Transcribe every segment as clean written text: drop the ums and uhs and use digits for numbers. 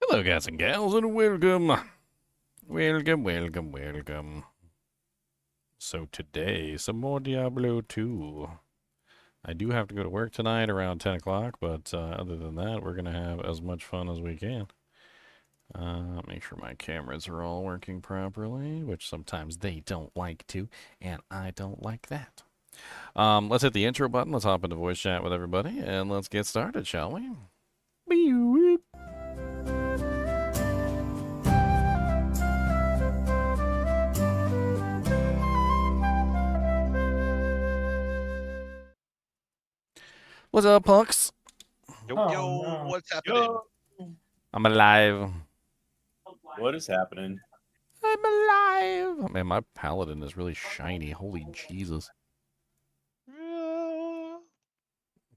Hello, guys and gals, and welcome. Welcome. So today, some more Diablo 2. I do have to go to work tonight around 10 o'clock, but other than that, we're going to have as much fun as we can. Make sure my cameras are all working properly, which sometimes they don't like to, and I don't like that. Let's hit the intro button, let's hop into voice chat with everybody, and let's get started, shall we? What's up, punks? Yo, Oh, yo, no. what's happening? Yo. I'm alive. What is happening? I'm alive. Oh, man, my paladin is really shiny. Holy Jesus.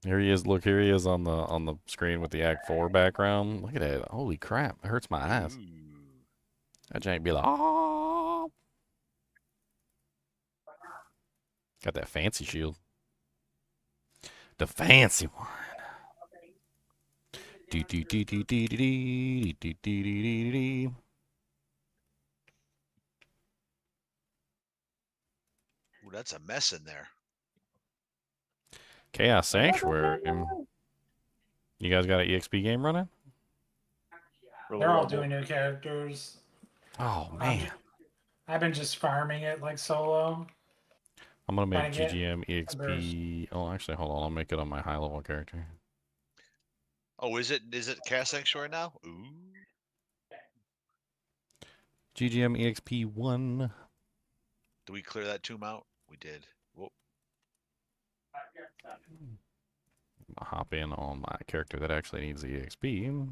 Here he is. Look, here he is on the screen with the Act 4 background. Look at it. Holy crap. It hurts my eyes. That giant be like, oh. Got that fancy shield. The fancy one. Ooh, that's a mess in there. Chaos Sanctuary. You guys got an EXP game running? They're all doing new characters. Oh, man. I've been just farming it like solo. I'm going to make Trying to get GGM EXP. Oh, actually, hold on. I'll make it on my high level character. Oh, is it Chaos Sanctuary now? Ooh. GGM EXP 1. Did we clear that tomb out? We did. Whoa. I'll hop in on my character that actually needs the EXP.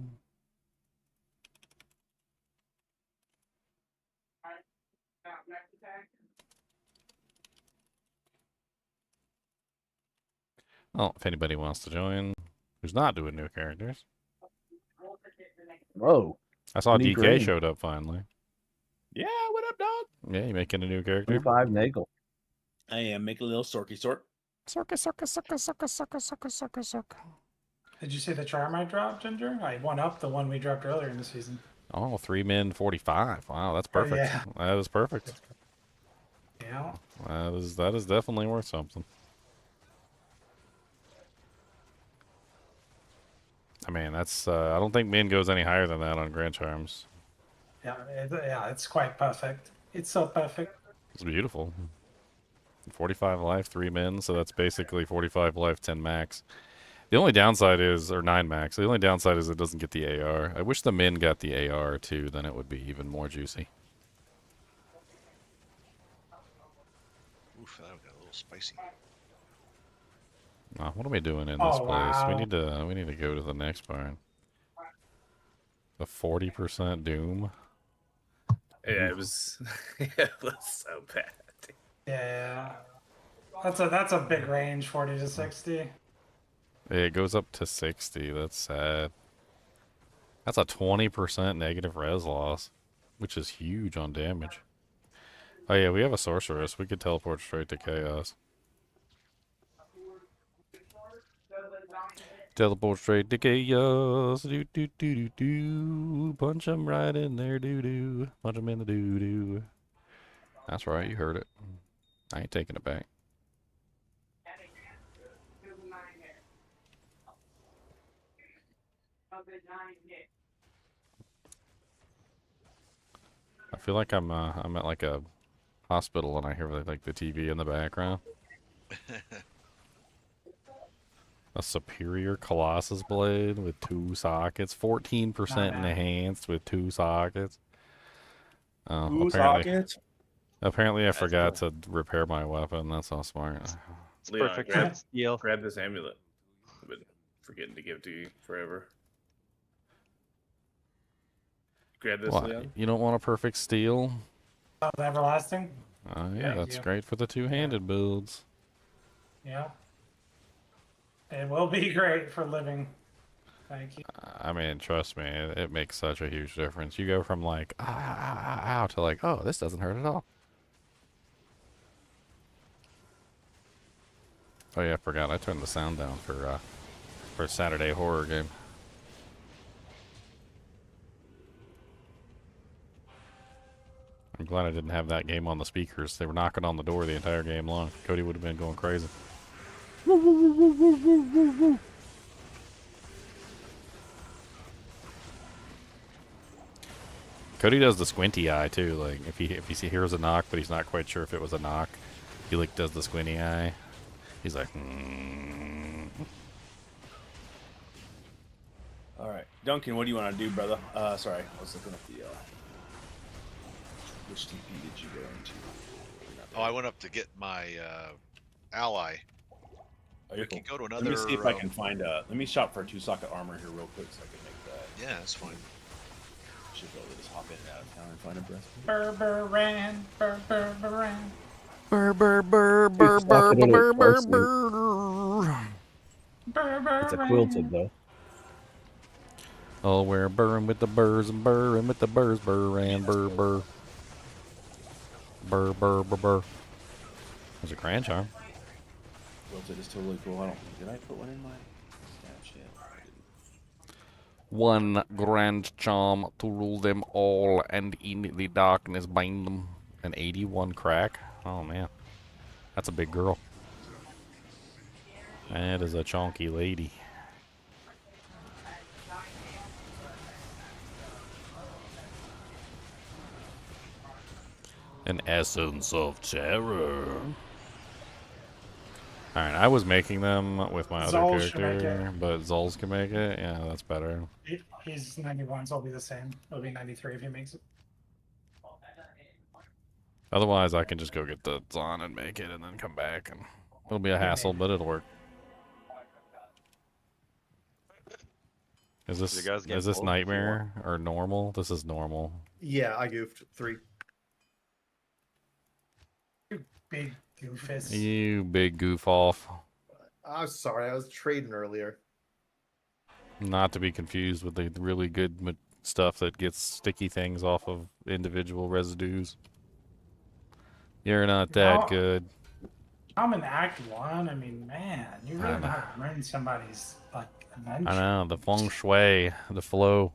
Oh, if anybody wants to join who's not doing new characters. Whoa. I saw Neat DK green. showed up finally. Yeah, what up, dog? Yeah, you making a new character? 25 Nagel. I am making a little sorky sort. Circus. Did you see the charm I dropped, Ginger? I won up the one we dropped earlier in the season. Oh, 3 men, 45. Wow, that's perfect. yeah. That is perfect. Yeah. That is definitely worth something. I mean, that's I don't think min goes any higher than that on Grand Charms. Yeah, it's quite perfect. It's so perfect. It's beautiful. 45 life, 3 min, so that's basically 45 life, 10 max. The only downside is, or 9 max, the only downside is it doesn't get the AR. I wish the min got the AR too, then it would be even more juicy. Oof, that got a little spicy. What are we doing in this place? Wow. We need to go to the next part. The 40% doom. Yeah, it was it was so bad. Yeah. That's a big range, 40 to 60. It goes up to 60. That's sad. That's a 20% negative res loss, which is huge on damage. Oh yeah, we have a sorceress. We could teleport straight to chaos. Teleport straight to chaos. Do. Punch him right in there. Do. Punch him in the do. That's right. You heard it. I ain't taking it back. I feel like I'm at like a hospital and I hear like the TV in the background. A superior Colossus blade with 2 sockets, 14% enhanced with 2 sockets. Two sockets? Apparently I forgot to repair my weapon. That's how smart. It's perfect steel. Grab this amulet. I've been forgetting to give to you forever. Grab this, What? Leon. You don't want a perfect steel? Oh, the everlasting? Yeah, Thank that's you. great for the 2-handed builds. Yeah. It will be great for living. Thank you. I mean, trust me, it makes such a huge difference. You go from like, ow, to like, oh, this doesn't hurt at all. Oh yeah, I forgot. I turned the sound down for Saturday horror game. I'm glad I didn't have that game on the speakers. They were knocking on the door the entire game long. Cody would have been going crazy. Cody does the squinty eye too. Like if he hears a knock, but he's not quite sure if it was a knock, he like does the squinty eye. He's like, All right, Duncan, what do you want to do, brother? Sorry, I was looking at the. Which TP did you go into? Oh, I went up to get my ally. Oh, We you're can cool. go to Let me another. see if I can find a. Let me shop for a 2-socket armor here real quick so I can make that. Yeah, that's fine. Should be able to just hop in and out of town and find a breastplate. Burr-burr-ran, burr-burr-burr-ran. burr burr burr burr burr burr burr burr. It's a quilted though. Oh, we're burring with the burrs and burring with the burrs, burr and burr burr. Burr burr burr burr. There's a cran charm. Quilted is totally cool. I don't. Did I put one in my stash yet? I didn't. One grand charm to rule them all, and in the darkness bind them. An 81 crack. Oh man, that's a big girl. That is a chonky lady. An essence of terror. Alright, I was making them with my other Zolz should make character, it. but Zolz can make it. Yeah, that's better. He's 91, so I'll be the same. It'll be 93 if he makes it. Otherwise, I can just go get the Zon and make it and then come back. And it'll be a hassle, but it'll work. Is You guys get this both nightmare or normal? This is normal. Yeah, I goofed 3. Big goofus. You big goof off. I'm sorry, I was trading earlier. Not to be confused with the really good stuff that gets sticky things off of individual residues. You're not that No. good. I'm in Act 1. I mean, man, you really know how to ruin somebody's like adventure. I know, the feng shui, the flow.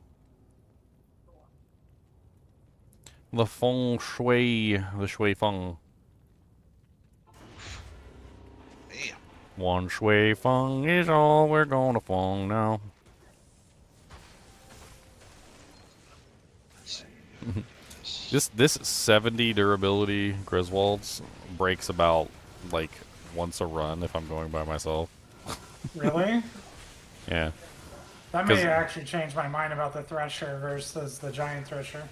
The feng shui, the shui feng. Damn. One shui feng is all we're gonna feng now. This 70 durability Griswald's breaks about like once a run if I'm going by myself. Really? Yeah. That may 'Cause- actually change my mind about the Thresher versus the Giant Thresher.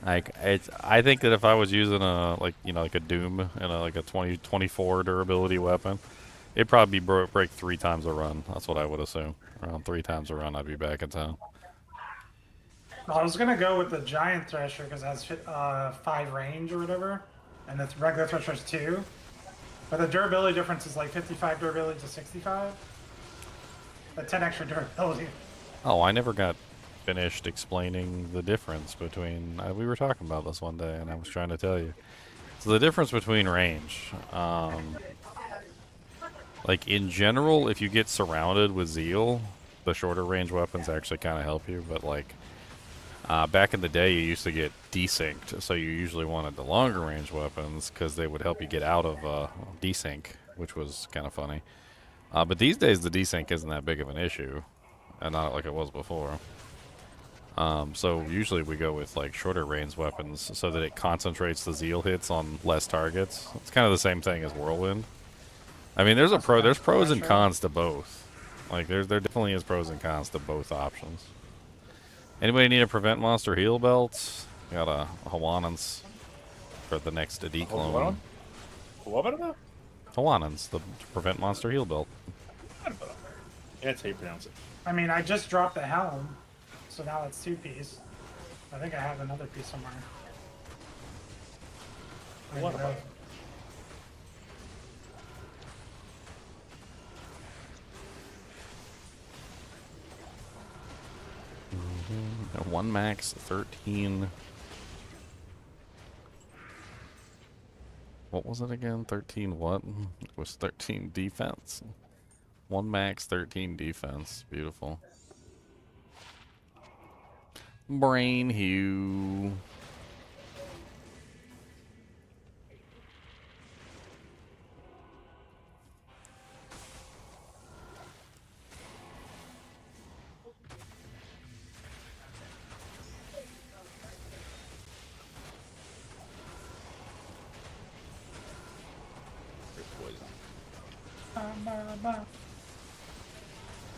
Like I think that if I was using a like a Doom and like a 24 durability weapon, it'd probably be break 3 times a run. That's what I would assume. Around 3 times a run, I'd be back in town. Well, I was gonna go with the Giant Thresher because it has 5 range or whatever, and the regular Thresher is 2. But the durability difference is like 55 durability to 65. A 10 extra durability. Oh, I never got finished explaining the difference between. We were talking about this one day, and I was trying to tell you. So the difference between range, like in general, if you get surrounded with Zeal, the shorter range weapons actually kind of help you. But like back in the day, you used to get desynced, so you usually wanted the longer range weapons because they would help you get out of desync, which was kind of funny. But these days, the desync isn't that big of an issue, and not like it was before. So usually we go with like shorter range weapons so that it concentrates the Zeal hits on less targets. It's kind of the same thing as Whirlwind. I mean, there's pros and cons to both. Like there definitely is pros and cons to both options. Anybody need a prevent monster heal belt? Got a Hawaiians for the next declone. What about that? Hawaiians, the prevent monster heal belt. That's how you pronounce it. I mean, I just dropped the helm, so now it's 2-piece. I think I have another piece somewhere. What about it? One max 13. What was it again? 13 what? It was 13 defense. One max 13 defense. Beautiful. Brain hue.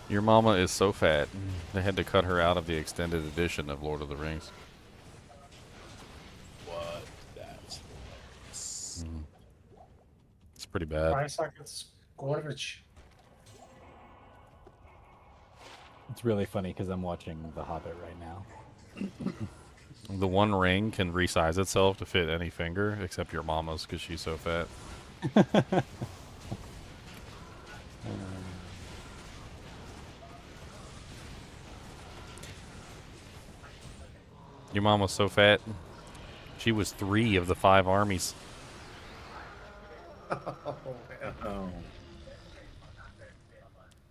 Your mama is so fat. They had to cut her out of the extended edition of Lord of the Rings. What? That's hilarious. It's pretty bad. 5 seconds. Gorvich. It's really funny because I'm watching The Hobbit right now. The One Ring can resize itself to fit any finger except your mama's because she's so fat. Your mom was so fat, she was 3 of the 5 armies. Oh, man. Oh.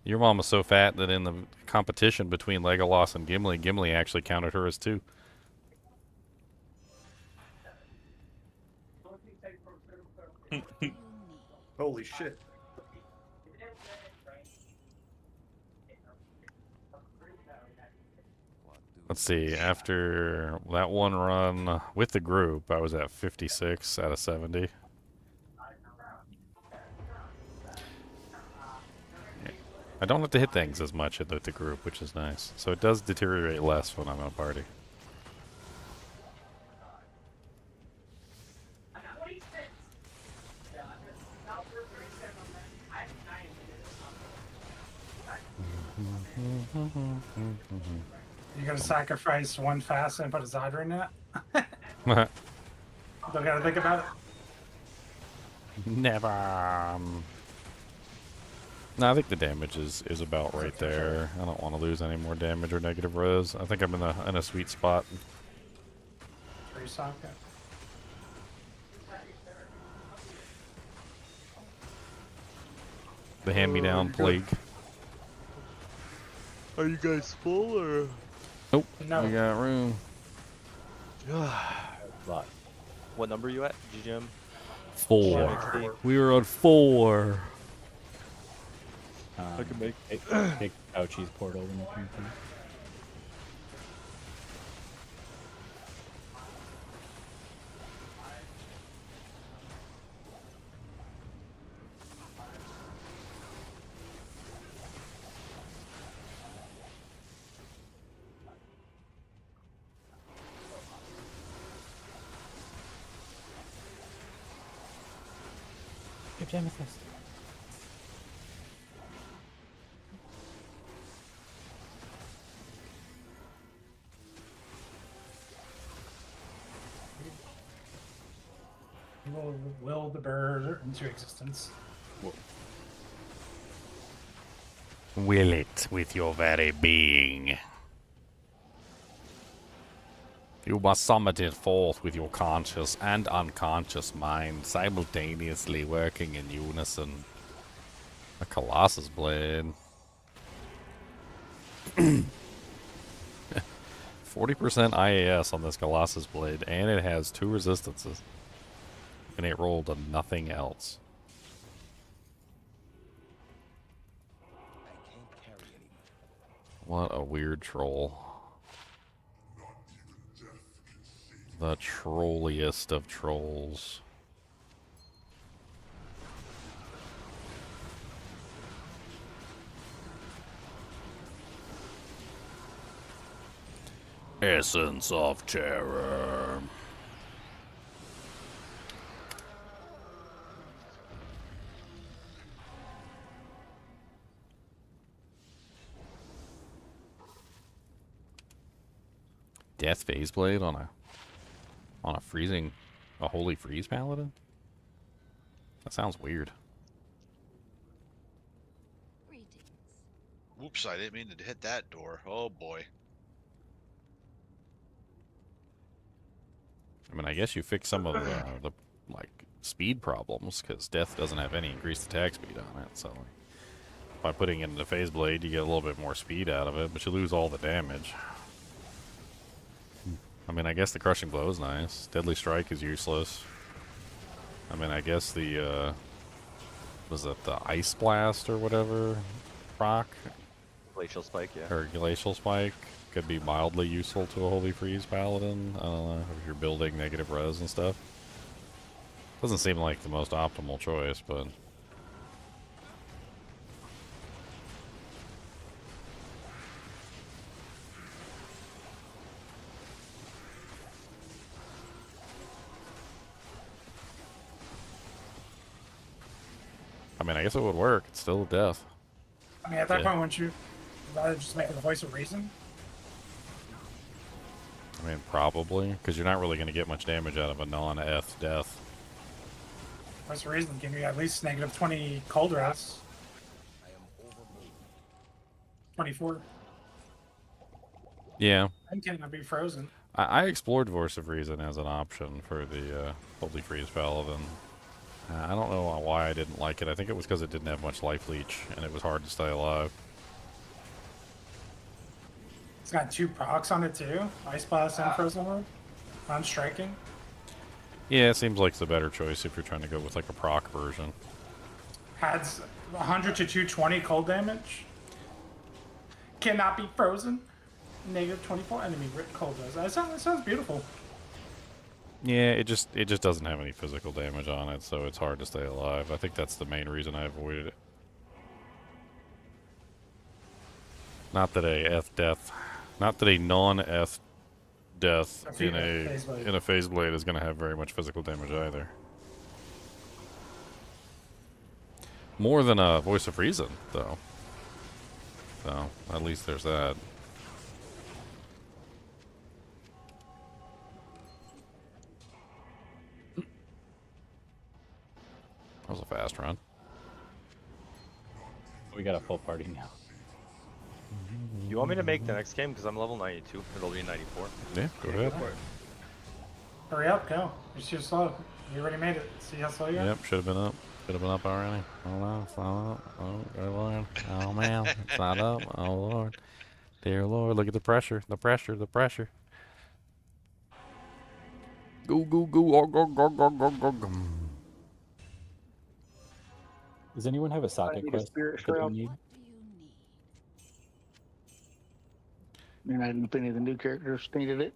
Your mom was so fat that in the competition between Legolas and Gimli, Gimli actually counted her as 2. Holy shit. Let's see, after that one run with the group, I was at 56 out of 70. I don't have to hit things as much with the group, which is nice. So it does deteriorate less when I'm in a party. You gonna sacrifice one fast and put a Zydra in it? Don't gotta think about it. Never. No, I think the damage is about right there. I don't want to lose any more damage or negative res. I think I'm in a sweet spot. 3 socket. The hand-me-down plague. Are you guys full or? Nope. No. We got room. But What number are you at, GGM? 4. We were on 4. I can make. take Ouchie's portal when you come through. Give Amethyst. You will will the bird into existence. Will it with your very being. You must summon it forth with your conscious and unconscious mind, simultaneously working in unison. A Colossus Blade. 40% IAS on this Colossus Blade, and it has 2 resistances. And it rolled a nothing else. What a weird troll. The trolliest of trolls. Essence of Terror. Death Phase Blade on a freezing, a holy freeze paladin? That sounds weird. Whoops, I didn't mean to hit that door. Oh boy. I mean, I guess you fix some of the like speed problems because Death doesn't have any increased attack speed on it. So by putting it into Phase Blade, you get a little bit more speed out of it, but you lose all the damage. I mean, I guess the Crushing Blow is nice. Deadly Strike is useless. I mean, I guess the, was it the Ice Blast or whatever proc? Glacial Spike, yeah. Or Glacial Spike could be mildly useful to a Holy Freeze Paladin. I don't know, if you're building negative res and stuff. Doesn't seem like the most optimal choice, but... I mean, I guess it would work. It's still death. I mean, at that Yeah. point, wouldn't you rather just make it the voice of reason? I mean, probably, because you're not really going to get much damage out of a non-Eth death. Voice of reason give you at least negative 20 cold rest. 24. Yeah. And cannot be frozen. I explored Voice of Reason as an option for the Holy Freeze Paladin. I don't know why I didn't like it. I think it was because it didn't have much life leech, and it was hard to stay alive. It's got 2 procs on it too. Ice Blast and Frozen Orb. On striking. Yeah, it seems like it's a better choice if you're trying to go with like a proc version. Adds 100 to 220 cold damage. Cannot be frozen. Negative 24 enemy cold does. That sounds beautiful. Yeah, it just doesn't have any physical damage on it, so it's hard to stay alive. I think that's the main reason I avoided it. Not that a non-Eth death in a phase blade is going to have very much physical damage either. More than a Voice of Reason, though. So at least there's that. That was a fast run. We got a full party now. You want me to make the next game? Because I'm level 92. It'll be 94. Yeah, go ahead. Hurry up, go. You're too slow. You already made it. See how slow you are? Yep, should have been up. Should have been up already. Oh no, it's not up. Oh, good Lord. Oh man, it's not up. Oh Lord. Dear Lord, look at the pressure. The pressure. The pressure. Go, go, go. Oh, go, go, go, go, go, go. Does anyone have a I socket need a quest spirit that they shroud. need? And I didn't think any of the new characters needed it.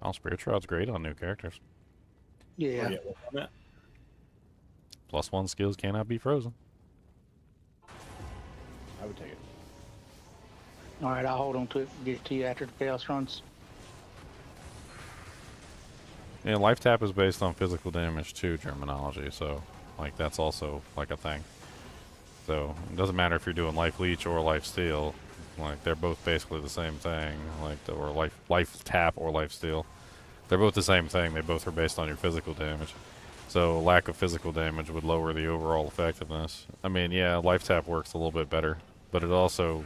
Oh, Spirit Shroud's great on new characters. Yeah. +1 skills cannot be frozen. I would take it. All right, I'll hold on to it and get it to you after the chaos runs. Yeah, life tap is based on physical damage too, terminology, so like that's also like a thing. So it doesn't matter if you're doing life leech or life steal, like they're both basically the same thing, like or life tap or life steal. They're both the same thing. They both are based on your physical damage. So lack of physical damage would lower the overall effectiveness. I mean, yeah, life tap works a little bit better, but it also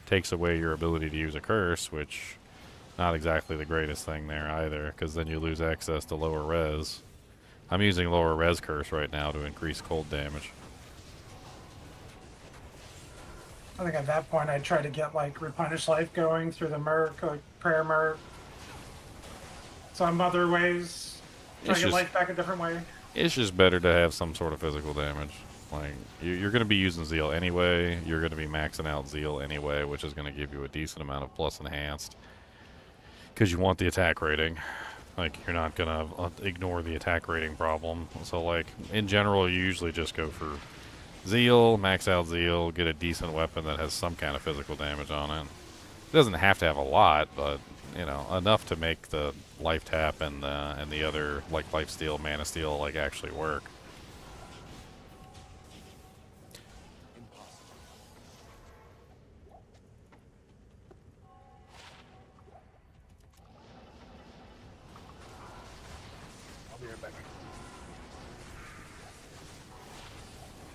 takes away your ability to use a curse, which not exactly the greatest thing there either, because then you lose access to lower res. I'm using lower res curse right now to increase cold damage. I think at that point I'd try to get like replenish life going through the merc, like prayer merc. Some other ways. Try to get life back a different way. It's just better to have some sort of physical damage. Like, you're going to be using Zeal anyway. You're going to be maxing out Zeal anyway, which is going to give you a decent amount of plus enhanced. Because you want the attack rating. Like, you're not going to ignore the attack rating problem. So, like, in general, you usually just go for Zeal, max out Zeal, get a decent weapon that has some kind of physical damage on it. It doesn't have to have a lot, but, you know, enough to make the life tap and the other, like, life steal, mana steal, like, actually work.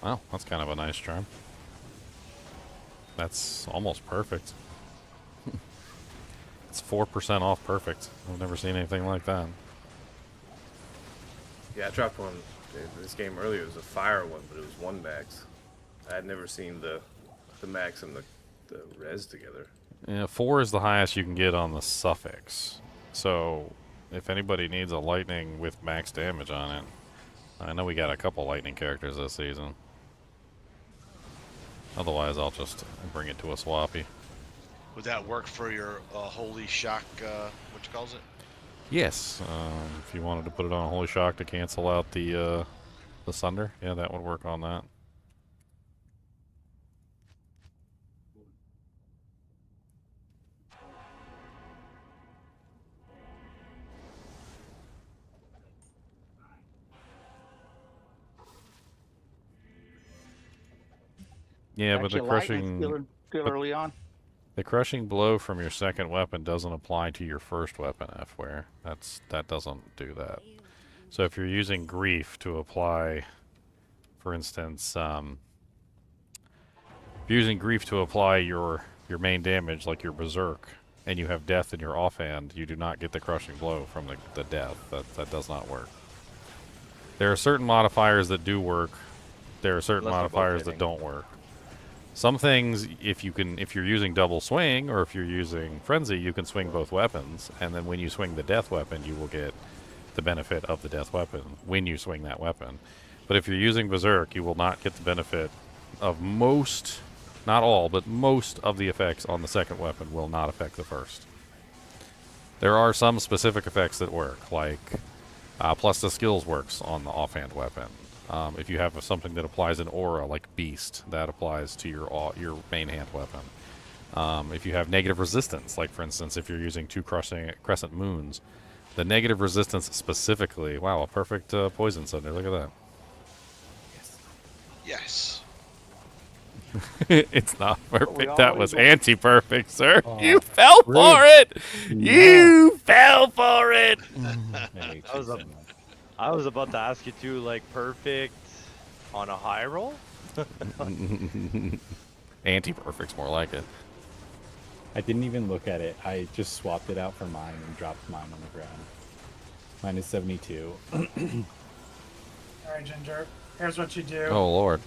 Well, that's kind of a nice charm. That's almost perfect. It's 4% off perfect. I've never seen anything like that. Yeah, I dropped one in this game earlier. It was a fire one, but it was 1 max. I had never seen the max and the res together. Yeah, 4 is the highest you can get on the suffix. So, if anybody needs a lightning with max damage on it, I know we got a couple lightning characters this season. Otherwise, I'll just bring it to a swappy. Would that work for your holy shock? What you calls it? Yes, if you wanted to put it on a holy shock to cancel out the sunder, yeah, that would work on that. Yeah, but the Actually, lightning crushing, still but early on. the crushing blow from your second weapon doesn't apply to your first weapon. F-ware. That doesn't do that. So if you're using grief to apply, for instance, if you're using grief to apply your main damage, like your berserk, and you have death in your offhand, you do not get the crushing blow from the death. That does not work. There are certain modifiers that do work. There are certain Unless they're both modifiers that hitting. don't work. Some things, if you're using double swing or if you're using frenzy, you can swing both weapons, and then when you swing the death weapon, you will get the benefit of the death weapon when you swing that weapon. But if you're using berserk, you will not get the benefit of most, not all, but most of the effects on the second weapon will not affect the first. There are some specific effects that work, like plus the skills works on the offhand weapon. If you have something that applies an aura, like Beast, that applies to your main hand weapon. If you have negative resistance, like for instance, if you're using two crescent moons, the negative resistance specifically, wow, a perfect poison thunder, look at that. Yes. It's not perfect, that was always anti-perfect, sir. Oh, You fell rude. for it! You fell for it! I was about to ask you to like perfect on a high roll. Anti-perfect's more like it. I didn't even look at it. I just swapped it out for mine and dropped mine on the ground. Mine is 72. All right, Ginger. Here's what you do. Oh, Lord.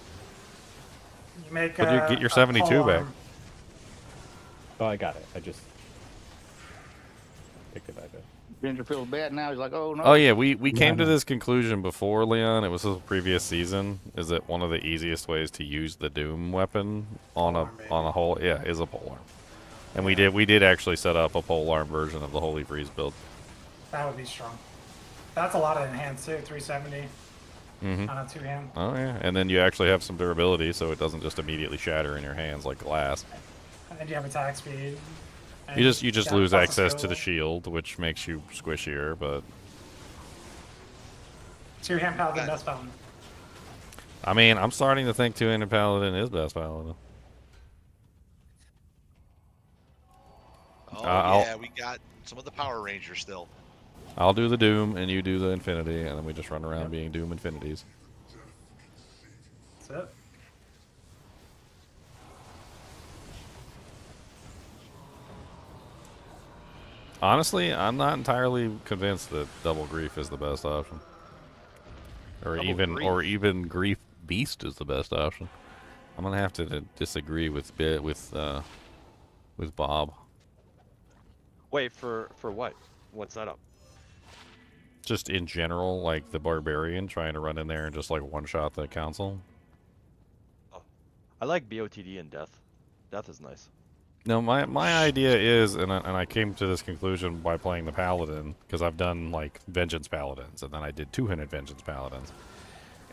You make But you get your a 72 pole back. arm. Oh, I got it. I just picked it back up. Ginger feels bad now. He's like, oh no. Oh yeah, we came to no. this conclusion before, Leon. It was the previous season. Is that one of the easiest ways to use the Doom weapon on a whole? Yeah, is a polearm. And we did actually set up a polearm version of the Holy Freeze build. That would be strong. That's a lot of enhance too. 370 Mm-hmm. on a two-hand. Oh yeah, and then you actually have some durability, so it doesn't just immediately shatter in your hands like glass. And then you have attack speed. You just Yeah, lose plus access to the skill. shield, which makes you squishier. But Two-hand paladin, best paladin. I mean, I'm starting to think two-handed paladin is best paladin. Oh I'll- yeah, we got some of the Power Rangers still. I'll do the Doom, and you do the Infinity, and then we just run around being Doom Infinities. That's it. Honestly, I'm not entirely convinced that Double Grief is the best option, or Double even Grief Beast is the best option. I'm gonna have to disagree with Bob. Wait, for what? What setup? Just in general, like the Barbarian trying to run in there and just like one-shot the council. I like BOTD and Death. Death is nice. No, my idea is, and I came to this conclusion by playing the Paladin, because I've done like Vengeance Paladins, and then I did two-handed Vengeance Paladins.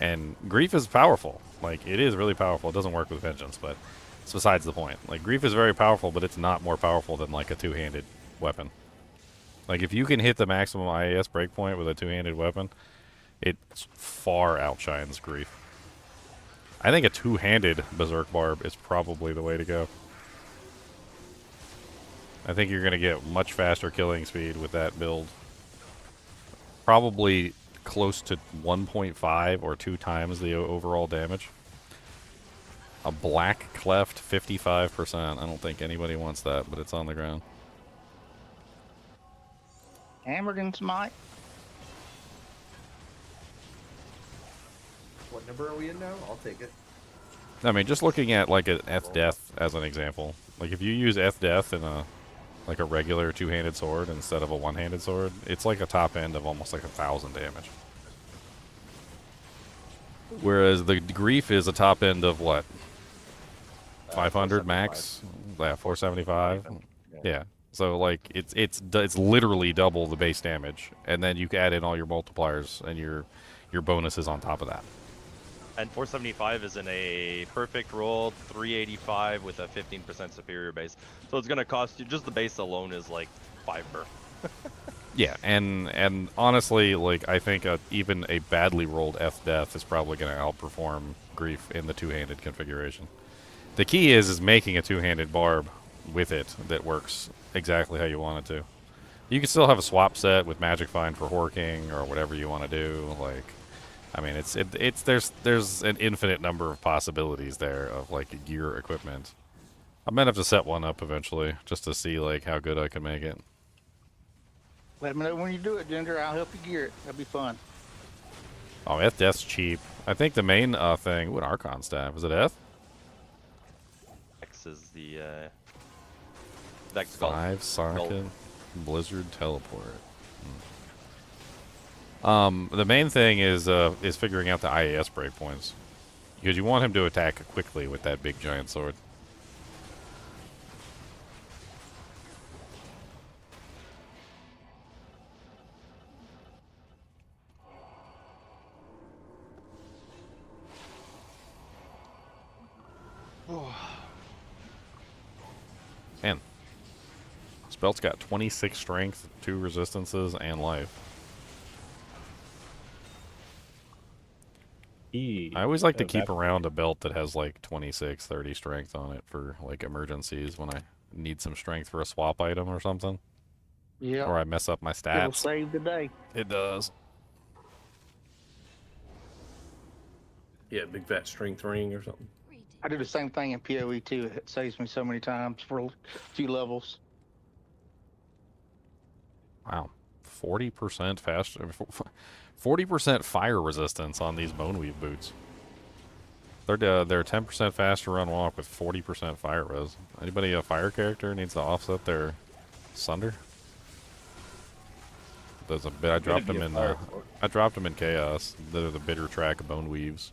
And Grief is powerful. Like, it is really powerful. It doesn't work with Vengeance, but it's besides the point. Like, Grief is very powerful, but it's not more powerful than like a two-handed weapon. Like, if you can hit the maximum IAS breakpoint with a two-handed weapon, it far outshines Grief. I think a two-handed Berserk Barb is probably the way to go. I think you're going to get much faster killing speed with that build. Probably close to 1.5 or 2 times the overall damage. A Black Cleft 55%. I don't think anybody wants that, but it's on the ground. Hammered and smite. What number are we in now? I'll take it. I mean, just looking at like an Eth Death as an example. Like if you use Eth Death in a regular two-handed sword instead of a one-handed sword, it's like a top end of almost like 1,000 damage. Whereas the Grief is a top end of what? 500 max? Yeah, 475. Yeah. So like it's literally double the base damage, and then you can add in all your multipliers and your bonuses on top of that. And 475 is in a perfect roll, 385 with a 15% superior base. So it's gonna cost you, just the base alone is like 5 per. Yeah, and honestly, like I think even a badly rolled F Death is probably going to outperform Grief in the two-handed configuration. The key is making a two-handed barb with it that works exactly how you want it to. You can still have a swap set with Magic Find for Horking or whatever you want to do. Like, I mean, there's an infinite number of possibilities there of like gear equipment. I might have to set one up eventually just to see like how good I can make it. Let me know when you do it, Ginger. I'll help you gear it. That'll be fun. Oh, that's cheap. I think the main thing. What Archon staff is it? F? X is the Dex Gold. 5 socket Gold. Blizzard teleport. The main thing is figuring out the IAS breakpoints because you want him to attack quickly with that big giant sword. Man, this belt's got 26 strength, 2 resistances, and life. I always like to keep around a belt that has like 26, 30 strength on it for like emergencies when I need some strength for a swap item or something. Yeah. Or I mess up my stats. It'll save the day. It does. Yeah, big fat strength ring or something. I do the same thing in PoE too. It saves me so many times for a few levels. Wow. 40% faster. 40% fire resistance on these Boneweave boots. They're 10% faster run walk with 40% fire res. Anybody a fire character needs to offset their Sunder? There's a bit. I dropped them in Chaos. They're the bitter track of Boneweaves.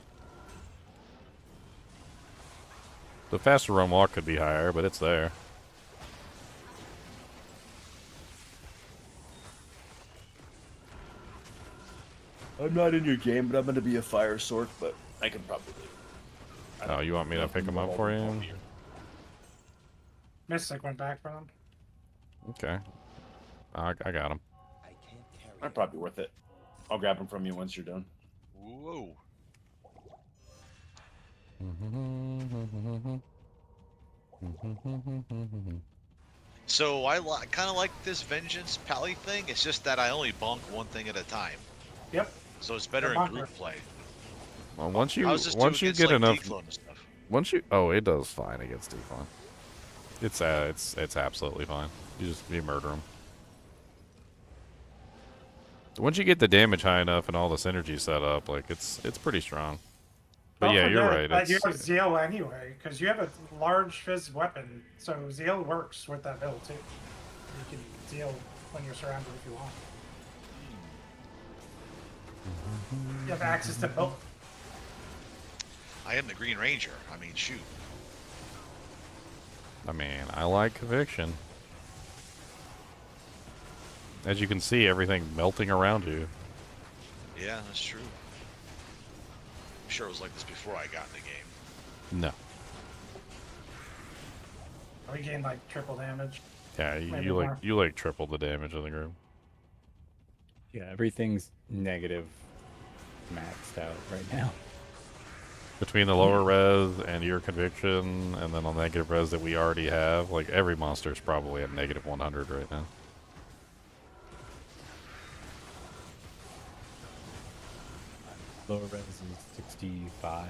The faster run walk could be higher, but it's there. I'm not in your game, but I'm going to be a fire sort, but I can probably. Oh, you want me to pick them up for you? Mystic went back for them. Okay. I got them. Might probably be worth it. I'll grab them from you once you're done. Whoa. So I kind of like this Vengeance Pally thing. It's just that I only bonk one thing at a time. Yep. So it's better Yeah, in group play. Well, once you How's this do once you against, get like, enough, Deflon and stuff? it does fine against Deflon. It's absolutely fine. You murder him. Once you get the damage high enough and all the synergy set up, like it's pretty strong. But Don't yeah, you're forget right. that you have Zeal anyway, because you have a large fizz weapon, so Zeal works with that build too. You can Zeal when you're surrounded if you want. You have access to both. I am the Green Ranger. I mean, shoot. I mean, I like Conviction. As you can see, everything melting around you. Yeah, that's true. I'm sure it was like this before I got in the game. No. We gain like triple damage. Yeah, Maybe you more. like triple the damage of the group. Yeah, everything's negative maxed out right now. Between the lower res and your Conviction, and then on negative res that we already have, like every monster's probably at negative 100 right now. Lower res is 65.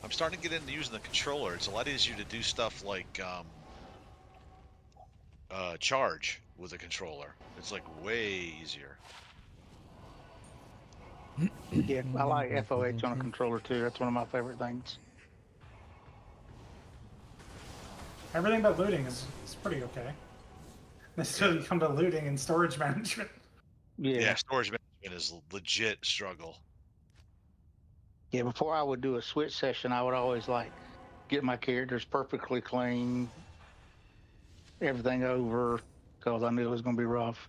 I'm starting to get into using the controller. It's a lot easier to do stuff like charge with a controller. It's like way easier. Yeah, I like FOH on a controller too. That's one of my favorite things. Everything but looting is pretty okay. Until you come to looting and storage management. Yeah, storage management is a legit struggle. Yeah, before I would do a switch session, I would always like get my characters perfectly clean, everything over, because I knew it was going to be rough.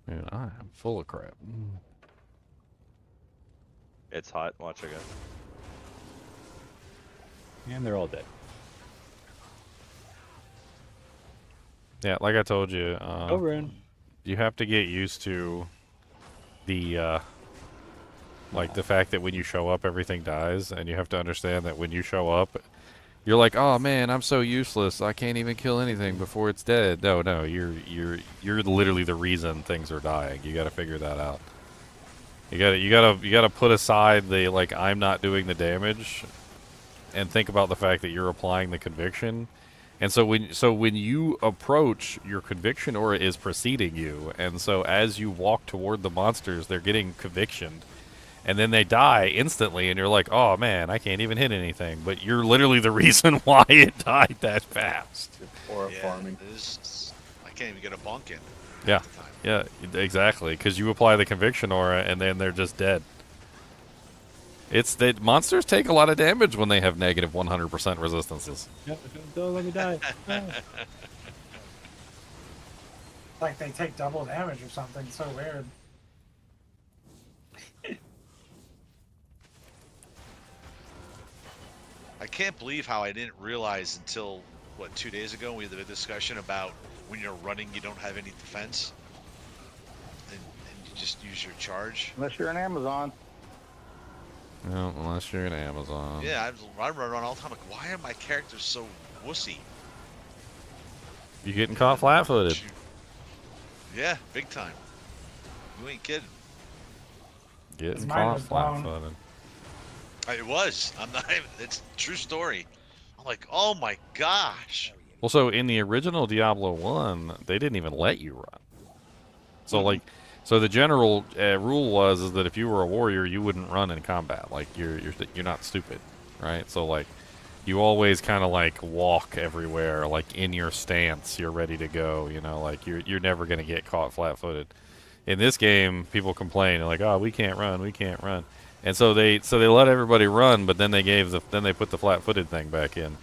Man, I am full of crap. It's hot. Watch again. And they're all dead. Yeah, like I told you, Oh, Rune. you have to get used to the like the fact that when you show up, everything dies, and you have to understand that when you show up, you're like, oh man, I'm so useless. I can't even kill anything before it's dead. No, you're literally the reason things are dying. You got to figure that out. You gotta put aside the like I'm not doing the damage, and think about the fact that you're applying the conviction. And so when you approach, your conviction aura is preceding you, and so as you walk toward the monsters, they're getting convictioned, and then they die instantly, and you're like, oh man, I can't even hit anything. But you're literally the reason why it died that fast. Or Yeah, farming. I can't even get a bunk in. Yeah, half the time. yeah, exactly. Because you apply the conviction aura, and then they're just dead. It's that monsters take a lot of damage when they have negative 100% resistances. Yep, don't let me die. Ah. Like they take double damage or something. So weird. I can't believe how I didn't realize until, what, 2 days ago we had a discussion about when you're running you don't have any defense. And you just use your charge. Unless you're an Amazon. No, unless you're an Amazon. Yeah, I run around all the time like, why are my characters so wussy? You getting caught flat-footed. Yeah, big time. You ain't kidding. Getting Mine caught was blown. flat-footed. It was. I'm not even, it's a true story. I'm like, oh my gosh. Well, so in the original Diablo 1, they didn't even let you run. So, like, so the general rule was is that if you were a warrior, you wouldn't run in combat. Like, you're not stupid, right? So, like, you always kind of, like, walk everywhere, like, in your stance, you're ready to go, you know? Like, you're never going to get caught flat-footed. In this game, people complain, like, oh, we can't run, we can't run. And so they let everybody run, but then they put the flat-footed thing back in.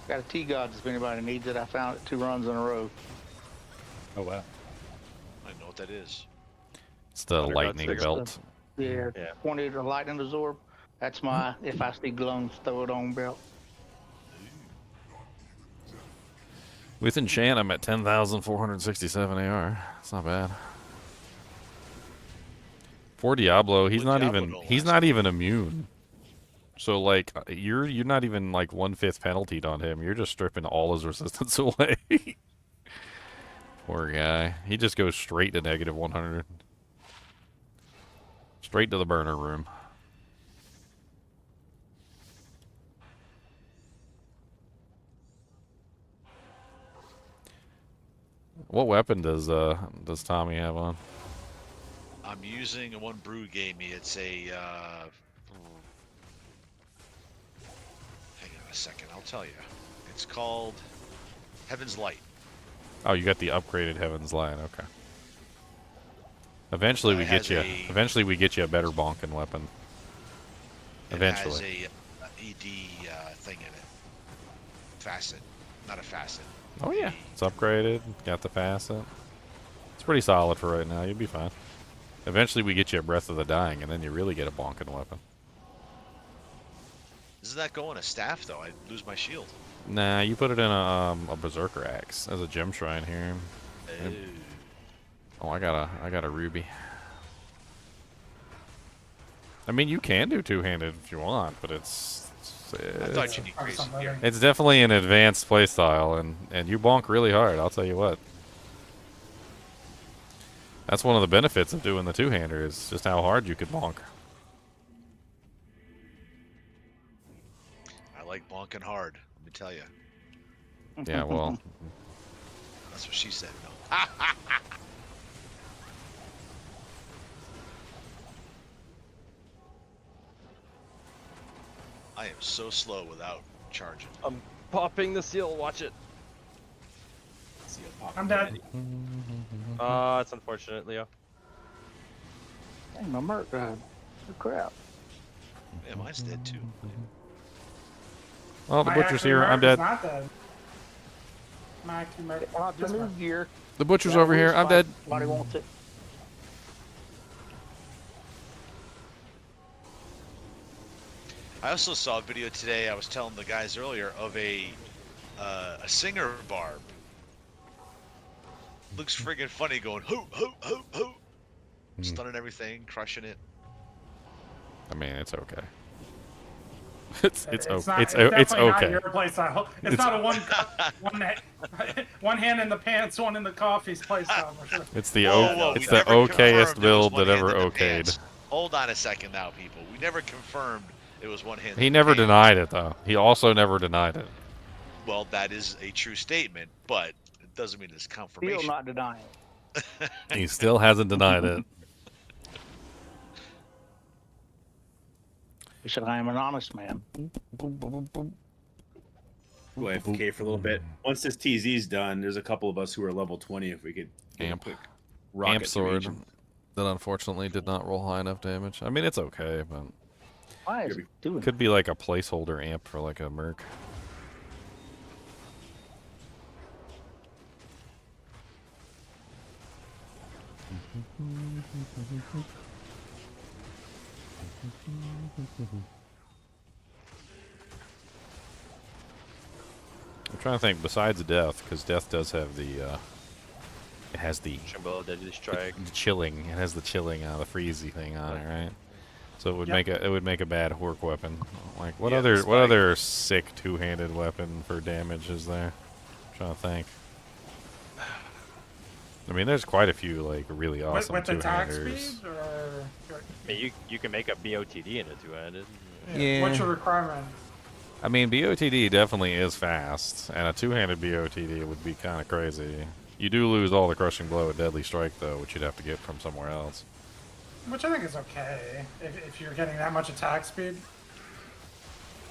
Got a T-Gods if anybody needs it. I found it 2 runs in a row. Oh, wow. I know what that is. It's the Underground lightning six. belt. Yeah, Yeah. 20 to lightning absorb. That's my, if I see glones, throw it on belt. With enchant, I'm at 10,467 AR. It's not bad. For Diablo, he's Well, not Diablo even don't he's last not even immune. So like you're not even like 1/5 penaltied on him. You're just stripping all his resistance away. Poor guy. He just goes straight to negative 100. Straight to the burner room. What weapon does Tommy have on? I'm using one Brew gave me. It's a. Hang on a second. I'll tell you. It's called Heaven's Light. Oh, you got the upgraded Heaven's Light. Okay. Eventually we get you. Eventually we get you a better bonking weapon. Eventually. It has a ED thing in it. Facet, not a facet. Oh yeah, it's upgraded. Got the facet. It's pretty solid for right now. You'll be fine. Eventually we get you a Breath of the Dying, and then you really get a bonking weapon. Isn't that going a staff though? I'd lose my shield. Nah, you put it in a Berserker Axe as a gem shrine here. Yep. Oh, I got a ruby. I mean, you can do two-handed if you want, but it's I thought you need crazy gear. it's definitely an advanced playstyle, and you bonk really hard. I'll tell you what. That's one of the benefits of doing the two-hander is just how hard you can bonk. I like bonking hard. Let me tell you. Yeah, well, That's what she said. No. I am so slow without charging. I'm popping the seal. Watch it. I'm dead. It's unfortunate, Leo. Dang, my Merc died. Oh, crap. Yeah, mine's dead too. well, the My butcher's actual here. Merc I'm is dead. Not dead. My actual Merc. I'll have to Just move Merc. gear. The butcher's over here. I'm dead. Somebody wants it. I also saw a video today. I was telling the guys earlier of a singer barb. Looks friggin' funny, going hoo hoo hoo hoo, stunning everything, crushing it. I mean, it's okay. It's not, it's definitely not okay. your play style. It's not a one hand in the pants, one in the coffee's play style for sure. It's the Whoa, it's we the never okayest confirmed it was build that one hand ever in the okayed. pants. Hold on a second now, people. We never confirmed it was one hand. He in the never pants. denied it though. He also never denied it. Well, that is a true statement, but it doesn't mean it's confirmation. Still not denying. He still hasn't denied it. He said, I am an honest man. Go AFK for a little bit. Once this TZ's done, there's a couple of us who are level 20 if we could get a Amp. quick rocket Amp to sword region. that unfortunately did not roll high enough damage. I mean, it's okay, but Why is it doing could be like a placeholder amp for like a merc. I'm trying to think besides death, because death does have the it has the Jumbo Deadly Strike. chilling. It has the chilling, the freezy thing on it, right? So it would Yep. make a bad hork weapon. Like what Yeah, other the what spike. other sick two-handed weapon for damage is there? I'm trying to think. I mean, there's quite a few like really awesome With attack two-handers. speed, or I mean, you can make a BOTD in a two-handed. Yeah. what's your requirement? I mean, BOTD definitely is fast, and a two-handed BOTD would be kind of crazy. You do lose all the crushing blow at Deadly Strike, though, which you'd have to get from somewhere else. Which I think is okay if you're getting that much attack speed.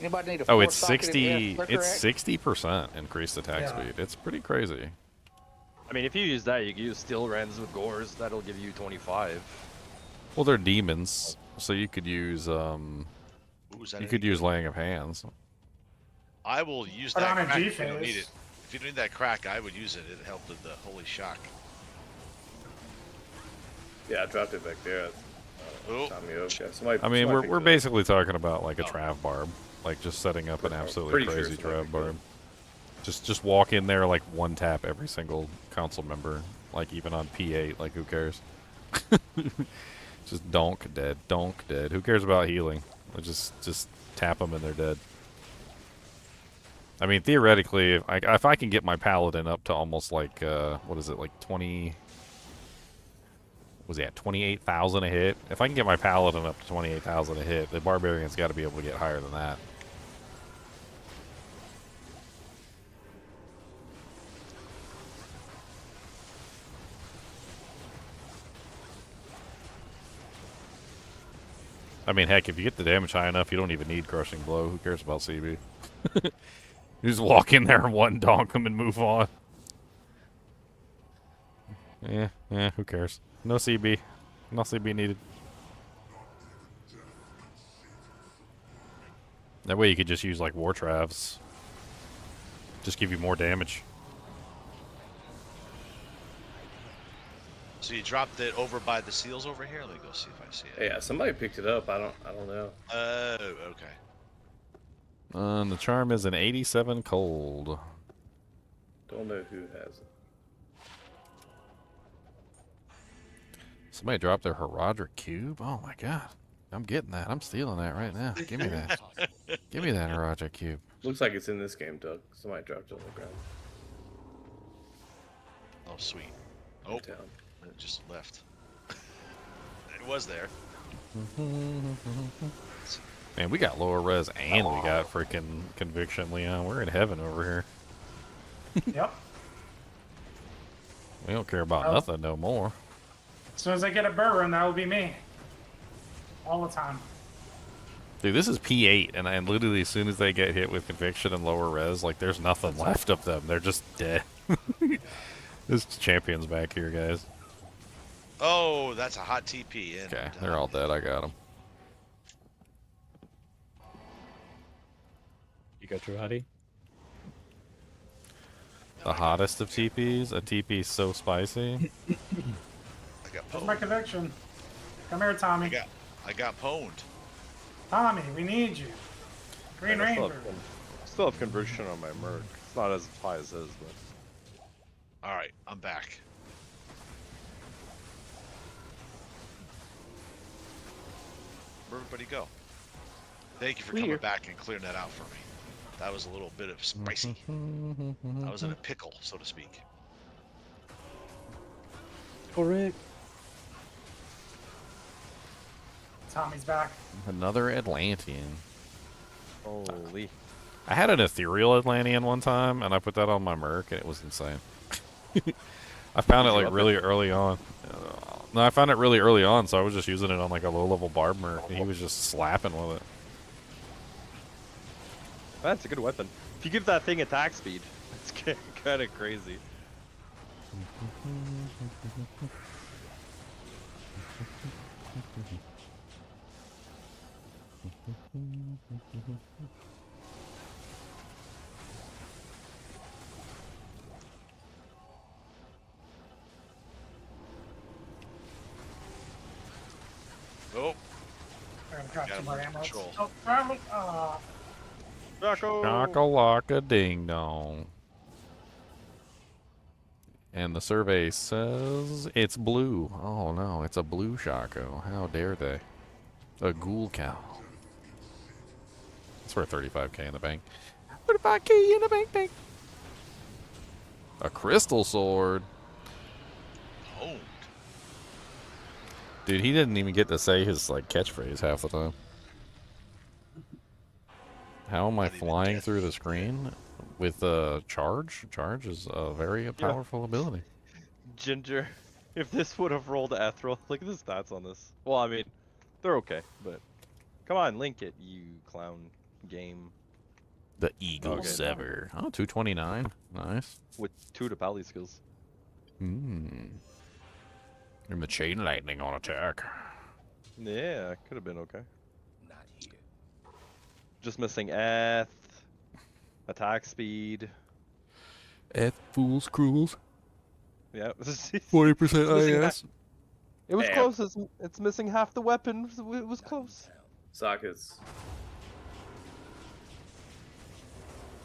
Anybody need a Oh, it's four-socketed 60. flicker It's axe? 60% increased attack Yeah. speed. It's pretty crazy. I mean, if you use that, you can use Steel Rends with Gores. That'll give you 25. Well, they're demons, so you could use Ooh, is that you any could use good? Laying of Hands. I will use Put that on a crack G if you don't need phase. it. If you don't need that crack, I would use it. It helped with the holy shock. Yeah, I dropped it back there. Oh. Tommy Oak. Yeah, somebody, I mean, somebody we're picked it up. basically talking about like a Trav barb, like just setting up an I'm absolutely pretty sure crazy somebody Trav picked it up. barb. Just walk in there like one tap every single council member, like even on P8. Like who cares? Just donk dead, donk dead. Who cares about healing? Just tap them and they're dead. I mean, theoretically, if I can get my paladin up to almost like what is it, like 20? Was he at 28,000 a hit? If I can get my paladin up to 28,000 a hit, the barbarian's got to be able to get higher than that. I mean, heck, if you get the damage high enough, you don't even need Crushing Blow. Who cares about CB? You just walk in there and one donk them and move on. Yeah, who cares? No CB. No CB needed. That way you could just use, like, War Travs. Just give you more damage. So you dropped it over by the seals over here? Let me go see if I see it. Yeah, somebody picked it up. I don't know. Oh, okay. The charm is an 87 cold. Don't know who has it. Somebody dropped their Herodric Cube? Oh my god. I'm getting that. I'm stealing that right now. Give me that. Give me that Herodric Cube. Looks like it's in this game, Doug. Somebody dropped it on the ground. Oh, sweet. Oh, Down. it just left. It was there. Man, we got lower res and we got freaking Conviction, Leon. We're in heaven over here. Yep. We don't care about Oh. nothing no more. As soon as I get a Burn, that will be me. All the time. Dude, this is P8, and literally as soon as they get hit with Conviction and lower res, like, there's nothing left of them. They're just dead. This champion's back here, guys. Oh, that's a hot TP. In. Okay, they're all dead. I got them. You got your hottie? The hottest of TPs? A TP so spicy? I got That's my pwned. conviction. Come here, Tommy. I got pwned. Tommy, we need you. Green I still Ranger. have, still have conversion on my Merc. It's not as high as his, but All right, I'm back. Where'd everybody go? Thank you for coming Weird. back and clearing that out for me. That was a little bit of spicy. I was in a pickle, so to speak. Correct. Tommy's back. Another Atlantean. holy. I had an ethereal Atlantean one time, and I put that on my Merc, and it was insane. I found it Did you like up really early on. No, I found it really early on, so I was just using it on like a low-level barb Merc, and he was just slapping with it. That's a good weapon. If you give that thing attack speed, it's kind of crazy. Oh, I gotta drop Got some him more under ammo. control. Oh, probably. Rocco! Chocolaka ding dong. And the survey says it's blue. Oh no, it's a blue Shaco. How dare they? A ghoul cow. It's worth 35k in the bank. 35k in the bank. A crystal sword. oh. Dude, he didn't even get to say his like catchphrase half the time. How am I Not even flying death. through the screen with charge? Charge is a very powerful ability. Ginger, if this would have rolled Ethereal, look at the stats on this. Well, I mean, they're okay, but come on, link it, you clown game. The Eagle Okay. Sever. Oh, 229. Nice. With 2 to pally skills. Hmm. And the chain lightning on attack. Yeah, could have been okay. Not here. Just missing Eth, attack speed. F fools cruels. Yeah. 40% Missing IS. It was Yeah. close. It's missing half the weapon. It was close. Sockets.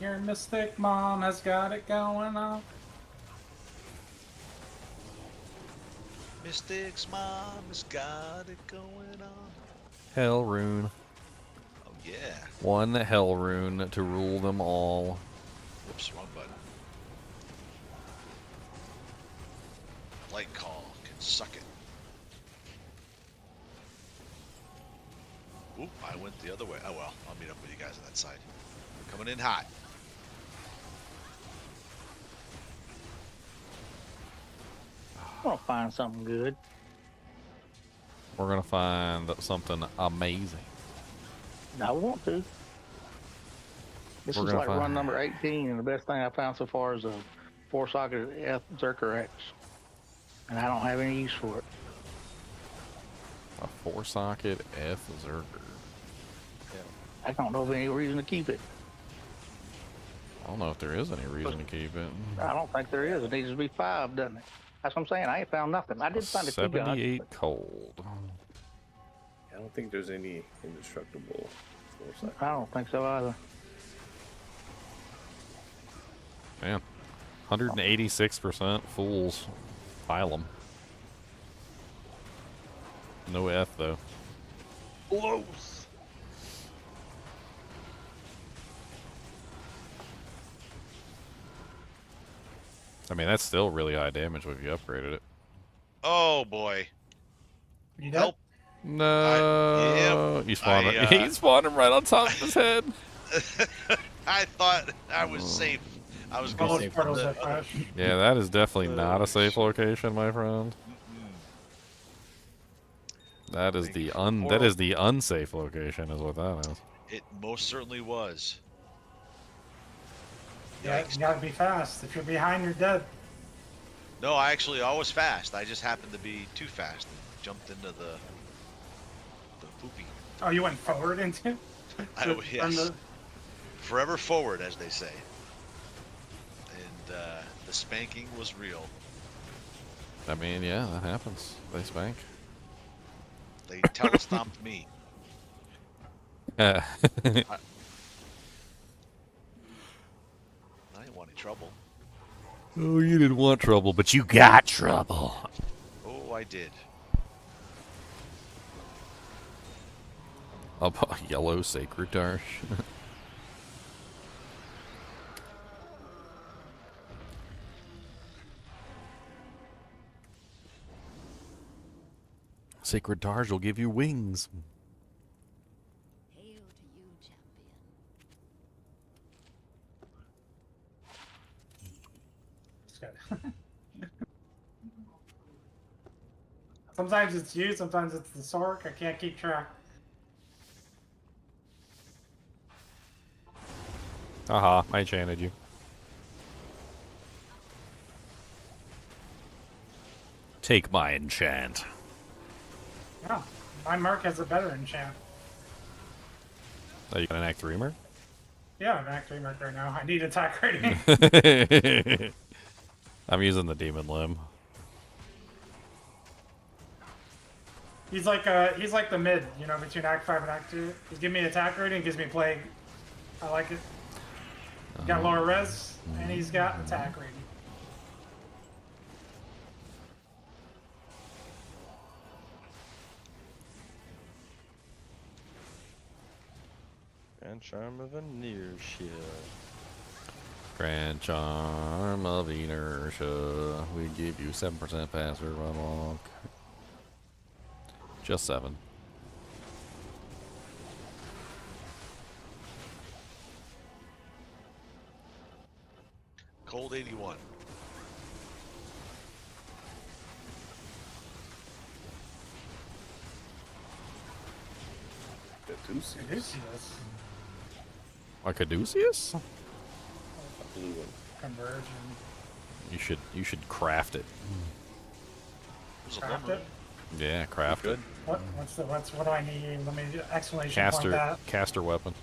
Your mystic mom has got it going on. Mystic's mom has got it going on. Hell rune. Oh yeah. One hell rune to rule them all. Whoops, wrong button. Light call can suck it. Oop, I went the other way. Oh well, I'll meet up with you guys on that side. We're coming in hot. I'm gonna find something good. We're gonna find something amazing. I want to. This We're is gonna like find- run number 18, and the best thing I found so far is a 4-socket Zerker X. And I don't have any use for it. A 4-socket F Zerker. I don't know of any reason to keep it. I don't know if there is any reason to keep it. I don't think there is. It needs to be 5, doesn't it? That's what I'm saying. I ain't found nothing. I did find a 2 gun. 78 cold. I don't think there's any indestructible foresight. I don't think so either. Man. 186% fools. Pile them. No F though. Close. I mean, that's still really high damage if you upgraded it. Oh boy. You dead? Help. No. You spawned him. He spawned him right on top of his head. I thought I was safe. I was All going those for portals the are fresh. Yeah, that is definitely not a safe location, my friend. That is the unsafe location, is what that is. It most certainly was. Yeah, Yikes. you gotta be fast. If you're behind, you're dead. No, I was fast. I just happened to be too fast and jumped into the poopy. Oh, you went forward into it? Yes. Forever forward, as they say. And the spanking was real. I mean, yeah, that happens. They spank. They telestomped me. trouble. Oh, you didn't want trouble, but you got trouble. Oh, I did. Up yellow sacred darsh. Sacred Targe will give you wings. Hail to you, champion. It's good. Sometimes it's you, sometimes it's the Sork. I can't keep track. Aha, I enchanted you. Take my enchant. Yeah, my Merc has a better enchant. Oh, you got an Act 3 Merc? Yeah, I'm actually Merc right now. I need attack rating. I'm using the Demon Limb. He's like the mid, you know, between Act 5 and Act 2. He's giving me attack rating, gives me plague. I like it. He's got lower res, and he's got attack rating. And charm of inertia. Grand Charm of Inertia. We give you 7% faster run walk. Just 7. Cold 81. Caduceus. A Caduceus? Blue one. Conversion. You should craft it. There's a Craft lumber. it? Yeah, craft it. What do I need? Let me exclamation point Caster that. caster weapon.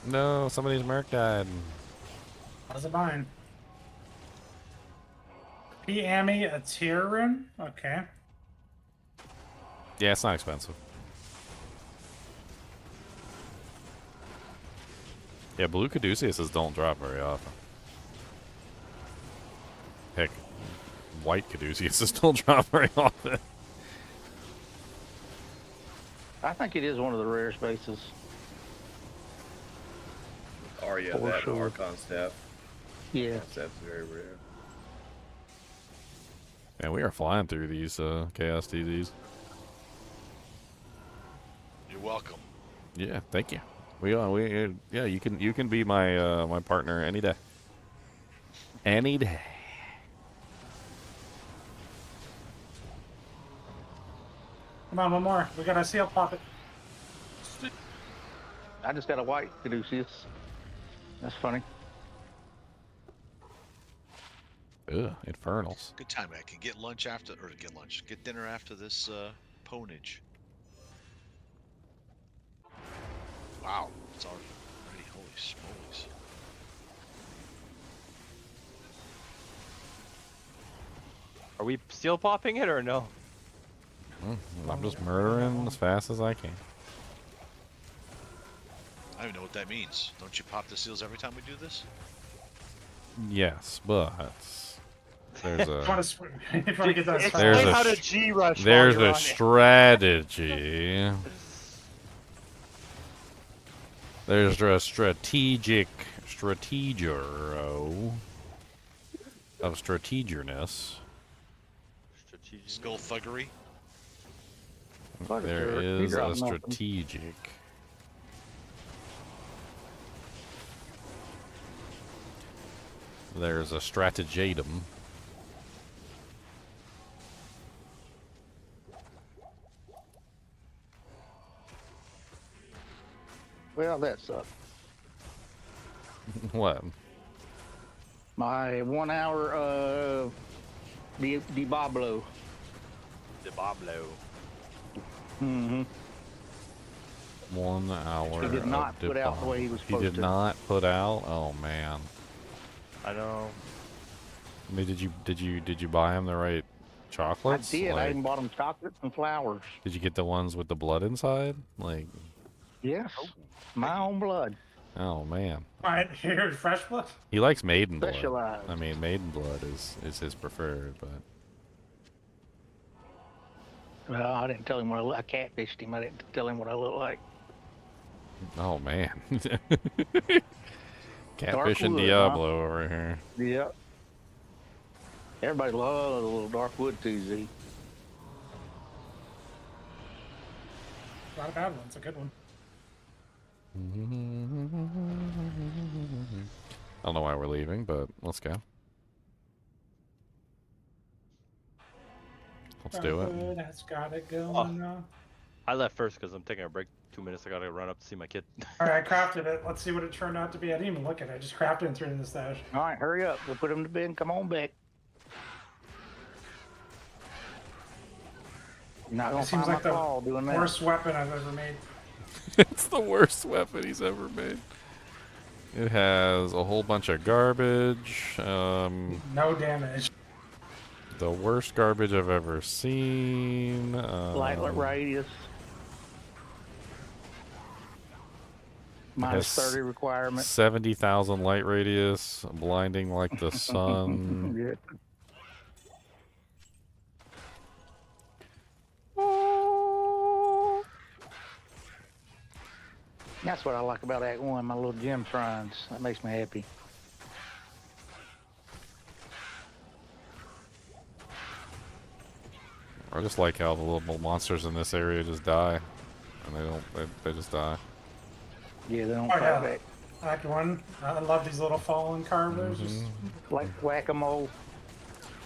No, somebody's Merc died. How's it mine? P-Ami, a tier rune? Okay. Yeah, it's not expensive. Yeah, blue Caduceuses don't drop very often. Heck, white Caduceuses don't drop very often. I think it is one of the rare spaces. Arya, For that sure. Archon staff. Yeah. That's very rare. Man, we are flying through these Chaos TZs. You're welcome. Yeah, thank you. Yeah, you can be my my partner any day. Any day. Come on, one more. We got a seal pop it. I just got a white Caduceus. That's funny. Ugh, Infernals. Good time. I can get lunch after, or get dinner after this ponage. Wow, it's already holy smokes. Are we steel popping it or no? I'm just murdering as fast as I can. I don't even know what that means. Don't you pop the seals every time we do this? Yes, but there's If you want to get that There's Explain a how to sh- G rush. there's while you're a on it. strategy. There's a strategero of strategerness. Skullthuggery. Fuck it, There sure. is Figure a out nothing. strategic. There's a stratagetum. Well, that sucked. What? My 1 hour Diablo. Diablo. Mm-hmm. 1 hour. He did not of put out the way he was supposed He did to. not put out. Oh man. I know. I mean, did you buy him the right chocolates? I did. I Like, even bought him chocolates and flowers. did you get the ones with the blood inside? Like, Yes. My own blood. Oh man, All right, here's fresh blood. he likes maiden blood. Specialized. I mean, maiden blood is his preferred, but Well, I didn't tell him what I catfished him. I didn't tell him what I look like. oh man, Dark catfishing wood, Diablo over here. Yep. Everybody loves a little dark wood too, Z. Not a bad one. It's a good one. I don't know why we're leaving, but let's go. Let's do it. That's got it going on. I left first because I'm taking a break. 2 minutes. I gotta run up to see my kid. All right, I crafted it. Let's see what it turned out to be. I didn't even look at it. I just crafted it and threw it in the stash. All right, hurry up. We'll put him to bed and come on back. You're not gonna It seems find like my the claw doing that. worst weapon I've ever made. It's the worst weapon he's ever made. It has a whole bunch of garbage. No damage. The worst garbage I've ever seen. Light radius. Minus has 30 requirement. 70,000 light radius, blinding like the sun. Yeah. That's what I like about Act 1, my little gem shrines. That makes me happy. I just like how the little monsters in this area just die. And they just die. Yeah, they don't Oh, fight yeah. back. Act 1. I love these little fallen carvers. Just Like whack-a-mole.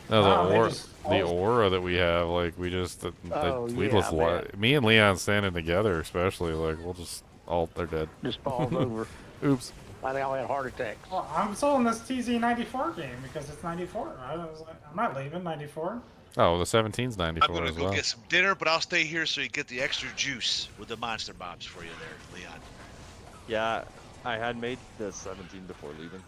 No, Wow, they just the all- aura that we have, like, we just, Oh, we yeah, just, I bet. me and Leon standing together, especially, like, we'll just, they're dead. Just falls over. Oops. Like they all had heart attacks. Well, I'm sold on this TZ94 game because it's 94. I was like, I'm not leaving 94. Oh, the 17's I'm 94 gonna as go well. get some dinner, but I'll stay here so you get the extra juice with the monster bombs for you there, Leon. Yeah, I had made the 17 before leaving.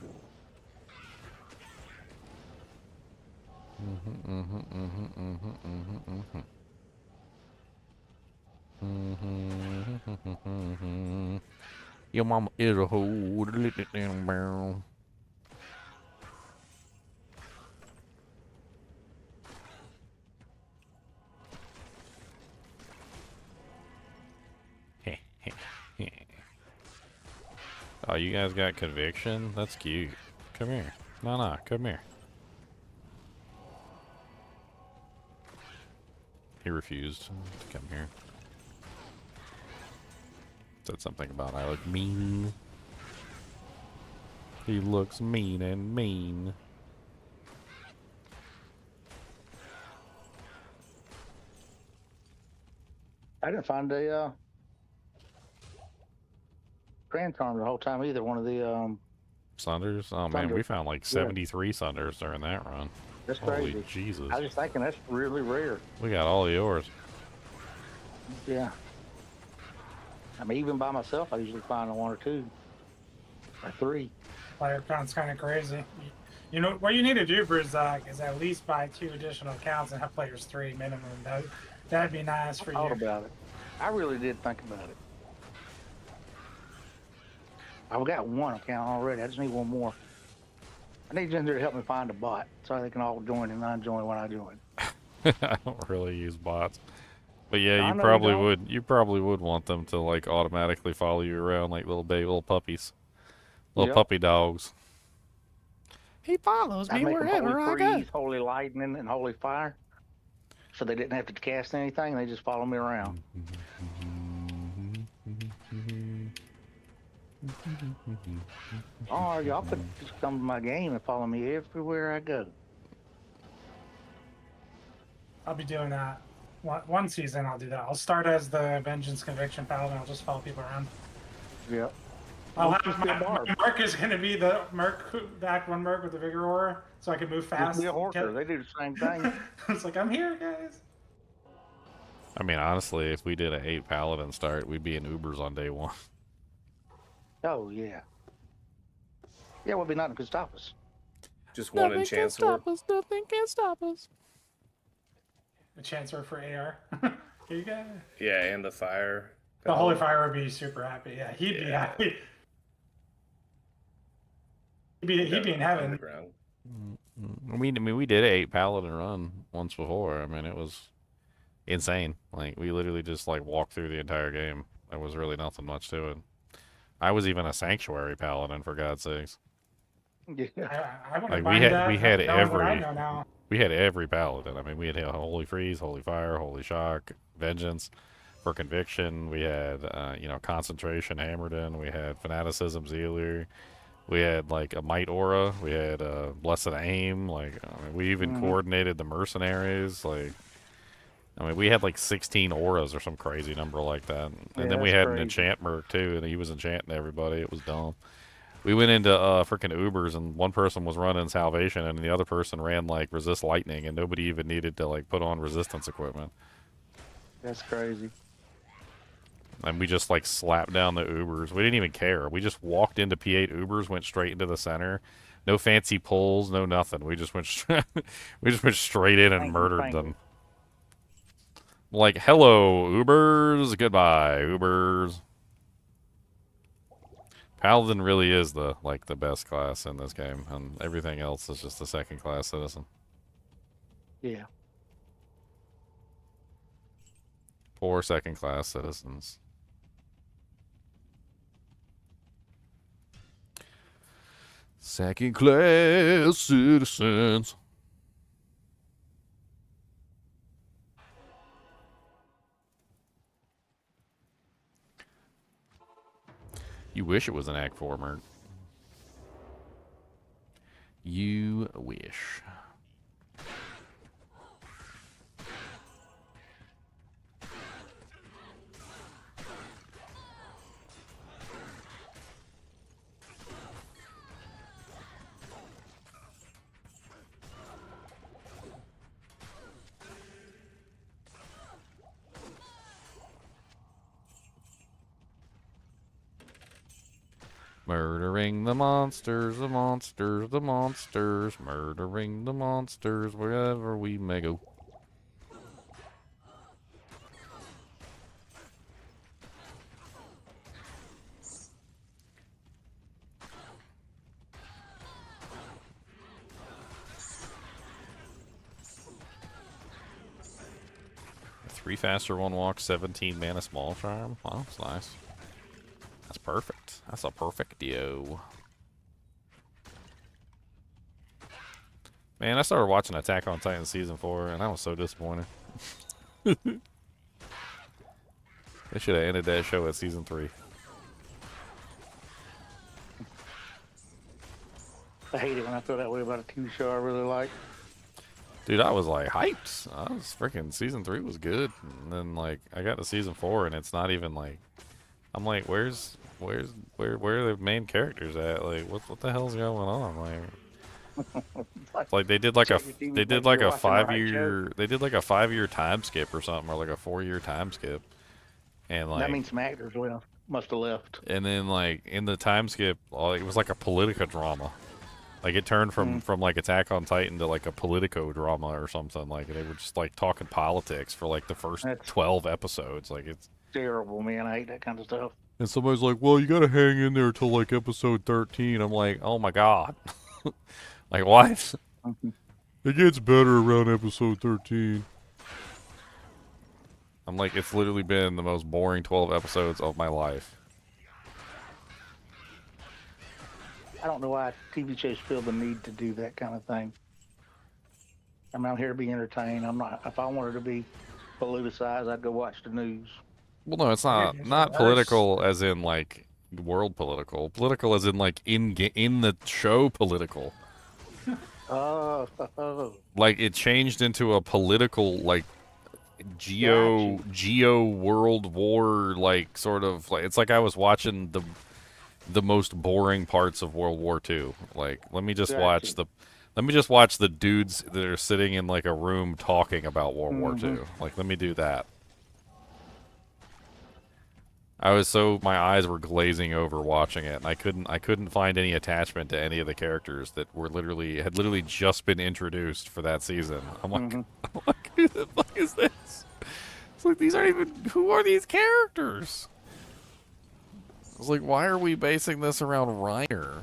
Your mama is a hoe. Let it down, barrel. Oh, you guys got conviction? That's cute. Come here. No, come here. He refused to come here. Said something about I look mean. He looks mean and mean. I didn't find a Grand Charm the whole time either. One of the Sunders? Oh man, Sunder. we found like 73 Sunders during that run. that's Holy crazy. Jesus. I was just thinking that's really rare. We got all yours. Yeah. I mean, even by myself, I usually find one or two, or three. Player count's kind of crazy. You know what you need to do, Brizak, is at least buy 2 additional accounts and have players 3 minimum. That'd be nice for I thought you. about it. I really did think about it. I've got one account already. I just need one more. I need Ginger to help me find a bot so they can all join and not join when I join. I don't really use bots. But yeah, I you know you probably don't. would. You probably would want them to like automatically follow you around like little puppies, little Yep. puppy dogs. He follows I me make them wherever I Holy go. Freeze, Holy Lightning, and Holy Fire. So they didn't have to cast anything. They just follow me around. Oh, y'all could just come to my game and follow me everywhere I go. I'll be doing that. One season, I'll do that. I'll start as the Vengeance Conviction Paladin. I'll just follow people around. Yep. I'll Just have be a my barb. Merc is going to be the Merc, the Act 1 Merc with the Vigor Aura, so I can move Just fast. be a horker. They do the same thing. It's like, I'm here, guys. I mean, honestly, if we did an 8 paladin start, we'd be in Ubers on day 1. Oh, yeah. Yeah, well, be nothing could stop us. Just one in Chancellor. us. Nothing can stop us. A Chancellor for AR. Here you go. Yeah, and the fire The Holy Fire would be super happy. Yeah, he'd be happy. He'd be in heaven. Underground. I mean, we did a 8 paladin run once before. I mean, it was insane. Like, we literally just, like, walked through the entire game. There was really nothing much to it. I was even a sanctuary paladin, for God's sakes. Yeah. I wouldn't Like, mind that, we had knowing what I every... know now. We had every paladin. I mean, we had Holy Freeze, Holy Fire, Holy Shock, Vengeance for Conviction. We had, you know, Concentration, Hammerden. We had Fanaticism, Zealer. We had, like, a Might Aura. We had Blessed Aim. Like, I mean, we even coordinated the Mercenaries. Like, I mean, we had, like, 16 auras or some crazy number like that. And then we had an enchant merc, too, and he was enchanting everybody. It was dumb. We went into freaking Ubers, and one person was running Salvation, and the other person ran, like, Resist Lightning, and nobody even needed to, like, put on resistance equipment. That's crazy. And we just, like, slapped down the Ubers. We didn't even care. We just walked into P8 Ubers, went straight into the center. No fancy pulls, no nothing. We just went straight in and murdered them. Like, hello, Ubers. Goodbye, Ubers. Paladin really is the best class in this game, and everything else is just a second class citizen. Yeah. Poor second class citizens. Second class citizens. You wish it was an Act 4 merc. You wish. Murdering the monsters, the monsters, the monsters. Murdering the monsters wherever we may go. Three faster, one walk, 17 mana small charm. Wow, that's nice. That's perfect. That's a perfect deal. Man, I started watching Attack on Titan Season 4, and I was so disappointed. They should have ended that show at Season 3. I hate it when I feel that way about a TV show I really like. Dude, I was like hyped. I was freaking Season 3 was good, and then like I got to Season 4, and it's not even like. I'm like, where are the main characters at? Like, what the hell's going on? Like they did like a 5-year time skip or something, or like a 4-year time skip, and like that means some actors must have left. And then like in the time skip, it was like a Politica drama. Like it turned from like Attack on Titan to like a Politico drama or something. Like they were just like talking politics for like the first 12 episodes. Like it's terrible, man. I hate that kind of stuff. And somebody's like, well, you gotta hang in there till like episode 13. I'm like, oh my god. Like what? It gets better around episode 13. I'm like, it's literally been the most boring 12 episodes of my life. I don't know why TV shows feel the need to do that kind of thing. I'm out here to be entertained. I'm not. If I wanted to be politicized, I'd go watch the news. Well, no, it's not political as in like world political. Political as in like in the show political. Oh. Like it changed into a political like geo world war like sort of like it's like I was watching the most boring parts of World War II. Like let me just watch the dudes that are sitting in like a room talking about World War II. Like let me do that. My eyes were glazing over watching it, and I couldn't find any attachment to any of the characters that had literally just been introduced for that season. I'm like, who the fuck is this? It's like these aren't even. Who are these characters? I was like, why are we basing this around Reiner?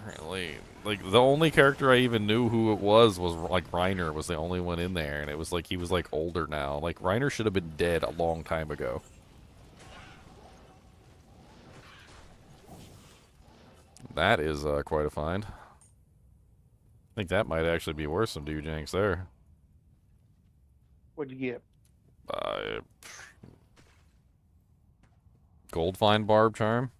Like the only character I even knew who it was like Reiner was the only one in there, and it was like he was like older now. Like Reiner should have been dead a long time ago. That is quite a find. I think that might actually be worse than Dujanks there. What'd you get? Gold find barb charm.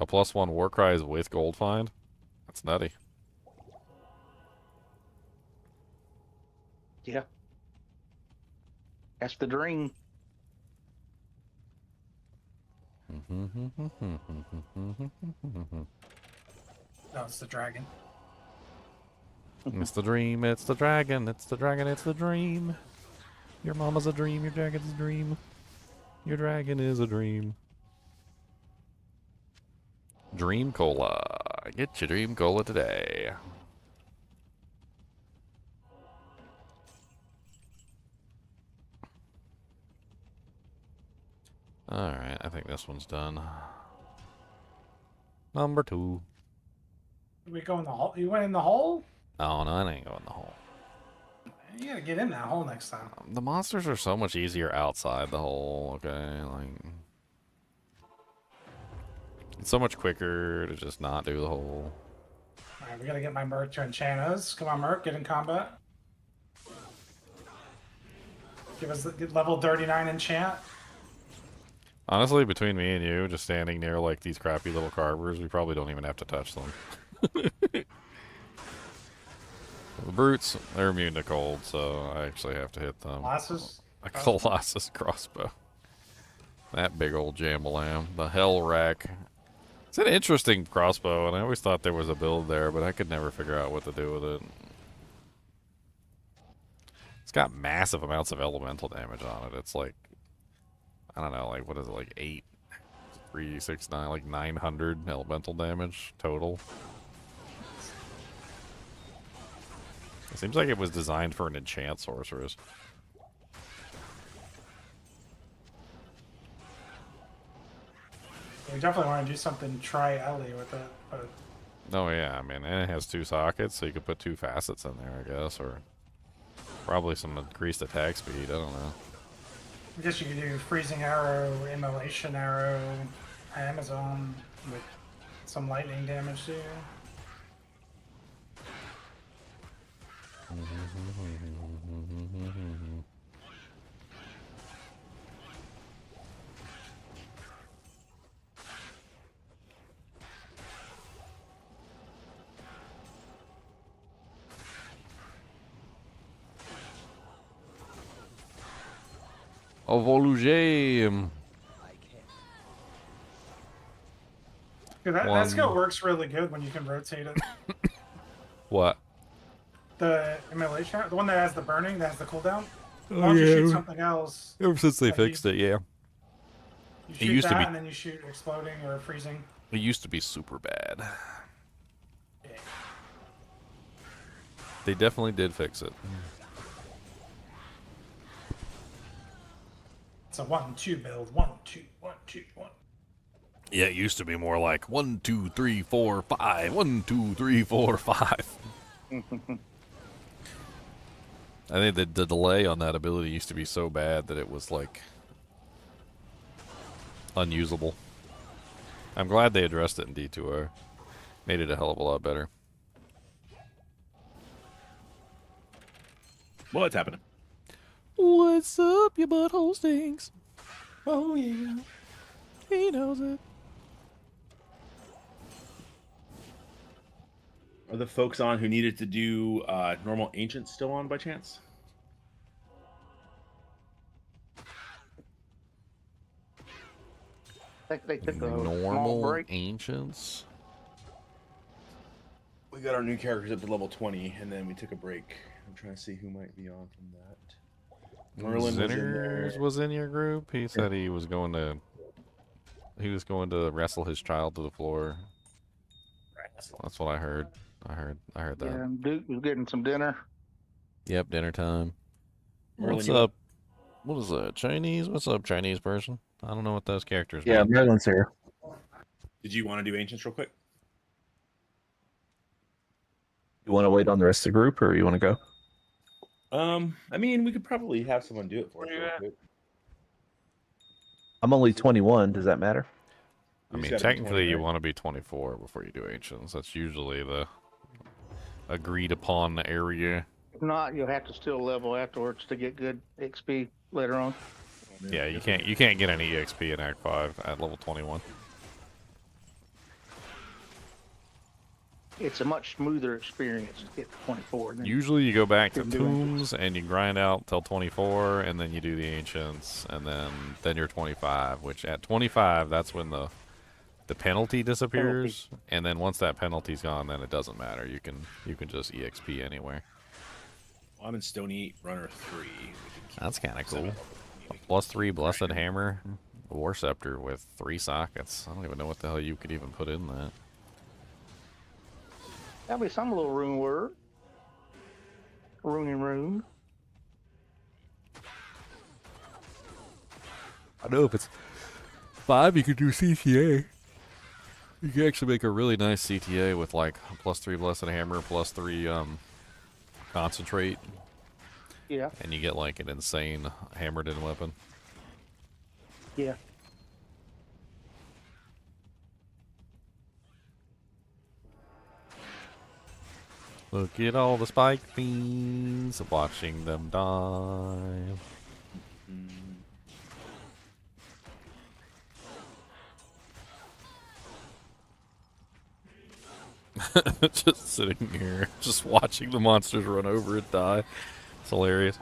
A +1 war cries with gold find. That's nutty. Yeah. That's the dream. No, it's the dragon. It's the dream, it's the dragon, it's the dragon, it's the dream. Your mama's a dream, your dragon's a dream. Your dragon is a dream. Dream Cola. Get your Dream Cola today. Alright, I think this one's done. Number 2. Did we go in the hole? You went in the hole? Oh, no, I ain't going in the hole. You gotta get in that hole next time. The monsters are so much easier outside the hole, okay? Like, it's so much quicker to just not do the hole. Alright, we gotta get my Merc to enchant us. Come on, Merc, get in combat. Give us the level 39 enchant. Honestly, between me and you, just standing near like these crappy little carvers, we probably don't even have to touch them. The brutes, they're immune to cold, so I actually have to hit them. Colossus? A Colossus crossbow. That big old jambalam. The Hell Rack. It's an interesting crossbow, and I always thought there was a build there, but I could never figure out what to do with it. It's got massive amounts of elemental damage on it. It's like, I don't know, like, what is it, like 8, 3, 6, 9, like 900 elemental damage total. It seems like it was designed for an enchant sorceress. We definitely want to do something tri-Ellie with it, but Oh yeah, I mean, and it has 2 sockets, so you could put 2 facets in there, I guess, or probably some increased attack speed, I don't know. I guess you could do freezing arrow, immolation arrow, Amazon with some lightning damage too. Volugé. Yeah, that skill works really good when you can rotate it. What? The immolation, the one that has the burning, that has the cooldown. As Oh, long as you shoot yeah. something else, Ever since they like fixed it, yeah. you shoot used to that be- and then you shoot exploding or freezing. It used to be super bad. Yeah. They definitely did fix it. It's a 1-2 build. 1-2, 1-2, 1. Yeah, it used to be more like 1, 2, 3, 4, 5. 1, 2, 3, 4, 5. I think the delay on that ability used to be so bad that it was like unusable. I'm glad they addressed it in D2R. Made it a hell of a lot better. What's happening? What's up, your butthole stinks? Oh yeah, he knows it. Are the folks on who needed to do normal ancient still on by chance? I think they took a small Normal break. ancients. We got our new characters up to level 20, and then we took a break. I'm trying to see who might be on from that. Merlin was in Zinners there. was in your group. He said he was going to wrestle his child to the floor. That's what I heard. I heard that. Yeah, and Duke was getting some dinner. Yep, dinner time. Merlin, What's you up? What is that? Chinese? What's up, Chinese person? I don't know what those characters Yeah, mean. Maryland's here. Did you want to do ancients real quick? You want to wait on the rest of the group, or you want to go? I mean, we could probably have someone do it for us Where you real at? quick. I'm only 21. Does that matter? I We just mean, gotta be 20, technically, you right? want to be 24 before you do ancients. That's usually the agreed upon area. If not, you'll have to still level afterwards to get good XP later on. Yeah, you can't get any EXP in Act 5 at level 21. It's a much smoother experience to get to 24. Than Usually you go back to Didn't do tombs and you grind out till 24, and then you do the ancients, and then you're 25. Which at 25, that's when the penalty disappears, and then once that penalty's gone, then it doesn't matter. You can just EXP anywhere. Well, I'm in Stony Runner 3. We can keep That's kind of cool. seven. +3 blessed hammer, war scepter with 3 sockets. I don't even know what the hell you could even put in that. That'll be some little rune word. Rune and rune. I know if it's 5, you could do CTA. You can actually make a really nice CTA with like +3 blessed hammer, +3 concentrate, Yeah, and you get like an insane hammered in weapon. yeah. Look at all the spike fiends, watching them die. Just sitting here, just watching the monsters run over and die. It's hilarious.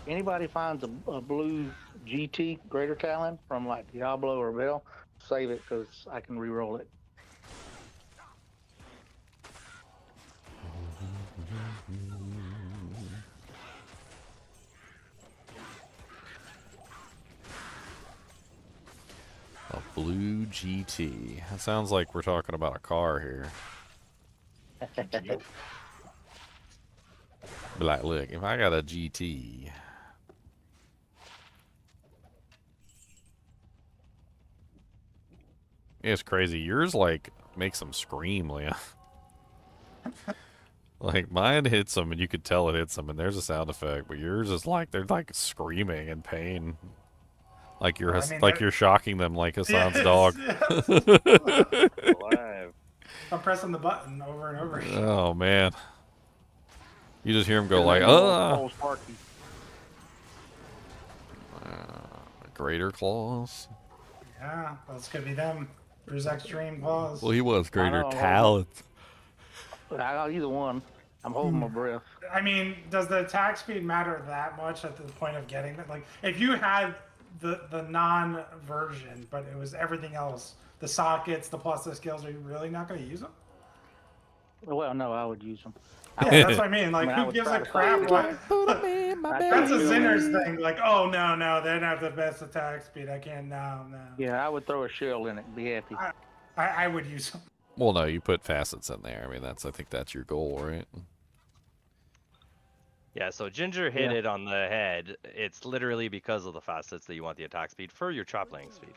Anybody finds a blue GT Greater Talon from like Diablo or Baal, save it because I can re-roll it. A blue GT. That sounds like we're talking about a car here. Yep. Be like, look, if I got a GT. It's crazy. Yours, like, makes them scream, Leah. Like, mine hits them, and you could tell it hits them, and there's a sound effect. But yours is like, they're, like, screaming in pain. Like you're, Well, I mean, like you're shocking them like Hassan's Yes, dog. yes. Alive. I'm pressing the button over and over again. Oh, man. You just hear him go like, Paul's Sparky. Greater claws. Yeah, those could be them. There's extreme claws. Well, he was greater know. talent. I got either one. I'm holding my breath. I mean, does the attack speed matter that much at the point of getting it? Like, if you had the non-version, but it was everything else, the sockets, the plus the skills, are you really not going to use them? Well, no, I would use them. Yeah, that's what I mean. Like, I mean, I who would gives try a to crap? save What? it. That's a Zinner's thing. Like, oh, no, they don't have the best attack speed. I can't, no. Yeah, I would throw a shell in it and be happy. I would use them. Well, no, you put facets in there. I mean, I think that's your goal, right? Yeah, so Ginger hit it on the head. It's literally because of the facets that you want the attack speed for your chop laying speed.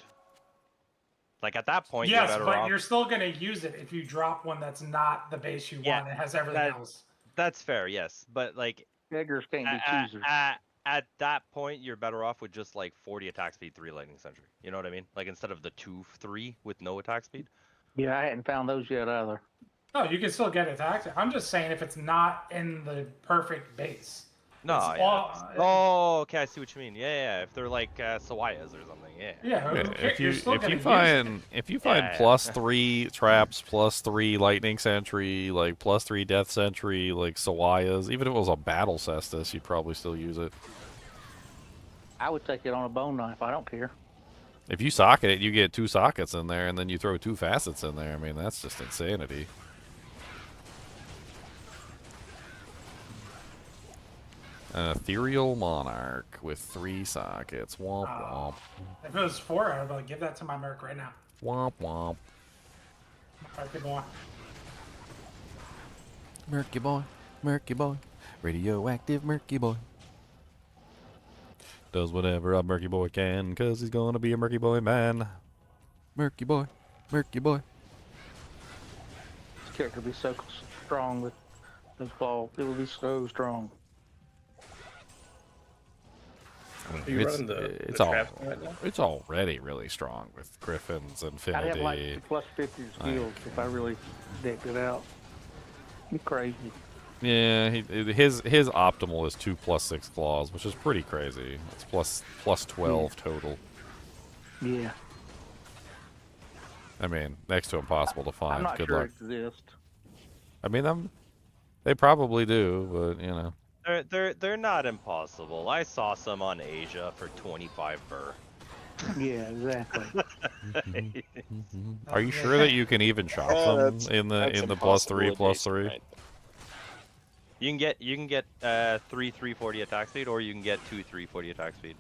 Like at that point, you're Yes, better but off. you're still going to use it if you drop one that's not the base you want. It has everything else. That's fair, yes. But like Beggars can't be choosers. at that point, you're better off with just like 40 attack speed, 3 lightning sentry. You know what I mean? Like instead of the 2-3 with no attack speed. Yeah, I hadn't found those yet either. No, you can still get attacked. I'm just saying if it's not in the perfect base. No, It's yeah. all- Oh, okay, I see what you mean. Yeah, if they're like Sawayas or something, yeah. Yeah, If you're you still gonna use find Yeah. +3 traps, +3 lightning sentry, like +3 death sentry, like Sawayas, even if it was a battle cestus, you'd probably still use it. I would take it on a bone knife. I don't care. If you socket it, you get 2 sockets in there, and then you throw 2 facets in there. I mean, that's just insanity. An ethereal monarch with 3 sockets. Womp womp. If it was 4, I would be like, give that to my merc right now. Womp womp. Mercy boy. Murky boy. Murky boy. Radioactive murky boy. Does whatever a murky boy can, cause he's gonna be a murky boy man. Murky boy. Murky boy. This character would be so strong with those balls. It would be so strong. I mean, Are you running the trap right now? It's already really strong with Griffin's I'd Infinity. have like plus 50 skills if I really decked it out. Be crazy. Yeah, his optimal is 2 + 6 claws, which is pretty crazy. It's plus 12 total. Yeah. I mean, next to impossible to find. I'm not Good sure luck. it exists. I mean, they probably do, but you know. They're not impossible. I saw some on Asia for 25 per. Yeah, exactly. Are you sure that you can even shop them in the +3 +3? You can get 3 340 attack speed, or you can get 2 340 attack speed.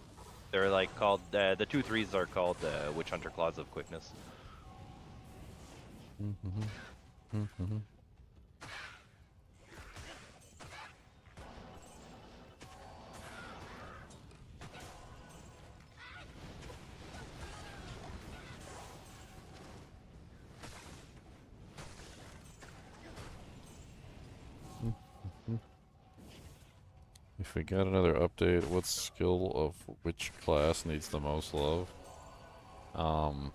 They're like called the 2 3s are called Witch Hunter Claws of Quickness. If we got another update, what skill of which class needs the most love?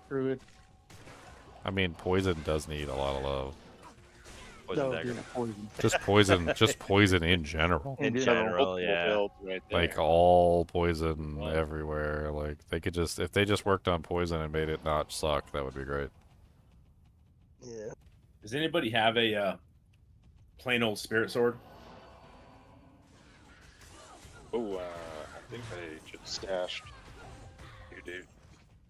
Druid. I mean, poison does need a lot of love. Poison No, dagger. yeah, poison. Just poison in general. In general, yeah. Like all poison everywhere. Like they could just, if they just worked on poison and made it not suck, that would be great. Yeah. Does anybody have a plain old spirit sword? Oh, I think I just stashed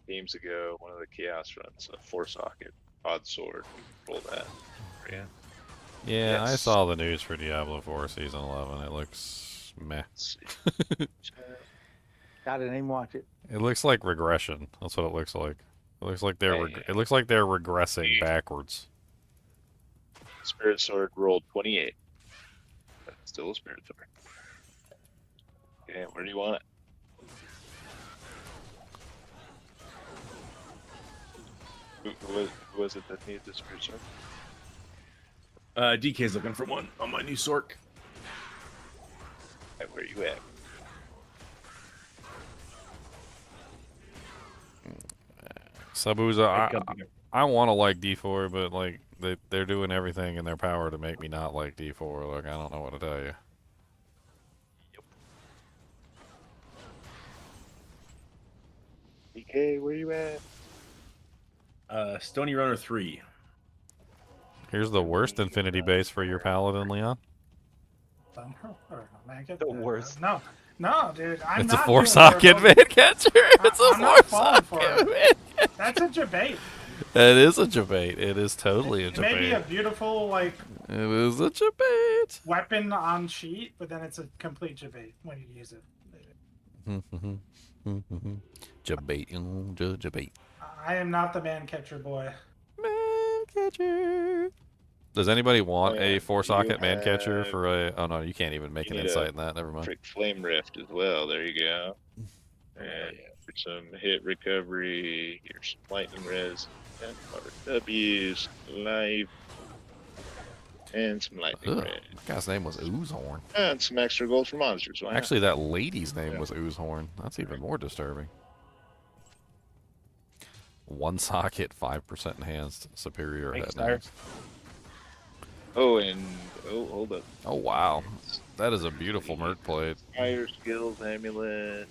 games ago one of the chaos runs, a 4-socket odd sword. Roll that. Yeah. Yeah, I Yes. saw the news for Diablo 4 Season 11. It looks meh. I didn't even watch it. It looks like regression. That's what it looks like. It looks like they're it looks like they're regressing backwards. Spirit sword rolled 28. But it's still a spirit sword. Okay, where do you want it? Who was it that needed the spirit sword? DK's looking for one on my new Sork. Right, where you at? Sabuza, I want to like D4, but like they're doing everything in their power to make me not like D4. Like I don't know what to tell you. DK, where you at? Stony Runner 3. Here's the worst infinity base for your paladin, Leon. The worst. No, dude. I'm It's a not 4-socket man catcher. It's a I'm not falling for 4-socket it. man. That's a debate. It is a debate. It is totally a It may be a debate. beautiful like It is a debate. weapon on sheet, but then it's a complete debate when you use it. Debate. I am not the man catcher boy. Man catcher. Does anybody want a 4-socket man catcher for a? Oh no, you can't even make an need insight a in that. Never mind. Frick Flame Rift as well. There you go. And for some hit recovery, here's some lightning res, and W's, life, and some lightning Ugh, res. that guy's name was Oozehorn. And some extra gold for monsters. Why not? Actually, that lady's name was Oozehorn. That's even more disturbing. 1-socket, 5% enhanced, superior Thanks, head knives. Hold up. Oh wow, that is a beautiful merc plate. Fire skills amulet,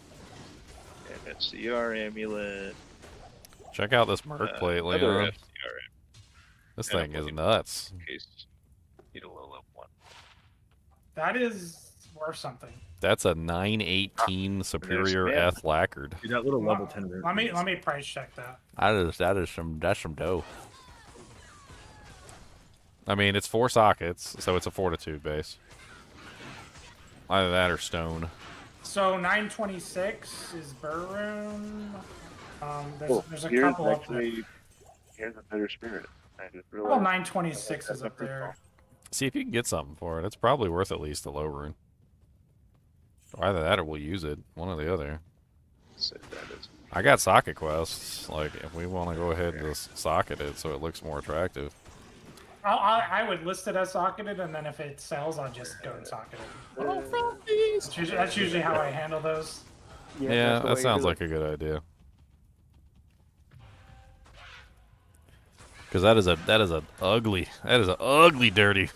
MSCR amulet. Check out this merc plate, Another Leon. FCR This and a thing is Pokemon nuts. in case you need a low level one. That is worth something. That's a 918 superior man. Eth lacquered. Dude, that little level 10 root. Let me price check that. That's some dough. I mean, it's 4 sockets, so it's a fortitude base. Either that or stone. So 926 is Rune. There's a Here's couple up there. actually here's a better spirit. I just Well, realized 926 is up there. See if you can get something for it. It's probably worth at least a low rune. Either that or we'll use it. One or the other. I got socket quests. Like, if we want to go ahead and just socket it so it looks more attractive. I would list it as socketed, and then if it sells, I'll just go and socket it. That's usually how I handle those. Yeah, that sounds like a good idea. Because that is an ugly, dirty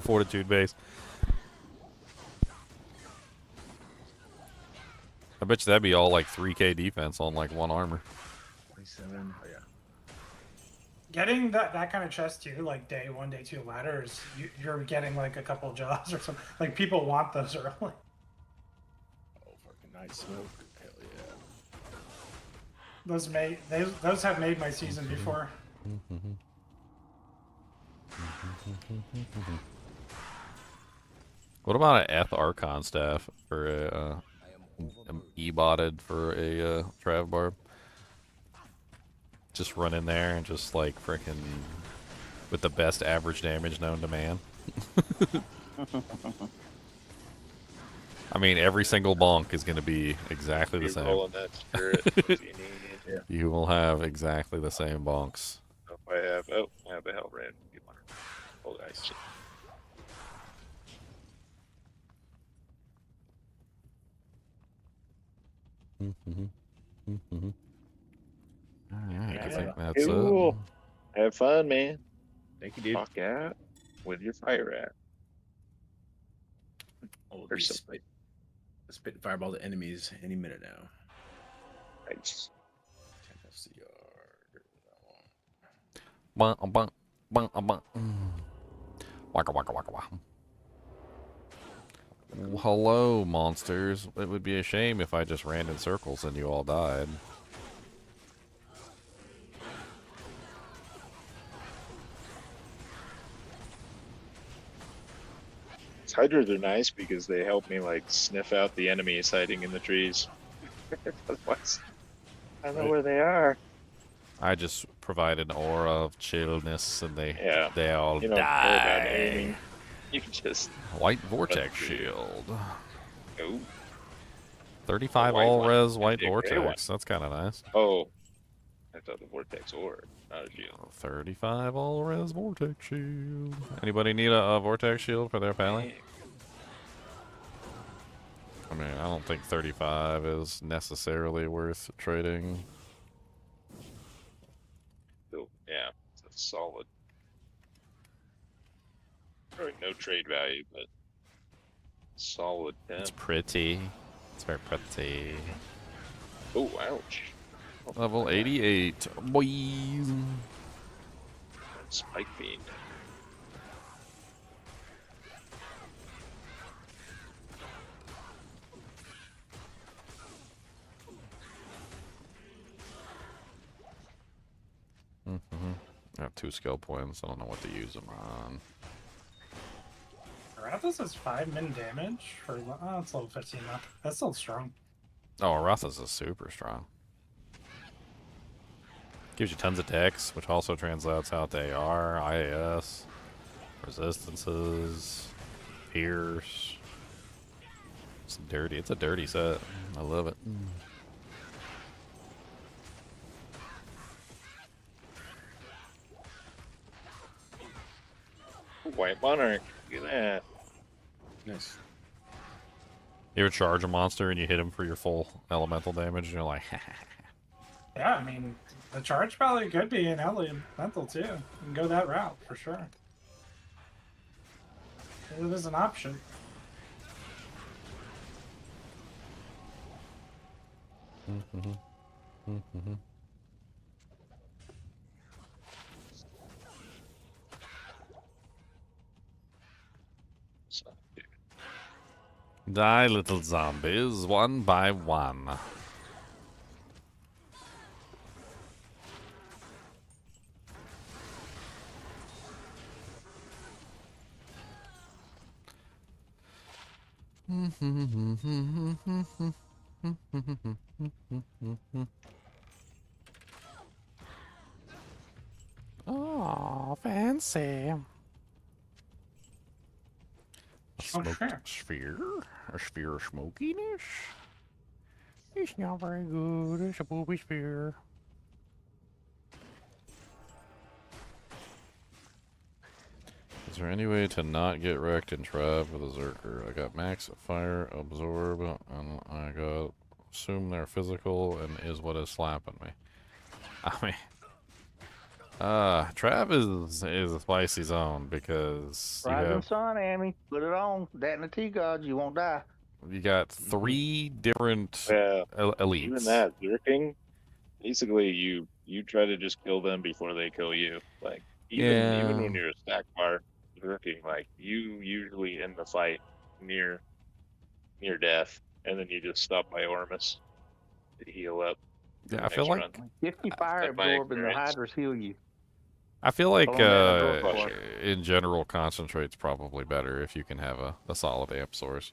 fortitude base. I bet you that'd be all like 3k defense on like one armor. 27. Oh, yeah. Getting that kind of chest too, like day 1, day 2 ladders, you're getting like a couple jobs or something. Like people want those early. Oh, fucking night smoke. Hell yeah. Those have made my season before. What about an Eth Archon staff for a e-botted for a Trav Barb? Just run in there and just like freaking with the best average damage known to man. I mean, every single bonk is going to be exactly the same. Rolling that spirit if you need. Yeah. You will have exactly the same bonks. I have a hell ran. Oh, nice. Alright, I think that's cool. Have fun, man. Thank you, dude. Walk out with your fire at. Oh, Or spit fireball to enemies any minute now. Nice. Waka waka waka waka. Hello, monsters. It would be a shame if I just ran in circles and you all died. Hydras are nice because they help me like sniff out the enemies hiding in the trees. Otherwise, I don't know where they are. I just provide an aura of chillness, and they all You don't care about die. aiming. You just White vortex shield. Oh. 35 white all one. res white That'd be a great one. vortex. That's kind of nice. Oh, I thought the vortex orb, not a shield. 35 all res vortex shield. Anybody need a vortex shield for their pally? I mean, I don't think 35 is necessarily worth trading. So, yeah, it's a solid. Probably no trade value, but solid. It's pretty. It's very pretty. Oh, ouch. Level 88. Boys. Spike Fiend. I have 2 skill points. I don't know what to use them on. Rathas is 5 min damage for it's level 15 now. That's still strong. Oh, Arathas is super strong. Gives you tons of dex, which also translates out to AR, IAS, resistances, pierce. It's dirty. It's a dirty set. I love it. White Monarch. Look at that. Nice. You ever charge a monster and you hit him for your full elemental damage, and you're like, Yeah, I mean, the charge probably could be an elemental too. You can go that route for sure. It is an option. die, little zombies, one by one. Oh, fancy. A Oh, smoked sure. sphere? A sphere of smokiness? It's not very good. It's a poopy sphere. Is there any way to not get wrecked in Trav with a Zerker? I got max fire absorb, and I got assume they're physical and is what is slapping me. I mean, Trav is a spicy zone because you Rising have sun, Amy. Put it on. That and the T gods, you won't die. you got 3 different Yeah, elites. even that lurking, basically you try to just kill them before they kill you. Like even when you're a stack bar lurking, like you usually end the fight near death, and then you just stop by Ormus to heal up. Yeah, I feel like 50 fire That's my absorb and the experience. hydras heal you. I feel like Hold on, man, I drove for in general concentrate's probably better if you can have a solid amp source.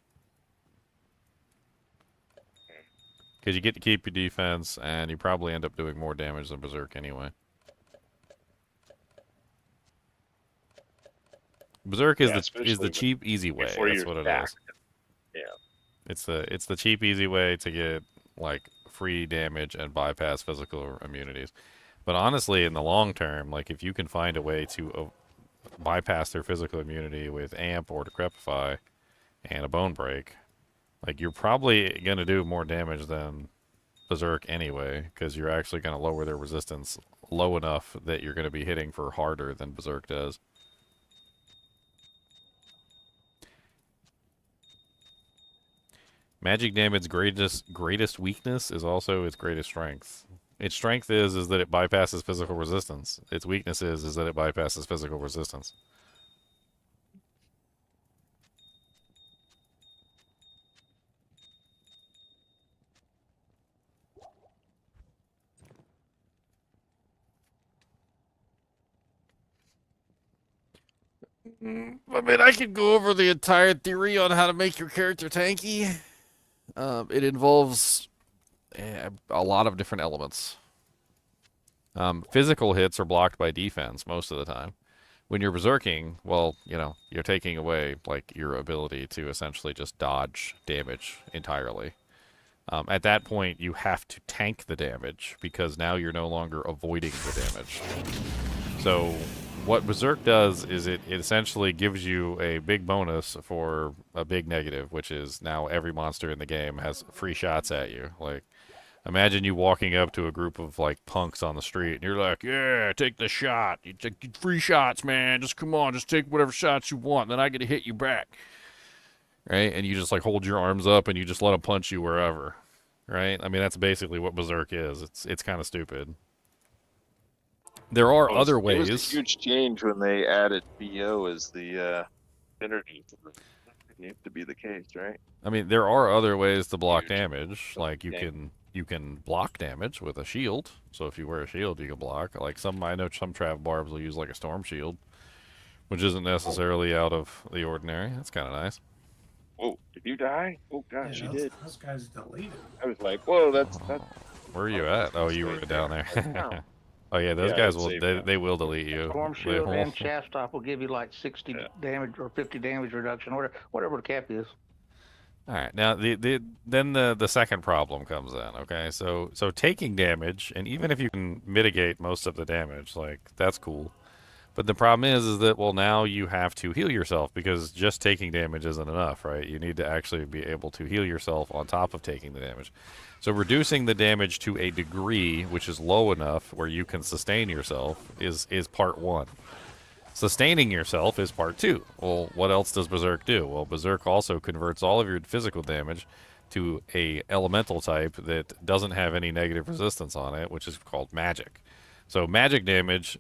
Because you get to keep your defense, and you probably end up doing more damage than Berserk anyway. Berserk is the especially cheap, easy way. before That's you're what it stacked. is. Yeah. It's the cheap, easy way to get like free damage and bypass physical immunities. But honestly, in the long term, like if you can find a way to bypass their physical immunity with amp or decrepify and a bone break, like you're probably gonna do more damage than Berserk anyway, because you're actually gonna lower their resistance low enough that you're gonna be hitting for harder than Berserk does. Magic damage's greatest weakness is also its greatest strength. Its strength is that it bypasses physical resistance. Its weakness is that it bypasses physical resistance. I mean, I could go over the entire theory on how to make your character tanky. It involves a lot of different elements. Physical hits are blocked by defense most of the time. When you're berserking, well, you know, you're taking away like your ability to essentially just dodge damage entirely. At that point, you have to tank the damage because now you're no longer avoiding the damage. So what Berserk does is it essentially gives you a big bonus for a big negative, which is now every monster in the game has free shots at you. Like, imagine you walking up to a group of like punks on the street and you're like, yeah, take the shot. You take free shots, man. Just come on, just take whatever shots you want, and then I get to hit you back. Right? And you just like hold your arms up and you just let them punch you wherever. Right? I mean, that's basically what Berserk is. It's kind of stupid. There are other ways. It was a huge change when they added BO as the energy. It to be the case, right? I mean, there are other ways to block damage. Like you can block damage with a shield. So if you wear a shield, you can block. Like I know some Trav barbs will use like a storm shield, which isn't necessarily out of the ordinary. That's kind of nice. Oh, did you die? Oh gosh, you did. Those guys deleted. I was like, whoa, that's. Where are you at? Oh, you were down there. Oh yeah, those guys will they will delete you. Storm shield and shaft stop will give you like 60 damage or 50 damage reduction, whatever the cap is. All right, now then the second problem comes in. Okay, so taking damage, and even if you can mitigate most of the damage, like that's cool. But the problem is that well now you have to heal yourself because just taking damage isn't enough, right? You need to actually be able to heal yourself on top of taking the damage. So reducing the damage to a degree which is low enough where you can sustain yourself is part one. Sustaining yourself is part two. Well, what else does Berserk do? Well, Berserk also converts all of your physical damage to a elemental type that doesn't have any negative resistance on it, which is called magic. So magic damage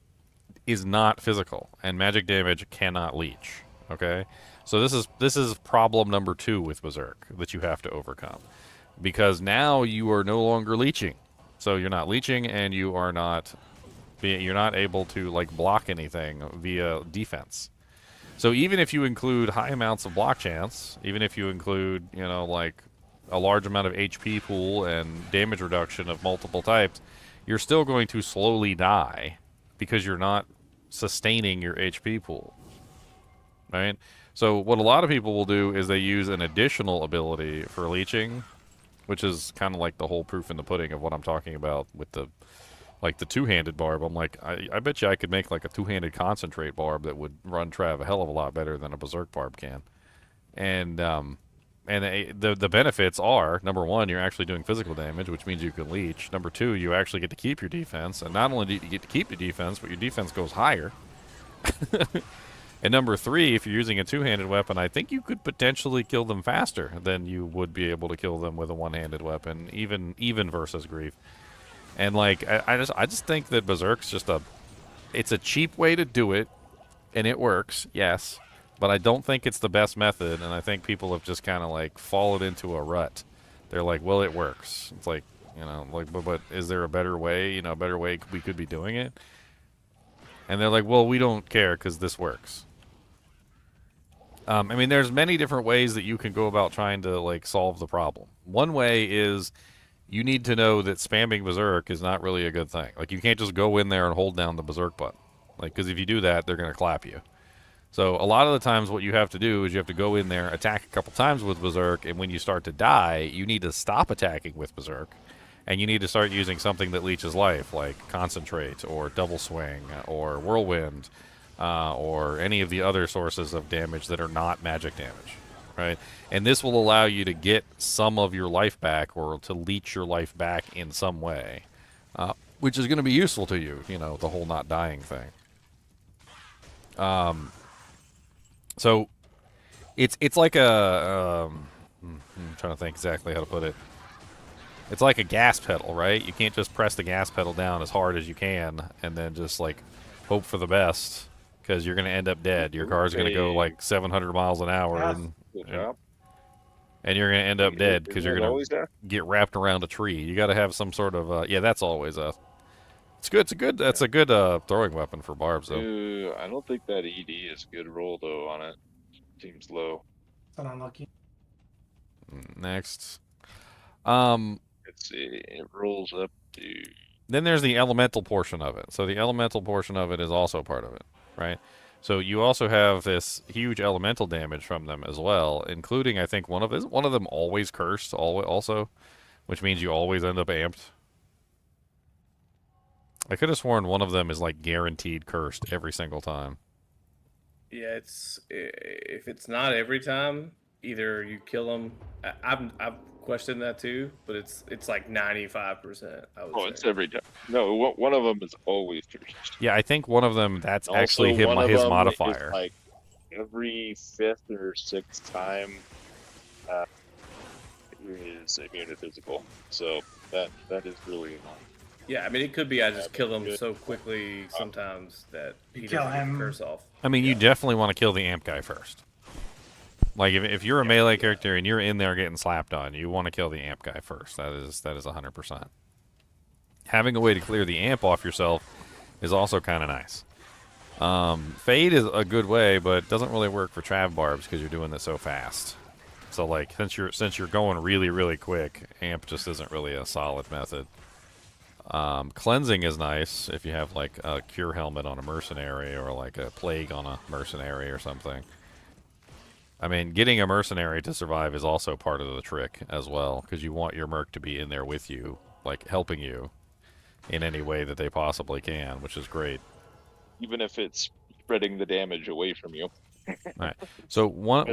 is not physical, and magic damage cannot leech. Okay? So this is problem number 2 with Berserk that you have to overcome. Because now you are no longer leeching. So you're not leeching and you're not able to like block anything via defense. So even if you include high amounts of block chance, even if you include, you know, like a large amount of HP pool and damage reduction of multiple types, you're still going to slowly die because you're not sustaining your HP pool, right? So what a lot of people will do is they use an additional ability for leeching, which is kind of like the whole proof in the pudding of what I'm talking about with the, like the two-handed barb. I'm like, I bet you I could make like a two-handed concentrate barb that would run Trav a hell of a lot better than a berserk barb can. And the benefits are, number one, you're actually doing physical damage, which means you can leech. Number two, you actually get to keep your defense, and not only do you get to keep the defense, but your defense goes higher. And number three, if you're using a two-handed weapon, I think you could potentially kill them faster than you would be able to kill them with a one-handed weapon, even versus Grief. And like, I just think that Berserk's just it's a cheap way to do it, and it works, yes, but I don't think it's the best method, and I think people have just kind of like fallen into a rut. They're like, well, it works. It's like, you know, like, but is there a better way? You know, a better way we could be doing it? And they're like, well, we don't care because this works. I mean, there's many different ways that you can go about trying to like solve the problem. One way is you need to know that spamming Berserk is not really a good thing. Like, you can't just go in there and hold down the Berserk button. Like, because if you do that, they're going to clap you. So a lot of the times what you have to do is you have to go in there, attack a couple times with Berserk, and when you start to die, you need to stop attacking with Berserk, and you need to start using something that leeches life, like Concentrate, or Double Swing, or Whirlwind, or any of the other sources of damage that are not magic damage, right? And this will allow you to get some of your life back, or to leech your life back in some way, which is going to be useful to you, you know, the whole not dying thing. So it's like a I'm trying to think exactly how to put it. It's like a gas pedal, right? You can't just press the gas pedal down as hard as you can and then just like hope for the best, because you're going to end up dead. Your car's going to go like 700 miles an hour, and you're going to end up dead because you're going to get wrapped around a tree. You got to have some sort of yeah, that's always a. It's good. That's a good throwing weapon for barbs, though. I don't think that ED is a good roll though on it. Seems low. It's an unlucky. Next, it rolls up to. Then there's the elemental portion of it. So the elemental portion of it is also part of it, right? So you also have this huge elemental damage from them as well, including, I think, one of them always cursed also, which means you always end up amped. I could have sworn one of them is like guaranteed cursed every single time. Yeah, if it's not every time, either you kill them. I've questioned that too, but it's like 95%. I would say. It's every time. No, one of them is always cursed. Yeah, I think one of them that's Also, actually his modifier. Is like every 5th or 6th time is immune to physical. So that is really. Yeah, I mean, it could be I just kill him so quickly sometimes that he doesn't get the curse off. I mean, you definitely want to kill the amp guy first. Like, if you're a melee character and you're in there getting slapped on, you want to kill the amp guy first. That is 100%. Having a way to clear the amp off yourself is also kind of nice. Fade is a good way, but it doesn't really work for Trav barbs because you're doing this so fast. So, like, since you're going really, really quick, amp just isn't really a solid method. Cleansing is nice if you have like a cure helmet on a mercenary, or like a plague on a mercenary or something. I mean, getting a mercenary to survive is also part of the trick as well, because you want your merc to be in there with you, like helping you in any way that they possibly can, which is great. Even if it's spreading the damage away from you. Right. So one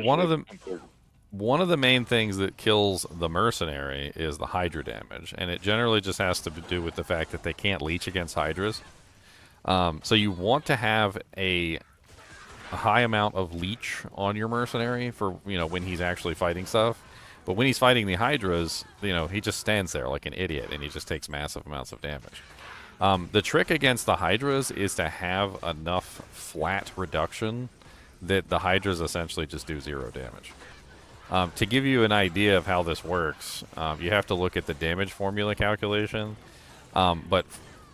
of the main things that kills the mercenary is the Hydra damage, and it generally just has to do with the fact that they can't leech against Hydras. So you want to have a high amount of leech on your mercenary for, you know, when he's actually fighting stuff. But when he's fighting the Hydras, you know, he just stands there like an idiot, and he just takes massive amounts of damage. The trick against the Hydras is to have enough flat reduction that the Hydras essentially just do 0 damage. To give you an idea of how this works, you have to look at the damage formula calculation. But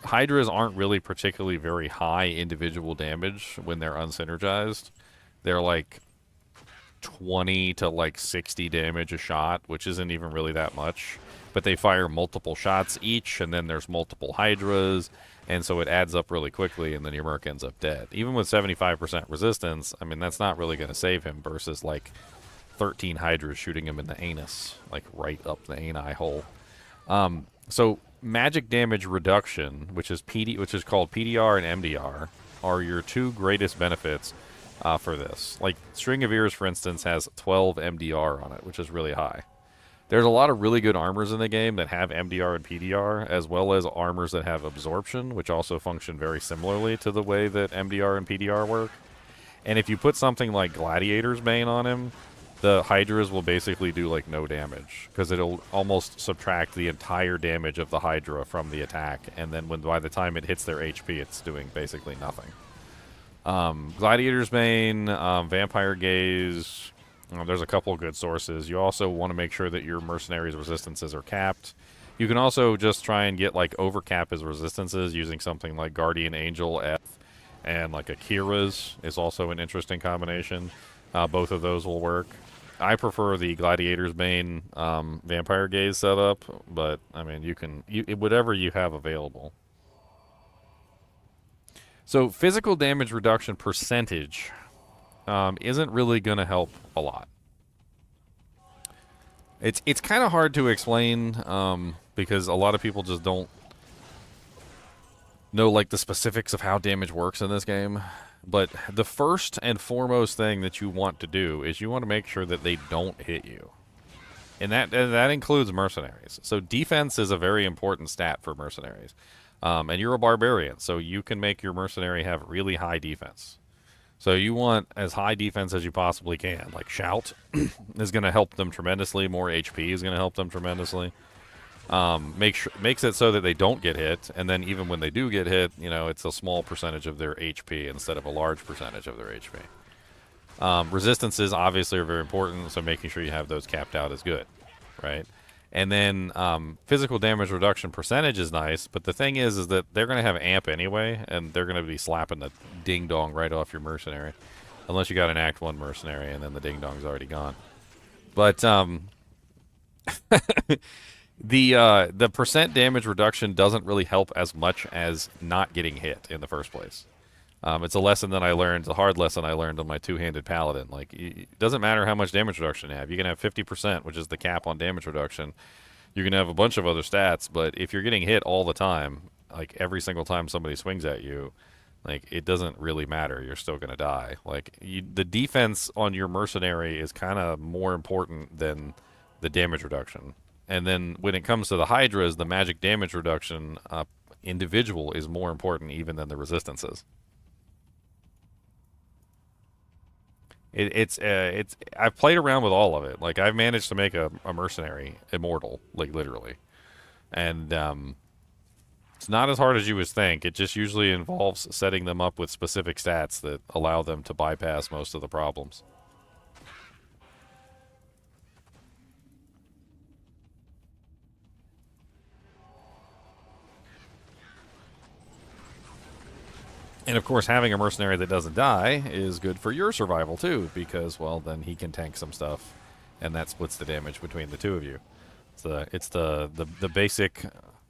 Hydras aren't really particularly very high individual damage when they're unsynergized. they're like 20 to like 60 damage a shot, which isn't even really that much. But they fire multiple shots each, and then there's multiple Hydras, and so it adds up really quickly, and then your Merc ends up dead. Even with 75% resistance, I mean, that's not really going to save him versus like 13 Hydras shooting him in the anus, like right up the ani hole. So magic damage reduction, which is called PDR and MDR, are your two greatest benefits for this. Like String of Ears, for instance, has 12 MDR on it, which is really high. There's a lot of really good armors in the game that have MDR and PDR, as well as armors that have absorption, which also function very similarly to the way that MDR and PDR work. And if you put something like Gladiator's Bane on him, the Hydras will basically do like no damage, because it'll almost subtract the entire damage of the Hydra from the attack, and then by the time it hits their HP, it's doing basically nothing. Gladiator's Bane, Vampire Gaze, there's a couple of good sources. You also want to make sure that your mercenaries' resistances are capped. You can also just try and get like overcap his resistances using something like Guardian Angel F, and like Akira's is also an interesting combination. Both of those will work. I prefer the Gladiator's Bane Vampire Gaze setup, but I mean, you can whatever you have available. So physical damage reduction percentage isn't really going to help a lot. It's kind of hard to explain because a lot of people just don't know like the specifics of how damage works in this game. But the first and foremost thing that you want to do is you want to make sure that they don't hit you. And that includes mercenaries. So defense is a very important stat for mercenaries. And you're a barbarian, so you can make your mercenary have really high defense. So you want as high defense as you possibly can. Like Shout is going to help them tremendously. More HP is going to help them tremendously. Makes it so that they don't get hit, and then even when they do get hit, you know, it's a small percentage of their HP instead of a large percentage of their HP. Resistances obviously are very important, so making sure you have those capped out is good, right? And then physical damage reduction percentage is nice, but the thing is that they're going to have amp anyway, and they're going to be slapping the ding-dong right off your mercenary, unless you got an Act 1 mercenary, and then the ding-dong's already gone. But the percent damage reduction doesn't really help as much as not getting hit in the first place. It's a lesson that I learned, a hard lesson I learned on my two-handed paladin. Like, it doesn't matter how much damage reduction you have. You can have 50%, which is the cap on damage reduction. You can have a bunch of other stats, but if you're getting hit all the time, like every single time somebody swings at you, like it doesn't really matter. You're still going to die. Like the defense on your mercenary is kind of more important than the damage reduction. And then when it comes to the Hydras, the magic damage reduction individual is more important even than the resistances. It's I've played around with all of it. Like I've managed to make a mercenary immortal, like literally, and it's not as hard as you would think. It just usually involves setting them up with specific stats that allow them to bypass most of the problems. And of course, having a mercenary that doesn't die is good for your survival too, because well, then he can tank some stuff, and that splits the damage between the two of you. It's the basic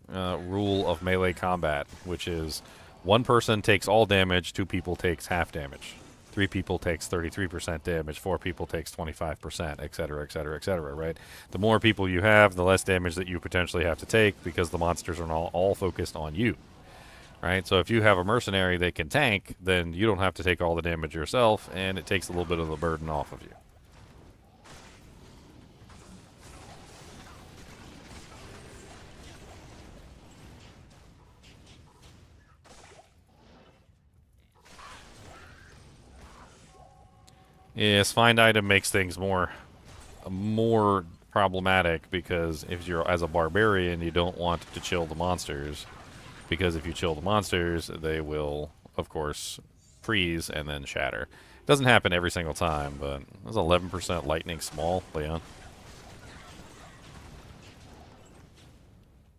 rule of melee combat, which is one person takes all damage, two people takes half damage, three people takes 33% damage, four people takes 25%, etc., etc., etc. Right? The more people you have, the less damage that you potentially have to take, because the monsters are all focused on you. Right, so if you have a mercenary that can tank, then you don't have to take all the damage yourself, and it takes a little bit of the burden off of you. Yes, find item makes things more problematic, because if you're as a barbarian, you don't want to chill the monsters. Because if you chill the monsters, they will, of course, freeze and then shatter. It doesn't happen every single time, but there's 11% lightning small, Leon.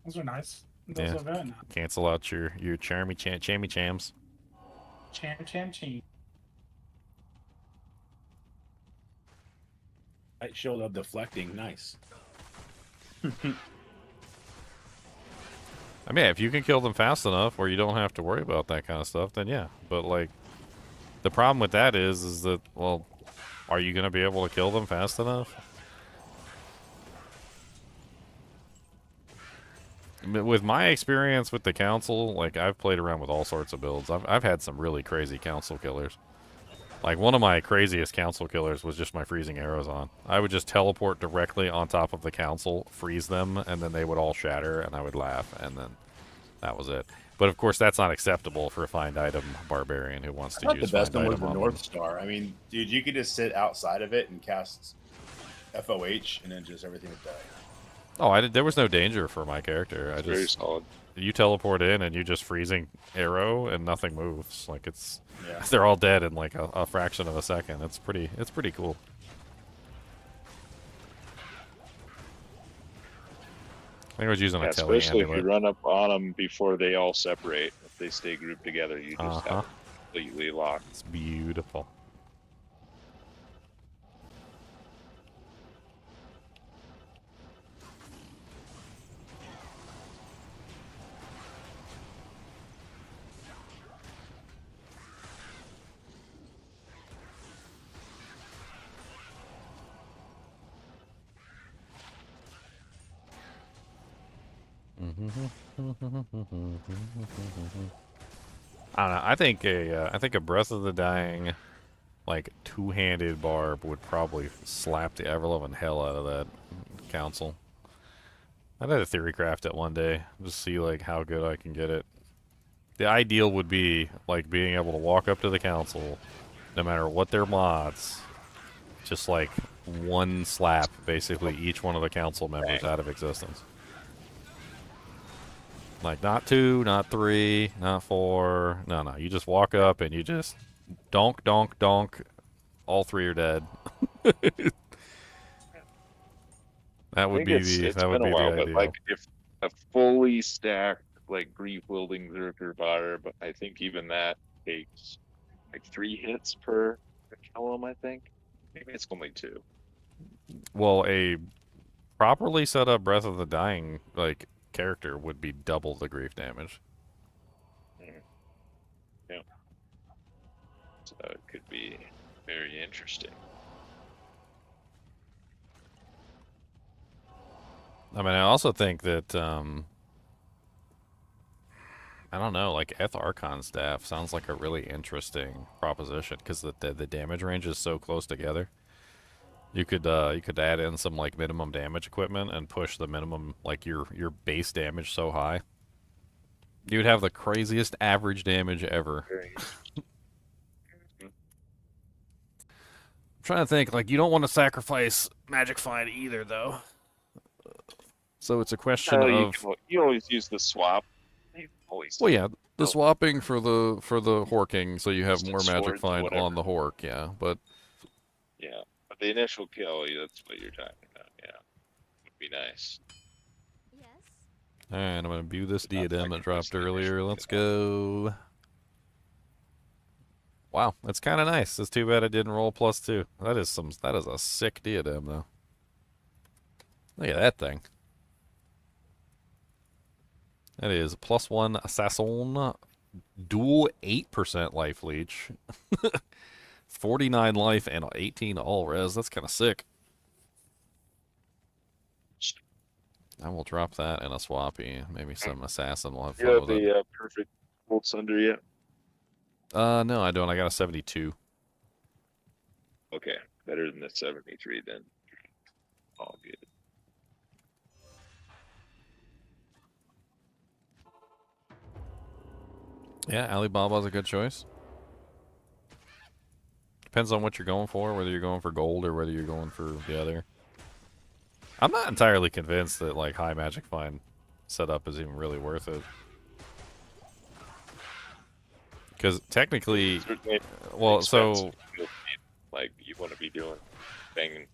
Those are nice. Those are very nice. Cancel out your chammy chams. Cham. Light shield of deflecting. Nice. I mean, if you can kill them fast enough where you don't have to worry about that kind of stuff, then yeah. But, like, the problem with that is that, well, are you going to be able to kill them fast enough? With my experience with the council, like, I've played around with all sorts of builds. I've had some really crazy council killers. Like, one of my craziest council killers was just my freezing arrows on. I would just teleport directly on top of the council, freeze them, and then they would all shatter, and I would laugh, and then that was it. But, of course, that's not acceptable for a find item barbarian who wants to I thought use the best find one was item the on North them. Star. I mean, dude, you could just sit outside of it and cast FOH, and then just everything would die. Oh, there was no danger for my character. I Very just solid. You teleport in and you just freezing arrow and nothing moves. Like Yeah. they're all dead in like a fraction of a second. It's pretty cool. I think I was using a tele Especially if amulet. you run up on them before they all separate. If they stay grouped together, you just have it completely locked. It's beautiful. I don't know. I think a Breath of the Dying, like two-handed barb would probably slap the ever-loving hell out of that council. I'd have to theory craft it one day, just see like how good I can get it. The ideal would be like being able to walk up to the council, no matter what their mods, just like one slap, basically each one of the council members out of existence. Like, not 2, not 3, not 4. No. You just walk up and you just donk, donk, donk. All 3 are dead. That would be the It's been a while, but like if a fully stacked like grief wielding Zerker barb, I think even that takes like 3 hits per kill him, I think. Maybe it's only 2. Well, a properly set up Breath of the Dying like character would be double the grief damage. Yeah. So it could be very interesting. I mean, I also think that I don't know, like Eth Archon staff sounds like a really interesting proposition because the damage range is so close together. You could add in some like minimum damage equipment and push the minimum like your base damage so high. You'd have the craziest average damage ever. I'm trying to think, like you don't want to sacrifice Magic Find either though. So it's a question of you always use the swap. Well, yeah, the swapping for the horking, so you have more Magic swords, Find whatever. on the hork, yeah. But Yeah, but the initial kill, that's what you're talking about. Yeah, would be nice. all right, I'm gonna view this diadem that dropped earlier. Let's go. Wow, that's kind of nice. It's too bad I didn't roll +2. That is a sick diadem though. Look at that thing. That is +1 assassin, dual 8% life leech, 49 life and 18 all res. That's kind of sick. I will drop that in a swappy. Maybe some assassin will have You fun have with it. the perfect Bolt Sunder yet? No, I don't. I got a 72. Okay, better than the 73 then. All good. Yeah, Alibaba's a good choice. Depends on what you're going for, whether you're going for gold or whether you're going for the other. I'm not entirely convinced that like high Magic Find setup is even really worth it. Because technically, well, so like you want to be doing banging.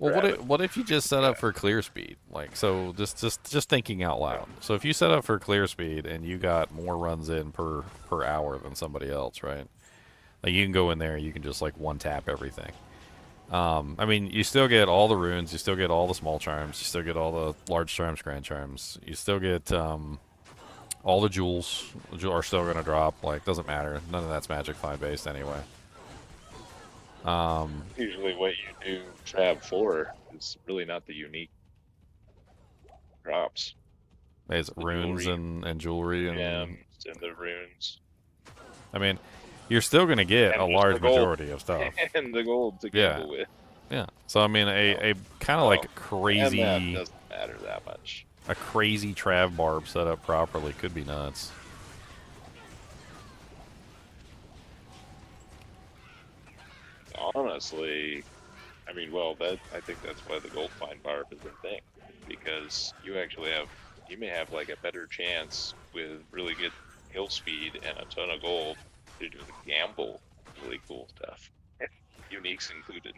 well, what if you just set up for clear speed? Like, so just thinking out loud. So if you set up for clear speed and you got more runs in per hour than somebody else, right? Like you can go in there and you can just like one tap everything. I mean, you still get all the runes, you still get all the small charms, you still get all the large charms, grand charms, you still get all the jewels are still going to drop. Like, doesn't matter. None of that's Magic Find based anyway. Usually what you do Trav for is really not the unique drops. It's runes and jewelry and gems and the runes. I mean, you're still going to get And a just large the gold. majority of stuff. And the gold to Yeah. gamble with. Yeah. So I mean, a kind of like crazy, And that doesn't matter that much. a crazy Trav barb set up properly could be nuts. Honestly, I mean, well, I think that's why the gold find barb is a thing, because you may have like a better chance with really good hill speed and a ton of gold to do the gamble really cool stuff, uniques included.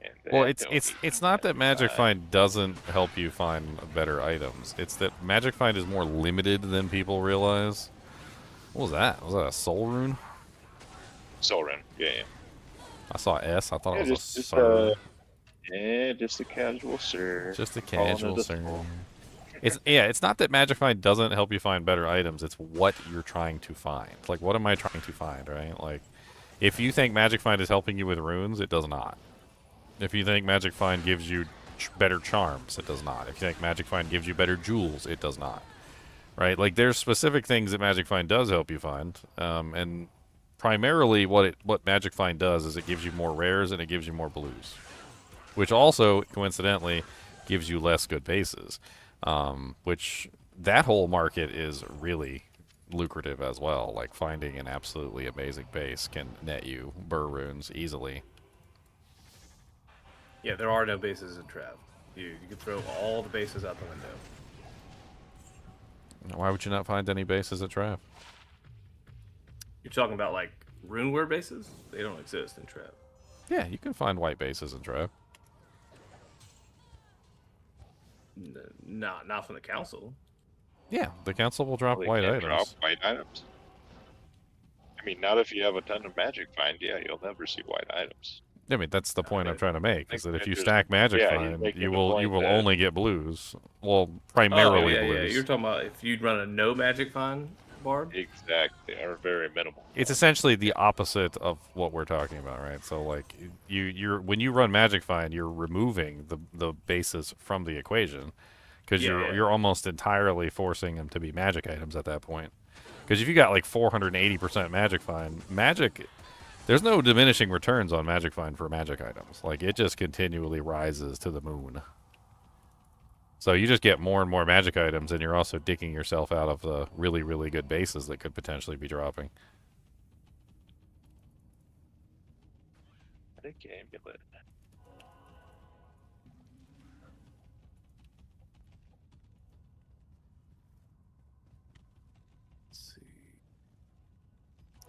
And Well, that don't it's not that Magic Find doesn't help you find better items. It's that Magic Find is more limited than people realize. What was that? Was that a soul rune? Soul Rune, yeah. I saw S. I thought it was Just a just a casual sir. just a Calling it casual a sir. soul. It's not that Magic Find doesn't help you find better items. It's what you're trying to find. Like, what am I trying to find, right? Like, if you think Magic Find is helping you with runes, it does not. If you think Magic Find gives you better charms, it does not. If you think Magic Find gives you better jewels, it does not. Right? Like, there's specific things that Magic Find does help you find, and primarily what Magic Find does is it gives you more rares and it gives you more blues, which also coincidentally gives you less good bases, which that whole market is really lucrative as well. Like, finding an absolutely amazing base can net you burr runes easily. Yeah, there are no bases in Trav. You can throw all the bases out the window. Why would you not find any bases at Trav? You're talking about like RuneWare bases? They don't exist in Trav. Yeah, you can find white bases in Trav. Not from the council. Yeah, the council will drop They white can't items. drop white items. I mean, not if you have a ton of Magic Find. Yeah, you'll never see white items. I mean, that's the point I'm trying to make, is that if you just- stack Magic yeah, he's Find, making you the will point that- only get blues. Well, primarily yeah. blues. You're talking about if you'd run a no Magic Find barb? Exactly, are very minimal. It's essentially the opposite of what we're talking about, right? So, like, you're when you run Magic Find, you're removing the bases from the equation, because you're almost entirely forcing them to be magic items at that point. Because if you got like 480% Magic Find, there's no diminishing returns on Magic Find for magic items. Like, it just continually rises to the moon. So you just get more and more magic items, and you're also digging yourself out of the really, really good bases that could potentially be dropping. I think amulet. Let's see.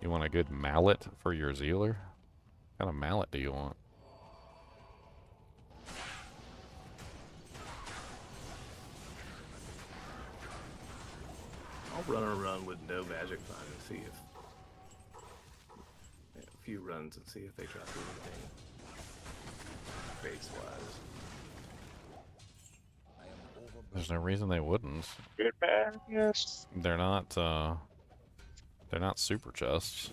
You want a good mallet for your Zealer? What kind of mallet do you want? I'll run a run with no Magic Find and see if a few runs and see if they drop anything base wise. There's no reason they wouldn't. Good man, yes. They're not super chests.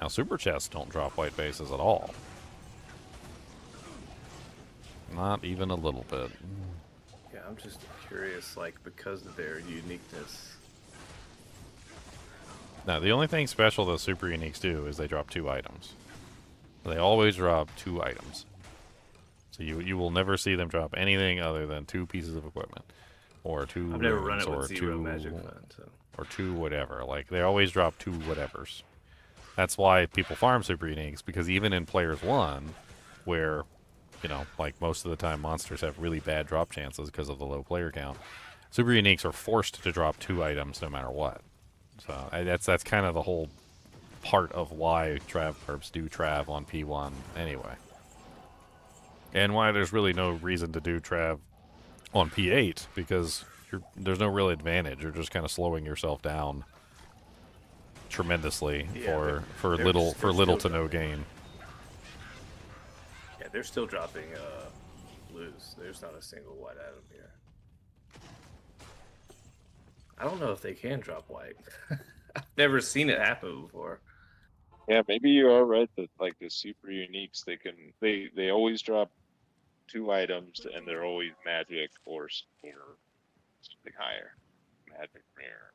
Now, super chests don't drop white bases at all. Not even a little bit. Yeah, I'm just curious, like, because of their uniqueness. Now, the only thing special that super uniques do is they drop 2 items. They always drop 2 items. So you will never see them drop anything other than 2 pieces of equipment, or 2 I've never run runes, it or with zero 2 Magic Find, so. or 2 whatever. Like, they always drop 2 whatevers. That's why people farm super uniques, because even in Players 1, where, you know, like, most of the time monsters have really bad drop chances because of the low player count, super uniques are forced to drop 2 items no matter what. So that's kind of the whole part of why Trav Perps do Trav on P1 anyway. And why there's really no reason to do Trav on P8, because there's no real advantage. You're just kind of slowing yourself down tremendously Yeah, for they're little still to no dropping. gain. Yeah, they're still dropping blues. There's not a single white item here. I don't know if they can drop white. I've never seen it happen before. Yeah, maybe you are right that like the super uniques, they always drop 2 items and they're always magic or something higher. Magic rare.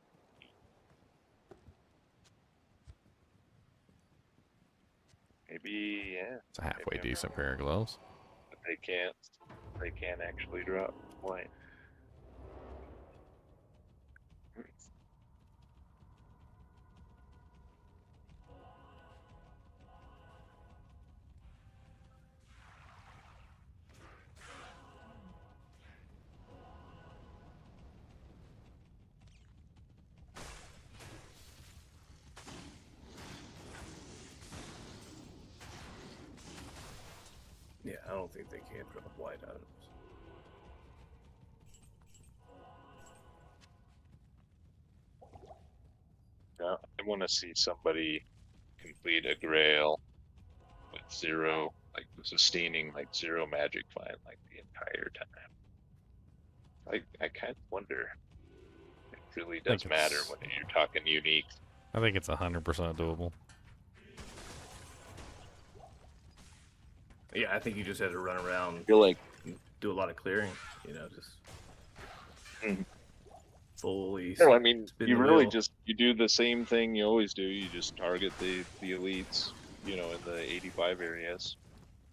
Maybe yeah. It's a halfway maybe I'm decent wrong, pair of gloves. but they can't actually drop white. Yeah, I don't think they can drop white items. Yeah, I want to see somebody complete a grail with 0, like sustaining like 0 magic find like the entire time. I kind of wonder. It really does matter when you're talking unique. I think it's 100% doable. Yeah, I think you just had to run around. I feel like and do a lot of clearing. You know, just fully. no, I mean spin you the really wheel. just you do the same thing you always do. You just target the elites, you know, in the 85 areas,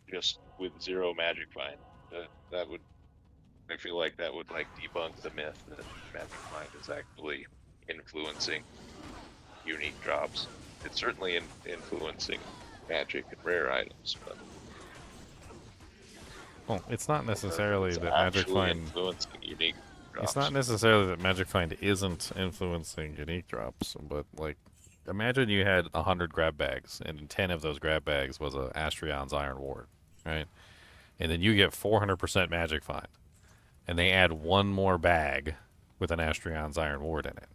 just with 0 magic find. That would, I feel like that would like debunk the myth that magic find is actually influencing unique drops. It's certainly influencing magic and rare items, but Well, it's not necessarily it's that Magic actually Find. influencing unique drops. It's not necessarily that Magic Find isn't influencing unique drops, but like, imagine you had 100 grab bags, and 10 of those grab bags was a Astrion's Iron Ward, right? And then you get 400% Magic Find, and they add one more bag with an Astrion's Iron Ward in it.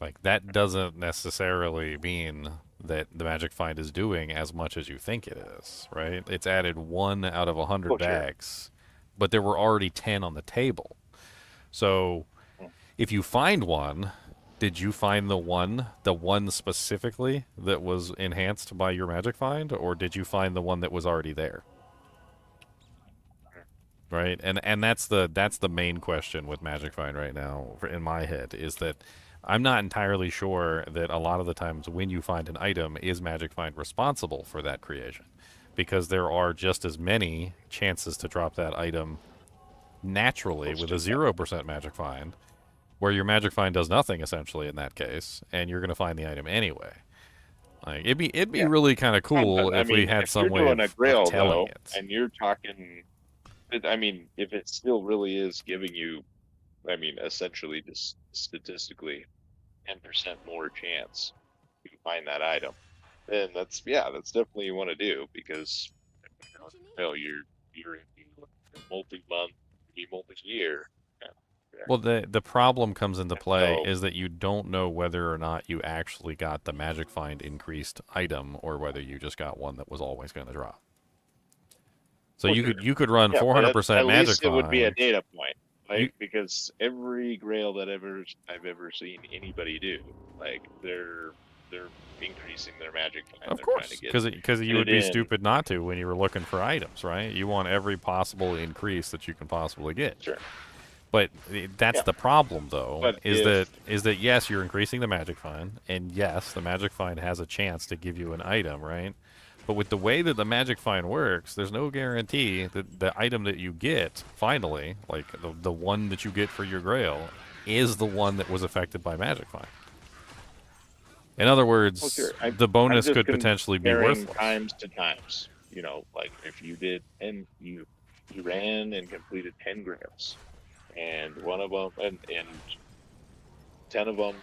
Like, that doesn't necessarily mean that the Magic Find is doing as much as you think it is, right? It's added 1 out of 100 Well, sure. bags, but there were already 10 on the table. So, if you find one, did you find the one specifically that was enhanced by your Magic Find, or did you find the one that was already there? Right? And that's the main question with Magic Find right now in my head, is that I'm not entirely sure that a lot of the times when you find an item, is Magic Find responsible for that creation, because there are just as many chances to drop that item naturally with a 0% Magic Find, where your Magic Find does nothing essentially in that case, and you're going to find the item anyway. Like, it'd be really kind of cool I if mean, we had if some you're way doing a grail, of telling though, it. and you're talking, I mean, if it still really is giving you, I mean, essentially just statistically 10% more chance to find that item, then that's definitely you want to do, because you know, you're in multi-month, multi-year. Well, the problem comes into play So- is that you don't know whether or not you actually got the Magic Find increased item, or whether you just got one that was always going to drop. So Well, you could run Yeah, but 400% at Magic least Find. it would be a data point, right? You- Because every grail that I've ever seen anybody do, like they're increasing their magic find. Of They're course, trying to because get you would it be in. stupid not to when you were looking for items, right? You want every possible increase that you can possibly get. Sure. But that's Yeah. the problem, though, But is if- that yes, you're increasing the Magic Find, and yes, the Magic Find has a chance to give you an item, right? But with the way that the Magic Find works, there's no guarantee that the item that you get finally, like the one that you get for your Grail, is the one that was affected by Magic Find. In other words, Well, sure. the bonus I'm just could potentially be comparing worthless. times to times. You know, like if you did, and you ran and completed 10 grails, and one of them, and 10 of them,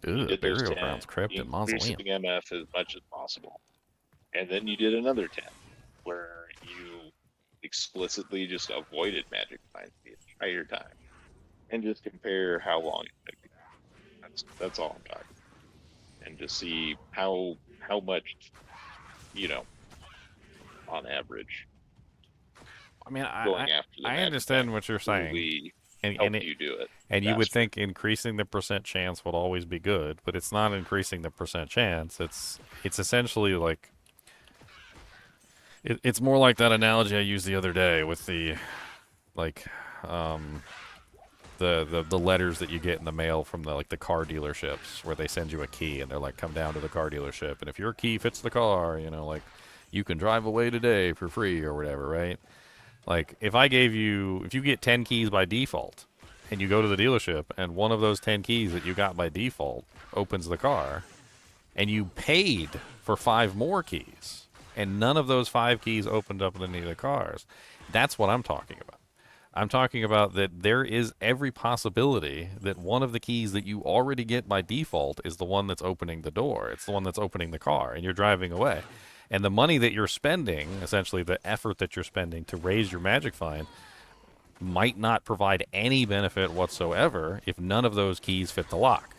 Ooh, did those Burial 10, Grounds Crypt and Mausoleum. increasing MF as much as possible. And then you did another 10, where you explicitly just avoided Magic Find the entire time. And just compare how long it took you. That's all I'm talking. and to see how much, you know, on average, I mean, going after the I magic understand find what you're saying. really And, help and, it, you do it. and you would faster. think increasing the percent chance would always be good, but it's not increasing the percent chance. It's essentially like it's more like that analogy I used the other day with the like the letters that you get in the mail from the car dealerships where they send you a key and they're like, come down to the car dealership and if your key fits the car, you know, like you can drive away today for free or whatever, right? Like if you get 10 keys by default and you go to the dealership and one of those 10 keys that you got by default opens the car and you paid for 5 more keys and none of those 5 keys opened up any of the cars, that's what I'm talking about. I'm talking about that there is every possibility that one of the keys that you already get by default is the one that's opening the door. It's the one that's opening the car, and you're driving away. And the money that you're spending, essentially the effort that you're spending to raise your magic find, might not provide any benefit whatsoever if none of those keys fit the lock.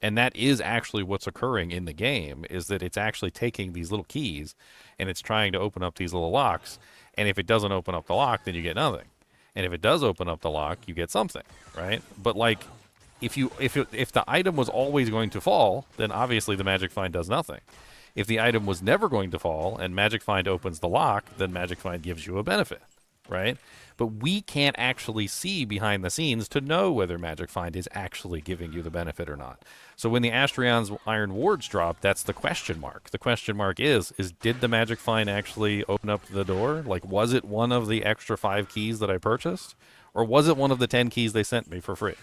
And that is actually what's occurring in the game, is that it's actually taking these little keys and it's trying to open up these little locks. And if it doesn't open up the lock, then you get nothing. And if it does open up the lock, you get something, right? But like, if the item was always going to fall, then obviously the magic find does nothing. If the item was never going to fall and magic find opens the lock, then magic find gives you a benefit, right? But we can't actually see behind the scenes to know whether magic find is actually giving you the benefit or not. So when the Astrion's Iron Wards drop, that's the question mark. The question mark is did the magic find actually open up the door? Like, was it one of the extra 5 keys that I purchased? Or was it one of the 10 keys they sent me for free?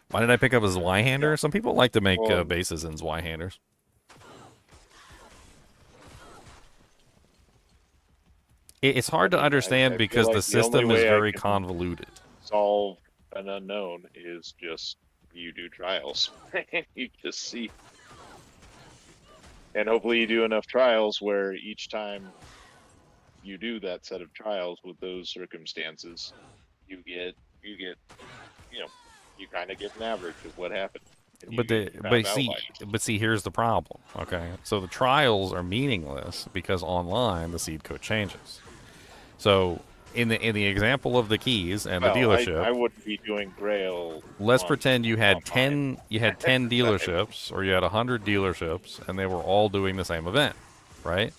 Why did I pick up a Zweihander? Some people like to make bases in Zweihanders. It's hard to understand because like the system is very convoluted. Solve an unknown is just you do trials. You just see. And hopefully you do enough trials where each time you do that set of trials with those circumstances, you get, you know, you kind of get an average of what happened. But see, here's the problem. Okay, so the trials are meaningless because online the seed code changes. So in the example of the keys and the dealership, I wouldn't be doing Grail. Let's pretend you had 10 dealerships or you had 100 dealerships and they were all doing the same event, right?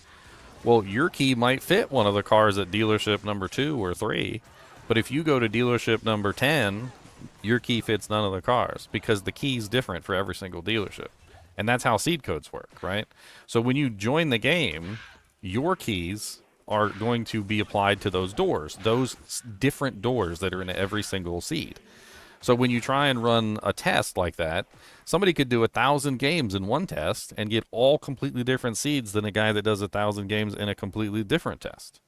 Well, your key might fit one of the cars at dealership number 2 or 3, but if you go to dealership number 10, your key fits none of the cars because the key's different for every single dealership. And that's how seed codes work, right? So when you join the game, your keys are going to be applied to those doors, those different doors that are in every single seed. So when you try and run a test like that, somebody could do 1,000 games in one test and get all completely different seeds than a guy that does 1,000 games in a completely different test.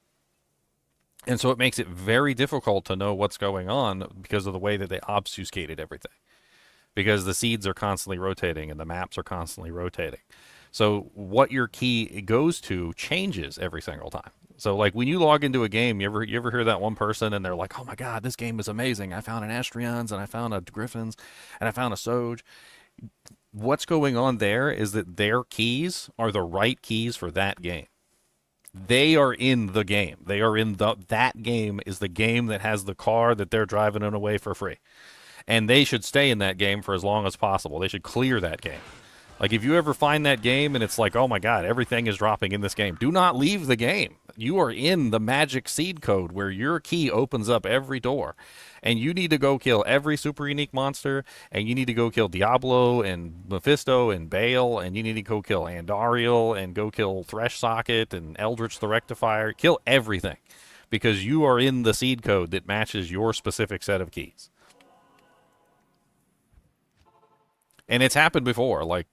And so it makes it very difficult to know what's going on because of the way that they obfuscated everything. Because the seeds are constantly rotating and the maps are constantly rotating. So what your key goes to changes every single time. So like when you log into a game, you ever hear that one person and they're like, oh my God, this game is amazing. I found an Astrions and I found a Griffins and I found a Soj. What's going on there is that their keys are the right keys for that game. They are in the game. They are in that game is the game that has the car that they're driving it away for free. And they should stay in that game for as long as possible. They should clear that game. Like if you ever find that game and it's like, oh my God, everything is dropping in this game, do not leave the game. You are in the magic seed code where your key opens up every door. And you need to go kill every super unique monster, and you need to go kill Diablo and Mephisto and Baal, and you need to go kill Andariel and go kill Thresh Socket and Eldritch the Rectifier. Kill everything because you are in the seed code that matches your specific set of keys. And it's happened before. Like,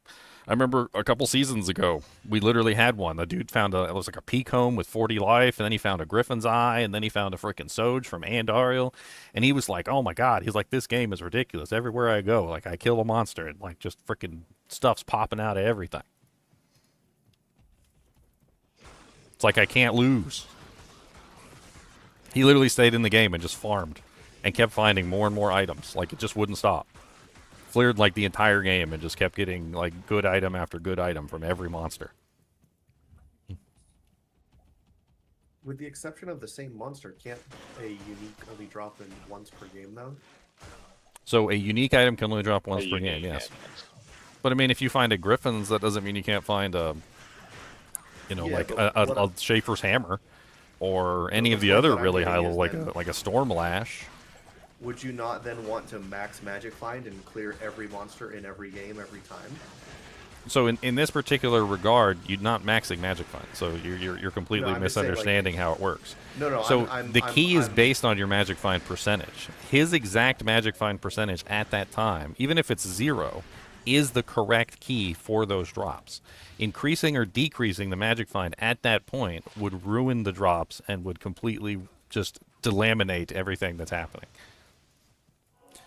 I remember a couple seasons ago, we literally had one. The dude found it was like a Peacomb with 40 life, and then he found a Griffin's Eye, and then he found a freaking Soj from Andariel, and he was like, oh my God, he's like, this game is ridiculous. Everywhere I go, like, I kill a monster, and like, just freaking stuff's popping out of everything. It's like I can't lose. He literally stayed in the game and just farmed, and kept finding more and more items. Like, it just wouldn't stop. cleared like the entire game and just kept getting like good item after good item from every monster. With the exception of the same monster, can't a unique only drop in once per game though? So a unique item can only drop once A per game, unique yes. item. But I mean, if you find a Griffin's, that doesn't mean you can't find a, you know, Yeah, like but a Schaefer's hammer, or any of the point other that I'm really high making level, is like a Storm Lash. Would you not then want to max Magic Find and clear every monster in every game every time? So in this particular regard, you're not maxing Magic Find. So you're completely I'm just saying, like- misunderstanding how it works. No, So I'm the key is I'm- based on your Magic Find percentage. His exact Magic Find percentage at that time, even if it's 0, is the correct key for those drops. Increasing or decreasing the Magic Find at that point would ruin the drops and would completely just delaminate everything that's happening.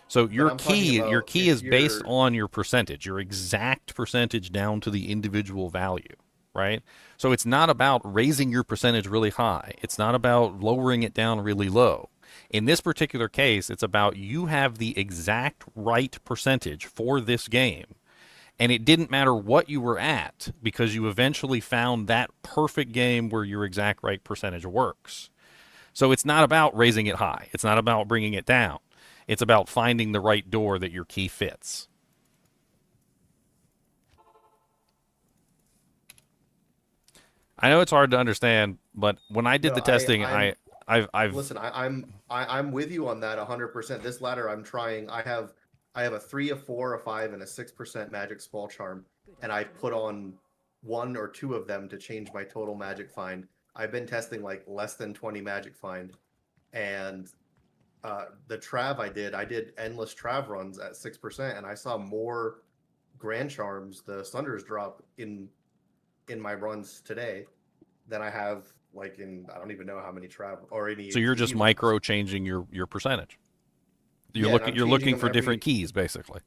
So your I'm talking key about is if based you're- on your percentage, your exact percentage down to the individual value, right? So it's not about raising your percentage really high. It's not about lowering it down really low. In this particular case, it's about you have the exact right percentage for this game, and it didn't matter what you were at because you eventually found that perfect game where your exact right percentage works. So it's not about raising it high. It's not about bringing it down. It's about finding the right door that your key fits. I know it's hard to understand, but when I did No, the testing, I've Listen, I'm with you on that 100%. This ladder, I'm trying. I have a 3, a 4, a 5, and a 6% magic spell charm, and I put on 1 or 2 of them to change my total magic find. I've been testing like less than 20 magic find, and the trav I did endless trav runs at 6%, and I saw more grand charms, the Sunders drop in my runs today than I have like in I don't even know how many trav or any. so you're just TD micro runs. changing your percentage. You're Yeah, looking I'm you're changing looking them for different every- keys basically.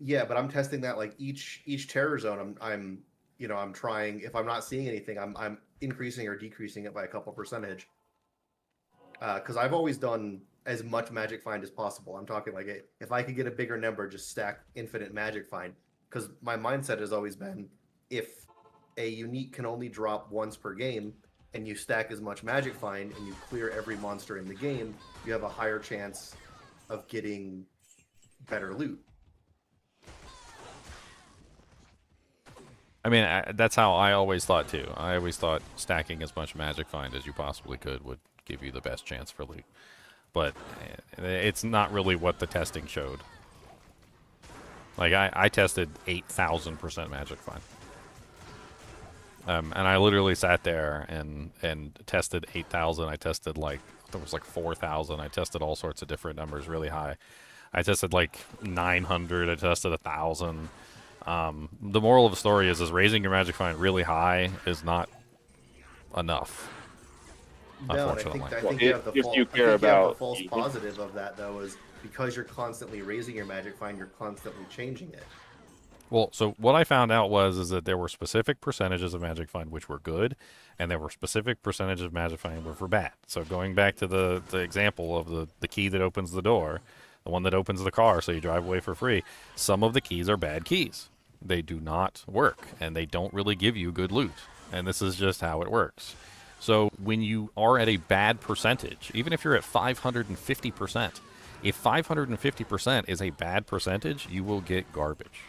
Yeah, but I'm testing that like each terror zone. I'm I'm trying. If I'm not seeing anything, I'm increasing or decreasing it by a couple percentage. Because I've always done as much magic find as possible. I'm talking like if I could get a bigger number, just stack infinite magic find. Because my mindset has always been, if a unique can only drop once per game, and you stack as much magic find and you clear every monster in the game, you have a higher chance of getting better loot. I mean, that's how I always thought too. I always thought stacking as much magic find as you possibly could would give you the best chance for loot. But it's not really what the testing showed. Like I tested 8,000% magic find. And I literally sat there and tested 8,000. I tested like, I think it was like 4,000. I tested all sorts of different numbers really high. I tested like 900. I tested 1,000. The moral of the story is raising your magic find really high is not enough. No, and Unfortunately. I think you have the if false, you care about false positive of that though is because you're constantly raising your magic find, you're constantly changing it. Well, so what I found out is that there were specific percentages of magic find which were good, and there were specific percentages of magic find which were bad. So going back to the example of the key that opens the door, the one that opens the car so you drive away for free, some of the keys are bad keys. They do not work, and they don't really give you good loot. And this is just how it works. So when you are at a bad percentage, even if you're at 550%, if 550% is a bad percentage, you will get garbage.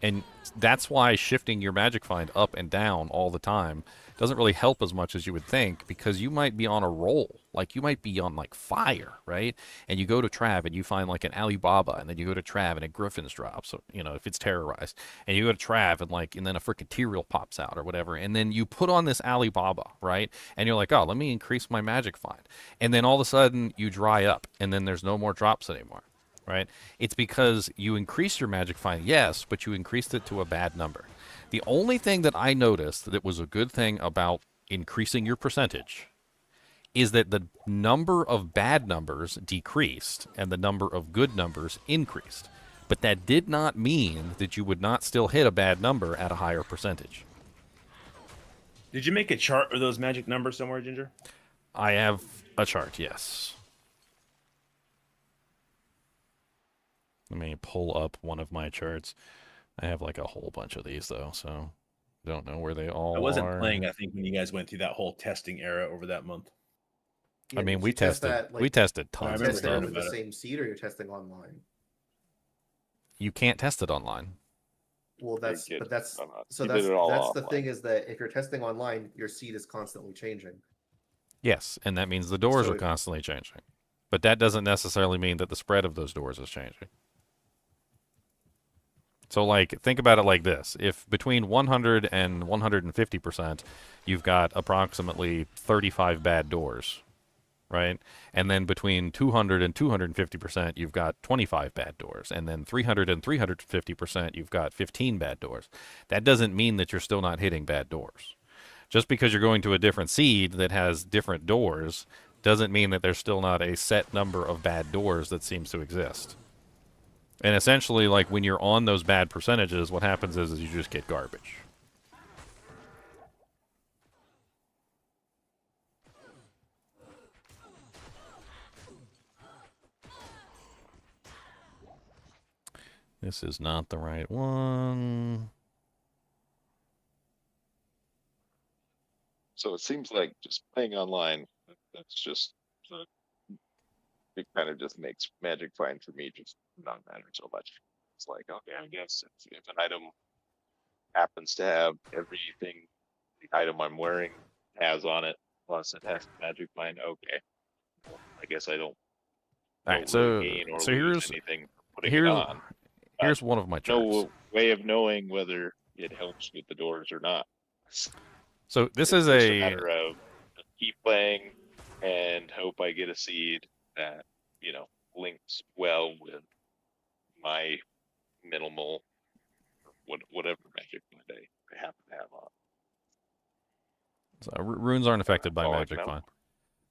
And that's why shifting your magic find up and down all the time doesn't really help as much as you would think, because you might be on a roll. Like, you might be on, like, fire, right? And you go to Trav and you find, like, an Alibaba, and then you go to Trav and a Griffin's drops, so, you know, if it's terrorized. And you go to Trav and then a freaking Tyrael pops out or whatever. And then you put on this Alibaba, right? And you're like, oh, let me increase my magic find. And then all of a sudden you dry up, and then there's no more drops anymore. Right? It's because you increased your magic find, yes, but you increased it to a bad number. The only thing that I noticed that was a good thing about increasing your percentage is that the number of bad numbers decreased and the number of good numbers increased. But that did not mean that you would not still hit a bad number at a higher percentage. Did you make a chart of those magic numbers somewhere, Ginger? I have a chart, yes. Let me pull up one of my charts. I have like a whole bunch of these though, so don't know where they all I wasn't are. playing, I think, when you guys went through that whole testing era over that month. Yeah, I mean, did we you test tested that, we tested I tons You're of remember testing stuff. it with the about it. same seed, or you're testing online? You can't test it online. Well, that's get- but that's I'm not- so he did that's it all that's the offline. thing, is that if you're testing online, your seed is constantly changing. Yes, and that means the doors So are if- constantly changing. But that doesn't necessarily mean that the spread of those doors is changing. So, like, think about it like this. If between 100 and 150%, you've got approximately 35 bad doors, right? And then between 200 and 250%, you've got 25 bad doors. And then 300 and 350%, you've got 15 bad doors. That doesn't mean that you're still not hitting bad doors. Just because you're going to a different seed that has different doors doesn't mean that there's still not a set number of bad doors that seems to exist. And essentially, like, when you're on those bad percentages, what happens is you just get garbage. This is not the right one. So it seems like just playing online, that's just, it kind of just makes Magic Find for me just not matter so much. It's like, okay, I guess if an item happens to have everything the item I'm wearing has on it, plus it has Magic Find, okay. Well, I guess I don't All right, so really gain or so lose here's anything putting it on. here's one of my charts. No way of knowing whether it helps with the doors or not. So this It's is just a matter of keep playing and hope I get a seed that, links well with my minimal, whatever Magic Find I happen to have on. So runes aren't affected by all I Magic know. Find.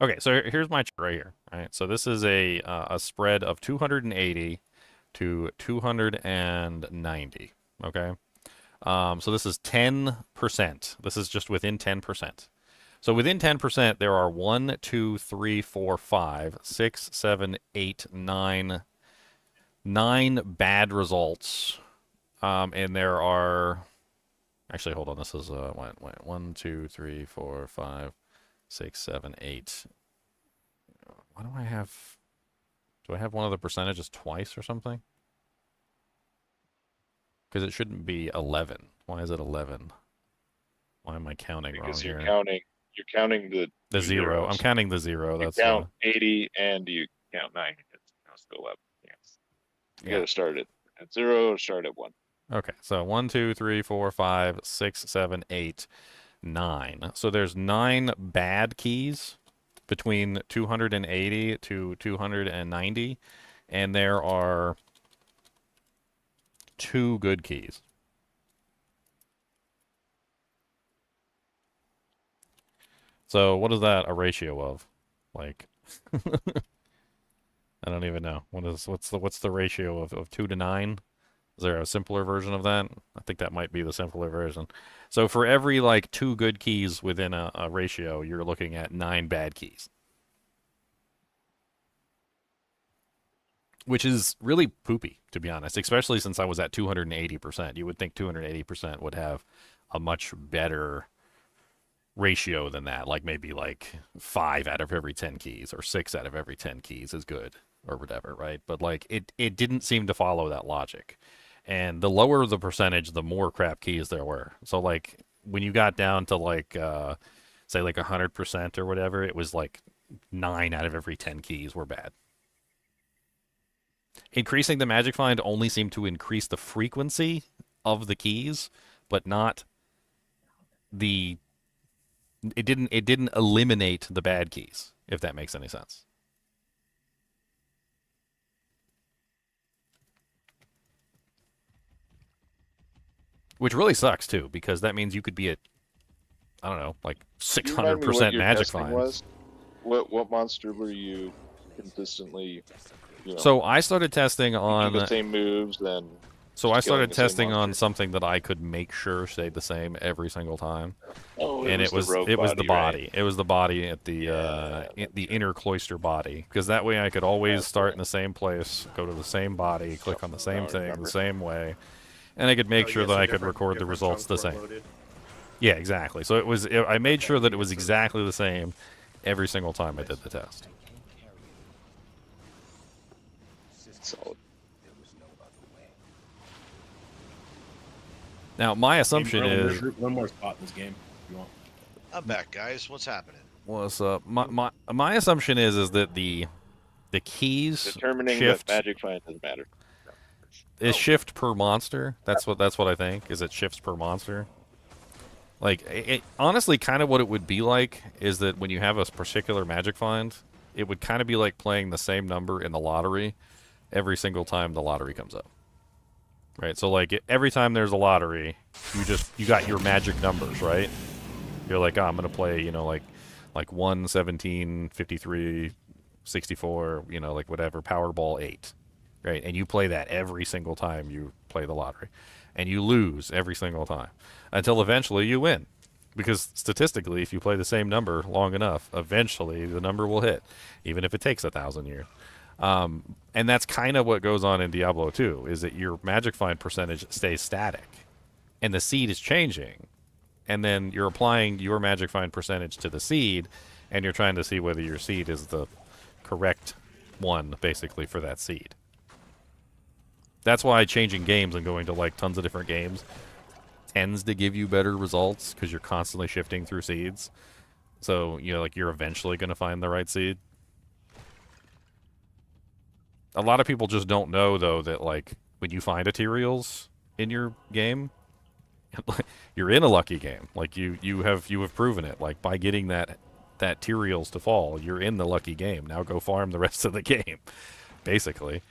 Okay, so here's my chart right here. All right, so this is a spread of 280 to 290. Okay, so this is 10%. This is just within 10%. So within 10%, there are 1, 2, 3, 4, 5, 6, 7, 8, 9 bad results, and there are. Actually, hold on. This is 1, 2, 3, 4, 5, 6, 7, 8. Why do I have? Do I have one of the percentages twice or something? Because it shouldn't be 11. Why is it 11? Why am I counting wrong Because here? you're counting the zero. zeros. I'm counting the zero. You That's count 80 and you count 9. It's still 11. Yes. You Yeah. gotta start at 0 or start at 1. Okay, so 1, 2, 3, 4, 5, 6, 7, 8, 9. So there's 9 bad keys between 280 to 290, and there are 2 good keys. So what is that a ratio of? Like, I don't even know. What's the ratio of 2 to 9? Is there a simpler version of that? I think that might be the simpler version. So for every like 2 good keys within a ratio, you're looking at 9 bad keys. Which is really poopy, to be honest, especially since I was at 280%. You would think 280% would have a much better ratio than that. Like maybe like 5 out of every 10 keys or 6 out of every 10 keys is good or whatever, right? But like it didn't seem to follow that logic. And the lower the percentage, the more crap keys there were. So like when you got down to like say like 100% or whatever, it was like 9 out of every 10 keys were bad. Increasing the Magic Find only seemed to increase the frequency of the keys, but not the it didn't eliminate the bad keys, if that makes any sense. Which really sucks too, because that means you could be at, I don't know, like 600% Magic Finds. What monster were you consistently? So I started testing do on the same moves, then So I Just killing started the same testing on monster. something that I could make sure stayed the same every single time, Oh, and it was the rogue the body, right? body. It was the body at the the inner cloister body, because that way I could always start in the same place, go to the same body, click on the same thing remember. the same way, and I could make Oh, sure yeah, that so I could different- record the different results the chunks were same. loaded. Yeah, exactly. So I made sure that it was exactly the same every single time I did the test. Solid. Now my assumption Merlin, is, there's one more spot in this game if you want. I'm back, guys. What's happening? what's up? My assumption is that the keys Determining shift that magic find doesn't matter. is shift per monster. That's what I think, is it shifts per monster. Like, it honestly, kind of what it would be like is that when you have a particular magic find, it would kind of be like playing the same number in the lottery every single time the lottery comes up. Right? So, like, every time there's a lottery, you got your magic numbers, right? You're like, oh, I'm going to play, you know, like 1, 17, 53, 64, you know, like whatever, Powerball 8. Right? And you play that every single time you play the lottery. And you lose every single time. Until eventually you win. Because statistically, if you play the same number long enough, eventually the number will hit. Even if it takes 1,000 years. And that's kind of what goes on in Diablo 2, is that your magic find percentage stays static. And the seed is changing. And then you're applying your magic find percentage to the seed, and you're trying to see whether your seed is the correct one, basically, for that seed. That's why changing games and going to, like, tons of different games tends to give you better results, because you're constantly shifting through seeds. So, you know, like, you're eventually going to find the right seed. A lot of people just don't know, though, that, like, when you find materials in your game, you're in a lucky game. Like, you have proven it. Like, by getting that materials to fall, you're in the lucky game. Now go farm the rest of the game, basically.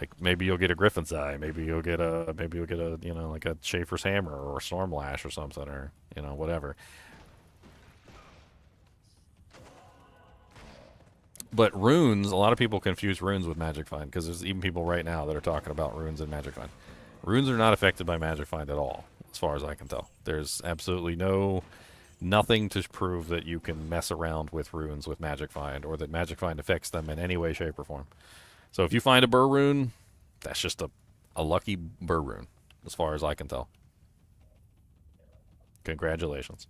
Like, maybe you'll get a Griffin's Eye, maybe you'll get a you know, like a Schaefer's Hammer or a Stormlash or something, or, you know, whatever. But runes, a lot of people confuse runes with Magic Find, because there's even people right now that are talking about runes and Magic Find. Runes are not affected by Magic Find at all, as far as I can tell. There's absolutely nothing to prove that you can mess around with runes with Magic Find, or that Magic Find affects them in any way, shape, or form. So if you find a burr rune, that's just a lucky burr rune, as far as I can tell. Congratulations.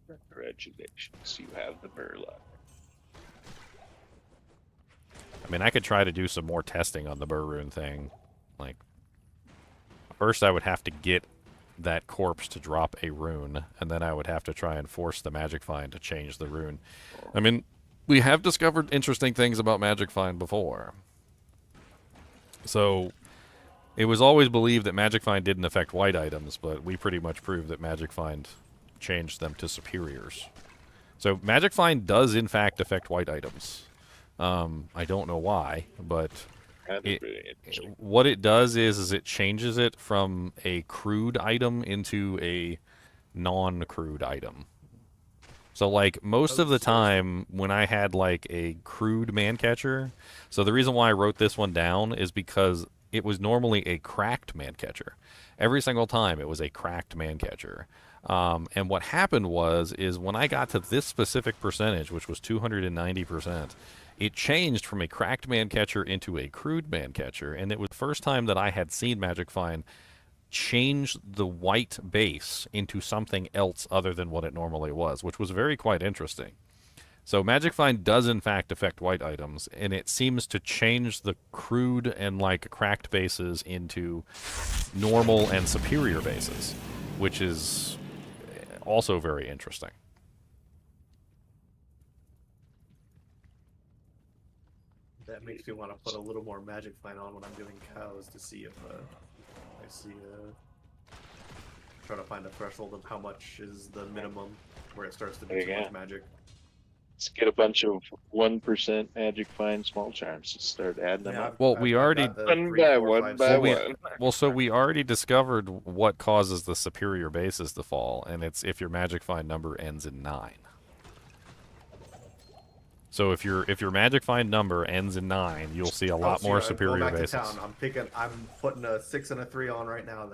Congratulations, you have the burlock. I mean, I could try to do some more testing on the burr rune thing. Like, first I would have to get that corpse to drop a rune, and then I would have to try and force the Magic Find to change the rune. I mean, we have discovered interesting things about Magic Find before. So, it was always believed that Magic Find didn't affect white items, but we pretty much proved that Magic Find changed them to superiors. So, Magic Find does, in fact, affect white items. I don't know why, but what it does is it changes it from a crude item into a non-crude item. So, like, most of the time when I had, like, a crude man catcher, so the reason why I wrote this one down is because it was normally a cracked man catcher. Every single time it was a cracked man catcher. And what happened is when I got to this specific percentage, which was 290%, it changed from a cracked man catcher into a crude man catcher, and it was the first time that I had seen Magic Find change the white base into something else other than what it normally was, which was quite interesting. So Magic Find does in fact affect white items, and it seems to change the crude and, like, cracked bases into normal and superior bases, which is also very interesting. That makes me want to put a little more Magic Find on when I'm doing cows to see if I see trying to find a threshold of how much is the minimum where it starts to be too much magic. Let's get a bunch of 1% magic find small charms to start adding them up. Well, we already one by one. Well, so we already discovered what causes the superior bases to fall, and it's if your Magic Find number ends in 9. So if your magic find number ends in 9, you'll see a lot more superior go back bases. to town. I'm putting a 6 and a 3 on right now.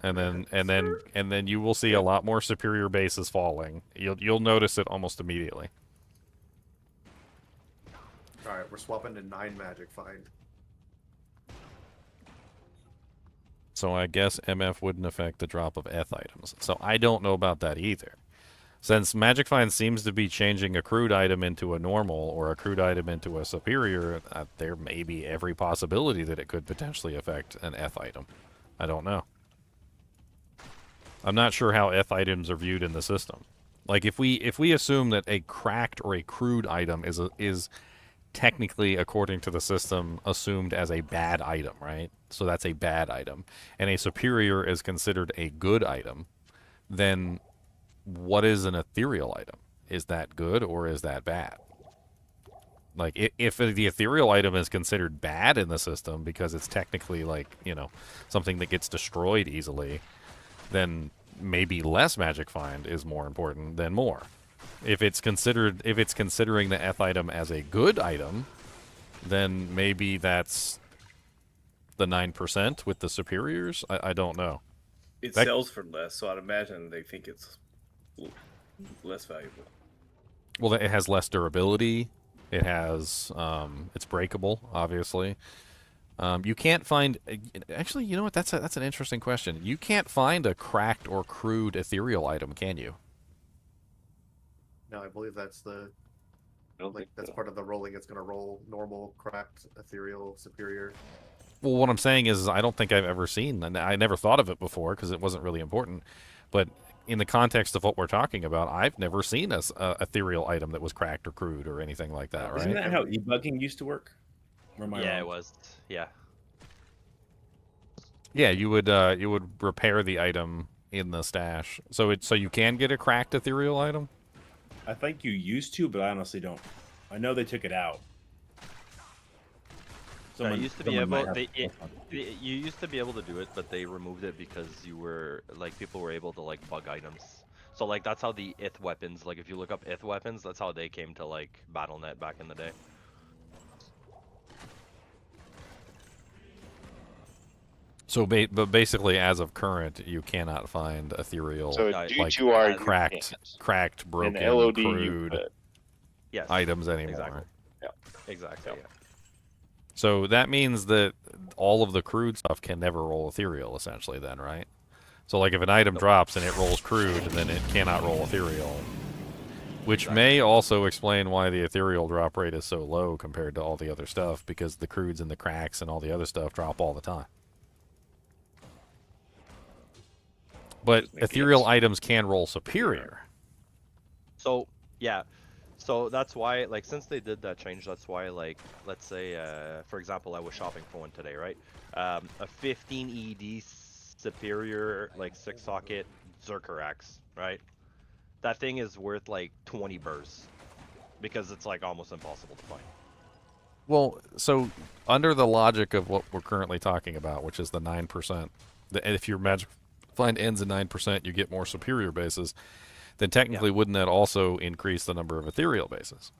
Then. And then you will see a lot more superior bases falling. You'll notice it almost immediately. All right, we're swapping to 9 magic find. So I guess MF wouldn't affect the drop of Eth items. So I don't know about that either. Since Magic Find seems to be changing a crude item into a normal or a crude item into a superior, there may be every possibility that it could potentially affect an Eth item. I don't know. I'm not sure how Eth items are viewed in the system. Like if we assume that a cracked or a crude item is technically, according to the system, assumed as a bad item, right? So that's a bad item. And a superior is considered a good item, then what is an ethereal item? Is that good or is that bad? Like, if the ethereal item is considered bad in the system because it's technically, like, you know, something that gets destroyed easily, then maybe less magic find is more important than more. If it's considering the Eth item as a good item, then maybe that's the 9% with the superiors. I don't know. It sells for less, so I'd imagine they think it's less valuable. Well, it has less durability. It has it's breakable, obviously. You can't find. Actually, you know what? That's an interesting question. You can't find a cracked or crude ethereal item, can you? No, I believe that's that's part of the rolling. It's going to roll normal, cracked, ethereal, superior. Well, what I'm saying is I don't think I've ever seen, and I never thought of it before because it wasn't really important. But in the context of what we're talking about, I've never seen a ethereal item that was cracked or crude or anything like that, right? Isn't that how e-bugging used to work? Or am I Yeah, wrong? it was. Yeah. Yeah, you would repair the item in the stash. So you can get a cracked ethereal item? I think you used to, but I honestly don't. I know they took it out. You used to be able. You used to be able to do it, but they removed it because people were able to like bug items. So like that's how the ith weapons. Like if you look up ith weapons, that's how they came to like BattleNet back in the day. So, but basically, as of current, you cannot find ethereal, So like D2R cracked, broken, and LOD crude Yes. items anymore. Exactly. Yeah. Exactly. Yeah. So that means that all of the crude stuff can never roll ethereal, essentially, then, right? So, like, if an item drops and it rolls crude, then it cannot roll ethereal. Which may also explain why the ethereal drop rate is so low compared to all the other stuff, because the crudes and the cracks and all the other stuff drop all the time. But ethereal items can roll superior. So yeah, so that's why, like, since they did that change, that's why, like, let's say, for example, I was shopping for one today, right? A 15 ED superior, like 6-socket Zerker axe, right? That thing is worth like 20 burrs because it's like almost impossible to find. Well, so under the logic of what we're currently talking about, which is the 9%, if your magic find ends at 9%, you get more superior bases, then technically wouldn't that also increase the number of ethereal bases?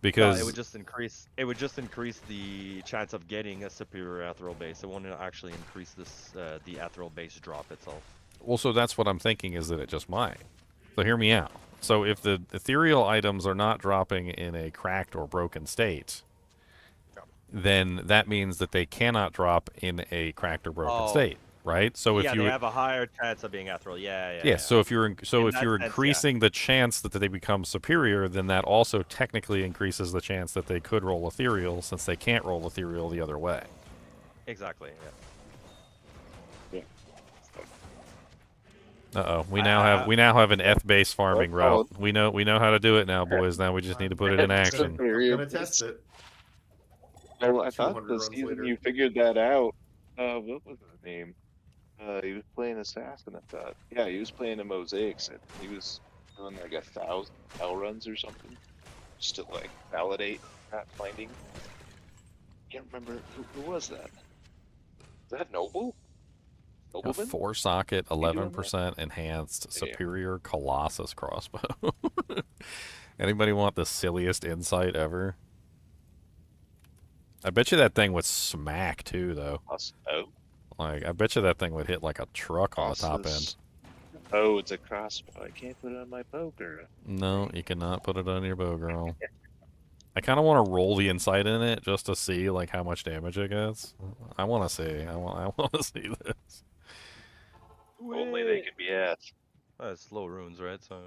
Because it would just increase the chance of getting a superior ethereal base. It won't actually increase the ethereal base drop itself. Well, so that's what I'm thinking, is that it just might. So hear me out. So if the ethereal items are not dropping in a cracked or broken state, then that means that they cannot drop in a cracked or broken state, right? So if they have a higher chance of being ethereal. Yeah. So if you're increasing the chance that they become superior, then that also technically increases the chance that they could roll ethereal, since they can't roll ethereal the other way. Exactly. Yeah. Uh-oh. We now have an Eth-based farming route. We know how to do it now, boys. Now we just need to put it in action. I'm gonna test it. Well, I thought 200 the runs season later. you figured that out. What was his name? He was playing Assassin, I thought. Yeah, he was playing a Mosaics, and he was doing like 1,000 hell runs or something, just to like validate that finding. Can't remember who was that. Is that Noble? A Nobleman? 4-socket, 11% enhanced superior Colossus crossbow. Anybody want the silliest insight ever? I bet you that thing would smack too, though. Oh, Like, I bet you that thing would hit like a truck on the top end. Oh, it's a crossbow. I can't put it on my poker. No, you cannot put it on your bow, girl. I kind of want to roll the insight in it just to see like how much damage it gets. I want to see. I want to see this. Only they can be asked. It's low runes, right? So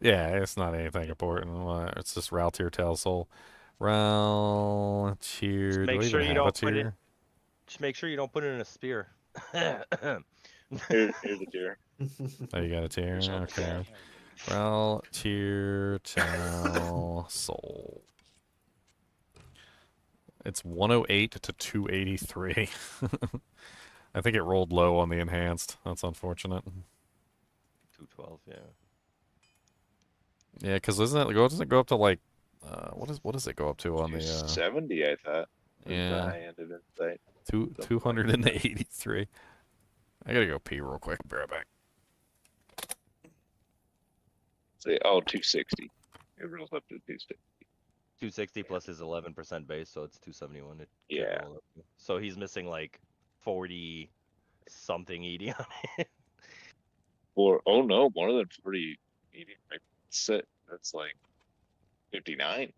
Yeah, it's not anything important. It's just Raltier Tail Soul. Raltier. make Do I sure even you have a don't put it. tier? Just make sure you don't put it in a spear. Here's the tier. Oh, you got a tier? Here's all the Okay. Raltier Tail Soul. It's 108 to 283. I think it rolled low on the enhanced. That's unfortunate. 212, yeah. Yeah, because doesn't it go up to like what does it go up to on the 70, I thought. Yeah. The high end of insight. 283. I gotta go pee real quick. Be right back. Say 260. It rolls up to 260. 260 plus his 11% base, so it's 271. Yeah. So he's missing like 40 something ED on it. Or no, more than 40. 80. That's like 59.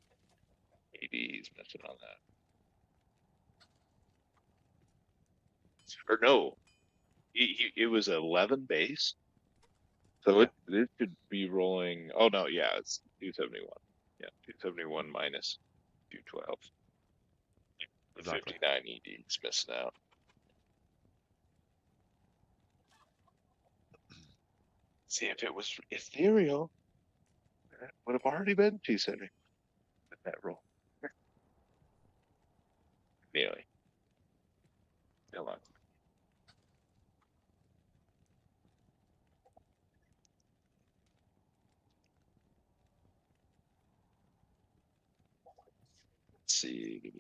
80 he's missing on that. Or no, it was 11 base. So it could be rolling. Oh no, yeah, it's 271. Yeah, 271 minus 212. Exactly. 59 ED's missing out. See, if it was ethereal, it would have already been 270 with that roll. Anyway. Still on. Let's see.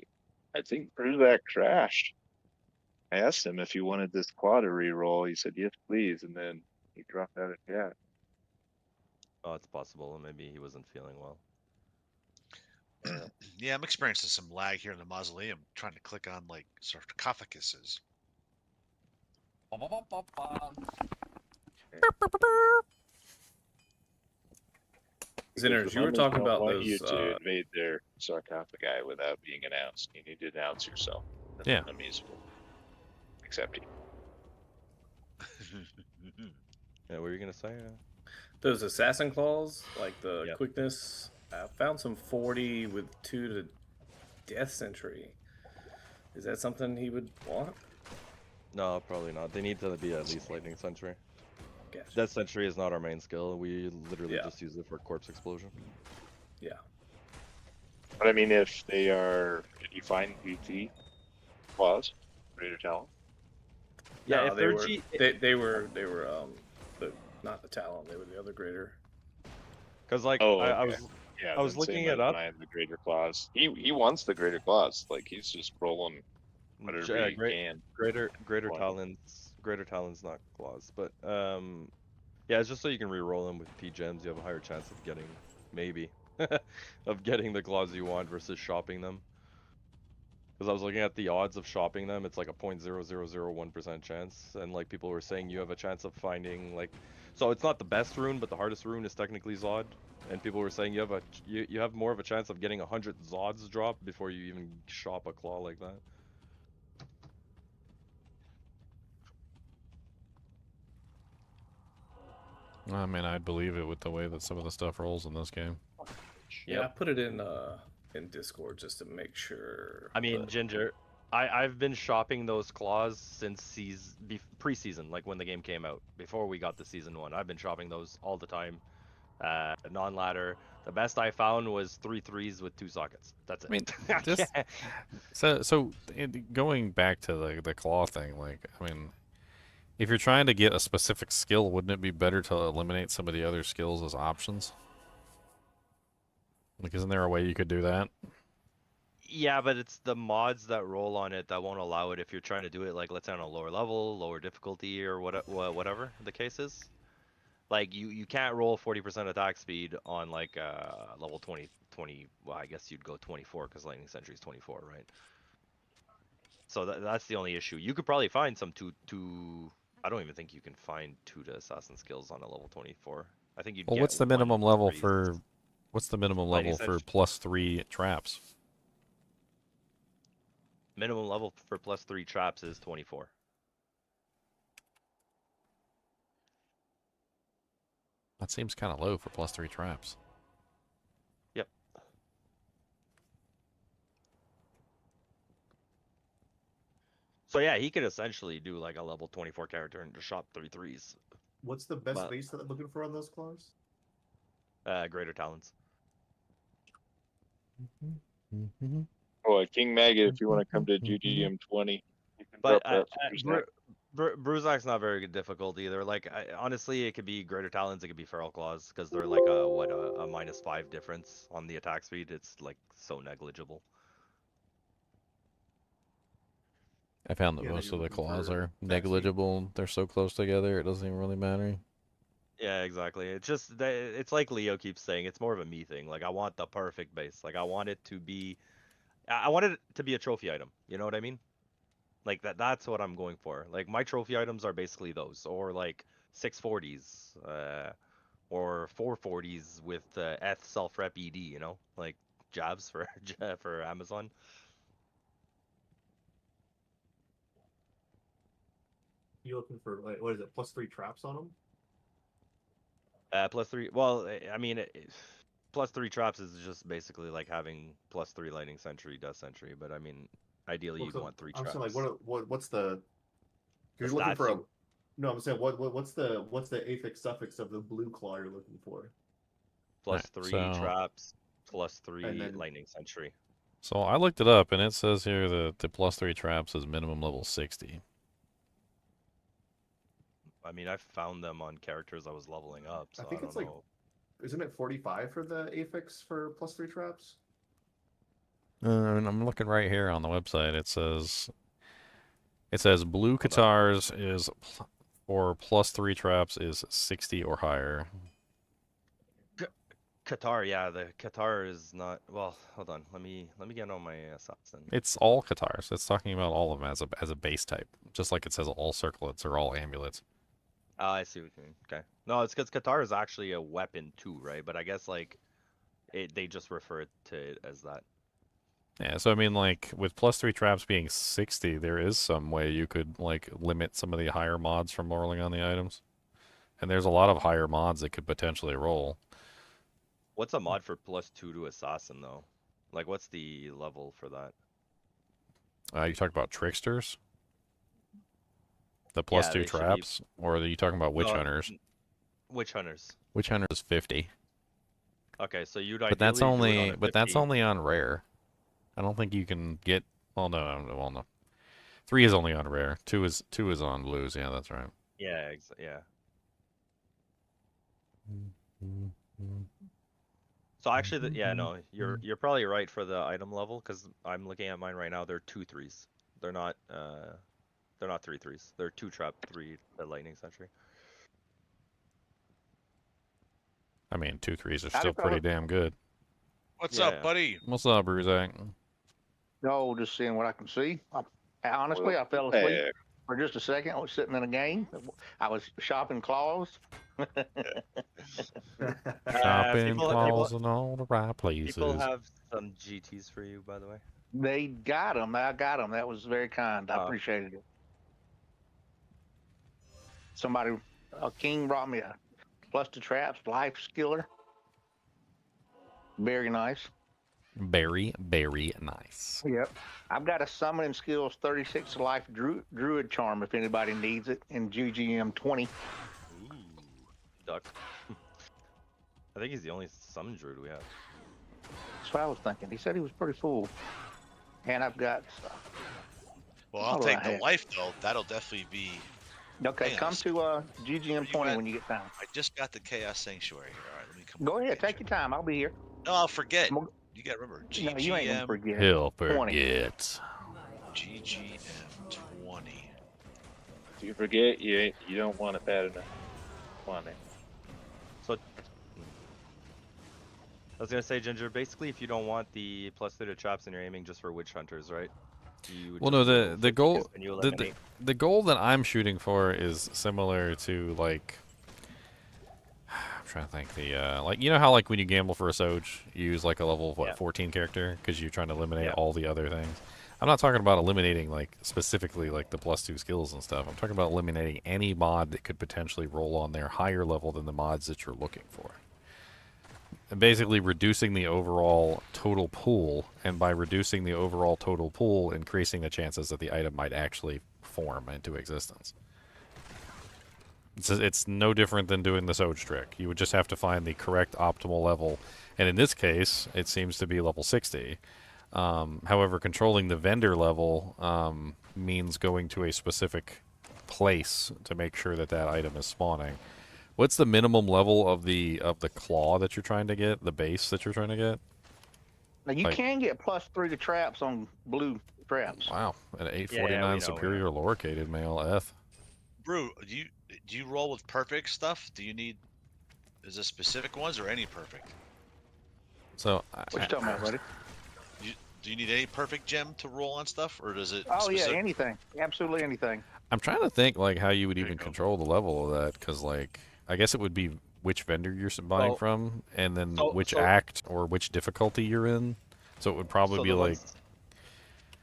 I think Bruzak crashed. I asked him if he wanted this claw to reroll. He said, yes, please. And then he dropped out of chat. Oh, it's possible. Maybe he wasn't feeling well. Yeah, I'm experiencing some lag here in the mausoleum, trying to click on like sarcophaguses. Zinners, you were talking about want those. You to invade their sarcophagi without being announced. You need to announce yourself. That's Yeah. unusable. Except you. Yeah, what were you gonna say? Those assassin claws, like the quickness. I found some 40 with 2 to death sentry. Is that something he would want? No, probably not. They need to be at least lightning sentry. Gotcha. Death sentry is not our main skill. We literally just use it for corpse explosion. Yeah. But I mean, if they are, did you find GT claws? Greater Talon? Yeah, No, if they they're were, they were not the Talon. They were the other greater. Because like I was looking it up. The greater claws. He wants the greater claws. Like he's just rolling whatever he can. Greater talons, not claws. But yeah, it's just so you can re-roll them with P gems. You have a higher chance of getting of getting the claws you want versus shopping them. Because I was looking at the odds of shopping them, it's like a 0.0001% chance, and like people were saying, you have a chance of finding like, so it's not the best rune, but the hardest rune is technically Zod, and people were saying you have more of a chance of getting 100 Zods drop before you even shop a claw like that. I mean, I'd believe it with the way that some of the stuff rolls in this game. Yeah, I put it in Discord just to make sure. I mean, Ginger, I've been shopping those claws since pre-season, like when the game came out, before we got to season 1. I've been shopping those all the time. Non-ladder. The best I found was 3 3s with 2 sockets. That's it. I mean, so going back to the claw thing, like, I mean, if you're trying to get a specific skill, wouldn't it be better to eliminate some of the other skills as options? Like, isn't there a way you could do that? Yeah, but it's the mods that roll on it that won't allow it if you're trying to do it, like, let's say on a lower level, lower difficulty, or whatever the case is. Like you can't roll 40% attack speed on like level 20. Well, I guess you'd go 24 because Lightning Sentry is 24, right? So that's the only issue. You could probably find some two. I don't even think you can find 2 to assassin skills on a level 24. I think you'd Well, get what's the 1 minimum level freeze. for? What's the minimum Lightning level for Sentry. +3 traps? Minimum level for +3 traps is 24. That seems kind of low for +3 traps. Yep. So yeah, he could essentially do like a level 24 character and just shop 3 threes. What's the best But- base that I'm looking for on those claws? Greater talents. Boy, King Maggot, if you want to come to GGM 20, you can But drop that for Bruisack's not very good difficult either. Like honestly, it could be Greater Talons, it could be Feral Claws, because they're like a -5 difference on the attack speed. It's like so negligible. I found that Yeah, most you're of the looking claws for are attack speed. negligible. They're so close together, it doesn't even really matter. Yeah, exactly. It's just it's like Leo keeps saying. It's more of a me thing. Like I want the perfect base. Like I want it to be, I want it to be a trophy item. You know what I mean? Like that's what I'm going for. Like my trophy items are basically those, or like 640s, or 440s with Eth self-rep ED, you know, like jabs for for Amazon. You looking for like what is it? +3 traps on them? +3. Well, I mean, +3 traps is just basically like having +3 lightning sentry, death sentry. But I mean, ideally you'd want 3 I'm traps. saying like what's the? You're The looking stats for a. you- No, I'm saying what's the affix suffix of the blue claw you're looking for? +3 so- traps, +3 And then- lightning sentry. So I looked it up, and it says here that the +3 traps is minimum level 60. I mean, I found them on characters I was leveling up, so I think don't it's like, know. isn't it 45 for the affix for +3 traps? And I'm looking right here on the website. It says blue Katars is for +3 traps is 60 or higher. Qatar, yeah, the Qatar is not. Well, hold on. Let me get on my assassin. It's all Katars. It's talking about all of them as a base type, just like it says all circlets or all amulets. Oh, I see what you mean. Okay. No, it's because Qatar is actually a weapon too, right? But I guess like they just refer to it as that. Yeah, so I mean, like with +3 traps being 60, there is some way you could like limit some of the higher mods from rolling on the items, and there's a lot of higher mods that could potentially roll. What's a mod for +2 to assassin though? Like, what's the level for that? You talk about tricksters, the Yeah, +2 they should be- traps, or are you talking about witch No, hunters? Witch hunters. Witch hunter is 50, Okay, so you'd but that's ideally do it on only a but that's 50. only on rare. I don't think you can get. Well, no. 3 is only on rare. 2 is on blues. Yeah, that's right. Yeah, yeah. So actually, yeah, no, you're probably right for the item level because I'm looking at mine right now. They're 2 3s. They're not 3 3s. They're 2 trap 3 the lightning sentry. I mean, 2 3s are Howdy, still pretty fella. damn good. What's Yeah. up, buddy? What's up, Bruzak? No, just seeing what I can see. Honestly, I fell asleep Heck, for just a second. I was sitting in a game. I was shopping claws. Shopping people- claws in all the right places. People have some GTs for you, by the way. They got them. I got them. That was very kind. I Oh. appreciated it. Somebody, a king brought me a +2 traps life skiller. Very nice. Very, very nice. Yep. I've got a summoning skills 36 life druid charm if anybody needs it in GGM 20. Ooh, duck. I think he's the only summon druid we have. That's what I was thinking. He said he was pretty full. And I've got stuff. Well, I'll What do take I the have? life though. That'll definitely be. Okay, Hang on come a to Where GGM you 20 at? when you get time. I just got the Chaos Sanctuary here. All right, let me come. Go on, ahead, okay, take your time. I'll be here. No, I'll forget. I'm- You gotta remember. No, you ain't gonna GGM forget. He'll 20. forget. GGM 20. if you forget, you don't want it bad enough. Come on, man. So I was gonna say, Ginger, basically if you don't want the +3 to traps and you're aiming just for witch hunters, right? You would Well, no, just do the 50 goal and you the, eliminate. the goal that I'm shooting for is similar to like I'm trying to think the like you know how like when you gamble for a Soj, you use like a level of, what, Yeah. 14 character because you're trying to eliminate Yeah. all the other things. I'm not talking about eliminating like specifically like the +2 skills and stuff. I'm talking about eliminating any mod that could potentially roll on there higher level than the mods that you're looking for. And basically reducing the overall total pool, and by reducing the overall total pool, increasing the chances that the item might actually form into existence. It's no different than doing the Soj trick. You would just have to find the correct optimal level, and in this case, it seems to be level 60. However, controlling the vendor level means going to a specific place to make sure that that item is spawning. What's the minimum level of the claw that you're trying to get? The base that you're trying to get? Now you Like- can get +3 to traps on blue traps. Wow, an Yeah, 849 we know, superior located male F. Brew, do you roll with perfect stuff? Do you need is it specific ones or any perfect? So What you talking about, buddy? Do you need any perfect gem to roll on stuff, or does it? Oh yeah, anything, absolutely anything. I'm trying to think like how you would There you even go. control the level of that, because like I guess it would be which vendor you're buying So- from, and then so- which so- act or which difficulty you're in. So it would probably So be like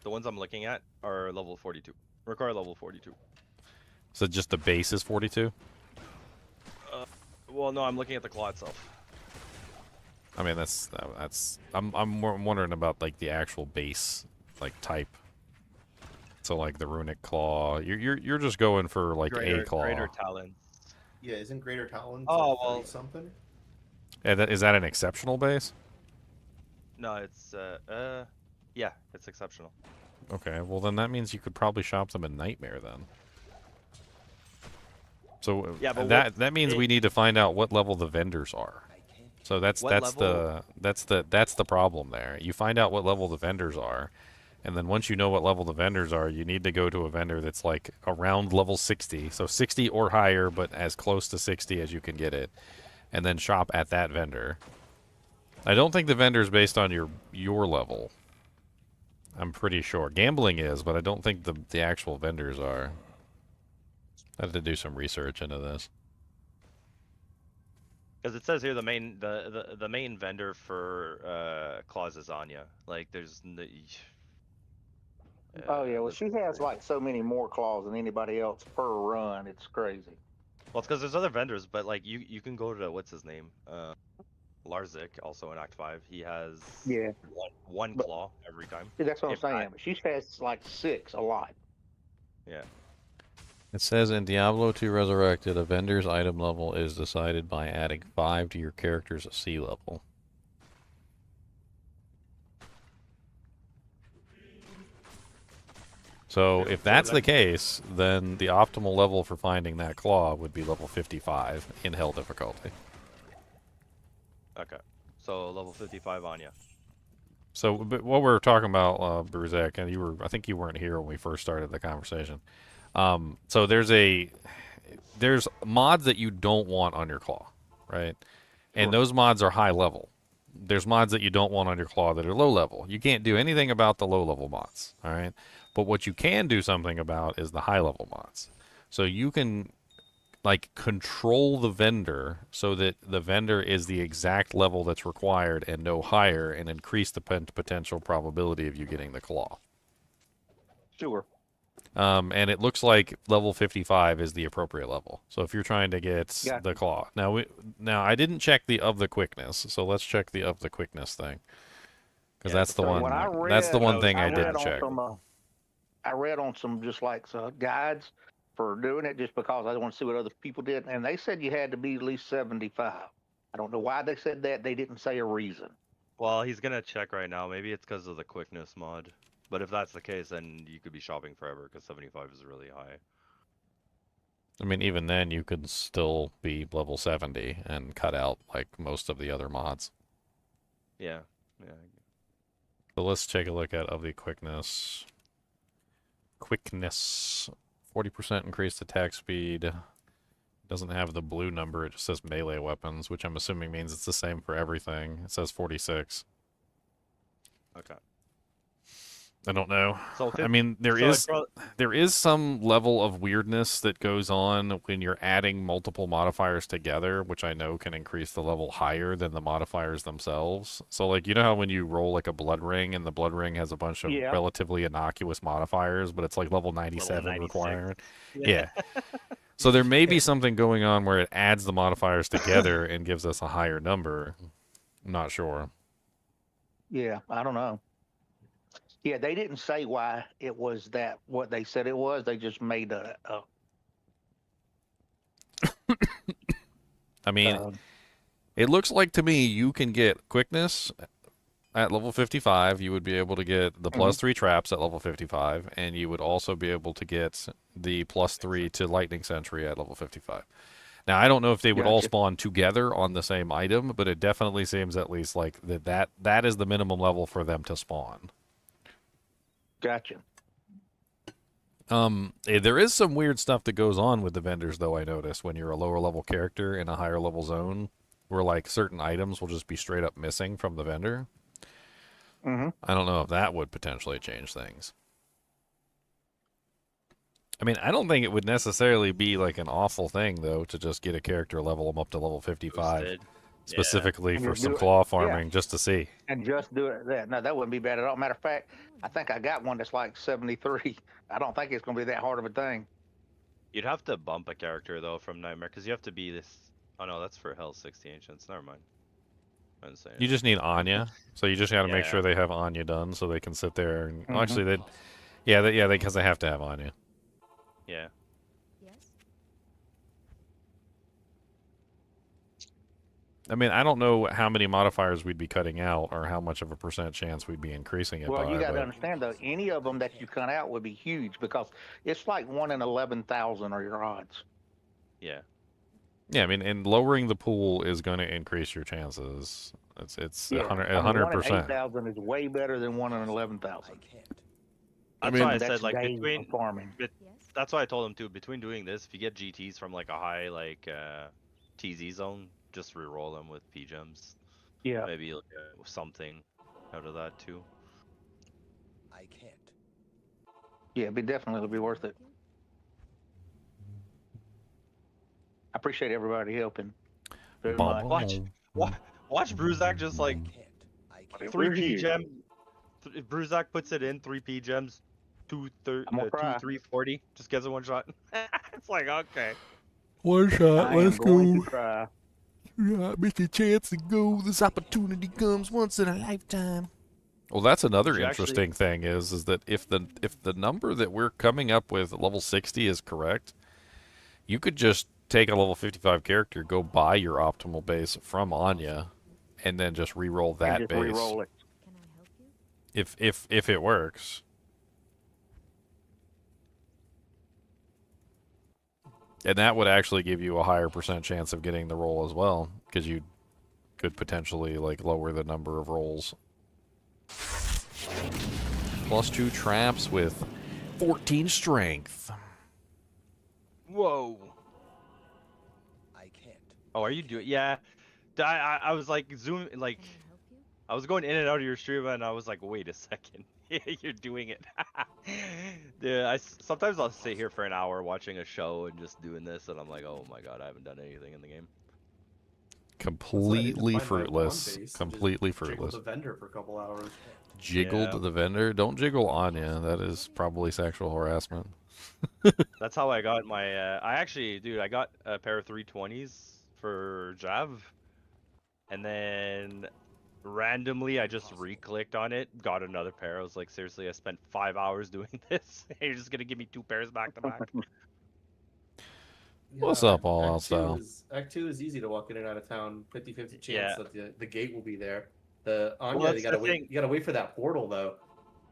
the ones I'm looking at are level 42. Require level 42. so just the base is 42. Well, no, I'm looking at the claw itself. I mean that's I'm more wondering about like the actual base like type. So like the runic claw, you're just going for like a claw. Greater talent. Yeah, isn't Greater Talons Oh, like well- 30 something? And is that an exceptional base? No, it's yeah, it's exceptional. Okay, well then that means you could probably shop them in Nightmare then. So Yeah, but that means we need to find out what level the vendors are. So that's What the problem there. You find out what level the vendors are, and then once you know what level the vendors are, you need to go to a vendor that's like around level 60, so 60 or higher, but as close to 60 as you can get it, and then shop at that vendor. I don't think the vendor is based on your level. I'm pretty sure gambling is, but I don't think the actual vendors are. I have to do some research into this. Because it says here the main vendor for claws is Anya. Like there's Oh yeah, well she has like so many more claws than anybody else per run. It's crazy. Well, it's because there's other vendors, but like you can go to what's his name, Larzik, also in Act 5. He has Yeah. one But- claw every time. See, that's what I'm If not- saying. But she has like 6 a lot. Yeah. It says in Diablo II Resurrected, a vendor's item level is decided by adding 5 to your character's C level. So if that's the case, then the optimal level for finding that claw would be level 55 in hell difficulty. Okay. So level 55 Anya. So but what we're talking about, Bruzak, and I think you weren't here when we first started the conversation. So there's mods that you don't want on your claw, right? And those mods are high level. There's mods that you don't want on your claw that are low level. You can't do anything about the low level mods, all right? But what you can do something about is the high level mods. So you can like control the vendor so that the vendor is the exact level that's required and no higher, and increase the potential probability of you getting the claw. Sure. And it looks like level 55 is the appropriate level. So if you're trying to get Gotcha. the claw. Now I didn't check the of the quickness, so let's check the of the quickness thing. Because Yeah, that's the So one when I that's the read- one thing I read didn't on check. some, I read on some just like guides for doing it just because I want to see what other people did, and they said you had to be at least 75. I don't know why they said that. They didn't say a reason. Well, he's gonna check right now. Maybe it's because of the quickness mod. But if that's the case, then you could be shopping forever because 75 is really high. I mean, even then you could still be level 70 and cut out like most of the other mods. Yeah. Yeah. So let's take a look at of the quickness. Quickness, 40% increased attack speed, It doesn't have the blue number, it just says melee weapons, which I'm assuming means it's the same for everything. It says 46. Okay. I don't know. So I mean, there is some level of weirdness that goes on when you're adding multiple modifiers together, which I know can increase the level higher than the modifiers themselves. So, like, you know how when you roll like a blood ring, and the blood ring has a bunch of Yeah. relatively innocuous modifiers, but it's like level 97 96. requirement. Yeah. Yeah. So there may be something going on where it adds the modifiers together and gives us a higher number. I'm not sure. Yeah, I don't know. Yeah, they didn't say why it was that what they said it was. They just made a I mean, it looks like to me you can get quickness at level 55. You would be able to get the +3 traps at level 55, and you would also be able to get the +3 to lightning sentry at level 55. Now, I don't know if they would all spawn together on the same item, but it definitely seems at least like that is the minimum level for them to spawn. Gotcha. There is some weird stuff that goes on with the vendors, though, I noticed, when you're a lower level character in a higher level zone, where like certain items will just be straight up missing from the vendor. I don't know if that would potentially change things. I mean, I don't think it would necessarily be like an awful thing, though, to just get a character, level them up to level 55, Boosted. specifically And for just some do it. claw farming, just to see. And just do it that. No, that wouldn't be bad at all. Matter of fact, I think I got one that's like 73. I don't think it's going to be that hard of a thing. You'd have to bump a character though from Nightmare because you have to be this. Oh no, that's for Hell 60 Ancients. Never mind. I didn't say You just need Anya, so you just got to make Yeah. sure they have Anya done, so they can sit there and well, actually they because they have to have Anya. Yeah. Yes. I mean, I don't know how many modifiers we'd be cutting out or how much of a % chance we'd be increasing it Well, by. you got to but- understand though, any of them that you cut out would be huge because it's like 1 in 11,000 are your odds. Yeah. Yeah, I mean, and lowering the pool is going to increase your chances. It's 100%. 1 in 8,000 is way better than 1 in 11,000. That's mean, why I that's said like days between. of farming. Yes. That's why I told him too. Between doing this, if you get GTs from like a high like TZ zone, just re-roll them with P gems. Yeah. Maybe you'll get something out of that too. I can't. Yeah, it'd be definitely be worth it. I appreciate everybody helping. Very Bum, much. Watch Bruzak just like I can't. 3P gem. Bruzak puts it in 3P gems, 340. Just gets it one shot. It's like okay. One shot, I am going to try. Yeah, miss a chance to go. This opportunity comes once in a lifetime. Well, that's another Did you actually- interesting thing is that if the number that we're coming up with at level 60 is correct, you could just take a level 55 character, go buy your optimal base from Anya, and then just re-roll that and just base. re-roll it. Can I help you? If it works. And that would actually give you a higher % chance of getting the roll as well, because you could potentially like lower the number of rolls. +2 traps with 14 strength. Whoa. I can't. Oh, are you doing? Yeah. I was like zooming, like Can I help you? I was going in and out of your stream, and I was like, wait a second, you're doing it. Yeah, sometimes I'll sit here for an hour watching a show and just doing this, and I'm like, oh my god, I haven't done anything in the game. Completely fruitless. Completely fruitless. The vendor for a couple hours. Jiggled Yeah. the vendor. Don't jiggle Anya. That is probably sexual harassment. That's how I got my. I actually, dude, I got a pair of 320s for Jav, and then randomly I just re-clicked on it, got another pair. I was like, seriously, I spent 5 hours doing this. You're just gonna give me 2 pairs back to back? What's up, all out style? Act 2 is easy to walk in and out of town. 50-50 chance Yeah. that the gate will be there. The Anya, Well, you that's gotta the wait. thing. You gotta wait for that portal though.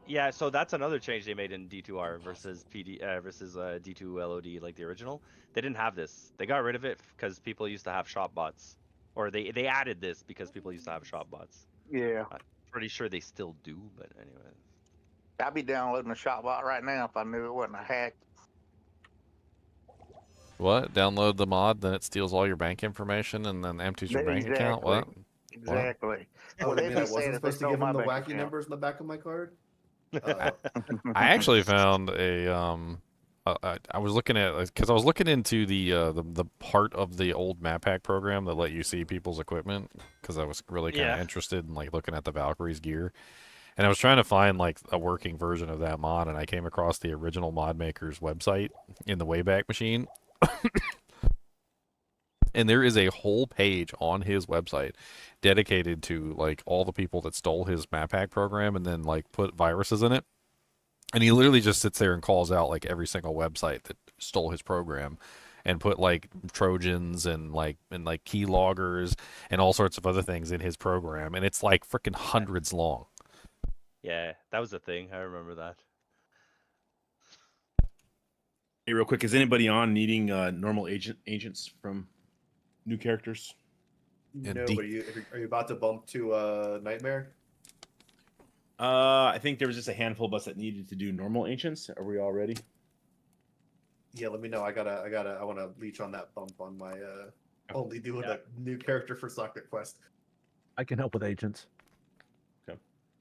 Yeah, so that's another change they made in D2R versus D2 LOD, like the original. They didn't have this. They got rid of it because people used to have shop bots, or they added this because people used to have shop bots. Yeah. I'm pretty sure they still do, but anyway. I'd be downloading a shop bot right now if I knew it wasn't a hack. What? Download the mod, then it steals all your bank information and then empties your bank account? What? Exactly. Oh, Well, you they'd mean be I saying wasn't if they supposed to stole give my him the bank wacky account. numbers in the back of my card? I actually found a I was looking at because I was looking into the part of the old map pack program that let you see people's equipment because I was really kind of interested in like looking at the Valkyrie's gear, and I was trying to find like a working version of that mod, and I came across the original mod maker's website in the Wayback Machine. And there is a whole page on his website dedicated to like all the people that stole his map pack program and then like put viruses in it. And he literally just sits there and calls out like every single website that stole his program and put like Trojans and like key loggers and all sorts of other things in his program. And it's like freaking hundreds long. Yeah, that was a thing. I remember that. Hey, real quick, is anybody on needing normal agents from new characters? And No, but are you about to bump to Nightmare? I think there was just a handful of us that needed to do normal ancients. Are we all ready? Yeah, let me know. I want to leech on that bump on my only doing a new character for Socket Quest. I can help with agents. Okay.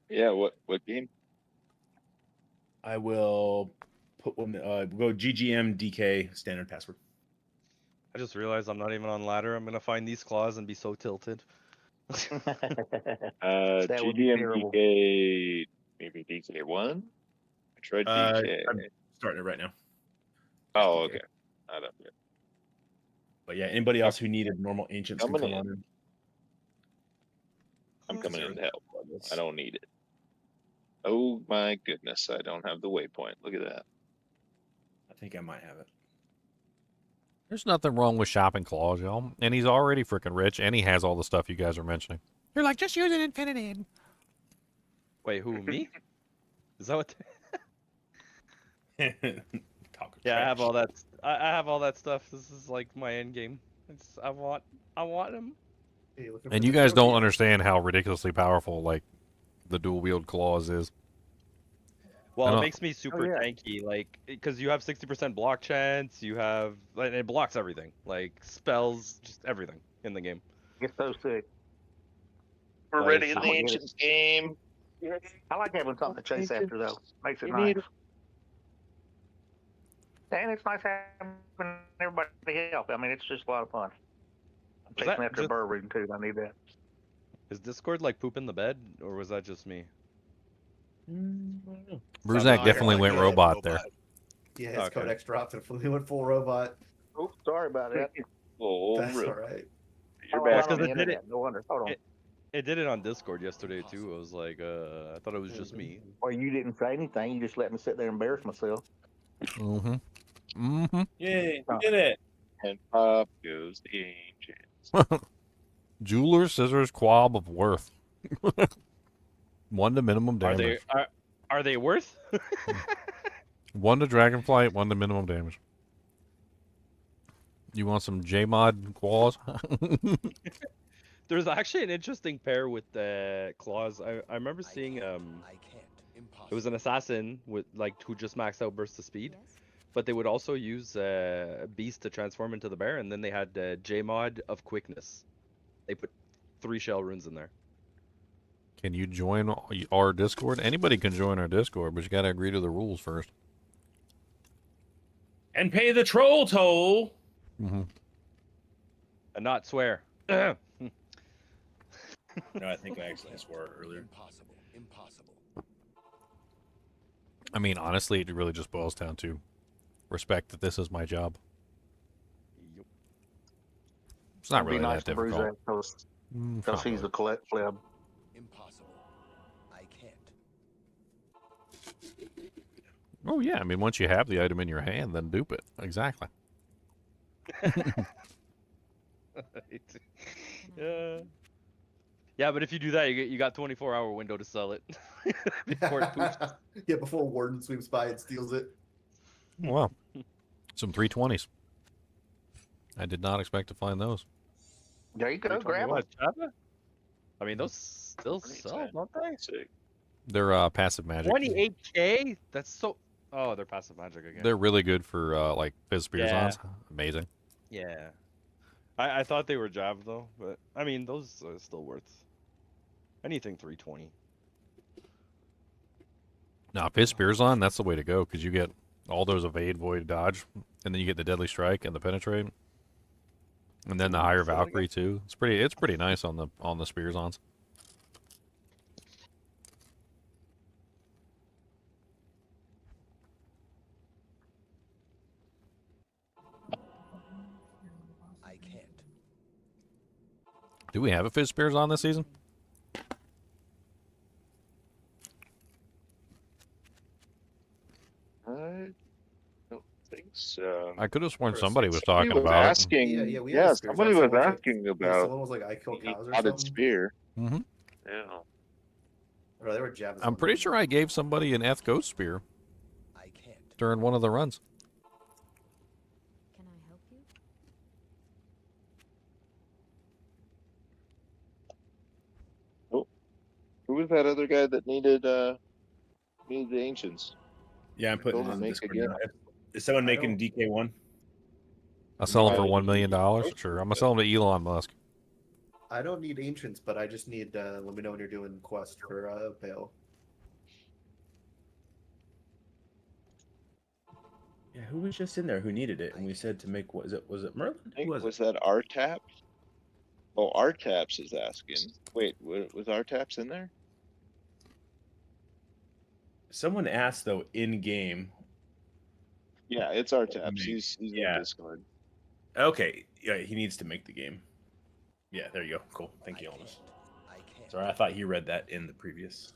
Yeah, what game? I will put one. Go GGM DK standard password. I just realized I'm not even on ladder. I'm gonna find these claws and be so tilted. That would be terrible. GDMDK, maybe DK1? I tried DK. I'm starting it right now. Oh, okay. I don't get. But yeah, anybody else who needed normal ancients can Coming come in. on in. I'm coming in to help. I don't need it. Oh my goodness, I don't have the waypoint. Look at that. I think I might have it. There's nothing wrong with shopping claws, y'all. And he's already freaking rich, and he has all the stuff you guys are mentioning. You're like, just use an Infinity. Wait, who, me? Is that what? Talk Yeah, I trash. have all that. I have all that stuff. This is like my end game. I want him. Hey, looking for And the you guys don't trophy? understand how ridiculously powerful, like, the dual-wield claws is. I Well, it don't- makes me super tanky, like, because you have 60% block chance, you have, like, it blocks everything, like, spells, just everything in the game. Get so sick. We're Like, ready in I'm the gonna get ancients game. I like having something to chase after though. Makes it You nice. need- And it's nice having everybody help. I mean, it's just a lot of fun. I'm Was chasing that after just- Burberry too. I need that. Is Discord, like, poop in the bed, or was that just me? Bruzak definitely went robot there. Yeah, his Okay. codex dropped and he went full robot. Oops, sorry about that. Oh, That's really? all right. You're Oh, back. out on the Because it did internet. No wonder. Hold on. It did it on Discord yesterday, too. I was like, I thought it was just me. Well, you didn't say anything. You just let me sit there and embarrass myself. Mm-hmm. Mm-hmm. Yay, we did it. And pop goes the ancients. Jeweler's Scissors Quab of Worth. 1 to minimum Are damage. they worth? 1 to Dragonflight, 1 to minimum damage. You want some J-Mod claws? There's actually an interesting pair with claws. I remember seeing I can't. it Impossible. was an assassin with like who just maxed out burst of speed, but they would also use beast to transform into the bear, and then they had J-Mod of quickness. They put 3 shell runes in there. Can you join our Discord? Anybody can join our Discord, but you got to agree to the rules first. And pay the troll toll. Mm-hmm. And not swear. No, I think I actually swore earlier. Impossible. Impossible. I mean, honestly, it really just boils down to respect that this is my job. It's not really that difficult. Because Not he's really. the collect pleb. Impossible. I can't. Oh, yeah. I mean, once you have the item in your hand, then dupe it. Exactly. Yeah, but if you do that, you got 24-hour window to sell it before it poops. Yeah, before Warden sweeps by and steals it. Wow. Some 320s. I did not expect to find those. There you go. Grab them. What, Java? I mean, those still sell, don't they? Sick. They're passive magic. 28K? That's so... Oh, they're passive magic again. They're really good for like Fizz Spearsons. Yeah. Amazing. Yeah. I thought they were jab though, but I mean those are still worth anything 320. Now, Fizz Spearzon, that's the way to go because you get all those evade, void, dodge, and then you get the deadly strike and the penetrate, and then the higher Valkyrie too. It's pretty nice on the Spearzons. I can't. Do we have a Fizz Spearzon this season? I don't think so. I could have sworn Or somebody was Somebody talking was about asking. Yeah, we had a spear somebody shot. was Someone asking yeah, about someone was like, I killed the cows or potted something. spear. it. Mm-hmm. Yeah. Or they were jabbing. I'm pretty sure I gave somebody an Eth Ghost Spear I can't. during one of the runs. Can I help you? Who was that other guy that needed the ancients? Yeah, I'm putting Told it him on to make Discord again. now. Is someone I making don't- DK1? I'll sell them for Right. $1 million. Sure, I'm gonna sell them to Elon Musk. I don't need ancients, but I just need. Let me know when you're doing quest for Baal. Yeah, who was just in there who needed it? And we said to make, was it Merlin? I think, Who was was it? that RTAP? Oh, RTAPS is asking. Wait, was RTAPS in there? Someone asked though in game. Yeah, it's RTAPS. Maybe. He's Yeah. in Discord. Okay, yeah, he needs to make the game. Yeah, there you go. Cool. Thank you, Almas. I can't. Sorry, I thought he read that in the previous.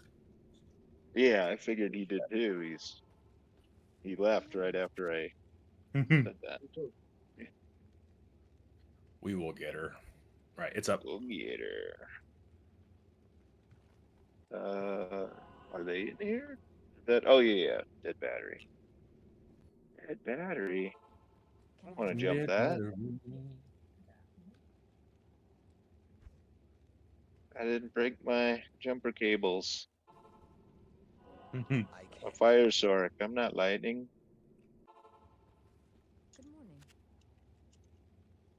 Yeah, I figured he did too. He left right after I said that. We will get her. Right, it's up. We'll get her. Are they in here? Oh yeah, dead battery. Dead battery. I don't want to jump that. I didn't break my jumper cables. I A can't. fire sork. I'm not lightning. Good morning.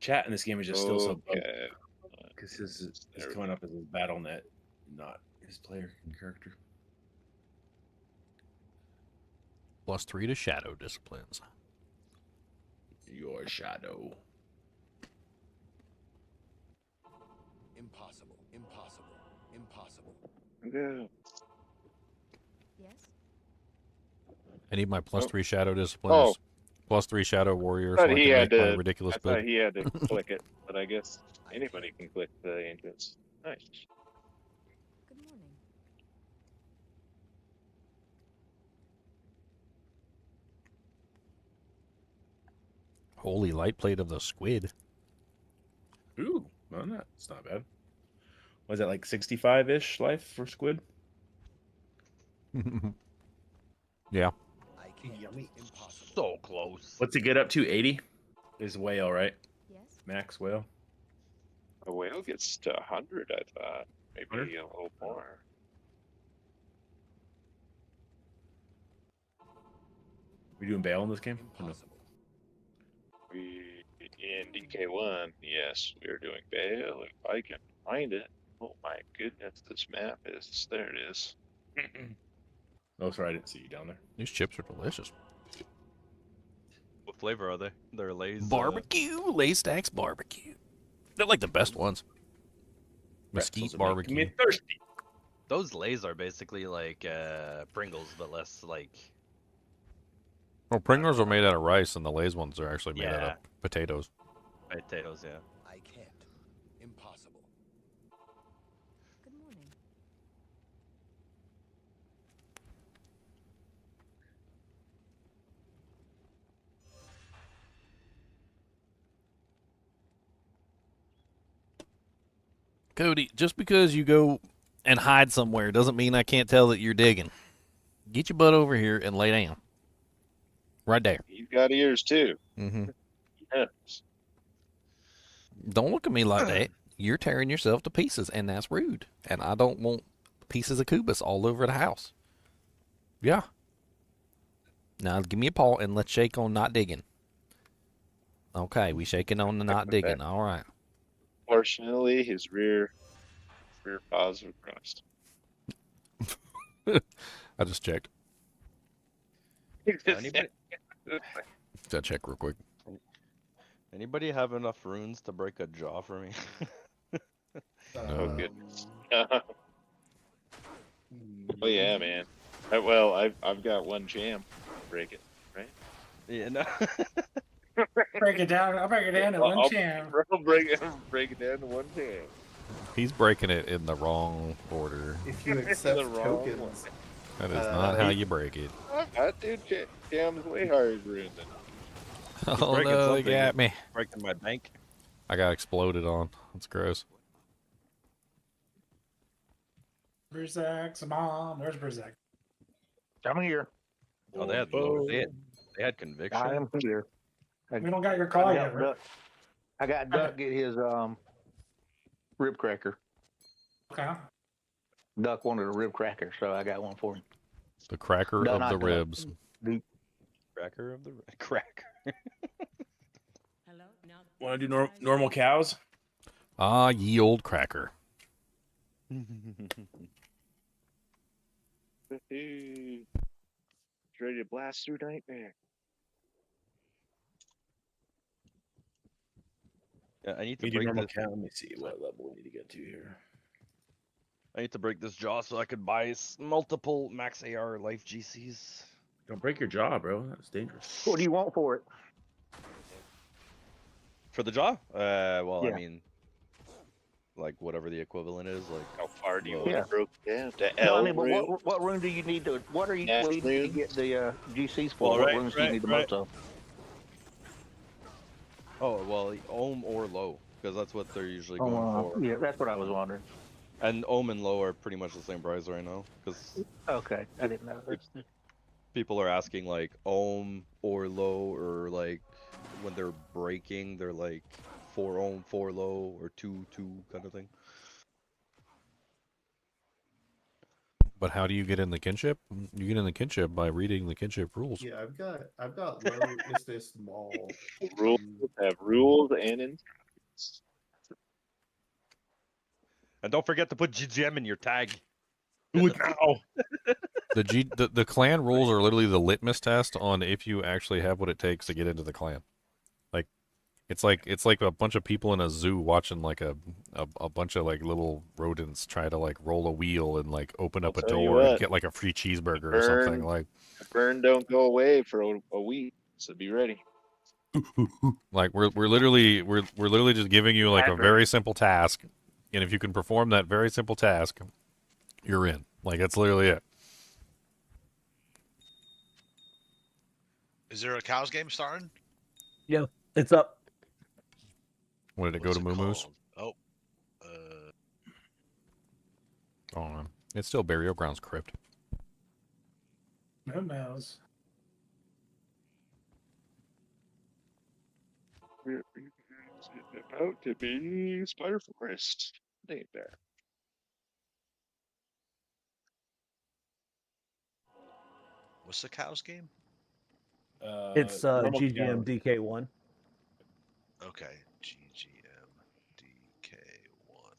Chat in this game is just still so bugged Okay. because his is coming up as his battle net, not his player character. +3 to Shadow Disciplines. Your shadow. Impossible. Impossible. Impossible. Okay. Yes? I need my +3 Shadow Oh. Disciplines. +3 Shadow Warrior so Thought I he can had make my to. ridiculous I thought build. he had to click it, but I guess anybody can click the ancients. Nice. Good morning. Holy light plate of the squid. Ooh, well, it's not bad. Was that like 65-ish life for squid? Yeah. I can't. Yummy. Impossible. So close. What's it get up to? 80? Is whale, right? Yes? Max whale. A whale gets to 100, I thought. Maybe 100? a little more. We doing Baal in this game? Or no? Impossible. We in DK1, yes, we are doing Baal. If I can find it. Oh my goodness, this map is there. It is. Oh, sorry, I didn't see you down there. These chips are delicious. What flavor are they? They're Lay's. Barbecue, Lay Stacks barbecue. They're like the best ones. Mesquite Pretzels barbecue. make me thirsty. Those Lay's are basically like Pringles, but less like. Well, Pringles are made out of rice, and the Lay's ones are actually made out of Yeah. potatoes. Potatoes, yeah. I can't. Impossible. Good morning. Cody, just because you go and hide somewhere doesn't mean I can't tell that you're digging. Get your butt over here and lay down. Right there. You've got ears too. Mm-hmm. Yes. Don't look at me like that. You're tearing yourself to pieces, and that's rude. And I don't want pieces of Kubus all over the house. Yeah. Now give me a paw and let's shake on not digging. Okay, we shaking on the not digging. All right. Fortunately, his rear paws were crossed. I just checked. Anybody, Gotta check real quick. anybody have enough runes to break a jaw for me? Oh goodness. Oh yeah, man. Well, I've got one jam. Break it, right? Yeah, no. Break it down. I'll break it down to one jam. I'll break it down to one jam. He's breaking it in the wrong order. If you accept The wrong tokens, That is not how you break it. I do jams way harder than Rune. Oh breaking no, they something. got me. Breaking my bank. I got exploded on. That's gross. Berzak's mom. Where's Berzak? I'm here. Oh, they had conviction. I am here. We don't got your call yet, right? I got Duck get his rib cracker. Okay. Duck wanted a rib cracker, so I got one for him. The cracker No, of not the Duck. ribs. Cracker of the cracker. Want to do normal cows? Ah, ye old cracker. Ready to blast through nightmare. Yeah, I need to We do break normal this. cow. Let me see what level we need to get to here. I need to break this jaw so I could buy multiple max AR life GCs. Don't break your jaw, bro. That's dangerous. What do you want for it? For the jaw? Well, Yeah. I mean, like whatever the equivalent is. Like, How far do you Yeah. want to broke down? The No, I L mean, but rune? what room do you need to? What are you Nash need to rune? get the GCs for? Well, what right, rooms do you need the most of? oh well, ohm or low, because that's what they're usually going for. Yeah, that's what I was wondering. And ohm and low are pretty much the same price right now, because Okay, I didn't know. people are asking like ohm or low, or like when they're breaking, they're like 4 ohm, 4 low, or 2 kind of thing. But how do you get in the kinship? You get in the kinship by reading the kinship rules. yeah, I've got low is this small. Rules have rules and instructions. And don't forget to put GGM in your tag. Do it now. The clan rules are literally the litmus test on if you actually have what it takes to get into the clan. Like it's like a bunch of people in a zoo watching like a bunch of like little rodents try to like roll a wheel and like open up a I'll tell you door and what, get like a free cheeseburger or something. Like Burn don't go away for a week, so be ready. like we're literally just giving you like a very simple task, and if you can perform that very simple task, you're in. Like that's literally it. Is there a cows game starting? Yeah, it's up. When did it What's go to it Moo-Moo's? called? Oh, it's still Burial Grounds Crypt. No mouse. About to be Spider Forest. Ain't there? What's the cows game? It's normal GGM cows. DK1. Okay, GGM DK1.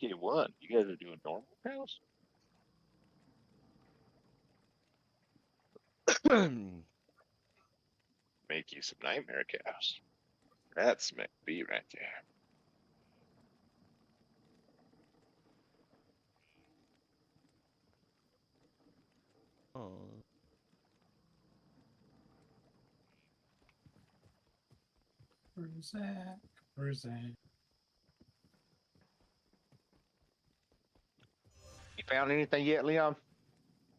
K1. You guys are doing normal cows? Make you some nightmare cows. That's McB right there. Oh. Where's that? Where's that? You found anything yet, Leon?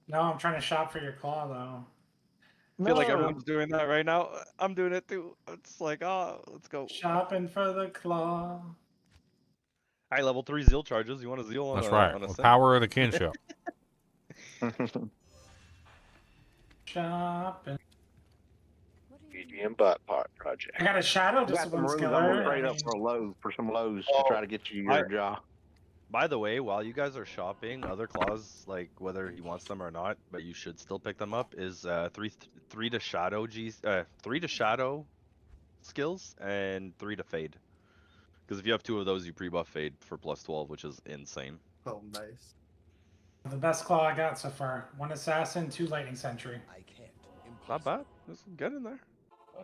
No, I'm trying to shop for your claw though. I feel like everyone's doing that right now. I'm doing it too. It's like, oh, let's go. Shopping for the claw. High level 3 zeal charges. You want a zeal on That's a, right. on a The sim? power of the kinship. Shopping. BGM bot pot project. I got a shadow I got some discipline rooms. I'm skiller. gonna trade I up mean, for lows for some lows to try to get you your jaw. By the way, while you guys are shopping, other claws, like whether he wants them or not, but you should still pick them up, is three to shadow three to shadow skills and 3 to fade. Because if you have 2 of those, you pre-buff fade for +12, which is insane. Oh, nice. The best claw I got so far. 1 assassin, 2 lightning sentry. I can't. Not bad. That's good in there.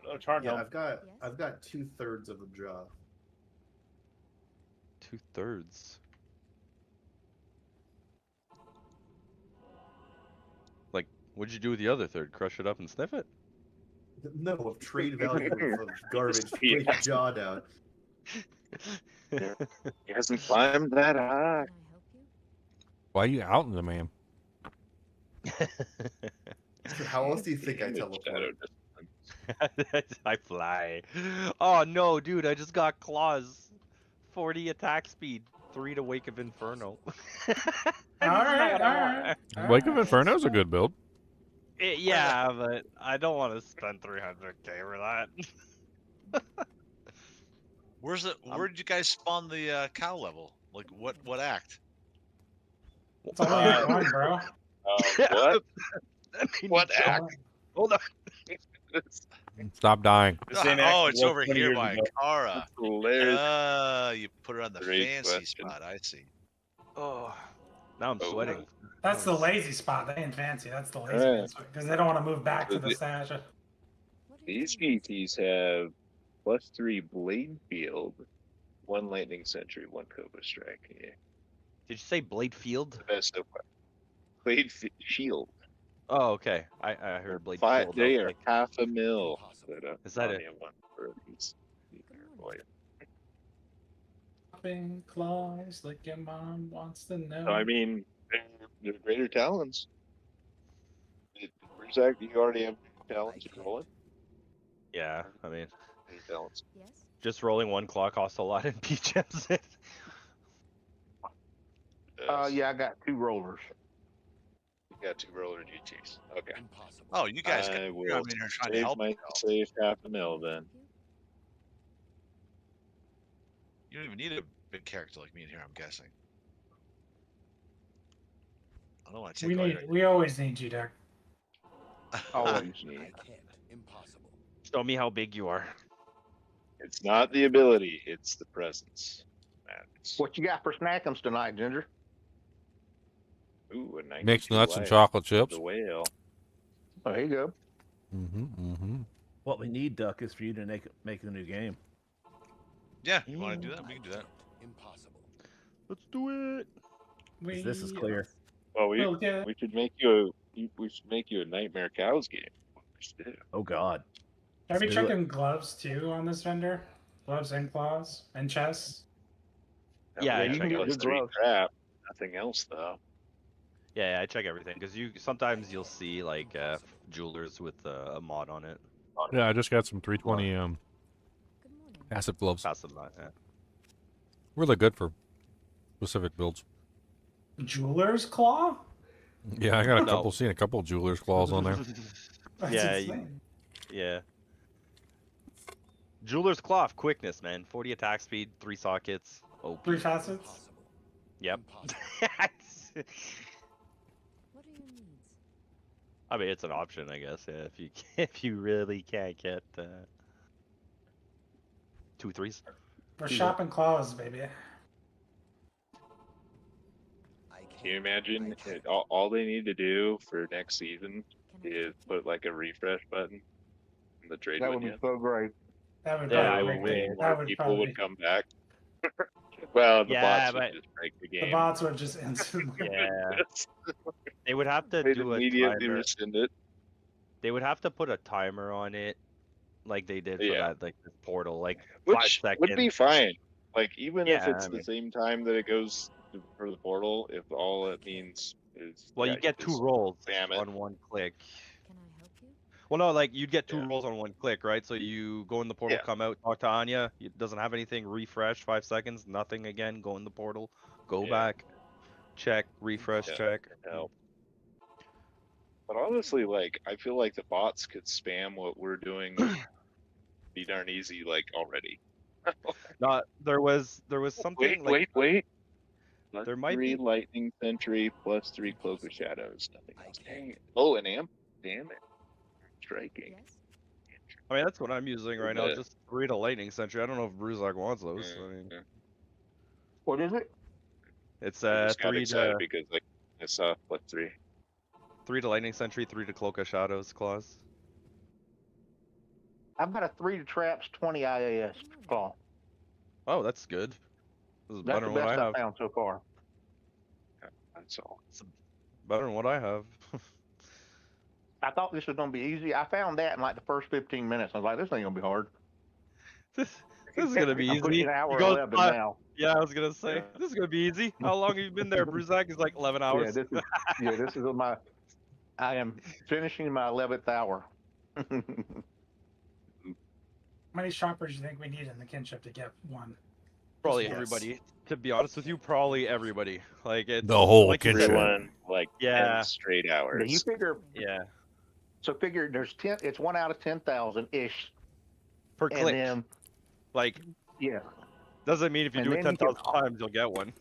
Oh, charge Yeah, him. I've got 2/3 of the job. 2/3. Like, what'd you do with the other third? Crush it up and sniff it? No, of trade value of garbage. Yeah. Break jaw down. He hasn't climbed that high. Why are you outing the man? How else do you think I teleport? I fly. Oh no, dude! I just got claws. 40 attack speed, 3 to Wake of Inferno. Alright. Wake of Inferno's a good build. Yeah, but I don't want to spend 300k for that. Where did you guys spawn the cow level? Like what act? It's only one, bro. What? What act? Hold on. Stop dying. Oh, it's over here by Kara. Hilarious. You put her on the Great fancy question. spot. I see. Oh, now I'm sweating. That's the lazy spot. They ain't fancy. That's the lazy spot. Because they don't want to move back to the stash. These GTs have +3 blade field, 1 lightning sentry, 1 cobra strike. Yeah. Did you say Blade Field? The best so far. Blade shield. Oh, okay. I heard Blade Five, Field. they I was are like, half a mil. Is that it? One for these boy. Popping claws like your mom wants to know. So, I mean, they're greater talons. Zach, do you already have talons you're rolling? Yeah, I mean, Any talons? just rolling 1 claw costs a lot in PGMs. Yeah, I got 2 rollers. You got 2 roller GTs. Okay. Oh, you guys got I I'm will in here trying to save help. my save half a mil then. You don't even need a big character like me in here. I'm guessing. I don't want to take all your. We always need you, Doc. Always need. I can't. Impossible. Show me how big you are. It's not the ability, it's the presence. Matters. What you got for snackums tonight, Ginger? Ooh, a 92 Mixed nuts and light. chocolate chips. The whale. Oh, there you go. What we need, Duck, is for you to make a new game. Yeah, you want to do that? We can do that. Impossible. Let's do it. 'Cause this is clear. Well, we Okay. should make you a Nightmare Cows game. Oh God. Are we Let's do it. checking gloves too on this vendor? Gloves and claws and chests? Yeah, you you can can get get three crap. Nothing else though. Yeah, I check everything because sometimes you'll see like jewelers with a mod on it. Yeah, I just got some 320 acid gloves. Passive mod, yeah. Really good for specific builds. Jeweler's claw? Yeah, I got a No. couple. Seen a couple jewelers' claws on there. That's Yeah, insane. yeah. Jeweler's Cloth, quickness, man. 40 attack speed, 3 sockets. OP. 3 facets? Yep. What are your needs? I mean, it's an option, I guess. Yeah, if you really can't get 2 3s. We're shopping claws, baby. Can you imagine all they need to do for next season is put like a refresh button in the trade That would window? be so great. That would Yeah, probably I break would. the- that More would people probably would come back. Well, the Yeah, bots would but- just break the the game. bots would just instantly Yeah. They would have to They'd do a immediately timer. rescind it. They would have to put a timer on it, like they did for Yeah. that, like the portal, like Which 5 would be seconds. fine. Like even if Yeah, it's I the mean- same time that it goes for the portal, if all it means is Well, yeah, you get 2 just rolls spam it. on 1 click. Can I help you? Well, no, like you'd get 2 Yeah. rolls on 1 click, right? So you go in the portal, Yeah. come out, talk to Anya. It doesn't have anything. Refresh 5 seconds, nothing again. Go in the portal, go Yeah. back, check, refresh, Yeah, check. can help. But honestly, like I feel like the bots could spam what we're doing be darn easy, like already. Not there was something like Wait. Plus There might 3 be. lightning sentry, plus 3 cloak of shadows. Nothing else. Dang it. Oh, an amp. Damn it. Striking. I mean, that's what I'm using right now. Yeah. Just 3 to lightning sentry. I don't know if Bruzak wants those. I mean, What is it? it's I just got 3 excited to because like I saw plus 3. 3 to lightning sentry, 3 to cloak of shadows claws. I've got a 3 to traps, 20 IAS claw. Oh, that's good. This is That's better the than what best I I have. found so far. That's all. It's better than what I have. I thought this was gonna be easy. I found that in like the first 15 minutes. I was like, this ain't gonna be hard. This is gonna be I'm easy. pushing hour He goes, 11 now. yeah, I was gonna say Yeah. this is gonna be easy. How long have you been there, Bruzak? He's like 11 hours. This is my. I am finishing my 11th hour. How many shoppers do you think we need in the kinship to get one? Probably Yes. everybody. To be honest with you, probably everybody. Like it's The whole like you said, kinship. Everyone like 10 straight hours. Yeah, you figure. Yeah. So figure there's 10. It's 1 out of 10,000 ish Per and click. then Like yeah, doesn't mean if you And do it then you 10,000 times you'll get one.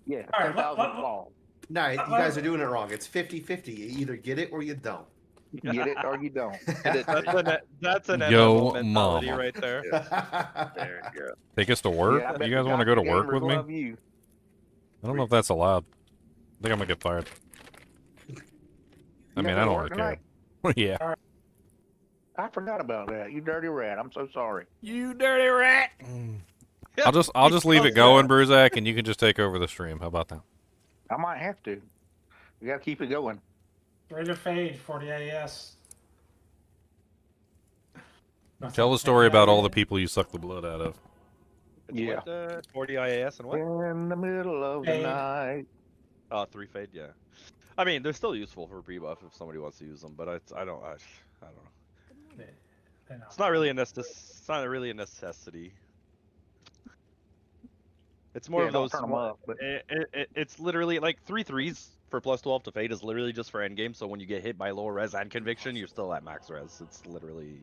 yeah, All right, 10,000 claws. No, you guys are doing it wrong. It's 50-50. You either get it or you don't. Get it or you don't. That's an Yo, MMO mentality mama. right there. There you go. Take us to work? Yeah, I bet You guys the want to go to work gamers with me? love you. I don't know if that's allowed. I think I'm gonna get fired. I mean, I don't really care. Yeah. I forgot about that. You dirty rat. I'm so sorry. You dirty rat. I'll just leave it going, Bruzak, and you can just take over the stream. How about that? I might have to. We gotta keep it going. 3 to fade, 40 AS. Tell the story about all the people you sucked the blood out of. Yeah. What, 40 IAS and what? In the middle of the Fade. night. 3 fade, yeah. I mean, they're still useful for pre-buff if somebody wants to use them, but I don't know. It's not really a necessity. It's more Yeah, of don't those. turn 'em up, but- It's literally like 3 3s for plus 12 to fade is literally just for endgame. So when you get hit by lower res and conviction, you're still at max res. It's literally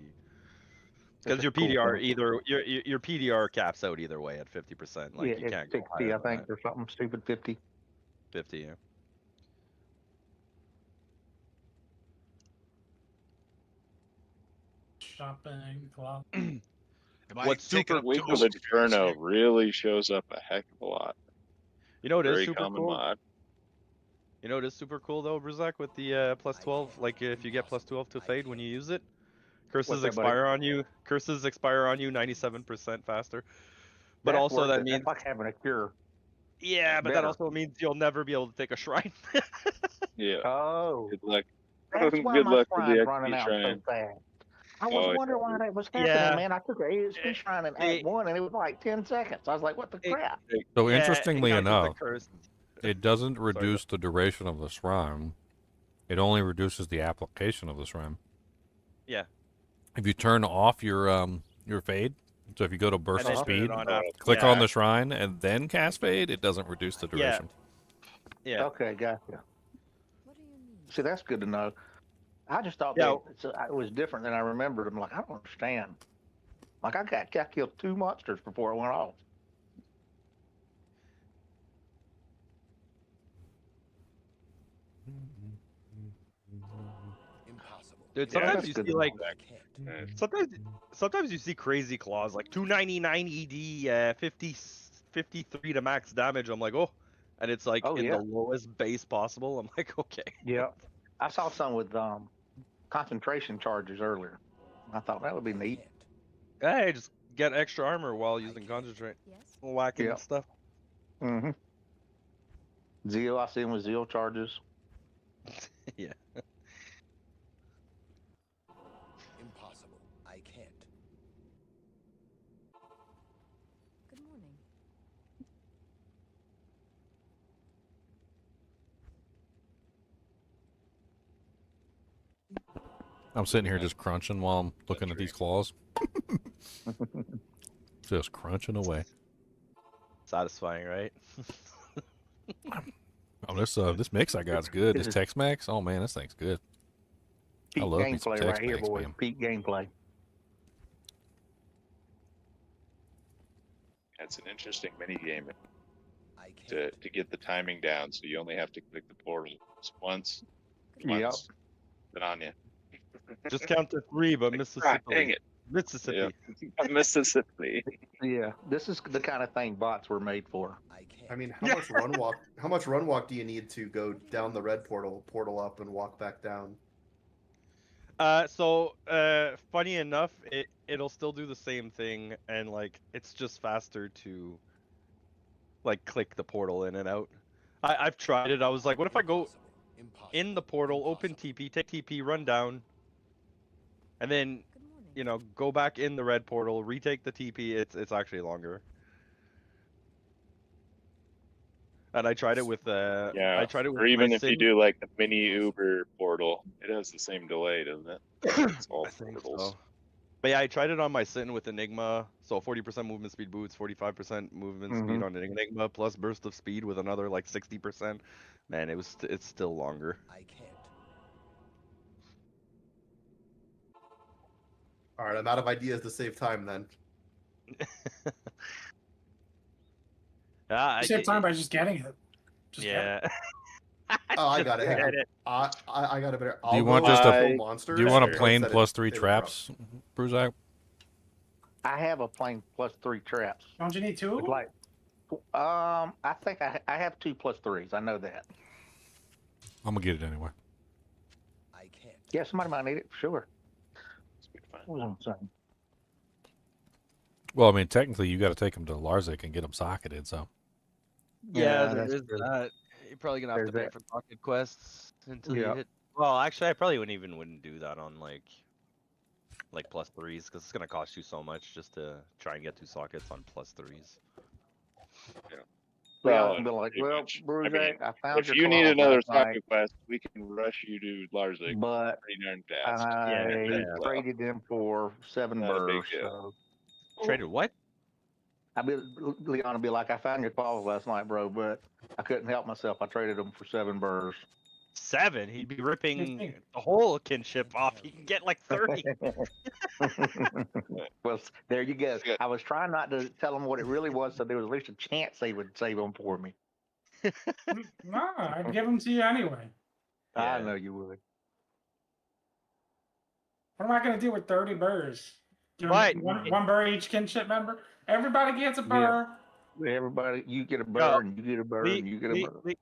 because your cool PDR thing. either your PDR caps out either way at 50%. Like yeah, you it's can't go 60, higher I than think, that. or something stupid 50. 50, yeah. Shopping, club. What's super Wait till cool? the Inferno really shows up a heck of a lot. You know what is Very super common cool? mod. You know what is super cool though, Bruzak, with the plus 12? Like if you get plus 12 to fade when you use it, What's curses that, expire on you. Curses expire on you 97% faster. But That's also worth that it. means That's like having a cure. yeah, but that better. also means you'll never be able to take a shrine. Yeah. Oh. Good luck. That's why Good my luck with the shrine's running XP out shrine. so fast. I was Oh, wondering why that was happening, Yeah. man. I took an ASP shrine in Act 1 and it was like 10 seconds. I was like, what the crap? So Yeah, interestingly it got the enough, curse. it doesn't reduce the duration of the shrine. It only reduces the application of the shrine. Yeah. If you turn off your fade, so if you go to burst And then turn speed, it on after. click Yeah. on the shrine, and then cast fade, it doesn't reduce the duration. Yeah. Okay, gotcha. See, that's good to know. I just thought Yeah. it was different than I remembered. I'm like, I don't understand. Like, I killed 2 monsters before it went off. Impossible. Dude, Yeah, sometimes that's you good see to like know. sometimes you see crazy claws like 299 ED, 53 to max damage. I'm like, oh, and it's like Oh, in yeah. the lowest base possible. I'm like, okay. Yeah. I saw some with concentration charges earlier. I thought that would be neat. Hey, just get extra armor while using concentrate, whacking Yeah. stuff. Mm-hmm. Zeal, I see him with Zeal charges. Yeah. Impossible. I can't. Good morning. I'm sitting here just crunching while I'm looking at these claws. Just crunching away. Satisfying, right? Oh, this mix I got is good. This Tex-Mex, oh man, this thing's good. Peak I love me some gameplay right here, Tex-Mex, boys. man. Peak gameplay. That's an interesting mini game. I to get the timing down. So you only have to click the portal once, Yep. then on you. Just count to 3, but Mississippi. dang it. Mississippi. Yeah. Mississippi. Yeah, this is the kind of thing bots were made for. I mean, how much run walk? How much run walk do you need to go down the red portal up, and walk back down? Funny enough, it'll still do the same thing, and like it's just faster to like click the portal in and out. I've tried it. I was like, what if I go in the portal, open TP, take TP, run down, and then go back in the red portal, retake the TP. It's actually longer. And I tried it with Yeah. I tried it with Or even my if you Sin. do like the mini Uber portal, it has the same delay, doesn't it? It's all I think portals. so. But yeah, I tried it on my Sin with Enigma. So 40% movement speed boots, 45% movement speed on Enigma, plus burst of speed with another like 60%. Man, it's still longer. All right, I'm out of ideas to save time then. Ah, You save time by just getting it. yeah. Oh, I got it. Hang Get on. it. I got it better. Do you I'll want go just with a? full Do monsters, you want a or plain instead plus it- 3 they would traps, Bruzak? I have a plain +3 traps. Don't you need 2? It's like, I think I have 2 +3s. I know that. I'm gonna get it anyway. Yeah, somebody might need it for sure. What was I saying? Well, I mean, technically, you got to take them to Larzik and get them socketed. So. Yeah, there that's is true. that. You're probably gonna have to There's pay for pocket quests until you Yeah. hit. Well, actually, I probably wouldn't do that on like +3s because it's gonna cost you so much just to try and get 2 sockets on +3s. Well, Well, I'd be like, pretty well, much. Bruzak, I found If your you need claw another last night, socket quest, we can rush you to Larzik. but Pretty darn fast. I Yeah. traded them for 7 Not a big burrs. deal. So Traded what? Leon will be like, I found your claws last night, bro, but I couldn't help myself. I traded them for 7 burrs. 7? He'd be ripping the whole kinship off. He can get like 30. Well, there you go. I was trying not to tell them what it really was, so there was at least a chance they would save them for me. No, I'd give them to you anyway. I know you would. What am I going to do with 30 burrs? Do Right. one burr each kinship member? Everybody gets a burr. Everybody, you get a burr, No, and you get a burr, and you get a burr.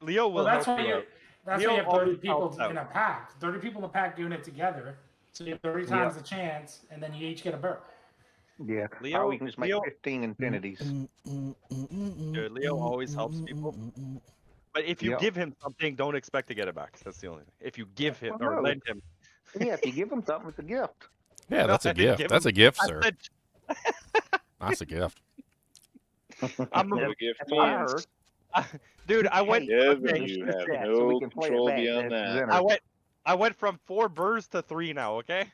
Leo will Well, that's help why you you. out. That's why you have Leo 30 always people helps in a out. pack. 30 people in a pack doing it together. So you have 30 times the chance, and then you each get a burr. Yeah. Leo- or we can just make Leo- 15 infinities. Dude, Leo always helps people. But if you Yep. give him something, don't expect to get it back. That's the only thing. If you give him Well, or no. lend him. Yeah, if you give them something, it's a gift. Yeah, No, that's I a didn't gift. give That's him- a gift, I sir. said- That's a gift. I'm What a, a gift That's what I means. heard. dude, I went. Yeah, okay, but you Just have that, so no we can play it control back beyond to that. Zenner. I went from 4 burrs to 3 now. Okay.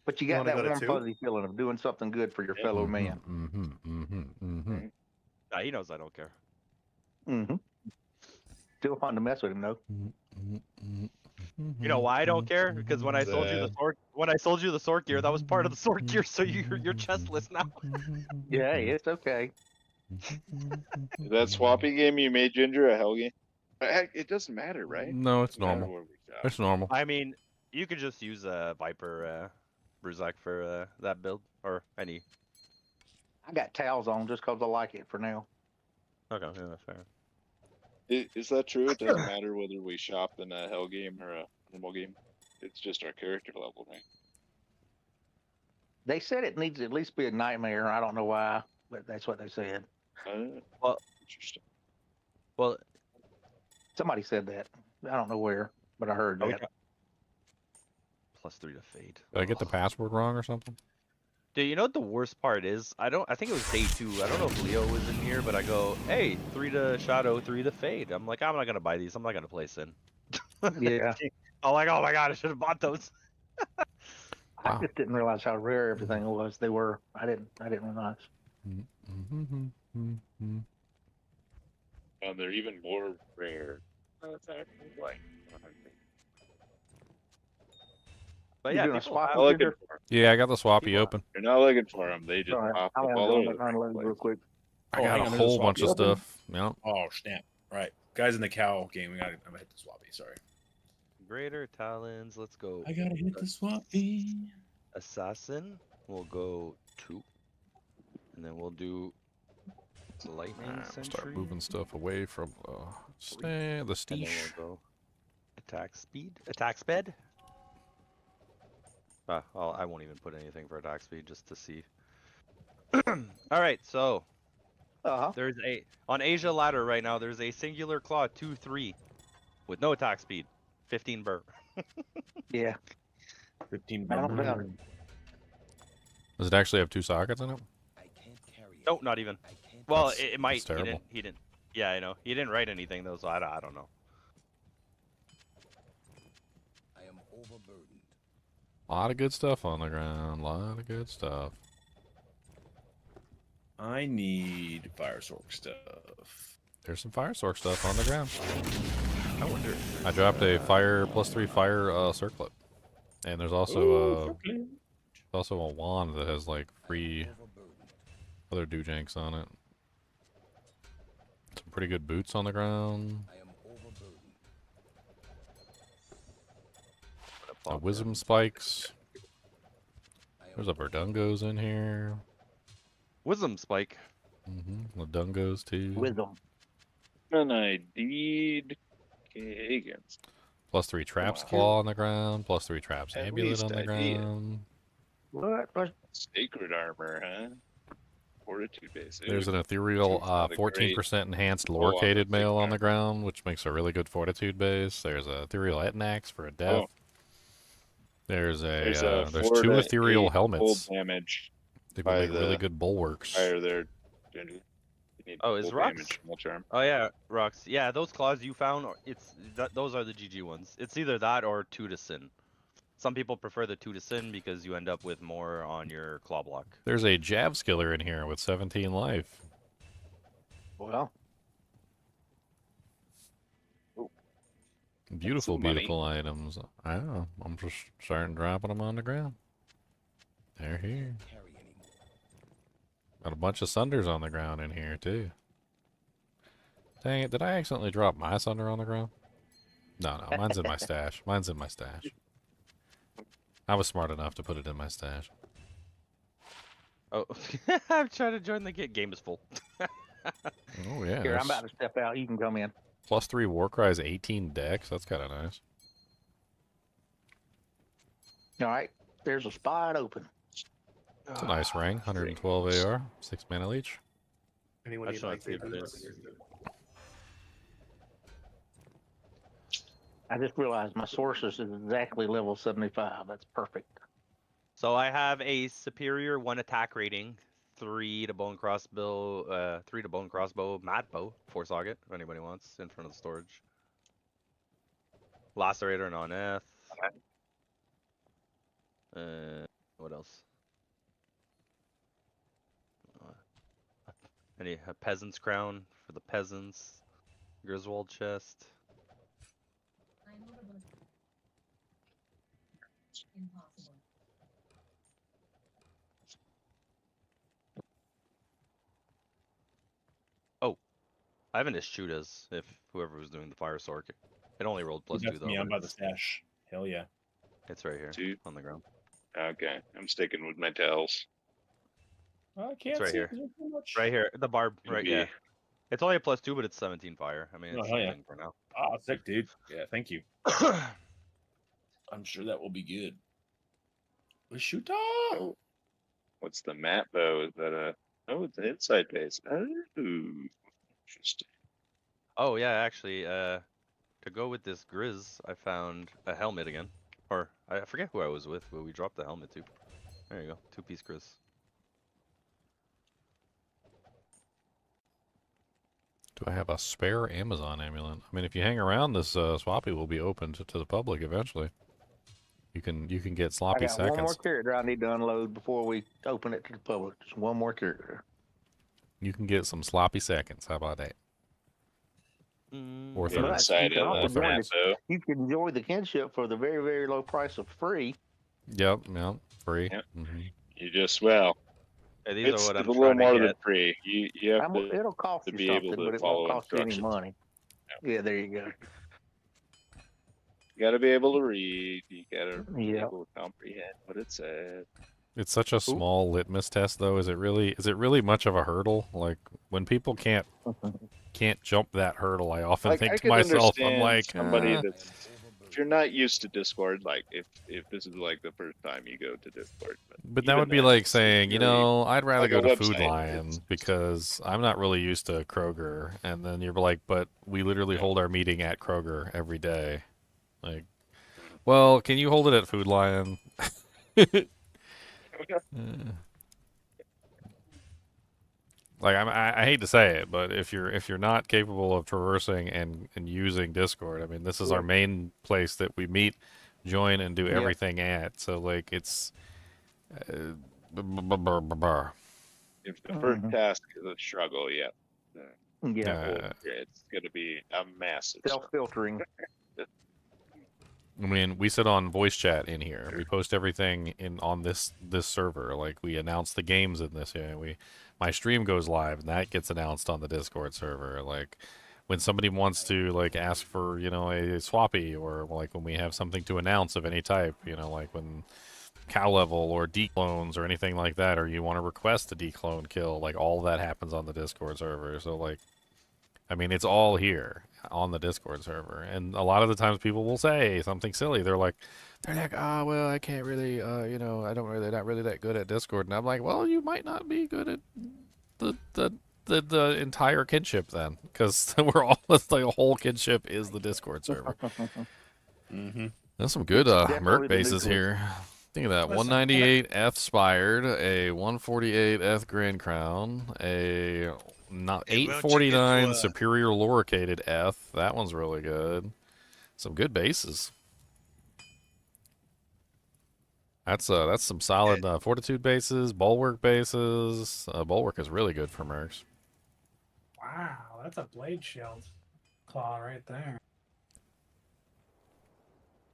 But you You got wanna that go to warm 2? fuzzy feeling of doing something good for your fellow man. Nah, he knows I don't care. Mm-hmm. Still fun to mess with him though. You know why I don't care? Because when I sold you the sword gear, that was part of the sword gear, so you're chestless now. Yeah, it's okay. Is that swapping game you made Ginger a hell game? Heck, it doesn't matter, right? No, it's Doesn't matter normal. where we shop. It's normal. I mean, you could just use Viper Bruzak for that build or any. I got towels on just because I like it for now. Okay, yeah, that's fair. Is that true? It doesn't matter whether we shop in a hell game or a normal game. It's just our character level, right? They said it needs to at least be a nightmare. I don't know why, but that's what they said. Well, Interesting. well, Somebody said that. I don't know where, but I heard oh, that. +3 to fade. Did I get the password wrong or something? Dude, you know what the worst part is? I think it was day 2. I don't know if Leo was in here, but I go, hey, 3 to Shadow, 3 to Fade. I'm like, I'm not gonna buy these. I'm not gonna play Sin. Yeah. I'm like, oh my god, I should have bought those. I just didn't realize how rare everything was. They were. I didn't realize. They're even more rare. Like, But You yeah, doing a people swap have- not looking for 'em. Yeah, I got the swappy People- open. You're not looking for them. They just Sorry, pop I'm up gonna all go over and the unload place. real quick. I Oh, got hang a on, there's a whole swap bunch of open? stuff. Yep. Oh snap! Right, guys in the cow game. I'm gonna hit the swappy. Sorry. Greater Talons. Let's go. I gotta hit the swappy. Assassin. We'll go 2. And then we'll do Lightning Alright, we'll Sentry. start moving stuff away from the And then steesh. we'll go attack speed. Attack sped. I won't even put anything for attack speed just to see. All right, so there's on Asia ladder right now. There's a singular claw 2-3 with no attack speed, 15 burr. Yeah. 15 I don't know. Does it actually have 2 sockets in it? No, not even. Well, That's- it might. that's terrible. He didn't. Yeah, I know. He didn't write anything though, so I don't know. I am overburdened. A lot of good stuff on the ground. A lot of good stuff. I need fire sork stuff. There's some fire sork stuff on the ground. I wonder. I dropped a fire +3 fire circlet, and there's also a wand that has like free other doojanks on it. Some pretty good boots on the ground. Wisdom spikes. There's a Verdungos in here. Wisdom spike. Verdungos too. Wisdom. And I did Kagans. +3 traps claw on the ground. +3 traps At amulet least on the I did. ground. What? Sacred armor, huh? Fortitude base. There's an ethereal 14% enhanced lower-cated mail on the ground, which makes a really good fortitude base. There's a ethereal etnax for a death. There's there's 2 ethereal helmets. Full damage. They would make really good bulwarks. Fire there. Oh, is Rox? damage from the charm. Oh yeah, Rox. Yeah, those claws you found. Those are the GG ones. It's either that or 2 to sin. Some people prefer the 2 to sin because you end up with more on your claw block. There's a Jav Skiller in here with 17 life. Well. Beautiful, That's money. beautiful items. I know. I'm just starting dropping them on the ground. They're here. Got a bunch of Sunders on the ground in here, too. Dang it, did I accidentally drop my Sunder on the ground? No, mine's in my stash. Mine's in my stash. I was smart enough to put it in my stash. Oh, I'm trying to join the game is full. Oh, yeah. Here, I'm about to step out. You can come in. +3 Warcry's 18 decks. That's kind of nice. All right. There's a spot open. It's a nice ring. 112 AR. 6 mana leech. Anyone need like I just realized my sources is exactly level 75. That's perfect. So I have a superior 1 attack rating, 3 to bone crossbow, 3 to bone crossbow, mad bow, 4 socket, if anybody wants, in front of the storage. Lacerator non-F. What else? Any a peasant's crown for the peasants. Griswold chest. Impossible. Oh, I have an Ischudas if whoever was doing the fire sword. It only rolled +2 That's though. me. I'm but by the stash. Hell yeah. It's right here 2. on the ground. Okay, I'm sticking with my tails. I can't It's right see here. 'cause there's so much. Right here, the barb. Right, yeah. Yeah. It's only a +2, but it's 17 fire. I mean, Oh, it's hell yeah. something for now. Ah, sick, dude. Yeah, thank you. I'm sure that will be good. Shoot Oh, what's the map though? Is that a? Oh, it's an inside base. Oh, interesting. Oh yeah, actually, to go with this Grizz, I found a helmet again. Or I forget who I was with, but we dropped the helmet too. There you go, 2-piece Grizz. Do I have a spare Amazon amulet? I mean, if you hang around, this swappy will be open to the public eventually. You can get I sloppy got one more seconds. character I need to unload before we open it to the public. Just one more character. You can get some sloppy seconds. How about that? Or The thirds. inside of Or the map thirds. though. You can enjoy the kinship for the very, very low price of free. Yep, free. Yep. Mhm. You just well. Yeah, these It's are what a I'm little trying to more than get. free. You have to, It'll cost you be able something, to but it won't follow cost you any instructions. money. Yeah, there you go. You got to be able to read. You got to be Yeah. able to comprehend what it says. It's such a small litmus test, though. Is it really much of a hurdle? Like when people can't jump that hurdle, I often Like, think I to could myself, I'm understand like, somebody that's, if you're not used to Discord, like if this is like the first time you go to Discord, but that even would be then, like it's saying, you really know, I'd rather like go a to Food website. Lion because I'm not really used to Kroger. And then you're like, but we literally hold our meeting at Kroger every day. Like, well, can you hold it at Food Lion? Like I hate to say it, but if you're not capable of traversing and using Discord, I mean, this is our main place that we meet, join, and do everything at. So like it's. If the first task is a struggle, yeah. It's going to be a massive self-filtering. I mean, we sit on voice chat in here. We post everything on this server. Like we announce the games in this. My stream goes live, and that gets announced on the Discord server. Like when somebody wants to like ask for a swappy, or like when we have something to announce of any type. Like when cow level or declones or anything like that, or you want to request a declone kill. Like all that happens on the Discord server. So like, I mean, it's all here on the Discord server. And a lot of the times people will say something silly. They're like, oh, well, I can't really, not really that good at Discord. And I'm like, well, you might not be good at the entire kinship then. Because we're all, the whole kinship is the Discord server. There's some good merc bases here. Think of that. 198 F Spired, a 148 F Grand Crown, a 849 Superior Loricated F. That one's really good. Some good bases. That's some solid Fortitude bases, Bulwark bases. Bulwark is really good for mercs. Wow, that's a blade shield claw right there.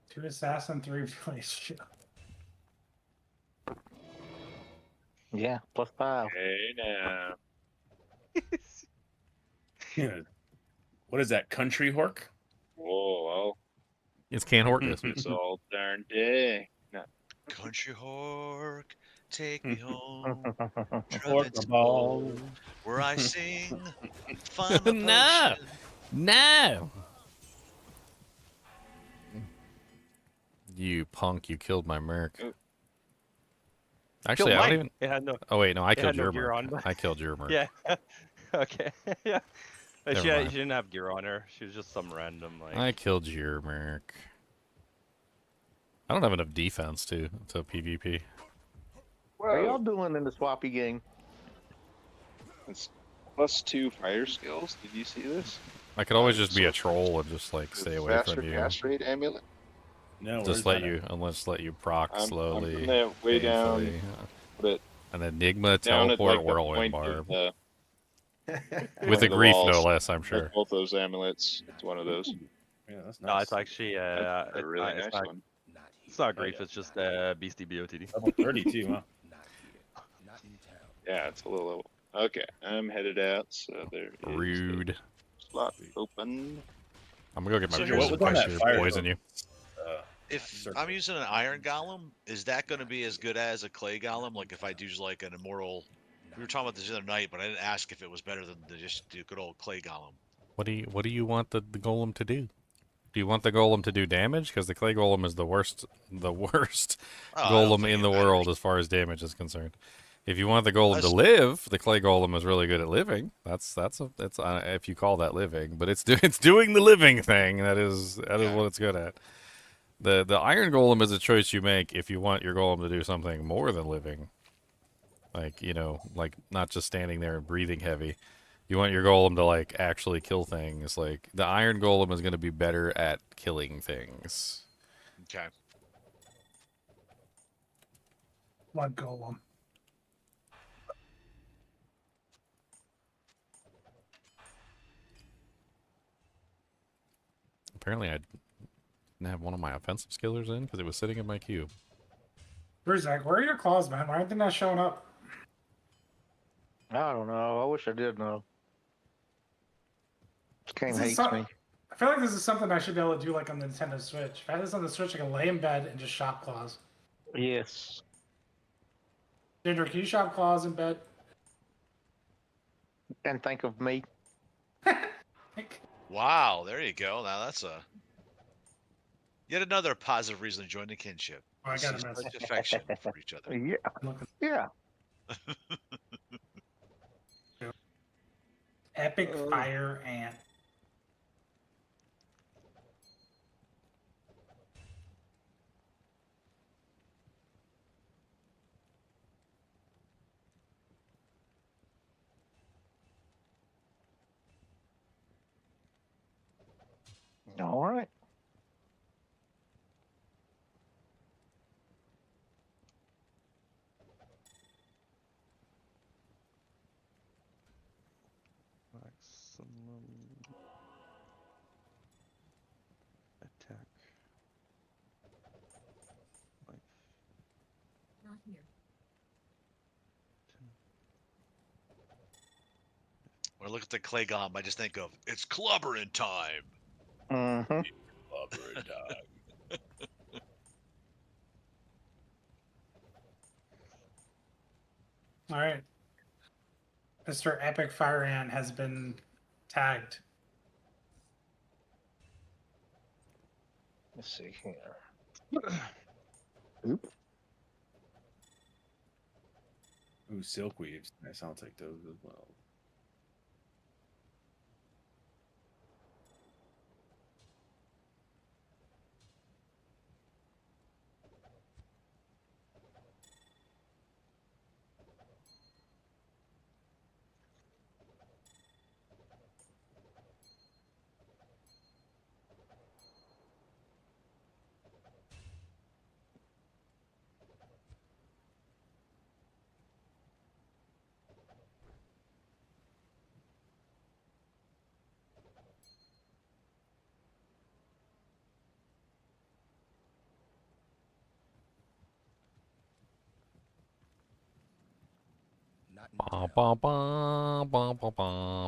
2 assassin, 3 blade shield. Yeah, +5. Hey now. What is that? Country Hork? Whoa, well. It's Can Horkus. It's all darn day. No. Country Hork, take me home. Ball. Where I sing, find my No! potion. No! You punk, you killed my merc. Actually, I don't even. It had no. Oh wait, no, I it killed had no your gear merc. on. I killed your merc. Yeah. Okay. Yeah. Never She mind. didn't have gear on her. She was just some random like. I killed your merc. I don't have enough defense to PvP. What are y'all doing in the swappy game? It's +2 fire skills. Did you see this? I could always just be a troll and just like stay away Faster from you. cast rate amulet. No, Just let you proc I'm slowly. putting that way down. painfully. Put it An Enigma down at, teleport like, the whirlwind point of barb. the- With a the grief, no walls. less, I'm Like sure. both those amulets. It's one of those. Yeah, that's No, nice. it's actually That's a really it's nice not, one. it's not grief. It's just Beastie BOTD. Level 30 too, huh? Yeah, it's a little. Okay, I'm headed out. So there is a Rude. slot open. I'm gonna go get my So poison here's the question. question. Poison you. If I'm using an iron golem, is that going to be as good as a clay golem? Like if I do like an immortal, we were talking about this the other night, but I didn't ask if it was better than just the good old clay golem. What do you want the golem to do? Do you want the golem to do damage? Because the clay golem is the worst golem in the world as far as damage is concerned. If you want the golem to live, the clay golem is really good at living. That's if you call that living, but it's doing the living thing. That is what it's good at. The iron golem is a choice you make if you want your golem to do something more than living. Like, like not just standing there and breathing heavy. You want your golem to like actually kill things. Like the iron golem is going to be better at killing things. Okay. Blood golem. Apparently, I didn't have one of my offensive skillers in because it was sitting in my queue. Zach, where are your claws, man? Why aren't they not showing up? I don't know. I wish I did know. This game This is hates me. I feel like this is something I should be able to do like on the Nintendo Switch. If I had this on the Switch, I can lay in bed and just shop claws. Yes. Ginger, can you shop claws in bed? And think of me. Wow, there you go. Now that's yet another positive reason to join the kinship. Oh, I got a See message. such affection for each other. Yeah. Yeah. Epic fire ant. All right. Maximum attack. Life. Not here. When I look at the clay golem, I just think of it's clubbering time. Mm-hmm. Clubbering time. All right. Mr. Epic Fire Ant has been tagged. Let's see here. Oop. Ooh, silk weaves. Nice. I'll take those as well.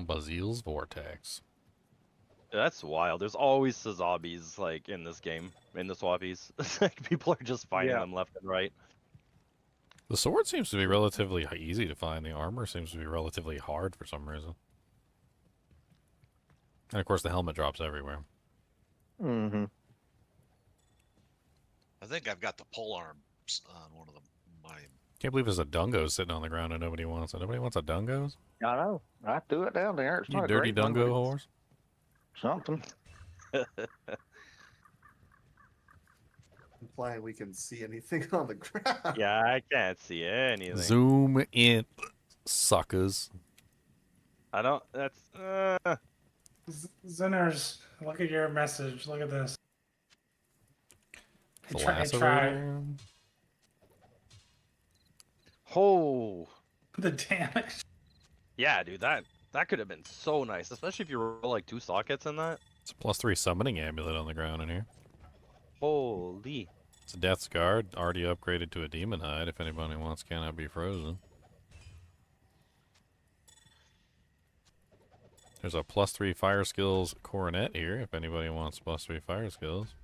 Bazile's Vortex. That's wild. There's always zombies like in this game, in the swappies. Like people are just finding them left and right. The sword seems to be relatively easy to find. The armor seems to be relatively hard for some reason. And of course, the helmet drops everywhere. Mm-hmm. I think I've got the pole arms on one of them. Mine. Can't believe there's a dungo sitting on the ground and nobody wants it. Nobody wants a dungos? I know. I threw it down there. It's You not a dirty great one, dungo but it's horse. something. Implying we can see anything on the ground. Yeah, I can't see anything. Zoom in, suckers. I don't. That's. Zinners, look at your message. Look at this. I tried. Lacerator. Oh. The damage. Yeah, dude, that could have been so nice, especially if you roll like 2 sockets in that. It's a +3 summoning amulet on the ground in here. Holy. It's a Death's Guard, already upgraded to a Demon Hide. If anybody wants, cannot be frozen. There's a +3 fire skills coronet here. If anybody wants +3 fire skills.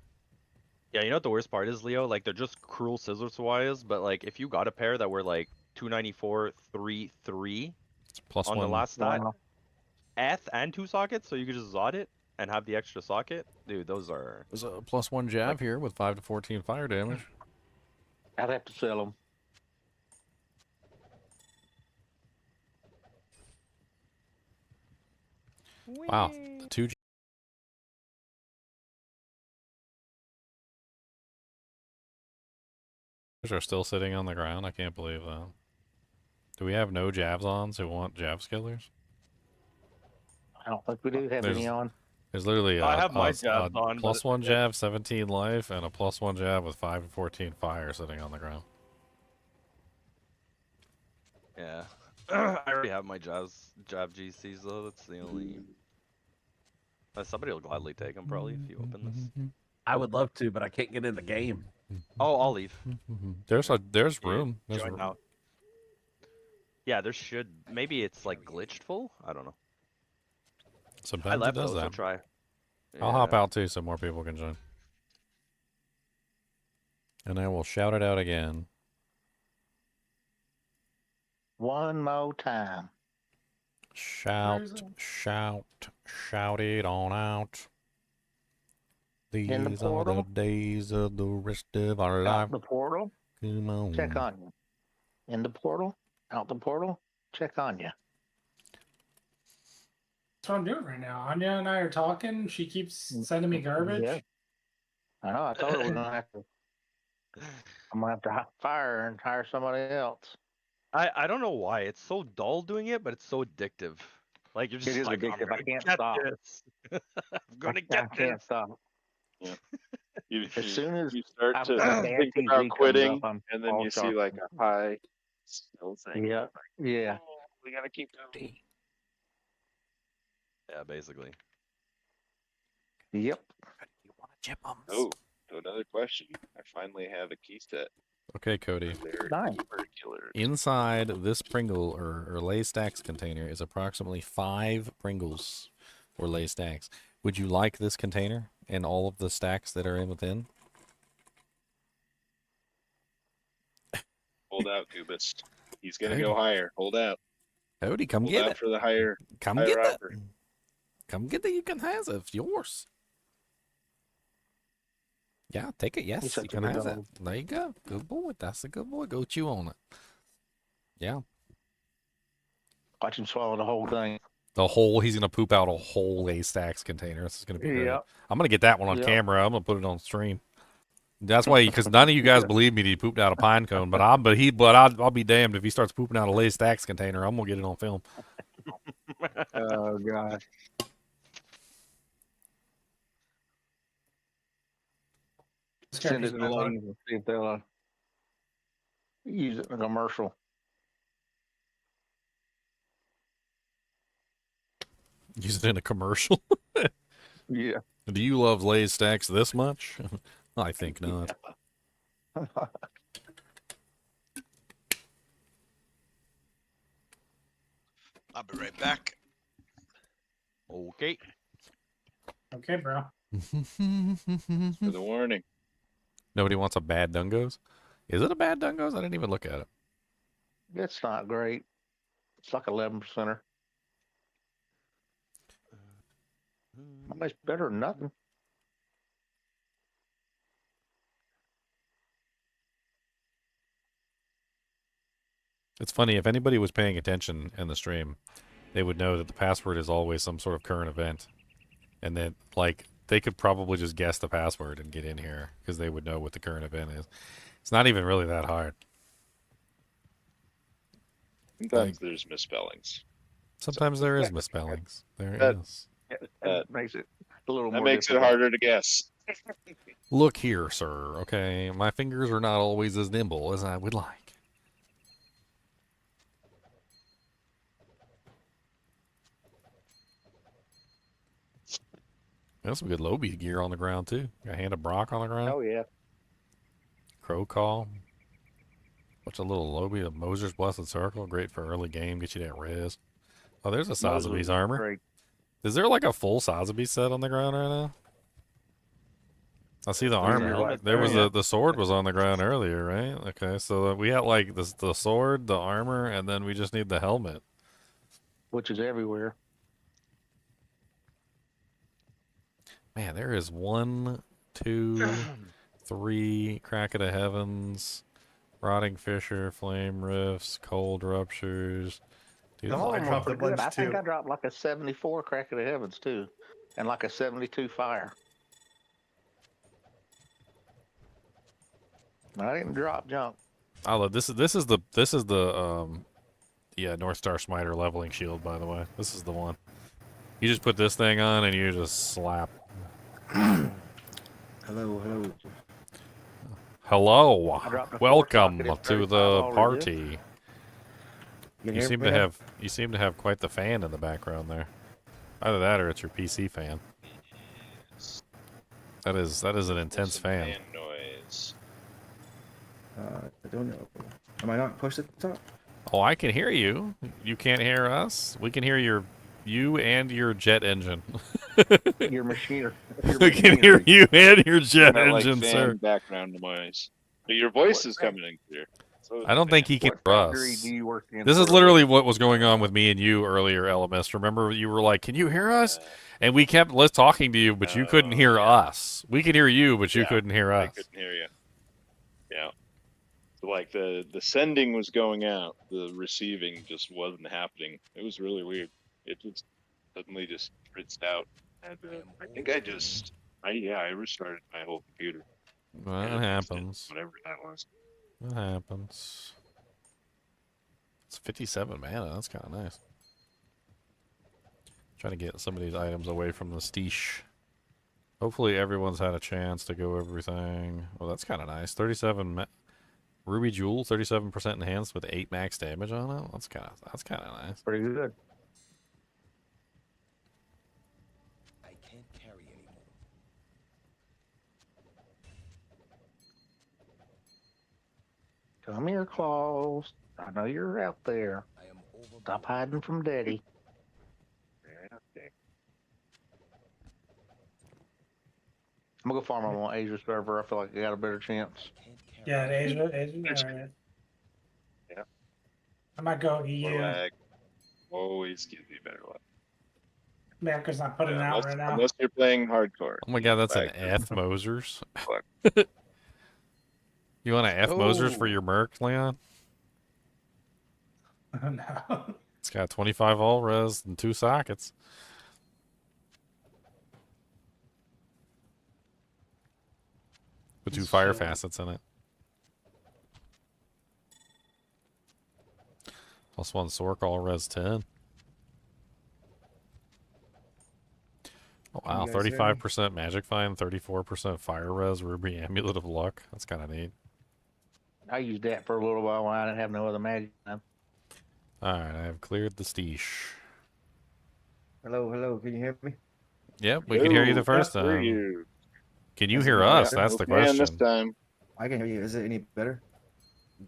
Yeah, you know what the worst part is, Leo? Like, they're just cruel scissors wise, but like, if you got a pair that were like 294, 3, 3 it's +1 on the last stat, and 2 sockets, so you could just Zod it and have the extra socket. Dude, those are. There's a +1 jab here with 5 to 14 fire damage. I'd have to sell them. Wow, the 2 are still sitting on the ground. I can't believe that. Do we have no Javs-ons who want Jav skillers? I don't think we do have any on. There's literally I have my Javs on, but +1 Jav, 17 life, and a +1 Jav with 5 to 14 fire sitting on the ground. Yeah. I already have my Jav GCs though. That's the only. Somebody will gladly take them probably if you open this. I would love to, but I can't get in the game. Oh, I'll leave. There's room. There's Join room. out. Yeah, there should. Maybe it's like glitched full. I don't know. I Sometimes it left does though, so that. try. I'll hop Yeah. out too so more people can join. And I will shout it out again. One more time. Shout, shout, shout it on out. These In the are the portal? days of the rest of our life. Out the portal? Come on. Check on you. In the portal? Out the portal? Check on you. That's what I'm doing right now. Anya and I are talking. She keeps sending me garbage. Yeah. I know. I told her we're gonna have to. I'm gonna have to fire her and hire somebody else. I don't know why it's so dull doing it, but it's so addictive. Like you're just It is like, addictive. I can't get stop. this. I'm gonna I get can't this. stop. Yeah. As soon as you start I- to my think TZ about comes quitting, up, I'm and then all you see sharp. like a high still thing. Yeah, yeah. Oh, we gotta keep going. Yeah, basically. Yep. You want to chip 'em? Oh, so another question. I finally have a key set. Okay, Cody. They're Nice. keeper killers. Inside this Pringle or Lay Stacks container is approximately 5 Pringles or Lay Stacks. Would you like this container and all of the stacks that are in within? Hold out, Cubist. He's gonna Cody. go higher. Hold out. Cody, come Hold get out it. for the higher. Come higher get offer. it. Come get it. You can have it. It's yours. Yeah, take it. Yes, such you a can good have it. dog. There you go. Good boy. That's a good boy. Go chew on it. Yeah. Watch him swallow the whole thing. He's going to poop out a whole Lay Stacks container. This is going to be great. Yep. I'm going to get that one on Yep. camera. I'm going to put it on stream. That's why, because none of you guys believe me that he pooped out a pine cone, but I'll be damned if he starts pooping out a Lay Stacks container. I'm going to get it on film. Oh gosh. Send it to the ladies and see if they'll use it in a commercial. Use it in a commercial. Yeah. Do you love Lay Stacks this much? I think not. I'll be right back. Okay. Okay, bro. For the warning. Nobody wants a bad Dungos? Is it a bad Dungos? I didn't even look at it. It's not great. It's like 11%er. Much better than nothing. It's funny, if anybody was paying attention in the stream, they would know that the password is always some sort of current event. And then, like, they could probably just guess the password and get in here because they would know what the current event is. It's not even really that hard. Sometimes there's misspellings. Sometimes there is misspellings. There That- is. That makes it a little That more makes it difficult. harder to guess. Look here, sir, okay? My fingers are not always as nimble as I would like. There's some good Lobby gear on the ground, too. Got a Hand of Brock on the ground. Oh yeah. Crow Call. What's a little Lobby of Moser's Blessed Circle? Great for early game. Get you that res. Oh, there's a Sotheby's armor. Great. Is there like a full Sotheby's set on the ground right now? I see the armor. helmet There was there, the sword was on the ground earlier, right? Okay, so we had like the sword, the armor, and then we just need the helmet. Which is everywhere. Man, there is 1, 2, 3 Crack of the Heavens, Rotting Fissure, Flame Rifts, Cold Ruptures. Dude, Oh, I dropped a good. bunch I think too. I dropped like a 74 Crack of the Heavens too, and like a 72 Fire. I didn't drop junk. I love this is the yeah, North Star Smiter leveling shield, by the way. This is the one. You just put this thing on and you just slap. Hello. Hello. I dropped a Welcome 4 socket at to 35 the already. party. You You seem to have quite the fan in the background there. Either that or it's your PC fan. That is an intense Some fan. noise. I don't know. Am I not pushed at the top? Oh, I can hear you. You can't hear us. We can hear you and your jet engine. Your machine. We can hear you and your jet Not like engine, fan sir. background noise. But your voice is coming in clear. So I don't think he can What hear factory us. do you work in? This is for a literally living? what was going on with me and you earlier, LMS. Remember, you were like, "Can you hear us?" And we kept talking to you, but you couldn't hear us. We could hear you, but you couldn't hear I us. couldn't hear you. Yeah. So like the sending was going out, the receiving just wasn't happening. It was really weird. It just suddenly just fritzed out. And, I think I restarted my whole computer. Well, And that it fixed it, happens. whatever that was. That happens. It's 57 mana. That's kind of nice. Trying to get some of these items away from the steesh. Hopefully everyone's had a chance to go everything. Well, that's kind of nice. 37 Ruby Jewel, 37% enhanced with 8 max damage on it. That's kind of nice. Pretty good. I can't carry anymore. Come here, Claus. I know you're out there. Stop hiding from Daddy. Yeah, okay. I'm gonna go farm on Asia server. I feel like I got a better chance. Yeah, Asia. Alright. Yeah. I might go More EU. lag. Always gives you better luck. America's not putting it out right now. Unless you're playing hardcore. Oh my god, that's an Lag. F Mosers. You want an F Mosers for your Merc, Leon? No. It's got 25 all res and 2 sockets. With 2 fire facets in it. Plus 1 Sork all res 10. Oh wow, 35% magic find, 34% fire res, ruby amulet of luck. That's kind of neat. I used that for a little while when I didn't have no other magic. Alright, I have cleared the steesh. Hello, can you hear me? Yep, we can hear you the first time. Can you hear us? That's the question. This time. I can hear you. Is it any better?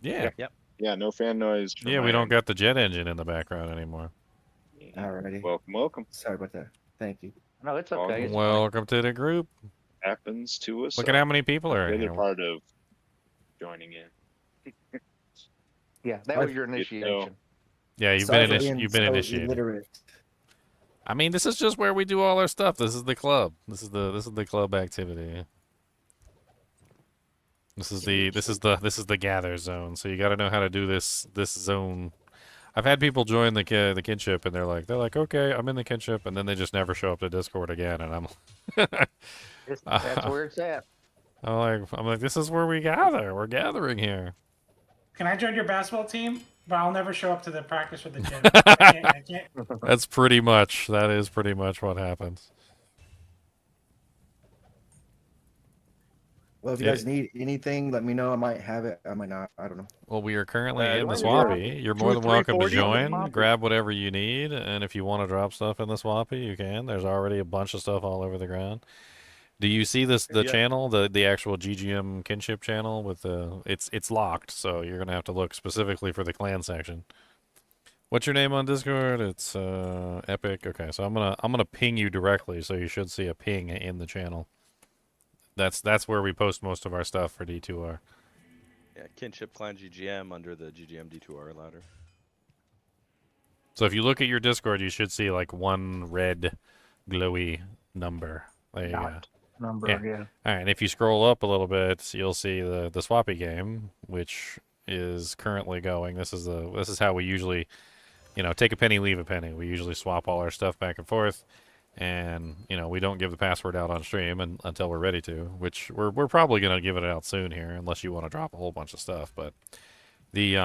Yeah. Yep. Yeah, no fan noise. from Yeah, we my don't end. got the jet engine in the background anymore. Alrighty. Welcome. Sorry about that. Thank you. No, it's okay. It's fine. Welcome to the group. Happens to us. Look at how many people are the in other here. part of joining in. Yeah, that was your initiation. Yeah, you've Sorry been for being so initiated. illiterate. I mean, this is just where we do all our stuff. This is the club. This is the club activity. This is the gather zone. So you got to know how to do this zone. I've had people join the kinship and they're like, okay, I'm in the kinship, and then they just never show up to Discord again, and I'm That's where it's at. I'm like, this is where we gather. We're gathering here. Can I join your basketball team? But I'll never show up to the practice or the gym. I can't. That is pretty much what happens. Well, if you guys need anything, let me know. I might have it. I might not. I don't know. Well, we are currently in the do swappy. You're more than welcome to 340 join. on the Grab whatever you need, and if you want to drop stuff in the swappy, you can. There's already a bunch of stuff all over the ground. Do you see the channel, the actual GGM kinship channel with the it's locked, so you're gonna have to look specifically for the clan section. What's your name on Discord? It's Epic. Okay, so I'm gonna ping you directly, so you should see a ping in the channel. That's where we post most of our stuff for D2R. Yeah, Kinship Clan GGM under the GGM D2R ladder. So if you look at your Discord, you should see like one red glowy number. There you go. Number, yeah. All right, and if you scroll up a little bit, you'll see the swappy game, which is currently going. This is how we usually, take a penny, leave a penny. We usually swap all our stuff back and forth, and we don't give the password out on stream until we're ready to, which we're probably gonna give it out soon here, unless you want to drop a whole bunch of stuff. But the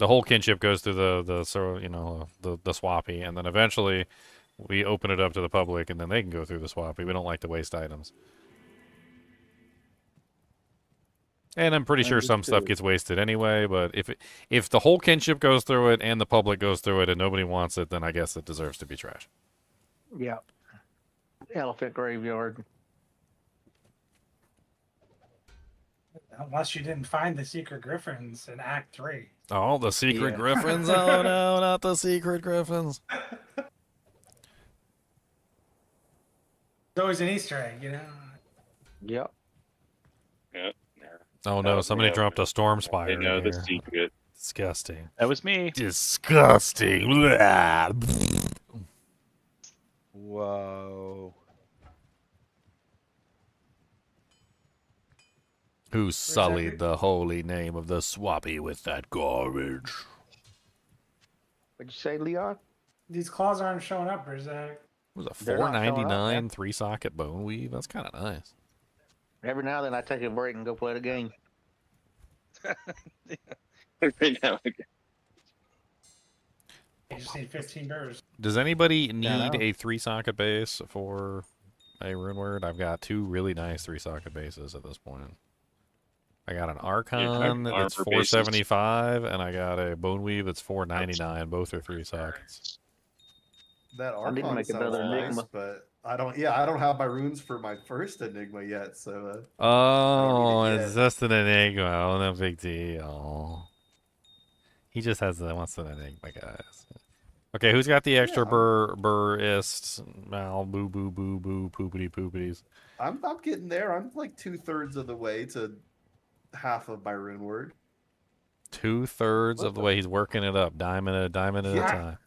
whole kinship goes through the swappy, and then eventually we open it up to the public, and then they can go through the swappy. We don't like to waste items. And I'm pretty sure some stuff gets wasted anyway, but if the whole kinship goes through it and the public goes through it and nobody wants it, then I guess it deserves to be trash. Yeah. Elephant graveyard. Unless you didn't find the secret griffins in Act 3. Oh, the secret Yeah. griffins! Oh no, not the secret griffins! It's always an Easter egg, you know? Yep. Yeah. Oh no, somebody yeah, dropped a storm They spire in know the here. secret. Disgusting. That was me. Disgusting. Blah. Whoa. Who sullied the holy name of the Swappy with that garbage? What'd you say, Leon? These claws aren't showing up, Brizak. It was a They're not showing up, $4.99 man. 3-socket bone weave. That's kind of nice. Every now and then I take a break and go play the game. Every now and again. You just need 15 burrs. Does anybody I need know. a 3-socket base for a rune word? I've got 2 really nice 3-socket bases at this point. I got an Archon that's armor bases. $4.75, and I got a bone weave that's $4.99. Both are 3 sockets. That I need to Archon make sounds another nice, Enigma. but I don't. Yeah, I don't have my runes for my first Enigma yet, so. Oh, need it it's yet. just an enigma. Oh, no big deal. He just wants an enigma, guys. Okay, who's got the extra burist? Mal, boo, boo, boo, boo, poopity, poopities. I'm getting there. I'm like 2/3 of the way to half of my rune word. 2/3 of the way he's working it up, diamond at a time.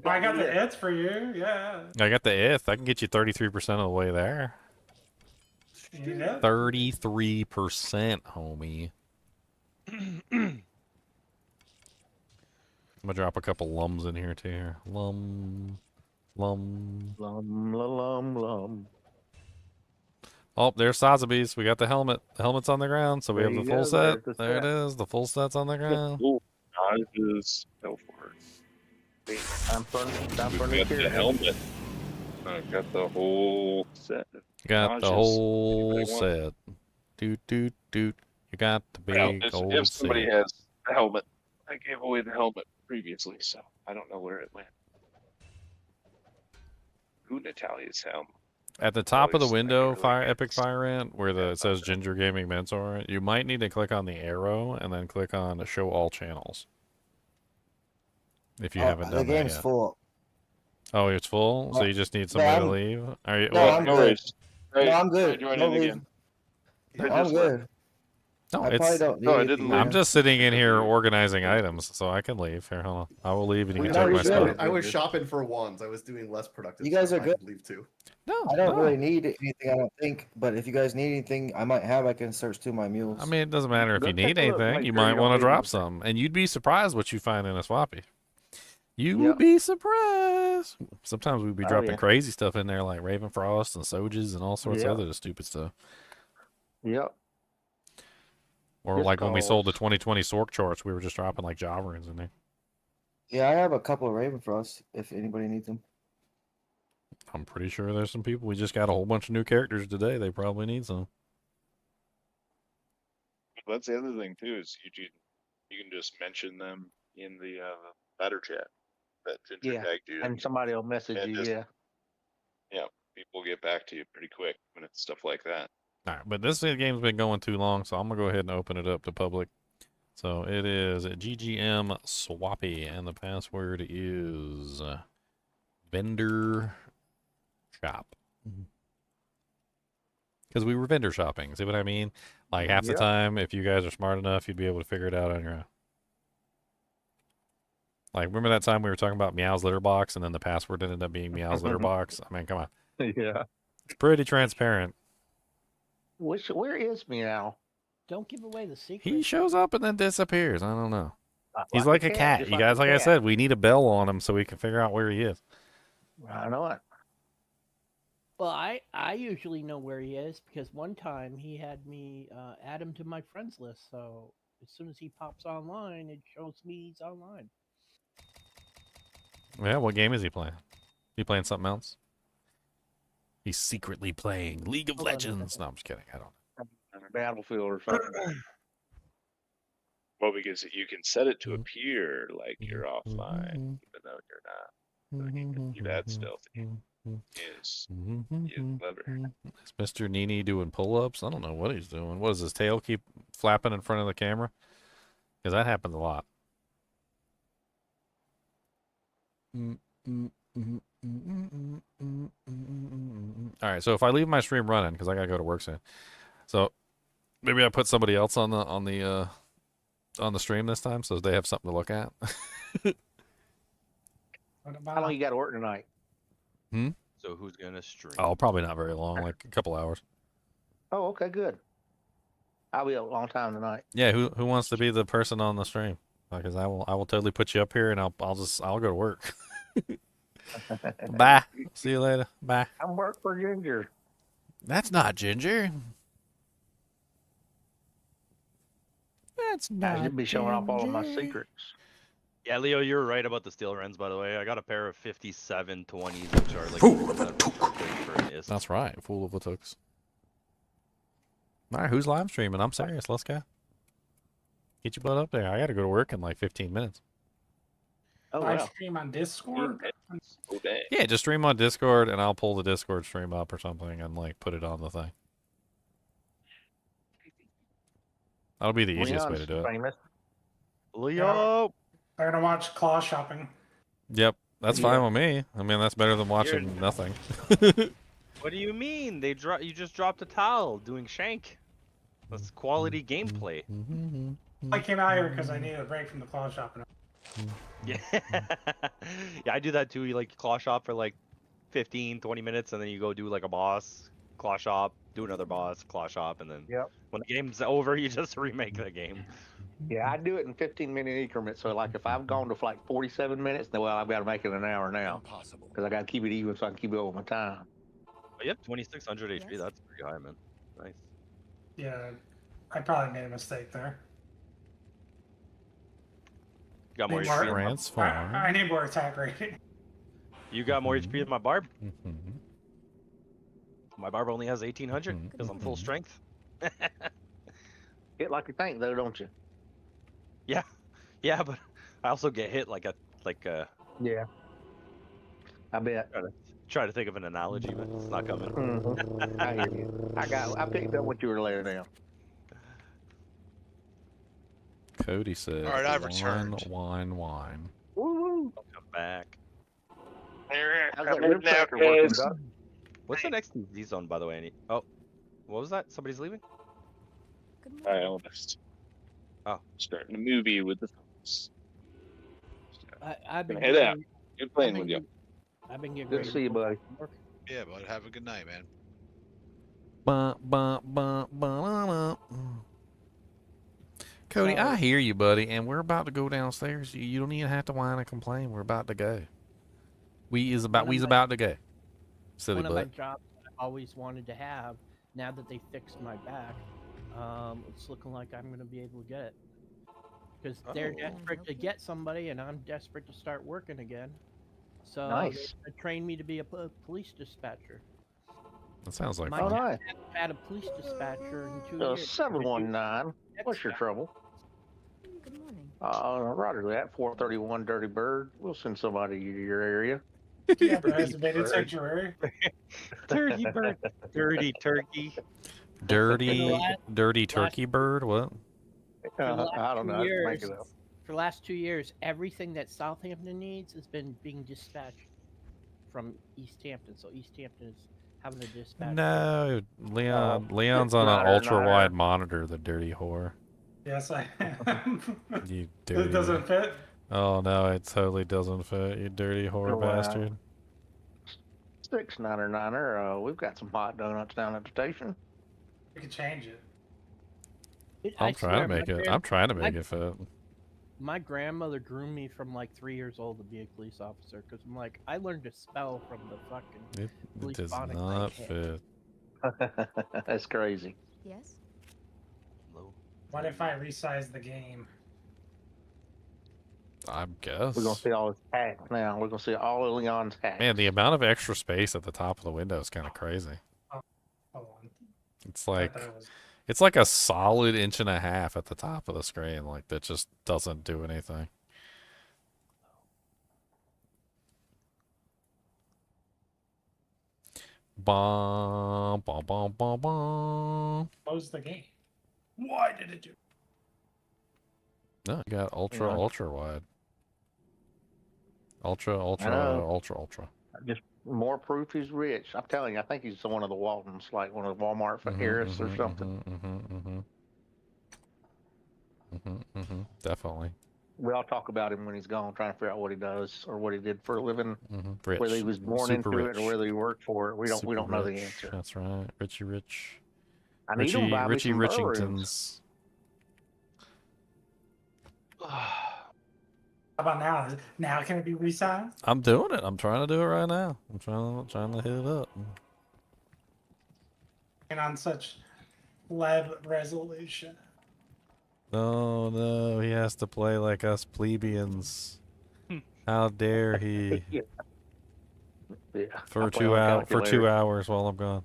I got the its for you, yeah. I got the ith. I can get you 33% of the way there. You need it? 33%, homie. I'm gonna drop a couple lums in here too. Here. Lum. Lum, lum, lum. Oh, there's Sotheby's. We got the helmet. The helmet's on the ground, so we There have the you full go, set. there's the There it set. is. The full set's on the ground. Ooh, dodges. Go for it. Time for We've new got the character. helmet. I've got the whole set. Got the Dodges. whole Anybody want- set. Doot, doot, doot. You got the Well, big if old somebody set. has the helmet, I gave away the helmet previously, so I don't know where it went. Who Natalia's helmet? At the top of the Always- I window, can really Epic Fire Ant, where it says Ginger Gaming Mentor, you might need to click on the arrow and then click on Show All Channels. If you haven't The done that game's yet. full. Oh, it's full? So No. you just need No, somebody to I'm- leave? Are you, No, I'm no good. worries. Right, No, I'm good. Join Don't in leave. again. No, I I'm just left. good. No, I probably don't need No, I it, didn't you leave. I'm know. just sitting in here organizing items, so I can leave. Here, hold on. I will leave and you can No, take you're my good. stuff. I was shopping for wands. I was doing less productive. You guys stuff. are I good. could leave too. No, I don't no. really need anything, I don't think. But if you guys need anything, I might have. I can search to my mules. I mean, it doesn't matter if Go you take need a look, anything. make You sure might you don't want to need drop anything. some. And you'd be surprised what you find in a swappy. You Yep. would be surprised. Sometimes we'd be Oh, dropping yeah. crazy stuff in there like Ravenfrost and Sojas and all sorts Yep. of other stupid stuff. Yep. Or Just like when we sold the cause. 2020 Sork charts, we were just dropping like Java runes in there. Yeah, I have a couple of Ravenfrost if anybody needs them. I'm pretty sure there's some people. We just got a whole bunch of new characters today. They probably need some. That's the other thing too, is you can just mention them in the batter chat that Ginger Yeah. tagged you. And somebody will message And you, just- yeah. Yeah, people get back to you pretty quick when it's stuff like that. All right, but this game's been going too long, so I'm going to go ahead and open it up to public. So it is GGM Swappy, and the password is vendor shop. Because we were vendor shopping. See what I mean? Like half the Yep. time, if you guys are smart enough, you'd be able to figure it out on your own. Like, remember that time we were talking about Meow's litter box, and then the password ended up being Meow's litter box? I mean, come on. Yeah. It's pretty transparent. Where is Meow? Don't give away the secret. He shows up and then disappears. I don't know. He's Like like a a cat, cat. just You like guys, a like I cat. said, we need a bell on him so we can figure out where he is. I know it. Well, I usually know where he is because one time he had me add him to my friends list. So as soon as he pops online, it shows me he's online. Yeah, what game is he playing? He playing something else? He's secretly playing League of Hold on a Legends. second. No, I'm just kidding. I don't. Battlefield or something. Well, because you can set it to appear like you're offline, even though you're not. So you can do that stealthy. Yes. Mm-hmm. You clever. Is Mr. NiNi doing pull-ups? I don't know what he's doing. What does his tail keep flapping in front of the camera? Because that happens a lot. All right, so if I leave my stream running, because I gotta go to work soon, so maybe I put somebody else on the stream this time, so they have something to look at. How long you got to work tonight? So who's gonna stream? Oh, probably not very long, like a couple hours. Oh, okay, good. I'll be a long time tonight. Yeah, who wants to be the person on the stream? Because I will totally put you up here, and I'll go to work. Bye. See you later. Bye. I'm work for Ginger. That's not Ginger. That's not. You'll be showing off all of my secrets. Yeah, Leo, you're right about the steel rends, by the way. I got a pair of 5720s, which are like That's right. Fool of a tooks. All right, who's live streaming? I'm serious. Let's go. Get your butt up there. I got to go to work in like 15 minutes. Oh, Live wow. stream on Discord. Yeah, just stream on Discord, and I'll pull the Discord stream up or something and like put it on the thing. That'll be the easiest way to do it. Famous. Leo! They're gonna watch claw shopping. Yep, that's fine with me. I mean, that's better than watching nothing. What do you mean? You just dropped a towel doing shank. That's quality gameplay. I came out here because I needed a break from the claw shopping. Yeah. Yeah, I do that too. You like claw shop for like 15, 20 minutes, and then you go do like a boss, claw shop, do another boss, claw shop, and then when the game's over, you just remake the game. Yeah, I do it in 15-minute increments. So, like, if I've gone to like 47 minutes, then well, I've got to make it an hour now because I got to keep it even so I can keep it over my time. But you have 2600 HP. That's pretty high, man. Nice. Yeah, I probably made a mistake there. You got more HP. I need more attack rating. You got more HP than my barb. My barb only has 1800 because I'm full strength. Hit like you think, though, don't you? Yeah, yeah, but I also get hit like a Yeah. I bet. Try to think of an analogy, but it's not coming. I hear you. I picked up what you were laying down. Cody said, All right, I've returned. Wine. Woo! Come back. How's that rib cracker working, Doc? What's the next Z zone, by the way? Oh, what was that? Somebody's leaving? I almost. Oh, starting a movie with the folks. I've been Gonna head out. Good playing with you. I've been getting Good ready to see you, buddy. Yeah, bud. Have a good night, man. Cody, I hear you, buddy, and we're about to go downstairs. You don't even have to whine and complain. We're about to go. We's about to go. Silly One of my butt. jobs I always wanted to have, now that they fixed my back, it's looking like I'm going to be able to get it. Because they're desperate to get somebody, and I'm desperate to start working again. So Nice. they trained me to be a police dispatcher. That sounds like My fun. dad nice. hasn't had a police dispatcher in 2 years. 719. What's your trouble? Good morning. Roger that. 431 Dirty Bird. We'll send somebody to your area. Yeah, reservated sanctuary. Dirty bird. Dirty turkey. Dirty turkey bird? What? I don't know. I can make it up. For the last 2 years, everything that Southampton needs has been being dispatched from East Hampton. So East Hampton is having to dispatch. No, Leon's on an ultra-wide monitor, the dirty whore. Yes, I am. You dirty. It doesn't fit. Oh, no, it totally doesn't fit, you dirty whore bastard. 699er. We've got some hot donuts down at the station. We could change it. I'm trying to make it fit. My grandmother groomed me from like 3 years old to be a police officer because I'm like, I learned to spell from the fucking It police does phonics not I had. fit. That's crazy. Yes. What if I resize the game? I guess. We're gonna see all his hacks now. We're gonna see all of Leon's hacks. Man, the amount of extra space at the top of the window is kind of crazy. Oh, hold on. It's like that was- it's like a solid inch and a half at the top of the screen, like that just doesn't do anything. Bum, bum, bum, bum, bum. Close the game. Why did it do? No, you got ultra, Yeah. ultra wide. Ultra, I ultra, know. ultra. Just more proof he's rich. I'm telling you, I think he's one of the Waltons, like one of the Walmart for heiress or something. Definitely. We all talk about him when he's gone, trying to figure out what he does or what he did for a living, Rich. whether he was born Super into rich. it or whether he worked for it. We don't Super know the rich. answer. That's right. Richie Rich. I need him to buy me Richie some burr rooms. Richingtons. How about now? Now can it be resized? I'm doing it. I'm trying to do it right now. I'm trying to hit it up. And on such lead resolution. No, no, he has to play like us plebeians. How dare he? Yeah, For I play 2 on for 2 calculator. hours while I'm gone.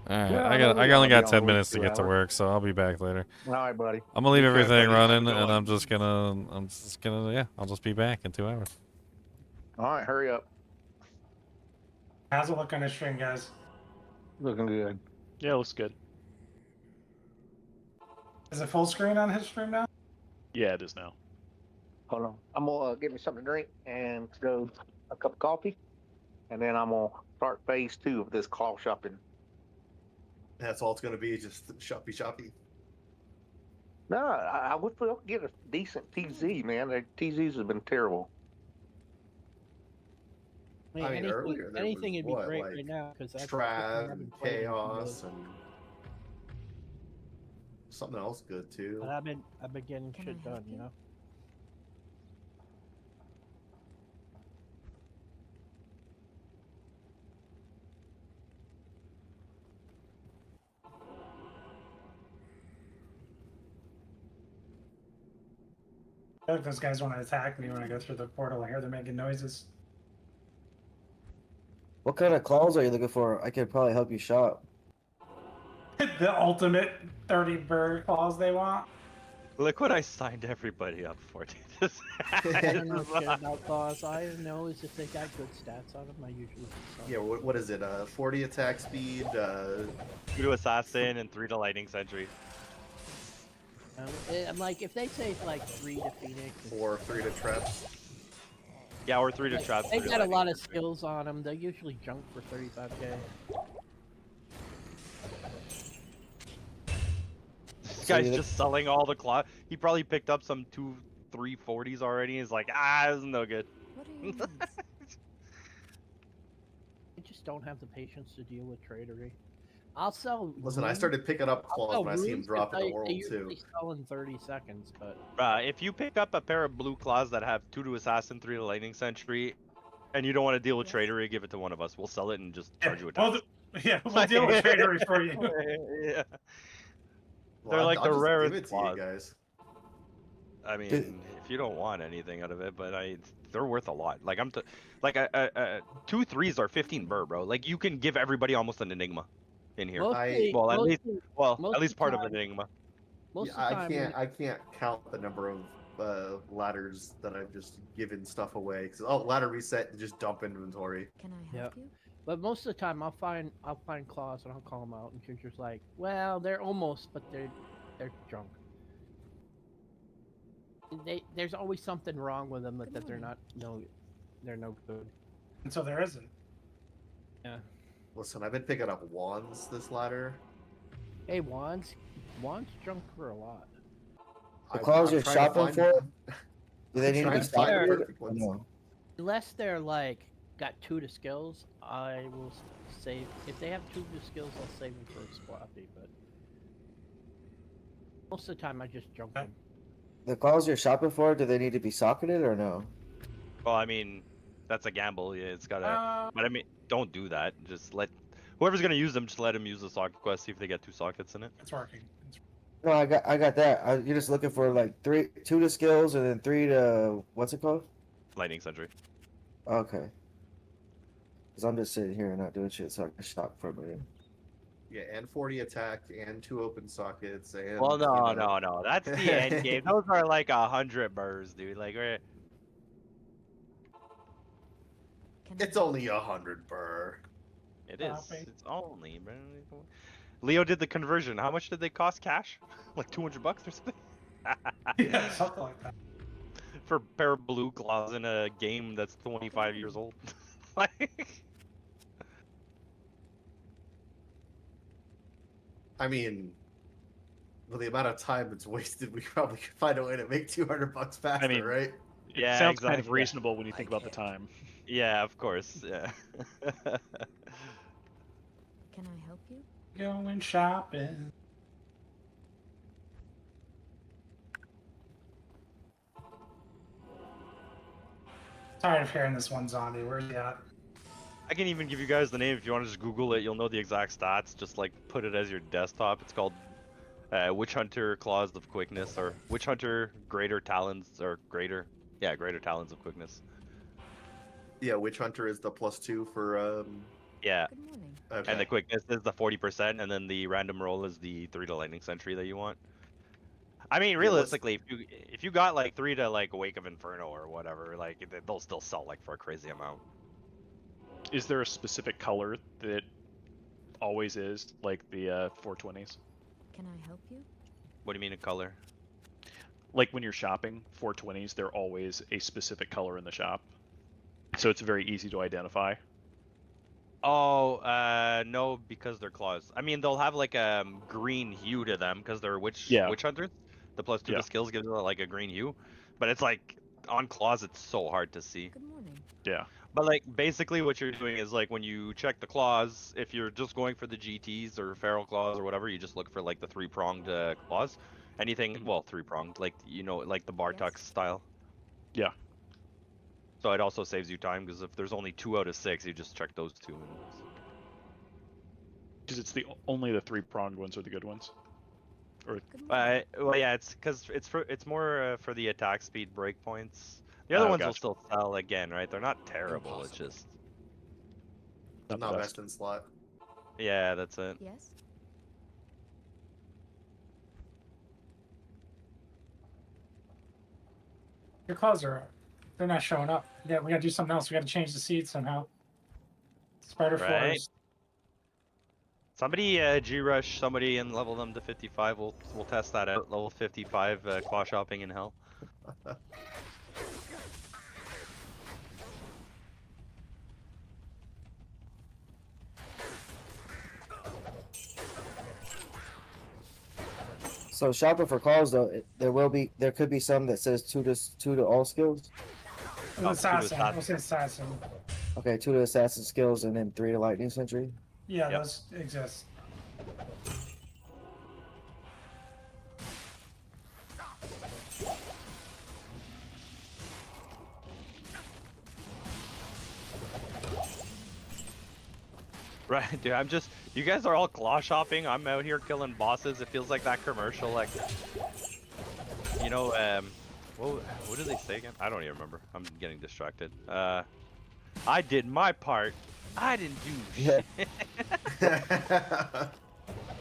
Alright, Yeah, I I'll only be got on 10 the minutes to week, get 2 to hours. work, so I'll be back later. All right, buddy. I'm gonna leave Okay, everything buddy, running, have a good and one. I'm just gonna, yeah, I'll just be back in 2 hours. All right, hurry up. How's it look on his stream, guys? Looking good. Yeah, looks good. Is it full screen on his stream now? Yeah, it is now. Hold on. I'm gonna get me something to drink and go a cup of coffee, and then I'm gonna start phase 2 of this call shopping. That's all it's going to be, just shoppy. No, I wish we could get a decent TZ, man. The TZs have been terrible. I mean, earlier there anything was would be what, great like right now because that's Trav and Chaos and something else good too. But I've been getting shit done, you know. I feel like those guys want to attack me when I go through the portal. I hear them making noises. What kind of claws are you looking for? I could probably help you shop. The ultimate 30 bird claws they want. Look what I signed everybody up for. Dude. I don't know shit about claws. All I know is if they got good stats on them, I usually sell. Yeah, what is it? 40 attack speed. 2 to assassin and 3 to lightning sentry. I'm like, if they say like 3 to Phoenix, or 3 to traps. Yeah, or 3 to like, traps. they've got a lot of skills on them. They usually junk for 35k. This guy's just selling all the claw. He probably picked up some 2, 3 40s already. He's like, this is no good. I just don't have the patience to deal with tradery. I'll sell. Listen, I runes- started picking up I'll claws sell when I see them runes, drop but in the world they too. usually sell in 30 seconds, but If you pick up a pair of blue claws that have 2 to assassin, 3 to lightning sentry, and you don't want to deal with tradery, give it to one of us. We'll sell it and just charge you a ton. We'll deal with tradery for you. Yeah. Well, They're like I'll the just rarest give it to claws. you guys. I mean, if you don't want anything out of it, but they're worth a lot. Like 2 3s are 15 burr, bro. Like you can give everybody almost an enigma in here. Mostly- well, at least, mostly- well, most at least of the part of time- an enigma. most Yeah, of the time, I can't count the number of ladders that I've just given stuff away. Cause ladder reset and just dump inventory. Can I help you? But most of the time, I'll find claws and I'll call them out, and Ginger's like, "Well, they're almost, but they're junk." There's always something wrong with them that they're not they're no good. And so there isn't. Yeah. Listen, I've been picking up wands this ladder. Hey, wands junk for a lot. The claws I'm you're trying to shopping find- for? Do they I'm need to trying be to find the stocketed? perfect or ones. No. Unless they're like got 2 to skills, I will save. If they have 2 to skills, I'll save them for a squappy. But most of the time, I just junk them. The claws you're shopping for, do they need to be socketed or no? Well, I mean, that's a gamble. Yeah, it's gotta. But I mean, don't do that. Just let whoever's gonna use them, just let them use the socket quest. See if they get 2 sockets in it. It's working. No, I got that. You're just looking for like 2 to skills and then 3 to what's it called? Lightning sentry. Okay. Cause I'm just sitting here and not doing shit, so I can shop for a minute. Yeah, and 40 attack and 2 open sockets and. Well, no, you know- no. That's the end game. Those are like 100 burrs, dude. Like, It's only 100 per. It is. It's only. Leo did the conversion. How much did they cost cash? Like $200 or something? Yeah, something like that. For a pair of blue claws in a game that's 25 years old. Like, I mean, with the amount of time that's wasted, we probably could find a way to make $200 faster, I mean, right? it yeah, sounds exactly. kind of reasonable when you think about the time. Yeah, of course. Yeah. Can I help you? Going shopping. Tired of hearing this one zombie. Where's he at? I can even give you guys the name if you want to just Google it. You'll know the exact stats. Just like put it as your desktop. It's called Witch Hunter Claws of Quickness, or Witch Hunter Greater Talons, or Greater Talons of Quickness. Yeah, Witch Hunter is the +2 for Yeah. Good morning. Okay. And the quickness is the 40%, and then the random roll is the 3 to Lightning Sentry that you want. I mean, realistically, if you got like 3 to like Wake of Inferno or whatever, like they'll still sell like for a crazy amount. Is there a specific color that always is, like the 420s? Can I help you? What do you mean a color? Like when you're shopping, 420s, they're always a specific color in the shop. So it's very easy to identify. Oh, no, because they're claws. I mean, they'll have like a green hue to them because they're witch hunters. The +2 to skills gives them like a green hue, but it's like on claws, it's so hard to see. Good morning. Yeah. But like basically, what you're doing is like when you check the claws, if you're just going for the GTs or feral claws or whatever, you just look for like the 3-pronged claws. Anything, well, 3-pronged, like like the Bartok style. Yeah. So it also saves you time because if there's only 2 out of 6, you just check those 2. Because it's only the 3-pronged ones are the good ones. Or well, yeah, it's because it's more for the attack speed breakpoints. The other ones will still sell again, right? They're not terrible. It's just not best in slot. Yeah, that's it. Yes. Your claws are they're not showing up. Yeah, we gotta do something else. We gotta change the seed somehow. Spider Right. Force. Somebody G-rush somebody and level them to 55. We'll test that out. Level 55 claw shopping in hell. So shopping for calls though, there could be some that says two to all skills. Assassin. We'll say assassin. Okay, 2 to assassin skills and then 3 to lightning sentry. Yeah, those exist. Right, dude. You guys are all claw shopping. I'm out here killing bosses. It feels like that commercial, like, what did they say again? I don't even remember. I'm getting distracted. I did my part. I didn't do shit. That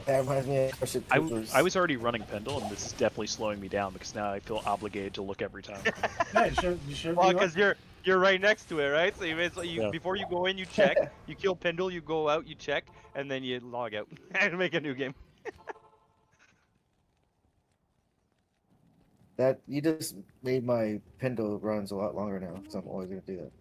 reminds me of I was already running Pendle, and this is definitely slowing me down because now I feel obligated to look every time. Yeah, you should. Well, because you're right next to it, right? So before you go in, you check. You kill Pendle, you go out, you check, and then you log out and make a new game. That you just made my Pendle runs a lot longer now, because I'm always gonna do that.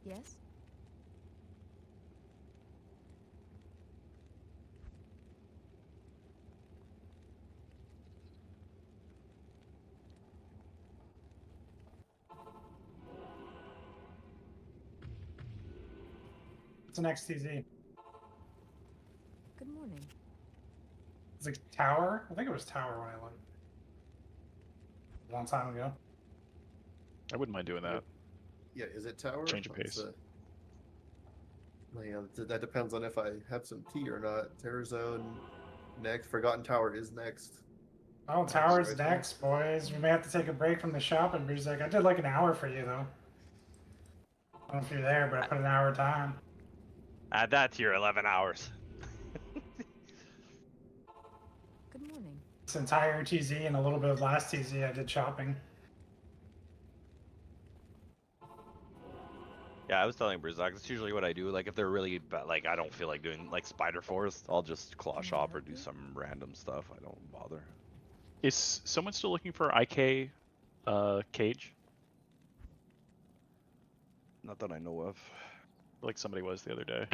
Yes. What's the next TZ? Good morning. It's like Tower? I think it was Tower when I looked. A long time ago. I wouldn't mind doing that. Yeah, is it tower? Change of pace. Yeah, that depends on if I have some tea or not. Terror Zone next. Forgotten Tower is next. Oh, Tower's next, boys. We may have to take a break from the shopping music. I did like an hour for you, though. I don't know if you're there, but I put an hour of time. Add that to your 11 hours. this entire TZ and a little bit of last TZ I did shopping. Yeah, I was telling Brizak, that's usually what I do. Like, if they're really bad, like, I don't feel like doing, like, Spider Forest, I'll just claw shop or do some random stuff. I don't bother. Is someone still looking for IK cage? Not that I know of. Like somebody was the other day.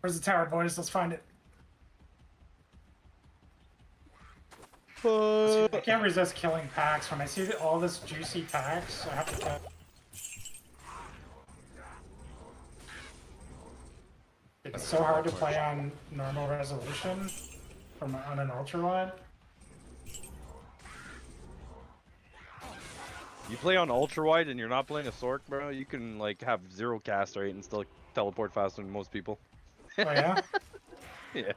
Where's the tower, boys? Let's find it. I can't resist killing packs. When I see all this juicy packs, I have to kill. It's so hard to play on normal resolution on an ultra wide. You play on ultra wide and you're not playing a Sork, bro, you can, like, have 0 cast rate and still teleport faster than most people. Oh, yeah? Yeah.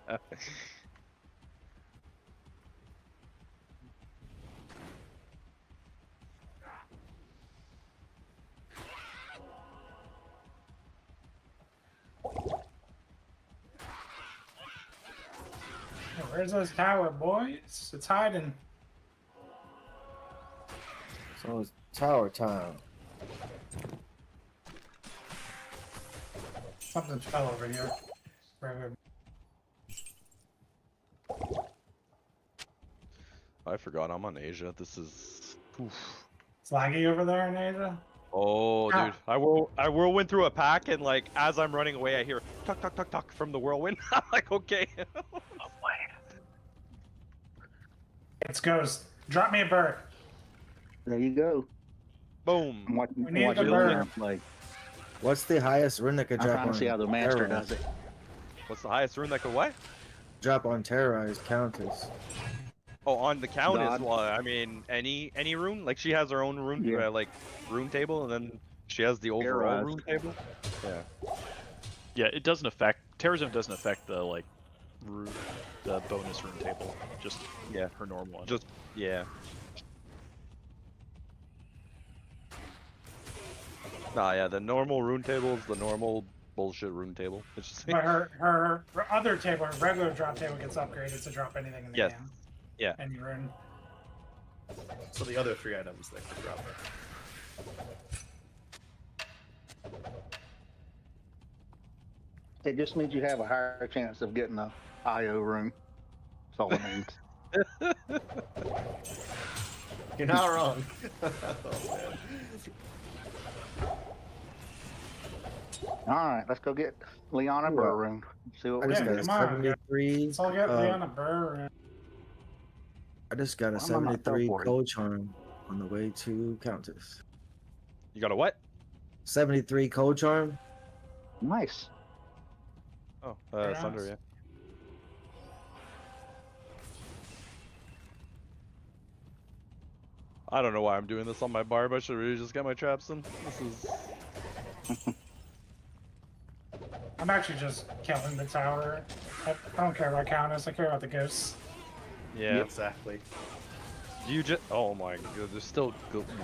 Where's this tower, boys? It's hiding. So it's tower time. Something fell over here. I forgot I'm on Asia. This is... Oof. It's laggy over there in Asia. Oh, dude. I whirlwind through a pack, and, like, as I'm running away, I hear tuck, tuck, tuck, tuck from the whirlwind. I'm like, okay. It's Ghost. Drop me a bird. There you go. Boom. We need the bird. Like, What's the highest rune that could I'm drop trying on to see how the master Terrorize? does it. What's the highest rune that could what? Drop on Terrorize Countess. Oh, on the count is, God. well, I mean, any rune. Like, she has her own rune, Yeah. like, rune table, and then she has the overall Terrorized. rune table. Yeah. Yeah, it doesn't affect Terrorism doesn't affect the like the bonus rune table. Just yeah, her normal one. Just yeah. Nah, yeah, the normal rune table is the normal bullshit rune table. It's just But her other table, her regular drop table, gets upgraded to drop anything in the Yes. game. Yeah. Any rune. So the other 3 items that could drop It just means you have a higher chance of getting a IO room. That's all it means. You're not wrong. Oh, All right, let's go get Leona Burr room. See what I we just can got do. a 73. Let's all get Leona Burr. I just got a Why am I not 73 teleporting? cold charm on the way to Countess. You got a what? 73 cold charm. Nice. Oh, Very Thunder, nice. yeah. I don't know why I'm doing this on my barb. I should really just get my traps in. This is... I'm actually just killing the tower. I don't care about Countess, I care about the ghosts. Yeah. Exactly. Do you just... Oh my god, there's still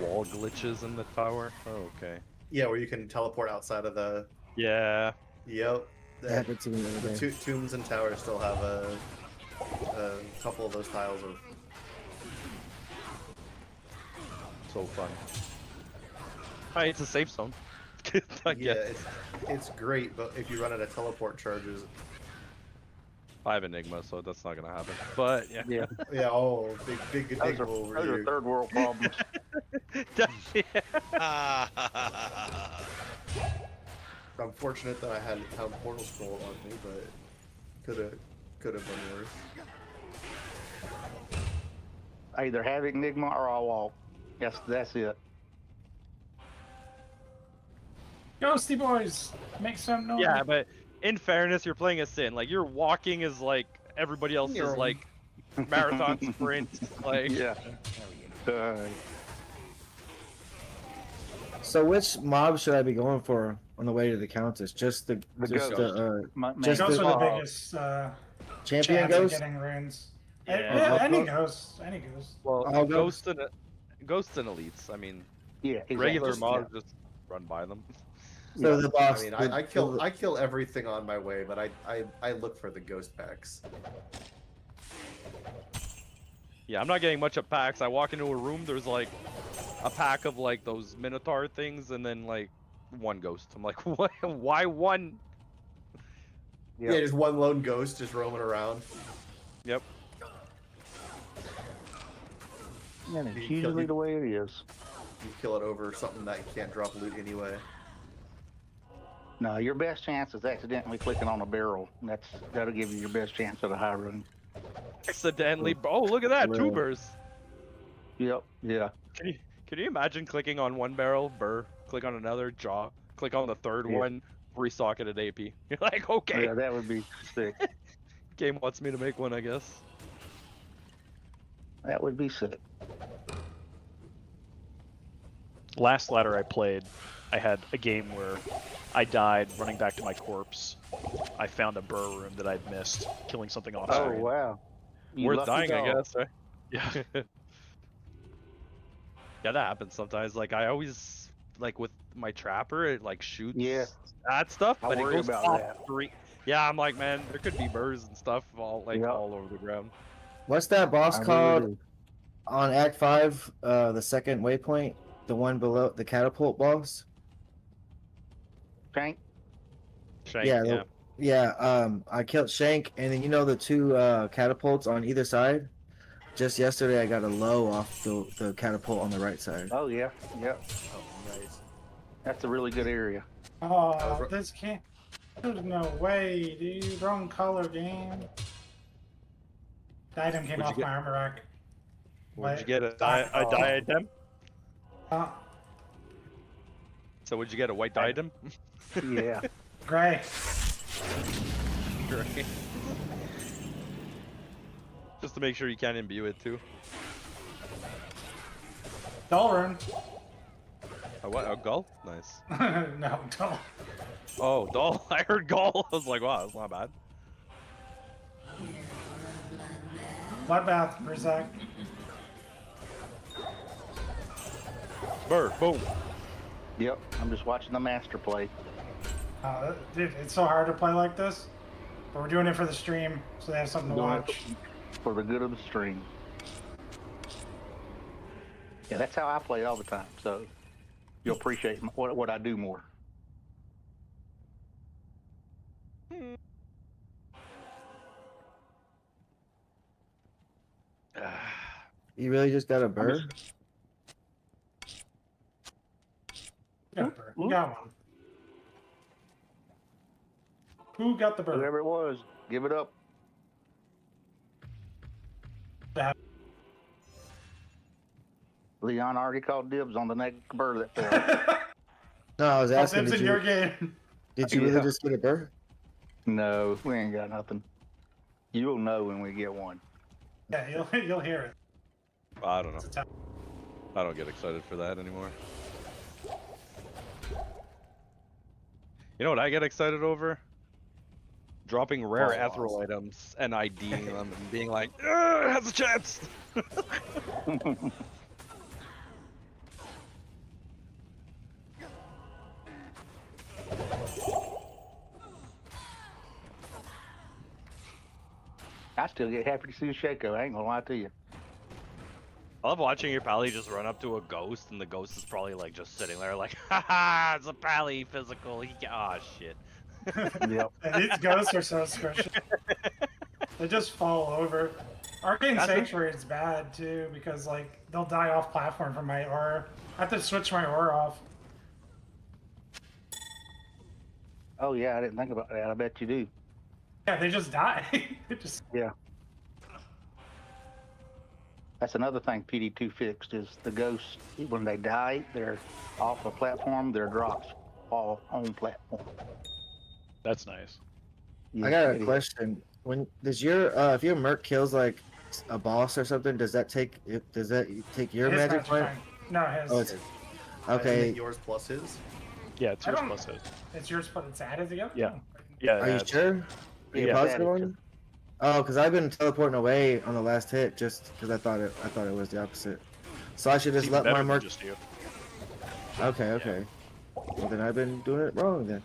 wall glitches in the tower? Oh, okay. Yeah, where you can teleport outside of the... Yeah. Yep. That happened to me the other day. Tombs and towers still have a couple of those tiles of... So fun. Hi, it's a safe zone. Yeah, it's great, but if you run out of teleport charges... I have Enigma, so that's not gonna happen. But, yeah. Yeah. Yeah, oh, big enigma over Those here. are third world problems. I'm fortunate that I had portal scroll on me, but could have been worse. I either have Enigma or I'll walk. Yes, that's it. Ghosty boys, make some noise. Yeah, but in fairness, you're playing a Sin. Like, your walking is like everybody else's, You're- like, marathon sprint. Like, Yeah. So which mob should I be going for on the way to the Countess? Just the ghost. just Ghosts the are the biggest champion chance of ghost. getting runes. Yeah. Any ghosts, any ghosts. well, All ghosts and elites. I mean, Yeah, exactly. regular Just- mobs just run by them. So the boss. I mean, the- I kill everything on my way, but I look for the ghost packs. Yeah, I'm not getting much of packs. I walk into a room, there's like a pack of like those Minotaur things, and then like one ghost. I'm like, what? Why one? Yeah, just one lone ghost just roaming around. Yep. And it's You kill- usually you- the way it is. You kill it over something that you can't drop loot anyway. No, your best chance is accidentally clicking on a barrel. That'll give you your best chance at a high run. Accidentally. Oh, look at that, Really? tubers. Yep. Yeah. Can you imagine clicking on one barrel, burr, click on another, jaw, click on the third Yeah. one, restock it at AP. You're like, okay. Yeah, that would be sick. Game wants me to make one, I guess. That would be sick. Last ladder I played, I had a game where I died running back to my corpse. I found a burr room that I'd missed, killing something off Oh screen. wow. You Worth lucky dying, I dog. guess, right? Yeah. Yeah, that happens sometimes. Like I always like with my trapper, it like shoots that stuff, I but it worry goes about off that. three. Yeah, I'm like, man, there could be burrs and stuff all like Yep. all over the ground. What's that boss I really called do. on Act 5? The second waypoint, the one below the catapult boss. Tank. Shank, Yeah, yeah. I killed Shank, and then you know the two catapults on either side. Just yesterday, I got a low off the catapult on the right side. Oh yeah. Yep. Oh, nice. That's a really good area. Oh, this can't. There's no way, dude. Wrong color game. The item came What'd off you my armor rack. Would you Wait, get a oh. diadem? Uh, So would you get a white diadem? Yeah. gray. Great. Just to make sure you can imbue it too. Dull rune. A what? A gull? Nice. No, dull. Oh, doll. I heard gull. I was like, wow, that's not bad. Bloodbath, Rizak. Burr, boom. Yep. I'm just watching the master play. Dude, it's so hard to play like this. But we're doing it for the stream, so they have something to Doing it watch. for the good of the stream. Yeah, that's how I play all the time. So you'll appreciate what I do more. You really just got a burr? Yeah, bird. You got one. Who got the bird? Whoever it was, give it up. Leon already called dibs on the next bird that fell. No, I was asking. Dibs in your game. Did you really Yeah. just get a burr? No, we ain't got nothing. You'll know when we get one. Yeah, you'll hear it. I don't It's know. a tough- I don't get excited for that anymore. You know what I get excited over? Dropping rare Oh, ethereal items and IDing them and being like, "Ugh, it has a chance." I still get happy to see the Shaco. I ain't gonna lie to you. I love watching your pally just run up to a ghost and the ghost is probably like just sitting there like, haha, it's a pally physical. Oh shit. Yep. And these ghosts are so squishy. They just fall over. Arcane That's a- Sanctuary is bad too because like they'll die off platform from my aura. I have to switch my aura off. Oh yeah, I didn't think about that. I bet you do. Yeah, they just die. They just Yeah. That's another thing PD2 fixed is the ghosts, when they die, they're off a platform, their drops fall on platform. That's nice. Yeah, I got it a is. question. When does your if your merc kills like a boss or something, does that take your his magic point? point. No, his. Oh, it's Isn't okay. it yours plus his? Yeah, it's I yours don't- plus it. It's yours, but it's added together. Yeah. Yeah. Are you that's- sure? Are you Yeah. positive on it? Oh, because I've been teleporting away on the last hit just because I thought it was the opposite. So I should It's just even let my better than merc. just you. Okay, okay. Well, then I've been doing it wrong then.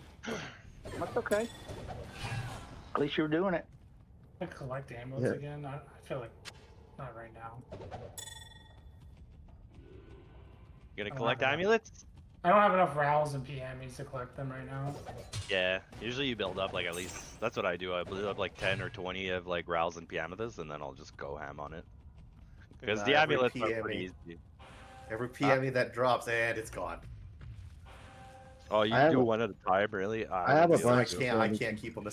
That's okay. At least you're doing it. I collect amulets Yeah. again. I feel like not right now. You gonna I don't collect have enough. amulets? I don't have enough Rowls and PMEs to collect them right now. Yeah, usually you build up like at least, that's what I do. I build up like 10 or 20 of like Rouse and Piamathas, and then I'll just go ham on it. Because the every amulets are PME pretty easy. Every PME that drops, and it's gone. Oh, you I have do a- one at a time, really? I have a I bunch. can't keep them.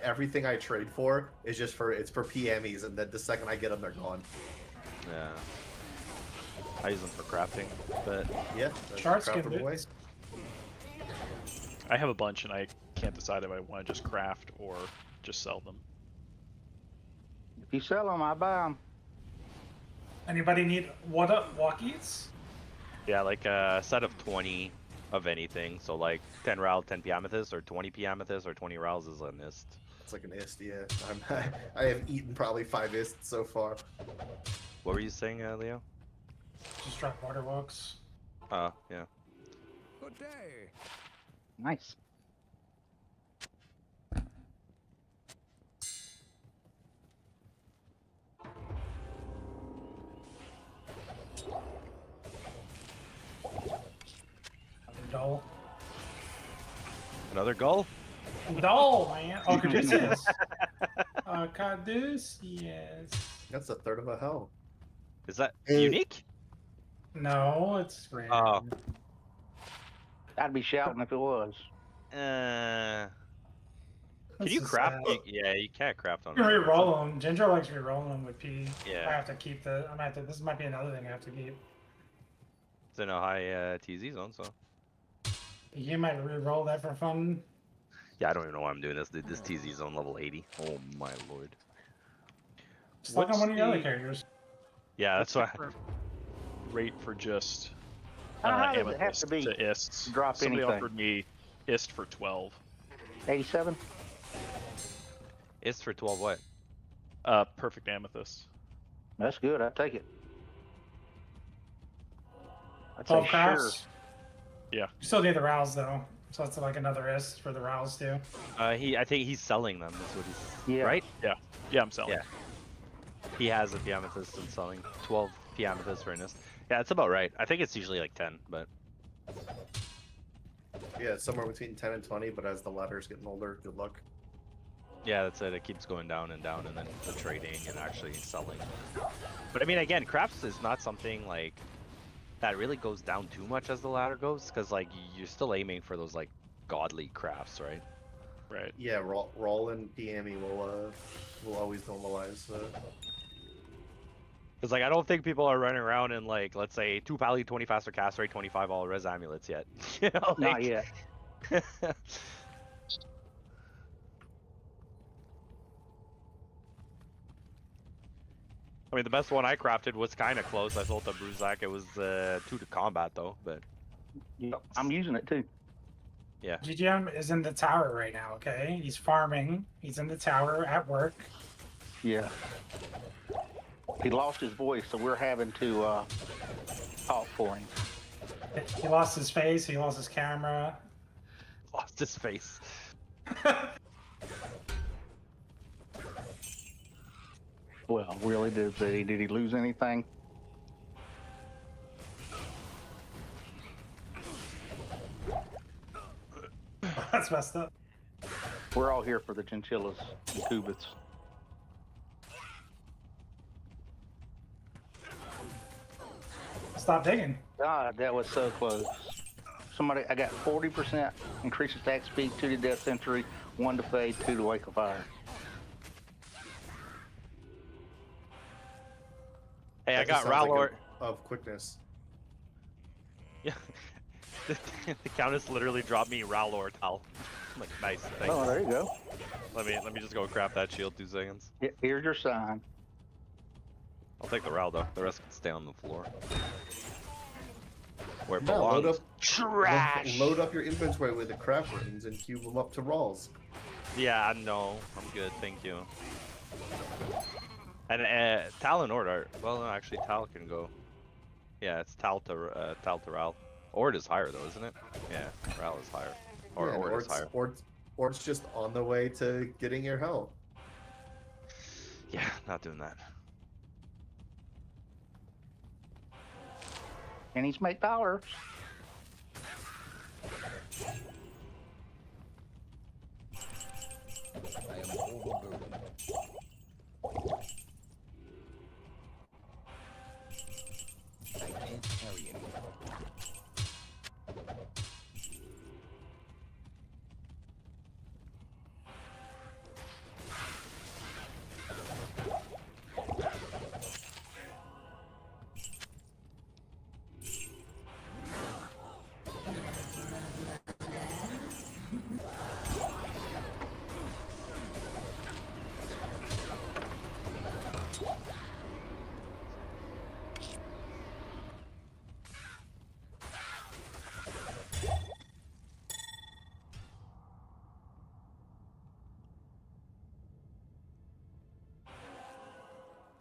Everything I trade for is just for PMEs, and then the second I get them, they're gone. Yeah. I use them for crafting, but yeah, Sharks can crafter do boy. it. I have a bunch and I can't decide if I want to just craft or just sell them. If you sell them, I buy them. Anybody need walkies? yeah, like a set of 20 of anything. So like 10 Rouse, 10 Piamathas, or 20 Piamathas, or 20 Rouse is a mist. It's like an ist, yeah. I have eaten probably 5 ists so far. What were you saying, Leo? Just drop water walks. Yeah. Good day. Nice. Dull. Another goal? Dull, man. Oh, Caduceus. Caduceus. That's a third of a hell. Is that Hey. unique? No, it's rare. Oh. I'd be shouting if it was. Can That's you so craft? sad. Yeah, you can't craft on You can that. re-roll them. Ginger likes re-rolling them with P. Yeah. I have to keep the. I'm gonna have to. This might be another thing I have to keep. It's in a high TZ zone, so. You might re-roll that for fun. Yeah, I don't even know why I'm doing this. Dude, this TZ zone level 80. Oh my lord. Just like on What's one of your other the- characters. Yeah, that's why. Rate for just How high does it have amethyst to be to ists. to drop Somebody anything? offered me ist for 12. 87? It's for 12 what? Perfect amethyst. That's good. I'll take it. I'd 12 say crafts. sure. Yeah. You still need the rouse though, so that's like another S for the rouse too. I think he's selling them. That's what he's. Yeah. Right? Yeah, I'm selling. Yeah. He has a Piamathist and selling 12 Piamathist for an ist. Yeah, it's about right. I think it's usually like 10, but. Yeah, it's somewhere between 10 and 20, but as the ladder's getting older, good luck. Yeah, that's it. It keeps going down, and then the trading and actually selling. But I mean, again, crafts is not something like that really goes down too much as the ladder goes, because like you're still aiming for those like godly crafts, right? Right. Yeah, roll and PME will always normalize. Because like I don't think people are running around in like, let's say 2 pally, 20 faster cast rate, 25 all res amulets yet. You know, like... Not yet. I mean, the best one I crafted was kind of close. I sold to Bruzak. It was 2 to combat though, but Yep, I'm using it too. yeah. GGM is in the tower right now. Okay, he's farming. He's in the tower at work. Yeah. He lost his voice, so we're having to talk for him. He lost his face. He lost his camera. Lost his face. Well, really, did he lose anything? That's messed up. We're all here for the chinchillas and cubits. Stop digging. God, that was so close. I got 40% increase attack speed, 2 to death century, 1 to fade, 2 to wake of fire. Hey, I That got just sounds like Ralor. of quickness. Yeah. The Countess literally dropped me Ralor Tal. I'm like, nice. Thanks. Oh, there you go. Let me just go craft that shield 2 seconds. Here's your sign. I'll take the Ral though. The rest can stay on the floor. Where it Yeah, load belongs. up, Trash. Load up your inventory with the craft rings and cube them up to Rawls. Yeah, no, I'm good, thank you. And Tal and Order. Well, no, actually, Tal can go. Yeah, it's Tal to Ral. Ord is higher though, isn't it? Yeah, Ral is higher. Or Yeah, Ord is higher. Or it's just on the way to getting your health. Yeah, not doing that. Pennies make dollars. I am overburdened. I can't carry anymore.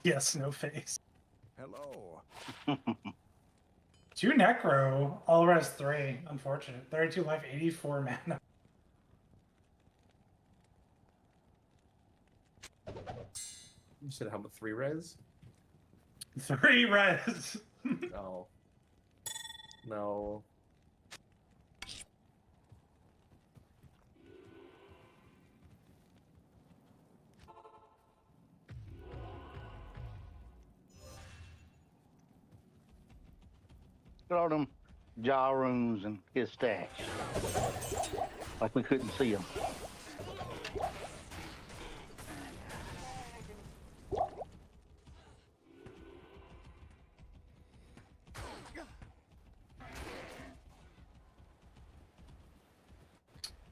Yes, no face. Hello. 2 necro, all res 3. Unfortunate. 32 life, 84 mana. You said how much? 3 res? 3 res. No. No. Look at all them jaw runes and his stash. Like we couldn't see them.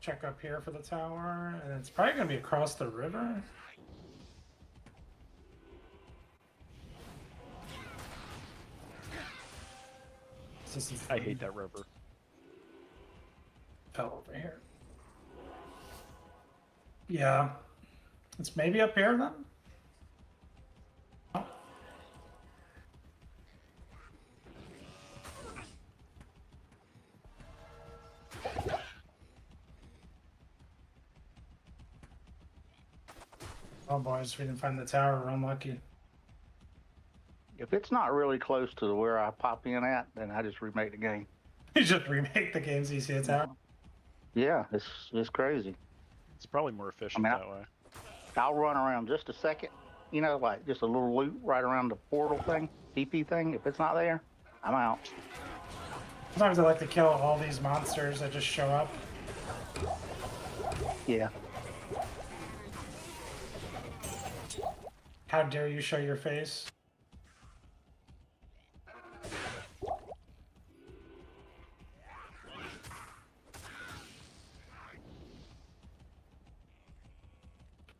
Check up here for the tower, and it's probably gonna be across the river. I hate that river. Fell over here. Yeah. It's maybe up here then? Oh. Oh boys, we didn't find the tower. We're unlucky. If it's not really close to where I pop in at, then I just remake the game. You just remake the games you see a tower. Yeah, it's crazy. It's probably more efficient that way. I'll run around just a second, you know, like just a little loop right around the portal thing, TP thing. If it's not there, I'm out. Sometimes I like to kill all these monsters that just show up. Yeah. How dare you show your face?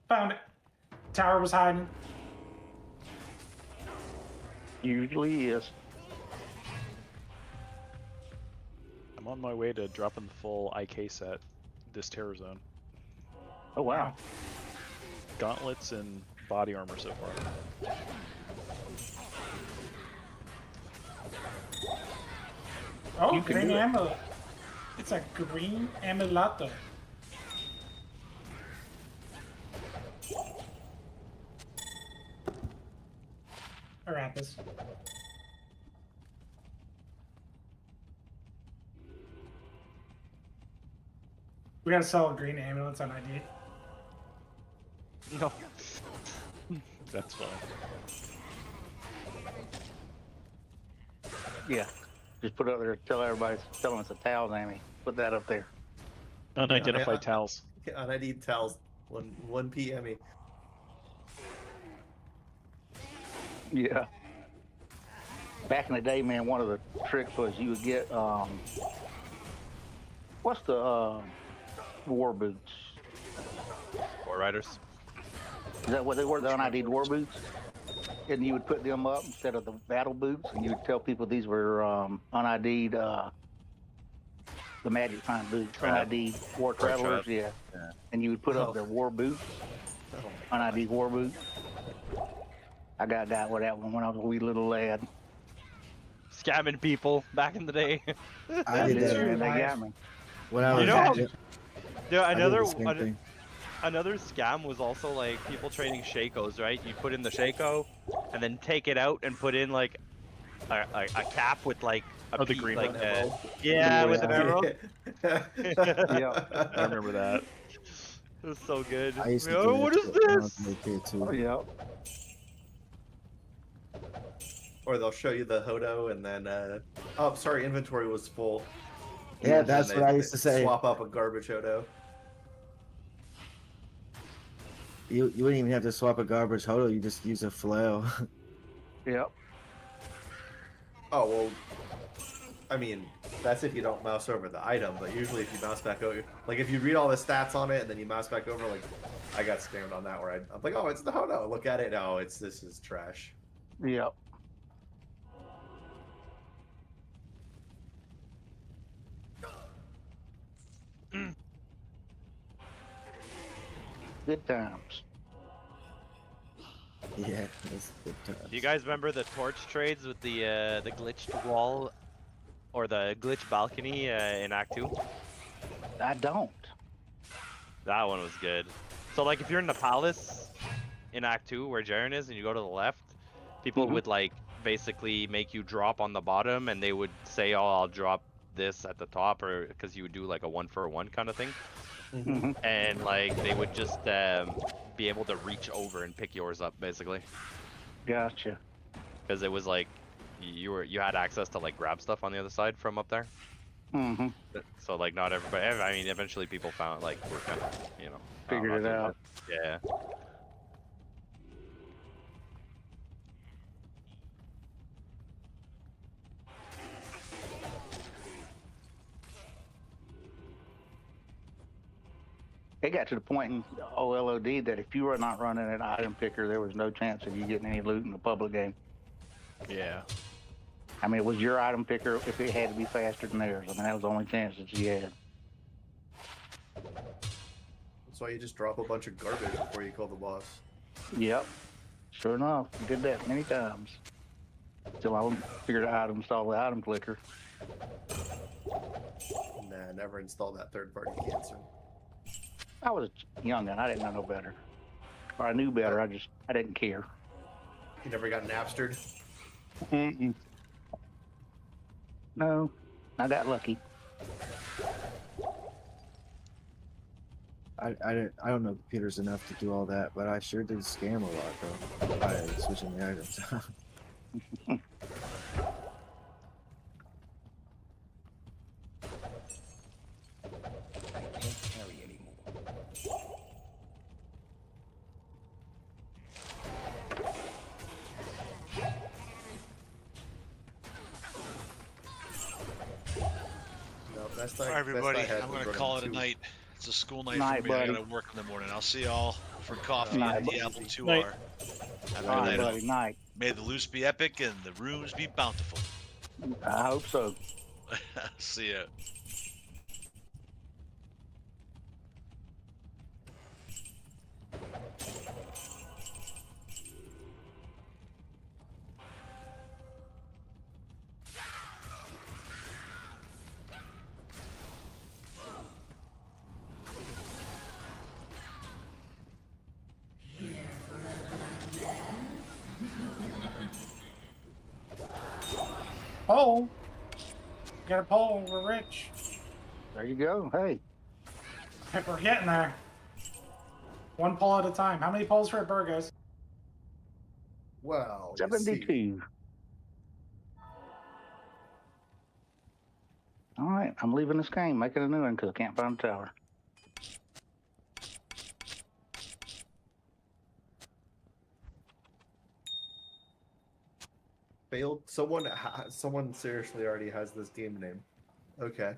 Found it. Tower was hiding. Usually is. I'm on my way to dropping the full IK set this terror zone. Oh wow. Gauntlets and body armor so far. Oh, You can green do it. amulet. It's a green amulet. Arathis. We gotta sell green amulets on ID. No. That's fine. Yeah. Just put it up there, tell everybody, tell them it's a towel, Amy. Put that up there. Unidentified towels. Unidentified towels. 1 PM. Yeah. Back in the day, man, one of the tricks was you would get what's the war boots? War Riders. Is that what they were? The unID'd war boots? And you would put them up instead of the battle boots, and you would tell people these were unID'd the Magic Find boots, unID'd war travelers, yeah. And you would put up their war boots, unID'd war boots. I got with that one when I was a wee little lad. Scamming people back in the day. I did that. Yeah, they got me. When I was You know how- yeah, Yeah, I did another the same thing. another scam was also like people trading Shakos, right? You put in the Shako, and then take it out and put in like a cap with like a the P- green like one. yeah, with an arrow. Yeah. I remember that. It was so good. I used to Oh, do what that is shit when I was this? a kid too. Oh, yeah. Or they'll show you the Hodo and then, oh, sorry, inventory was full. Yeah, And that's then what I they used to say. Swap up a garbage Hodo. You wouldn't even have to swap a garbage hodo. You just use a flail. Yep. Oh, well, I mean, that's if you don't mouse over the item, but usually if you mouse back over, like if you read all the stats on it and then you mouse back over, like I got scammed on that where I'm like, oh, it's the Hodo. Look at it. No, this is trash. Yep. Good times. Yeah, that's good times. Do you guys remember the torch trades with the glitched wall or the glitched balcony in Act 2? I don't. That one was good. So like if you're in the palace in Act 2 where Jaren is and you go to the left, people would like basically make you drop on the bottom and they would say, oh, I'll drop this at the top, or because you would do like a 1-for-1 kind of thing. And like they would just be able to reach over and pick yours up basically. Gotcha. Because it was like you had access to like grab stuff on the other side from up there. Mm-hmm. So like not everybody. I mean, eventually people found like were kind of Figured it out. Yeah. It got to the point in OLOD that if you were not running an item picker, there was no chance of you getting any loot in the public game. Yeah. I mean, it was your item picker if it had to be faster than theirs. I mean, that was the only chance that you had. That's why you just drop a bunch of garbage before you kill the boss. Yep. Sure enough, did that many times. Till I figured out how to install the item clicker. Nah, never install that third-party cancer. I was young and I didn't know no better. Or I knew better, I didn't care. You never got Napstered? Mm-mm. No, I got lucky. I don't know computers enough to do all that, but I sure did scam a lot though by switching the items. I can't carry anymore. No, best All right, everybody, I'm going to call it a night. It's a school night Night, for me. I buddy. got to work in the morning. I'll see y'all for coffee Night, and buddy. Diablo 2R. Night. Have a All good right, night. buddy, night. May the loose be epic and the runes be bountiful. I hope so. See ya. Pole. Got a pole. We're rich. There you go. Hey. We're getting there. One pole at a time. How many poles for a Burgos? Well, you see. 72. All right, I'm leaving this game, making a new one because I can't find a tower. Failed. Someone seriously already has this game name. Okay.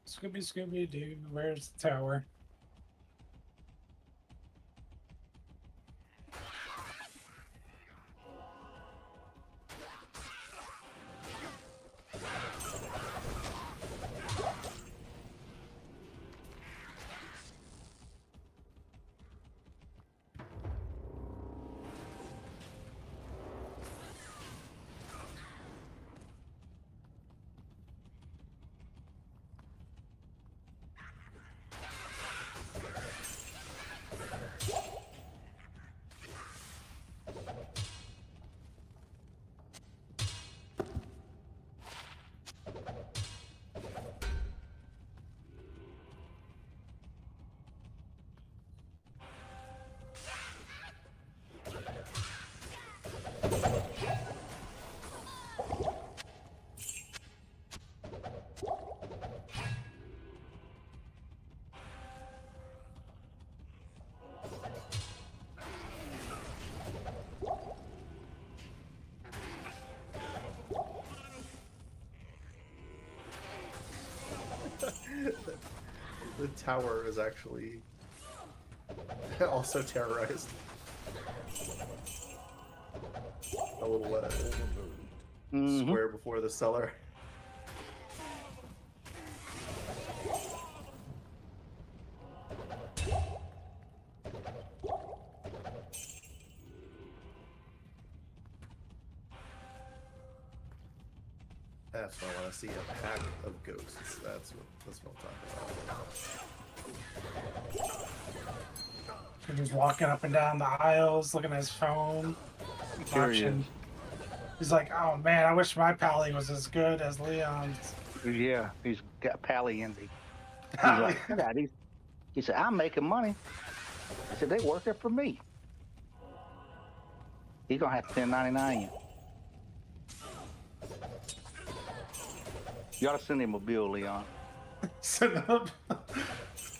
Scooby Doo, where's the tower? The tower is actually also terrorized. A little square before the cellar. That's what I want to see, a pack of ghosts. That's what I'm talking about. He's walking up and down the aisles, looking at his phone, Here he watching. He's like, "Oh man, I wish my pally was as good as Leon's." Yeah, he's got pally envy. He's like, "God, he said, I'm making money. I said, they work it for me. He's gonna have to 1099 you. You ought to send him a bill, Leon. Send him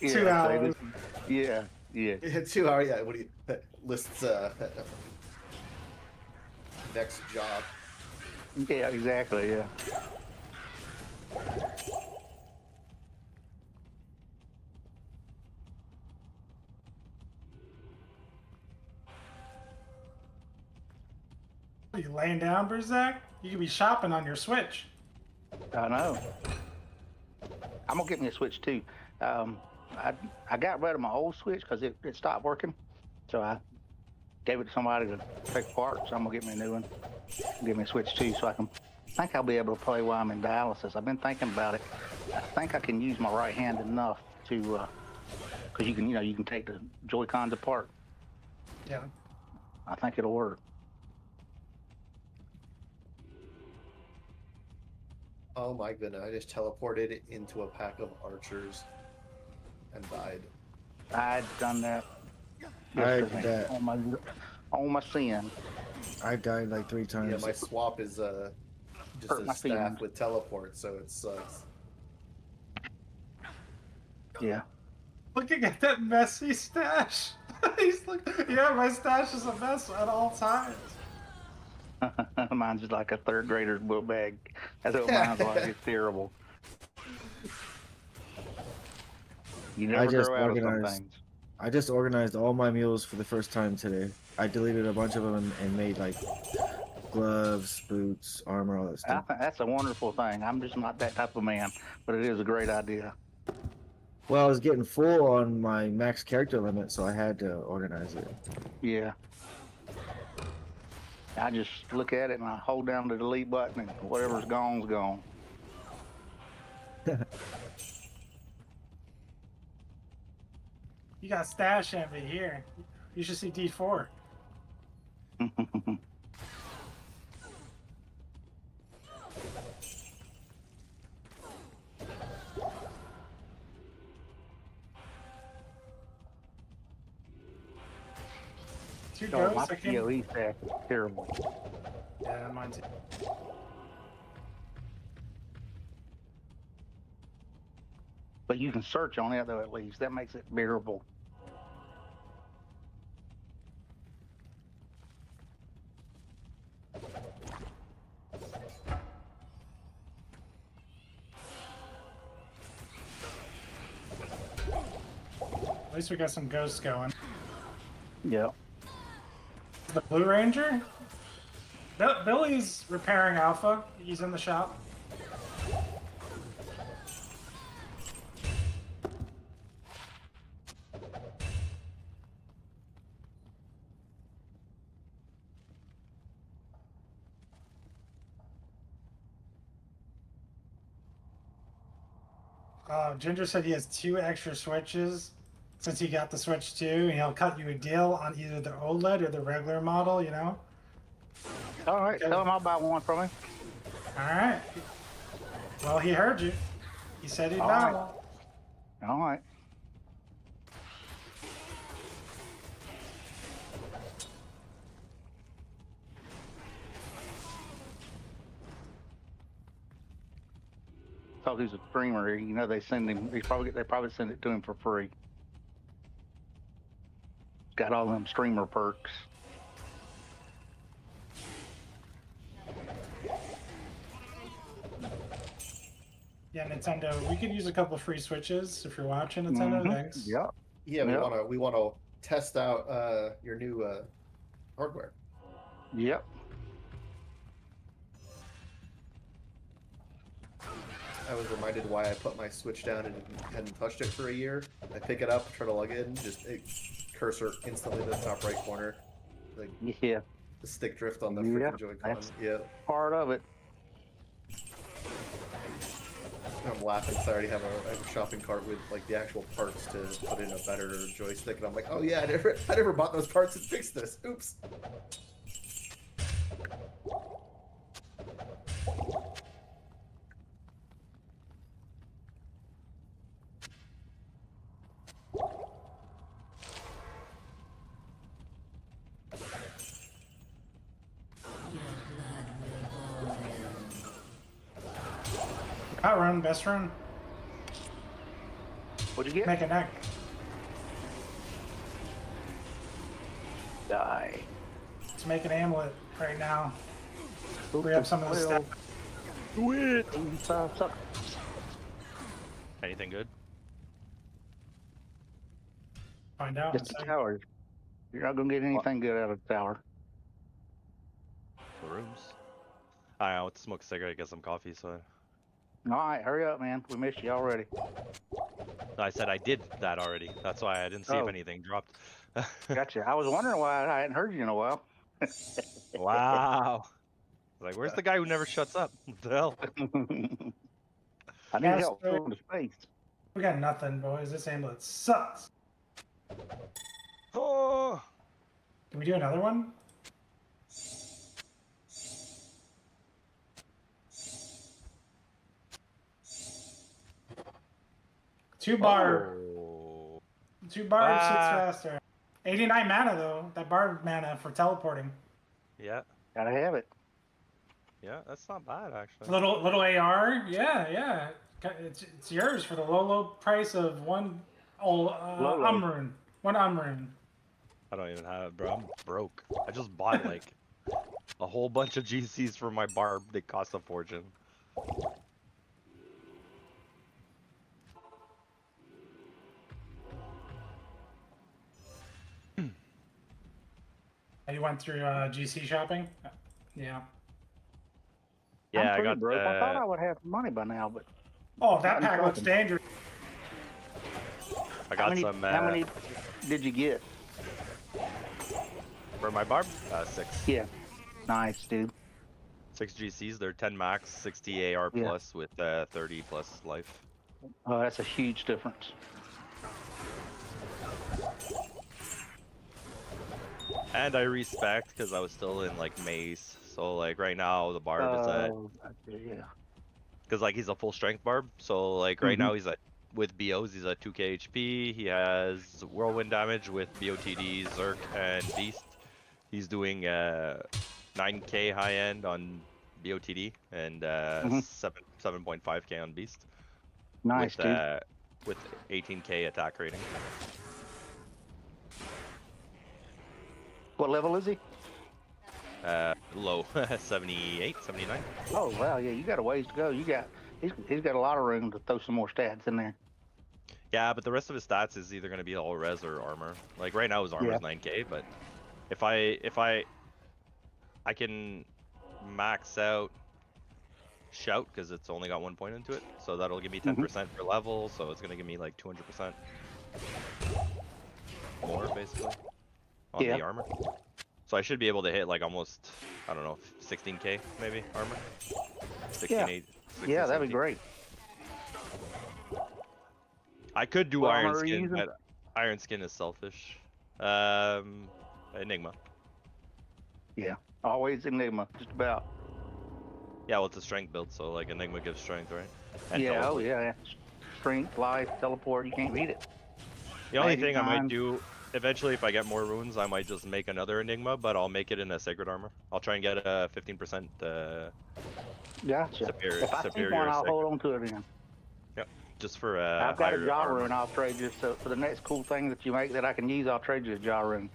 Yeah, 2 hours. Yeah. Yeah, 2 hours. Yeah, what do you lists? Next job. Yeah, exactly. Yeah. Are you laying down, Berzak? You could be shopping on your Switch. I know. I'm gonna get me a Switch too. I got rid of my old Switch because it stopped working, so I gave it to somebody to take apart. So I'm gonna get me a new one. Give me a Switch too, so I think I'll be able to play while I'm in dialysis. I've been thinking about it. I think I can use my right hand enough to, because you can take the Joy-Cons apart. Yeah. I think it'll work. Oh my goodness! I just teleported into a pack of archers and died. I'd done that. I yesterday did that. On my sin. I died like 3 times. Yeah, my swap is just Hurt a my staff feelings. with teleport, so it sucks. Yeah. Looking at that messy stash. He's like, yeah, my stash is a mess at all times. Mine's just like a third grader's book bag. That's what mine's like. It's terrible. You never grow out of some things. I just organized all my mules for the first time today. I deleted a bunch of them and made like gloves, boots, armor, all that I stuff. think that's a wonderful thing. I'm just not that type of man, but it is a great idea. Well, I was getting full on my max character limit, so I had to organize it. Yeah. I just look at it and I hold down the delete button and whatever's gone's gone. You got stash envy here. You should see D4. Two Oh, my ghosts. I can't- PoE stack is terrible. Yeah, mine too. But you can search on it though, at least. That makes it bearable. least we got some ghosts going. Yep. The Blue Ranger? Billy's repairing Alpha. He's in the shop. Ginger said he has 2 extra switches since he got the Switch 2, and he'll cut you a deal on either the OLED or the regular model, you know? All right, tell him I'll buy one from him. All right. Well, he heard you. He said he'd buy one. All right. Because he's a streamer, you know, they send him. They probably send it to him for free. Got all them streamer perks. Yeah, Nintendo. We could use a couple free switches if you're watching, Nintendo. Thanks. Yep. Yeah, we want to test out your new hardware. Yep. I was reminded why I put my Switch down and hadn't touched it for a year. I pick it up, try to log in, cursor instantly to the top right corner. Like, yeah. The stick drift on the freaking Joy-Con. Yeah. Part of it. I'm laughing because I already have a shopping cart with like the actual parts to put in a better joystick, and I'm like, oh yeah, I never bought those parts and fixed this. Oops. Hot run, best run. What'd you get? Make a neck. Die. Let's make an amulet right now. We have some of the stuff. Do it! Anything good? Find out. Just the tower. You're not gonna get anything good out of the tower. The rooms. I want to smoke a cigarette, get some coffee, so. All right, hurry up, man. We missed you already. I said I did that already. That's why I didn't see if Oh. anything dropped. Gotcha. I was wondering why I hadn't heard you in a while. Wow. Like, where's the guy who never shuts up? What the hell? I need help filling the space. We got nothing, boys. This amulet sucks. Oh. Can we do another one? Two bar. Oh. 2 barbs hits faster. 89 mana though. That barb mana for teleporting. Yeah. Gotta have it. Yeah, that's not bad actually. Little AR. Yeah. It's yours for the low price of one Umrune. One Umrune. I don't even have it, bro. I'm broke. I just bought like a whole bunch of GCs for my barb. They cost a fortune. You went through GC shopping? Yeah. Yeah, I'm I got. broke. I thought I would have money by now, but. Oh, that pack looks dangerous. I got how many did you get? For my barb? 6. Yeah. Nice, dude. 6 GCs. They're 10 max, 60 AR plus with 30 plus life. Oh, that's a huge difference. And I respect because I was still in like mace. So like right now the barb is at. Yeah. Because like he's a full strength barb. So like right now he's at with BOs he's at 2k HP. He has whirlwind damage with BOTD, Zerk, and Beast. He's doing 9k high end on BOTD and 7.5k on Beast. Nice, with, dude. With 18k attack rating. What level is he? Low, 78, 79. Oh wow, yeah, you got a ways to go. He's got a lot of room to throw some more stats in there. Yeah, but the rest of his stats is either gonna be all res or armor. Like right now his armor is 9k, but if I can max out shout because it's only got 1 point into it, so that'll give me 10% per level, so it's gonna give me like 200% more basically on the armor. So I should be able to hit like almost, I don't know, 16k maybe armor. 16, Yeah. 8, 16, Yeah, that'd 17. be great. I could do What Iron armor are you Skin, using? but Iron Skin is selfish. Enigma. Yeah, always Enigma, just about. Yeah, well, it's a strength build, so like Enigma gives strength, right? And Yeah, teleport. yeah. Strength, life, teleport, you can't beat it. The only Magic thing I might Time. do, eventually if I get more runes, I might just make another Enigma, but I'll make it in a Sacred Armor. I'll try and get a 15% Gotcha. superior, If I see superior one, I'll Sacred. hold on to it again. Yep, just for I've got a higher jaw armor. rune I'll trade you. So for the next cool thing that you make that I can use, I'll trade you a jaw rune.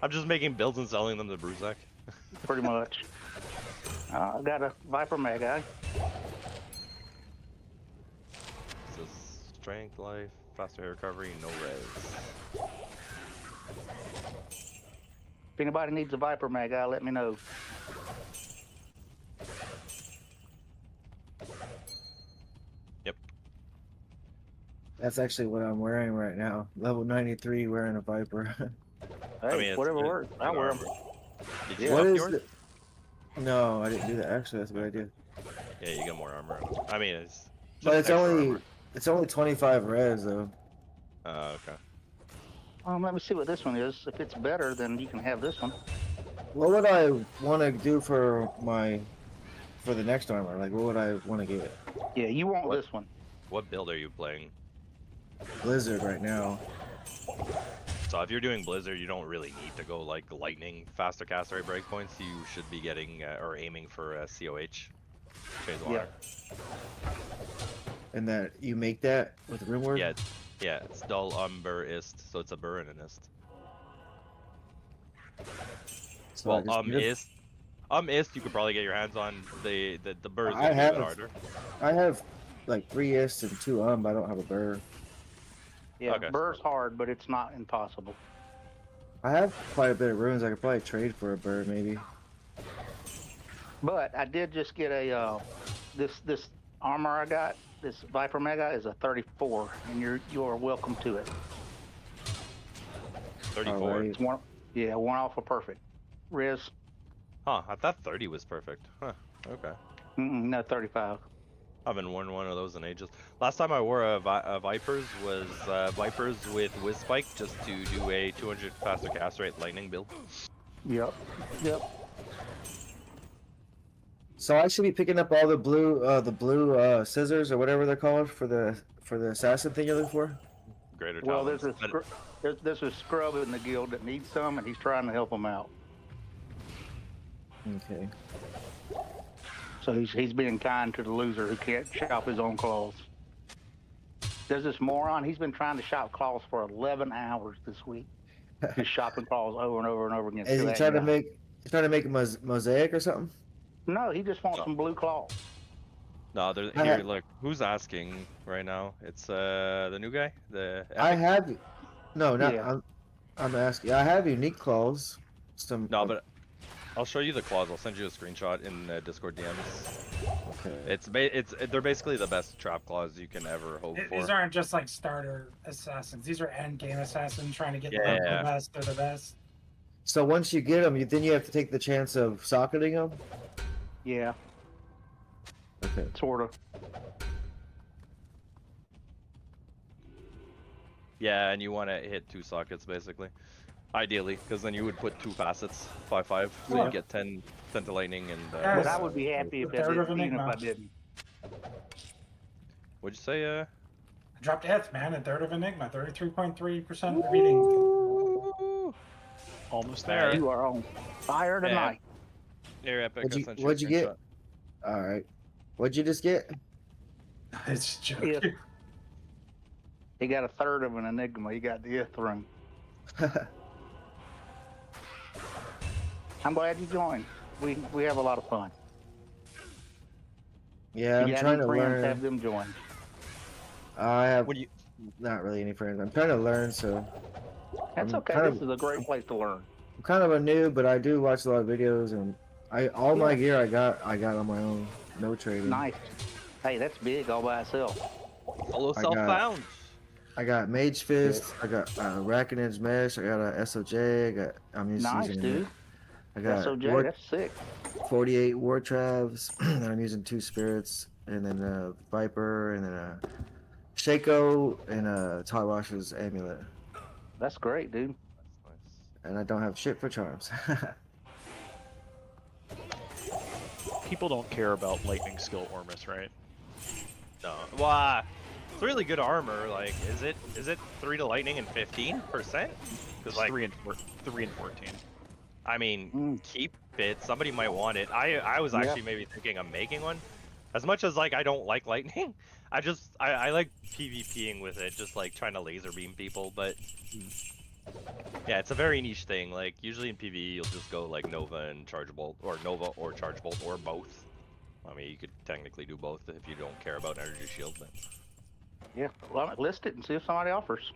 I'm just making builds and selling them to Bruzak. Pretty much. I've got a Viper Magi. This is strength, life, faster recovery, no res. If anybody needs a Viper Magi, let me know. Yep. That's actually what I'm wearing right now. Level 93, wearing a Viper. Hey, I mean, it's whatever good- works. I good wear them. armor. Did you What up is yours? it? No, I didn't do that. Actually, that's a good idea. Yeah, you get more armor. I mean, it's But just it's extra only armor. 25 res though. Okay. Let me see what this one is. If it's better, then you can have this one. What would I want to do for the next armor? Like, what would I want to get? Yeah, you want this one. What build are you playing? Blizzard right now. So if you're doing Blizzard, you don't really need to go like lightning, faster cast rate breakpoints. You should be getting or aiming for COH. Change the water. And that you make that with the rimwork? Yeah, it's dull umber ist, so it's a burr and an ist. So I Well, just ist, you could probably get your hands on the burr is I gonna be a bit have- harder. I have like 3 ists and 2 but I don't have a burr. Yeah, Okay. burr's hard, but it's not impossible. I have quite a bit of runes. I could probably trade for a burr maybe. But I did just get a this armor I got. This Viper Mega is a 34, and you are welcome to it. 34. Alright. It's one off of perfect. Riz, Huh? I thought 30 was perfect. Huh? Okay. no 35. I haven't worn one of those in ages. Last time I wore a Vipers was Vipers with Whiz Spike just to do a 200 faster cast rate lightning build. Yep. So I should be picking up all the blue scissors or whatever they're called for the assassin thing you're looking for. Greater Well, talents. there's a scrub in the guild that needs some, and he's trying to help him out. Okay. So he's being kind to the loser who can't shop his own claws. There's this moron. He's been trying to shop claws for 11 hours this week. Just shopping claws over and over and over again. Is he trying to make a mosaic or something? No, he just wants some blue claws. No, here. Look, who's asking right now? It's the new guy. The I Epic? have. No, not. Yeah. I'm asking. I have unique claws. Some. No, but I'll show you the claws. I'll send you a screenshot in Discord DMs. Okay. They're basically the best trap claws you can ever hope for. These aren't just like starter assassins. These are end game assassins trying to get Yeah. the best of the best. So once you get them, then you have to take the chance of socketing them. Yeah, Okay. sort of. Yeah, and you want to hit 2 sockets basically, ideally, because then you would put 2 facets, 5/5, so Yeah. you get 10 to lightning and. But I would be happy if that Third of did, even if Enigma. I didn't. What'd you say? I dropped hits, man. A third of Enigma, 33.3% reading. Almost there. You are on fire tonight. Here, Epic. What'd you get? All right. What'd you just get? It's joking. Yeah. He got a third of an Enigma. He got the Ithrin. I'm glad you joined. We have a lot of fun. Yeah, If I'm you got trying any to friends, learn. have them join. I have When you not really any friends. I'm trying to learn, so That's I'm okay. kind This of is a great place to learn. I'm kind of a noob, but I do watch a lot of videos, and all my Yeah. gear I got on my own, no trading. Nice. Hey, that's big all by itself. solo I self got- found. I got Mage Fist, I got Arachnid's Mesh, I got a SOJ, I'm just Nice, using dude. it. I got SOJ, that's sick. 48 War Travs, and I'm using 2 Spirits, and then a Viper, and then a Shaco, and a Tarwash's Amulet. That's great, dude. And I don't have shit for charms. People don't care about lightning skill Ormus, right? No. Well, it's really good armor. Like, is it 3 to lightning and 15%? Because like 3 and 14. I mean, keep it. Somebody might want it. I was actually maybe thinking of making one. As much as like I don't like lightning, I like PvPing with it, just like trying to laser beam people. But yeah, it's a very niche thing. Like usually in PvE, you'll just go like Nova and Charge Bolt, or Nova or Charge Bolt, or both. I mean, you could technically do both if you don't care about Energy Shield, but Yeah, well, list it and see if somebody offers.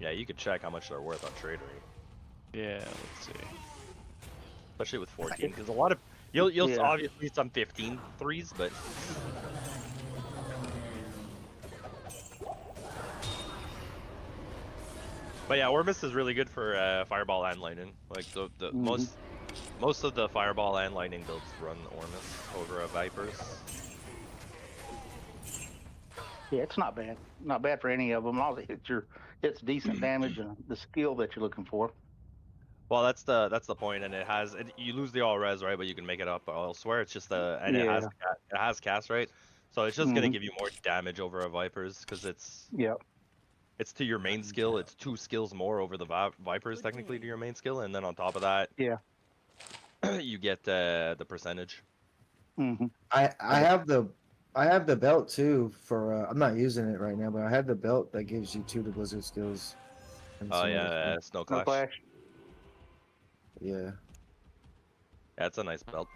yeah, you could check how much they're worth on Tradery. Yeah, let's see. Especially with 14, because a lot of you'll Yeah. obviously some 15 threes, but yeah, Ormus is really good for Fireball and Lightning. Like the most of the Fireball and Lightning builds run Ormus over a Vipers. Yeah, it's not bad. Not bad for any of them. All it's decent damage and the skill that you're looking for. Well, that's the point, and you lose the all res, right? But you can make it up elsewhere. It's just and it has cast, right? So it's just gonna give you more damage over a Vipers because it's to your main skill. It's 2 skills more over the Vipers technically to your main skill, and then on top of that, you get the percentage. I have the belt too for I'm not using it right now, but I have the belt that gives you 2 to Blizzard skills. and Oh some yeah, other stuff. Snow Clash. Yeah. That's a nice belt.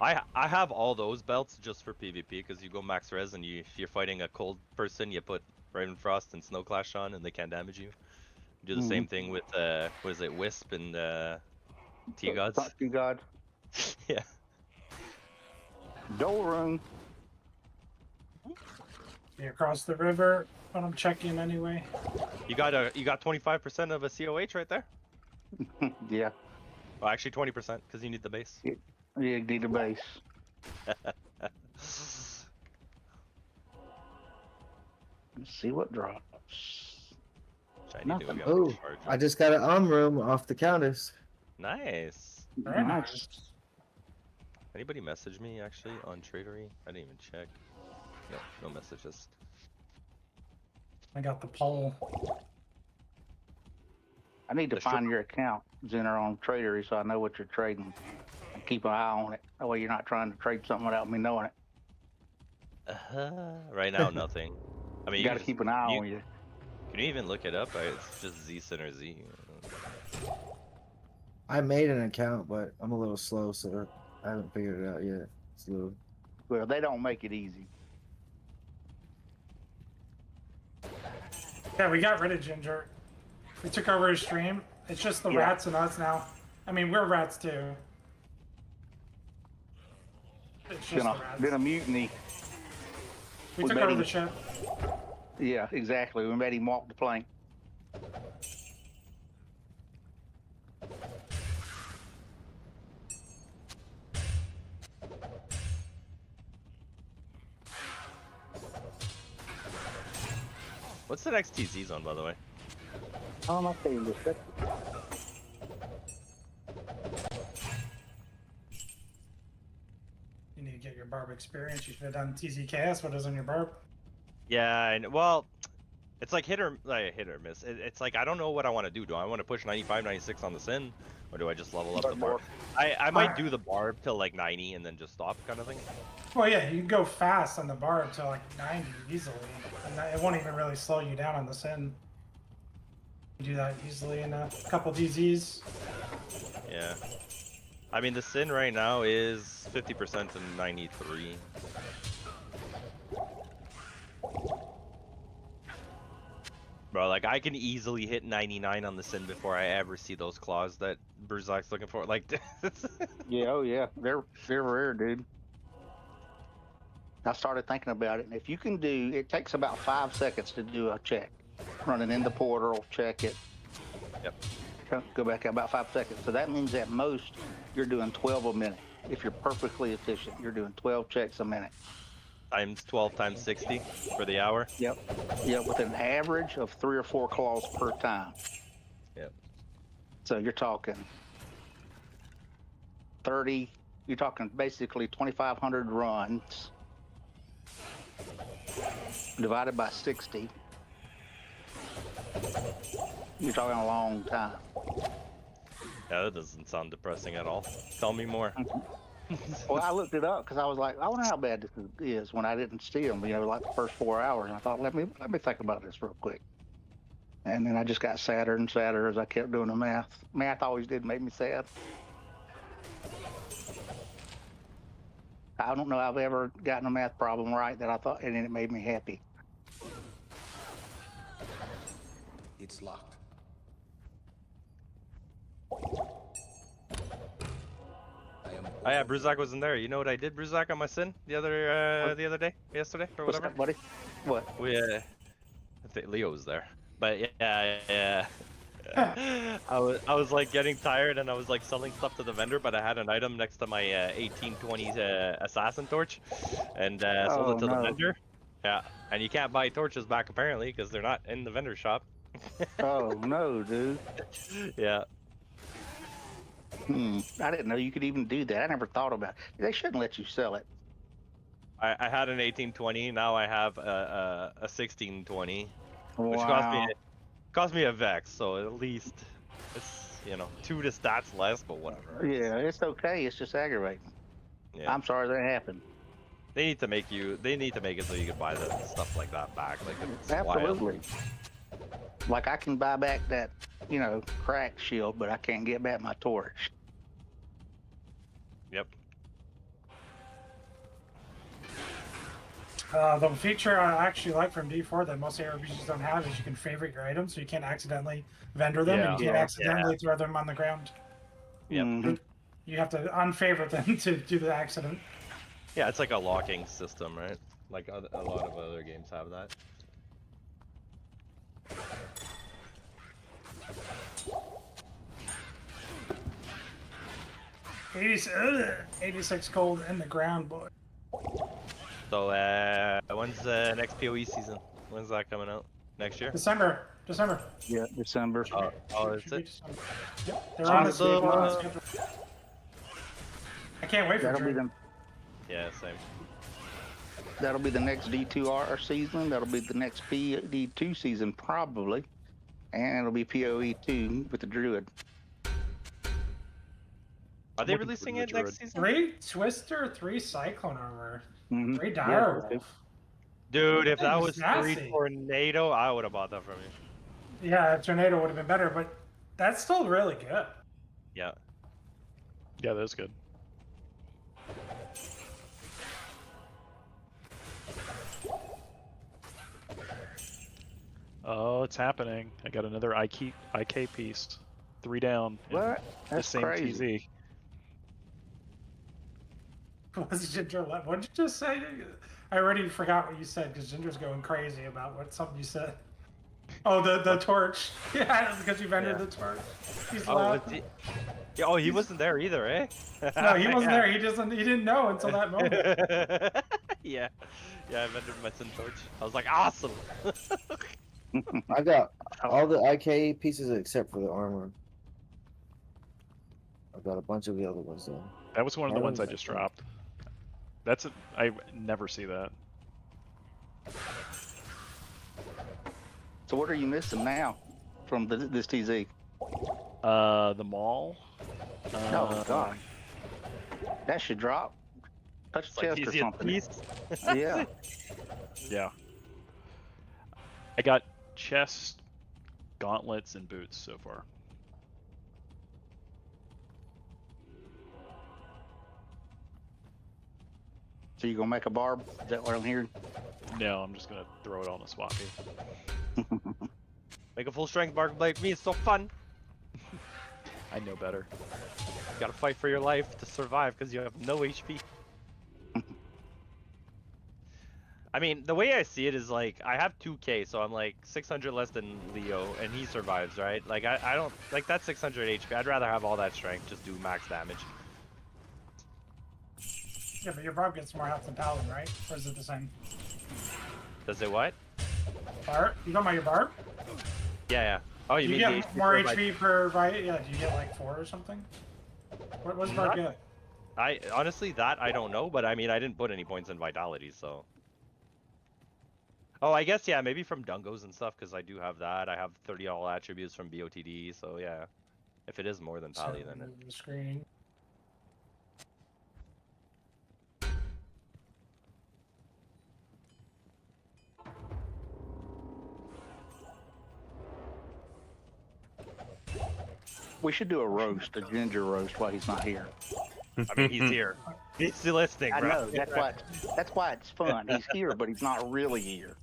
I have all those belts just for PvP because you go max res and if you're fighting a cold person, you put Raven Frost and Snow Clash on and they can't damage you. You do the same thing with what is it, Wisp and T-Gods? T-God. Yeah. Rune. Be across the river, but I'm checking anyway. You got 25% of a COH right there? Yeah. Well, actually 20% because you need the base. Yeah, you need the base. Let's see what drops. Shiny Dude, Oh, I just got an room off the Countess. Nice. Very nice. Anybody message me actually on Tradery? I didn't even check. No messages. I got the pole. I need to find your account, Zenner, on Tradery so I know what you're trading. And keep an eye on it. That way you're not trying to trade something without me knowing it. Right now, nothing. I mean, You gotta keep an eye on you. Can you even look it up? It's just Z Center Z. I made an account, but I'm a little slow, so I haven't figured it out yet. It's a little... Well, they don't make it easy. Yeah, we got rid of Ginger. We took over his stream. It's just the rats and us now. I mean, we're rats too. It's just the rats. Been a mutiny. We took over the ship. Yeah, exactly. We made him walk the plank. What's the next TZ zone, by the way? I'll tell you this. You need to get your barb experience. You should have done TZKS. What is on your barb? Yeah, well, it's like hit or miss. It's like I don't know what I want to do. Do I want to push 95, 96 on the Sin, or do I just level up the barb? I might do the barb till like 90 and then just stop, kind of thing. Well, yeah, you can go fast on the barb to like 90 easily, and it won't even really slow you down on the Sin. You do that easily in a couple DZs. Yeah. I mean, the Sin right now is 50% to 93. Bro, like I can easily hit 99 on the sin before I ever see those claws that Bruzac's looking for. Like, Yeah, oh yeah, they're rare, dude. I started thinking about it, and if you can do, it takes about 5 seconds to do a check. Running in the portal, check it. Yep. Go back about 5 seconds. So that means at most you're doing 12 a minute. If you're perfectly efficient, you're doing 12 checks a minute. times 12 times 60 for the hour. Yep. Yep. With an average of 3 or 4 claws per time. Yep. So you're talking 30. You're talking basically 2,500 runs divided by 60. You're talking a long time. Yeah, that doesn't sound depressing at all. Tell me more. Well, I looked it up because I was like, I wonder how bad this is when I didn't see them, like the first 4 hours. And I thought, let me think about this real quick. And then I just got sadder and sadder as I kept doing the math. Math always did make me sad. I don't know I've ever gotten a math problem right that I thought, and then it made me happy. It's locked. Oh yeah, Bruzac wasn't there. You know what I did, Bruzac, on my sin the other day, yesterday, or What's whatever. that, buddy? What? We I think Leo was there, but yeah. I was like getting tired, and I was like selling stuff to the vendor, but I had an item next to my 1820 assassin torch, and sold it to the vendor. Yeah, and you can't buy torches back apparently because they're not in the vendor shop. Oh no, dude. Yeah. I didn't know you could even do that. I never thought about it. They shouldn't let you sell it. I had an 1820. Now I have a 1620, which Wow. cost me a vex. So at least it's 2 to stats less, but whatever. Yeah, it's okay. It's just aggravating. Yeah. I'm sorry that happened. They need to make it so you can buy the stuff like that back. Like it's Absolutely. wild. Like I can buy back that, cracked shield, but I can't get back my torch. Yep. The feature I actually like from D4 that most ARPGs don't have is you can favorite your items, so you can't accidentally vendor them, and you can't accidentally throw them on the ground. Yep. You have to unfavorite them to do the accident. Yeah, it's like a locking system, right? Like a lot of other games have that. 86 gold in the ground, boy. So, when's the next PoE season? When's that coming out? Next year? December. Yeah, December. Oh, is it? Yep, they're on the schedule. I can't wait for it. Yeah, same. That'll be the next D2R season. That'll be the next PD2 season, probably. And it'll be PoE 2 with the Druid. Are they releasing it next season? 3 Twister, 3 Cyclone Armor, 3 Yeah, Direwolf. Dude, if that That was was 3 nasty. Tornado, I would have bought that from you. Yeah, Tornado would have been better, but that's still really good. Yeah. Yeah, that was good. Oh, it's happening. I got another IK piece. 3 down. What? The That's same crazy. What did you just say? I already forgot what you said because Ginger's going crazy about something you said. Oh, the torch. Yeah, because you vended the torch. He's laughing. Oh, he wasn't there either, eh? No, he wasn't there. He didn't know until that moment. Yeah, I vended my Sin Torch. I was like, awesome. I got all the IK pieces except for the armor. I've got a bunch of the other ones though. That was one of the ones I just dropped. I never see that. So what are you missing now from this TZ? The mall. Oh god, that should drop. Touch the chest or something. Yeah. Yeah. I got chest, gauntlets, and boots so far. So you gonna make a barb? Is that what I'm hearing? No, I'm just gonna throw it on the swap meet. Make a full strength bark blade with me. It's so fun. I know better. You gotta fight for your life to survive because you have no HP. I mean, the way I see it is like I have 2k, so I'm like 600 less than Leo, and he survives, right? Like I don't like that's 600 HP. I'd rather have all that strength, just do max damage. Yeah, but your barb gets more health than Paladin, right? Or is it the same? Does it what? Barb? You talking about your barb? Yeah. Oh, you Do you mean get the more HP HP per bite? Yeah, do you get like 4 or something? What does barb get? I honestly that I don't know, but I mean I didn't put any points in vitality, so. Oh, I guess yeah, maybe from Dungos and stuff because I do have that. I have 30 all attributes from BOTD, so yeah. If it is more than Pally, then it. The screen. We should do a roast, a ginger roast, while he's not here. I mean, he's here. He's still listening, I bro. know. That's why it's fun. He's here, but he's not really here.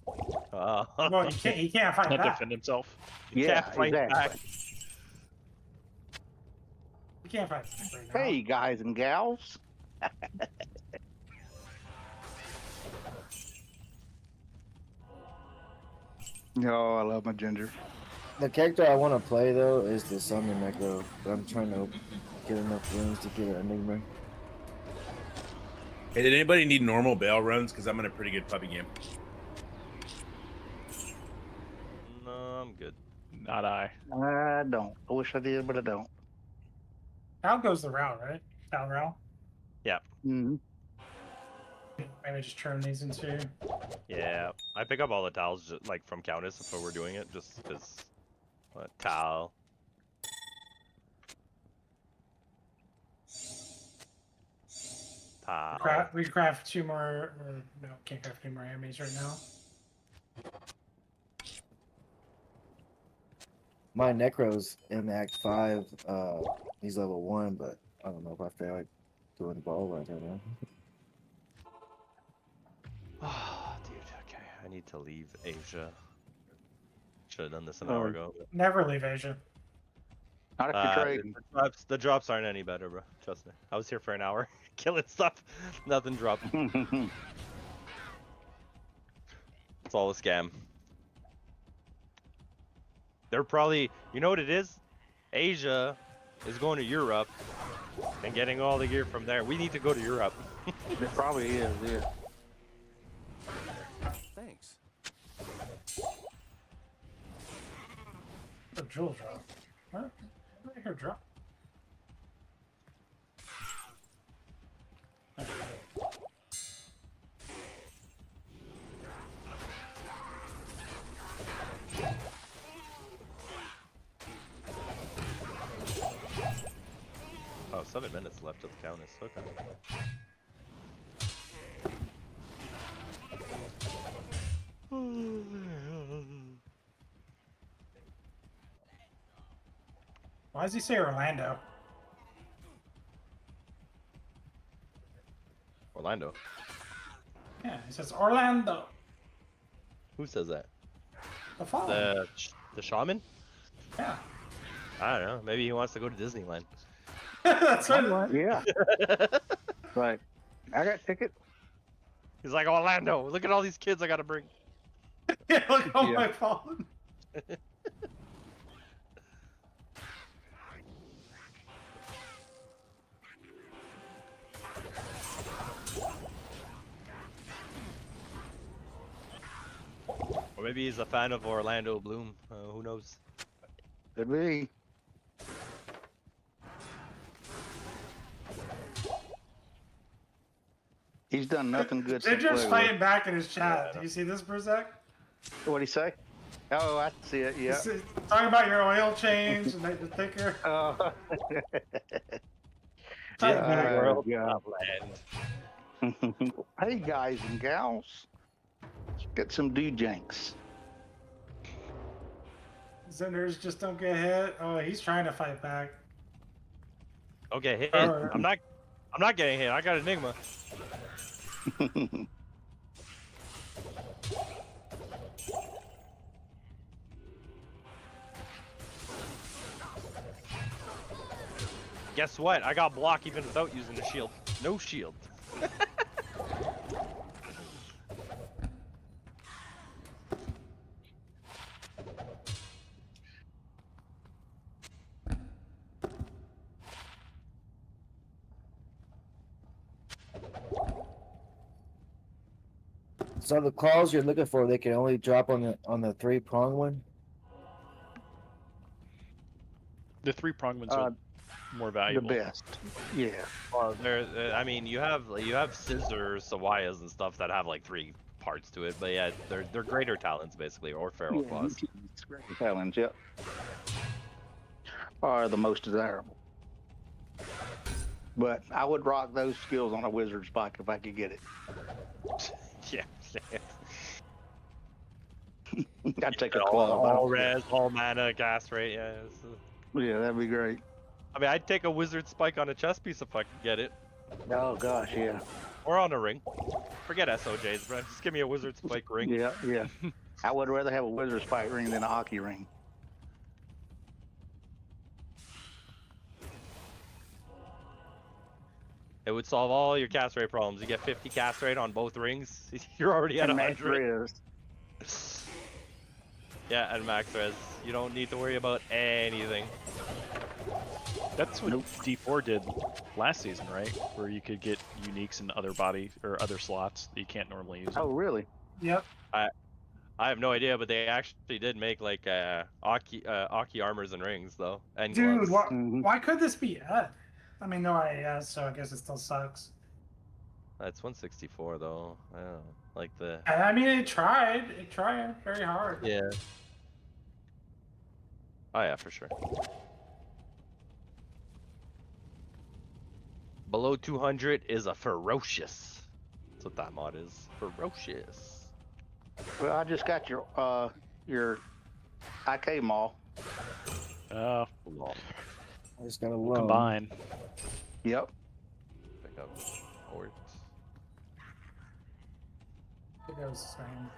Well, he can't fight Not back. defend himself. He Yeah, can't fight exactly. back. He can't fight back right now. Hey, guys and gals. No, I love my ginger. The character I want to play though is the Summon Necro, but I'm trying to get enough runes to get an Enigma. Hey, did anybody need normal Baal runs? Because I'm in a pretty good puppy game. No, I'm good. Not I. I don't. I wish I did, but I don't. How goes the route, right? Down route. Yeah. Mm-hmm. Maybe just turn these into. Yeah. I pick up all the towels just, like from Countess if we're doing it, just because. Towel. Towel. We craft 2 more. Or, no, can't craft 2 more enemies right now. My Necro's in Act 5. He's level 1, but I don't know if I feel like doing Baal right now. Oh, dude, okay. I need to leave Asia. Should have done this an hour ago. Never leave Asia. Not if you're trading. The drops aren't any better, bro. Trust me. I was here for an hour killing stuff. Nothing dropped. It's all a scam. They're probably, you know what it is? Asia is going to Europe and getting all the gear from there. We need to go to Europe. It probably is, yeah. Thanks. A jewel drop. What? What did I hear drop? Oh, 7 minutes left of the Countess. Okay. Why does he say Orlando? Orlando. Yeah, he says Orlando. Who says that? The father. The shaman? Yeah. I don't know. Maybe he wants to go to Disneyland. That's what. Yeah. Right. I got ticket. He's like, Orlando, look at all these kids I gotta bring. Yeah, look at my phone. Or maybe he's a fan of Orlando Bloom. Who knows? Could be. He's done nothing good. They're since just Playwood. fighting back in his chat. Do you see this, Berzak? What'd he say? Oh, I see it. Yeah. Talking about your oil change and make it thicker. World Hey guys and gals, let's get some do-janks. Zenders just don't get hit. Oh, he's trying to fight back. Okay, hit. Oh, I'm not getting hit. I got Enigma. Guess what? I got block even without using the shield. No shield. So the claws you're looking for, they can only drop on the 3-prong one. The 3-prong ones are more valuable. The best. Yeah. Well, I mean, you have scissors, sawayas, and stuff that have like 3 parts to it, but yeah, they're greater talons basically, or feral claws. Great talons, yep. Are the most desirable. But I would rock those skills on a wizard spike if I could get it. Yeah. I'd take a all res, all mana, cast rate. Yeah. Yeah, that'd be great. I mean, I'd take a wizard spike on a chest piece if I could get it. Oh gosh, yeah. Or on a ring. Forget SOJs, bro. Just give me a wizard spike ring. Yeah, yeah. I would rather have a wizard spike ring than a hockey ring. It would solve all your cast rate problems. You get 50 cast rate on both rings. You're already at 100. Yeah, and max res. You don't need to worry about anything. That's what D4 did last season, right? Where you could get uniques in other body or other slots that you can't normally use. Oh, really? Yep. I have no idea, but they actually did make like Aki armors and rings though. And Dude, gloves. why could this be Ed? I mean, no IAS, so I guess it still sucks. That's 164 though. I don't know. Like the. I mean, it tried. It tried very hard. Yeah. Oh yeah, for sure. Below 200 is a ferocious. That's what that mod is. Ferocious. Well, I just got your IK mall. I just got a we'll combine. Yep. Pick up hordes. It goes the same.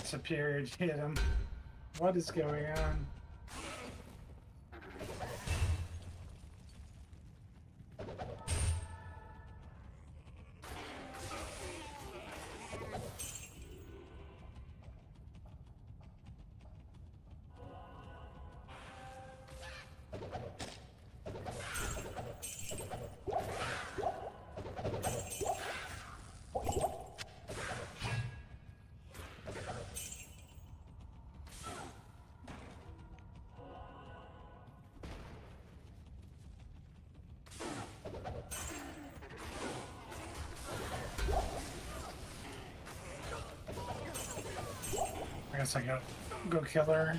Disappeared. Hit him. What is going on? I guess I gotta go kill her.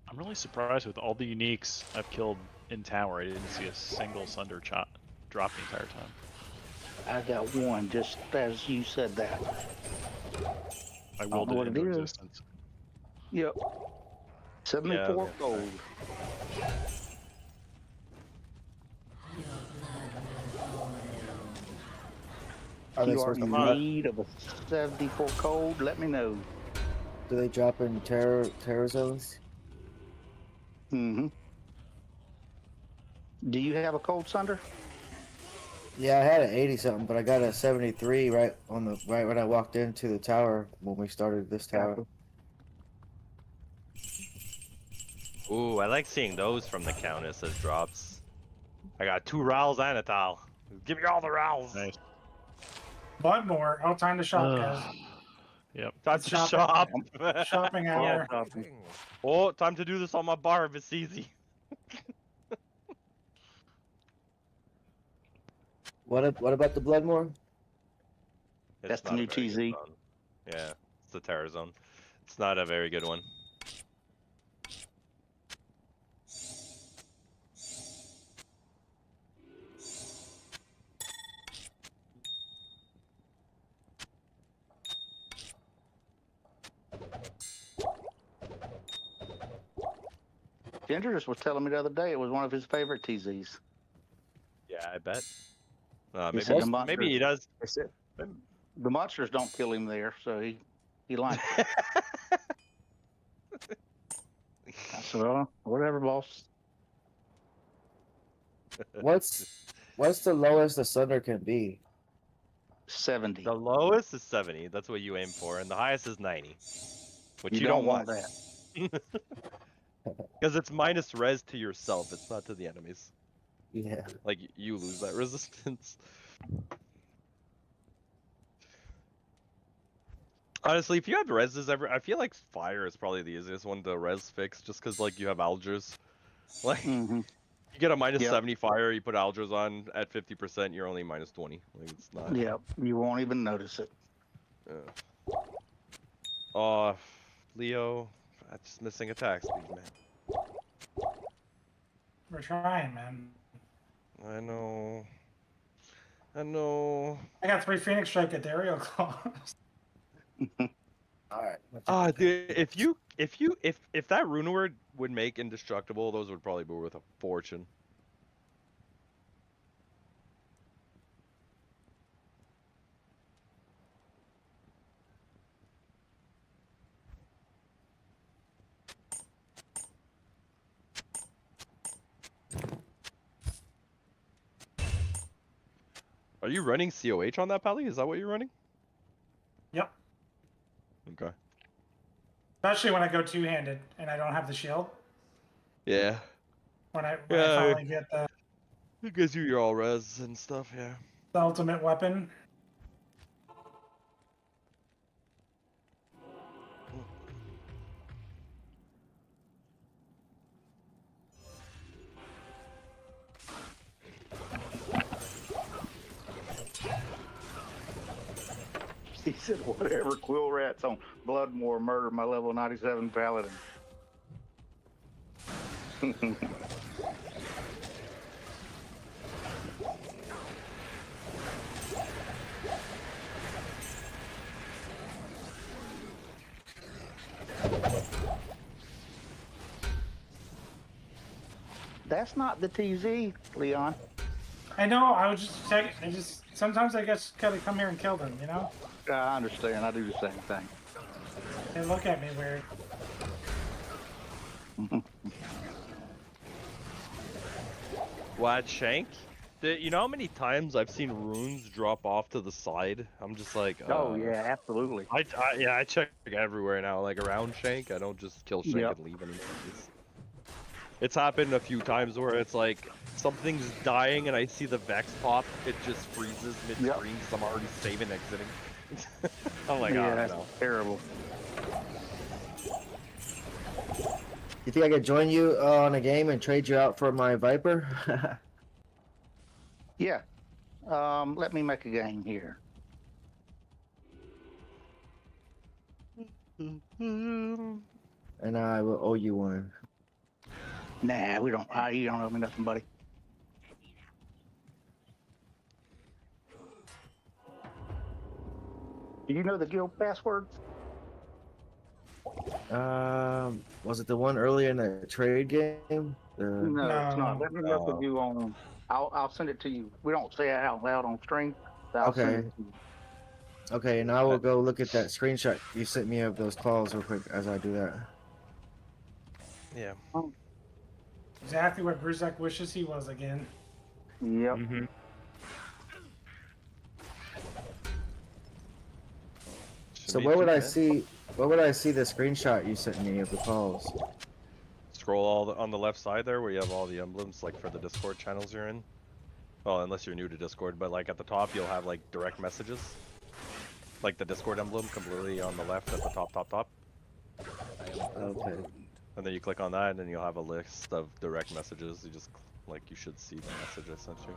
I'm really surprised with all the uniques I've killed in tower. I didn't see a single Sunder drop the entire time. I got one, just as you said that. I willed it into existence. Yep. 74 gold. If you are in need of a 74 cold, let me know. Do they drop in terror zones? Mm-hmm. Do you have a cold Sunder? Yeah, I had an 80 something, but I got a 73 right when I walked into the tower when we started this tower. Ooh, I like seeing those from the Countess as drops. I got 2 Rowls and a Tal. Give me all the Rowls. Nice. Bloodmore. Oh, time to shop, guys. Yep. Time It's to shop. Shopping hour. Oh, time to do this on my barb. It's easy. What about the Bloodmore? That's the not a new very good TZ. zone. Yeah, it's the Terror Zone. It's not a very good one. Ginger just was telling me the other day it was one of his favorite TZs. Yeah, I bet. He said Maybe he does. The monsters don't kill him there, so he likes it. I said, well, whatever, boss. What's the lowest the Sunder can be? 70. The lowest is 70. That's what you aim for, and the highest is 90, which you don't want. that. Because it's minus res to yourself. It's not to the enemies. Yeah. Like you lose that resistance. Honestly, if you have reses I feel like fire is probably the easiest one to res fix, just because like you have Algers. Like you get a minus 70 fire, you put Algers on at 50%, you're only minus 20. Like it's not. Yeah, you won't even notice it. Yeah. Oh, Leo, that's just missing attack speed, man. We're trying, man. I know. I know. I got 3 Phoenix Strike at Dario Claws. Alright. Ah, dude, if that rune word would make indestructible, those would probably be worth a fortune. Are you running COH on that, Pally? Is that what you're running? Yep. Okay. Especially when I go two-handed and I don't have the shield. Yeah. When I finally get It gives you your all res and stuff, yeah. the ultimate weapon. He said, whatever, Quill Rats on Bloodmore murdered my level 97 Paladin. That's not the TZ, Leon. I know, I was just checking. Sometimes I just gotta come here and kill them, you know? I understand. I do the same thing. They look at me weird. What, Shank? You know how many times I've seen runes drop off to the side? I'm just like, oh yeah, absolutely. I check everywhere now, like around Shank. I don't just kill Shank Yep. and leave anything. It's happened a few times where it's like something's dying and I see the Vex pop, it just freezes mid-screen because I'm already saving exiting. I'm like, yeah, oh that's no. terrible. You think I could join you on a game and trade you out for my Viper? Yeah. Let me make a game here. And I will owe you one. Nah, we don't. You don't owe me nothing, buddy. Do you know the guild password? Was it the one earlier in the trade game? No, it's not. Let me message you on. I'll send it to you. We don't say it out loud on stream. So I'll send Okay. it to you. Okay, and I will go look at that screenshot you sent me of those calls real quick as I do that. Yeah. Exactly what Bruzak wishes he was again. Yep. So where would I see the screenshot you sent me of the calls? scroll on the left side there where you have all the emblems, like for the Discord channels you're in. Well, unless you're new to Discord, but like at the top you'll have like direct messages. Like the Discord emblem completely on the left at the top. Okay. And then you click on that and then you'll have a list of direct messages. You just, like, you should see the message I sent you.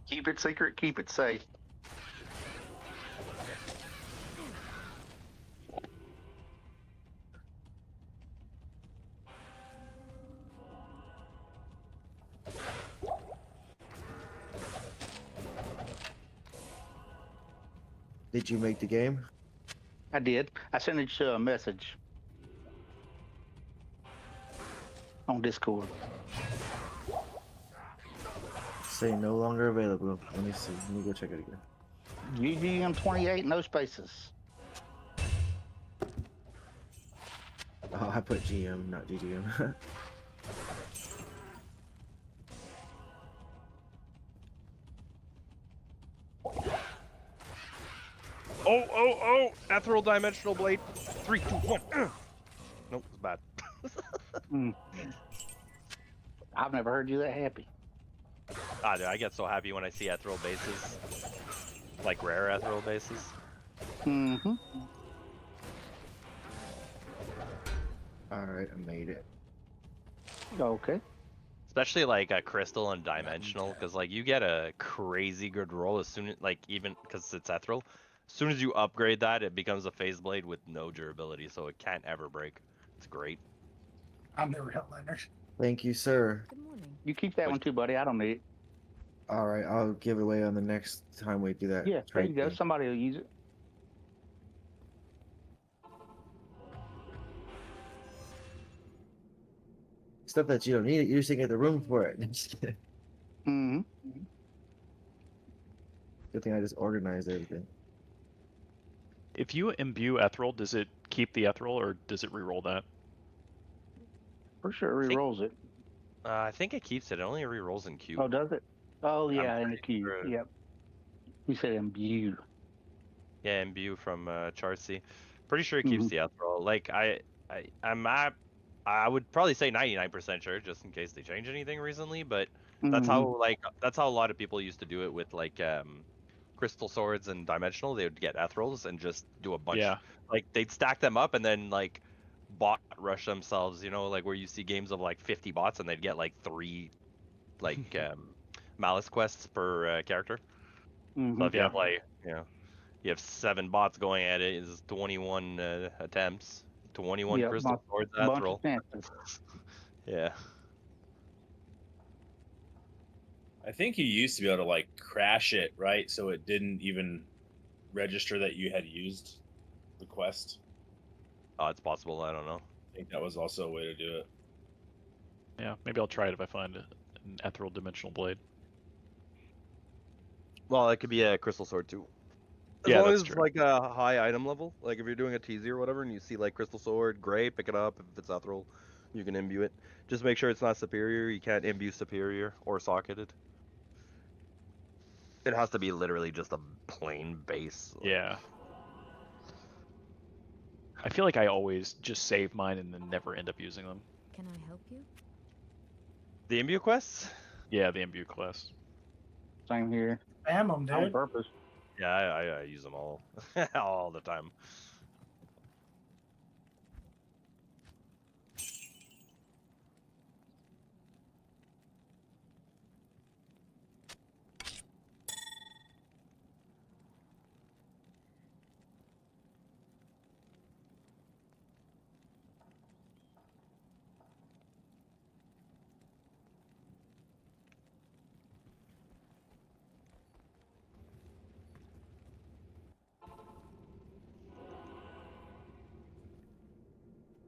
Keep it secret, keep it safe. Did you make the game? I did. I sent it a message on Discord. Say no longer available. Let me see. Let me go check it again. UGM 28, no spaces. Oh, I put GM, not GGM. Oh! Ethereal Dimensional Blade. 3, 2, 1. Nope, it's bad. I've never heard you that happy. Ah, dude, I get so happy when I see ethereal bases. Like rare ethereal bases. Mm-hmm. Alright, I made it. Okay. Especially like a crystal and dimensional, because like you get a crazy good roll as soon as, like, even because it's ethereal. As soon as you upgrade that, it becomes a phase blade with no durability, so it can't ever break. It's great. I'm the real Leonard. Thank you, sir. You keep that one too, buddy. I don't need it. Alright, I'll give it away on the next time we do that. Yeah, there trade you go. thing. Somebody will use it. Stuff that you don't need, you just didn't get the room for it. Just kidding. Mm-hmm. Good thing I just organized everything. If you imbue ethereal, does it keep the ethereal or does it re-roll that? For sure, it re-rolls it. I think it keeps it. It only re-rolls in Q. Oh, does it? Oh, yeah, I'm in the queue. sure. Yep. You said imbue. Yeah, imbue from Chartsy. Pretty sure it keeps the ethereal. Like I would probably say 99% sure, just in case they change anything recently. But that's how a lot of people used to do it with like crystal swords and dimensional. They would get ethereals and just do a bunch. Yeah. Like they'd stack them up and then like bot rush themselves. You know, like where you see games of like 50 bots and they'd get like 3 like malice quests per character. So if you have like, you know, you have 7 bots going at it, is 21 attempts, 21 crystal swords ethereal. Yeah. I think you used to be able to like crash it, right? So it didn't even register that you had used the quest. Oh, it's possible. I don't know. I think that was also a way to do it. Yeah, maybe I'll try it if I find an ethereal dimensional blade. Well, it could be a crystal sword too. As Yeah, long that's as it's true. like a high item level, like if you're doing a TZ or whatever, and you see like crystal sword, gray, pick it up. If it's ethereal, you can imbue it. Just make sure it's not superior. You can't imbue superior or socketed. It has to be literally just a plain base. Yeah. I feel like I always just save mine and then never end up using them. Can I help you? The imbue quests? Yeah, the imbue quest. Same here. Spam them, dude. On purpose. Yeah, I use them all, all the time.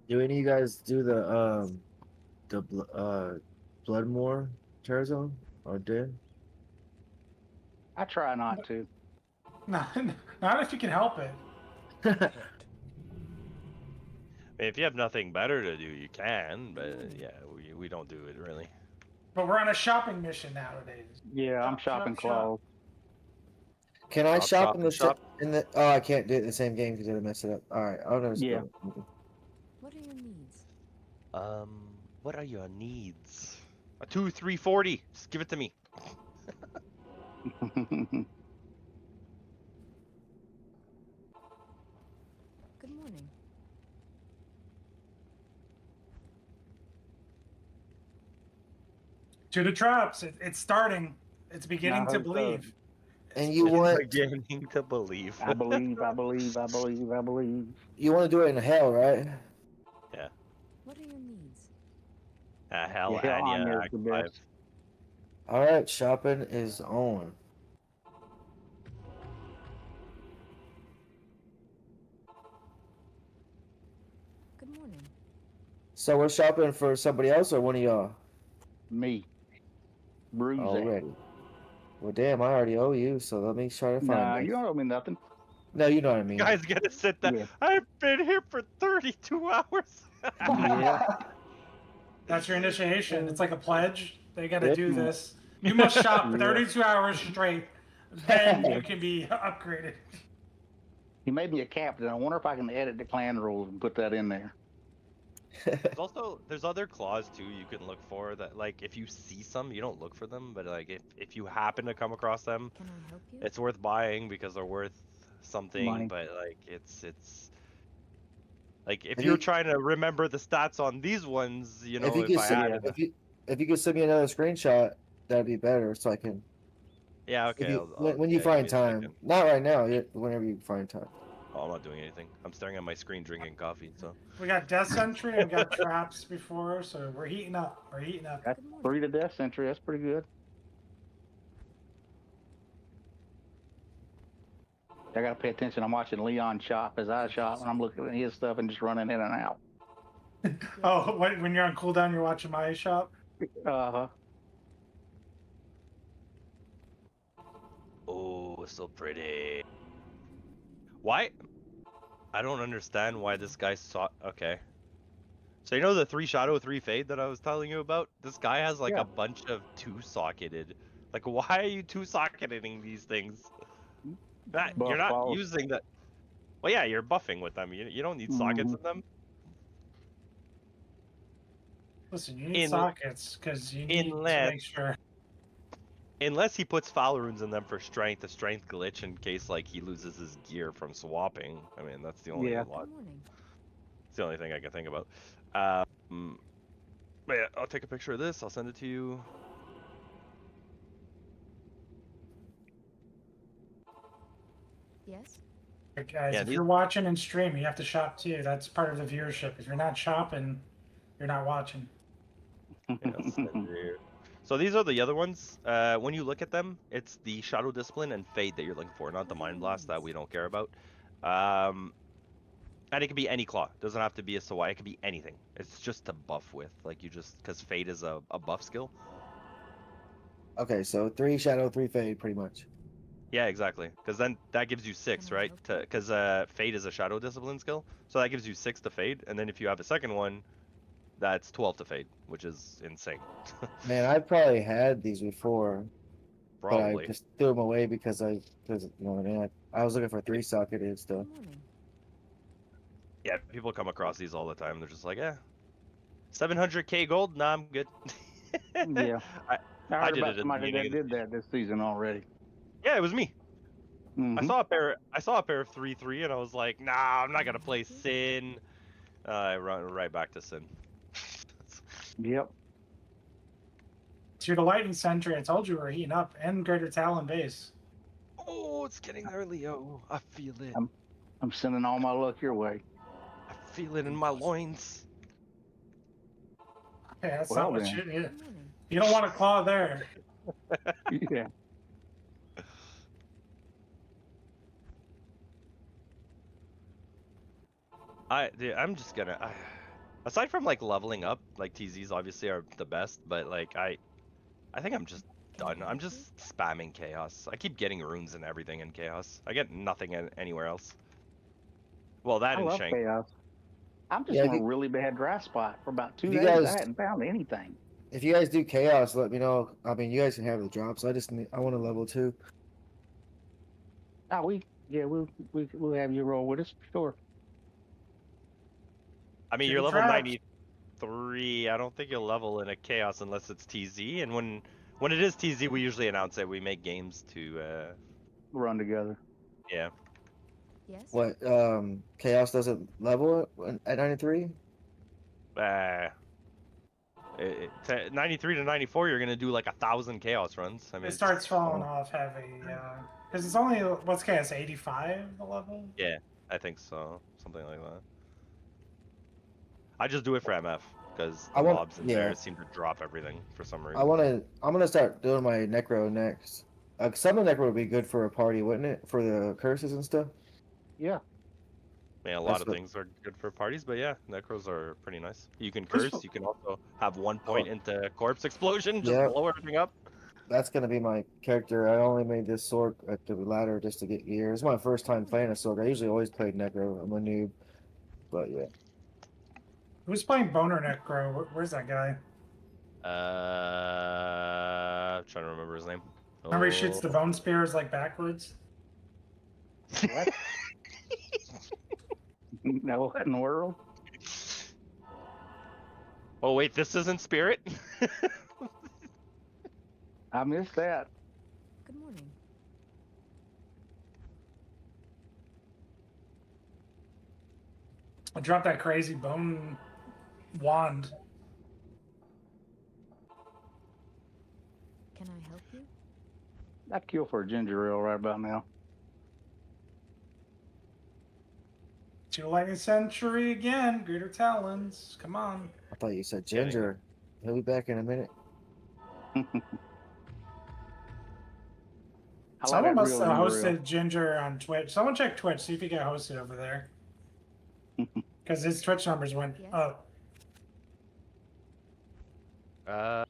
Do any of you guys do the Bloodmore Terrazone or did? I try not to. Not if you can help it. I mean, if you have nothing better to do, you can, but yeah, we don't do it really. But we're on a shopping mission nowadays. Yeah, I'm shopping clothes. Can I shop in the shop? in the? Oh, I can't do it in the same game because it'll mess it up. All right, I'll just Yeah. go. What are your needs? What are your needs? A 2, 3, 40. Just give it to me. Good morning. To the traps. It's starting. It's beginning I to hope so. believe. And you want Beginning to believe. I believe, I believe, I believe, I believe. you want to do it in hell, right? Yeah. What are your needs? Hell, Yeah, Anya, Anya's Act the 5. best. All right, shopping is on. Good morning. So we're shopping for somebody else or one of y'all? Me. Bruise. Already. Well, damn, I already owe you, so let me try to find Nah, it. you don't owe me nothing. No, you know what I mean. Guy's gonna sit there. Yeah. I've been here for 32 hours. Yeah. That's your initiation. It's like a pledge. They got to Yeah. do this. You must shop Yeah. 32 hours straight. Then you can be upgraded. He made me a captain. I wonder if I can edit the clan rules and put that in there. There's other claws too you can look for that, like, if you see some, you don't look for them, but like if you happen to come across them, Can I help you? it's worth buying because they're worth something. Money. But like it's like if Have you're you- trying to remember the stats on these ones, you know, if you if could I send, had if you could send me another screenshot, that'd be better, so I can. yeah, If okay. you, I'll, when you yeah, find give me a time, second. not right now, whenever you find time. Oh, I'm not doing anything. I'm staring at my screen drinking coffee. So We got Death Sentry and we got traps before, so we're heating up. We're heating up. That's 3 to death century. That's pretty good. I gotta pay attention. I'm watching Leon shop as I shop, and I'm looking at his stuff and just running in and out. Oh, when you're on cooldown, you're watching my shop. Uh-huh. oh, so pretty. Why? I don't understand why this guy saw. Okay. So you know the 3 shadow, 3 fade that I was telling you about? This guy has like Yeah. a bunch of 2-socketed. Like, why are you 2-socketing these things? Buff You're not balls. using that. Well, yeah, you're buffing with them. You don't need sockets in them. Listen, you need In- sockets because you need to inlet. make sure. Unless he puts foul runes in them for strength, a strength glitch in case like he loses his gear from swapping. I mean, that's the only Yeah. lot. Good morning. It's the only thing I can think about. But yeah, I'll take a picture of this. I'll send it to you. Yes. Guys, Yeah, if these- you're watching and stream, you have to shop too. That's part of the viewership. If you're not shopping, you're not watching. Yeah, I'll send it here. So these are the other ones. When you look at them, it's the Shadow Discipline and Fade that you're looking for, not the Mind Blast that we don't care about. And it can be any claw. It doesn't have to be a Sawai. It can be anything. It's just to buff with. Like, you just... Because Fade is a buff skill. Okay, so 3 shadow, 3 fade, pretty much. Yeah, exactly. Because then that gives you 6, Can I right? help you? Because Fade is a Shadow Discipline skill. So that gives you 6 to Fade. And then if you have a second one, that's 12 to Fade, which is insane. Man, I probably had these before, but I Probably. just threw them away because you know what I mean. I was looking for 3 socketed stuff. Good morning. Yeah, people come across these all the time. They're just like, eh, 700k gold? Nah, I'm good. Yeah. I I heard did about it at the somebody beginning that of the did that this season already. Yeah, it was me. I Mhm. saw a pair of 3/3 and I was like, nah, I'm not gonna play Sin. I run right back to Sin. Yep. To the Lightning Sentry, I told you we're heating up, and Greater Talon base. Oh, it's getting there, Leo. I feel it. I'm sending all my luck your way. I feel it in my loins. Okay, that's Well not what then. you. Good morning. You don't want to claw there. Yeah. Dude, I'm just gonna. Aside from like leveling up, like TZs obviously are the best, but like I think I'm just done. I'm just spamming chaos. I keep getting runes and everything in chaos. I get nothing anywhere else. Well, that I and love Shank. chaos. I'm just Yeah, on a really bad dry spot for about 2 if you days. guys- I hadn't found anything. If you guys do chaos, let me know. I mean, you guys can have the drops. I want a level 2. Oh, we'll have you roll with us for sure. I mean, Two you're level traps. 93. I don't think you'll level in a chaos unless it's TZ. And when it is TZ, we usually announce it. We make games to run together. Yeah. Yes. What? Chaos doesn't level at 93? 93 to 94, you're gonna do like 1,000 chaos runs. I mean, It starts falling off heavy, because it's only what's chaos 85 the level. Yeah, I think so. Something like that. I just do it for MF because the mobs in there seem to drop everything for some reason. I'm gonna start doing my necro next. Some of the necro would be good for a party, wouldn't it? For the curses and stuff. Yeah. I mean, a lot of things are good for parties, but yeah, necros are pretty nice. You can curse. You can also have 1 point into corpse explosion, just blow everything up. That's gonna be my character. I only made this sword at the ladder just to get gear. It's my first time playing a sword. I usually always played necro. I'm a noob, but yeah. Who's playing Boner Necro? Where's that guy? I'm trying to remember his name. Remember he shoots the bone spears like backwards? What? No, what in the world? Oh wait, this isn't Spirit? I missed that. Good morning. I dropped that crazy bone wand. Can I help you? I'd kill for a ginger ale right about now. 2 lightning century again. Greater Talons. Come on. I thought you said Ginger. He'll be back in a minute. Someone must have hosted Ginger on Twitch. Someone check Twitch, see if he got hosted over there. Because his Twitch numbers went up. Huh?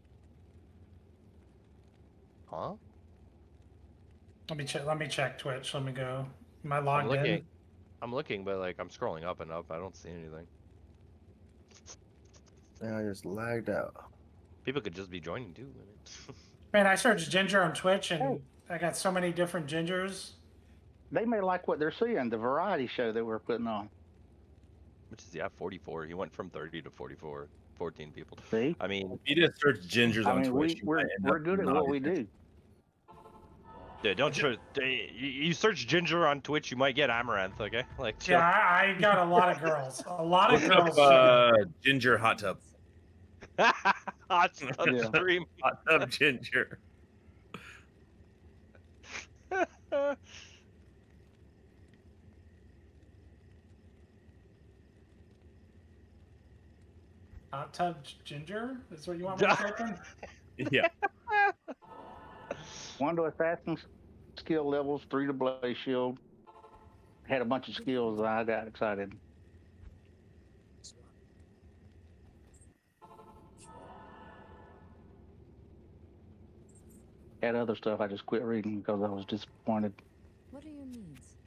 Let me check Twitch. Let me go. Am I logged in? I'm looking, but like I'm scrolling up and up. I don't see anything. Yeah, I just lagged out. People could just be joining too. Man, I searched Ginger on Twitch and I got so many different Gingers. They may like what they're seeing, the variety show that we're putting on. Which is 44. He went from 30 to 44. 14 people. See? I mean, if you just search Gingers on Twitch, we're good at what we do. Yeah, don't search. You search Ginger on Twitch, you might get Amaranth. Okay, like. Yeah, I got a lot of girls. A lot of girls. Ginger hot tub. Hot tub stream. Hot tub Ginger. Hot tub Ginger? Is what you want me to type in? Yeah. 1 to assassin skill levels, 3 to blaze shield. Had a bunch of skills and I got excited. Had other stuff I just quit reading because I was disappointed. What are your needs?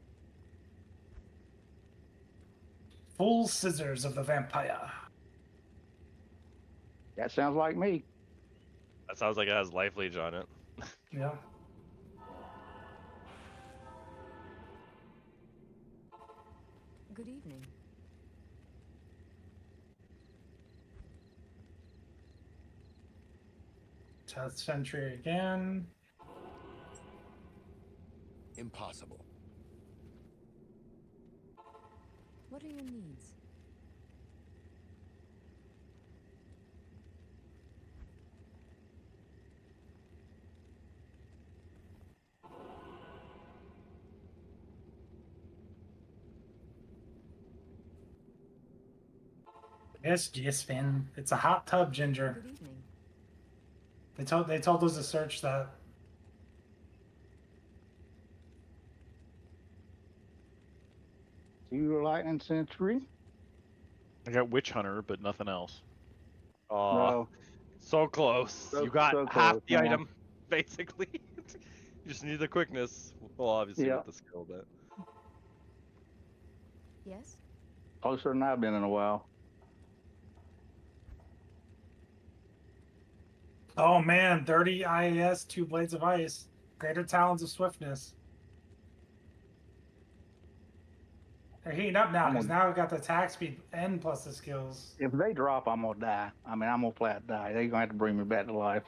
Full scissors of the vampire. That sounds like me. That sounds like it has life leech on it. Yeah. Good evening. Tenth century again. Impossible. What are your needs? Yes, Finn. It's a hot tub Ginger. Good evening. They told us to search that. You lightning century? I got Witch Hunter, but nothing else. Oh, No. so close. So- you got so half close, the man. item. basically. You just need the quickness. Well, obviously Yeah. with the skill, but Yes? Closer than I've been in a while. Oh man, 30 IAS, 2 blades of ice. Greater talons of swiftness. They're heating up now I'm because gonna- now we've got the attack speed and plus the skills. If they drop, I'm gonna die. I mean, I'm gonna flat die. They're gonna have to bring me back to life.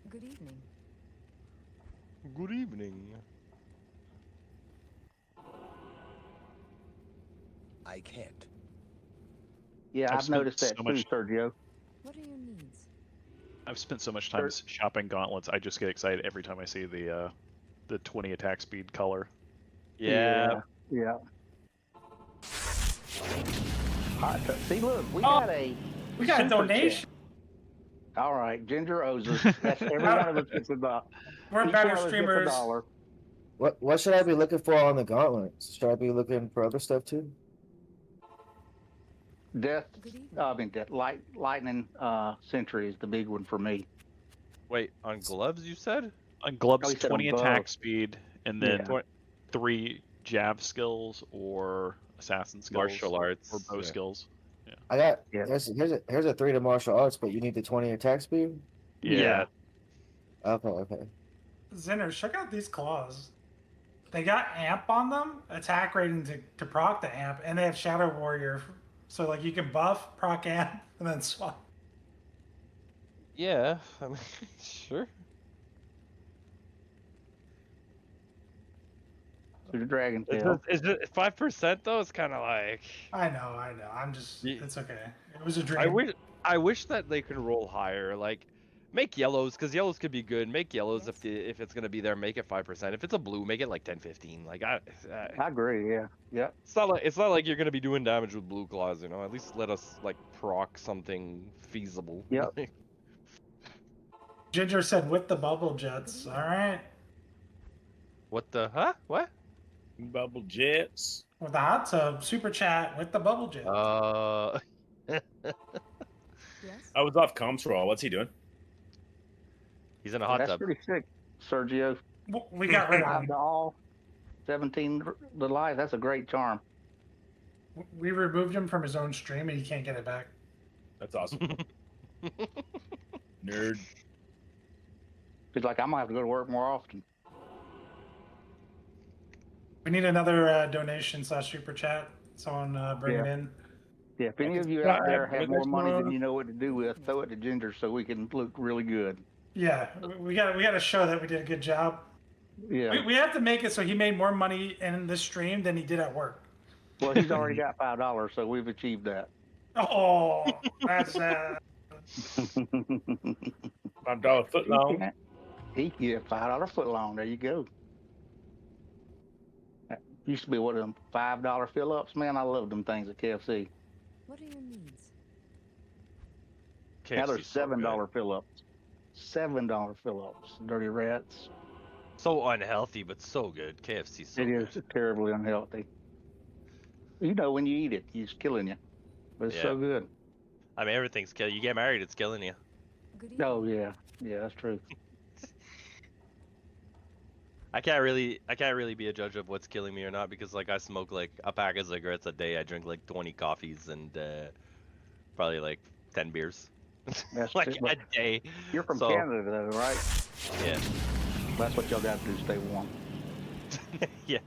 Good evening. good evening. I can't. Yeah, I've spent noticed that so too, much- Sergio. What are your needs? I've spent so much time shopping gauntlets. I just get excited every time I see the 20 attack speed color. Yeah. Yeah. Hot tub. See, look, we got a We got a super donation. chat. All right, Ginger owes us. That's every one of us gets a dollar. We're Each better one of us gets a streamers. dollar. What should I be looking for on the gauntlets? Should I be looking for other stuff too? Death. Lightning Sentry is the big one for me. Wait, on gloves you said? On gloves, Oh, you said 20 on attack gloves. speed, and then Yeah. 3 jab skills or assassin skills. Martial arts, Or bow yeah. skills. Yeah. I got Yeah. here's a 3 to martial arts, but you need the 20 attack speed. Yeah. Okay. Zinner, check out these claws. They got amp on them, attack rating to proc the amp, and they have Shadow Warrior. So like you can buff, proc amp, and then swap. Yeah, I mean, sure. To the dragon Is tail. it 5% though? It's kind of like I know. I'm just. It's okay. It was a dream. I wish that they could roll higher. Like, make yellows because yellows could be good. Make yellows if it's gonna be there. Make it 5%. If it's a blue, make it like 10-15. Like I agree. Yeah. Yep. it's not like you're gonna be doing damage with blue claws. You know, at least let us like proc something feasible. Yep. Ginger said with the bubble jets. All right. What the? Huh? What? Bubble jets. With the hot tub super chat with the bubble jet. Yes? I was off comms for all. What's he doing? He's in a hot That's tub. pretty sick, Sergio. We got rid of 5 him. to all, 17 the life. That's a great charm. We removed him from his own stream, and he can't get it back. That's awesome. Nerd. He's like, I'm gonna have to go to work more often. We need another donation / super chat. Someone bring it Yeah. in. Yeah, if any of you out there have more money than you know what to do with, throw it to Ginger so we can look really good. Yeah, we got to show that we did a good job. Yeah. We have to make it so he made more money in this stream than he did at work. Well, he's already got $5, so we've achieved that. Oh, that's $5 foot long. He can get $5 foot long. There you go. That used to be one of them $5 fill ups. Man, I love them things at KFC. What are your needs? Now they're KFC's so good. $7 fill ups. $7 fill ups. Dirty rats. So unhealthy, but so good. KFC's so It good. is terribly unhealthy. You know, when you eat it, it's killing you. But it's so Yeah. good. I mean, everything's killing. You get married, it's killing you. Oh yeah, yeah, that's true. I can't really be a judge of what's killing me or not because like I smoke like a pack of cigarettes a day. I drink like 20 coffees and probably like 10 beers. That's like true, a but day. You're from So, Canada, though, right? Yeah. That's what y'all got to do. Stay warm. Yeah.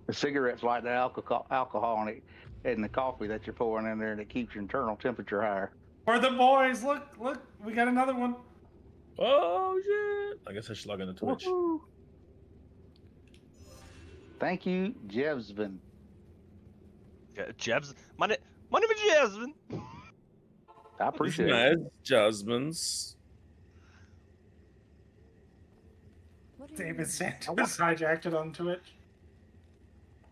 The cigarettes like the alcohol in the coffee that you're pouring in there, and it keeps your internal temperature higher. For the boys, look, we got another one. Oh shit! I guess I should log into Twitch. Woohoo. Thank you, Jevsvin. Jebs, my name is Jasmine. I appreciate Nice it. Jasmine's. David Santos hijacked it on Twitch.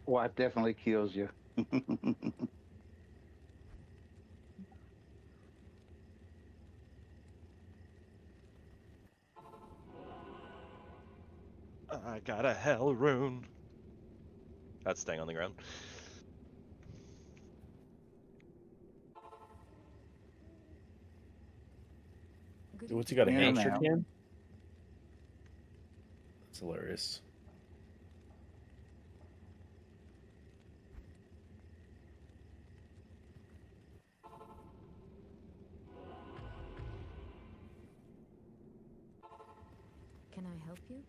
Well, it definitely kills you. I got a hell rune. That's staying on the ground. Good What's he got, a Yeah, hamster man. can? That's hilarious. Can I help you?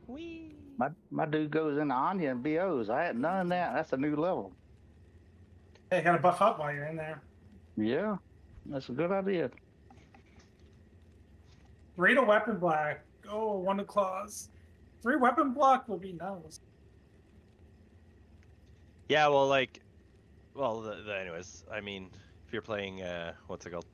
Whee! My dude goes into Anya and BOs. I hadn't done that. That's a new level. Hey, you gotta buff up while you're in there. Yeah, that's a good idea. 3 to weapon block. Oh, 1 to claws. 3 weapon block will be nice. Yeah, well, like, well, anyways, I mean, if you're playing, what's it called,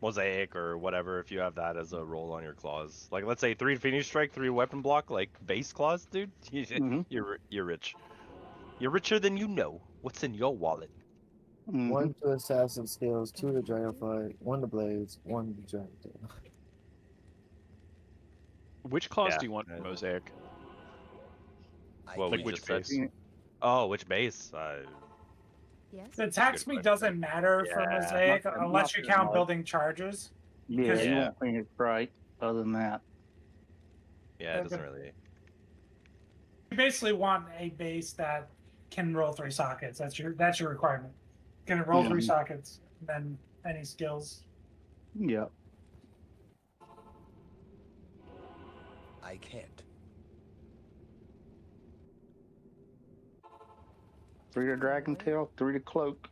Mosaic or whatever, if you have that as a roll on your claws, like, let's say 3 finish strike, 3 weapon block, like base claws, dude, you're rich. You're richer than you know. What's in your wallet? 1 to assassin skills, 2 to dragon fight, 1 to blades, 1 to dragon tail. Which claws Yeah. do you want for Mosaic? Well, Like we which just said. base? Oh, which base? Yes. The attack speed doesn't matter for Yeah. Mosaic Nothing- unless you nothing count like- building charges. Yeah, Because you won't think it's right. Other than that, Yeah, it doesn't really. you basically want a base that can roll 3 sockets. That's your requirement. Can it roll 3 Mhm. sockets, then any skills. yeah. I can't. 3 to dragon tail, 3 to cloak.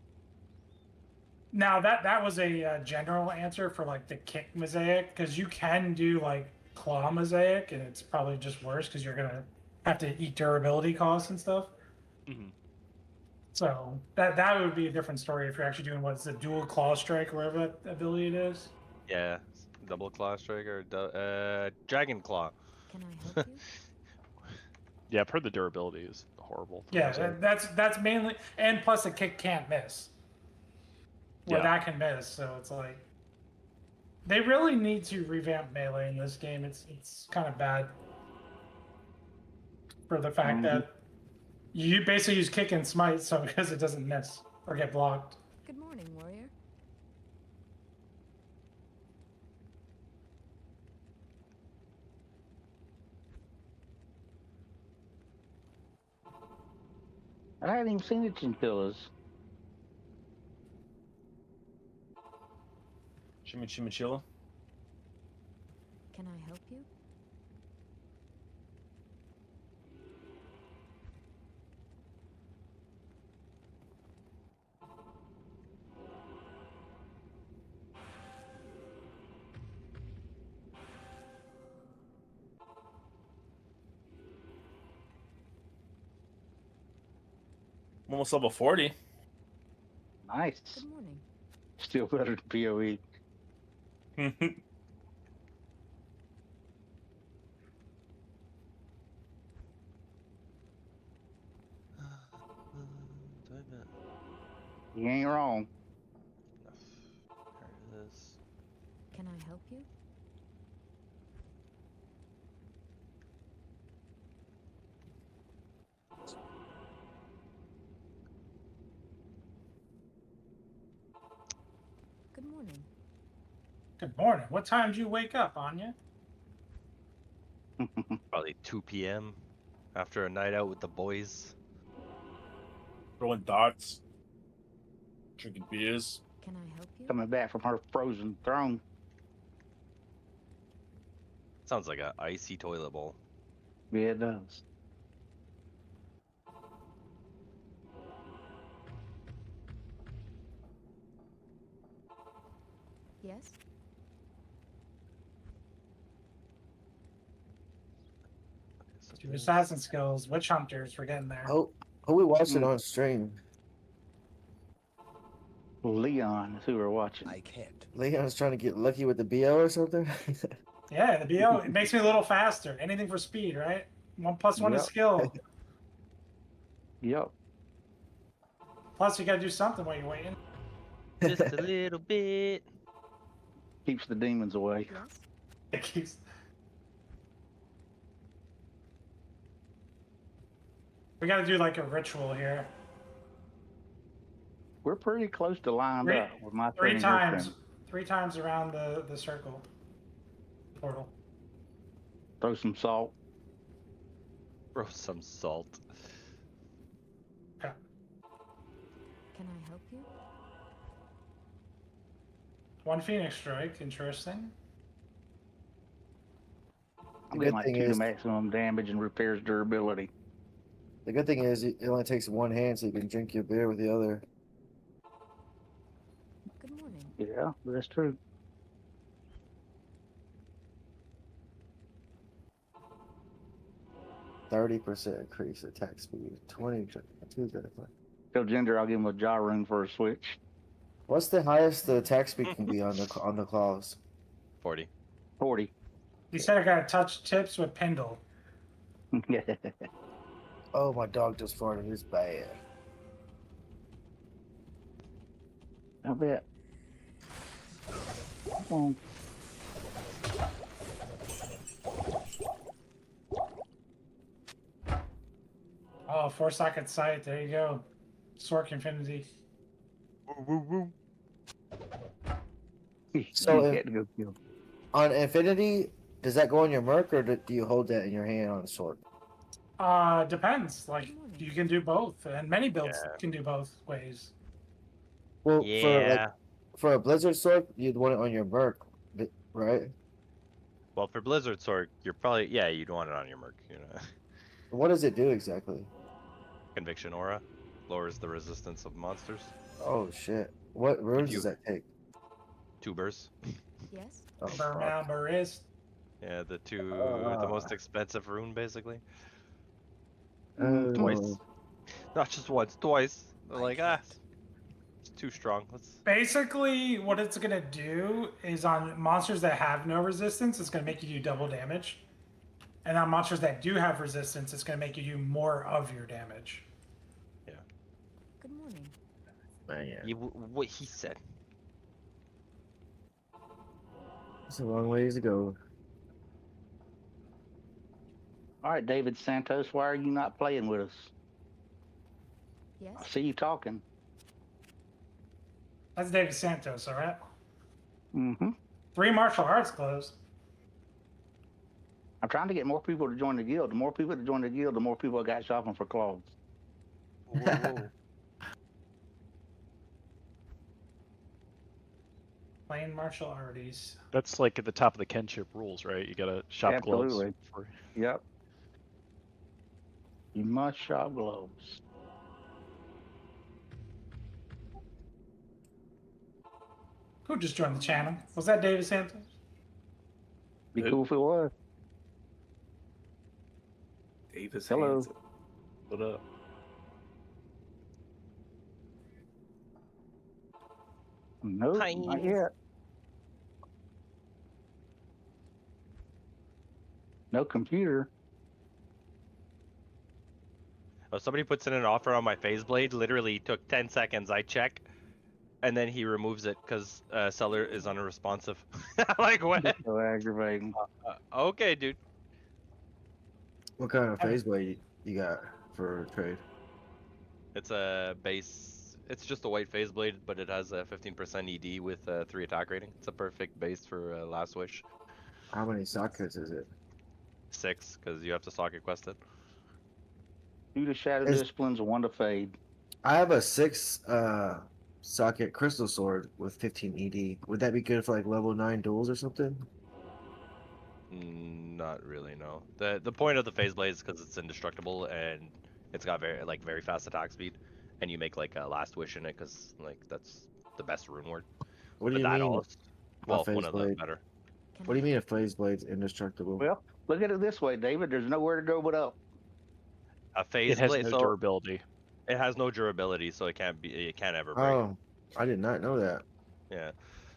Now that was a general answer for like the kick Mosaic, because you can do like claw Mosaic, and it's probably just worse because you're gonna have to eat durability costs and stuff. Mhm. So that would be a different story if you're actually doing what's the dual claw strike or whatever that ability it is. Yeah, double claw strike or dragon claw. Can I help you? Yeah, I've heard the durability is horrible. for Yeah, Mosaic. that's mainly, and plus the kick can't miss. Where Yeah. that can miss, so it's like they really need to revamp melee in this game. It's kind of bad for the fact that you basically use kick and smite, so because it doesn't miss or get blocked. Good morning, warrior. I hadn't even seen the chinchillas. Chinchilla. Can I help you? I'm almost level 40. Nice. Good morning. Still better than PoE. You ain't wrong. There it is. Can I help you? Good morning. Good morning. What time do you wake up, Anya? Probably 2 p.m. after a night out with the boys. Throwing darts. Drinking beers. Can I help you? Coming back from her frozen throne. Sounds like a icy toilet bowl. Yeah, it does. Yes. Do assassin skills, witch hunters, we're getting there. Oh, we watched it on stream. Leon is who we're watching. I can't. Leon's trying to get lucky with the BO or something. Yeah, the BO, it makes me a little faster. Anything for speed, right? 1+1 is Yep. skill. Yep. Plus, you gotta do something while you're waiting. Just a little bit. Keeps the demons away. Yes. It keeps. We gotta do like a ritual here. We're pretty close to lined Three, up with my three turn and your times. turn. 3 times around the circle. Portal. Throw some salt. Throw some salt. Okay. Can I help you? 1 Phoenix Strike, interesting. I'm The getting good like thing 2 is- maximum damage and repairs durability. The good thing is it only takes one hand, so you can drink your beer with the other. Good morning. Yeah, that's true. %30 increase attack speed. 22 Tell Ginger I'll give him a jaw rune for a switch. What's the highest the attack speed can be on the claws? 40. 40. You said I gotta touch tips with Pendle. Oh, my dog just farted. It's bad. I bet. Come on. Oh, 4-socket sight. There you go. Sork Infinity. So You if- get to go kill. On Infinity, does that go on your merc, or do you hold that in your hand on a sword? Depends. Like, you can do both, and many builds Yeah. can do both ways. Well, Yeah. for a Blizzard sword, you'd want it on your merc, right? Well, for Blizzard Sword, you're probably you'd want it on your merc. You know, What does it do exactly? Conviction Aura lowers the resistance of monsters. Oh shit! What runes you- does that take? 2 bursts. Yes. Oh, Burnout, Burist. Yeah, the most expensive rune, basically. Oh. Twice. Not just once, twice. They're like, it's too strong. Let's. Basically, what it's gonna do is on monsters that have no resistance, it's gonna make you do double damage. And on monsters that do have resistance, it's gonna make you do more of your damage. Good morning. Man, What he said. it's a long ways to go. All right, David Santos, why are you not playing with us? I Yes. see you talking. That's David Santos, all right? Mm-hmm. 3 martial arts closed. I'm trying to get more people to join the guild. The more people that join the guild, the more people I got shopping for clothes. Whoa. Playing martial arts. That's like at the top of the kinship rules, right? You gotta shop Absolutely. gloves. For... Yep. You must shop gloves. Who just joined the channel? Was that David Santos? Be cool if it was. Davis. Hello. Hansen. What up? Nope, Hi. not yet. No computer. Oh, somebody puts in an offer on my phase blade. Literally took 10 seconds. I check, and then he removes it because seller is unresponsive. Like what? So aggravating. Okay, dude. What kind of phase blade you got for trade? It's a base. It's just a white phase blade, but it has a 15% ED with 3 attack rating. It's a perfect base for Last Wish. How many sockets is it? 6, because you have to socket quest it. 2 to Shadow Is- Disciplines, 1 to Fade. I have a 6 socket crystal sword with 15 ED. Would that be good for like level 9 duels or something? Not really, no. The point of the phase blade is because it's indestructible and it's got very fast attack speed, and you make like a Last Wish in it because like that's the best rune word. What do But you that mean? all- well, phase one of the blade? better. What do you mean a phase blade's indestructible? Well, look at it this way, David. There's nowhere to go but up. A phase It has blade, no so durability. it has no durability, so it can't ever break. Oh, I did not know that. Yeah.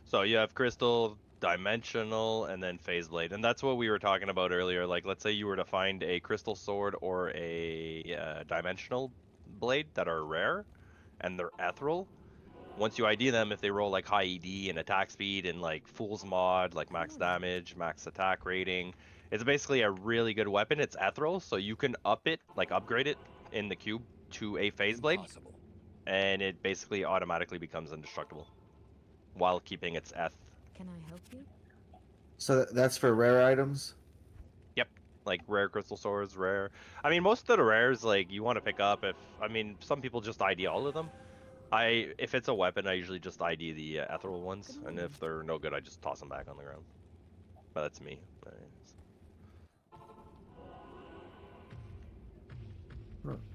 So you have crystal, dimensional, and then phase blade, and that's what we were talking about earlier. Like, let's say you were to find a crystal sword or a dimensional blade that are rare, and they're ethereal. Once you ID them, if they roll like high ED and attack speed and like Fool's Mod, like max damage, max attack rating, it's basically a really good weapon. It's ethereal, so you can up it, like upgrade it in the cube to a phase blade, and it basically automatically becomes indestructible while keeping its Eth. Can I help you? So that's for rare items. Yep, like rare crystal swords, rare. I mean, most of the rares like you want to pick up. Some people just ID all of them. If it's a weapon, I usually just ID the ethereal ones, and if they're no good, I just toss them back on the ground. But that's me.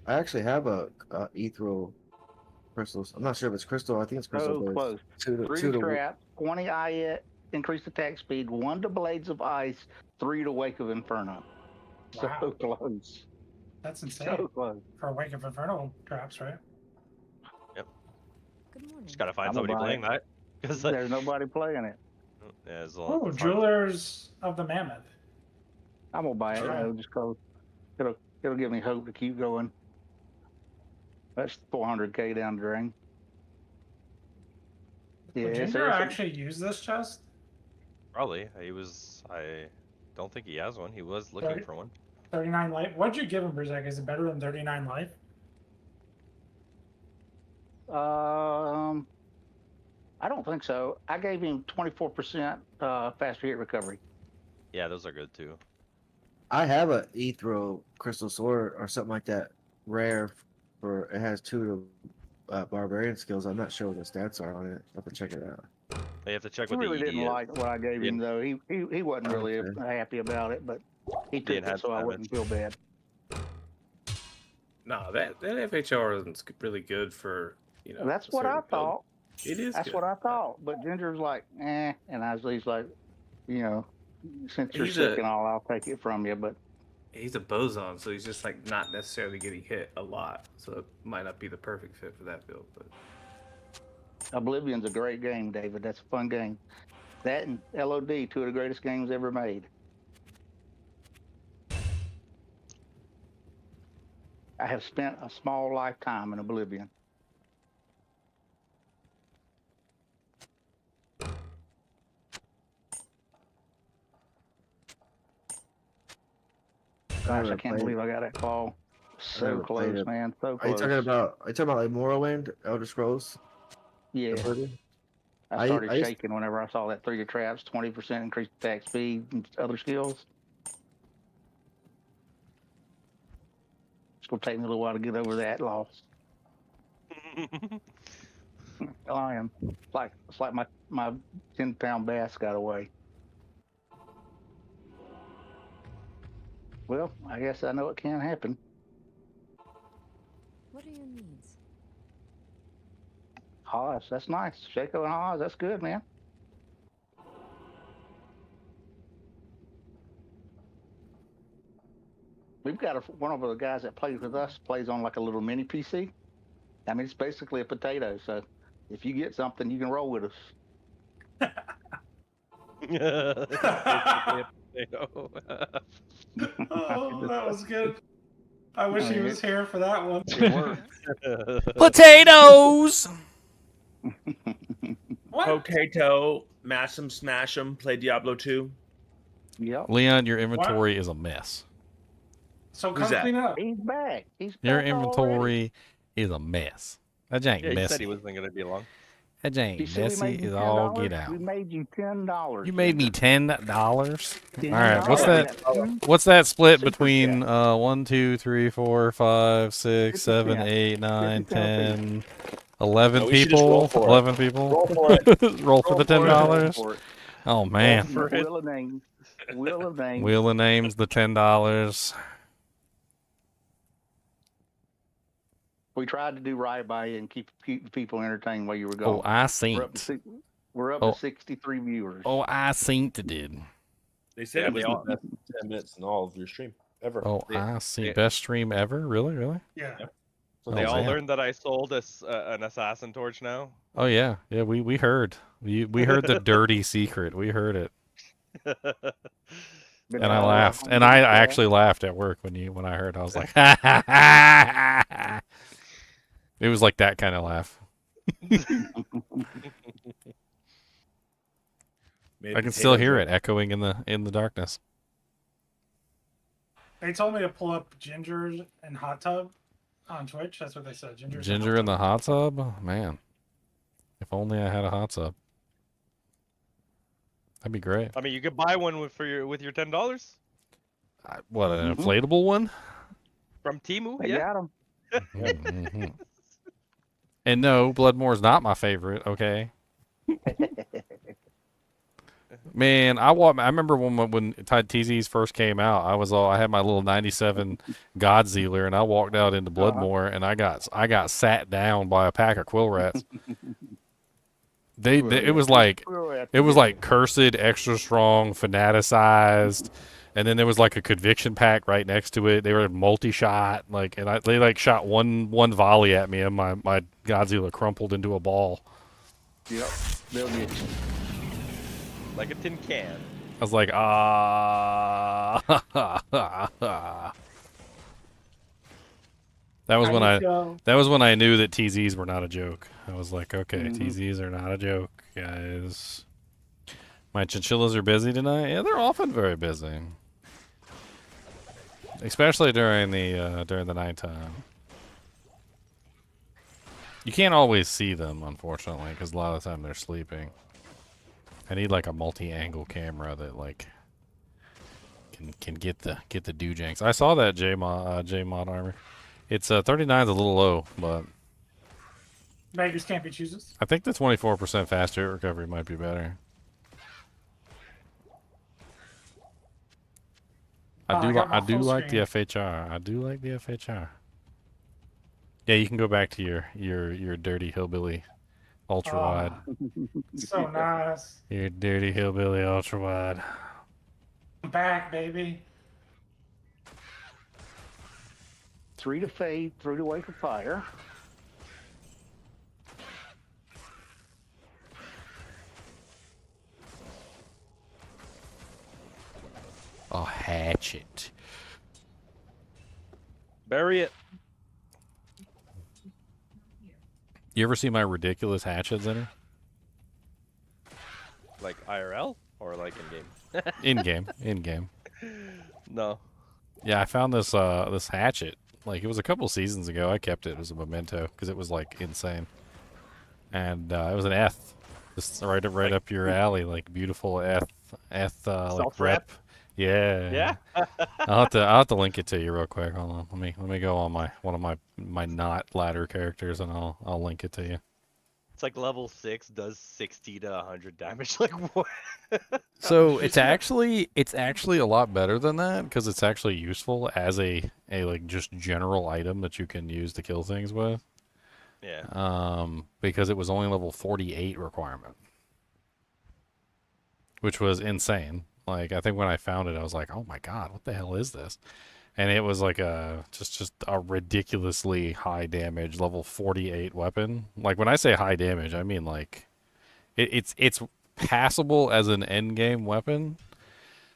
I actually have a ethereal crystals. I'm not sure if it's crystal. I think it's crystal. So but close. it's two 3 to to trap, 20 eye increased attack speed, 1 to blades of ice, 3 to wake of inferno. Wow. So close. That's insane. So close. For Wake of Inferno traps, right? Yep. Good morning. Just gotta find I'm somebody gonna buy playing it. that. Because There's nobody playing it. yeah, Oh, Jewelers of the Mammoth. I'm gonna buy it. Sure. Though, just cause it'll give me hope to keep going. That's 400k down the drain. Yeah, Would Ginger actually use this chest? Probably. I don't think he has one. He was looking for one. 39 life. What'd you give him, Brzeg? Is it better than 39 life? I don't think so. I gave him 24% faster hit recovery. Yeah, those are good too. I have a ethereal crystal sword or something like that, rare. For it has 2 to barbarian skills. I'm not sure what the stats are on it. I have to check it out. You have to check He what really the ED didn't is. like what I gave him though. He wasn't really happy about it, but he took it so I wouldn't feel bad. No, that FHR isn't really good for That's what I certain build. thought. It is. That's good. what I thought. But Ginger's like, and he's like, since you're He's sick a- and all, I'll take it from you. But He's a boson, so he's just like not necessarily getting hit a lot, so it might not be the perfect fit for that build. But Oblivion's a great game, David. That's a fun game. That and LOD, 2 of the greatest games ever made. I have spent a small lifetime in Oblivion. Gosh, I can't believe I got that call. So close, man. So Are you close. talking about? Are you talking about like Morrowind, Elder Scrolls? Yeah. Oblivion? I started I used- shaking whenever I saw that 3 of traps, 20% increased attack speed, and other skills. It's gonna take me a little while to get over that loss. I am. It's like my 10-pound bass got away. Well, I guess I know it can happen. What are your needs? Haas, that's nice. Shaco and Haas, that's good, man. We've got one of the guys that plays with us plays on like a little mini PC. I mean, it's basically a potato. So if you get something, you can roll with us. Oh, that was good. I wish he was here for that one. Potatoes! Potato, mash 'em, smash 'em, play Diablo 2. Yep. Leon, your inventory is a mess. So Who's come that? clean up. He's back. He's Your back already. inventory is a mess. That ain't Yeah, he said messy. he wasn't gonna be long. That You ain't see we messy. made you Is all $10? get out. We made you $10. You made me $10. $10. All right, what's that? What's that split between 1, 2, 3, 4, 5, 6, 7, 8, 9, 10, 11 No, we should just roll people? for it. 11 people. Roll for it. Roll for the $10. For it. Oh man. Wheel of names. Wheel of names. Wheel of names, the $10. We tried to do right by you and keep people entertained while you were Oh, gone. I We're up Oh. to 63 viewers. Oh, I seen it did. They said Yeah, it was they all- the best 10 minutes in all of your stream ever. Oh, I see. Best stream ever? Really? Really? Yeah. They Oh, all man. learned that I sold an assassin torch now. Oh yeah, yeah. We heard. We heard the dirty secret. We heard it, and I laughed. And I actually laughed at work when I heard. I was like, ha ha ha ha. It was like that kind of laugh. I can still hear it echoing in the darkness. They told me to pull up Ginger and Hot Tub On Twitch, that's what they said. Ginger in the hot tub? Man. If only I had a hot tub. That'd be great. I mean, you could buy one with your $10 What, an inflatable one? from Temu. They Yeah. got 'em. Mhm. And no, Bloodmore's not my favorite, okay? Man, I remember when TZs first came out, I had my little 97 Godzilla, and I walked out into Bloodmore, and I got sat down by a pack of quill rats. It was like cursed, extra strong, fanaticized, and then there was like a conviction pack right next to it. They were multi-shot, they shot one volley at me, and my Godzilla crumpled into a ball. Yep, they'll get you. Like a tin can. I was like, ah. That was when I knew that TZs were not a joke. I was like, okay, TZs are not a joke, guys. My chinchillas are busy tonight. Yeah, they're often very busy, especially during the nighttime. You can't always see them, unfortunately, because a lot of the time they're sleeping. I need like a multi-angle camera that like can get the doojanks. I saw that J-mod armor. It's 39's a little low, but Beggars can't be choosers. I think the 24% faster recovery might be better. I do like the FHR. I do like the FHR. Yeah, you can go back to your dirty hillbilly ultra wide. So nice. Your dirty hillbilly ultra wide. I'm back, baby. 3 to fade, 3 to wait for fire. A hatchet. Bury it. You ever see my ridiculous hatchets in her? Like IRL or like in game? In game. No. Yeah, I found this this hatchet. Like it was a couple seasons ago. I kept it as a memento because it was like insane. And it was an Eth, just right up your alley, like beautiful Eth like rep. Yeah. Yeah. I'll have to link it to you real quick. Hold on. Let me go on one of my not ladder characters and I'll link it to you. It's like level 6 does 60 to 100 damage. Like what? So it's actually a lot better than that because it's actually useful as a like just general item that you can use to kill things with. Yeah. Because it was only level 48 requirement, which was insane. Like I think when I found it, I was like, "Oh my god, what the hell is this?" And it was like just a ridiculously high damage level 48 weapon. Like when I say high damage, I mean like it's passable as an end game weapon,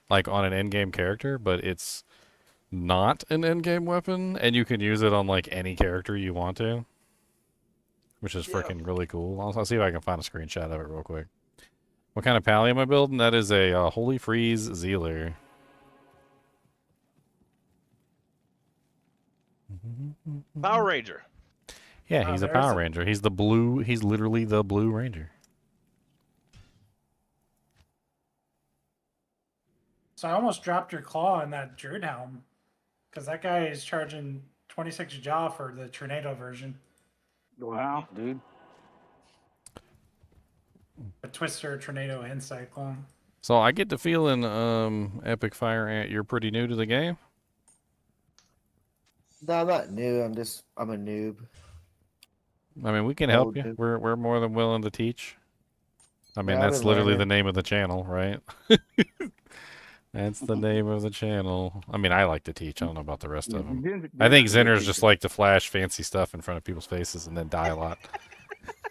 like on an end game character, but it's not an end game weapon, and you can use it on like any character you want to, which is freaking really cool. I'll see if I can find a screenshot of it real quick. What kind of pally am I building? That is a Holy Freeze Zealer. Power Ranger. Yeah, he's a Power Ranger. He's the blue. He's literally the Blue Ranger. So I almost dropped your claw in that Druid helm because that guy is charging 26 jaw for the Tornado version. Wow, dude. A Twister, Tornado, and Cyclone. So I get the feeling, Epic Fire Ant, you're pretty new to the game. No, I'm not new. I'm a noob. I mean, we can help you. We're more than willing to teach. I mean, Yeah, that's literally the name of the channel, right? That's the name of the channel. I mean, I like to teach. I don't know about the rest of them. I think Zeners just like to flash fancy stuff in front of people's faces and then die a lot.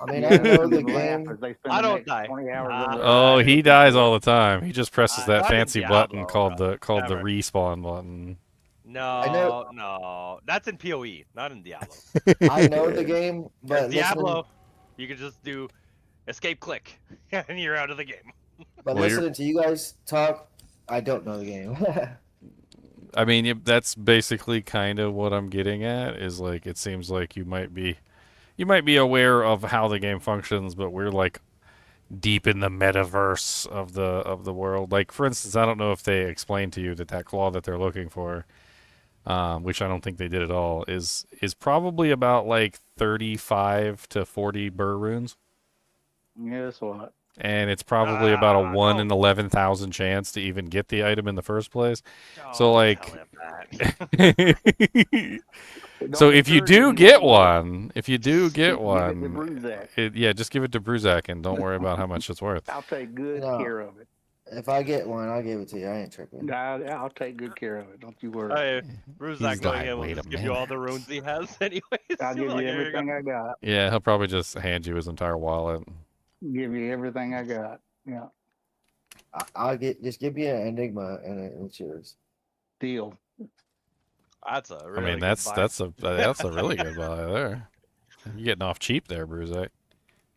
I mean, I know the game. I don't die. Oh, he dies all the time. He just presses that not in fancy Diablo, button called the Never. respawn button. No, that's in PoE, not in Diablo. I know the game, but Diablo, you can just do escape click, and you're out of the game. But listening to you guys talk, I don't know the game. I mean, that's basically kind of what I'm getting at. Is like it seems like you might be aware of how the game functions, but we're like deep in the metaverse of the world. Like for instance, I don't know if they explained to you that claw that they're looking for, which I don't think they did at all, is probably about like 35 to 40 burr runes. Yeah, that's a lot. And it's probably about a 1 in 11,000 chance to even get the item in the first place. So Don't like tell him that. so if you do get one, Give it to Bruzak. yeah, just give it to Bruzak and don't worry about how much it's worth. I'll take good No. care of it. If I get one, I'll give it to you. I ain't tripping. I'll take good care of it. Don't you worry. Hey, Bruzak He's going like, in will "Wait a just give you all the runes he has anyways. I'll give Like, you here everything I got. Yeah, he'll probably just hand you his entire wallet. Give you everything I got. Yeah. I'll just give you an Enigma and it's yours. Deal. That's a I really mean, good that's buy. that's a really good buy there. You're getting off cheap there, Bruzak.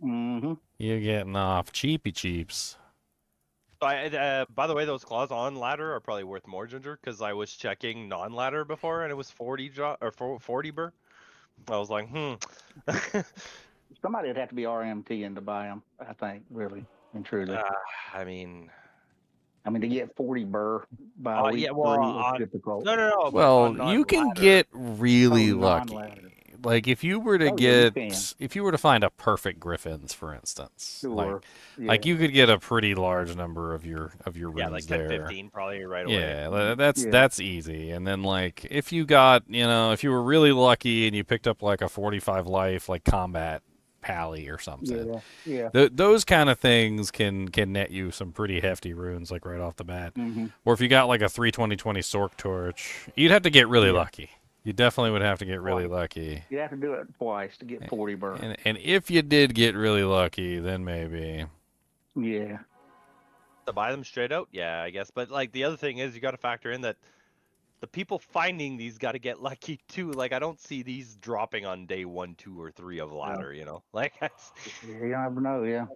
Mm-hmm. You're getting off cheapy-cheeps. So by the way, those claws on ladder are probably worth more, Ginger, because I was checking non-ladder before and it was 40 burr. I was like, Somebody would have to be RMT in to buy them, I think, really and truly. I mean, to get 40 burr by week yeah, well, 3 is on, difficult. no. Well, you can get really Oh, lucky. non-ladder. Like if you were to Oh, yeah, you get, can. if you were to find a perfect Griffins, for instance, Sure. like you could get a pretty large number of your runes yeah, like there. 10, 15 probably right away. Yeah, that's easy. And then like if you got, if you were really lucky and you picked up like a 45 life like combat pally or something. Yeah. Those kind of things can net you some pretty hefty runes like right off the bat. Mm-hmm. Or if you got like a 320 Sork Torch, you'd have to get really lucky. You definitely would have to get really lucky. You have to do it twice to get 40 burr. And if you did get really lucky, then maybe. Yeah. To buy them straight out, yeah, I guess. But like the other thing is, you got to factor in that the people finding these got to get lucky too. Like I don't see these dropping on day 1, 2, or 3 of ladder. Like you never know. Yeah.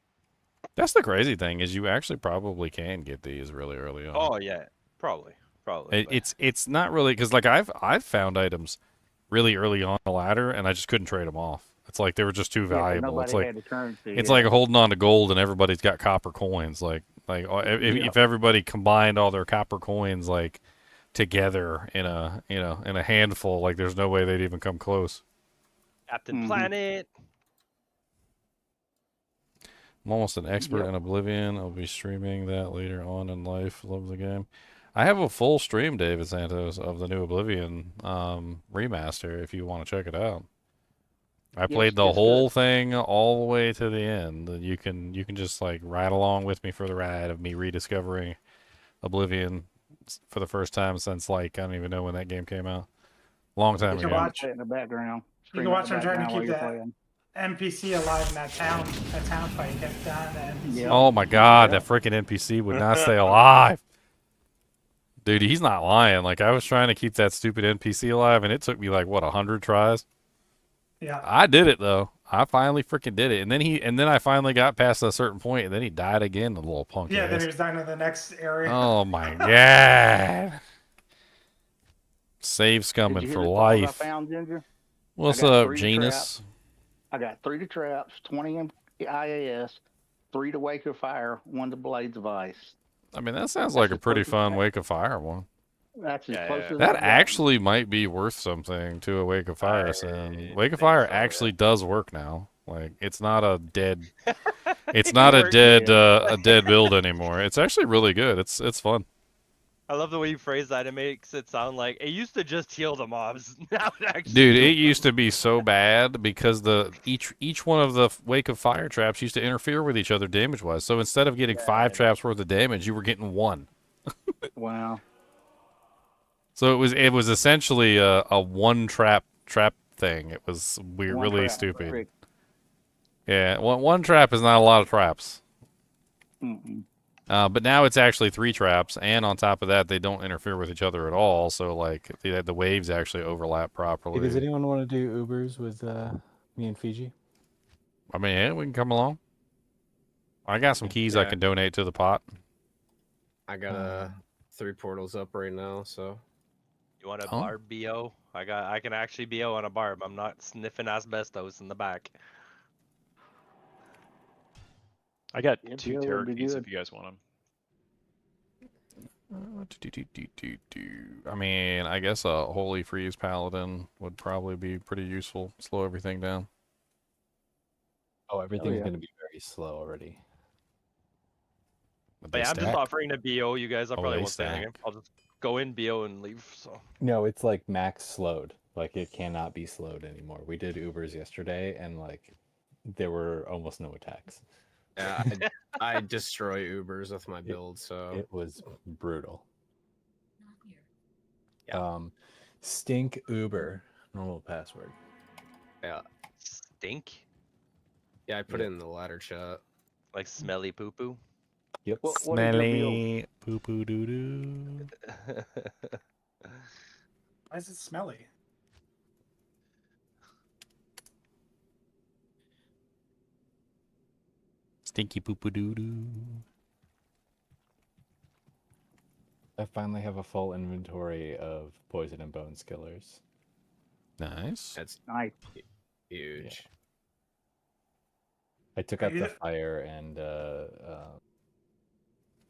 That's the crazy thing is you actually probably can get these really early on. Oh yeah, probably. It's not really because like I've found items really early on the ladder and I just couldn't trade them off. It's like they were just too valuable. It's like had the currency, it's like holding on to gold and everybody's got copper coins. Like if everybody combined all their copper coins like together in a in a handful, like there's no way they'd even come close. Captain Planet. I'm almost an expert in Oblivion. I'll be streaming that later on in life. Love the game. I have a full stream, David Santos, of the new Oblivion remaster if you want to check it out. I played the whole thing all the way to the end. You can just like ride along with me for the ride of me rediscovering Oblivion for the first time since like I don't even know when that game came out. Long time ago. Watch it in the background. You can watch them trying to keep that playing. NPC alive in that town fight. Get down the NPC. Oh my god, that freaking NPC would not stay alive. Dude, he's not lying. Like, I was trying to keep that stupid NPC alive, and it took me, like, what, 100 tries? Yeah. I did it, though. I finally freaking did it. And then I finally got past a certain point, and then he died again, the little punk Yeah, ass. then he was down to the next area. Oh, my God. Save scumming for life. I found, Ginger? What's up, Genus? I got 3 to traps, 20 in IAS, 3 to Wake of Fire, 1 to Blades of Ice. I mean, that sounds like a pretty fun Wake of Fire one. That's as close as That actually might be worth something to a Wake of Fire sim. Wake of Fire actually does work now. Like, it's not a dead, it's not a dead build anymore. It's actually really good. It's fun. I love the way you phrase that. It makes it sound like it used to just heal the mobs. Now it actually Dude, it used to be so bad because each one of the Wake of Fire traps used to interfere with each other damage-wise. So instead of getting 5 traps worth of damage, you were getting 1. Wow. So it was essentially a one trap thing. It was weird, really stupid. Trick. Yeah, one trap is not a lot of traps. Mm-mm. But now it's actually 3 traps, and on top of that, they don't interfere with each other at all. So like the waves actually overlap properly. Hey, does anyone want to do Ubers with me and Fiji? I mean, yeah, we can come along. I got some keys I can donate to the pot. I got 3 portals up right now, so You want a Huh? barb BO? I can actually BO on a barb. I'm not sniffing asbestos in the back. I got Yeah, 2 BO tarot would be keys good. if you guys want them. I mean, I guess a Holy Freeze Paladin would probably be pretty useful. Slow everything down. Oh, everything's yeah. going to be very slow already. But But they yeah, I'm just stack. offering to BO. You guys, I Oh, probably they won't say anything. stack. I'll just go in, BO, and leave. So No, it's like max slowed. Like it cannot be slowed anymore. We did Ubers yesterday, and like there were almost no attacks. Yeah, I destroy Ubers with my build, so It was brutal. Yeah. Stink Uber, normal password. Yeah. stink. Yeah, I put it in the ladder chat. Like smelly poo poo. Yep. What is your build? Smelly poo poo doo doo. Why is it smelly? Stinky poo poo doo doo. I finally have a full inventory of poison and bone skillers. Nice. That's Nice. huge. I took Are out you the the- fire and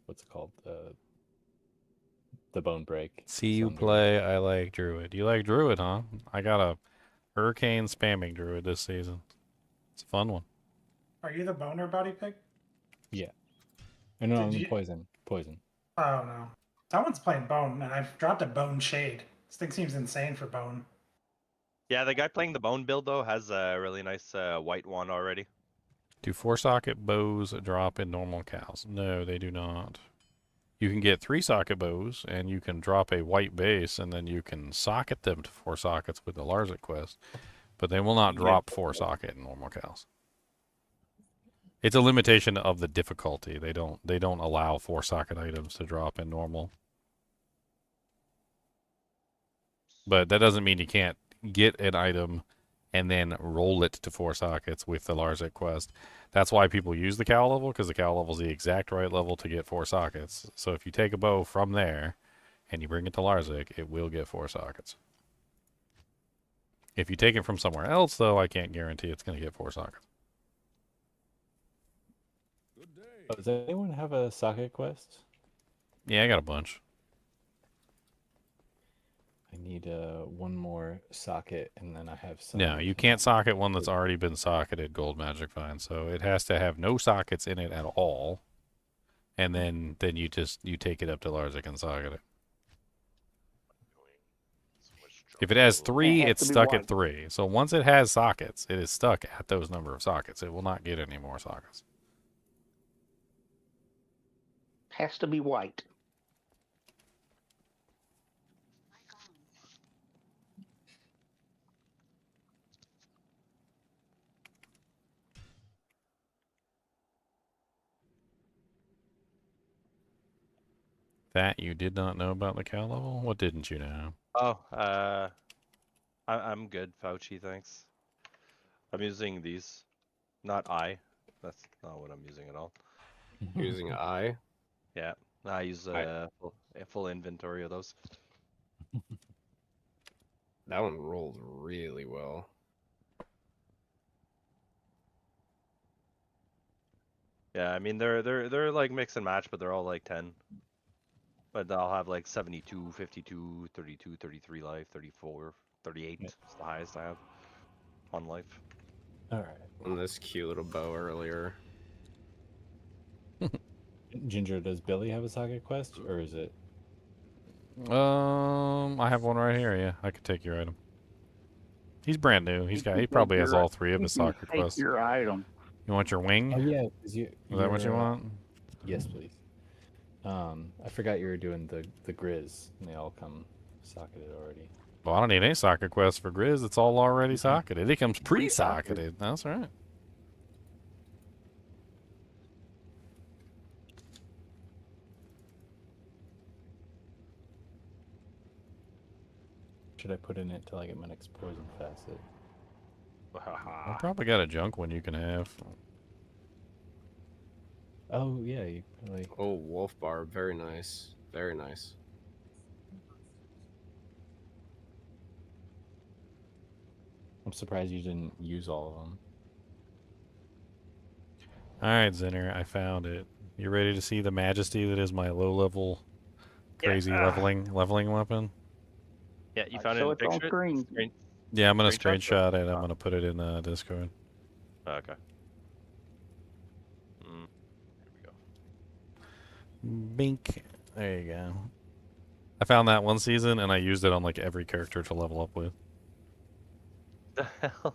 what's it called? The bone break. See you Sunder. play. I like Druid. You like Druid, huh? I got a Hurricane spamming Druid this season. It's a fun one. Are you the boner body pick? Yeah. No, Did I'm you- poison. Poison. Oh no. Someone's playing bone, and I've dropped a bone shade. This thing seems insane for bone. Yeah, the guy playing the bone build though has a really nice white one already. Do 4-socket bows drop in normal cows? No, they do not. You can get 3-socket bows, and you can drop a white base, and then you can socket them to 4 sockets with the Larzik quest. But they will not drop 4-socket in normal cows. It's a limitation of the difficulty. They don't allow 4-socket items to drop in normal. But that doesn't mean you can't get an item and then roll it to 4 sockets with the Larzik quest. That's why people use the cow level, because the cow level is the exact right level to get 4 sockets. So if you take a bow from there and you bring it to Larzik, it will get 4 sockets. If you take it from somewhere else, though, I can't guarantee it's going to get 4 sockets. Oh, does anyone have a socket quest? Yeah, I got a bunch. I need one more socket, and then I have some. No, you can't socket one that's already been socketed, Gold Magic Find. So it has to have no sockets in it at all. And then you take it up to Larzik and socket it. If it has 3, it's stuck at 3. So once it has sockets, it is stuck at those number of sockets. It will not get any more sockets. Has to be white. That you did not know about the cow level? What didn't you know? Oh, I'm good, Fauci, thanks. I'm using these, not I. That's not what I'm using at all. Using I. Yeah, I use a full inventory of those. That one rolled really well. Yeah, I mean they're like mix and match, but they're all like 10. But I'll have like 72, 52, 32, 33 life, 34, 38 is the highest I have on life. All right. On this cute little bow earlier. Ginger, does Billy have a socket quest, or is it? I have one right here. Yeah, I could take your item. He's brand new. He probably has all 3 of his socket quests. Your item. You want your wing? Oh yeah, Is that what you want? Yes, please. I forgot you were doing the Grizz, and they all come socketed already. Well, I don't need any socket quests for Grizz. It's all already socketed. It comes pre-socketed. That's right. Should I put in it till I get my next poison facet? I probably got a junk one you can have. Oh yeah, you like. Oh, wolf barb, very nice, very nice. I'm surprised you didn't use all of them. Alright, Zinner, I found it. You ready to see the majesty that is my low-level, crazy leveling weapon? Yeah, you found it So in it's on picture? screen. Yeah, I'm gonna Screenshot? screenshot it. I'm gonna put it in Discord. Oh, okay. Here we go. Bink. There you go. I found that one season, and I used it on like every character to level up with. The hell?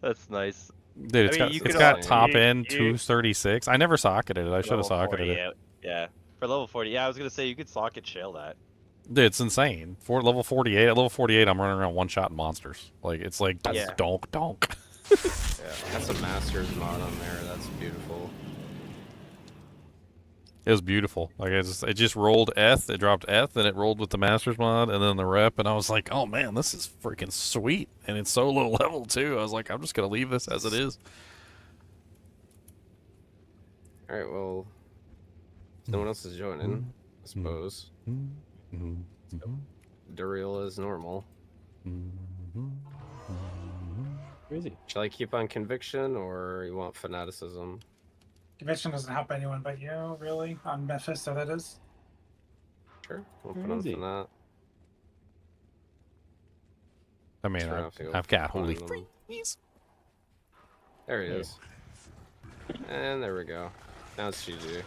That's nice. Dude, I mean, you it's could got al- top you- end you- 236. I never socketed it. I for should have level socketed 40, it. yeah. For level 40, yeah, I was gonna say you could socket shell that. Dude, it's insane. For level 48, at level 48, I'm running around one-shot monsters. Like it's like Yeah. donk donk. Yeah, that's a master's mod on there. That's beautiful. It was beautiful. Like it just rolled Eth, it dropped Eth, and it rolled with the Masters mod, and then the rep, and I was like, oh man, this is freaking sweet, and it's so low level too. I was like, I'm just gonna leave this as it is. All right, well, someone else is joining, I suppose. Duriel is normal. Where is he? Shall I keep on conviction, or you want fanaticism? Conviction doesn't help anyone but you, really. On Mephisto, that is. Sure, we'll Where put on is he? fanat. I mean, Sure, I'll have to go I've got find holy them. freeze. There he is. And there we go. Now it's GG.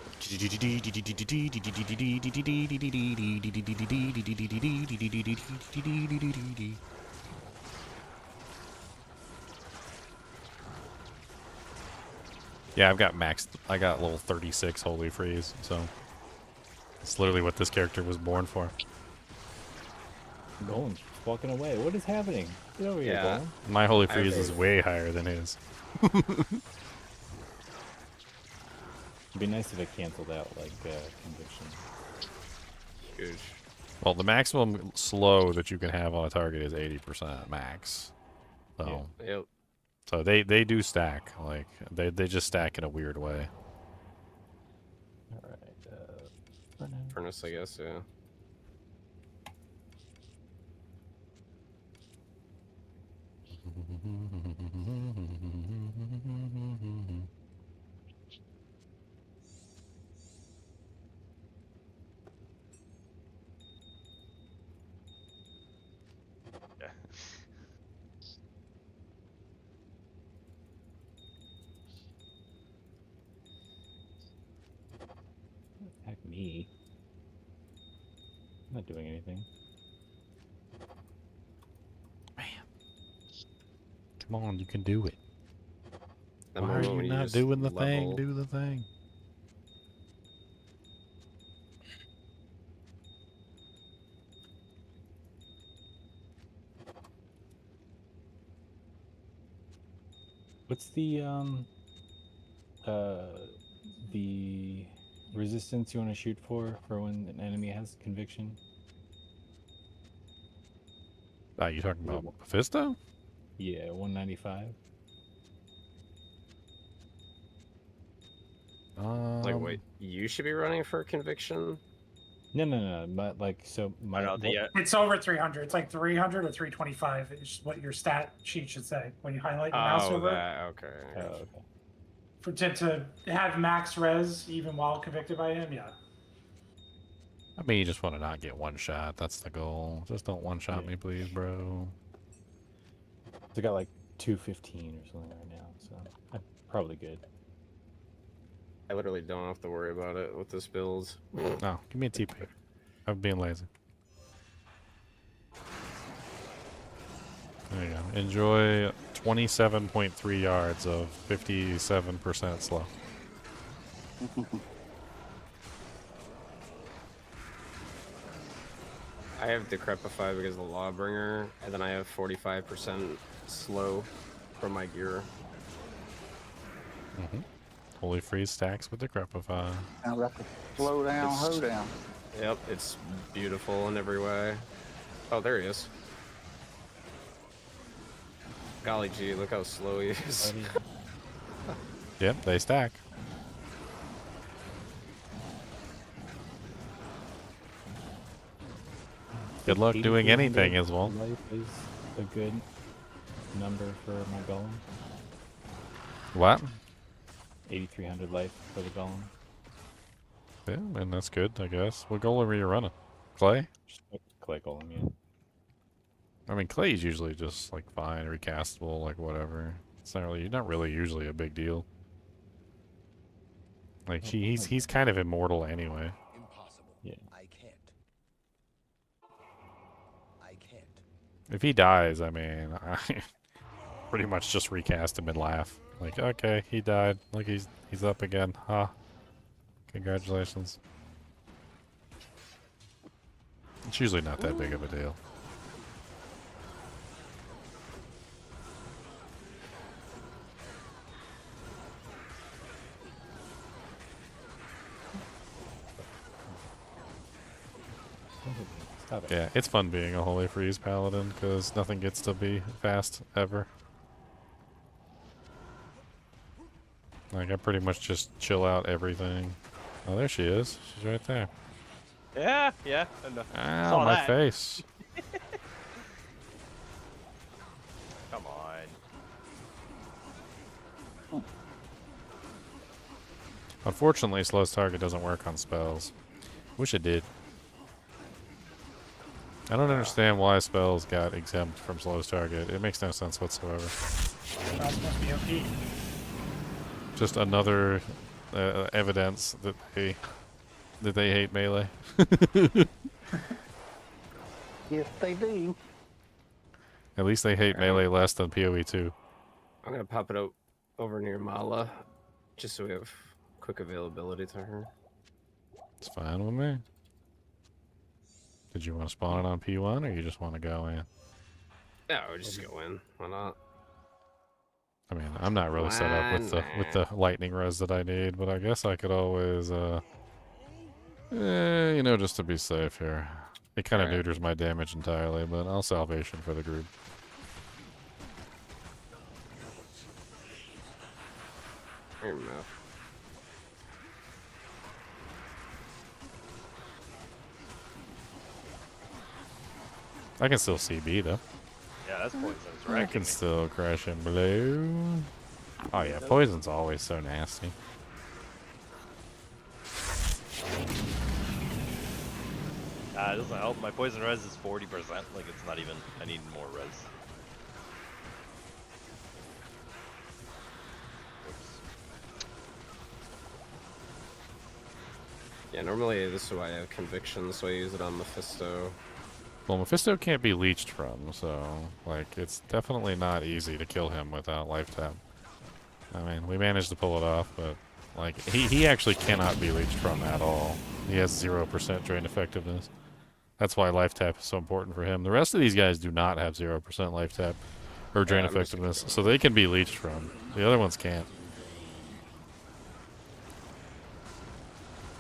Yeah, I've got maxed. I got level 36 holy freeze, so it's literally what this character was born for. Nolan's walking away. What is happening? Get over here, Yeah. Nolan. My holy freeze is way higher than his. It'd be nice if it canceled out like conviction. Huge. Well, the maximum slow that you can have on a target is 80% max. So, Yep. so they do stack. Like they just stack in a weird way. All right. Furnace, I guess, yeah. Yeah. Attack me. I'm not doing anything. Come on, you can do it. That Why are moment you when not just doing the thing? level- Do the thing. What's the resistance you want to shoot for when an enemy has conviction? Ah, you talking about Mephisto? Yeah, 195. Like, wait, you should be running for conviction? No. But like, so my It's over 300. It's like 300 or 325. It's what your stat sheet should say when you highlight your mouse over. Okay. okay. For to have max res even while convicted by him, yeah. I mean, you just want to not get one shot. That's the goal. Just don't one shot me, please, bro. I got like 215 or something right now, so I'm probably good. I literally don't have to worry about it with this build. No, give me a TP. I'm being lazy. There you go. Enjoy 27.3 yards of 57% slow. I have Decrepify because of the Lawbringer, and then I have 45% slow from my gear. Holy freeze stacks with Decrepify. Sounds like a slow down, It's- hoe down. Yep, it's beautiful in every way. Oh, there he is. Golly gee, look how slow he is. Yep, they stack. Good luck doing anything as well. Life is a good number for my golem? What? 8,300 life for the golem. Yeah, and that's good, I guess. What golem are you running? Clay? Just a clay golem, yeah. I mean, clay's usually just like fine, recastable, like whatever. It's not really usually a big deal. Like he's kind of immortal anyway. Impossible. Yeah. I can't. I can't. If he dies, I mean, I pretty much just recast him and laugh. Like, okay, he died. Look, he's up again. Huh. Congratulations. It's usually not that big of a deal. Stop it. Yeah, it's fun being a Holy Freeze Paladin, because nothing gets to be fast, ever. Like, I pretty much just chill out everything. Oh, there she is. She's right there. Yeah, yeah. I know. Ow, Saw my that. face. Come on. Unfortunately, Slow's Target doesn't work on spells. Wish it did. I don't understand why spells got exempt from Slow's Target. It makes no sense whatsoever. That's supposed to be OP. Just another evidence that they hate melee. Yes, they do. At least they hate melee less than PoE 2. I'm gonna pop it out over near Mala, just so we have quick availability to her. It's fine with me. Did you want to spawn it on P1 or you just want to go in? Yeah, we'll just go in. Why not? I mean, I'm not really set up with the lightning res that I need, but I guess I could always, you know, just to be safe here. It kind of neuters my damage entirely, but I'll salvation for the group. Here we go. I can still CB though. Yeah, that's poisonous, I right? can still crash and blue. Oh yeah, poison's always so nasty. It doesn't help. My poison res is 40%. Like, it's not even. I need more res. Yeah, normally this is why I have conviction, so I use it on Mephisto. Well, Mephisto can't be leeched from, so, like, it's definitely not easy to kill him without life tap. I mean, we managed to pull it off, but, like, he actually cannot be leeched from at all. He has 0% drain effectiveness. That's why life tap is so important for him. The rest of these guys do not have 0% life tap or drain effectiveness, so they can be leeched from. The other ones can't.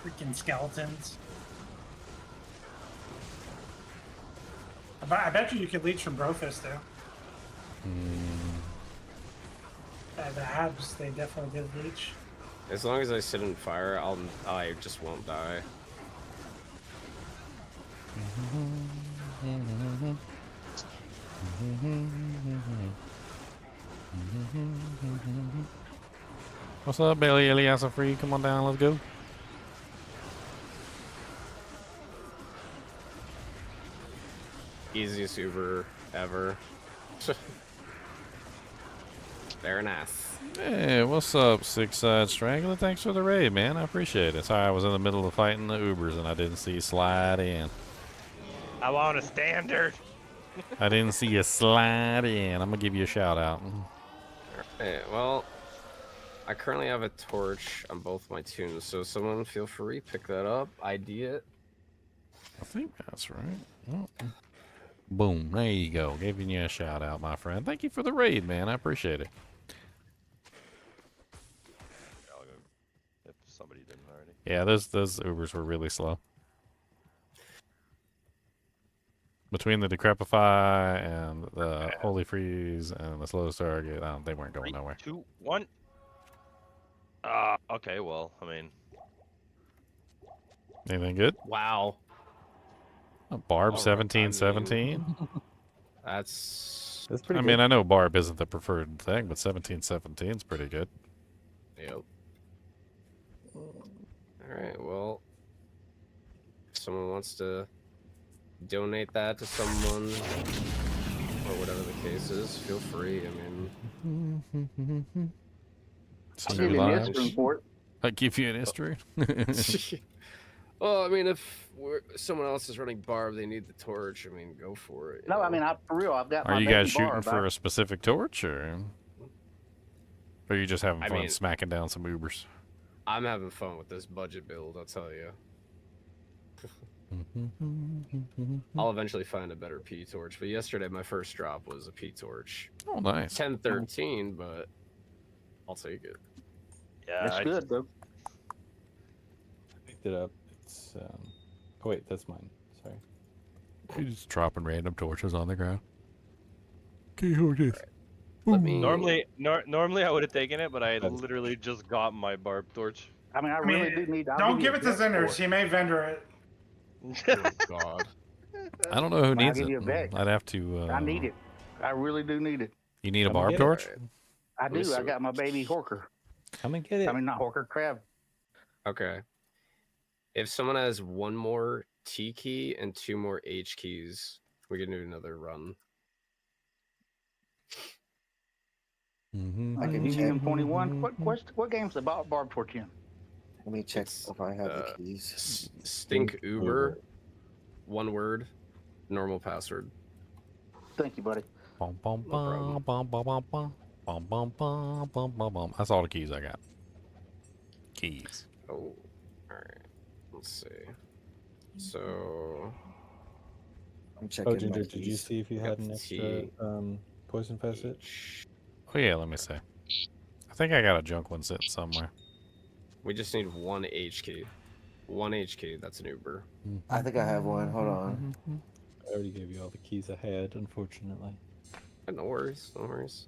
Freaking skeletons. I bet you could leech from Brofist too. The abs, they definitely did leech. As long as I sit in fire, I just won't die. What's up, Bailey Elias Free? Come on down, let's go. Easiest Uber ever. Very nice. Hey, what's up, Six-Side Strangler? Thanks for the raid, man. I appreciate it. Sorry, I was in the middle of fighting the Ubers and I didn't see you slide in. I want a standard. I didn't see you slide in. I'm gonna give you a shout out. Hey, well, I currently have a torch on both my tunes, so someone feel free, pick that up, ID it. I think that's right. Oh. Boom, there you go. Giving you a shout out, my friend. Thank you for the raid, man. I appreciate it. If somebody didn't already. Yeah, those Ubers were really slow. Between the Decrepify and the Holy Freeze and the Slow Target, they weren't going 3, nowhere. 2, 1. Okay, well, I mean. Anything good? Wow. Barb 1717. That's pretty I good. mean, I know Barb isn't the preferred thing, but 1717 is pretty good. Yep. All right. Well, if someone wants to donate that to someone or whatever the case is, feel free. I mean, So I'll you give you an live? history for it. I give you an history. well, I mean, if someone else is running Barb, they need the torch. I mean, go for it. No, I mean, for real, I've got Are my you baby guys shooting Barb. for a specific torch, or are you just having I fun mean- smacking down some Ubers? I'm having fun with this budget build, I'll tell you. I'll eventually find a better P torch, but yesterday my first drop was a P torch. Oh, nice. 1013, but I'll take it. Yeah, That's good, though. I picked it up. It's oh wait, that's mine. Sorry. You're just dropping random torches on the ground. Okay, hold this. Let me... Normally I would have taken it, but I literally just got my barb torch. I mean, I really do need. Don't give it to Zenders. He may vendor it. Oh, God. I don't know who I'll needs give it. you a bag. I'd have to. I need it. I really do need it. You need a Come barb get it. torch? I do. I got my baby Horker. Come and get it. I mean, not Horker, Crab. Okay. If someone has one more T key and 2 more H keys, we can do another run. I Like can a check. UM21. What game's the Barb torch in? Let me check if I have the keys. Stink Uber, one word, normal password. Thank you, buddy. Bum, bum, bum, bum, bum, bum, bum, bum, bum, bum, bum, bum, bum. That's all the keys I got. Keys. Oh, all right. Let's see. So, I'm checking. Oh, Ginger, my did you keys. see if you had an extra poison facet? Oh yeah, let me see. I think I got a junk one sitting somewhere. we just need 1 H key. 1 H key, that's an Uber. I think I have one. Hold on. I already gave you all the keys I had, unfortunately. No worries, no worries.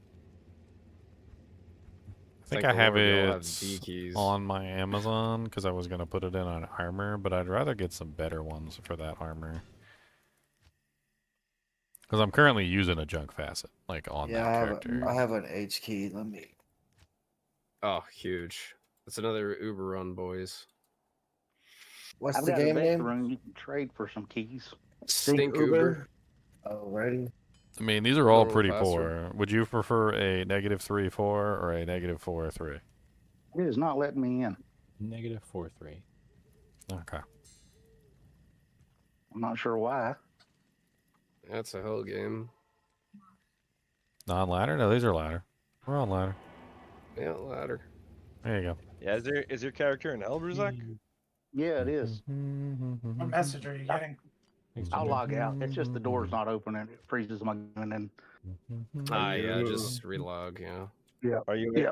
I think like I the have Lord, we all it have D keys. on my Amazon because I was gonna put it in on armor, but I'd rather get some better ones for that armor. Because I'm currently using a junk facet, like on Yeah, that character. I have an H key. Let me. Oh, huge. That's another Uber run, boys. What's I've the got a game vector name? room. You can trade for some keys. Stink Uber. Alrighty. I mean, these are all Normal pretty password. poor. Would you prefer a -3-4 or a -4-3? It is not letting me in. -4-3. Okay. I'm not sure why. That's a hell game. Non-ladder? No, these are ladder. We're on ladder. Yeah, ladder. There you go. Yeah, is your character an Elbrzak? Yeah, it is. What message are you getting? I'll log out. It's just the door's not open and it freezes my game and then. Ah, yeah, just relog, yeah. Yeah. Are you Yeah.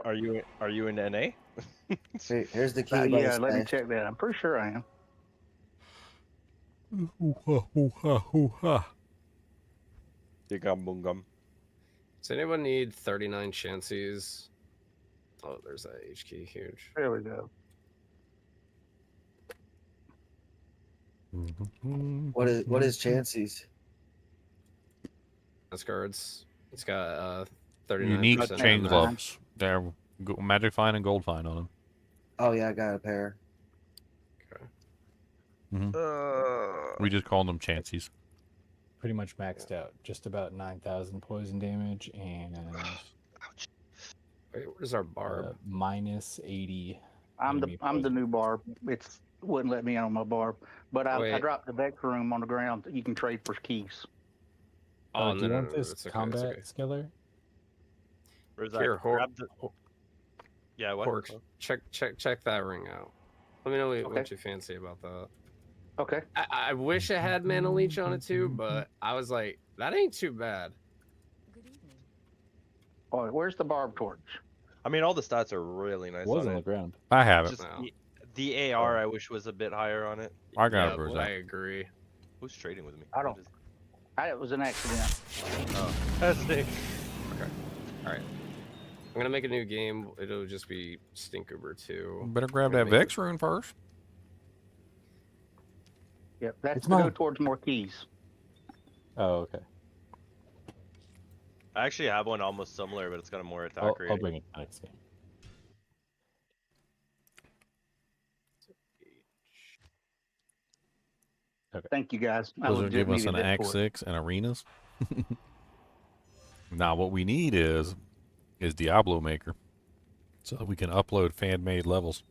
are you in NA? See, here's the key. by Yeah, the let me stash. check that. I'm pretty sure I am. Does anyone need 39 chances? Oh, there's that H key, huge. There we go. What is chances? That's cards. It's got 39. Unique chain gloves. They're magic fine and gold fine on them. Oh yeah, I got a pair. We just called them chances. Pretty much maxed out. Just about 9,000 poison damage and Wait, where's our barb? minus 80. I'm enemy the new barb. It's wouldn't let me in on my barb, but I Wait. dropped the vector room on the ground. You can trade for keys. Oh, do no, you no, want no, this it's okay, combat it's okay. skiller? Where's that? Here, Grab the... Yeah, what? Hork, check that ring out. Let me know what Okay. you fancy about that. Okay. I wish it had mana leech on it too, but I was like, that ain't too bad. Oh, where's the barb torch? I mean, all the stats are really nice. It was on on the it. ground. I have it. Just the AR, I wish was a bit higher on it. I got Yeah, it, Bruce. I agree. Who's trading with me? I don't. It was an accident. Oh, That's the... okay. All right. I'm gonna make a new game. It'll just be Stinkuber 2. Better grab I'm gonna that make Vex rune first. Yep, that's It's to go mine. towards more keys. Oh, okay. I actually have one almost similar, but it's got a more attack I'll rate. bring it next game. Thank you guys. I Blizzard legit give us an needed it for it. X6 and arenas. Now what we need is Diablo Maker, so that we can upload fan-made levels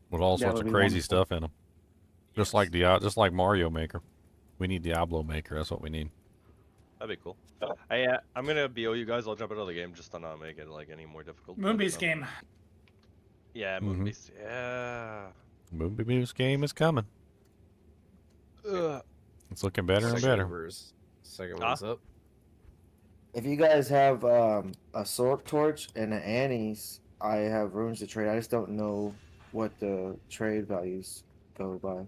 with all That sorts would of be crazy wonderful. stuff in them. Just like Mario Maker. We need Diablo Maker. That's what we need. That'd be cool. I'm gonna BO you guys. I'll jump out of the game just to not make it like any more difficult. Moonbeast game. Yeah, Moonbeast. Yeah. Moonbeast game is coming. Ugh. It's looking better and Second better. verse. Second one's up. If you guys have a sword torch and an Annie's, I have runes to trade. I just don't know what the trade values go by.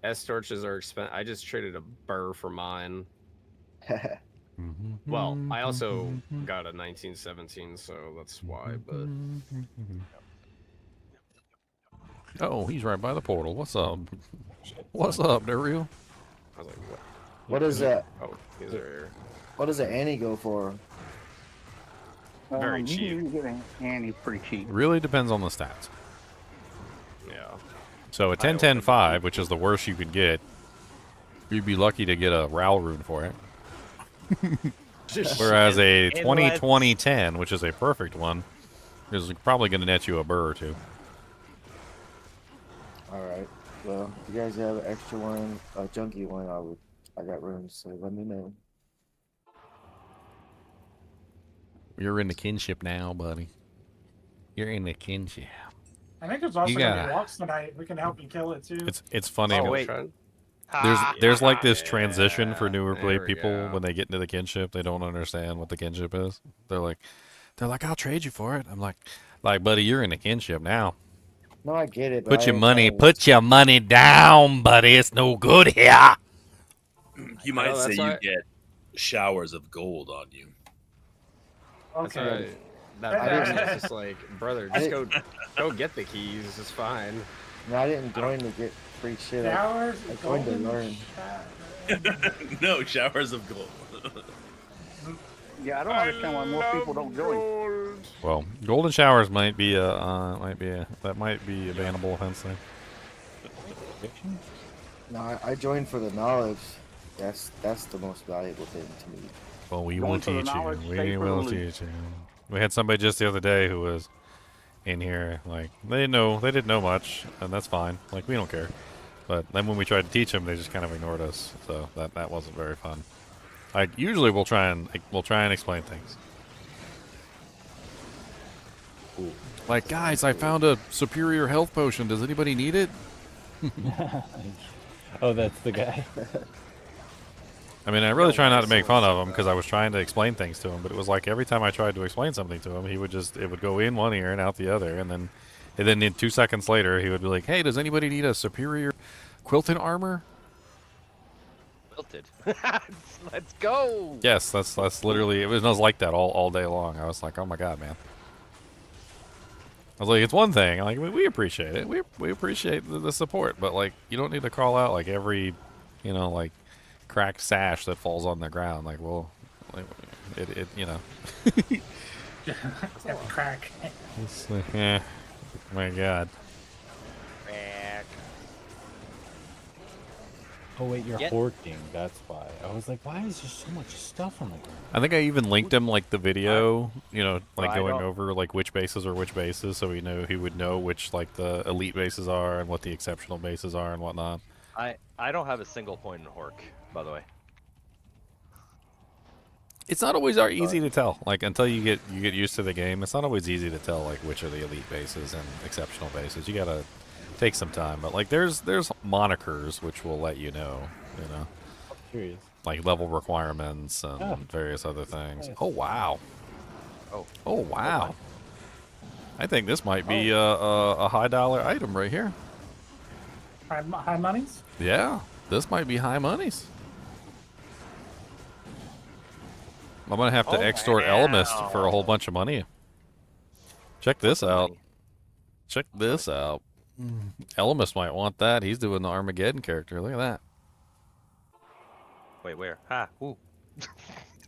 S torches are expensive. I just traded a burr for mine. Well, I also got a 1917, so that's why. But Oh, he's right by the portal. What's up? What's up, Daryl? I was like, what? What is that? Oh, he's right here. What does an Annie go for? Very You cheap. can get an Annie pretty cheap. Really depends on the stats. Yeah. So a 10-10-5, which is the worst you could get, you'd be lucky to get a Ral rune for it. Whereas a 20-20-10, which is a perfect one, is probably going to net you a burr or two. Alright. Well, if you guys have an extra one, a junky one, I got runes, so let me know. You're in the kinship now, buddy. You're in the kinship. I think there's also You gonna gotta- be walks tonight. We can help you kill it too. It's funny. Oh wait. There's like this transition for newer there we people go. when they get into the kinship. They don't understand what the kinship is. They're like, I'll trade you for it. I'm like, buddy, you're in the kinship now. No, I get it. But Put I your didn't money, know- put your money down, buddy. It's no good here. You might Oh, say that's you why- get showers of gold on you. That's Okay. why that person is just like, brother, just go get the keys. It's fine. No, I didn't join to get free shit. Showers, I joined to golden learn. No, showers of gold. Yeah, I don't understand why more people don't join. Well, golden showers might be a bannable offense thing. No, I joined for the knowledge. That's the most valuable thing to me. Well, we Going will for the teach you. knowledge, We stay for the will loot. teach you. We had somebody just the other day who was in here, like they didn't know much, and that's fine. Like we don't care. But then when we tried to teach them, they just kind of ignored us. So that wasn't very fun. I usually we'll try and explain things. Like, guys, I found a superior health potion. Does anybody need it? Oh, that's the guy. I mean, I really try not to make fun of him because I was trying to explain things to him, but it was like every time I tried to explain something to him, it would go in one ear and out the other, and then in 2 seconds later, he would be like, "Hey, does anybody need a superior quilted armor?" Quilted. Let's go. Yes, that's literally it was like that all day long. I was like, "Oh my god, man." I was like, "It's one thing. Like we appreciate it. We appreciate the support, but like you don't need to call out like every, like cracked sash that falls on the ground. Like, well, like, it Every crack. It's like, my god. Oh wait, you're Get- hoarding. That's why. I was like, why is there so much stuff on the ground? I think I even linked him like the video, like I going don't- over like which bases are which bases, so he would know which like the elite bases are and what the exceptional bases are and whatnot. I don't have a single point in Hork, by the way. It's not always easy to tell. Like until you get used to the game, it's not always easy to tell like which are the elite bases and exceptional bases. You gotta take some time, but like there's monikers which will let you know. Curious. Like level requirements and various other things. Oh wow. Oh wow. I think this might be a high dollar item right here. High monies? Yeah, this might be high monies. I'm gonna have to extort Elemist for a whole bunch of money. Check this out. Check this out. Elemist might want that. He's doing the Armageddon character. Look at that. Wait, where? Ha! Ooh.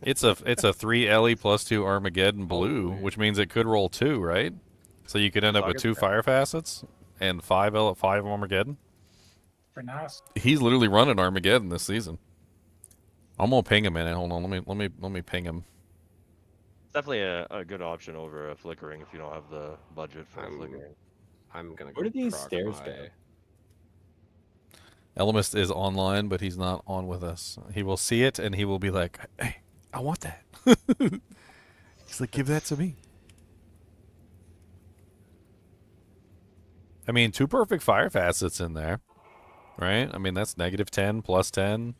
It's a 3 LE plus 2 Armageddon blue, which means it could roll 2, right? So you could end up with 2 fire facets and 5 Armageddon. Pretty nice. He's literally running Armageddon this season. I'm gonna ping him in it. Hold on, let me ping him. It's definitely a good option over a flickering if you don't have the budget for a flickering. I'm gonna. Where go did these proc stairs my- go? Elemist is online, but he's not on with us. He will see it and he will be like, "Hey, I want that." He's like, "Give that to me." I mean, 2 perfect fire facets in there, right? I mean, that's -10, +10,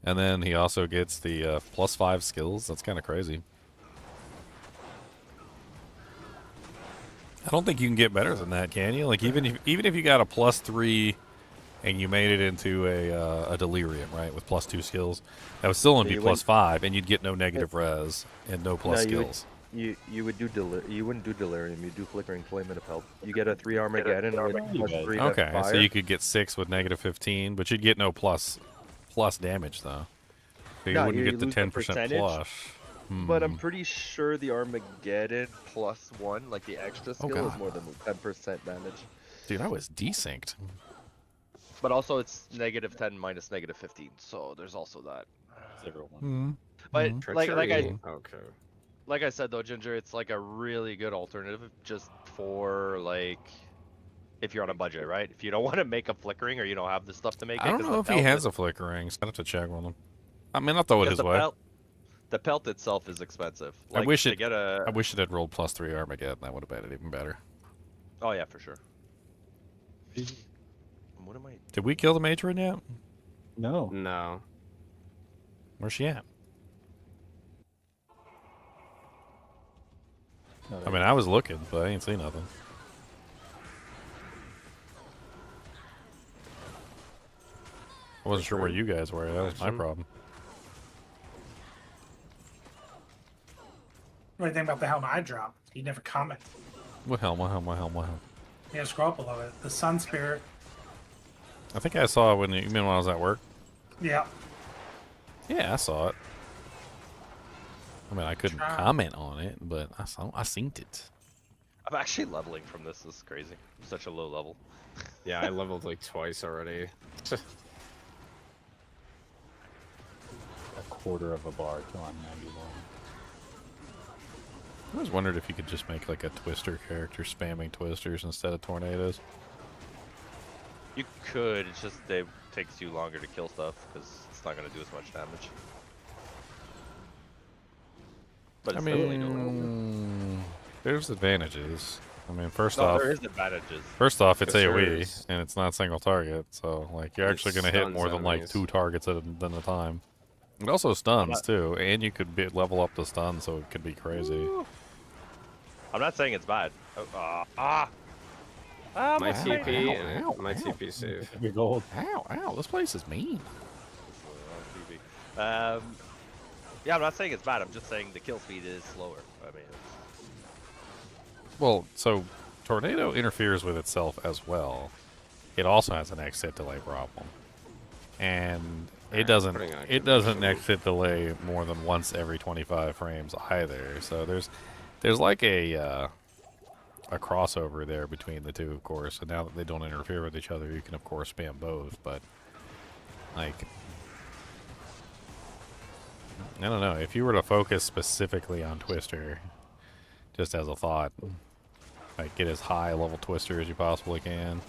and then he also gets the +5 skills. That's kind of crazy. I don't think you can get better than that, can you? Like even if you got a +3 and you made it into a delirium, right, with +2 skills, that would still only be you wouldn't- +5, and you'd get no negative res and no plus No, skills. You would do you wouldn't do delirium. You do flickering flame and a pelt. You get a 3 Armageddon with +3 to Okay, fire. so you could get 6 with -15, but you'd get no plus damage though. So you No, wouldn't you get the lose 10% percentage, plus. But I'm pretty sure the Armageddon +1, like the extra skill, is God. more than 10% damage. Dude, I was desynced. But also it's -10 minus -15, so there's also that. But like I said though, Ginger, it's like a really good alternative just for like if you're on a budget, right? If you don't want to make a flickering or you don't have the stuff to make it. I don't 'cause know the if he pelt has is- a flickering. So I have to check with him. I mean, I'll throw it because his way. The pelt itself is expensive. I Like, wish to it. get a... I wish it had rolled +3 Armageddon. That would have made it even better. Oh yeah, for sure. What am I? Did we kill the matron yet? No. No. Where's she at? I mean, I was looking, but I ain't see nothing. I wasn't sure where you guys were. That was my problem. What do you think about the helm I dropped? You never comment. What helm? What helm? What helm? What helm? Yeah, scroll up below it. The Sun Spirit. I think I saw it when you mean when I was at work. Yeah. Yeah, I saw it. I mean, I couldn't comment on it, but I seen it. I'm actually leveling from this. This is crazy. I'm such a low level. Yeah, I leveled like twice already. A quarter of a bar till I'm 91. I always wondered if you could just make like a twister character spamming twisters instead of tornadoes. You could. It's just it takes you longer to kill stuff because it's not going to do as much damage. But it's definitely doable. There's advantages. I mean, first No, off, there is advantages. First off, it's Yes, there AOE is. and it's not single target, so like you're actually going to hit stuns more than like enemies. 2 targets at a time. It also stuns too, and you could level up the stun, so it could be crazy. I'm not saying it's bad. My TP, my TP save. Your gold. Ow, ow, this place is mean. Yeah, I'm not saying it's bad. I'm just saying the kill speed is slower. I mean, Well, so tornado interferes with itself as well. It also has an exit delay problem, and it doesn't next hit delay more than once every 25 frames either. So there's like a crossover there between the two, of course. And now that they don't interfere with each other, you can of course spam both. But like, I don't know, if you were to focus specifically on Twister, just as a thought, like get as high level Twister as you possibly can.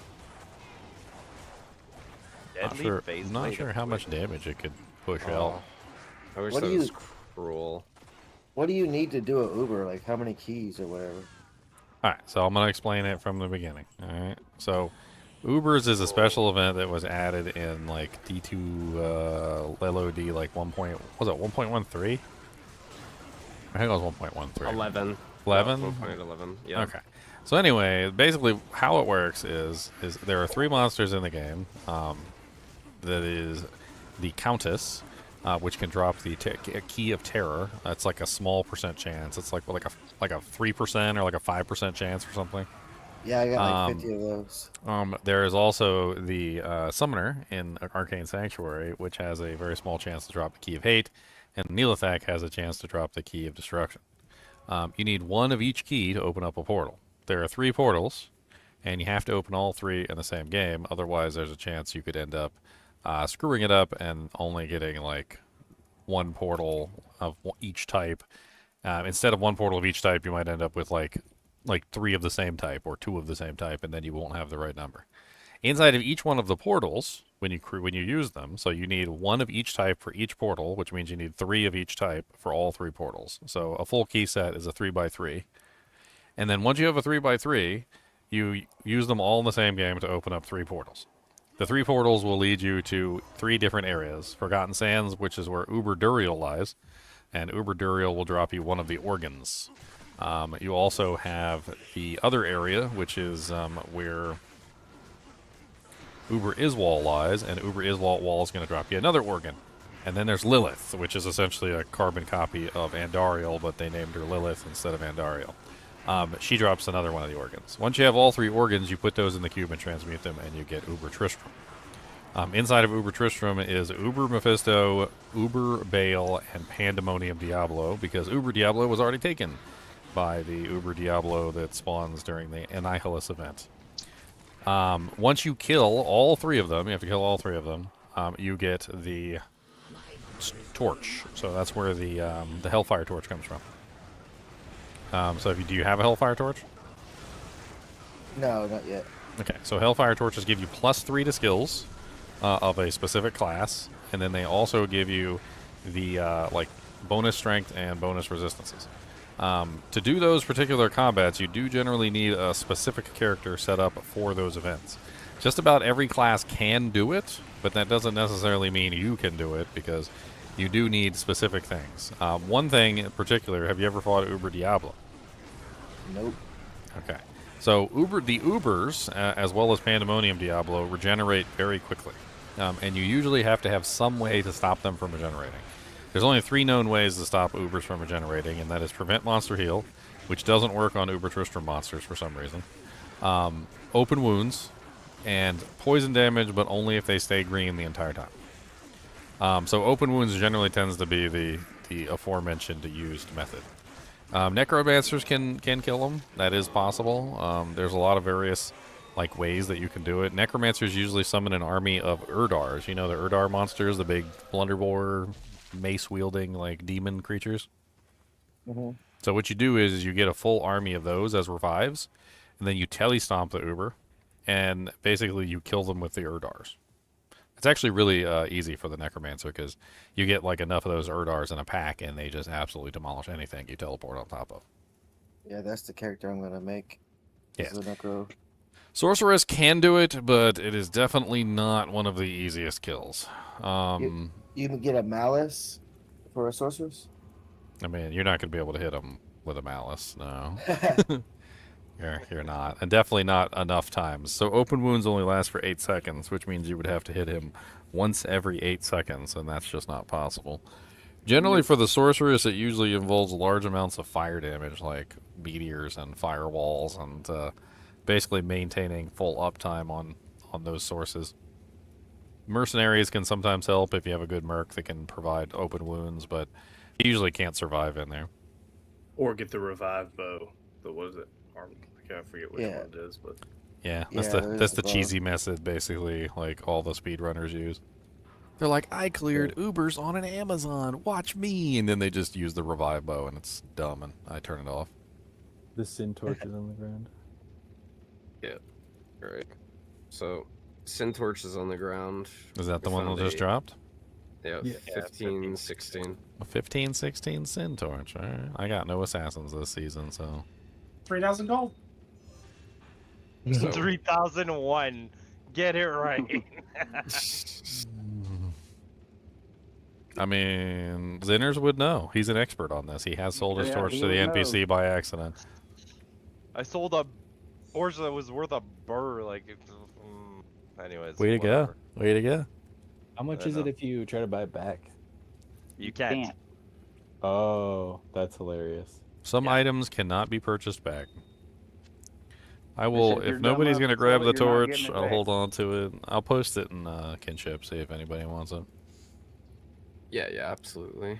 Not sure how much damage it could push out. I wish What that do was you- cruel. What do you need to do an Uber? Like how many keys or whatever? Alright, so I'm going to explain it from the beginning. Alright, so Ubers is a special event that was added in like D2 LOD like 1.13? I think it was 1.13. 11. 11? 1.11. Yeah. Okay. So anyway, basically how it works is there are 3 monsters in the game. That is the Countess, which can drop the key of terror. That's like a small percent chance. It's like a 3% or like a 5% chance or something. Yeah, I got like 50 of those. There is also the Summoner in Arcane Sanctuary, which has a very small chance to drop the Key of Hate, and Neelithak has a chance to drop the Key of Destruction. You need one of each key to open up a portal. There are 3 portals, and you have to open all 3 in the same game. Otherwise, there's a chance you could end up screwing it up and only getting like 1 portal of each type. Instead of 1 portal of each type, you might end up with like 3 of the same type or 2 of the same type, and then you won't have the right number. Inside of each one of the portals, when you use them, so you need 1 of each type for each portal, which means you need 3 of each type for all 3 portals. So a full key set is a 3x3. And then once you have a 3x3, you use them all in the same game to open up 3 portals. The 3 portals will lead you to 3 different areas. Forgotten Sands, which is where Uber Duriel lies, and Uber Duriel will drop you 1 of the organs. You also have the other area, which is where Uber Iswal lies, and Uber Iswal is going to drop you another organ. And then there's Lilith, which is essentially a carbon copy of Andariel, but they named her Lilith instead of Andariel. She drops another one of the organs. Once you have all 3 organs, you put those in the cube and transmute them, and you get Uber Tristram. Inside of Uber Tristram is Uber Mephisto, Uber Baal, and Pandemonium Diablo, because Uber Diablo was already taken by the Uber Diablo that spawns during the Annihilus event. Once you kill all 3 of them, you have to kill all 3 of them, you get the torch. So that's where the Hellfire Torch comes from. So do you have a Hellfire Torch? No, not yet. Okay, so Hellfire Torches give you +3 to skills of a specific class, and then they also give you the like bonus strength and bonus resistances. To do those particular combats, you do generally need a specific character set up for those events. Just about every class can do it, but that doesn't necessarily mean you can do it, because you do need specific things. One thing in particular, have you ever fought Uber Diablo? Nope. Okay. So the Ubers, as well as Pandemonium Diablo, regenerate very quickly. And you usually have to have some way to stop them from regenerating. There's only 3 known ways to stop Ubers from regenerating, and that is prevent monster heal, which doesn't work on Uber Tristram monsters for some reason. Open wounds, and poison damage, but only if they stay green the entire time. So open wounds generally tends to be the aforementioned used method. Necromancers can kill them. That is possible. There's a lot of various ways that you can do it. Necromancers usually summon an army of Urdars. You know the Urdar monsters, the big blunderbore, mace-wielding demon creatures. Mm-hmm. So what you do is you get a full army of those as revives, and then you telestomp the Uber, and basically you kill them with the Urdars. It's actually really easy for the Necromancer, because you get enough of those Urdars in a pack, and they just absolutely demolish anything you teleport on top of. Yeah, that's the character I'm gonna make. Yeah. The Necro. Sorceress can do it, but it is definitely not one of the easiest kills. You can get a Malice for a Sorceress? I mean, you're not going to be able to hit them with a Malice, no. You're not. And definitely not enough times. So open wounds only last for 8 seconds, which means you would have to hit him once every 8 seconds, and that's just not possible. Generally, for the Sorceress, it usually involves large amounts of fire damage, like meteors and firewalls, and basically maintaining full uptime on those sources. Mercenaries can sometimes help if you have a good merc that can provide open wounds, but you usually can't survive in there. Or get the revive bow. But what is it? I can't forget which one it is, but yeah, that's the cheesy method, basically, all the speedrunners use. They're like, I cleared Ubers on an Amazon, watch me, and then they just use the revive bow, and it's dumb, and I turn it off. The Sin Torch is on the ground. Yeah. All right. So, Sin Torch is on the ground. Is that the one that just dropped? Yeah, 15, 16. A 15, 16 Sin Torch. All right. I got no assassins this season, so 3,000 gold. So. 3001. Get it right. I mean, Zinners would know. He's an expert on this. He has sold his torch to the NPC by accident. I sold a torch that was worth a burr. Anyways. Way to go. Way to go. How much is it if you try to buy it back? You can't. Oh, that's hilarious. Some items cannot be purchased back. I will, if nobody's going to grab the torch, I'll hold on to it. I'll post it in Kinship, see if anybody wants it. Yeah, absolutely.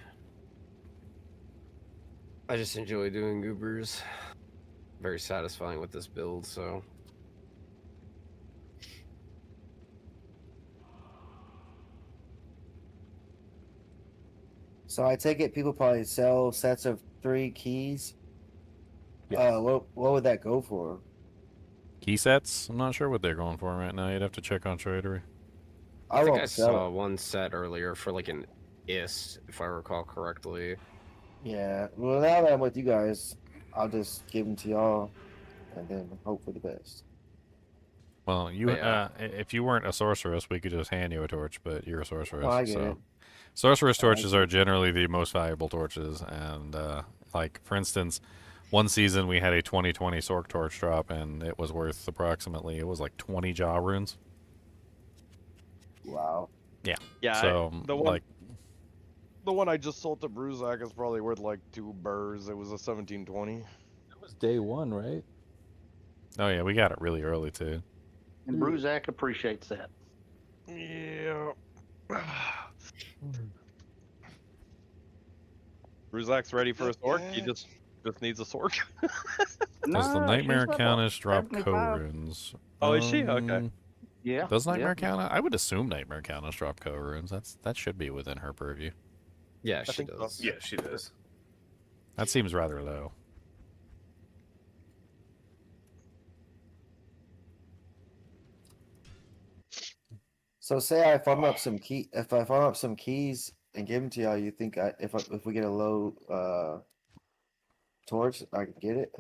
I just enjoy doing goobers. Very satisfying with this build, so. So I take it people probably sell sets of 3 keys. What would that go for? Key sets? I'm not sure what they're going for right now. You'd have to check on Tradery. I think I won't sell saw it. one set earlier for like an ist, if I recall correctly. Yeah. Well, now that I'm with you guys, I'll just give them to y'all, and then hope for the best. Well, you Yeah. if you weren't a sorceress, we could just hand you a torch, but you're a sorceress. Oh, I get so. it. Sorceress I torches get are generally the most valuable torches, and like for instance, one season we had a 2020 Sorc torch drop, and it was worth approximately, it was like 20 jaw runes. Wow. Yeah. Yeah. So The one, like, the one I just sold to Bruzak is probably worth like 2 burrs. It was a 1720. That was day 1, right? oh yeah, we got it really early too. And Bruzak appreciates that. Yeah. Bruzak's ready for a Sorc. He just needs a Sorc. Does the No, Nightmare she's level Countess drop 75. runes? Oh, is she? Okay. Yeah. Does Nightmare yeah. Countess? I would assume Nightmare Countess drop runes. That should be within her purview. Yeah, she think so. does. Yeah, she does. That seems rather low. So say I farm up some if I farm up some keys and give them to y'all, you think if we get a low torch, I can get it?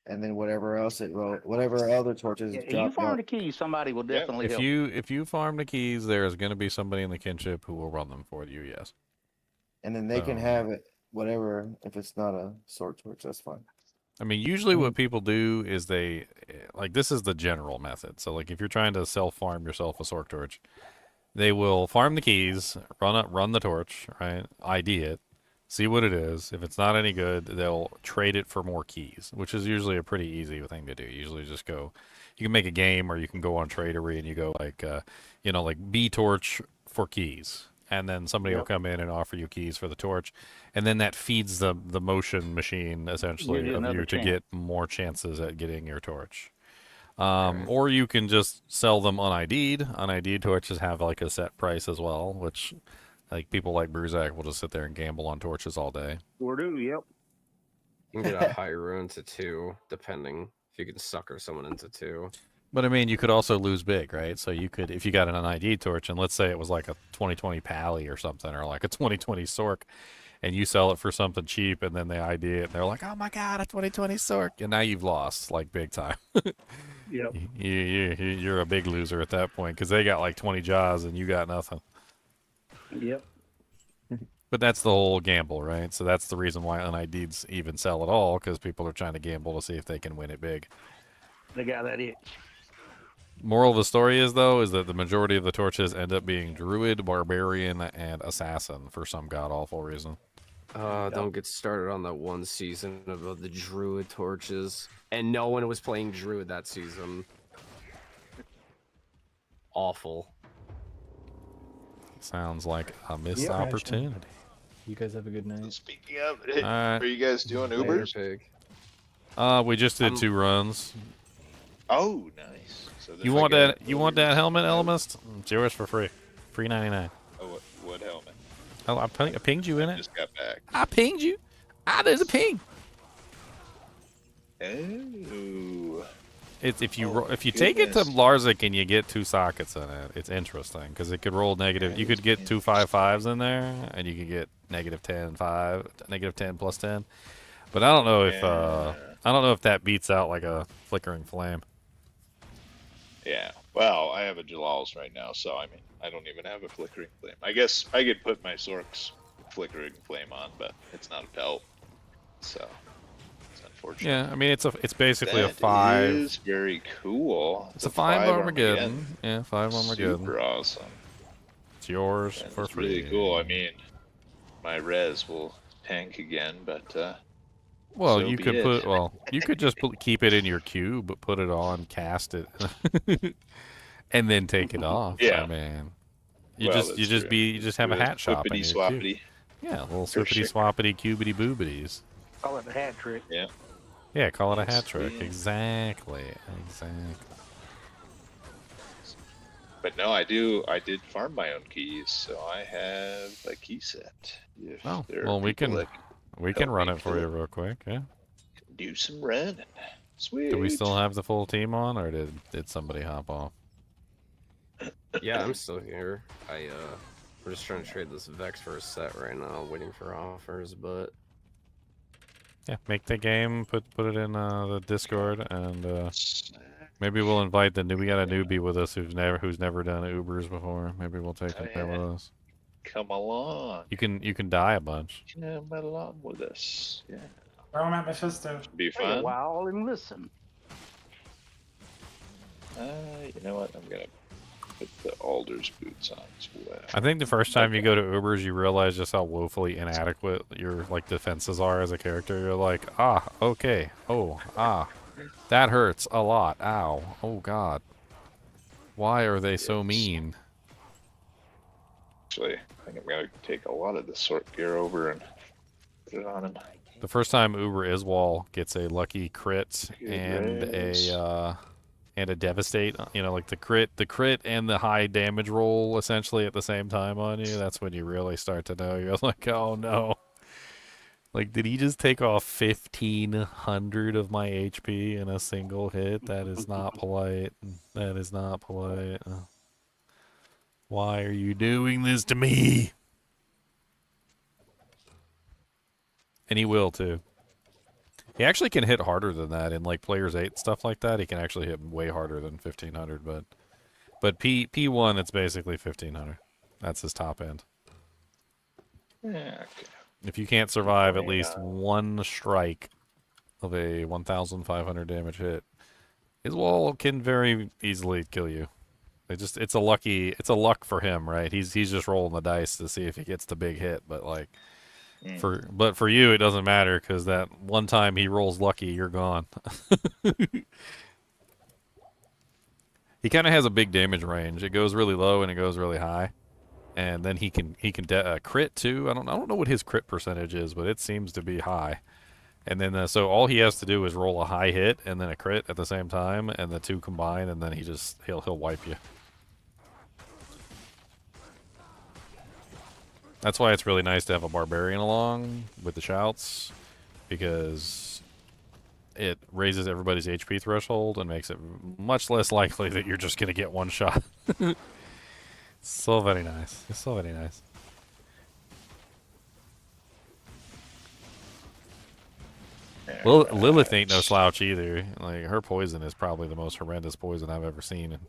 And then whatever else whatever other torches Yeah, you drop farm out. the keys, somebody will definitely If help. you farm the keys, there is going to be somebody in the kinship who will run them for you. Yes. And then they can have it whatever if it's not a sword torch, that's fine. I mean, usually what people do is they, like, this is the general method. So, like, if you're trying to self-farm yourself a Sorc torch, they will farm the keys, run the torch, right? ID it, see what it is. If it's not any good, they'll trade it for more keys, which is usually a pretty easy thing to do. Usually just go, you can make a game or you can go on Tradery and you go like, like B torch for keys. And then somebody will come in and offer you keys for the torch. And then that feeds the motion machine, essentially, of you to get more chances at getting your torch. Or you can just sell them unID'd. UnID'd torches have, like, a set price as well, which, like, people like Bruzak will just sit there and gamble on torches all day. Sure do, yep. You can get a high rune to 2, depending if you can sucker someone into 2. But I mean, you could also lose big, right? So you could, if you got an UnID torch, and let's say it was like a 2020 Pally or something, or like a 2020 Sorc, and you sell it for something cheap, and then they ID it, and they're like, "Oh my god, a 2020 Sorc," and now you've lost like big time. Yep. You're a big loser at that point because they got like 20 jaws and you got nothing. Yep. But that's the whole gamble, right? So that's the reason why UnIDs even sell at all, because people are trying to gamble to see if they can win it big. They got that itch. Moral of the story is, though, is that the majority of the torches end up being Druid, Barbarian, and Assassin for some god-awful reason. Don't get started on that one season of the Druid torches. And no one was playing Druid that season. Awful. Sounds like a missed opportunity. You guys have a good night. Speaking of, are you guys doing Ubers? We just did 2 runs. Oh, nice. So You want that? You want that helmet, Elemist? It's yours for free. Free 99. Oh, what helmet? Oh, I pinged you in it. Just got back. I pinged you. There's a ping. Oh. It's if you take it to Larzik and you get 2 sockets in it, it's interesting because it could roll negative. You could get 2 5/5s in there, and you could get -10 5, -10 plus 10. But I don't know if that beats out like a flickering flame. Yeah. Well, I have a Jalal's right now, so I mean, I don't even have a flickering flame. I guess I could put my Sorc's flickering flame on, but it's not a pelt, so it's unfortunate. Yeah, I mean it's basically That a 5. is very cool. It's a 5 Armageddon. Yeah, 5 Armageddon. Super awesome. It's yours for It's free. really cool. I mean, my res will tank again, but Well, so you be could it. you could just keep it in your queue, but put it on, cast it, and then take it off. Yeah. I mean, Well, that's you just true. have a Do a hat shop in flippity your queue. swappity. Yeah, little For swippity sure. swappity cubity boobities. Call it a hat trick. Yeah. Yeah, call it a Yes, hat trick. we- Exactly. Exactly. But no, I did farm my own keys, so I have a key set. If Oh, there are well, we people can that help run me it for you real quick. Yeah. do some running. Sweet. Do we still have the full team on, or did somebody hop off? Yeah, I'm still here. We're just trying to trade this Vex for a set right now, waiting for offers, but Yeah, make the game, put it in the Discord, and maybe we'll invite the new. We got a newbie with us who's never done Ubers before. Maybe we'll take him there with us. Come along. You can die a bunch. Come along with us. Yeah. Throw him at Mephisto. Be Stay a fun. while and listen. You know what? I'm gonna put the Alder's boots on as well. I think the first time you go to Ubers, you realize just how woefully inadequate your defenses are as a character. You're like, okay, that hurts a lot. Ow, oh god, why are they so mean? Actually, I think I'm gonna take a lot of the sword gear over and put it on him. The first time Uber Iswal gets a lucky crit and a devastate, like the crit and the high damage roll essentially at the same time on you, that's when you really start to know. You're like, oh no. Like, did he just take off 1,500 of my HP in a single hit? That is not polite. That is not polite. Why are you doing this to me? And he will too. He actually can hit harder than that in Players 8 stuff like that. He can actually hit way harder than 1,500, but P1 it's basically 1,500. That's his top end. Yeah, okay. If you can't survive at least one strike of a 1,500 damage hit, his wall can very easily kill you. It's a luck for him, right? He's just rolling the dice to see if he gets the big hit, but for you, it doesn't matter because that one time he rolls lucky, you're gone. He kind of has a big damage range. It goes really low and it goes really high, and then he can crit too. I don't know what his crit percentage is, but it seems to be high. And then so all he has to do is roll a high hit and then a crit at the same time, and the two combine, and then he'll wipe you. That's why it's really nice to have a barbarian along with the shouts, because it raises everybody's HP threshold and makes it much less likely that you're just going to get one shot. So very nice. It's so very nice. Well, Lilith ain't no slouch either. Like, her poison is probably the most horrendous poison I've ever seen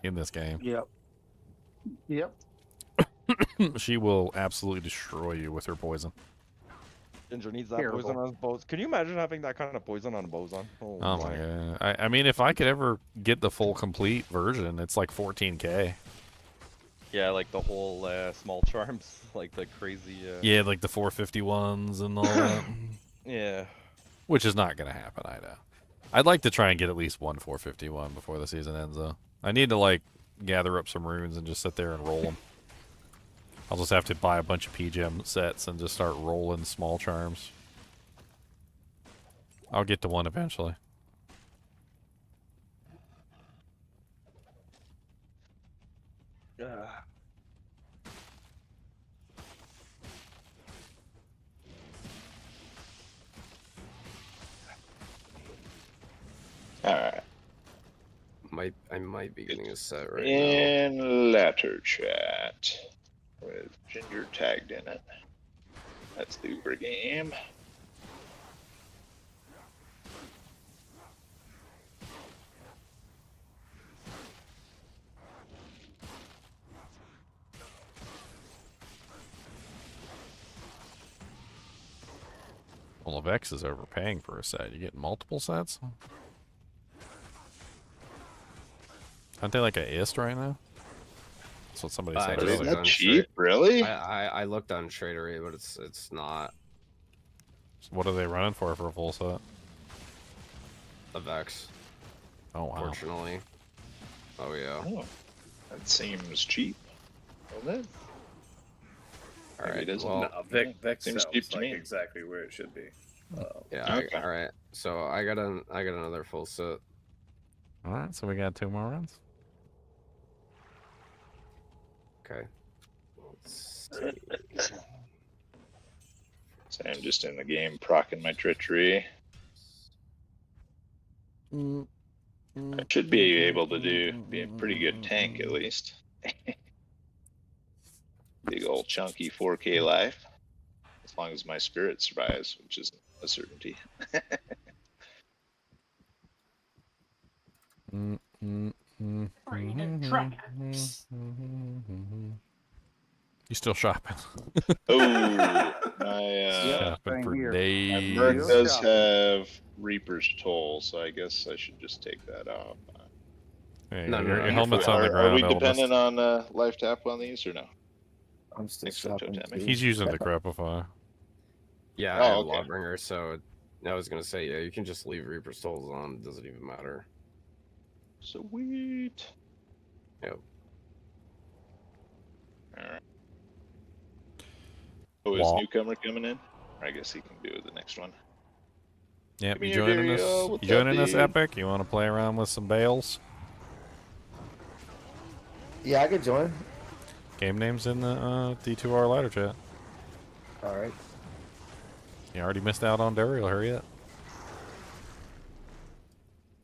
in this game. Yep. Yep. She will absolutely destroy you with her poison. Ginger needs that Terrible. poison on his bows. Can you imagine having that kind of poison on a boson? Oh my god. I mean, if I could ever get the full complete version, it's like 14k. Yeah, like the whole small charms, like the crazy. Yeah, like the 451s and all that. Yeah. Which is not going to happen, I know. I'd like to try and get at least one 451 before the season ends, though. I need to, gather up some runes and just sit there and roll them. I'll just have to buy a bunch of PGM sets and just start rolling small charms. I'll get to one eventually. Alright. I might be getting a set right now. In letter chat with Ginger tagged in it. That's the Uber game. Well, Vex is overpaying for a set. You get multiple sets? Aren't they like a IST right now? That's what somebody said just earlier. looked on cheap, really? I looked on Tradery, but it's not. What are they running for a full set? A Vex. Oh wow. Fortunately. Oh yeah. Oh, that seems cheap. Doesn't it? All Maybe right. it isn't. Well, No, Vic Seems sounds cheap to like me. exactly where it should be. yeah. Okay. All right. So I got another full set. All right, so we got 2 more runs. Okay. Let's see. So I'm just in the game procking my treachery. I should be able to be a pretty good tank at least. Big old chunky 4K life. As long as my spirit survives, which is a certainty. Traps. You still shopping? Oh, my shopping same for here. my days. merc Still does shopping. have Reaper's Toll, so I guess I should just take that off. Hey, No, your no, helmet's on the ground. Are we Elvis. dependent on life tap on these or no? I'm still Thanks for shopping toteming. too. He's using the Crepify. Yeah, Oh, I have okay. Lawbringer, so I was gonna say, yeah, you can just leave Reaper's Tolls on. It doesn't even matter. Sweet. Yep. Alright. Oh, is Wall. newcomer coming in? I guess he can do the next one. Yep, Give me you your joining us? Dario. You What's joining up, us, dude? Epic? You want to play around with some Baals? Yeah, I could join. Game names in the D2R ladder chat. All right. You already missed out on Daryl. Hurry up.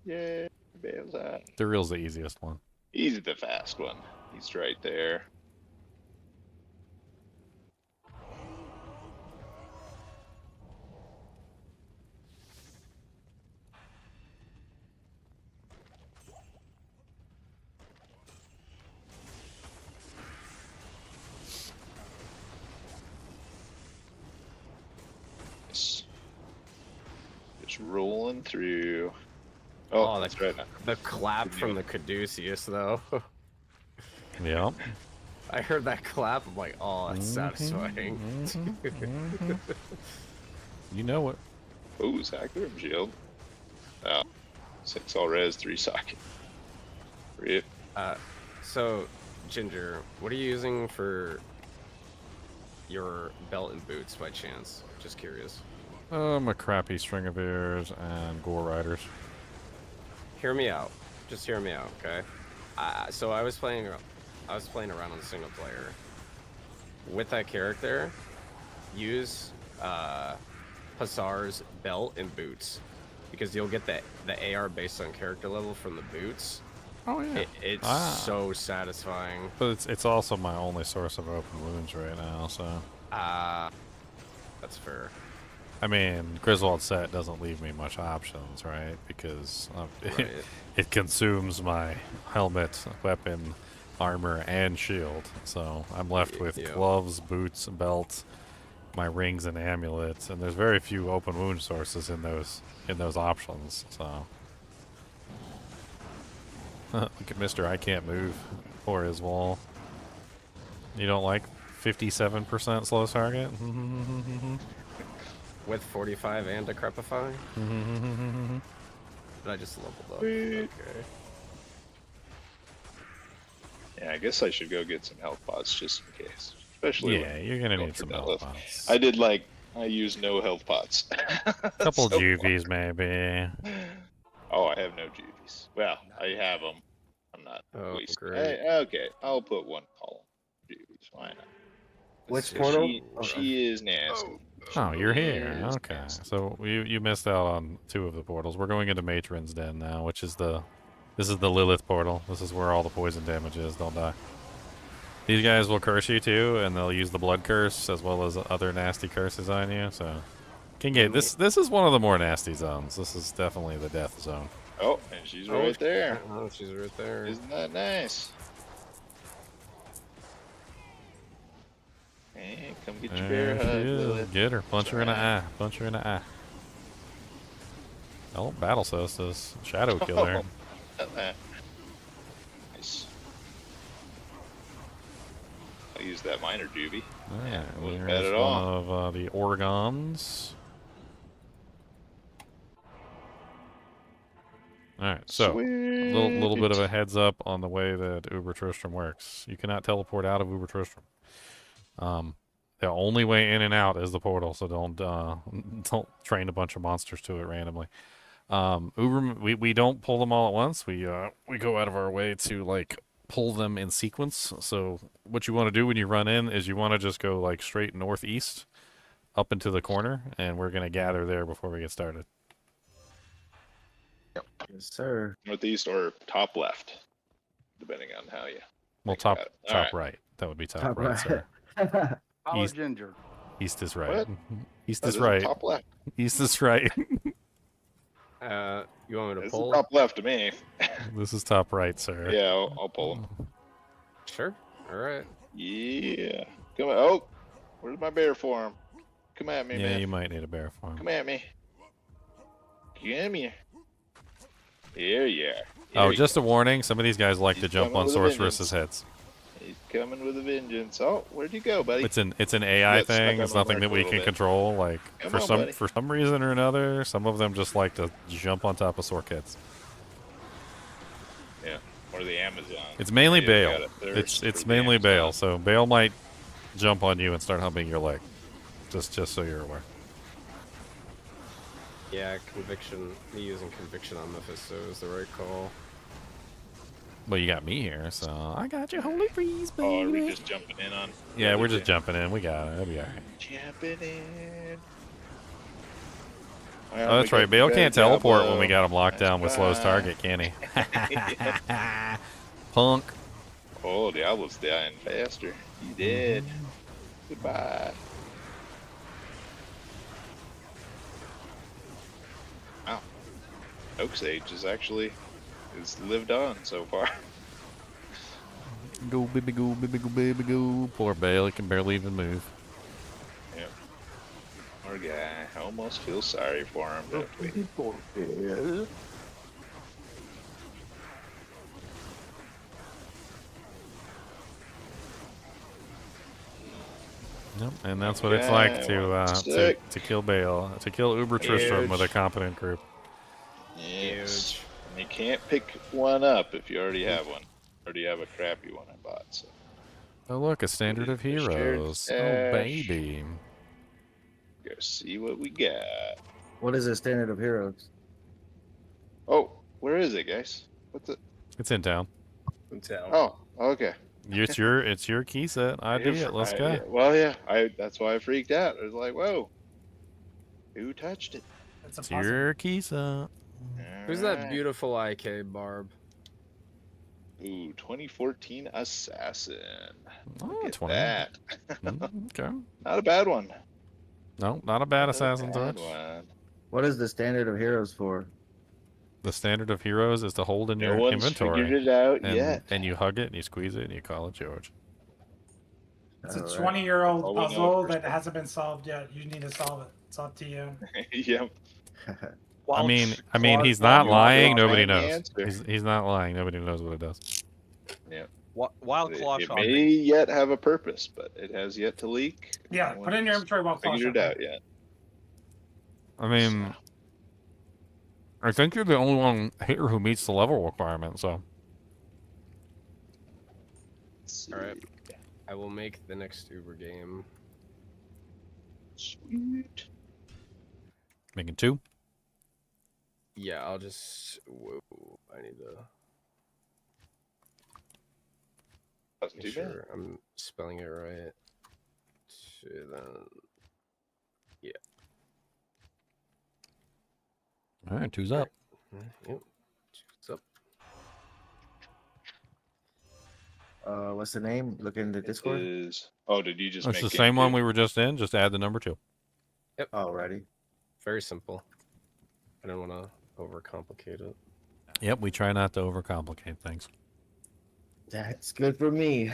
Yeah, Bale's out. Daryl's the easiest one. He's the fast one. He's right there. Just rolling through. Oh, that's right. The clap from the Caduceus, though. Yep. I heard that clap. I'm like, oh, that's satisfying. You know it. Oh, Sacrum Shield. Oh, 6 all res, 3 socket. Rip. So, Ginger, what are you using for your belt and boots by chance? Just curious. A crappy string of ears and gore riders. Hear me out. Just hear me out, okay? So I was playing around on single player. With that character, use Hussar's belt and boots, because you'll get the AR based on character level from the boots. Oh yeah. It's so satisfying. But it's also my only source of open wounds right now, so. That's fair. I mean, Griswold set doesn't leave me much options, right? Because Right. it consumes my helmet, weapon, armor, and shield. So I'm left with Yeah. gloves, boots, belt, my rings and amulets, and there's very few open wound sources in those options. So look at Mr. I Can't Move or his wall. You don't like 57% slow target? With 45 and Decrepify? But I just leveled up. Sweet. Okay. Yeah, I guess I should go get some health pots just in case. Especially Yeah, when you're gonna going need for some that health lift. pots. I use no health pots. Couple So juvies maybe. Oh, I have no juvies. Well, I have them. I'm not Oh, wasting. great. Okay, I'll put 1 column. Juvies, why not? Which portal? She is nasty. Oh, you're here. Yes, Okay. yes. So you missed out on 2 of the portals. We're going into Matron's Den now, which is this is the Lilith portal. This is where all the poison damage is. Don't die. These guys will curse you too, and they'll use the blood curse as well as other nasty curses on you. So, King Gate, this is one of the more nasty zones. This is definitely the death zone. Oh, and she's right there. Oh, she's right there. Isn't that nice? Hey, come get your bear There hug, she is. Lilith. Get her. Punch her in the eye. Punch her in the eye. Oh, Battle Cestus. Shadow Killer. Nice. I'll use that minor juvie. Alright, wasn't there's bad at one all. of the Orgons. Alright, so little bit of a heads up on the way that Uber Tristram works. You cannot teleport out of Uber Tristram. The only way in and out is the portal, so don't train a bunch of monsters to it randomly. We don't pull them all at once. We go out of our way to like pull them in sequence. So what you want to do when you run in is you want to just go like straight northeast up into the corner, and we're gonna gather there before we get started. Yep. Yes, sir. Northeast or top left, depending on how you. Well, top right. That would be top right, sir. Follow East, Ginger. east is right. What? East Oh, is this is right. top left. East is right. You want me to This pull? is top left to me. This is top right, sir. Yeah, I'll pull him. Sure. All right. Yeah. Come on. Oh, where's my bear form? Come at me, Yeah, man. you might need a bear farm. Come at me. Come here. Here you are. Oh, Here just you a warning. Some of these guys like to He's jump coming on with a sorceresses' heads. go. He's coming with a vengeance. Oh, where'd you go, buddy? It's an AI Got stuck thing. on It's my nothing mark that a we little can bit. control. Like Come for on, some buddy. for some reason or another, some of them just like to jump on top of sword kids. Yeah, or the Amazon. It's mainly They've Baal. got a thirst It's for the mainly Amazon. Baal. So Baal might jump on you and start humping your leg. Just so you're aware. Yeah, conviction. Me using conviction on Mephisto is the right call. Well, you got me here, so I got your holy freeze, baby. Oh, are we just jumping in on? Yeah, we're just jumping in. We got it. It'll be alright. Jumping in. Oh, that's right. Baal can't teleport when we got him locked down with slowest target, can he? Punk. Oh, Diablo's dying faster. He did. Goodbye. Wow. Oak's Age is actually lived on so far. Go, baby, go, baby, go, baby, go. Poor Baal. He can barely even move. Yep. Poor guy. I almost feel sorry for him, don't we? Yep, and that's what it's like Yeah, to kill Baal, to kill Uber Tristram with a Huge. competent group. Yes. And you can't pick one up if you already have one. Already have a crappy one I bought. So. Oh look, a standard of Shared heroes. Oh stash. baby. Go see what we got. What is the standard of heroes? Oh, where is it, guys? What's it? It's in town. In town. Oh, okay. It's your key set. I do it. Let's go. Well, yeah. That's why I freaked out. I was like, whoa. Who touched it? It's your key set. Who's that beautiful IK Barb? Ooh, 2014 Assassin. Oh, Look at 20. that. Okay. Not a bad one. No, not a bad assassin Bad touch. one. What is the standard of heroes for? The standard of heroes is to hold in No your one's inventory. figured it out and, yet. And you hug it and you squeeze it and you call it George. It's a Alright. 20-year-old All we know puzzle is that hasn't been solved yet. You need to solve it. It's up to you. Yep. I mean, Clark he's not you lying. want the Nobody wrong knows. answer. He's not lying. Nobody knows what it does. Yep. While claw It shopping. may yet have a purpose, but it has yet to leak. Yeah, No put it in your one's inventory while claw figured it shopping. out yet. I mean, I think you're the only one here who meets the level requirement. So All right. I will make the next Uber game. Sweet. making 2. Yeah, I'll just. Whoa, I need to Wasn't make too bad. sure I'm spelling it right. Then, yeah. All right, 2's up. Yep. What's up? What's the name? Look in the Discord. Oh, did you just It's make the game same one two? we were just in. Just add the number 2. Yep. Alrighty. Very simple. I don't want to overcomplicate it. Yep, we try not to overcomplicate things. That's good for me.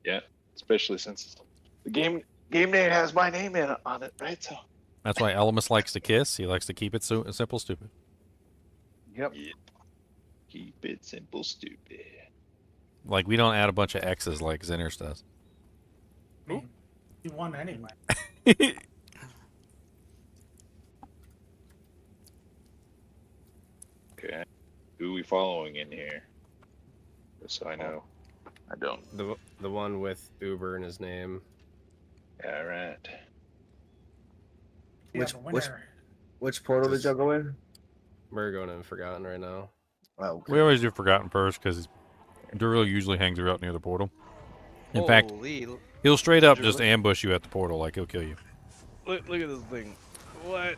Yeah, especially since the game name has my name on it, right? So That's why Elemus likes to kiss. He likes to keep it simple, stupid. Yep. Keep it simple, stupid. Like we don't add a bunch of X's like Zinner's does. You won anyway. Okay, who are we following in here? Just so I know. I don't. The one with Uber in his name. All right. Yeah, Which the which winner. which portal did y'all go in? We're going in Forgotten right now. Oh, okay. We always do Forgotten first because Duriel usually hangs out near the portal. In fact, Holy, he'll straight up Duriel, just look- ambush you at the portal, like he'll kill you. Look at this thing. What?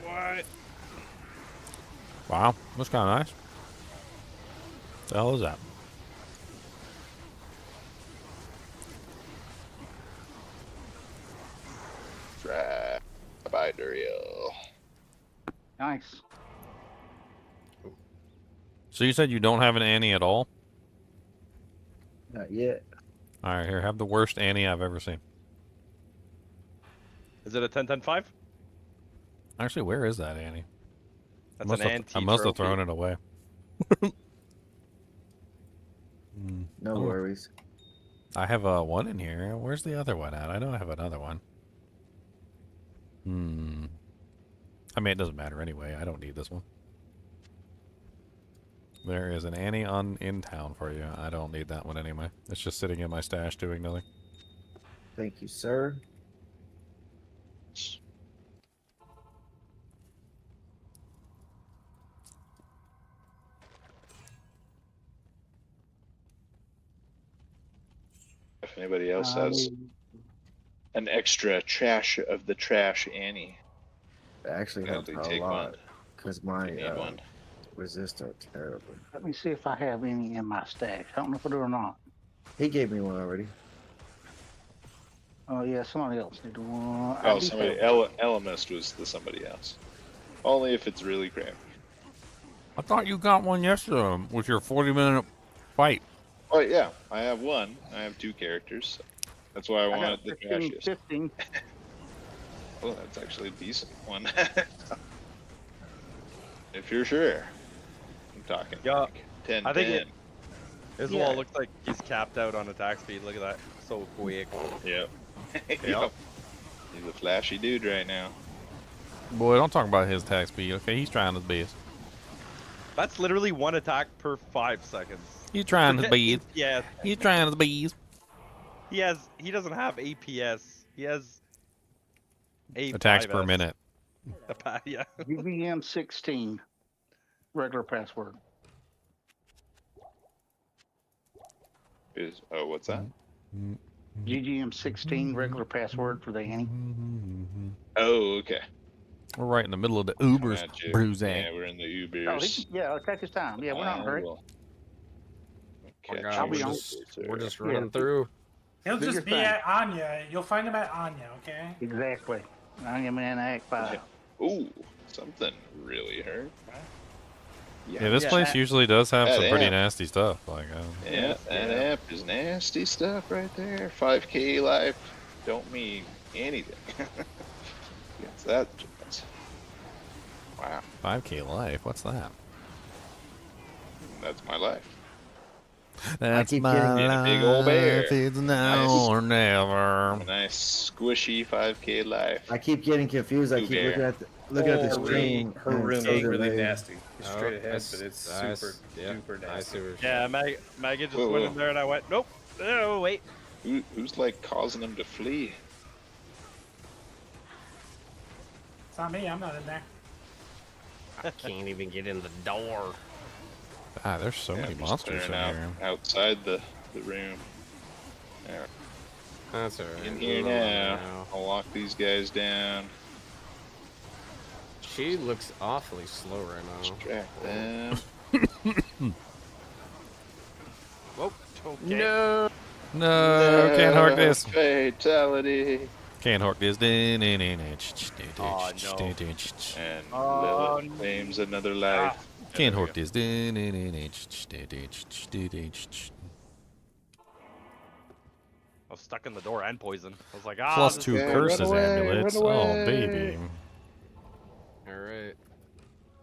What? Wow, that's kind of nice. What the hell is that? Right. Bye, Duriel. Nice. So you said you don't have an Annie at all? Not yet. All right, here, have the worst Annie I've ever seen. Is it a 10-10-5? Actually, where is that Annie? That's I an must have anti-trophy. thrown it away. No worries. I have one in here. Where's the other one at? I know I have another one. I mean, it doesn't matter anyway. I don't need this one. There is an Annie in town for you. I don't need that one anyway. It's just sitting in my stash doing nothing. Thank you, sir. If anybody else has an extra trash of the trash Annie, It actually helps gladly out a take lot one. because my You need one. resists are terrible. Let me see if I have any in my stash. I don't know if I do or not. He gave me one already. Oh yeah, somebody else did one. Oh, somebody. Elemist was the somebody else. Only if it's really crappy. I thought you got one yesterday with your 40-minute fight. Oh yeah, I have one. I have 2 characters. That's why I got wanted the 15, trashiest. 15. Oh, that's actually a decent one. If you're sure. I'm talking. Yeah, like 10, I think 10. it. His wall looks like he's capped out on attack speed. Look at that, so quick. Yep. Yep. He's a flashy dude right now. Boy, don't talk about his attack speed, okay? He's trying his best. That's literally 1 attack per 5 seconds. He's trying his best. Yeah. He's trying his best. He doesn't have APS. He has Attacks per minute. Yeah. UVM 16. Regular password. What's that? GGM 16 regular password for the Annie. Oh, okay. We're right in the middle of the Ubers, Gotcha. Bruze. Yeah, we're in the Ubers. Oh, yeah, take his time. Yeah, we're not in a hurry. Okay. I'll be on. We're just running through. He'll Do just your be thing. at Anya. You'll find him at Anya, okay? Exactly. I am in Act 5. Ooh, something really hurt. Yeah, this place usually does have That some pretty amp. nasty stuff. Like, Yeah, that amp is nasty stuff right there. 5k life don't mean anything. Against that. Wow. 5k life. What's that? That's my life. That's keep my getting a big old bear. life. It's now Nice. or never. A nice squishy 5k life. I keep getting confused. I Blue keep bear. looking at the stream. Her and room it's is so really delayed. nasty. It's straight ahead, but it's super, Yeah, super I nasty. see what you're Yeah, Maggot just Whoa, went whoa. in there and I went, nope. No, wait. Who's like causing him to flee? It's not me. I'm not in there. I can't even get in the door. Ah, there's so many I'm just monsters in staring here. outside the room. There. That's alright. In here now. I'll lock these guys down. She looks awfully slow right now. Distract them. Whoa, okay. No. No, can't hark this. Fatality. Can't hark this. Oh, And Oh, Lilith claims another life. Can't hark this. I was stuck in the door and poisoned. I was like, ah. Plus this 2 is- curses amulets. Oh, baby. Alright.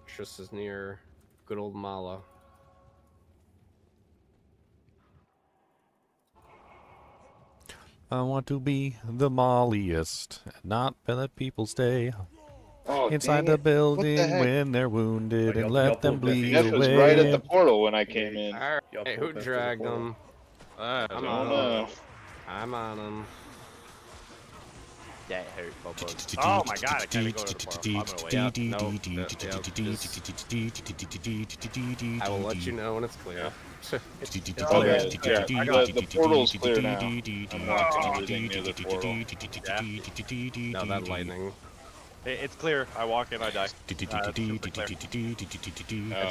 Triss is near good old Mala. I want to be the molliest, not let people stay Oh, inside dang the it. What building heck? when they're wounded y'all- and y'all let them pulled Nephi. bleed Jeff was away. right at the portal when I came in. Alright, Y'all hey, pulled who Beth to the dragged portal. him? I I'm don't on know. know. him. I'm on him. That hurt, Bubba. Oh my god, I gotta go to the portal. I'm gonna wait. I will let you know when it's clear. It's Okay, clear. yeah, I got the portal's clear now. I'm watching everything near the portal. Now that lightning. It's clear. I walk in, I die. It's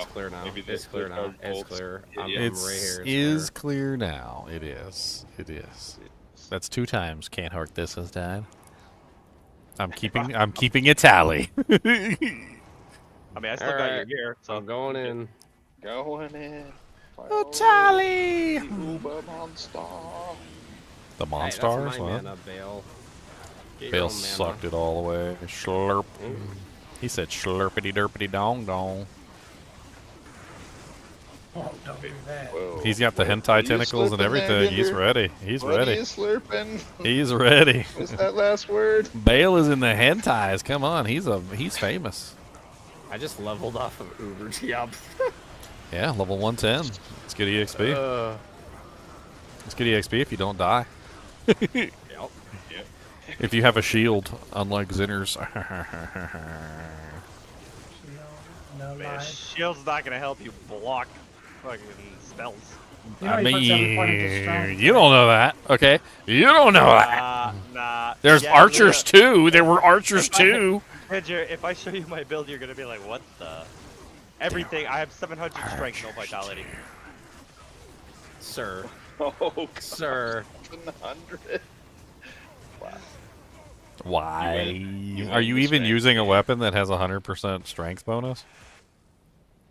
clear now. It's clear now. It's clear. I'm right here. It's clear now. It is. It is. That's 2 times. Can't hurt this has died. I'm keeping a tally. I mean, I still got your gear, so I'm going in. Going in. A tally. Uber monster. The Hey, monsters? that's my What? mana, Baal. Get your Bill own mana. sucked it all away. Slurp. He said slurpity derpity dong dong. Oh, don't do that. Whoa. He's got the What hentai are you tentacles and slurping there, everything. He's Ginger? ready. He's What ready. are you slurping? He's ready. What's that last word? Bale is in the hentais. Come on, he's famous. I just leveled off of Uber Diablo. Yeah, level 110. It's good EXP. It's good EXP if you don't die. Yep. If you have a shield, unlike Zinner's. No Man, lie. shield's not gonna help you block fucking spells. You know, I he puts every point into strength. mean, you don't know that, okay? You don't know that. Nah. There's Yeah, archers Leo. too. There were archers too. Ginger, if I show you my build, you're gonna be like, what the? Everything. I have 700 strength, no vitality. Sir. Oh, Sir. 700. Wow. Why? You Are you win the even strength. using a weapon that has a 100% strength bonus?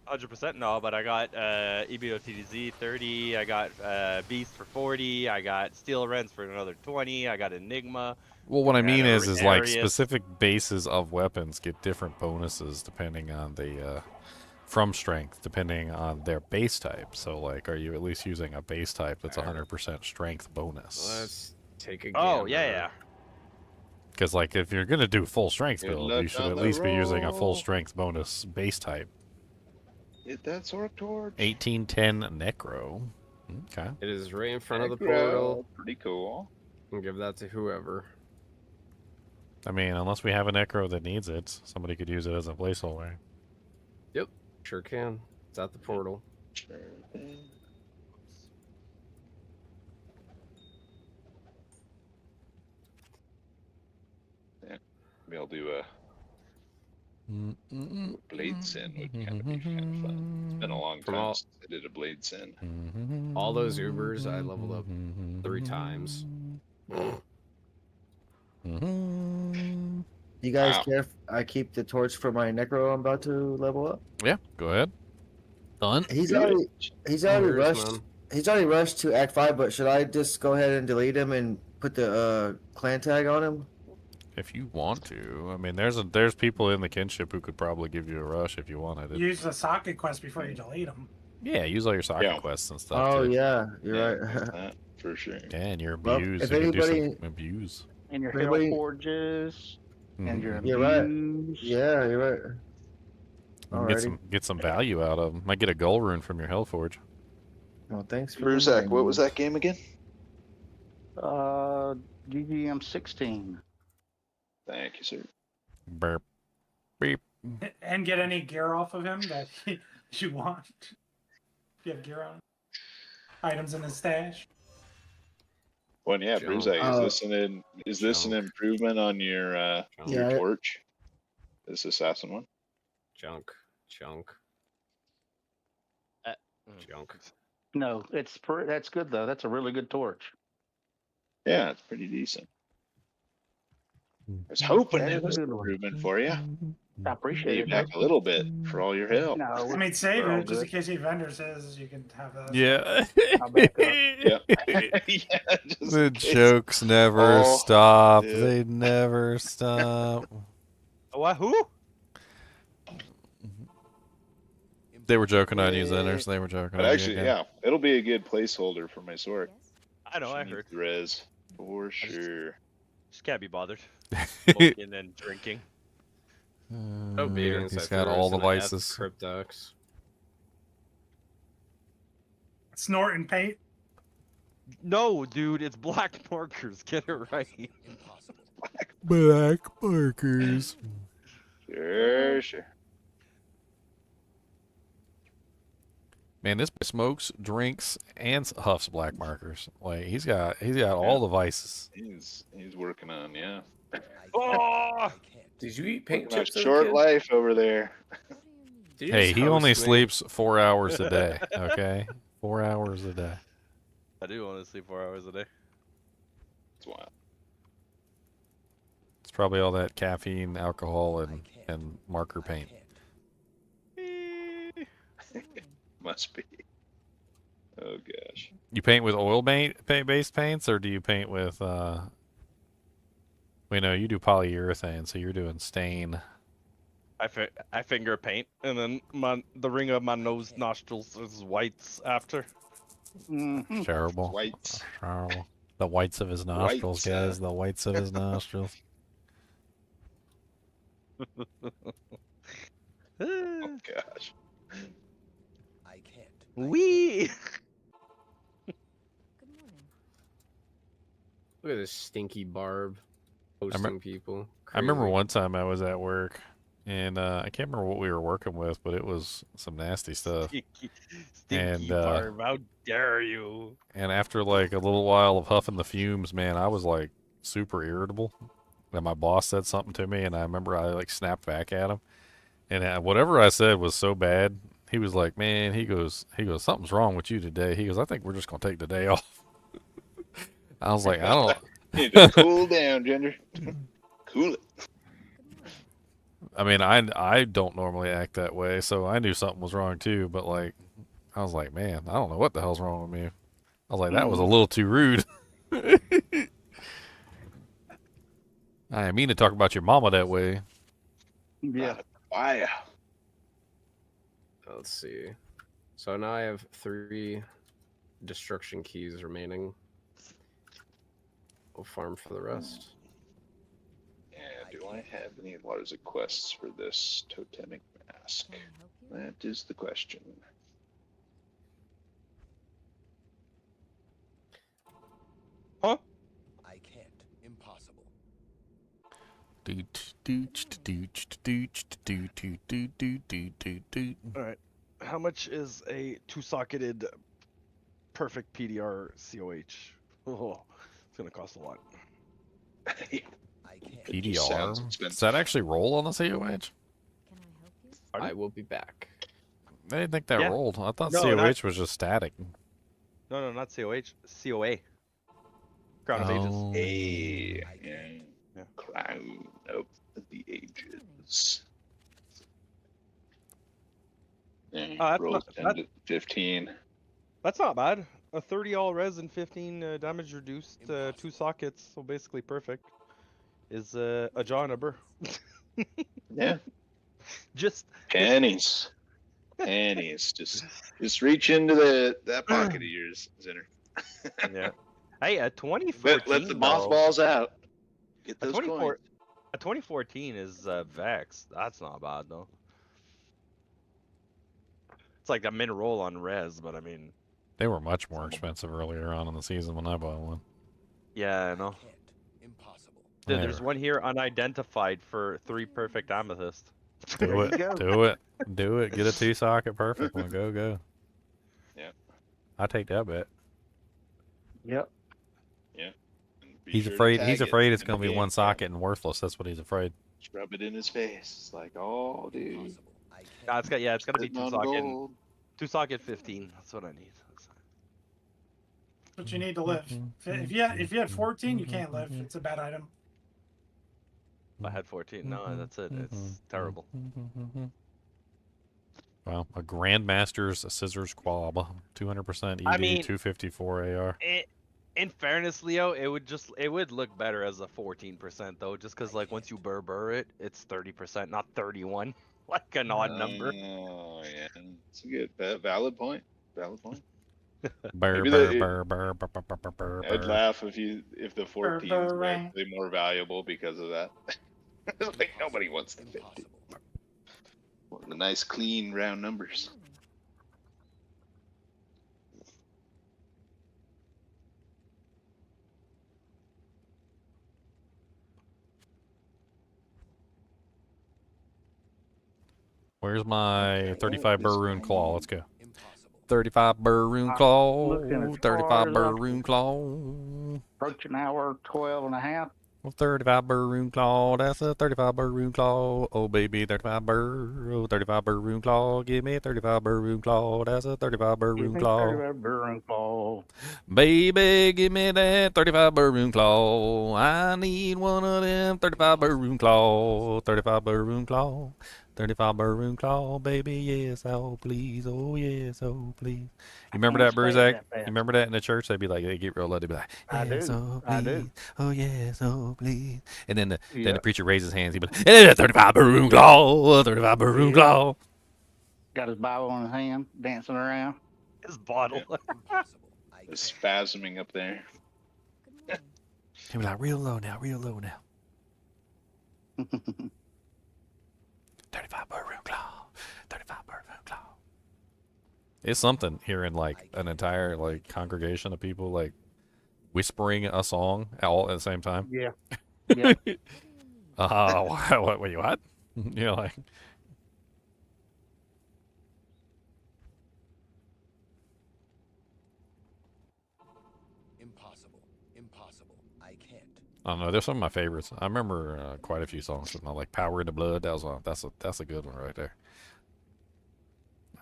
100% no, but I got EBOTDZ 30, I got Beast for 40, I got Steel Rends for another 20, I got Enigma. Well, what I mean is like Arius. specific bases of weapons get different bonuses depending on the from strength, depending on their base type. So, like, are you at least using a base type that's 100% strength bonus? Let's take a Oh, gander. yeah. Because, like, if you're gonna do full strength Good build, luck you should on at the least be using a full roll. strength bonus base type. Hit that sword torch. 1810 Necro. Okay. It is right in front of the Necro, portal. Pretty cool. And give that to whoever. I mean, unless we have a Necro that needs it, somebody could use it as a placeholder. Yep. Sure can. It's at the portal. Sure thing. Yeah, maybe I'll do a blade sin would kind of be kind of fun. It's been a long From time all- since I did a blade sin. All those Ubers, I leveled up 3 times. You guys Wow. care if I keep the torch for my necro I'm about to level up? Yeah, go ahead. Done. He's Good. already Yours, rushed. man. He's already rushed to Act 5, but should I just go ahead and delete him and put the clan tag on him? If you want to. I mean, there's people in the kinship who could probably give you a rush if you wanted it. Use the socket quest before you delete them. Yeah, use all your soccer Yeah. quests and stuff. Oh too. yeah, you're Yeah, right. there's that, for sure. Yeah, and your Well, abuse. if you can do some anybody- abuse. And your Everybody- hell forges. And your You're right. abuse. Yeah, you're right. Get some value out of them. Might get a goal rune from your Hellforge. Well, thanks for Bruzak, what was that game again? GGM 16. Thank you, sir. Burp. Beep. And get any gear off of him that you want. If you have gear on. Items in his stash. Well, yeah, Junk. Bruzak, is this an improvement on your Yeah. torch? This assassin one? Junk. Junk. No, that's good though. That's a really good torch. Yeah, it's pretty decent. I was hoping Yeah, it was an good one. improvement for you. I appreciate Pay it. back a little bit for all your help. No, I mean, save we're all it just in good. case he vendor says you can have that. Yeah. I'll back up. Yeah. Yeah, just The in case. jokes never Oh, stop. yeah. They never stop. What? Who? They were joking on you, Zenners. They were joking But on actually, you. again. yeah, it'll be a good placeholder for my sword. I know, I She heard. needs the res for sure. Just can't be bothered. Smoking and drinking. Obedience. He's I got threw all us the in a F vices. Cryptox. Snort and paint. No, dude, it's black markers. Get it right. Black markers. Sure, sure. Man, this boy smokes, drinks, and huffs black markers. Like he's got all the vices. He's working on, yeah. Oh! Did you eat paint Working on chips as a short kid? life over there. Did you Hey, just he only host me? sleeps 4 hours a day. Okay, 4 hours a day. I do want to sleep 4 hours a day. That's wild. It's probably all that caffeine, alcohol, and marker paint. Must be. Oh gosh. You paint with based paints, or do you paint with? We know you do polyurethane, so you're doing stain. I finger paint, and then the ring of my nose nostrils is whites after. Terrible. Whites. Terrible. The whites of his nostrils, Whites, guys. The whites of his nostrils. Oh gosh. I can't. Wee. Look at this stinky Barb hosting people. I remember Crazy. one time I was at work, and I can't remember what we were working with, but it was some nasty stuff. Stinky Barb, how dare you? And after like a little while of huffing the fumes, man, I was like super irritable. And my boss said something to me, and I remember I like snapped back at him. And whatever I said was so bad. He was like, "Man," he goes, "Something's wrong with you today." He goes, "I think we're just gonna take the day off." I was like, "I don't." You need to cool down, Ginger. Cool it. I mean, I don't normally act that way, so I knew something was wrong too. But like, I was like, "Man, I don't know what the hell's wrong with me." I was like, "That was a little too rude." I didn't mean to talk about your mama that way. Yeah. Fire. Let's see. So now I have 3 destruction keys remaining. We'll farm for the rest. Yeah, do I have any Waters of quests for this totemic mask? That is the question. Huh? I can't. Impossible. Alright. How much is a 2-socketed perfect PDR COH? Oh, it's gonna cost a lot. It just sounds PDR? expensive. Does that actually roll on the COH? I will be back. I didn't think that Yeah. rolled. I thought No, COH not- was just static. No, not COH. COA. Crown of Ages. Hey, yeah. Crown of the Ages. Yeah, that's rolls not- 10 that- to 15. That's not bad. A 30 all res and 15 damage reduced, 2 sockets, so basically perfect. Is a jaw and a burr. Yeah. Just Pennies. Pennies. Just reach into that pocket of yours, Zinner. Yeah. Hey, a 2014. Let the mothballs out. Get A those 24 coins. A 2014 is Vex. That's not bad though. It's like a min roll on res, but I mean, They were much more expensive earlier on in the season when I bought one. yeah, I know. Impossible. Dude, there's one here unidentified for 3 perfect amethyst. Do There you it. go. Do it. Do it. Get a 2-socket perfect one. Go. Yeah. I take that bet. Yep. Yeah. And be He's sure to afraid. tag He's it afraid it's in going the to be game. 1 socket and worthless. That's what he's afraid. Just rub it in his face. It's like, oh, dude. Nah, it's got to be Sitting on 2-socket. gold. 2-socket 15. That's what I need. But you need to live. If you had 14, you can't live. It's a bad item. If I had 14, no, that's it. It's terrible. Wow. A Grandmaster's Scissors Quab. 200% ED, I mean, 254 AR. In fairness, Leo, it would look better as a 14% though, just because like once you burr it, it's 30%, not 31, like an odd number. Oh, yeah. It's a good, valid point. Valid point. Burr, Maybe burr, burr, burr, burr, burr, burr, burr, I'd burr. laugh if the 14 is Burr. actually more valuable because of that. Like nobody wants the 50. Want the nice, clean, round numbers. Where's my 35 burr rune claw? Let's go. Impossible. 35 burr rune looking as claw. 35 far burr as rune claw. approaching hour 12 and a half. Well, 35 burr rune claw. That's a 35 burr rune claw. Oh, baby, 35 burr. Oh, 35 burr rune claw. Give me 35 burr rune claw. That's a 35 burr Give rune me claw. 35 burn claw. Baby, give me that 35 burr rune claw. I need one of them 35 burr rune claw. 35 burr rune claw. 35 burr rune claw, baby, yes, oh please, oh yes, oh please. You remember that, Bruzak? You remember that in the church? They'd be like, they get real loud, they'd be like, yes, oh please, oh yes, oh please. And then the preacher raised his hands, he'd be like, 35 burr rune claw, 35 burr rune claw. Got his Bible in his hand, dancing around. His bottle. It's spasming up there. He'd be like, real low now, real low now. 35 burr rune claw, 35 burr rune claw. It's something hearing like an entire like congregation of people like whispering a song all at the same time. Yeah. Yeah. What? Wait, what? You know, like. Impossible. Impossible. I can't. I don't know. They're some of my favorites. I remember quite a few songs from like "Power in the Blood." That was that's a good one right there.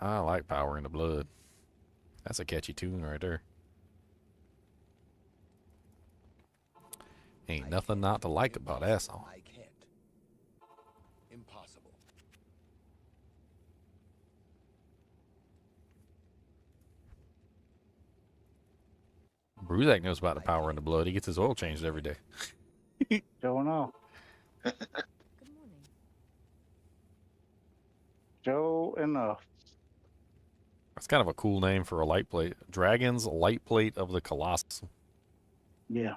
I like "Power in the Blood." That's a catchy tune right there. Ain't nothing not to like about that song. I can't. Impossible. Bruzak knows about the "Power in the Blood." He gets his oil changed every day. Joe enough. Joe enough. That's kind of a cool name for a light plate. Dragon's Light Plate of the Colossus. Yeah.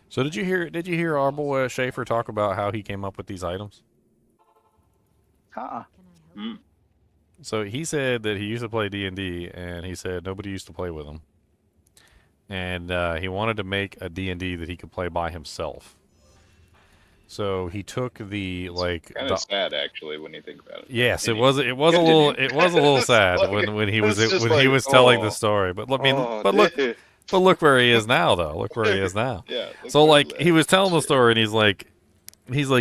So did you hear our boy Schaefer talk about how he came up with these items? So he said that he used to play D&D, and he said nobody used to play with him. And he wanted to make a D&D that he could play by himself. So he took the like Kind of sad actually when you think about it. Yes, it was a little sad when he was telling the story. But look where he is now though. Look where he is now. Yeah. So like he was telling the story, and he's like,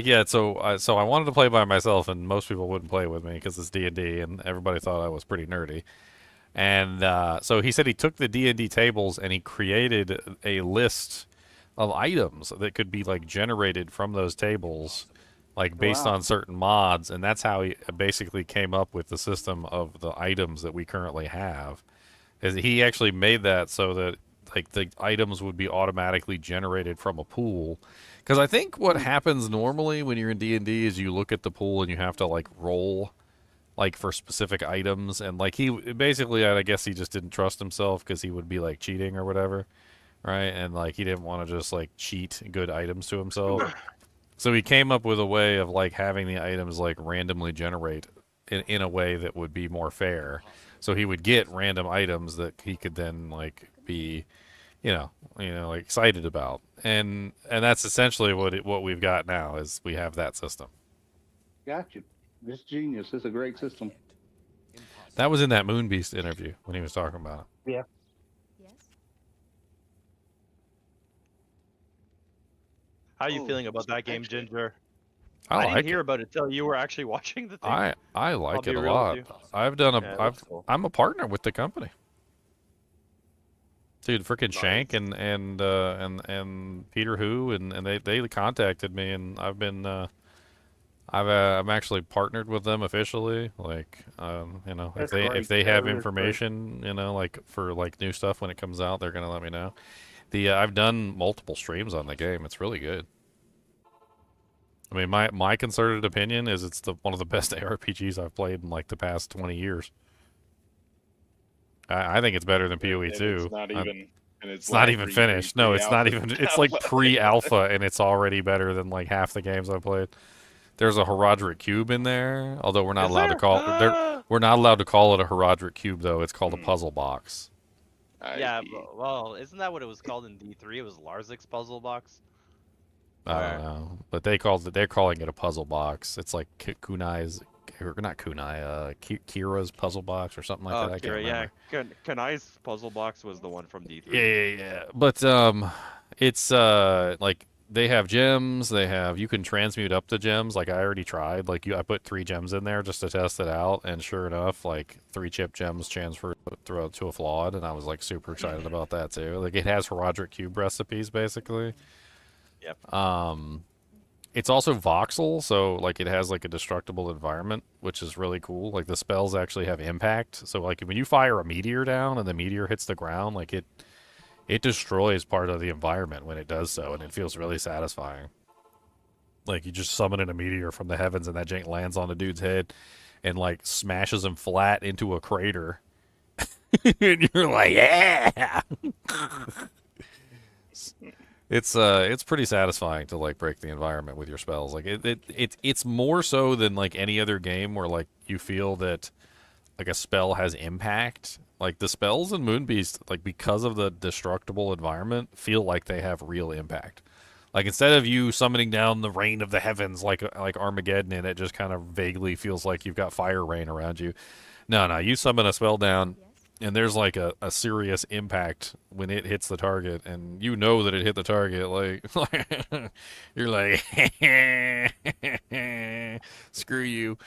yeah. So I wanted to play by myself, and most people wouldn't play with me because it's D&D, and everybody thought I was pretty nerdy. And so he said he took the D&D tables and he created a list of items that could be like generated from those tables, like based on certain mods, and that's how he basically came up with the system of the items that we currently have. Is he actually made that so that like the items would be automatically generated from a pool? Because I think what happens normally when you're in D&D is you look at the pool and you have to like roll like for specific items, and like he basically, I guess he just didn't trust himself because he would be like cheating or whatever. Right, and like he didn't want to just like cheat good items to himself, so he came up with a way of like having the items like randomly generate in a way that would be more fair. So he would get random items that he could then like be, you know, like excited about, and that's essentially what we've got now is we have that system. Got you. This genius. This is a great system. That was in that Moonbeast interview when he was talking about it. Yeah. How are you feeling about that game, Ginger? I didn't like hear about it till you were actually watching the thing. I like I'll it be a real lot. with you. I've done Yeah, that's cool. I'm a partner with the company. Dude, freaking Shank and Peter Who and they contacted me, and I've been I'm actually partnered with them officially. Like That's if they great. have That is information, like for like new stuff when it comes out, they're gonna let me know. I've done multiple streams on the game. It's really good. I mean, my concerted opinion is it's one of the best ARPGs I've played in like the past 20 years. I think it's better than PoE 2. It's not even. And it's not even finished. No, it's not even. It's like pre-alpha, and it's already better than like half the games I've played. There's a Herodric cube in there, although we're not allowed to call it. We're not allowed to call it a Herodric cube, though. It's called a puzzle box. Yeah, well, isn't that what it was called in D3? It was Larzik's puzzle box. I don't know, but they're calling it a puzzle box. It's like Kunai's, or not Kunai, Kira's puzzle box or something like that. I can't remember. Yeah, Kanai's puzzle box was the one from D3. Yeah. But it's like they have gems. You can transmute up the gems. Like I already tried. Like I put 3 gems in there just to test it out, and sure enough, like 3 chip gems transfer through to a flawed, and I was like super excited about that too. Like it has Herodric cube recipes basically. Yep. It's also voxel, so like it has like a destructible environment, which is really cool. Like the spells actually have impact. So like when you fire a meteor down and the meteor hits the ground, like it destroys part of the environment when it does so, and it feels really satisfying. Like you just summon in a meteor from the heavens, and that jank lands on a dude's head and like smashes him flat into a crater. And you're like, yeah. It's pretty satisfying to like break the environment with your spells. Like it's more so than like any other game where like you feel that like a spell has impact. Like the spells in Moonbeast, like because of the destructible environment, feel like they have real impact. Like instead of you summoning down the rain of the heavens like Armageddon, and it just kind of vaguely feels like you've got fire rain around you. No, you summon a spell down, and there's like a serious impact when it hits the target, and you know that it hit the target. Like you're like, screw you.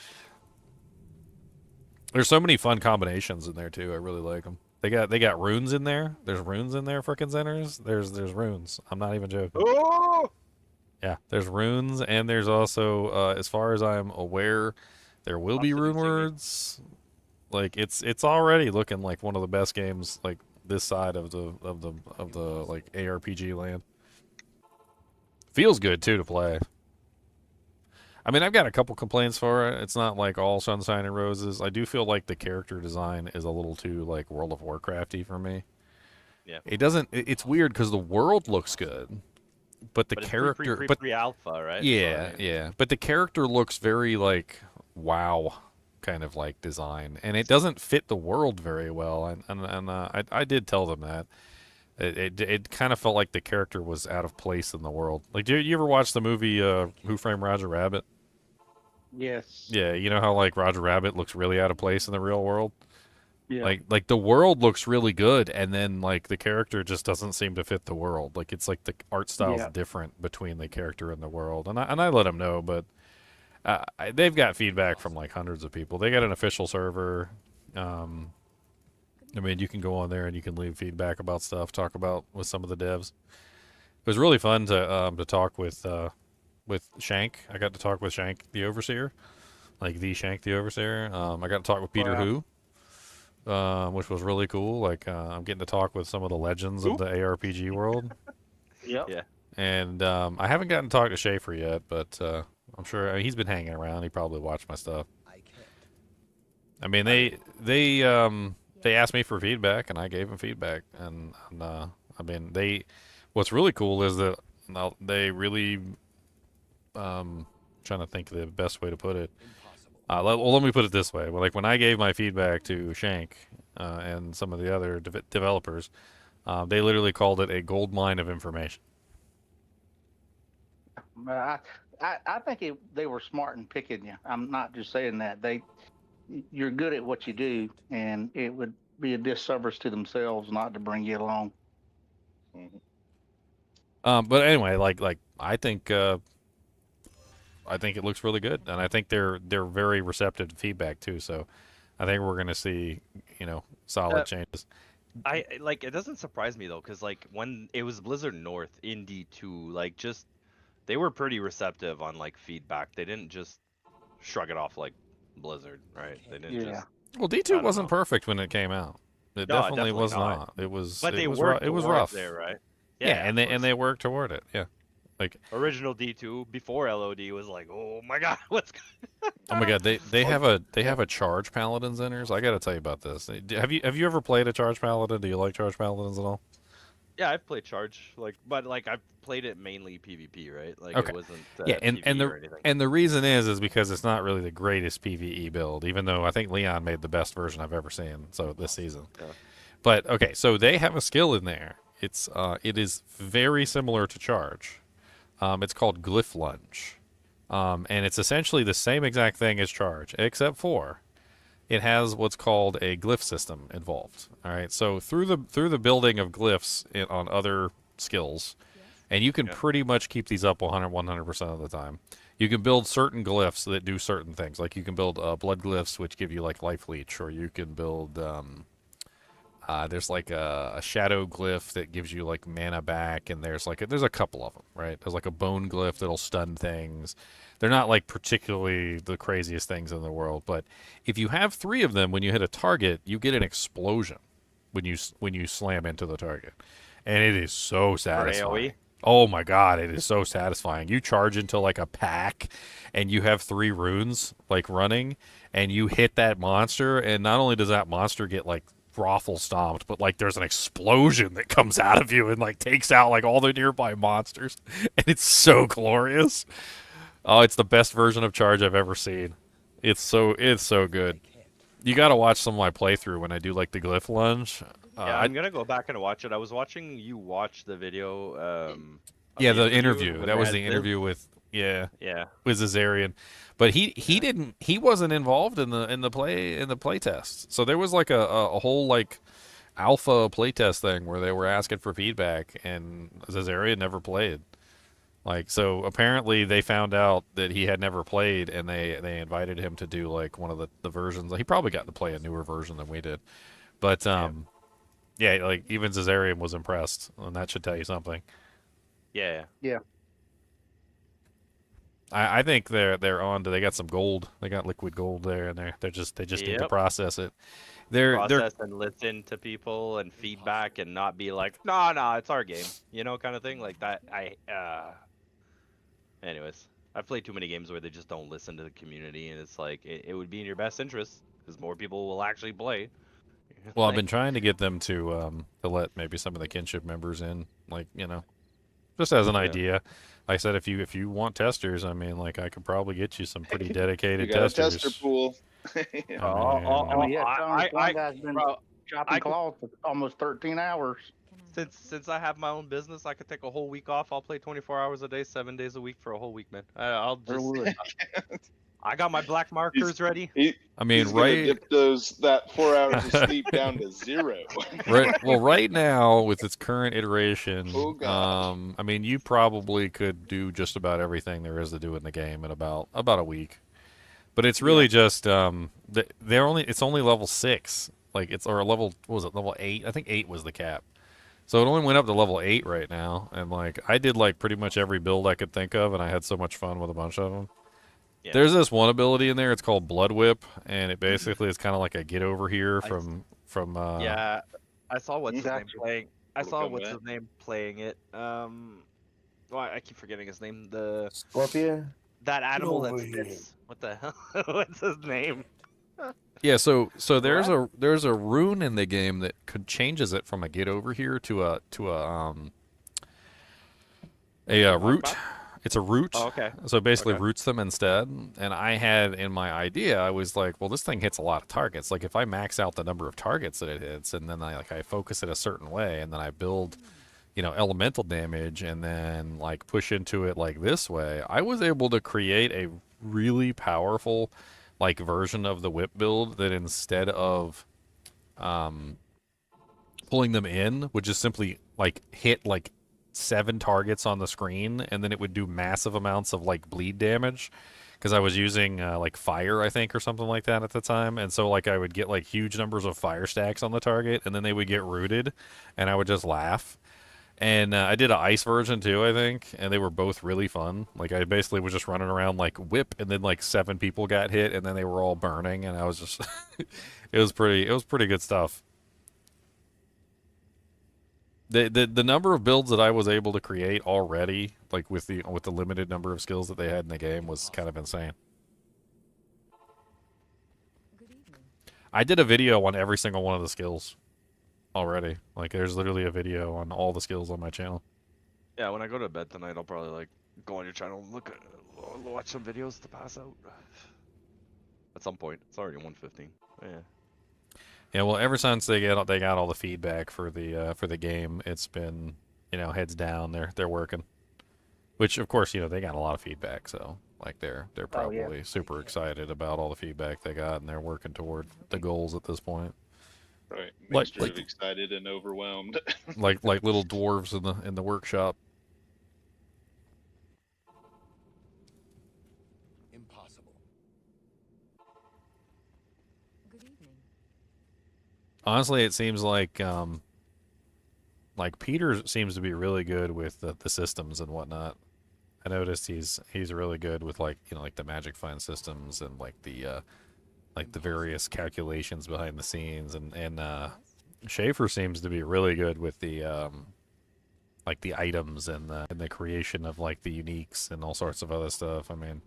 There's so many fun combinations in there too. I really like them. They got runes in there. There's runes in there, frickin' centers. There's runes. I'm not even joking. Oh! Yeah, there's runes, and there's also, as far as I'm aware, there will be rune words. Like it's already looking like one of the best games like this side of the like ARPG land. Feels good too to play. I mean, I've got a couple complaints for it. It's not like all sunshine and roses. I do feel like the character design is a little too like World of Warcrafty for me. Yeah. It doesn't. It's weird because the world looks good, but the character, pre-alpha, right? Yeah, So, yeah. But the character looks very like WoW kind of like design, and it doesn't fit the world very well. And I did tell them that. It kind of felt like the character was out of place in the world. Like, do you ever watch the movie Who Framed Roger Rabbit? Yes. Yeah, you know how like Roger Rabbit looks really out of place in the real world? Yeah. Like the world looks really good, and then like the character just doesn't seem to fit the world. Like it's like the art style's different between the character and the world. And I let them know, but they've got feedback from like hundreds of people. They got an official server. I mean, you can go on there and you can leave feedback about stuff, talk about with some of the devs. It was really fun to talk with Shank. I got to talk with Shank the Overseer, like the Shank the Overseer. I got to talk with Peter Who, which was really cool. Like I'm getting to talk with some of the legends of the ARPG world. Yep. Yeah. And I haven't gotten to talk to Schaefer yet, but I'm sure he's been hanging around. He probably watched my stuff. I mean, they asked me for feedback, and I gave them feedback. And I mean, what's really cool is that they really, trying to think of the best way to put it. Let me put it this way. Like when I gave my feedback to Shank and some of the other developers, they literally called it a gold mine of information. I think they were smart in picking you. I'm not just saying that. You're good at what you do, and it would be a disservice to themselves not to bring you along. But anyway, like I think it looks really good, and I think they're very receptive to feedback too. So I think we're gonna see solid changes. I like it doesn't surprise me though, because like when it was Blizzard North in D2, like just they were pretty receptive on like feedback. They didn't just shrug it off like Blizzard, right? They didn't just. Well, D2 wasn't perfect when it came out. It definitely was not. It was. But it was rough. there, right? Yeah, and they worked toward it. Yeah, like original D2 before LOD was like, oh my god, what's going oh my god, they have a charge paladins in there. So I got to tell you about this. Have you ever played a charge paladin? Do you like charge paladins at all? Yeah, I've played charge, but I've played it mainly PvP, right? Like Okay. it wasn't Yeah, and PvE the reason is because it's not really the greatest PvE build, even though I think Leon made the best version I've ever seen this season. Yeah. But okay, so they have a skill in there. It is very similar to charge. It's called Glyph Lunge. And it's essentially the same exact thing as charge, except for it has what's called a glyph system involved. All right, so through the building of glyphs on other skills, and you can pretty much keep these up 100% of the time. You can build certain glyphs that do certain things. Like you can build blood glyphs, which give you like life leech, or you can build there's like a shadow glyph that gives you like mana back, and there's a couple of them, right? There's like a bone glyph that'll stun things. They're not like particularly the craziest things in the world, but if you have 3 of them, when you hit a target, you get an explosion when you slam into the target, and it is so satisfying. AoE? Oh my god, it is so satisfying. You charge into like a pack, and you have 3 runes like running, and you hit that monster, and not only does that monster get like brothel stomped, but like there's an explosion that comes out of you and like takes out like all the nearby monsters, and it's so glorious. Oh, it's the best version of charge I've ever seen. It's so good. You got to watch some of my playthrough when I do like the glyph lunge. Yeah, I'm gonna go back and watch it. I was watching you watch the video. Yeah, the interview. That was the interview with yeah with Zazarian, but he wasn't involved in the play test. So there was like a whole like alpha playtest thing where they were asking for feedback, and Zazarian never played. Like, so apparently they found out that he had never played, and they invited him to do like one of the versions. He probably got to play a newer version than we did, but yeah, like even Zazarian was impressed, and that should tell you something. Yeah. I think they're on to. They got some gold. They got liquid gold there, and they just need to process it. Process and listen to people and feedback, and not be like, no, it's our game, kind of thing like that. Anyways, I've played too many games where they just don't listen to the community, and it's like it would be in your best interest because more people will actually play. Well, I've been trying to get them to let maybe some of the kinship members in, like, just as an idea. Like I said, if you want testers, I mean, like I could probably get you some pretty dedicated You got testers. a tester pool. One guy's been chopping cloth for almost 13 hours. Since I have my own business, I could take a whole week off. I'll play 24 hours a day, 7 days a week for a whole week, man. I'll just. I got my black markers ready. I mean, he's gonna dip that 4 hours of sleep down to 0. Right. Well, right now with its current iteration, Oh, God. I mean, you probably could do just about everything there is to do in the game in about a week. But it's really just it's only level 6. Like level, what was it, level 8? I think 8 was the cap. So it only went up to level 8 right now, and like I did like pretty much every build I could think of, and I had so much fun with a bunch of them. Yeah. There's this one ability in there. It's called Blood Whip, and it basically is kind of like a get over here from. Yeah, I saw what's his name playing. I saw what's his name playing it. Well, I keep forgetting his name. The Scorpion. That animal that spits. What the hell? What's his name? Yeah, so there's a rune in the game that changes it from a get over here to a root. It's a root. Oh, okay. So it basically roots them instead. And I had in my idea, I was like, well, this thing hits a lot of targets. Like if I max out the number of targets that it hits, and then I focus it a certain way, and then I build, elemental damage, and then like push into it like this way, I was able to create a really powerful like version of the whip build that instead of pulling them in would just simply like hit like 7 targets on the screen, and then it would do massive amounts of like bleed damage because I was using like fire, I think, or something like that at the time. And so like I would get like huge numbers of fire stacks on the target, and then they would get rooted, and I would just laugh. And I did an ice version too, I think, and they were both really fun. Like I basically was just running around like whip, and then like 7 people got hit, and then they were all burning, and I was just it was pretty good stuff. The number of builds that I was able to create already, like with the limited number of skills that they had in the game, was kind of insane. I did a video on every single one of the skills already. Like there's literally a video on all the skills on my channel. Yeah, when I go to bed tonight, I'll probably like go on your channel and watch some videos to pass out. At some point, it's already 1:15. Yeah. Yeah, well, ever since they got all the feedback for the game, it's been heads down. They're working, Which, of course, they got a lot of feedback, so like they're Oh, yeah. probably super excited about all the feedback they got, and they're working toward the goals at this point. Right. Like Mixture of excited and overwhelmed. like little dwarves in the workshop. Impossible. Good evening. Honestly, it seems like Peter seems to be really good with the systems and whatnot. I noticed he's really good with like the magic find systems and like the various calculations behind the scenes, and Schaefer seems to be really good with the like the items and the creation of like the uniques and all sorts of other stuff. I mean,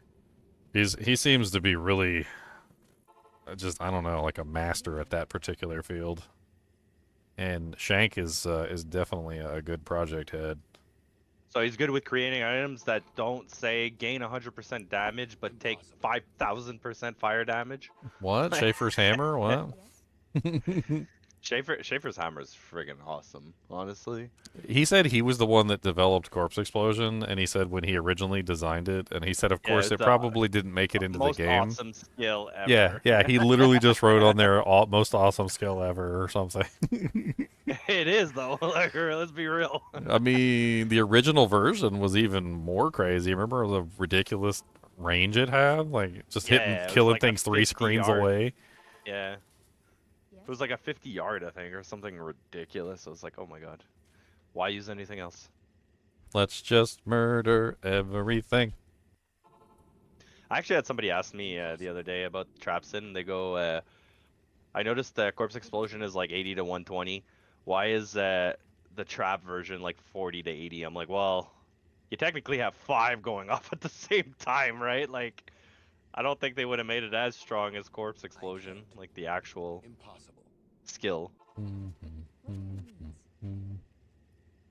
he seems to be really just, I don't know, like a master at that particular field. And Shank is definitely a good project head. So he's good with creating items that don't say gain 100% damage, but take 5,000% fire damage. What? Schaefer's hammer? What? Schaefer's hammer is friggin' awesome, honestly. He said he was the one that developed Corpse Explosion, and he said when he originally designed it, and he said, of course, it probably didn't make it into the game. Most awesome skill ever. Yeah, he literally just wrote on there, most awesome skill ever, or something. It is, though. Like, let's be real. I mean, the original version was even more crazy. Remember the ridiculous range it had? Like, just killing like things 3 screens away. Yeah. It was like a 50-yard, I think, or something ridiculous. I was like, oh my god. Why use anything else? Let's just murder everything. I actually had somebody ask me the other day about Trapsin. They go, I noticed the Corpse Explosion is like 80 to 120. Why is the Trap version like 40 to 80? I'm like, well, you technically have 5 going off at the same time, right? Like, I don't think they would have made it as strong as Corpse Explosion, like the actual skill.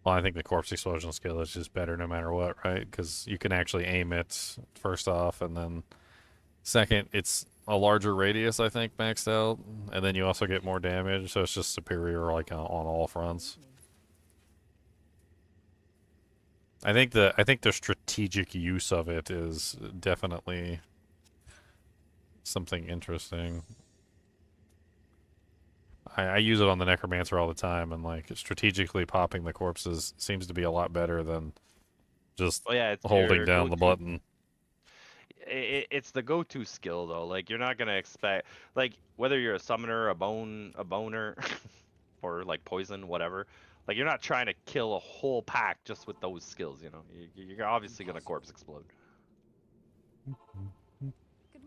Well, I think the Corpse Explosion skill is just better no matter what, right? Because you can actually aim it, first off, and then second, it's a larger radius, I think, maxed out, and then you also get more damage, so it's just superior, like, on all fronts. I think the strategic use of it is definitely something interesting. I use it on the Necromancer all the time, and like strategically popping the corpses seems to be a lot better than just holding down the button. It's the go-to skill though. Like, you're not gonna expect, like, whether you're a summoner, a boner, or like poison, whatever. Like, you're not trying to kill a whole pack just with those skills. You're obviously gonna corpse explode.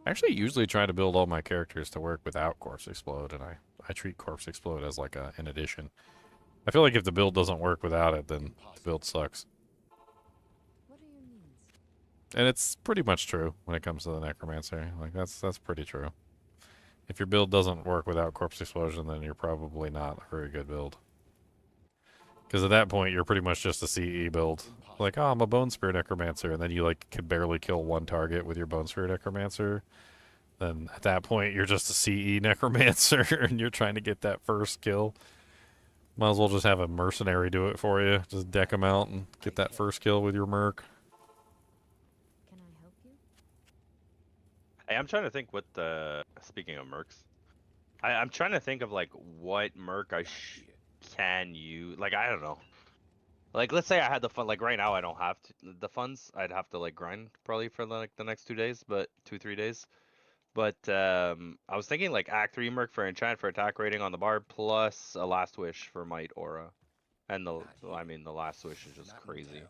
I actually usually try to build all my characters to work without Corpse Explode, and I treat Corpse Explode as like an addition. I feel like if the build doesn't work without it, then the build sucks. And it's pretty much true when it comes to the Necromancer. Like, that's pretty true. If your build doesn't work without Corpse Explosion, then you're probably not a very good build. Because at that point, you're pretty much just a CE build. Like, oh, I'm a Bone Spear Necromancer, and then you like can barely kill one target with your Bone Spear Necromancer. Then at that point, you're just a CE Necromancer, and you're trying to get that first kill. Might as well just have a Mercenary do it for you. Just deck them out and get that first kill with your Merc. Can I help you? Hey, I'm trying to think what the... Speaking of Mercs, I'm trying to think of like what Merc I can use. Like, I don't know. Like, let's say I had the fun. Like, right now I don't have the funds. I'd have to like grind probably for like the next 2 days, but 2-3 days. But I was thinking like Act 3 Merc for enchant for attack rating on the bar, plus a Last Wish for Might Aura. And the Last Wish is just crazy.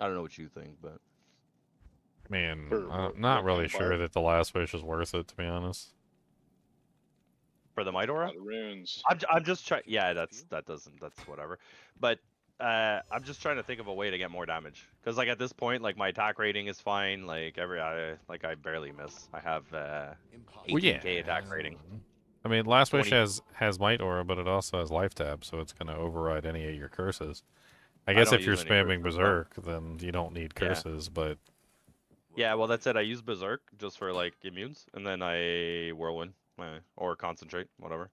I don't know what you think, but Man, I'm not really sure that the Last Wish is worth it, to be honest. For the Might Aura? Runes. I'm just trying. Yeah, that's whatever. But I'm just trying to think of a way to get more damage. Because like at this point, like my attack rating is fine. Like I barely miss. I have 18k attack rating. I mean, Last Wish has Might Aura, but it also has Life Tab, so it's going to override any of your curses. I guess if you're spamming Berserk, then you don't need curses, but... Yeah, well, that's it. I use Berserk just for, like, immunes, and then I Whirlwind, or Concentrate, whatever.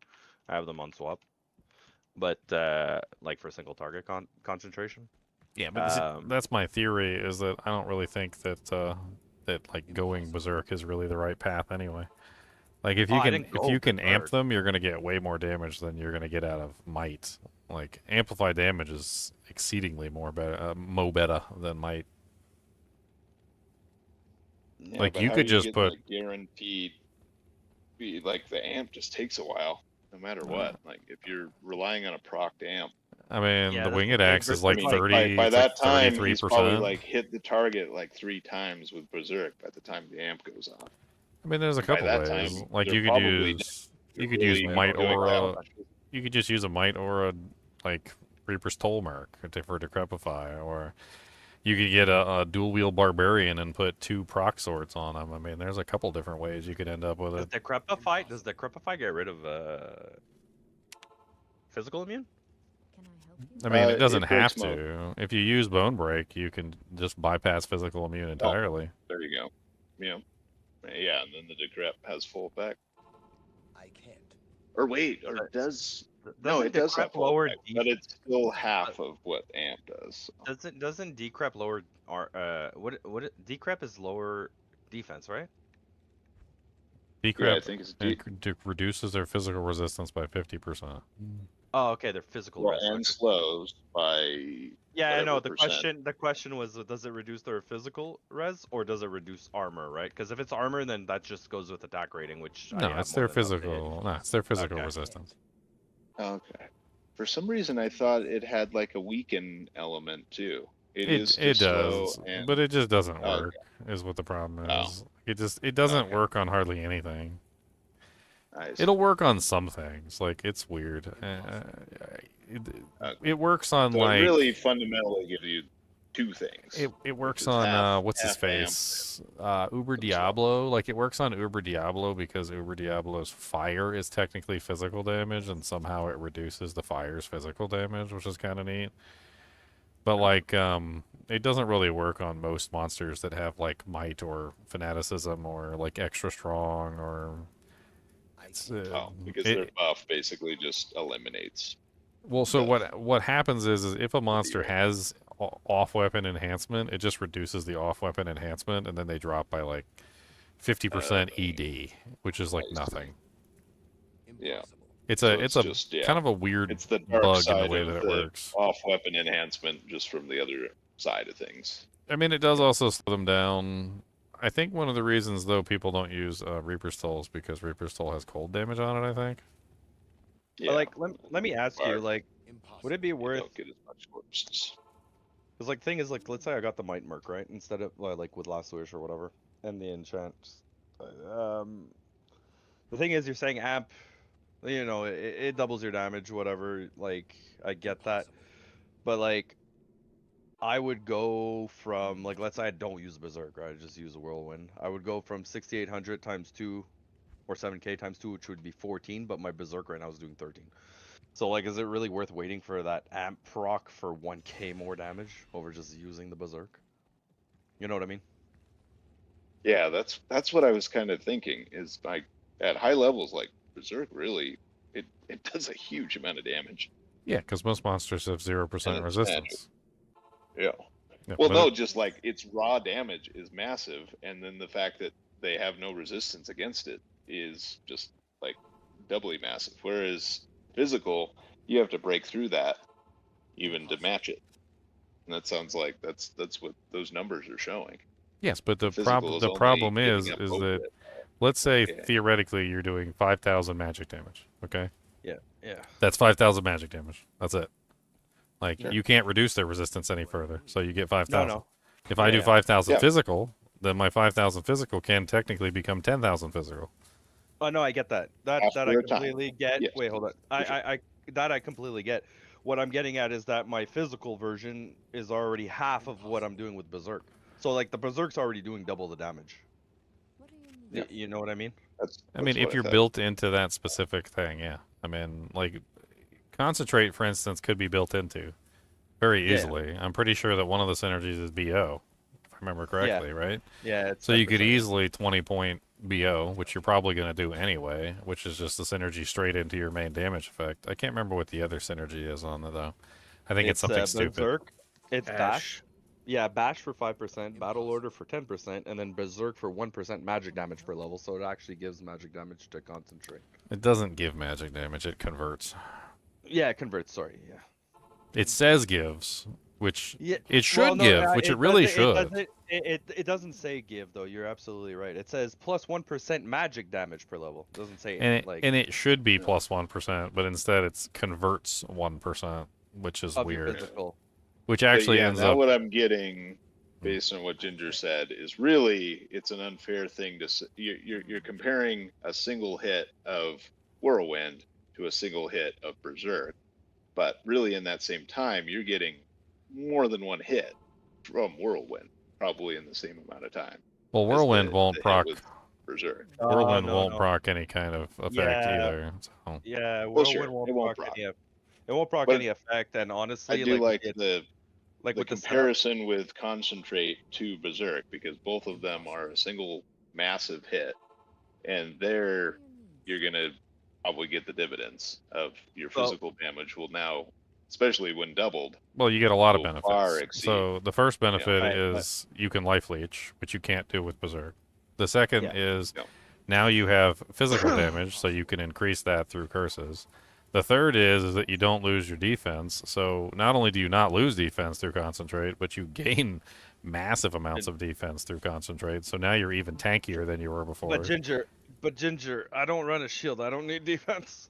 I have them on swap. But, like, for single target concentration. Yeah, but that's my theory. Is that I don't really think that that like going berserk is really the right path anyway. Like if you can amp them, you're gonna get way more damage than you're gonna get out of might. Like amplified damage is exceedingly more better, better than might. Yeah, like but you how could do you just get put that guaranteed. Like the amp just takes a while, no matter what. Like if you're relying on a procced amp. I mean, Yeah, the that's winged the thing, axe is like I mean, 30. by it's that like time, he's probably 33%. like hit the target like 3 times with berserk by the time the amp goes on. I mean, there's a And by couple that ways. time, Like they're you could probably use really might doing that aura. much. You could just use a might aura, like Reaper's Toll Mark for Decrepify, or you could get a dual wheel barbarian and put 2 proc swords on them. I mean, there's a couple different ways you could end up with Does it. Decrepify get rid of physical immune? I mean, it doesn't have breaks to. If you use Bone Break, you can just bypass physical immune entirely. There you go. Yeah. Yeah, and then the decrep has full effect. I can't. Or wait, or does... No, Doesn't it does have Decrep full lower effect, but it's still half of what amp does. So. Doesn't Decrep lower Decrep is lower defense, right? Decrep I think it's reduces their physical resistance by 50%. Oh, okay, their physical Well, res. and Okay. slows by... Yeah, I know. The percent. question was, does it reduce their physical res or does it reduce armor, right? Because if it's armor, then that just goes with attack rating, which No, it's their physical. No, it's their physical Okay. resistance. Okay. For some reason, I thought it had like a weaken element too. It is It just slow does, and... but it just doesn't Okay. work. Is what the problem Oh. is. It doesn't work on hardly anything. I see. It'll work on some things. Like it's weird. It works on So like it really fundamentally gives you 2 things. it works is on half- what's his half amp. face Uber Diablo. Like it works on Uber Diablo because Uber Diablo's fire is technically physical damage, and somehow it reduces the fire's physical damage, which is kind of neat. But like it doesn't really work on most monsters that have like might or fanaticism or like extra strong or. Because their buff basically just eliminates. Well, so what happens is if a monster has off weapon enhancement, it just reduces the off weapon enhancement, and then they drop by like 50% ED, which is like nothing. Yeah. It's So a just, yeah. kind of a weird It's the dark bug in side the way of that it the works. off weapon enhancement just from the other side of things. I mean, it does also slow them down. I think one of the reasons, though, people don't use Reaper's Toll is because Reaper's Toll has cold damage on it, I think. But like, let me ask you, like, would it be worth? Don't get as much corpses. Because like, thing is, like, let's say I got the might merc, right, instead of like with last wish or whatever, and the enchant. The thing is, you're saying amp, you know, it doubles your damage, whatever. Like, I get that, but like, I would go from, like, let's say I don't use berserk, right? I just use a whirlwind. I would go from 6,800 times 2, or 7k times 2, which would be 14, but my berserk right now is doing 13. So like, is it really worth waiting for that amp proc for 1k more damage over just using the berserk? You know what I mean? Yeah, that's what I was kind of thinking. Is like at high levels, like berserk really, it does a huge amount of damage. Yeah, because most monsters have 0% resistance. Yeah. Yeah, Well, but no, just like its raw damage is massive, and then the fact that they have no resistance against it is just like doubly massive. Whereas physical, you have to break through that even to match it. And that sounds like that's what those numbers are showing. Yes, but the Physical is only problem giving is up that it. let's say Yeah. theoretically you're doing 5,000 magic damage. Okay. Yeah. Yeah. That's 5,000 magic damage. That's it. Like Sure. you can't reduce their resistance any further, so you get 5,000. No. If I do Yeah. 5,000 Yeah. physical, then my 5,000 physical can technically become 10,000 physical. Oh no, I get that. That After I a time. completely get. Yes. Wait, hold on. I that I completely get. What I'm getting at is that my physical version is already half of what I'm doing with berserk. So like the berserk's already doing double the damage. Yeah. You know what I mean? I mean, if you're built into that specific thing, yeah. I mean, like concentrate, for instance, could be built into very Yeah. easily. I'm pretty sure that one of the synergies is BO, if I remember correctly, right? Yeah. It's So you could 10%. easily 20-point BO, which you're probably going to do anyway, which is just the synergy straight into your main damage effect. I can't remember what the other synergy is on it, though. I think it's something stupid. Berserk, It's bash. Yeah, bash for 5%, battle order for 10%, and then berserk for 1% magic damage per level. So it actually gives magic damage to concentrate. It doesn't give magic damage; it converts. Yeah, it converts. Sorry, yeah. It says gives, which Yeah, it should give, which it really should. It doesn't say give though. You're absolutely right. It says plus 1% magic damage per level. It doesn't say And it should be plus 1%, but instead it's converts 1%, which is of your weird. physical. Which actually yeah, ends now up. what I'm getting, based on what Ginger said, is really it's an unfair thing to say. You're comparing a single hit of Whirlwind to a single hit of Berserk, but really in that same time you're getting more than one hit from Whirlwind, probably in the same amount of time. Well, Whirlwind won't hit proc. with Berserk. Whirlwind no, won't no. proc any kind of effect Yeah. either. So. Yeah, Well, Whirlwind sure, won't it won't proc proc. any. It won't proc But any effect, and honestly, I do like with the with the setup- comparison with Concentrate to Berserk, because both of them are a single massive hit, and there you're gonna probably get the dividends of your physical damage will now, especially when doubled. Well, you get a lot of will far benefits. exceed. So the first benefit Right, is you can life leech, which you can't do with Berserk. The second Yeah. is now you have physical damage, so you can increase that through curses. The third is that you don't lose your defense. So not only do you not lose defense through concentrate, but you gain massive amounts of defense through concentrate. So now you're even tankier than you were before. But Ginger, I don't run a shield. I don't need defense.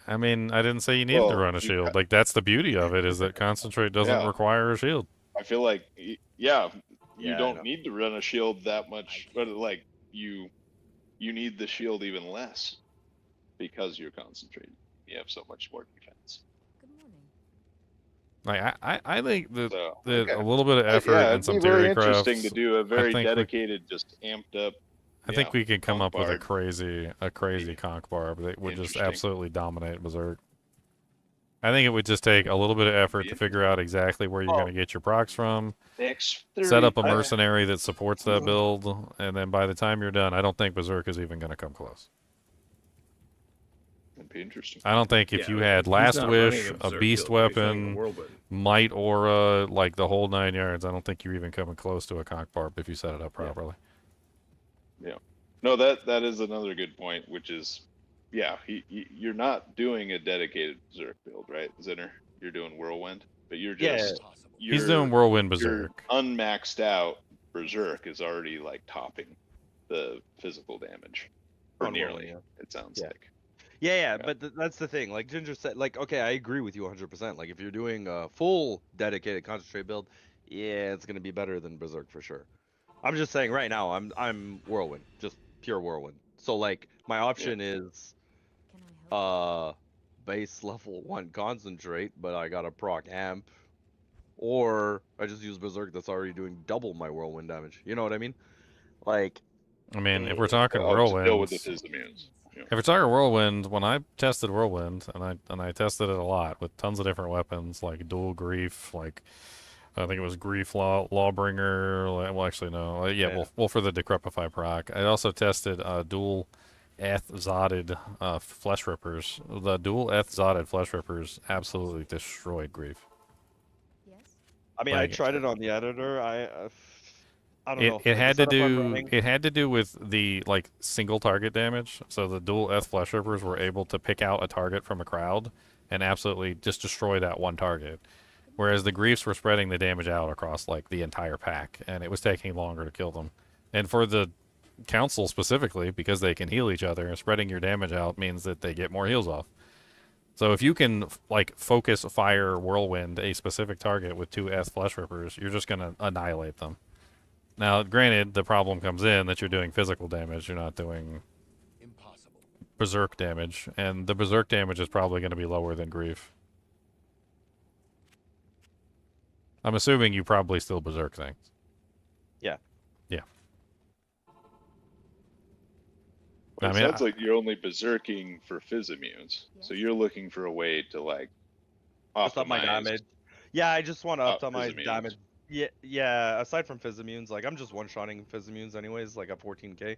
I mean, I didn't say you needed to run a shield. Like, that's the beauty of it, is that concentrate doesn't require a shield. I feel like, you Yeah, I don't know. need to run a shield that much, but like you need the shield even less because you're concentrated. You have so much more defense. Like, I think that, So, that okay. a little bit of effort Yeah, and it'd some be very theory crafts. interesting to do a very think we- dedicated, just amped up. I think we could come up with a conch crazy conch barb that would just Interesting. absolutely dominate Berserk. I think it would just take a little bit of effort to figure out exactly where you're going to get your procs from, set up a mercenary that supports that build, and then by the time you're done, I don't think Berserk is even going to come close. That'd be interesting. I don't think if you had Last Wish, a Beast Weapon, Might Aura, like the whole 9 yards, I don't think you're even coming close to a conch barb if you set it up properly. Yeah. No, that is another good point, which is, you're not doing a dedicated Berserk build, right, Zinner? You're doing Whirlwind, but you're just He's doing Whirlwind Berserk. Your unmaxed out Berserk is already like topping the physical damage, or On nearly. Whirlwind, It sounds Yeah. like. Yeah, but that's the thing. Like Ginger said, like, okay, I agree with you 100%. Like, if you're doing a full dedicated concentrate build, yeah, it's gonna be better than Berserk for sure. I'm just saying right now, I'm Whirlwind, just pure Whirlwind. So like, my option is, base level 1 concentrate, but I got a proc amp, or I just use Berserk that's already doing double my Whirlwind damage. You know what I mean? Like, I mean, if we're talking Deal with Whirlwind, the Physimians. if we're talking Whirlwind, when I tested Whirlwind, and I tested it a lot with tons of different weapons, like dual grief, like I think it was grief lawbringer. Well, actually no, well for the decrepify proc. I also tested dual eth-zotted flesh rippers. The dual eth-zotted flesh rippers absolutely destroyed grief. I mean, I tried it on the editor. I don't know. It like, had the to setup I'm do running- it had to do with the like single target damage. So the dual eth flesh rippers were able to pick out a target from a crowd and absolutely just destroy that one target. Whereas the griefs were spreading the damage out across like the entire pack, and it was taking longer to kill them. And for the council specifically, because they can heal each other, spreading your damage out means that they get more heals off. So if you can like focus fire whirlwind a specific target with 2 eth flesh rippers, you're just gonna annihilate them. Now, granted, the problem comes in that you're doing physical damage, you're not doing berserk damage, and the berserk damage is probably going to be lower than grief. I'm assuming you probably still berserk things. Yeah. Yeah. Well, I it mean, sounds like you're only berserking for Physimians, so you're looking for a way to like Just up my optimize damage. Yeah, I just want to optimize Physimians. damage. Yeah. Aside from Physimians, like I'm just one-shotting Physimians anyways, like at 14k.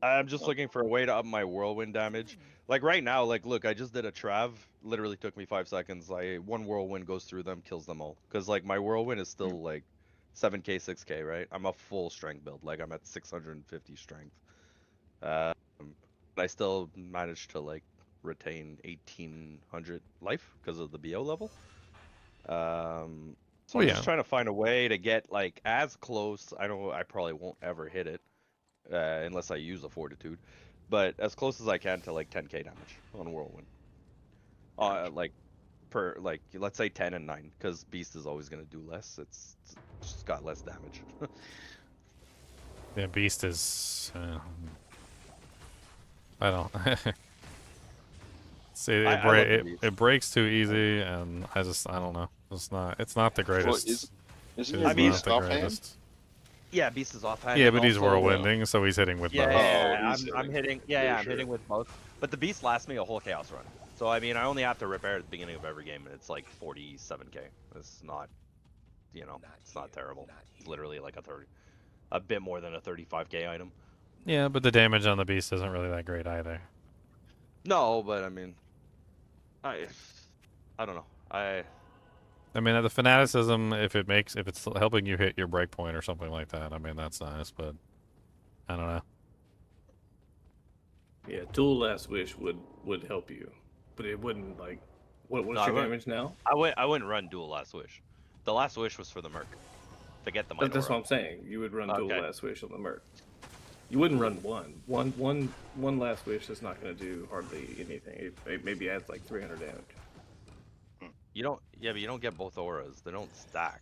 I'm just looking for a way to up my whirlwind damage. Like right now, like look, I just did a Trav. Literally took me 5 seconds. One whirlwind goes through them, kills them all. Cause like my whirlwind is still like 7k, 6k, right? I'm a full strength build. Like I'm at 650 strength. But I still managed to like retain 1800 life because of the BO level. So I'm just trying to find a way to get like as close. I probably won't ever hit it unless I use a fortitude, but as close as I can to like 10k damage on whirlwind. Like per like let's say 10 and 9, because beast is always gonna do less. It's just got less damage. Yeah, beast is. I don't. See, it breaks too easy, and I don't know. It's not the greatest. Isn't your beast offhand? Yeah, beast is offhand. Yeah, but he's whirlwinding, so he's hitting with both. I'm hitting. Yeah, I'm hitting with both. But the beast lasts me a whole chaos run. So I mean, I only have to repair at the beginning of every game, and it's like 47k. It's not, it's not terrible. It's literally like a bit more than a 35k item. Yeah, but the damage on the beast isn't really that great either. No, but I mean, I don't know. I mean, the fanaticism, if it's helping you hit your breakpoint or something like that, I mean, that's nice, but I don't know. Yeah, dual last wish would help you, but it wouldn't like. What's your damage now? I wouldn't run dual last wish. The last wish was for the merc to get the might. That's what I'm saying. You would run dual last wish on the merc. You wouldn't run one last wish. That's not going to do hardly anything. It maybe adds like 300 damage. You don't. Yeah, but you don't get both auras. They don't stack.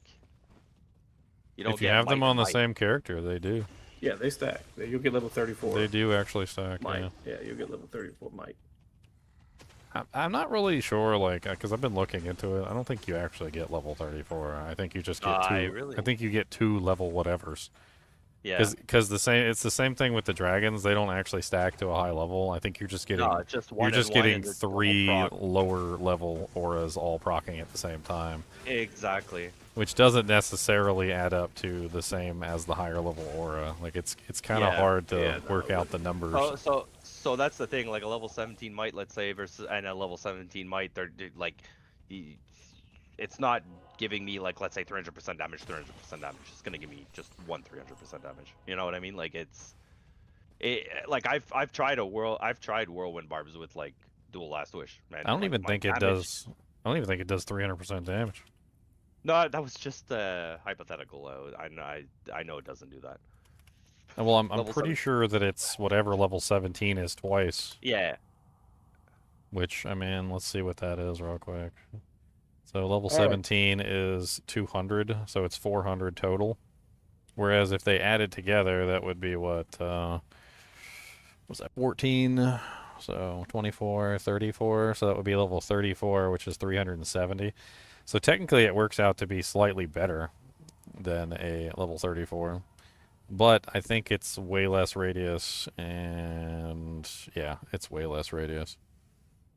You don't. If you have them on the same character, they do. Yeah, they stack. You'll get level 34. They do actually stack. Might. Yeah, you'll get level 34. Might. I'm not really sure, like, because I've been looking into it. I don't think you actually get level 34. I think you just get two. Really? I think you get 2 level whatevers. Yeah. Because it's the same thing with the dragons. They don't actually stack to a high level. I think you're just getting you're just getting 3 lower level auras all proccing at the same time. Exactly. Which doesn't necessarily add up to the same as the higher level aura. Like it's kind of hard to work out the numbers. So that's the thing. Like a level 17 might, let's say, versus and a level 17 might, they're like, it's not giving me like, let's say 300% damage, 300% damage. It's gonna give me just 300% damage. You know what I mean? Like like I've tried whirlwind barbs with like dual last wish. Man, I don't even think it does. I don't even think it does 300% damage. No, that was just hypothetical. I know it doesn't do that. Well, I'm pretty sure that it's whatever level 17 is twice. Yeah. Which, I mean, let's see what that is real quick. So level 17 is 200, so it's 400 total. Whereas if they added together, that would be what, was that 14? So 24, 34, so that would be level 34, which is 370. So technically it works out to be slightly better than a level 34. But I think it's way less radius, and yeah, it's way less radius.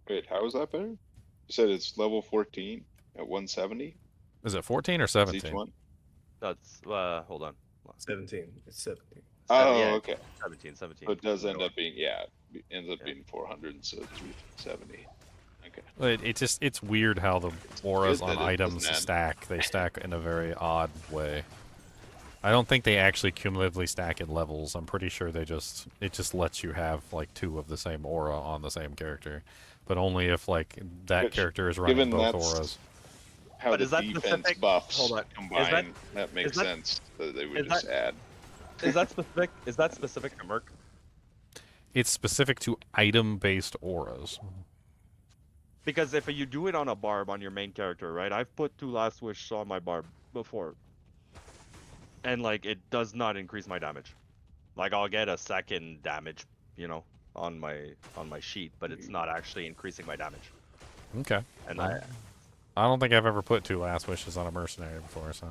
Wait, how is that better? You said it's level 14 at 170? Is it 14 or 17? Each one? That's, hold on. 17. It's 17. Oh, yeah, okay. 17. So it does end up being, it ends up being 400 instead of 370. Okay. It's weird how the auras on items stack. They stack in a very odd way. I don't think they actually cumulatively stack in levels. I'm pretty sure it just lets you have like 2 of the same aura on the same character, but only if like that character is running both auras. How the defense buffs combine, that makes sense. That they would just add. Is that specific? Is that specific to Merc? It's specific to item-based auras. Because if you do it on a barb on your main character, right? I've put 2 last wish on my barb before. And like it does not increase my damage. Like I'll get a second damage, on my sheet, but it's not actually increasing my damage. Okay. And I don't think I've ever put 2 last wishes on a mercenary before, so.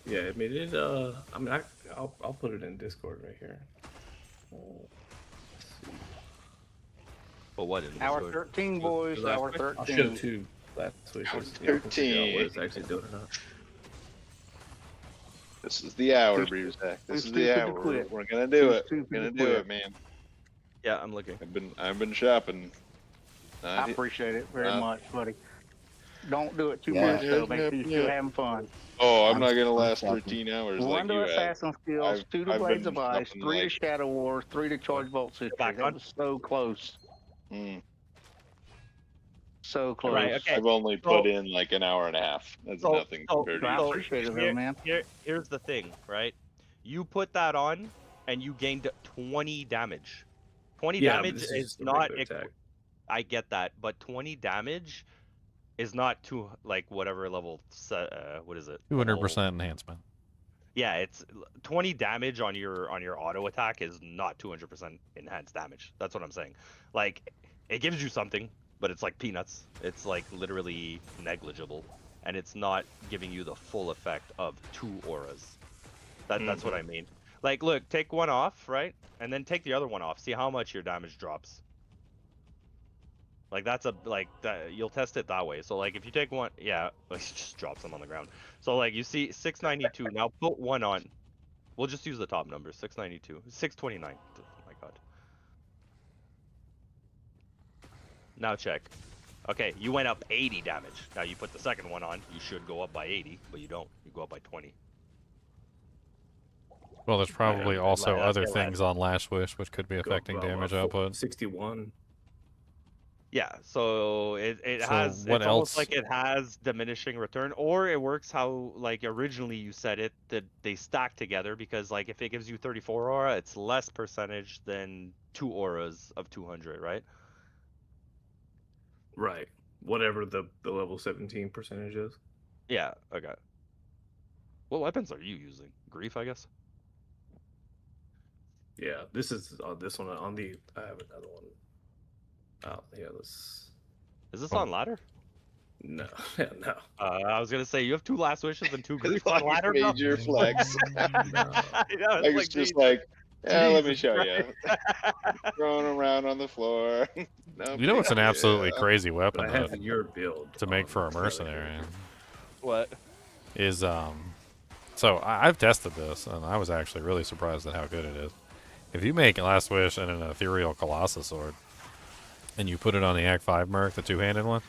Yeah, I mean I'll put it in Discord right here. But what in Hour 13, boys. Hour 13. I'll show 2 last wishes. 13. What it's actually doing or not. This is the hour, Brewsack. This is the hour. We're gonna do it. We're gonna do it, man. Yeah, I'm looking. I've been shopping. I appreciate it very much, buddy. Don't do it too Yeah. much though. Make sure you're still having fun. Oh, I'm I'm not gonna still last shopping. 13 hours 1 like to you have. Assassin Skills, 2 to I've Blades been of Ice, shopping 3 to like. Shadow Wars, 3 to Charge Bolt Sister. back That on? was so close. Mm, So close. Right, okay. I've only So- put in like an hour and a half. That's So- nothing so- compared to I you. appreciate it though, Here- man. Here's the thing, right? You put that on, and you gained 20 damage. 20 Yeah, damage this is a not. regular attack. I get that, but 20 damage is not too like whatever level. What is it? 200% enhancement. Yeah, it's 20 damage on your auto attack is not 200% enhanced damage. That's what I'm saying. Like, it gives you something, but it's like peanuts. It's like literally negligible, and it's not giving you the full effect of 2 auras. That's what I mean. Like, look, take one off, right, and then take the other one off. See how much your damage drops. Like that's you'll test it that way. So like if you take one, yeah, it just drops them on the ground. So like you see 692. Now put one on. We'll just use the top number, 692, 629. Oh my god. Now check. Okay, you went up 80 damage. Now you put the second one on. You should go up by 80, but you don't. You go up by 20. Well, there's probably also like, other okay, things on Last Wish which could be affecting damage output. 61. Yeah, so it So has what it's almost else? like it has diminishing return, or it works how like originally you said it, that they stack together, because like if it gives you 34 aura, it's less percentage than 2 auras of 200, right? Right. Whatever the level 17 percentage is. Yeah, okay. What weapons are you using? Grief, I guess. Yeah, this is this one on the. I have another one. Oh yeah, this. Is this on ladder? No, yeah, no. I was gonna say you have 2 last wishes and 2 grief on ladder. bro? Major flex. I know, Like, it's it's just like, let me show you. Christ. Throwing around on the floor. No You know what's an big absolutely deal. crazy weapon I have to, your build to make for a mercenary What? is so I've tested this and I was actually really surprised at how good it is. If you make Last Wish and an Ethereal Colossus Sword and you put it on the Act 5 Merc, the two-handed one,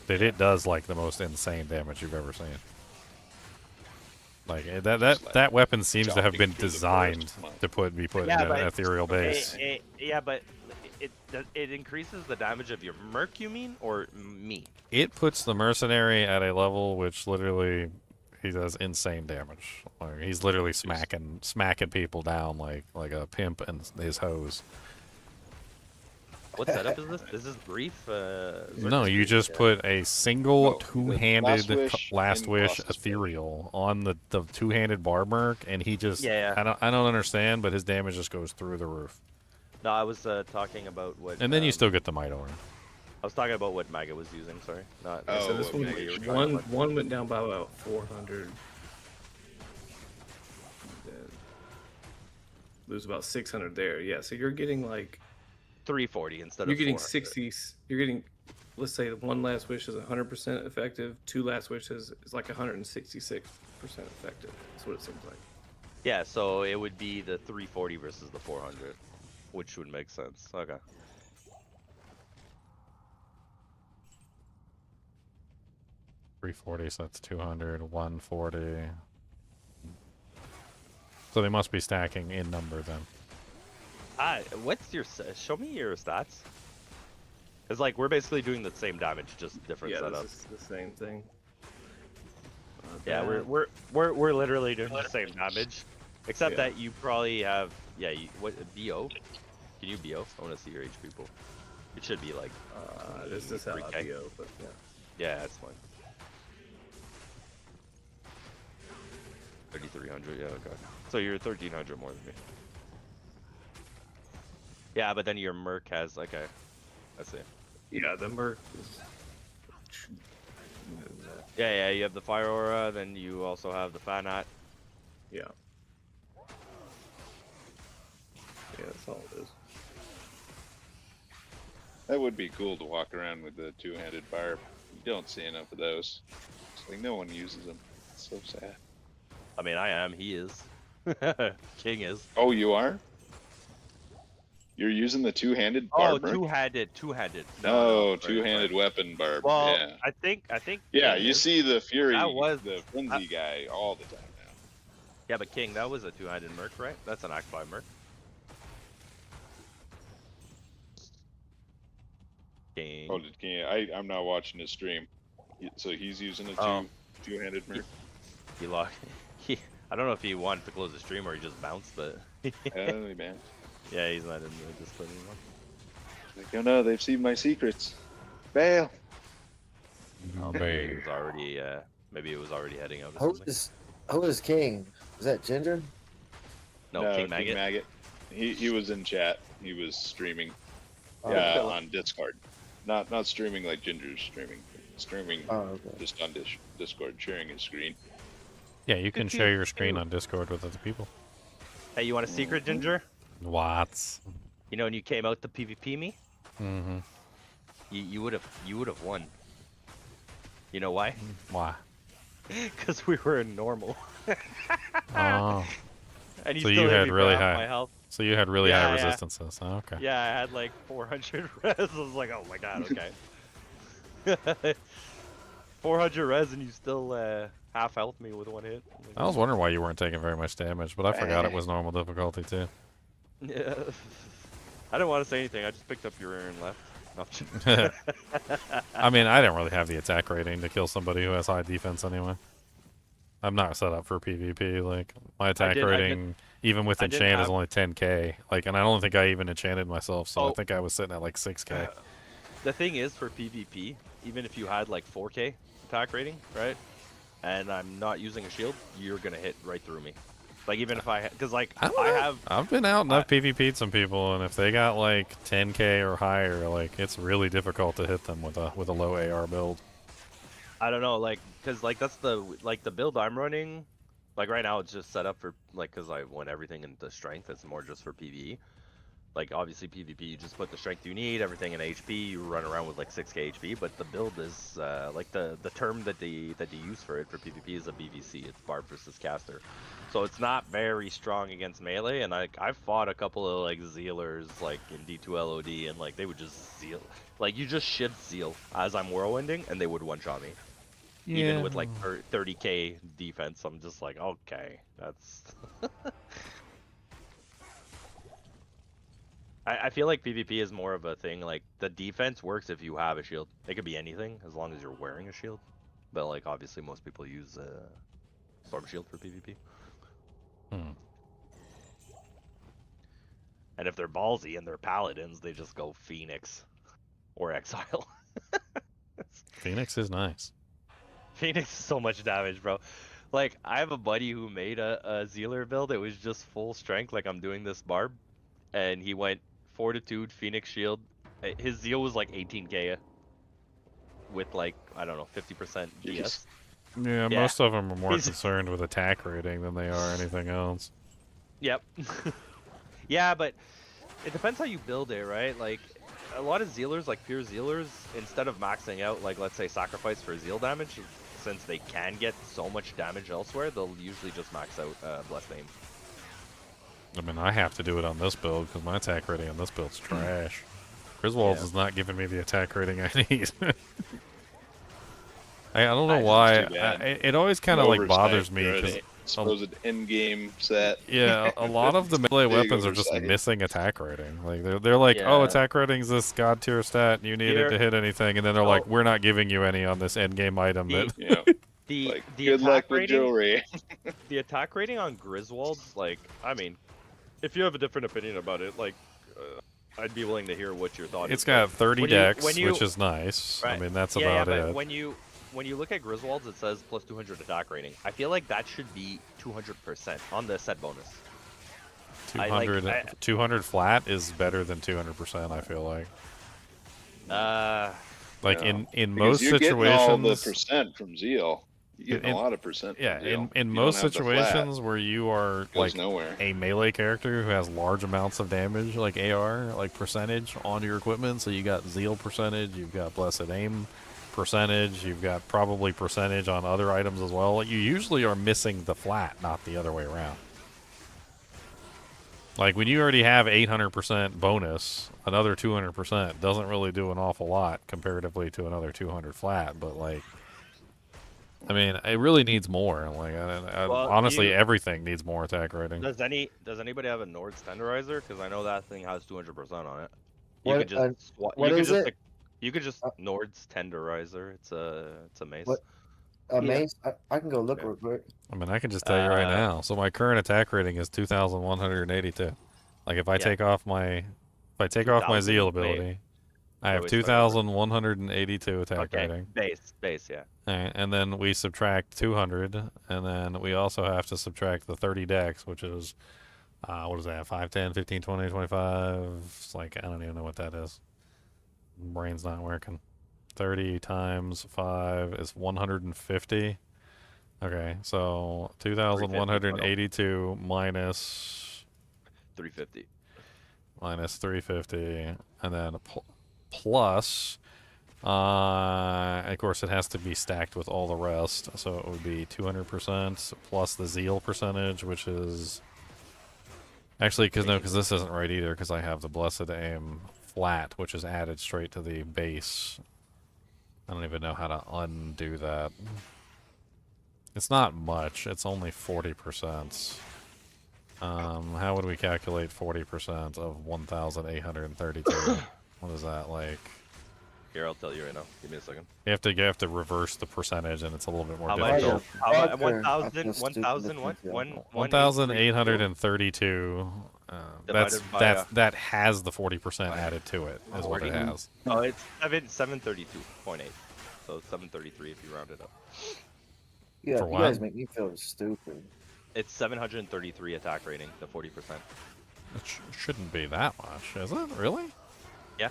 that it does like the most insane damage you've ever seen. Like that weapon seems to have been designed to be put in an ethereal base. Yeah, but it increases the damage of your merc, you mean, or me? It puts the mercenary at a level which literally he does insane damage. Like, he's literally smacking people down like a pimp and his hose. What setup is this? This is grief. No, you just put a single two-handed Last Wish Wish ethereal on the two-handed bar merc, and he just Yeah. I don't understand, but his damage just goes through the roof. No, I was talking about what. And then you still get the Might Aura. I was talking about what Maga was using. Sorry, not. So this what one, Maga you were talking about. one went down by about 400. Then lose about 600 there. Yeah, so you're getting like 340 instead you're of getting 400. 60. You're getting, let's say, one Last Wish is 100% effective. 2 Last Wishes is like 166% effective. That's what it seems like. Yeah, so it would be the 340 versus the 400, which would make sense. Okay. $340, so that's 200, 140. So they must be stacking in number then. What's your show me your stats? It's like we're basically doing the same damage, just different Yeah, setup. this is the same thing. Yeah, we're literally doing the same damage, except that you probably have what BO? Can you BO? I want to see your HP pool. It should be like this is how I 3K. BO, but yeah. Yeah, that's fine. 3,300. Yeah, okay. So you're 1,300 more than me. Yeah, but then your merc has okay. I see. Yeah, the merc is. Yeah, you have the fire aura, then you also have the fanat. Yeah. Yeah, that's all it is. That would be cool to walk around with the two-handed barb. You don't see enough of those. It's like no one uses them. It's so sad. I mean, I am. He is. King is. Oh, you are? You're using the two-handed Oh, barb. Merc? two-handed. No, right, two-handed weapon barb. Well, yeah. I think. Yeah, King you is. see the Fury, the frenzy guy all the time now. Yeah, but King, that was a two-handed merc, right? That's an Act 5 merc. King. Oh, did King? I'm not watching his stream. So he's using a two-handed merc. He locked. I don't know if he wanted to close the stream or he just bounced, but. Oh man. Yeah, he's not in the Discord anymore. Like, oh no, they've seen my secrets. Baal. Oh, maybe it was already. Maybe it was already heading out. Who is King? Is that Ginger? No, King Maggot. He was in chat. He was streaming. Oh, on Discord. Not streaming like Ginger's streaming. Streaming just on Discord, sharing his screen. Yeah, you can share your screen on Discord with other people. Hey, you want a secret, Ginger? What? You know when you came out to PvP me? Mm-hmm. You would have won. You know why? Why? Because we were in normal. Oh. And So still you hit had me for really half high. my health. So you had really high resistances. Oh, okay. Yeah, I had like 400 res. I was like, oh my god, okay. 400 res and you still half health me with one hit. I was wondering why you weren't taking very much damage, but I forgot it was normal difficulty too. Yeah. I didn't want to say anything. I just picked up your rear and left. No. I mean, I don't really have the attack rating to kill somebody who has high defense anyway. I'm not set up for PvP. Like my attack rating, even with enchant, is only 10k. Like, and I don't think I even enchanted myself, so I think I was sitting at like 6k. The thing is, for PvP, even if you had like 4k attack rating, right, and I'm not using a shield, you're gonna hit right through me. Like even if because like I've been out and I've PvP'd some people, and if they got like 10k or higher, like it's really difficult to hit them with a low AR build. I don't know, like, cause like that's the build I'm running. Like right now, it's just set up for like, cause I went everything into strength. It's more just for PvE. Like obviously PvP, you just put the strength you need, everything in HP. You run around with like 6k HP, but the build is like the term that they use for it for PvP is a BVC. It's Barb versus Caster, so it's not very strong against melee. And I've fought a couple of like Zealers like in D2 LOD, and like they would just zeal, like you just should zeal as I'm whirlwinding, and they would one shot me. Yeah. Even with like 30k defense, I'm just like, okay, that's. I feel like PvP is more of a thing, like, the defense works if you have a shield. It could be anything, as long as you're wearing a shield. But, like, obviously most people use Storm Shield for PvP. And if they're ballsy and they're Paladins, they just go Phoenix. Or Exile. Phoenix is nice. Phoenix is so much damage, bro. Like, I have a buddy who made a Zealer build. It was just full strength, like I'm doing this barb. And he went Fortitude, Phoenix Shield. His Zeal was like 18k with like, I don't know, 50% DS. Yeah, most of them are more concerned with attack rating than they are anything else. Yep. Yeah, but it depends how you build it, right? Like, a lot of Zealers, like pure Zealers, instead of maxing out, like, let's say, Sacrifice for Zeal damage, since they can get so much damage elsewhere, they'll usually just max out Blessed Aim. I mean, I have to do it on this build because my attack rating on this build's trash. Griswold's is not giving me the attack rating I need. I don't know why. It always kind of like bothers me because supposed end game set. Yeah, a lot of the melee weapons are just missing attack rating. Like they're like, oh, attack rating's this god tier stat, and you need it to hit anything, and then they're like, we're not giving you any on this end game item. The good luck with jewelry. The attack rating on Griswold's, like, I mean, if you have a different opinion about it, like, I'd be willing to hear what your thought is. It's got 30 dex, which is nice. Right. I mean, that's yeah, about but it. When you look at Griswold's, it says plus 200 attack rating. I feel like that should be 200% on the set bonus. 200 flat is better than 200%. I feel like. Like in most you're situations, getting all the percent from Zeal. You get a lot of percent. Yeah, from Zeal. in most situations where you are like a melee character who has large amounts of damage, like AR, like percentage on your equipment. So you got Zeal percentage, you've got Blessed Aim percentage, you've got probably percentage on other items as well. Like, you usually are missing the flat, not the other way around. Like, when you already have 800% bonus, another 200% doesn't really do an awful lot comparatively to another 200 flat, but, like, I mean, it really needs more. Like, Well, honestly, everything needs more attack rating. Does anybody have a Nord's tenderizer? Because I know that thing has 200% on it. You What, could just what is it? You could just Nord's tenderizer. It's a mace. What? A mace? I can go look real quick. I mean, I can just tell you right now. So my current attack rating is 2,182. Like, if I take off my zeal ability, I have 2,182 attack rating. Base, yeah. Alright, and then we subtract 200, and then we also have to subtract the 30 dex, which is, what is that, 5, 10, 15, 20, 25? It's like, I don't even know what that is. Brain's not working. 30 times 5 is 150. Okay, so 2,182 minus 350. Minus 350, and then plus, of course, it has to be stacked with all the rest, so it would be 200% plus the zeal percentage, which is actually because this isn't right either, because I have the blessed aim flat, which is added straight to the base. I don't even know how to undo that. It's not much. It's only 40%. How would we calculate 40% of 1,832? What is that like? Here, I'll tell you right now. Give me a second. You have to reverse the percentage, and it's a little bit more difficult. difficult. 1,832. That has the 40% added to it. Is what it has. Oh, it's 732.8. So 733 if you round it up. Yeah, you guys make me feel stupid. It's 733 attack rating, the 40%. It shouldn't be that much, is it? Really? Yeah.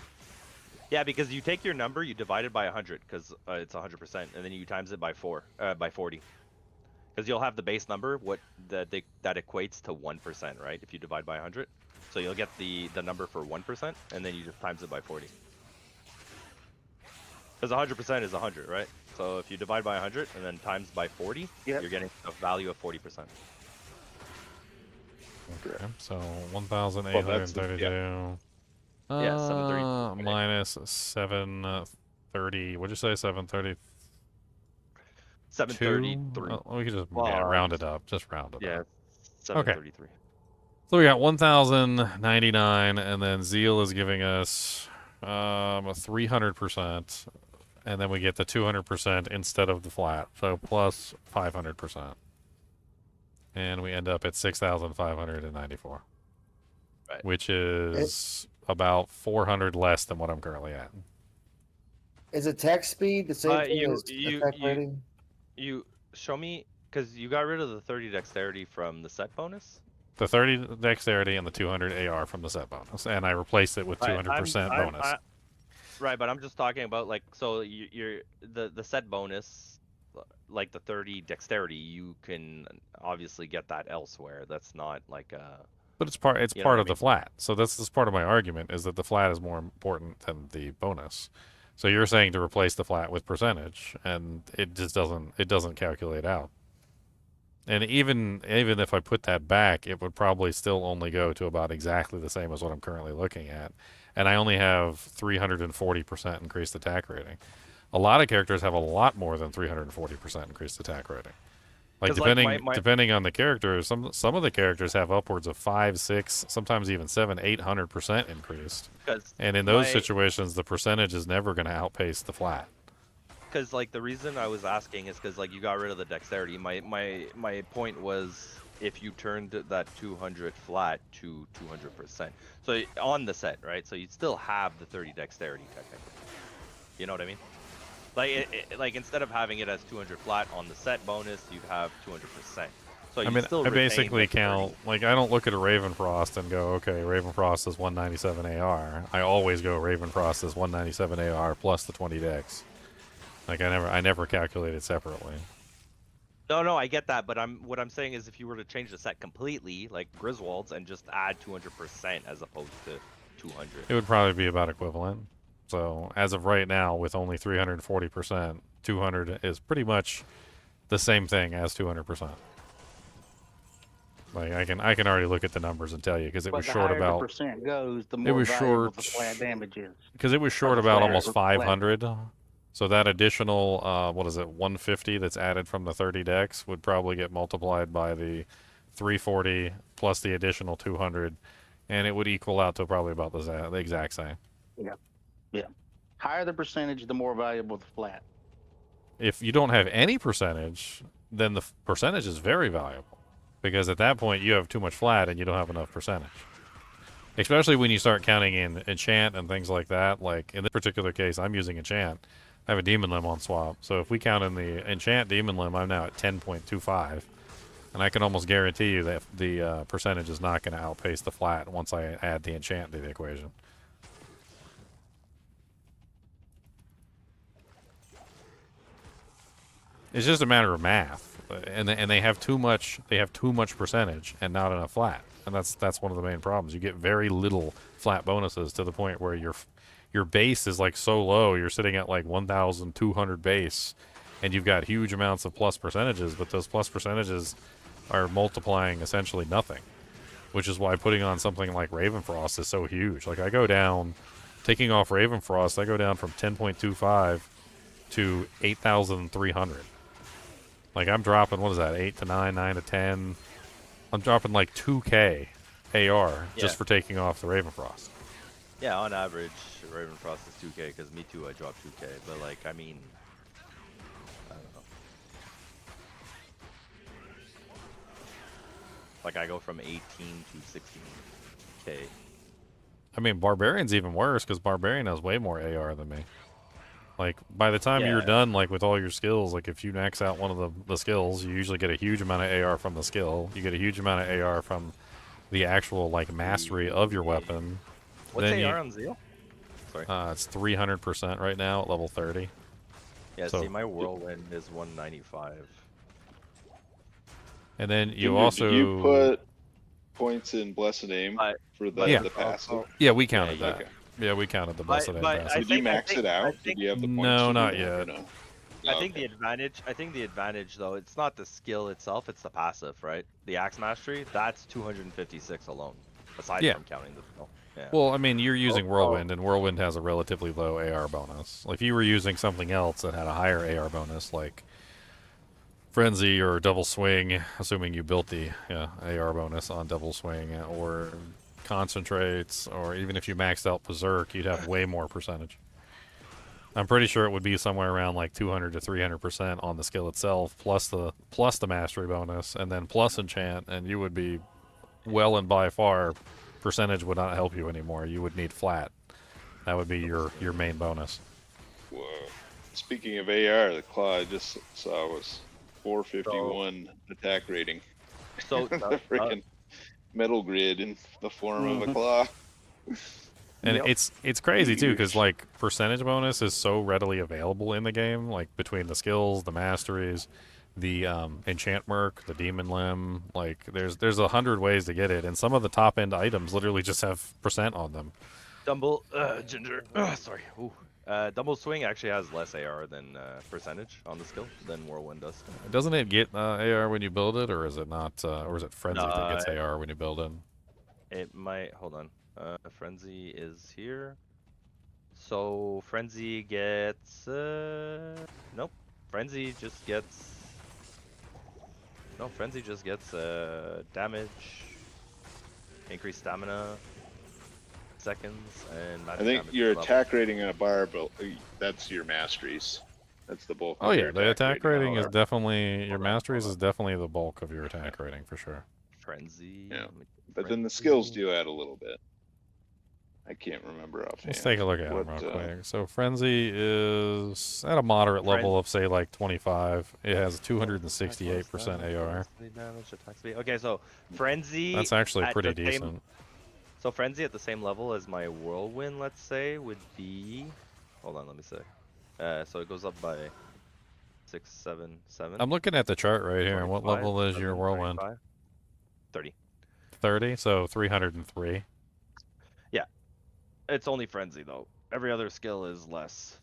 Yeah, because you take your number, you divide it by 100, because it's 100%, and then you times it by 40. Because you'll have the base number, that equates to 1%, right? If you divide by 100. So you'll get the number for 1%, and then you just times it by 40. Because 100% is 100, right? So if you divide by 100 and then times by 40, you're getting a value of 40%. Okay, so 1,832. Yeah, 730. Minus 730. What'd you say? 730? 733. We could just round it up. Just round it up. Yeah, 733. Okay. So we got 1,099, and then Zeal is giving us 300%, and then we get the 200% instead of the flat, so plus 500%. And we end up at 6,594. Right. Which is about 400 less than what I'm currently at. Is attack speed the same thing as attack rating? You show me, because you got rid of the 30 dexterity from the set bonus? The 30 dexterity and the 200 AR from the set bonus, and I replaced it with 200% bonus. Right, but I'm just talking about, like, so you're the set bonus, like the 30 dexterity, you can obviously get that elsewhere. That's not like a... But it's part of the flat. So that's part of my argument, is that the flat is more important than the bonus. So you're saying to replace the flat with percentage, and it just doesn't calculate out. And even if I put that back, it would probably still only go to about exactly the same as what I'm currently looking at. And I only have 340% increased attack rating. A lot of characters have a lot more than 340% increased attack rating. Like depending on the characters, some of the characters have upwards of 5, 6, sometimes even 7, 800% increased. And in those situations, the percentage is never going to outpace the flat. Because, like, the reason I was asking is because, like, you got rid of the dexterity. My point was if you turned that 200 flat to 200%. So on the set, right? So you'd still have the 30 dexterity technically. You know what I mean? Like instead of having it as 200 flat on the set bonus, you'd have 200%. So I mean, I basically count, like, I don't look at a Ravenfrost and go, okay, Ravenfrost is 197 AR. I always go Ravenfrost is 197 AR plus the 20 dex. Like, I never calculate it separately. No, I get that, but what I'm saying is if you were to change the set completely, like Griswold's, and just add 200% as opposed to 200. It would probably be about equivalent. So as of right now, with only 340%, 200 is pretty much the same thing as 200%. Like I can already look at the numbers and tell you because it But was the short higher about. the percent goes, the It more was valuable short the flat damage is. because it was short the about flat- almost flat- 500. So that additional what is it 150 that's added from the 30 decks would probably get multiplied by the 340 plus the additional 200, and it would equal out to probably about the exact same. Yeah. Yeah. Higher the percentage, the more valuable the flat. If you don't have any percentage, then the percentage is very valuable because at that point you have too much flat and you don't have enough percentage. Especially when you start counting in enchant and things like that. Like in this particular case, I'm using enchant. I have a demon limb on swap. So if we count in the enchant demon limb, I'm now at 10.25. And I can almost guarantee you that the percentage is not going to outpace the flat once I add the enchant to the equation. It's just a matter of math, and they have too much. They have too much percentage and not enough flat, and that's one of the main problems. You get very little flat bonuses to the point where your base is like so low. You're sitting at like 1,200 base, and you've got huge amounts of plus percentages, but those plus percentages are multiplying essentially nothing, which is why putting on something like Ravenfrost is so huge. Like I go down, taking off Ravenfrost, I go down from 10.25 to 8,300. Like I'm dropping, what is that, 8 to 9, 9 to 10. I'm dropping like 2k AR just for taking off the Ravenfrost. Yeah, on average, Ravenfrost is 2k, because me too, I dropped 2k, but like, I mean, I don't know. Like I go from 18 to 16k. I mean, Barbarian's even worse, because Barbarian has way more AR than me. Like, by the time you're done, like, with all your skills, like, if you max out one of the skills, you usually get a huge amount of AR from the skill. You get a huge amount of AR from the actual, like, mastery of your weapon. What's AR on Zeal? Sorry. It's 300% right now at level 30. Yeah, so, see, my Whirlwind is 195. And then you Ginger, also... Did you put points in Blessed Aim for the passive? Yeah, we counted that. Okay. Yeah, we counted the Blessed Aim passive. Did you max it out? Did you have the points? No, to not do that, or yet. no? I think the advantage though, it's not the skill itself, it's the passive, right? The Axe Mastery, that's 256 alone, aside from counting the skill. Yeah. Well, I mean, you're using Whirlwind, and Whirlwind has a relatively low AR bonus. Like, if you were using something else that had a higher AR bonus, like Frenzy or Double Swing, assuming you built the AR bonus on Double Swing, or Concentrates, or even if you maxed out Berserk, you'd have way more percentage. I'm pretty sure it would be somewhere around like 200 to 300% on the skill itself, plus the mastery bonus, and then plus enchant, and you would be well and by far. Percentage would not help you anymore. You would need flat. That would be your main bonus. Whoa. Speaking of AR, the claw I just saw was 451 attack rating. So the freaking metal grid in the form of a claw. And it's crazy too, because like percentage bonus is so readily available in the game, like between the skills, the masteries, the enchant merc, the demon limb. Like there's 100 ways to get it, and some of the top end items literally just have % on them. Ginger. Sorry. Ooh. Double Swing actually has less AR than percentage on the skill than Whirlwind does. Doesn't it get AR when you build it, or is it not? Or is it Frenzy that gets AR when you build it? It might. Hold on. Frenzy is here. So Frenzy gets. Nope. Frenzy just gets. No, Frenzy just gets damage, increased stamina, seconds, and I think your attack rating in a bar, but that's your masteries. That's the bulk. Oh of yeah, your the attack rating is Bar. definitely your masteries is definitely the bulk of your attack rating for sure. Frenzy. Yeah, but then the skills do add a little bit. I can't remember offhand. Let's take a look at them real quick. So Frenzy is at a moderate level of say like 25. It has 268% AR. Okay, so Frenzy. That's actually at pretty the same- decent. So Frenzy at the same level as my Whirlwind, let's say, would be. Hold on, let me see. So it goes up by 6, 7, 7. I'm looking at the chart right here. And what level is your Whirlwind? 30. 30, so 303. Yeah, it's only Frenzy though. Every other skill is less.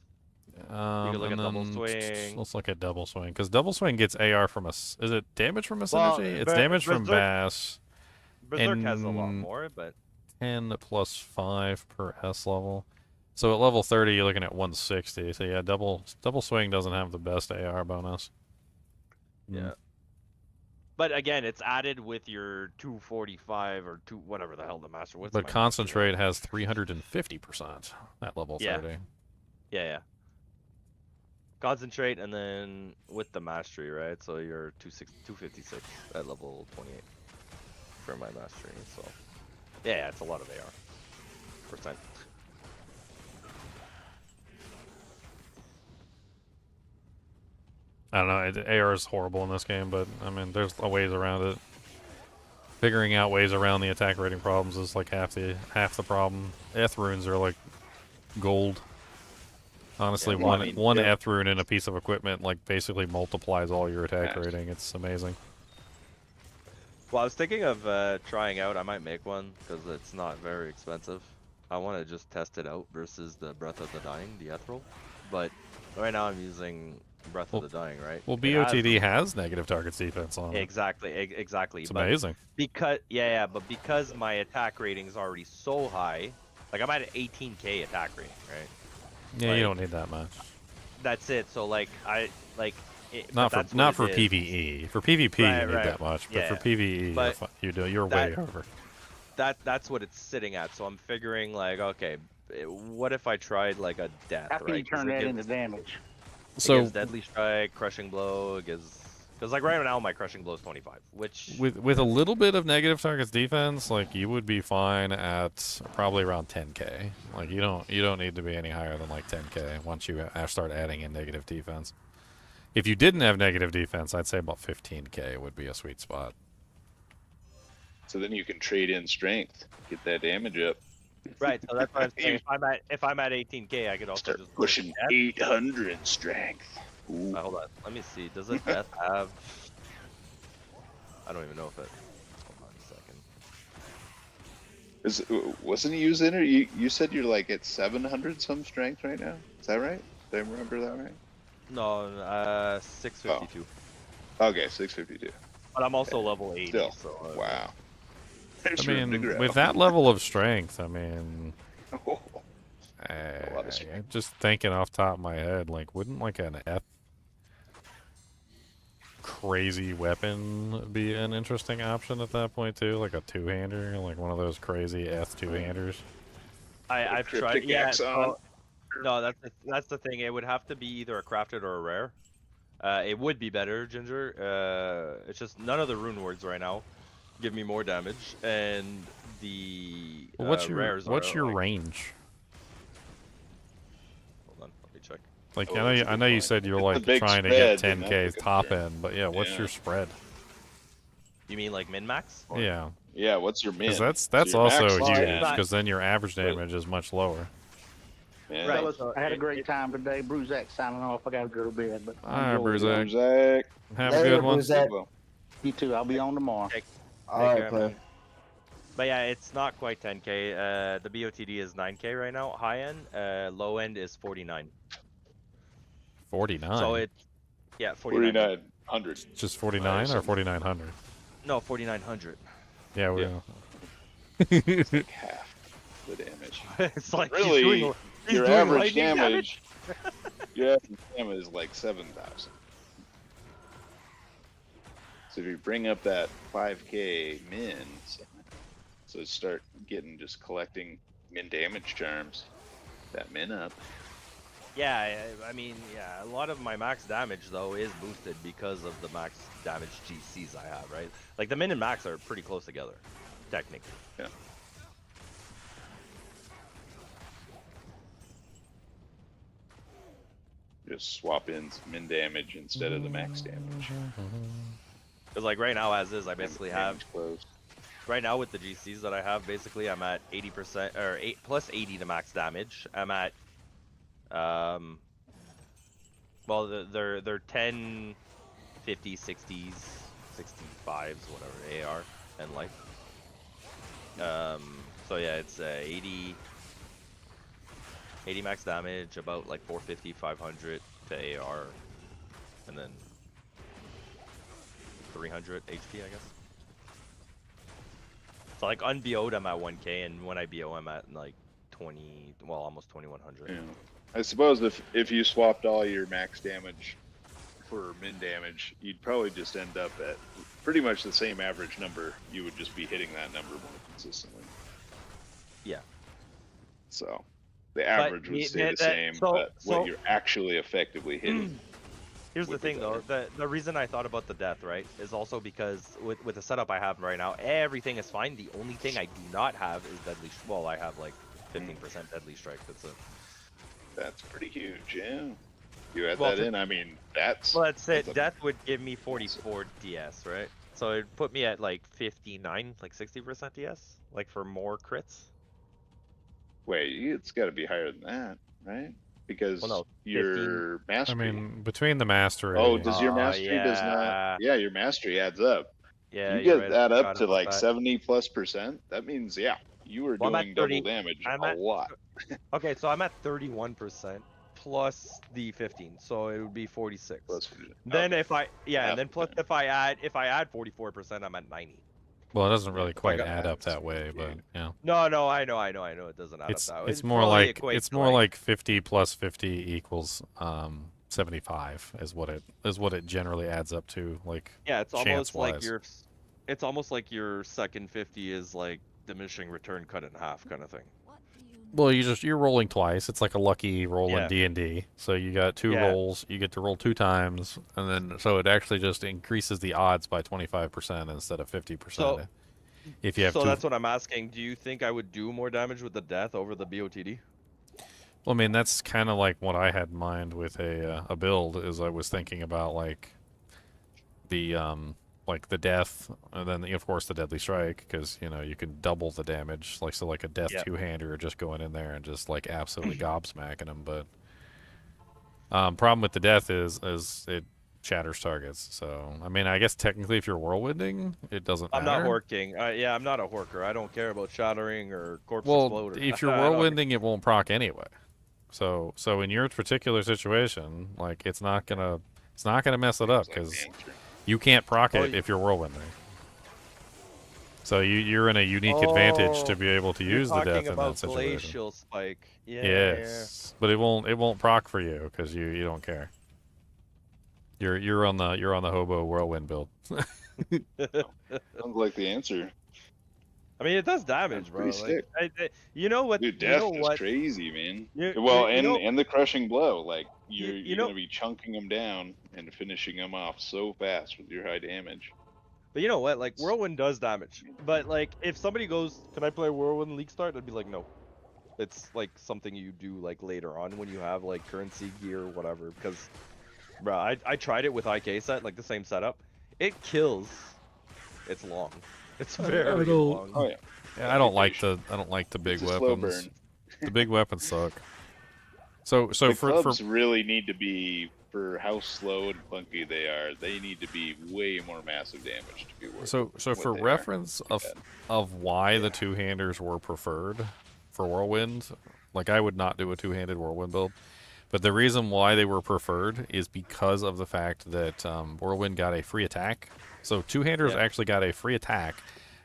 You can look at Double Swing. Let's look at Double Swing, because Double Swing gets AR from is it damage from a Well, synergy? It's damage from Berserk- Bass. Berserk has a lot more, but 10 plus 5 per S level. So at level 30, you're looking at 160. So yeah, double swing doesn't have the best AR bonus. yeah. But again, it's added with your 245 or whatever the hell the master. What's But my concentrate has 350% at level 30. Yeah. Concentrate, and then with the mastery, right? So you're 256 at level 28 for my mastery. So yeah, it's a lot of AR percent. I don't know. AR is horrible in this game, but I mean, there's ways around it. Figuring out ways around the attack rating problems is like half the problem. Eth runes are like gold. Honestly, one Eth rune in a piece of equipment like basically multiplies all your attack rating. It's amazing. Well, I was thinking of trying out. I might make one because it's not very expensive. I want to just test it out versus the Breath of the Dying, the Ethereal. But right now I'm using Breath of the Dying, right? Well, BOTD has negative targets defense on it. Exactly. It's amazing. Because but because my attack rating is already so high, like I'm at an 18k attack rating, right? Yeah, like, you don't need that much. That's it. So like not for PvE. For PvP you need that much, but for PvE you're way over. That's what it's sitting at. So I'm figuring like, okay, what if I tried like a death? How can you turn that into damage? So gives deadly strike, crushing blow, it gives because like right now my crushing blow is 25, which with a little bit of negative targets defense, like you would be fine at probably around 10k. Like you don't need to be any higher than like 10k once you start adding in negative defense. If you didn't have negative defense, I'd say about 15k would be a sweet spot. So then you can trade in strength, get that damage up. Right, so that's what I'm saying. If I'm at 18k, I could also start just pushing 800 strength. Hold on, let me see. Does it death have? I don't even know if it. Hold on a second. Wasn't he using it? You said you're like at 700 some strength right now. Is that right? Did I remember that right? No, 652. Oh. Okay, 652. But I'm also level 80. Still, so, wow. I mean, with that level of strength, I mean, just thinking off the top of my head, like, wouldn't like an crazy weapon be an interesting option at that point too? Like a two-hander, like one of those crazy two-handers. I've tried. Yeah. So, no, that's the thing. It would have to be either a crafted or a rare. It would be better, Ginger. It's just none of the rune words right now give me more damage, and the rares what's your like, range? Hold on, let me check. Like I know you said you're like trying to get 10k top end, but yeah, what's your spread? You mean like min max? Yeah. Yeah. What's your min? Because that's also huge. Because then your average damage is much lower. Yeah. Right. I had a great time today. Bruzak signing off. I got to go to bed. But all right, Bruzak. Have a good one. You too. I'll be on tomorrow. All right, play. But yeah, it's not quite 10k. The BOTD is 9k right now. High end, low end is 49. 49. So it's 49. 4900. Just 49 or 4900? No, 4900. Yeah, we. It's like half the damage. It's like really he's your doing average damage. Your average damage is like 7,000. So if you bring up that 5k min, so start getting just collecting min damage charms, that min up. Yeah, I mean, a lot of my max damage though is boosted because of the max damage GCs I have, right? Like the min and max are pretty close together, technically. Yeah. Just swap in some min damage instead of the max damage. Because like right now as is, I basically have right now with the GCs that I have, basically I'm at 80% or plus 80 to max damage. I'm at well they're 10, 50, 60s, 65s, whatever they are, and life. So yeah, it's 80 max damage, about like 450, 500 to AR, and then 300 HP, I guess. So like on BO'd I'm at 1K, and when I BO I'm at like 20, well almost 2100. Yeah. I suppose if you swapped all your max damage for min damage, you'd probably just end up at pretty much the same average number. You would just be hitting that number more consistently. Yeah. So the average would stay the same, but what you're actually effectively hitting. Here's the thing though, the reason I thought about the death, right, is also because with the setup I have right now, everything is fine. The only thing I do not have is deadly. Well, I have like 15% deadly strike. That's it. That's pretty huge, yeah. You add that in, I mean, that's... Well, that's it. Death would give me 44 DS, right? So it'd put me at like 59, like 60% DS, like for more crits. Wait, it's got to be higher than that, right? Because your mastery... I mean, between the mastery... Oh, does your mastery does not... Yeah, your mastery adds up. Yeah, you get that up to like 70+%. That means, yeah, you were doing double damage a lot. Okay, so I'm at 31% plus the 15, so it would be 46. Then if I and then plus if I add 44%, I'm at 90. Well, it doesn't really quite add up that way, but yeah. No, I know, it doesn't add up that way. It's more like 50 plus 50 equals 75 is what it generally adds up to, like. Yeah, it's almost like your second 50 is like diminishing return cut in half kind of thing. Well, you're rolling twice. It's like a lucky roll in D&D. So you got two rolls. You get to roll 2 times, and then so it actually just increases the odds by 25% instead of 50%. So, if you have that's what I'm asking. Do you think I would do more damage with the death over the BOTD? Well, I mean, that's kind of like what I had in mind with a build. Is I was thinking about like the death, and then of course the deadly strike, because you can double the damage, like a death two-hander, just going in there and just like absolutely gobsmacking them. But problem with the death is it shatters targets. So I mean, I guess technically if you're whirlwinding, it doesn't matter. I'm not horking. I'm not a horker. I don't care about shattering or corpse explode. If you're whirlwinding, it won't proc anyway. So in your particular situation, like it's not gonna mess it up, because you can't proc it if you're whirlwinding. So you're in a unique advantage to be able to use the death in that situation. Glacial spike. Yes, but it won't proc for you because you don't care. You're on the hobo whirlwind build. Sounds like the answer. I mean, it does damage, bro. Like, you know what? Dude, death is crazy, man. And the crushing blow. Like you're gonna be chunking them down and finishing them off so fast with your high damage. But you know what? Like whirlwind does damage. But like, if somebody goes, "Can I play whirlwind league start?" I'd be like, no. It's like something you do like later on when you have like currency gear or whatever. Because, bro, I tried it with IK set, like the same setup. It kills. It's long. It's very long. Oh yeah. Yeah, I don't like the big weapons. The big weapons suck. So the for clubs really need to be, for how slow and clunky they are, they need to be way more massive damage to be worth. So for reference of why the two-handers were preferred for whirlwind, like I would not do a two-handed whirlwind build, but the reason why they were preferred is because of the fact that whirlwind got a free attack. So two-handers actually got a free attack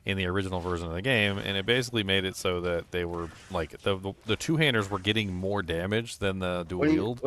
in the original version of the game, and it basically made it so that they were like the two-handers were getting more damage than the dual wield.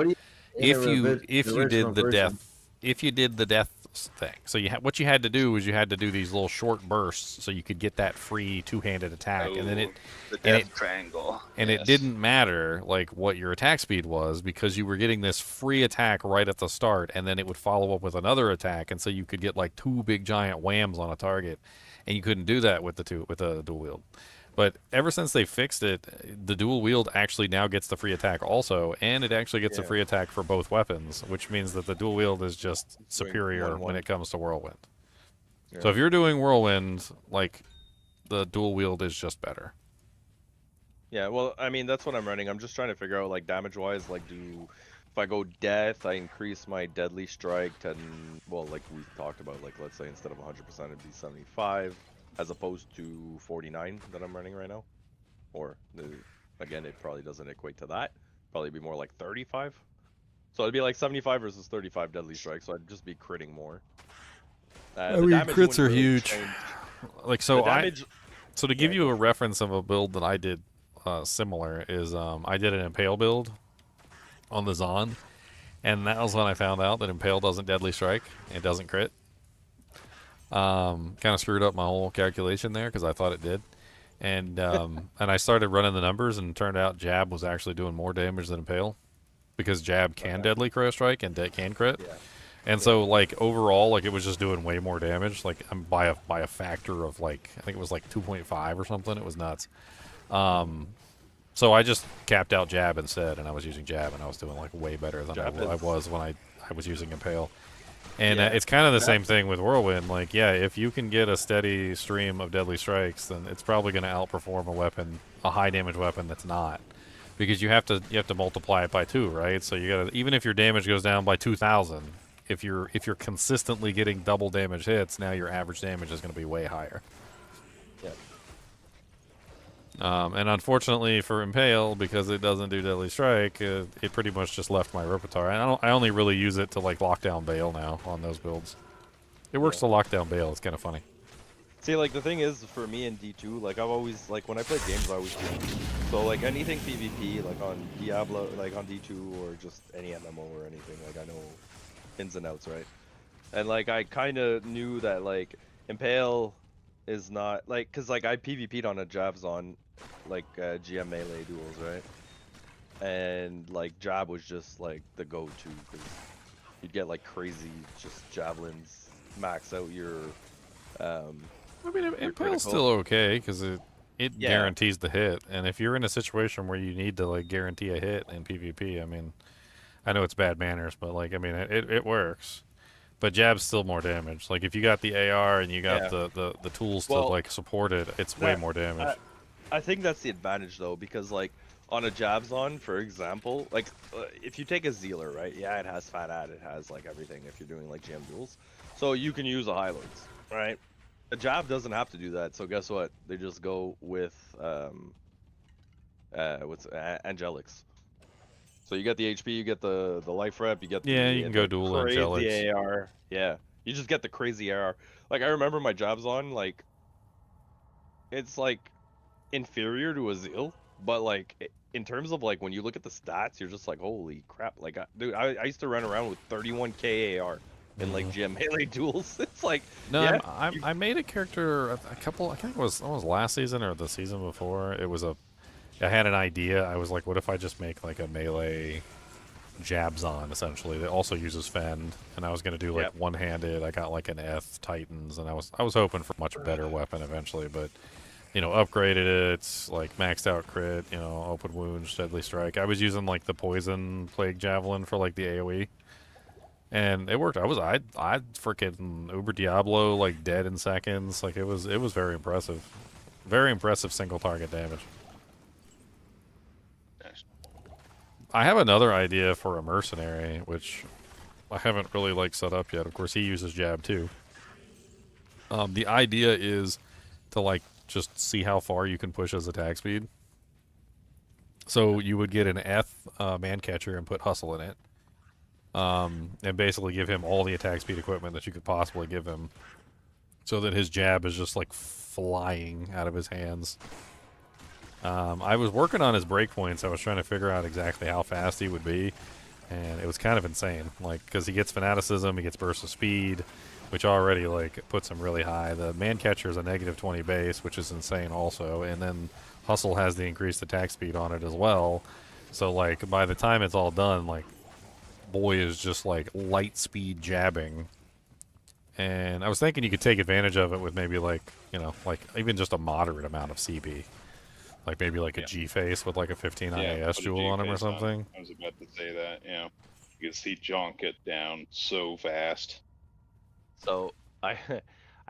If you did the death thing. So what you had to do was you had to do these little short bursts so you could get that free two-handed attack, and then the death triangle. And it didn't matter like what your attack speed was, because you were getting this free attack right at the start, and then it would follow up with another attack, and so you could get like 2 big giant whams on a target, and you couldn't do that with the dual wield. But ever since they fixed it, the dual wield actually now gets the free attack also, and it actually gets a free attack for both weapons, which means that the dual wield is just superior when it comes to whirlwind. Yeah. So if you're doing whirlwind, like, the dual wield is just better. Yeah, well, I mean, that's what I'm running. I'm just trying to figure out, like, damage-wise, like, if I go death, I increase my deadly strike to, well, like we talked about, like, let's say instead of 100%, it'd be 75. As opposed to 49 that I'm running right now. Or, again, it probably doesn't equate to that. Probably be more like 35. So it'd be like 75 versus 35 deadly strike, so I'd just be critting more. I mean, crits are huge. Like, so So to give you a reference of a build that I did similar is I did an Impale build on the Zon, and that was when I found out that Impale doesn't Deadly Strike. It doesn't crit. Kind of screwed up my whole calculation there because I thought it did. And I started running the numbers, and it turned out Jab was actually doing more damage than Impale because Jab can Deadly Crow Strike and can crit. Yeah. And so, like, overall, like, it was just doing way more damage, like, by a factor of, like, I think it was, like, 2.5 or something. It was nuts. So I just capped out Jab instead, and I was using Jab, and I was doing, like, way better than I was when I was using Impale. And it's kind of the same thing with Whirlwind. Like, yeah, if you can get a steady stream of Deadly Strikes, then it's probably going to outperform a high-damage weapon that's not. Because you have to multiply it by 2, right? So you gotta, even if your damage goes down by 2,000... If you're consistently getting double damage hits, now your average damage is going to be way higher. Yep. And unfortunately for Impale, because it doesn't do Deadly Strike, it pretty much just left my repertoire. I only really use it to like lock down Baal now on those builds. It works to lock down Baal. It's kind of funny. See, like, the thing is, for me in D2, like, I've always, like, when I play games, I always do. So, like, anything PvP, like, on Diablo, like, on D2, or just any MMO or anything, like, I know ins and outs, right? And like I kind of knew that like Impale is not like, cause like I PvP'd on a Jabs on like GM melee duels, right? And like Jab was just like the go-to because you'd get like crazy just javelins, max out your. I mean, Impale's still okay because it guarantees the hit, and if you're in a situation where you need to like guarantee a hit in PvP, I mean. I know it's bad manners, but like I mean, it works. But Jab's still more damage. Like if you got the AR and you got the tools to like support it, it's way more damage. I think that's the advantage though, because like on a Jabzon, for example, like if you take a Zealer, right? Yeah, it has fat ad, it has like everything if you're doing like GM duels. So you can use a Highlords, right? A Jab doesn't have to do that. So guess what? They just go with Angelics. So you get the HP, you get the life rep, you get you can go dual Angelics. Crazy AR. Yeah, you just get the crazy AR. Like I remember my Jabzon, like it's like inferior to a Zeal, but like in terms of like when you look at the stats, you're just like holy crap! Like dude, I used to run around with 31k AR in like GM melee duels. It's like no, I made a character a couple. I think it was last season or the season before. It was I had an idea. I was like, what if I just make like a melee Jabzon, essentially, that also uses Fend, and I was going to do like one-handed. I got like an F Titans, and I was hoping for a much better weapon eventually, but you know, upgraded it. It's like maxed out crit, you know, open wounds, deadly strike. I was using like the poison plague javelin for like the AoE, and it worked. I freaking Uber Diablo like dead in seconds. Like it was very impressive, single target damage. I have another idea for a mercenary, which I haven't really like set up yet. Of course, he uses Jab too. The idea is to like just see how far you can push his attack speed. So you would get an F man catcher and put Hustle in it, and basically give him all the attack speed equipment that you could possibly give him, so that his Jab is just like flying out of his hands. I was working on his breakpoints. I was trying to figure out exactly how fast he would be, and it was kind of insane. Like, because he gets Fanaticism, he gets Burst of Speed, which already like puts him really high. The Man Catcher is a -20 base, which is insane also, and then Hustle has the increased attack speed on it as well. So like by the time it's all done, like boy is just like light speed jabbing. And I was thinking you could take advantage of it with maybe like, you know, like even just a moderate amount of CB. Like maybe like a G-Face with like a 15 IAS jewel on him or something. I was about to say that, yeah. You can see Jonk it down so fast. So I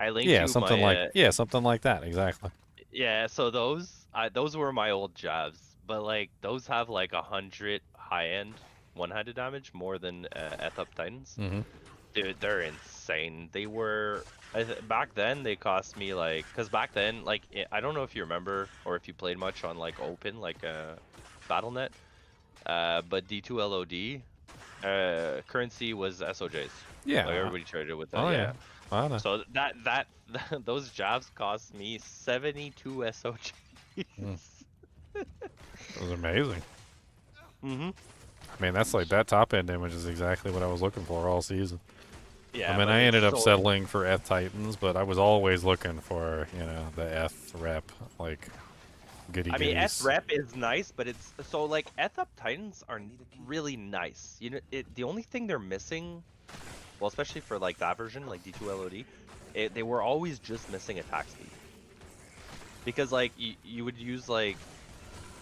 linked yeah, you something my, like something like that, exactly. Yeah, so those were my old Jabs, but like those have like 100 high-end one-handed damage more than Eth-Up Titans. Dude, they're insane. They were back then. They cost me like, cause back then, like I don't know if you remember or if you played much on like Open, like BattleNet, but D2 LOD currency was SOJs. Yeah, like everybody traded with that. Oh, yeah. I know. So those jobs cost me 72 SOG. Mm. It was amazing. Mm-hmm. I mean, that's like that top end damage is exactly what I was looking for all season. Yeah, I mean, but I it's ended up so- settling for Eth Titans, but I was always looking for, you know, the Eth rep, like goody I mean, goodies. Eth rep is nice, but it's so like Eth up Titans are really nice. You know, the only thing they're missing, well, especially for like that version, like D2 LOD, they were always just missing attack speed. Because like you would use like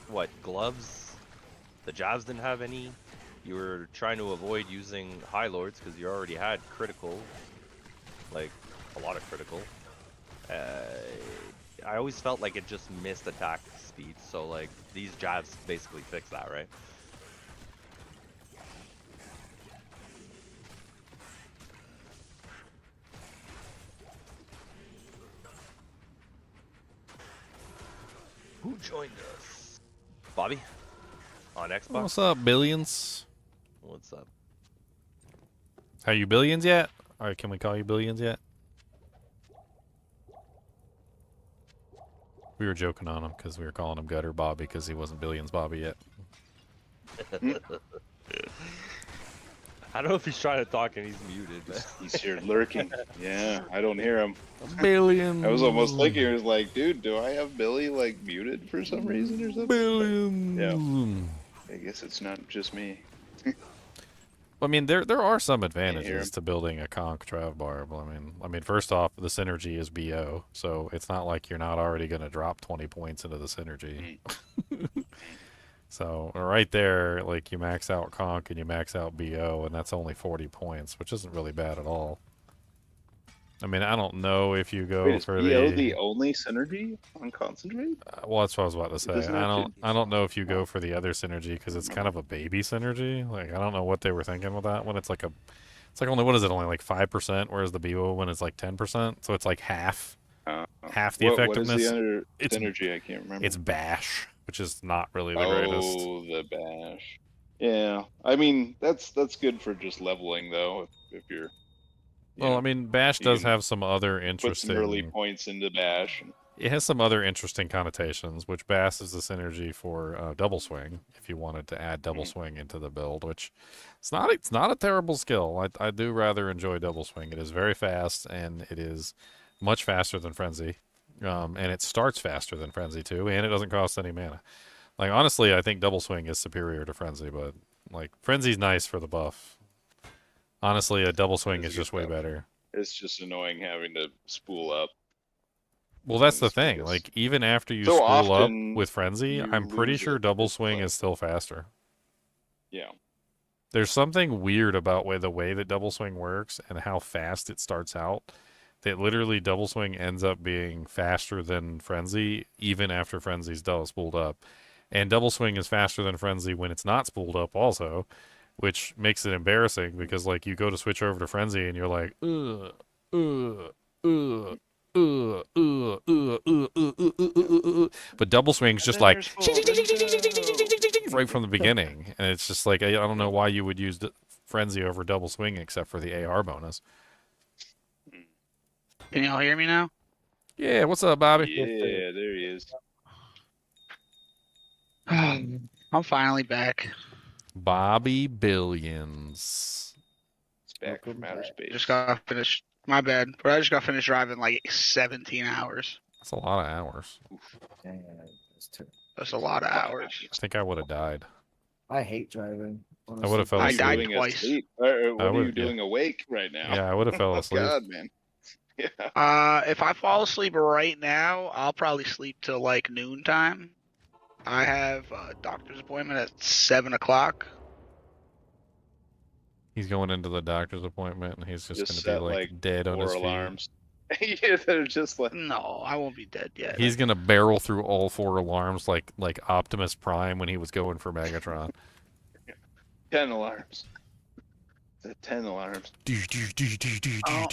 what gloves, the jabs didn't have any. You were trying to avoid using High Lords because you already had critical, like a lot of critical. I always felt like it just missed attack speed, so like these jabs basically fix that, right? Who joined us? Bobby? On Xbox? What's up, Billions? What's up? Are you Billions yet? Or can we call you Billions yet? We were joking on him because we were calling him Gutter Bobby because he wasn't Billions Bobby yet. I don't know if he's trying to talk and he's muted. He's here lurking. Yeah, I don't hear him. Billions. I was almost thinking, I was like, dude, do I have Billy like muted for some reason or something? Billions. Yeah. I guess it's not just me. I mean, there are some hear advantages him. to building a conch trav barb. I mean, first off, the synergy is BO, so it's not like you're not already going to drop 20 points into the synergy. So right there, like you max out conch and you max out BO, and that's only 40 points, which isn't really bad at all. I mean, I don't know if you go Wait, is for BO the only synergy on concentrate? well, that's what I was about to say. doesn't have to- I don't know if you go for the other synergy because it's kind of a baby synergy. Like I don't know what they were thinking with that one. It's like only what is it? Only like 5%, whereas the BO one is like 10%. So it's like half the effectiveness. What is the other It's synergy? I can't remember. It's bash, which is not really the greatest. Oh, the bash. Yeah, I mean that's good for just leveling though. If you're Well, I mean, bash you does can have some other put some early interesting. points into bash. It has some other interesting connotations, which bash is the synergy for double swing. If you wanted to add double swing into the build, which it's not a terrible skill. I do rather enjoy double swing. It is very fast and it is much faster than frenzy, and it starts faster than frenzy too, and it doesn't cost any mana. Like honestly, I think double swing is superior to frenzy, but like frenzy's nice for the buff. Honestly, a double swing is just way better. It's just annoying having to spool up. Well, that's the thing. Like, even after you So spool up often with frenzy, you I'm pretty lose sure it. double swing is still faster. Yeah. There's something weird about the way that double swing works and how fast it starts out. That literally double swing ends up being faster than frenzy, even after frenzy's spooled up. And double swing is faster than frenzy when it's not spooled up, also. Which makes it embarrassing because, like, you go to switch over to frenzy and you're like, but double swing's just like right from the beginning, and it's just like I don't know why you would use frenzy over double swing except for the AR bonus. Can y'all hear me now? Yeah, what's up, Bobby? Yeah, there he is. I'm finally back. Bobby Billions. It's back from outer space. Just got finished. My bad, but I just got finished driving like 17 hours. That's a lot of hours. That's a lot of hours. I think I would have died. I hate driving. I would have fell I asleep. died Doing twice. asleep. Or what I are you would- yeah. doing awake right now? Yeah, I would have fell Oh, asleep. God, man. Yeah. If I fall asleep right now, I'll probably sleep till like noontime. I have a doctor's appointment at 7 o'clock. He's going into the doctor's appointment, and he's just, Just going to set be like like dead on 4 his feet. alarms. Yeah, they're just like No, I won't be dead yet. He's gonna barrel through all 4 alarms like Optimus Prime when he was going for Megatron. 10 alarms. 10 alarms. Oh,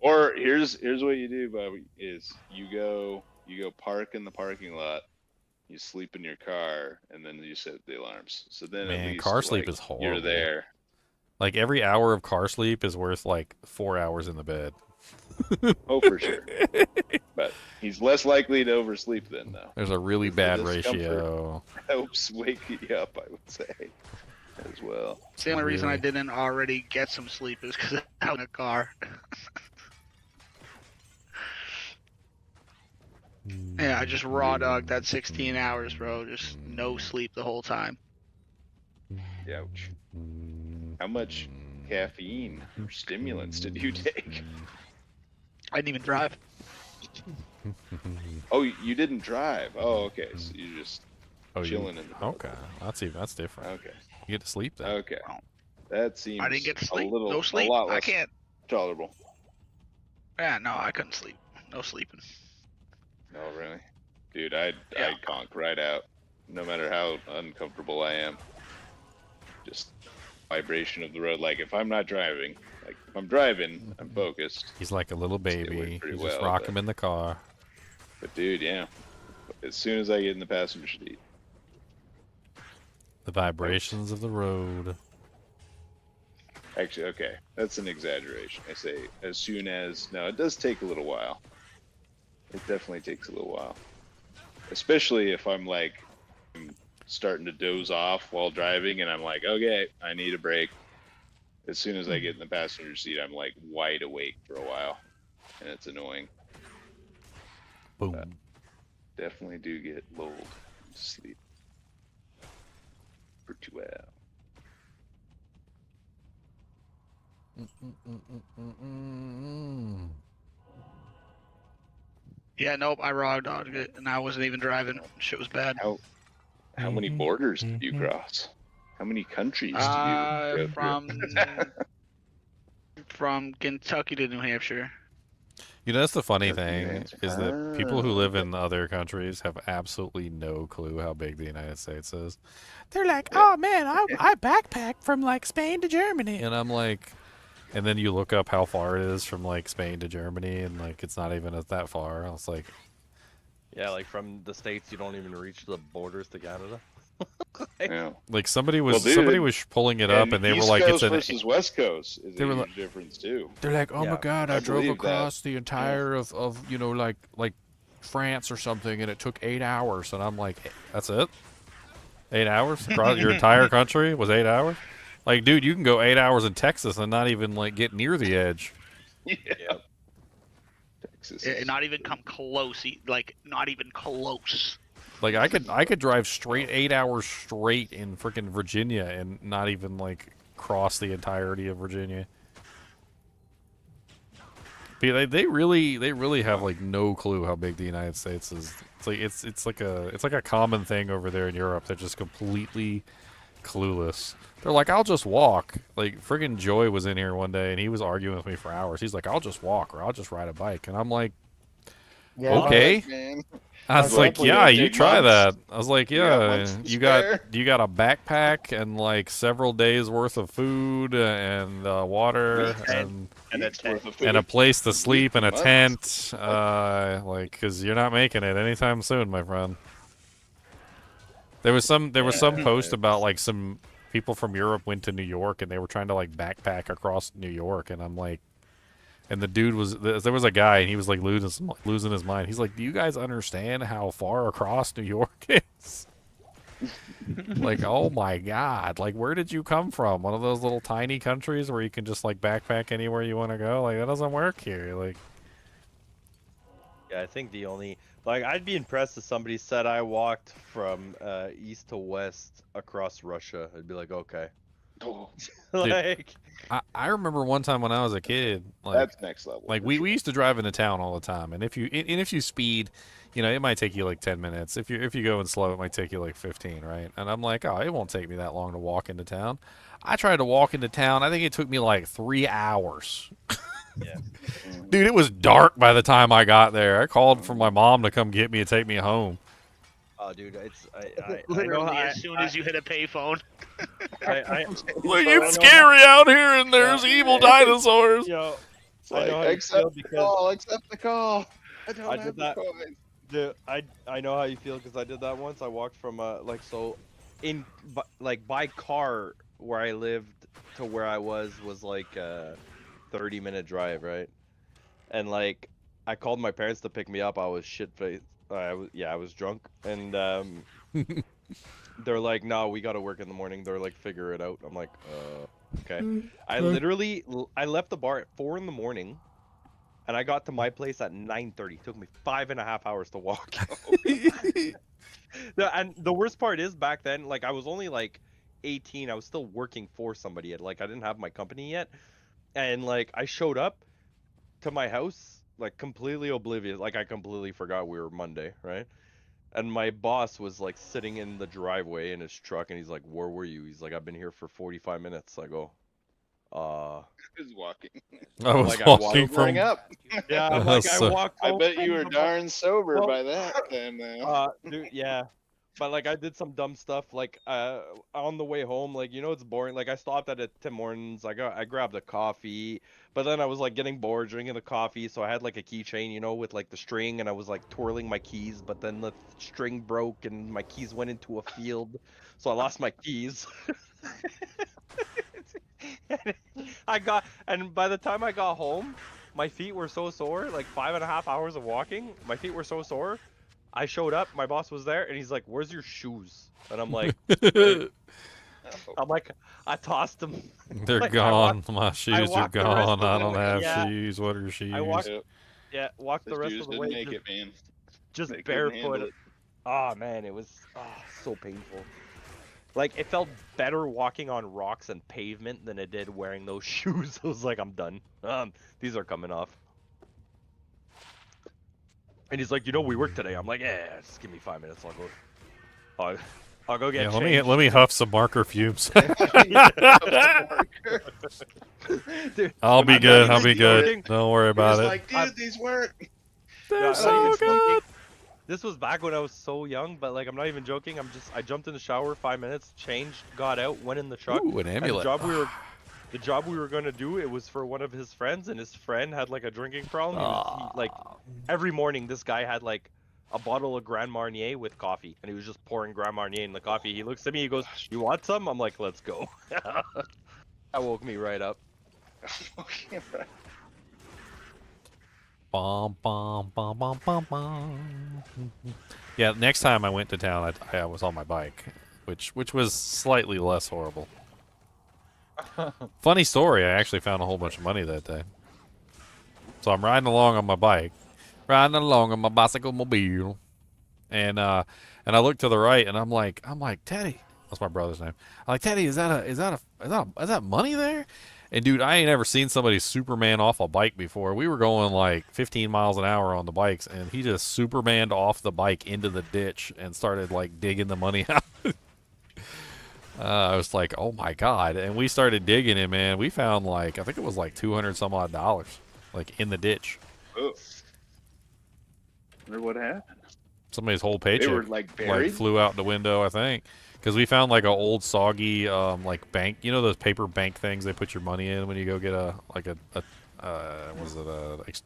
Or here's what you do, Bobby, is you go park in the parking lot, you sleep in your car, and then you set the alarms. So then at Man, least car sleep like, is horrible. You're there. Like every hour of car sleep is worth like 4 hours in the bed. Oh, for sure. But he's less likely to oversleep then, though. There's a really The bad discomfort ratio. helps wake you up, I would say, as well. It's the only reason I Really? didn't already get some sleep is because I'm out in a car. Yeah, I just raw dogged that 16 hours, bro. Just no sleep the whole time. Ouch. How much caffeine or stimulants did you take? I didn't even drive. Oh, you didn't drive. Oh, okay. So you just chilling in the Okay, that's different. Okay. You get to sleep then. Okay. That seems I didn't get to sleep. a little, No sleep. a lot I less can't. tolerable. Yeah, no, I couldn't sleep. No sleeping. Oh, really? Dude, I'd conk right out, no matter how uncomfortable I am. Just vibration of the road. Like, if I'm not driving, like, if I'm driving, I'm focused. He's like a little baby. pretty You just well, rock but- him in the car. But, dude, yeah. As soon as I get in the passenger seat. The vibrations of the road. Actually, okay. That's an exaggeration. I say as soon as... No, it does take a little while. It definitely takes a little while. Especially if I'm, like, starting to doze off while driving and I'm like, okay, I need a break. As soon as I get in the passenger seat, I'm, like, wide awake for a while. And it's annoying. Boom. But definitely do get lulled to sleep. Pretty well. Yeah, nope, I raw dogged it, and I wasn't even driving. Shit was bad. How many borders did you cross? How many countries did you go through? From Kentucky to New Hampshire. You know, that's the funny That's thing, nice. is that people who live Ah. in other countries have absolutely no clue how big the United States is. They're like, oh man, I backpacked from like Spain to Germany. And I'm like, and then you look up how far it is from like Spain to Germany, and like it's not even that far. I was like, Yeah, like from the States, you don't even reach the borders to Canada. Yeah. like somebody Well, was dude, pulling it up, and they were East like, Coast it's an. versus West Coast is They a were huge like- difference too. They're like, oh my god, I drove believe that. across the entire of you know like France or something, and it took 8 hours, and I'm like, that's it? 8 hours across your entire country was 8 hours? Like, dude, you can go 8 hours in Texas and not even like get near the edge. Yeah. Texas. Not even come close. Like, not even close. Like I could drive straight 8 hours straight in freaking Virginia and not even like cross the entirety of Virginia. But they really have like no clue how big the United States is. It's like a common thing over there in Europe. They're just completely clueless. They're like, I'll just walk. Like friggin' Joy was in here one day and he was arguing with me for hours. He's like, I'll just walk or I'll just ride a bike, and I'm like, Yeah, okay. Man. I was like, Exactly. yeah, It'll you take try months. that. I was like, You got yeah, months to you spare. got a backpack and like several days worth of food and water and Weeks worth of and a food. place to sleep and a Months. tent, like, because you're not making it anytime soon, my friend. There was some post about like some people from Europe went to New York and they were trying to like backpack across New York, and I'm like, and the dude was there was a guy and he was like losing his mind. He's like, do you guys understand how far across New York is? Like, oh my god, like where did you come from? One of those little tiny countries where you can just like backpack anywhere you want to go? Like that doesn't work here. Like, Yeah, I think the only I'd be impressed if somebody said I walked from east to west across Russia. I'd be like, okay. Oh, Like, I remember one time when I was a kid, like that's next level. like for we sure. used to drive into town all the time, and if you speed, you know, it might take you like 10 minutes. If you go in slow, it might take you like 15, right? And I'm like, oh, it won't take me that long to walk into town. I tried to walk into town. I think it took me like 3 hours. yeah. Dude, it was dark by the time I got there. I called for my mom to come get me and take me home. Oh, dude, it's I Literally, know as soon as you hit a payphone. Like, it's scary out here, and there's evil dinosaurs. Yo, It's I know like, how you feel accept the because call, accept the call. I don't I have did the that. coin. Dude, I know how you feel because I did that once. I walked from by car where I lived to where I was like a 30-minute drive, right? and like I called my parents to pick me up. I was shit faced. I was drunk, and they're like, "No, we gotta work in the morning." They're like, "Figure it out." I'm like, okay." I literally I left the bar at 4 in the morning, and I got to my place at 9:30. Took me 5.5 hours to walk. And the worst part is back then, like I was only like 18. I was still working for somebody. Like I didn't have my company yet, and like I showed up to my house like completely oblivious. Like I completely forgot we were Monday, right? And my boss was like sitting in the driveway in his truck, and he's like, "Where were you?" He's like, "I've been here for 45 minutes." I go, Who's walking? I was like, walking Sobering from. up. Yeah, I'm like, I walked I home bet you from were the bar- darn sober Well, by that time now. dude, yeah. But like I did some dumb stuff like on the way home, like it's boring. Like I stopped at a Tim Hortons, I grabbed a coffee, but then I was like getting bored drinking the coffee, so I had like a keychain, with like the string, and I was like twirling my keys, but then the string broke and my keys went into a field, so I lost my keys. And by the time I got home, my feet were so sore, like 5.5 hours of walking, my feet were so sore. I showed up, my boss was there, and he's like, "Where's your shoes?" And I'm like, I tossed them. They're Like, gone. My shoes are walked the rest gone. of I the don't way- have yeah. shoes. What are shoes? I walked the The rest shoes of the didn't way make just, it, man. just They couldn't handle barefoot. it. Oh man, it was so painful. Like it felt better walking on rocks and pavement than it did wearing those shoes. I was like, I'm done. These are coming off. And he's like, we work today. I'm like, yeah, just give me 5 minutes. I'll go get Yeah, changed. let me huff some marker fumes. Dude, I'll be I'm not good. I'll even be good. joking. Don't worry about it. Like, dude, these work. No, I'm so not even good. joking. This was back when I was so young, but like I'm not even joking. I jumped in the shower, 5 minutes, changed, got out, went in the truck. Ooh, an and amulet. the job we were gonna do, it was for one of his friends, and his friend had like a drinking problem. Like every morning, this guy had like a bottle of Grand Marnier with coffee, and he was just pouring Grand Marnier in the coffee. He looks at me, he goes, "You want some?" I'm like, "Let's go." That woke me right up. Okay, right. Bum, bum, bum, bum, bum, bum. Yeah, next time I went to town, I was on my bike, which was slightly less horrible. Funny story, I actually found a whole bunch of money that day. So I'm riding along on my bike, riding along on my bicycle mobile, and I look to the right, and I'm like, Teddy, that's my brother's name. I'm like, Teddy, is that money there? And dude, I ain't ever seen somebody Superman off a bike before. We were going like 15 miles an hour on the bikes, and he just Supermaned off the bike into the ditch and started like digging the money out. I was like, oh my god. And we started digging it, man. We found like, I think it was like $200 some odd, like in the ditch. Oh. Wonder what happened. Somebody's whole paycheck were, like, buried? flew out the window, I think. Because we found like an old soggy like bank, those paper bank things they put your money in when you go get what is it?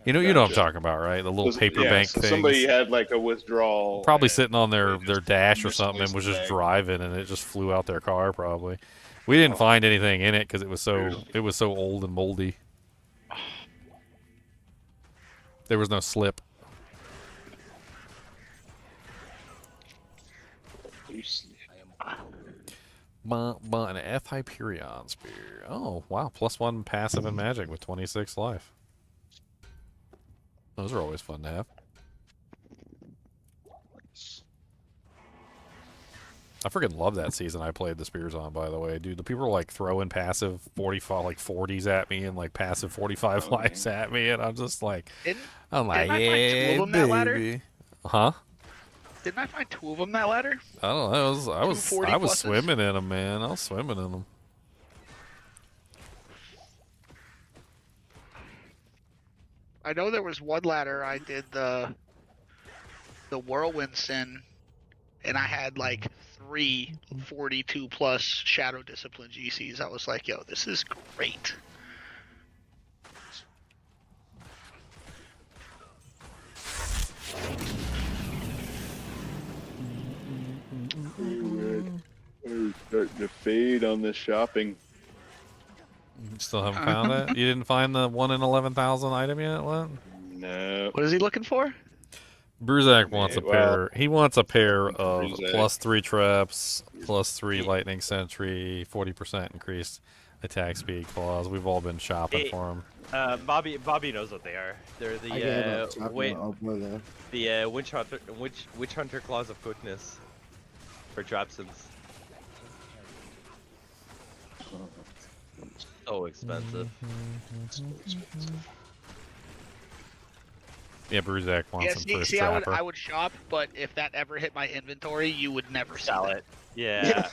You know what I'm talking about, right? The little paper bank so things. somebody had like a withdrawal. Probably sitting on their dash or something and misplaced was just bag. driving, and it just flew out their car. Probably. We didn't find anything in it because it was so old and moldy. There was no slip. An F Hyperion Spear. Oh, wow. +1 passive and magic with 26 life. Those are always fun to have. I freaking love that season I played the spears on, by the way. Dude, the people were like throwing passive 45, like 40s at me and like passive 45 lives at me, and I'm just like, I'm like, yeah, baby. Huh? Didn't I find 2 of them that ladder? I don't know. I was 240 pluses? swimming in them, man. I was swimming in them. I know there was one ladder I did the whirlwind sin, and I had like 3 42 plus shadow discipline GCs. I was like, yo, this is great. We're starting to fade on this shopping. Still haven't found it? You didn't find the 1 in 11,000 item yet, Len? No. What is he looking for? Bruzak wants a pair. He wants a pair of Bruzak. +3 traps, +3 lightning sentry, 40% increased attack speed claws. We've all been shopping for him. Bobby knows what they are. They're I gave up chopping wait, my elbow there. the witch hunter claws of quickness for Trapsons. So expensive. Yeah, Bruzak wants Yeah, him see, first see trapper. I would shop, but if that ever hit my inventory, you would never Sell see it. Yeah.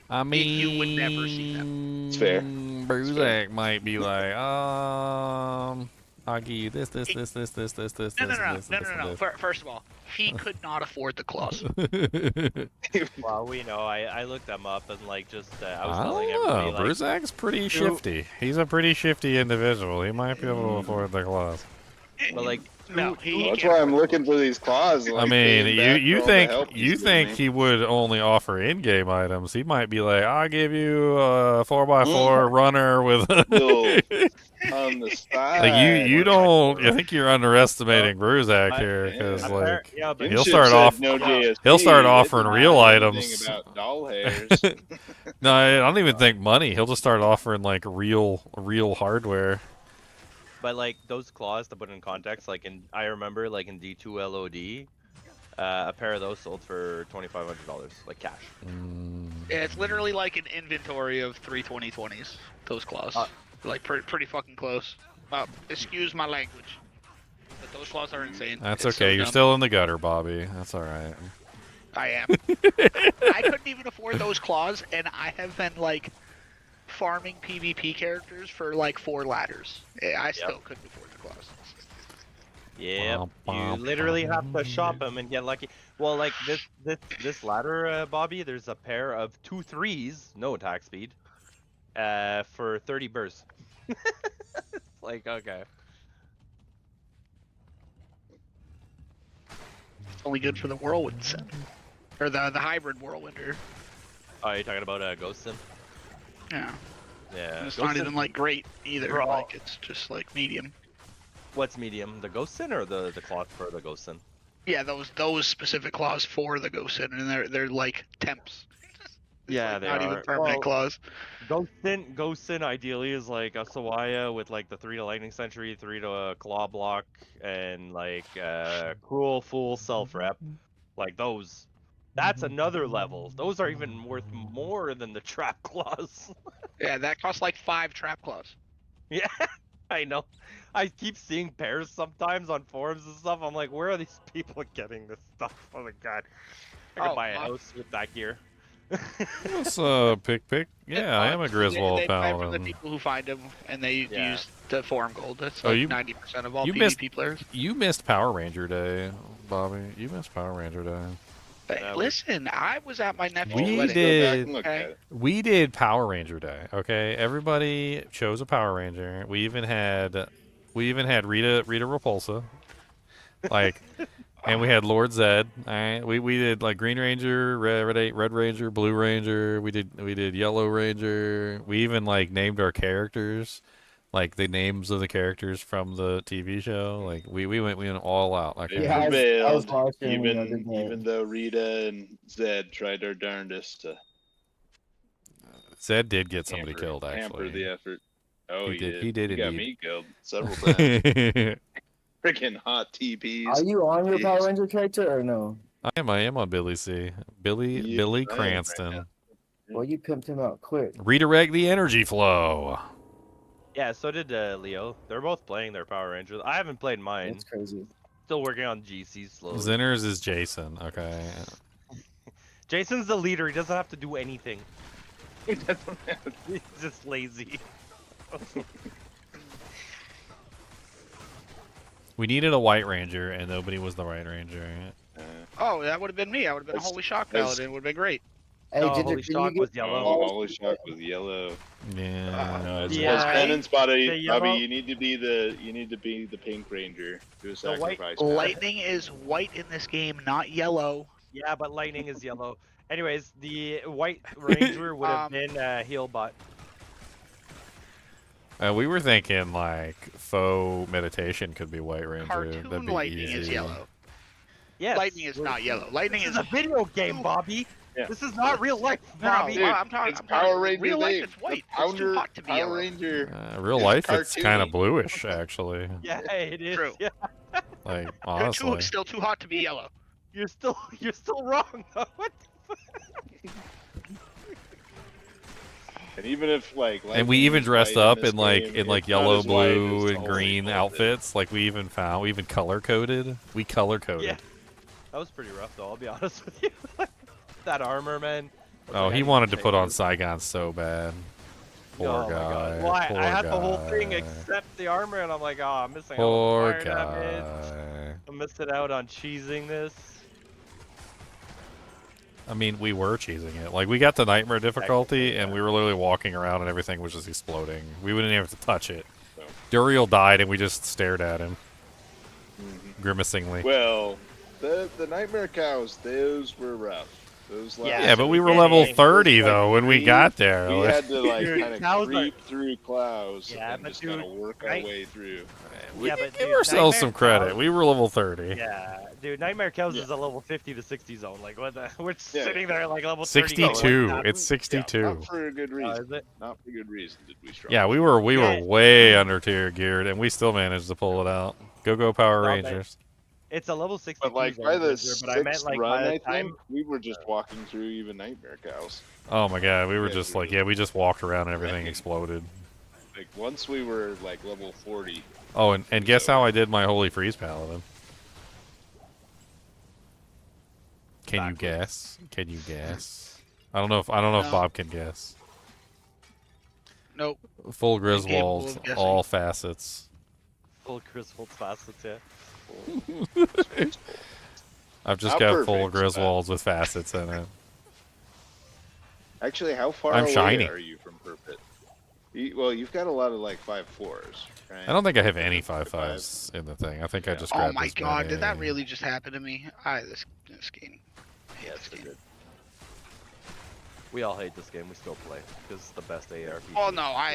I mean, you would never see them. It's fair. Bruzak might be like, I'll give you this. No. First of all, he could not afford the claws. Well, we know. I looked them up and like just I was I telling don't know. everybody like Bruzak's pretty shifty. He's a pretty shifty individual. He might be able to afford the claws. but like No, he That's can't why I'm afford looking for these claws. I Like, mean, paying back you for all the think help you he's think given he would only offer in-game items? He might be like, I'll give you a 4x4 runner with. Little on the side. Like you don't. I think you're underestimating Bruzak here because like he'll start off. He'll start offering real items. About doll hairs. No, I don't even think money. He'll just start offering like real hardware. But like those claws, to put in context, like I remember like in D2 LOD, a pair of those sold for $2,500, like cash. Yeah, it's literally like an inventory of 3 2020s. Those claws, like pretty fucking close. Excuse my language, but those claws are insane. That's It's okay. so You're dumb. still in the gutter, Bobby. That's all right. I am. I couldn't even afford those claws, and I have been like farming PvP characters for like 4 ladders. I still couldn't afford the claws. Yeah, you literally have to shop them and get lucky. Well, like this ladder, Bobby, there's a pair of 2 3s, no attack speed, for 30 bursts. Like, okay. It's only good for the whirlwind set, or the hybrid whirlwinder. Oh, you're talking about Ghost Sim? Yeah. Yeah. And it's Ghost not Sim- even like great either. Bro. Like it's just like medium. What's medium? The Ghost Sin or the cloth for the Ghost Sin? Yeah, those specific claws for the ghost sin, and they're like temps. Yeah, like they not are. even permanent claws. Ghost Sin ideally is like a Sawaya with like the 3 to Lightning Sentry, 3 to a Claw Block, and like Cruel Fool Self Rep. Like those. That's another level. Those are even worth more than the Trap Claws. Yeah, that costs like 5 trap claws. Yeah, I know. I keep seeing pairs sometimes on forums and stuff. I'm like, where are these people getting this stuff? Oh my god. I could buy a house with that gear. What's pick? Yeah, I am a Griswold they buy from the paladin. people who find them, and they Yeah. use the forum gold. That's Oh, like you- 90% of all you PvP missed players. You missed Power Ranger Day, Bobby. You missed Power Ranger Day. Hey, listen, I was at my nephew's We wedding. did. Okay? We did Power Ranger Day. Okay, everybody chose a Power Ranger. We even had Rita Repulsa, like, and we had Lord Zed. All right, we did like Green Ranger, Red Ranger, Blue Ranger. We did Yellow Ranger. We even like named our characters, like the names of the characters from the TV show. Like we went all out. Like They Yeah, I was prevailed, watching the other day. even though Rita and Zed tried their darndest to Zed did get somebody killed hamper actually. the effort. Oh, He did. He did He got indeed. me killed several times. Freaking hot TPs. Are you on your Jeez. Power Ranger character or no? I am on Billy C. Billy Yeah, Billy I am right Cranston. Well, you pimped him out quick. Redirect the energy flow. Yeah, so did Leo. They're both playing their Power Rangers. I haven't played mine. That's crazy. Still working on GC slowly. Zinner's is Jason. Okay. Jason's the leader. He doesn't have to do anything. He doesn't have He's just lazy. We needed a White Ranger, and nobody was the right Ranger. Oh, that would have been me. I would have been a Holy Shock Paladin. It would have been great. Hey, No, did Holy you Shock get was yellow. Oh, Holy Shock was yellow. Yeah. It's Yeah, penance, Bobby. the yellow- Bobby, you need to be the Pink Ranger. Do a The white- sacrifice. Lightning is white in this game, not yellow. Yeah, but lightning is yellow. Anyways, the White Ranger would have been Healbot. We were thinking like faux meditation could be White Ranger. Cartoon That'd be lightning easy. is yellow. Yes. Lightning is not yellow. Lightning This is is a video game, Bobby. Yeah. This is not real life, No, Bobby. well, I'm talking. It's I'm talking Power Ranger real life. Dave. It's white. The It's too hot to be Power yellow. Ranger. Real is life, it's kind of cartoony. bluish, actually. Yeah, it is. True. Yeah. Like Cartoon honestly. still too hot to be yellow. You're still wrong though. What the fuck? And even if like, And we even dressed up in like it's not yellow, as white as blue, the and whole green thing. outfits. Like we even color coded. We color coded. Yeah. That was pretty rough though, I'll be honest with you. That armor, man. Oh, he wanted to put on Saigon so bad. Poor Oh my guy. God. Well, Poor I had guy. the whole thing except the armor, and I'm like, oh, I'm missing Poor out on fire damage. guy. I'm missing out on cheesing this. I mean, we were cheesing it. Like we got the nightmare difficulty, and we were literally walking around, and everything was just exploding. We wouldn't even have to touch it. Duriel died, and we just stared at him, grimacingly. Well, the nightmare cows, those were rough. Those Yeah, but we were level 30 though when we got there. We had to like Dude, kind cows of creep through clouds Yeah, and but just kind of dude, work our right- way through. We Yeah, can but give dude, ourselves Nightmare some credit. Cows- We were level 30. Yeah, dude, Nightmare Cows is a level 50 to 60 zone. Like, what the? We're sitting there like level 30. 62. Going, It's 62. Not for a good reason. is it? Not for good reason did we struggle. Yeah, we were way under tier geared, and we still managed to pull it out. Go Power No, Rangers. It's a level 62 But like zone, by the Blizzard, but I meant sixth like run, by the I time. think we were just walking through even nightmare cows. Oh my god, we were Yeah, just we like, yeah, we just walked around and everything exploded. Like once we were like level 40. Oh, and guess how I did my Holy Freeze Paladin? Can you guess? Can you guess? I don't know if No. Bob can guess. Nope. Full Incapable Griswolds, of guessing. all facets. Full Griswold facets, yeah. I've just Not got full perfect, Griswolds with facets in it. Actually, how far I'm away shiny. are you from perfect? Well, you've got a lot of like 5.4s, right? I don't think I have any 5.5s in the thing. I think I just Oh grabbed my as god, did that many. really just happen to me? This game. I hate this game. We all hate this game. We still play because it's the best ARPG. Oh no, I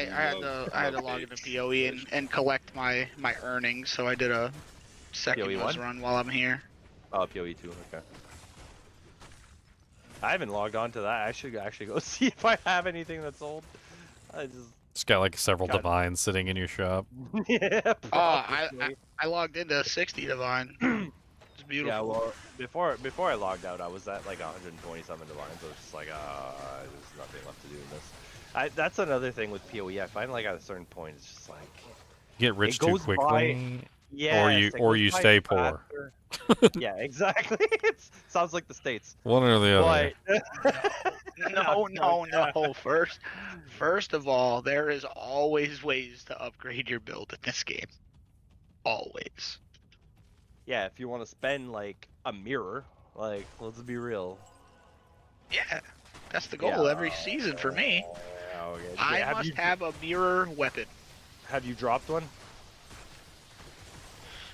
had to log into PoE and collect my earnings, so I did a second PoE Oz 1? run while I'm here. Oh, PoE 2, okay. I haven't logged on to that. I should actually go see if I have anything that's old. I Just got like several God. divines sitting in your shop. yeah. Oh, I logged into 60 divine. It's beautiful. Yeah, well, before I logged out, I was at like 127 divines. I was just like, there's nothing left to do in this. That's another thing with PoE. I find like at a certain point, it's just like Get rich it too goes quickly, by- yes, or it you goes by stay poor. faster. Yeah, exactly. It sounds like the States. One or the other. But No. First of all, there is always ways to upgrade your build in this game. Always. yeah, if you want to spend like a mirror, like let's be real. Yeah, that's the goal Yeah. every season for me. Okay. I Yeah, must have a mirror weapon. Have you dropped one?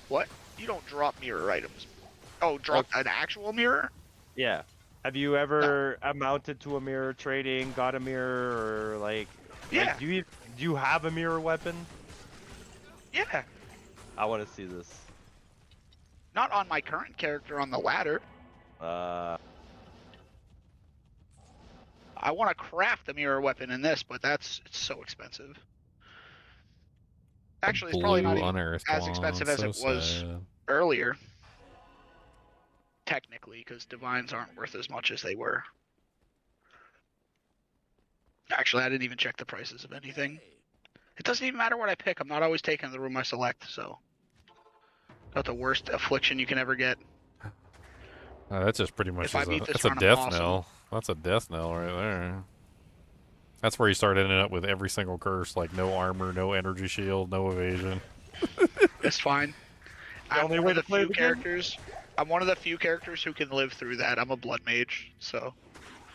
What? You don't drop mirror items. Oh, drop an actual mirror? Yeah. Have you ever amounted to a mirror trading, got a mirror, or like? Yeah. Like, do you have a mirror weapon? Yeah. I want to see this. Not on my current character on the ladder. I want to craft a mirror weapon in this, but it's so expensive. Actually, it's probably not Blue even unearthed as one, expensive as so it was sad. earlier. Technically, because divines aren't worth as much as they were. Actually, I didn't even check the prices of anything. It doesn't even matter what I pick. I'm not always taking the room I select, so. Got the worst affliction you can ever get. That's just pretty much If I is beat this that's a run, I'm death awesome. knell. That's a death knell right there. That's where you start ending up with every single curse, like no armor, no energy shield, no evasion. It's fine. I'm only one way of the to play few the game? characters. I'm one of the few characters who can live through that. I'm a blood mage, so.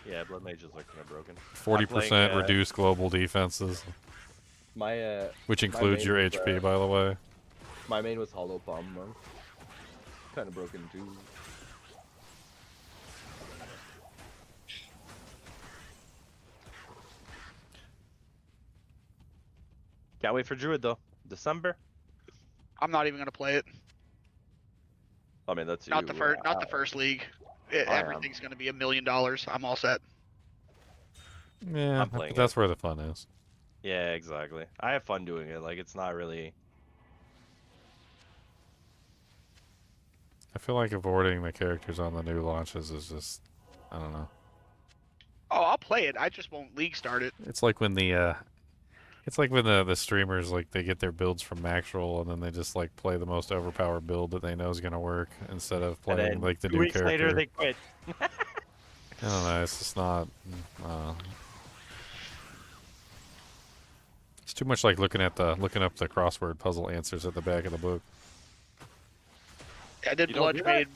Yeah, blood mages are kind of broken. 40% reduced global defenses, My which my includes main your was, HP, by the way. My main was Hollow Palm Monk. Kind of broken too. Can't wait for Druid though. December. I'm not even gonna play it. I mean, that's Not you. the first. Not the first league. I am. Everything's gonna be $1 million. I'm all set. Yeah, I'm playing that's where the fun is. Yeah, exactly. I have fun doing it. Like, it's not really. I feel like avoiding the characters on the new launches is just, I don't know. Oh, I'll play it. I just won't league start it. It's like when the streamers, like, they get their builds from Maxroll and then they just like play the most overpowered build that they know is gonna work instead of And playing then like the 2 new weeks character. later, they quit. I don't know. It's just not. It's too much like looking up the crossword puzzle answers at the back of the book. I did You don't do that?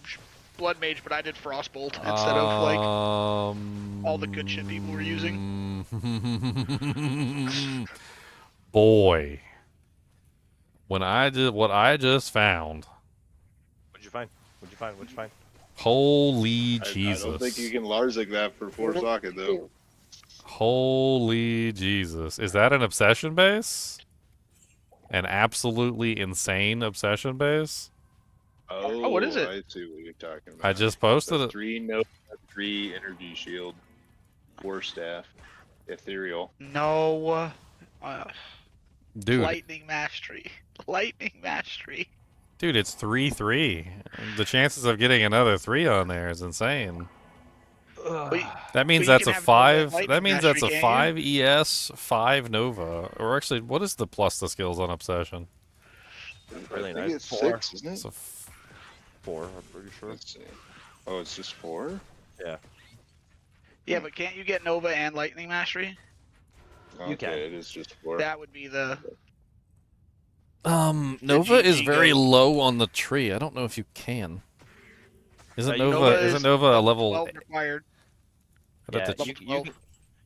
Blood Mage, but I did Frostbolt instead of like all the good shit people were using. Boy, when I did what I just found. What'd you find? What'd you find? Holy Jesus! I don't think you can Larzik that for 4 socket though. Holy Jesus! Is that an obsession base? An absolutely insane obsession base? Oh, what is it? I see what you're talking about. I just posted it. 3 Nova, 3 energy shield, 4 staff, ethereal. No. Dude. Lightning Mastery. Lightning Mastery. Dude, it's 3-3. The chances of getting another 3 on there is insane. That means that's a 5. That means that's a 5 ES, 5 Nova. Or actually, what is the plus the skills on Obsession? Really I think nice. it's 4. 6, isn't it? It's a 4, I'm pretty sure. Let's see. Oh, it's just 4? Yeah. Yeah, but can't you get Nova and Lightning Mastery? Okay, can. it is just 4. That would be the. Nova is GG very go. low on the tree. I don't know if you can. Isn't you- Nova? Isn't Nova a level? 12 required. I'd have Yeah, to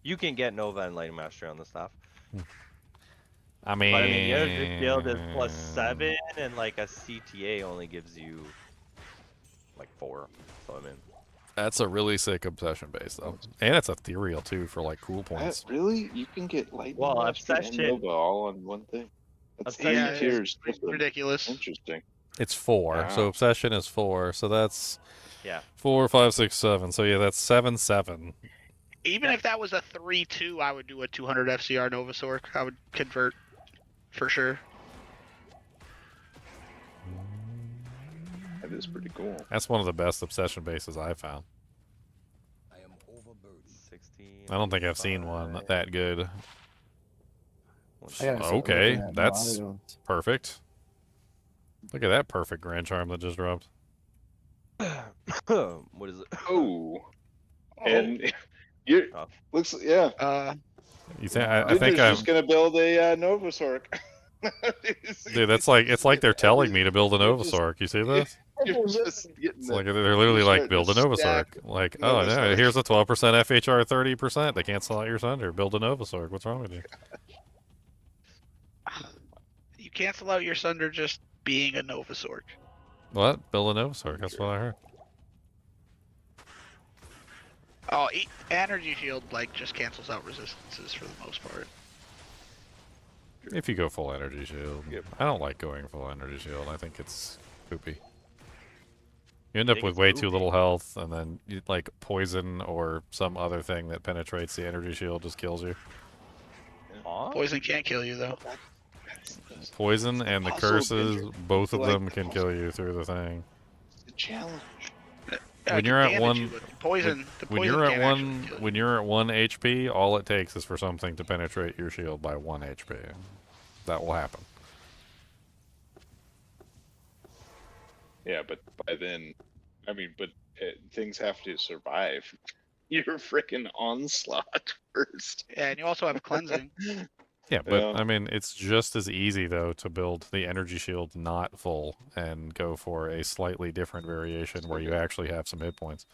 you can get Nova and Lightning Mastery on the stuff. I mean, But I mean, the other guild is +7, and like a CTA only gives you like 4. So I mean, that's a really sick obsession base though, and it's ethereal too for like cool points. Really? You can get lightning Well, Mastery and Obsession- Nova all on one thing. That's Obsession 3 is tiers. different. Ridiculous. Interesting. It's 4, so Wow. obsession is 4, so that's yeah. 4, 5, 6, 7. So yeah, that's 7. Even if that was a 3-2, I would do a 200 FCR Nova Sork. I would convert for sure. That is pretty cool. That's one of the best obsession bases I've found. 16. I don't think I've seen one that good. I gotta start Okay, looking at that's models. perfect. Look at that perfect Grand Charm that just dropped. What is it? Oh. And you looks yeah. You think? I Ninja's think I'm. just gonna build a Nova Sork. Dude, it's like they're telling me to build a Nova Sork. You see this? You're just getting It's the- like they're literally you're like starting build a to Nova stack Sork. Like, Nova oh no, Sorks. here's a 12% FHR, 30%. They cancel out your Sunder. Build a Nova Sork. What's wrong with you? You cancel out your Sunder just being a Nova Sork. What? Build a Nova Sork. That's what I heard. Oh, Energy Shield like just cancels out resistances for the most part. If you go full energy shield. I don't like going full energy shield. I think it's poopy. You end up think with it's way too poopy? little health, and then you, like poison or some other thing that penetrates the energy shield just kills you. Poison can't kill you though. Poison and the Also, curses, Ginger, both of like- them can kill you through the thing. It's a challenge. When you're at damage you, one, but poison. The when poison you're at can't one, actually kill you. when you're at 1 HP, all it takes is for something to penetrate your shield by 1 HP. That will happen. Yeah, but by then, I mean, but things have to survive. Your freaking onslaught first. Yeah, and you also have cleansing. Yeah, but Yeah. I mean, it's just as easy though to build the energy shield not full and go for a slightly different variation where you actually have some hit points.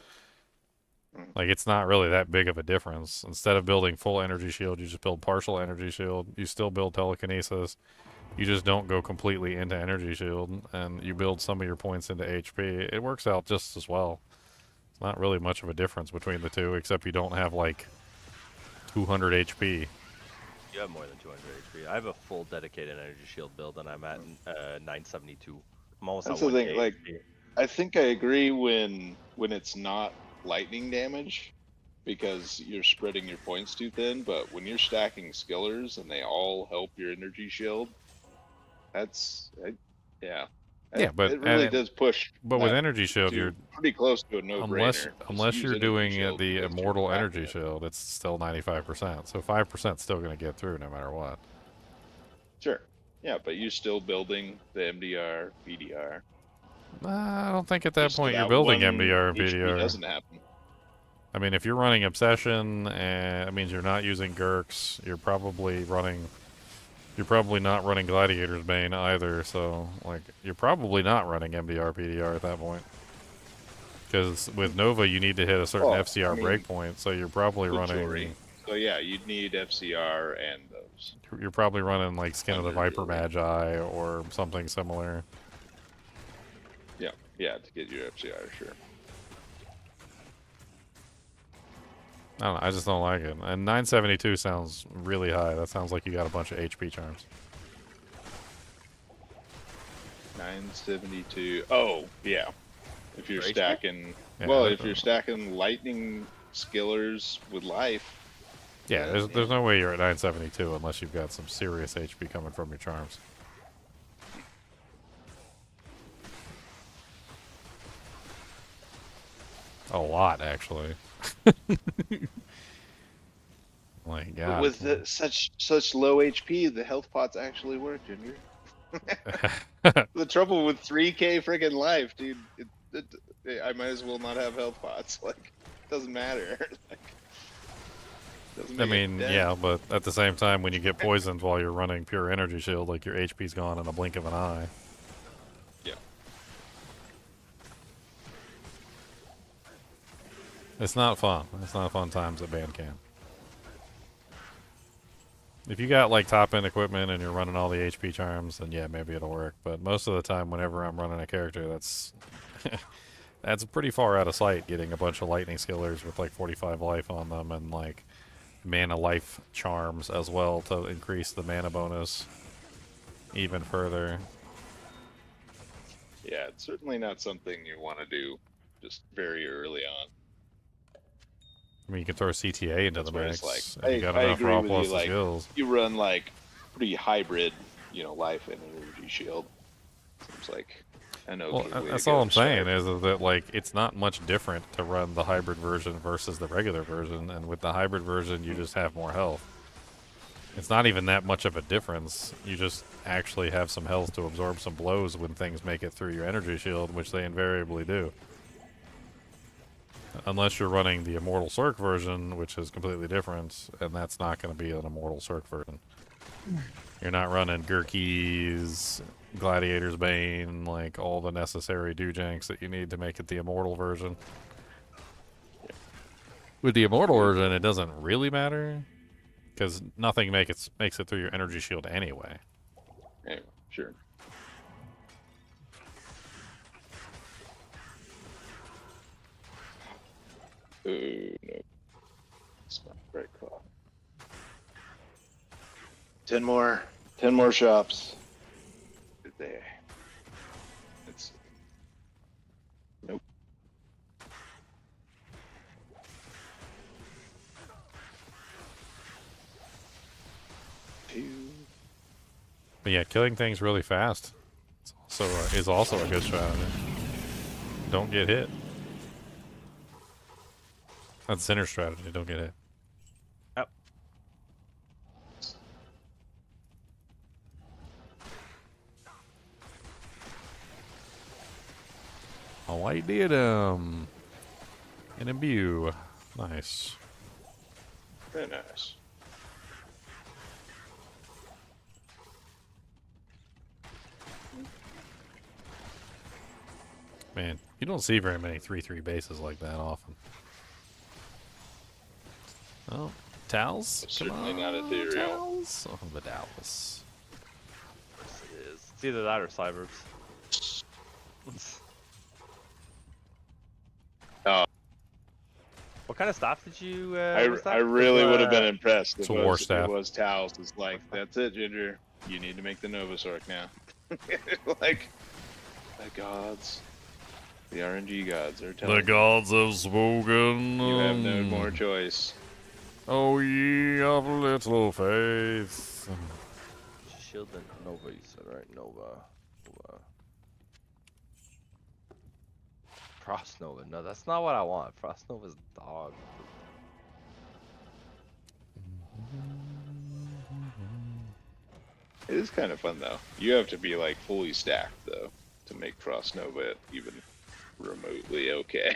Like, it's not really that big of a difference. Instead of building full energy shield, you just build partial energy shield. You still build telekinesis. You just don't go completely into energy shield, and you build some of your points into HP. It works out just as well. It's not really much of a difference between the two, except you don't have like 200 HP. You have more than 200 HP. I have a full dedicated energy shield build, and I'm at 972. I'm almost That's at the 1 thing. Like, HP. I think I agree when it's not lightning damage, because you're spreading your points too thin. But when you're stacking skillers and they all help your energy shield, yeah. Yeah, but it really does push. But with that energy shield, to you're pretty close to a no-brainer. unless you're doing the because you're immortal stacking energy it. shield, it's still 95%. So 5% still going to get through no matter what. Sure. Yeah, but you're still building the MDR, BDR. I don't think at that Just so point you're that building one MDR and HP BDR. doesn't happen. I mean, if you're running Obsession, and that means you're not using Gurks, you're probably not running Gladiator's Bane either, so, like, you're probably not running MDR, PDR at that point. Because with Nova, you need to hit a certain FCR breakpoint, so you're probably running... Jewelry. So yeah, you'd need FCR and those. You're probably running, like, Skin of the Viper Magi or something similar. Yeah, to get your FCR, sure. I don't know, I just don't like it. And 972 sounds really high. That sounds like you got a bunch of HP charms. 972. Oh, yeah. If you're For HP? stacking... Yeah, well, if you're stacking lightning skillers with life... Yeah, there's no way you're at 972 unless you've got some serious HP coming from your charms. A lot, actually. My God. With such low HP, the health pots actually work, Junior. The trouble with 3k friggin' life, dude, I might as well not have health pots. Like, it doesn't matter. Like, doesn't I make a mean, dent. yeah, but at the same time, when you get poisoned while you're running pure energy shield, like, your HP's gone in a blink of an eye. Yeah. It's not fun. It's not fun times at band camp. If you got, like, top-end equipment and you're running all the HP charms, then yeah, maybe it'll work. But most of the time, whenever I'm running a character, that's pretty far out of sight, getting a bunch of lightning skillers with, like, 45 life on them and, like, mana life charms as well to increase the mana bonus even further. Yeah, it's certainly not something you want to do just very early on. I mean, you can throw CTA into That's the where mix. it's and you got enough agree raw with plus you. the Like, skills. you run like pretty hybrid, life and energy shield. Seems like an okay way That's to all go I'm to saying start. is that, like, it's not much different to run the hybrid version versus the regular version, and with the hybrid version, you just have more health. It's not even that much of a difference. You just actually have some health to absorb some blows when things make it through your energy shield, which they invariably do. Unless you're running the Immortal Circ version, which is completely different, and that's not going to be an Immortal Circ version. You're not running Gurkies, Gladiator's Bane, like all the necessary doojanks that you need to make it the Immortal version. With the Immortal version, it doesn't really matter, because nothing makes it through your energy shield anyway. Anyway, sure. Ooh, no. It's not very close. 10 more shops. There. It's nope. But yeah, killing things really fast is also a good strategy. Don't get hit. That's center strategy. Don't get hit. Yep. Oh, I did an imbue. Nice. Very nice. Man, you don't see very many 3/3 bases like that often. Oh, Towels? Certainly not ethereal. Towels? Oh, the Dallas. It is. It's either that or Cyberps. What kind of staff did you? I really would have been impressed It's if a war it staff. was Taos. It's like, that's it, Ginger. You need to make the Nova Sork now. Like, the gods. The RNG gods are telling The gods have spoken. you have no more choice. Oh, ye of little faith. Shield and Nova, you said, right? Nova. Frost Nova. No, that's not what I want. Frost Nova's dog. It is kind of fun though. You have to be like fully stacked though to make Frost Nova even remotely okay.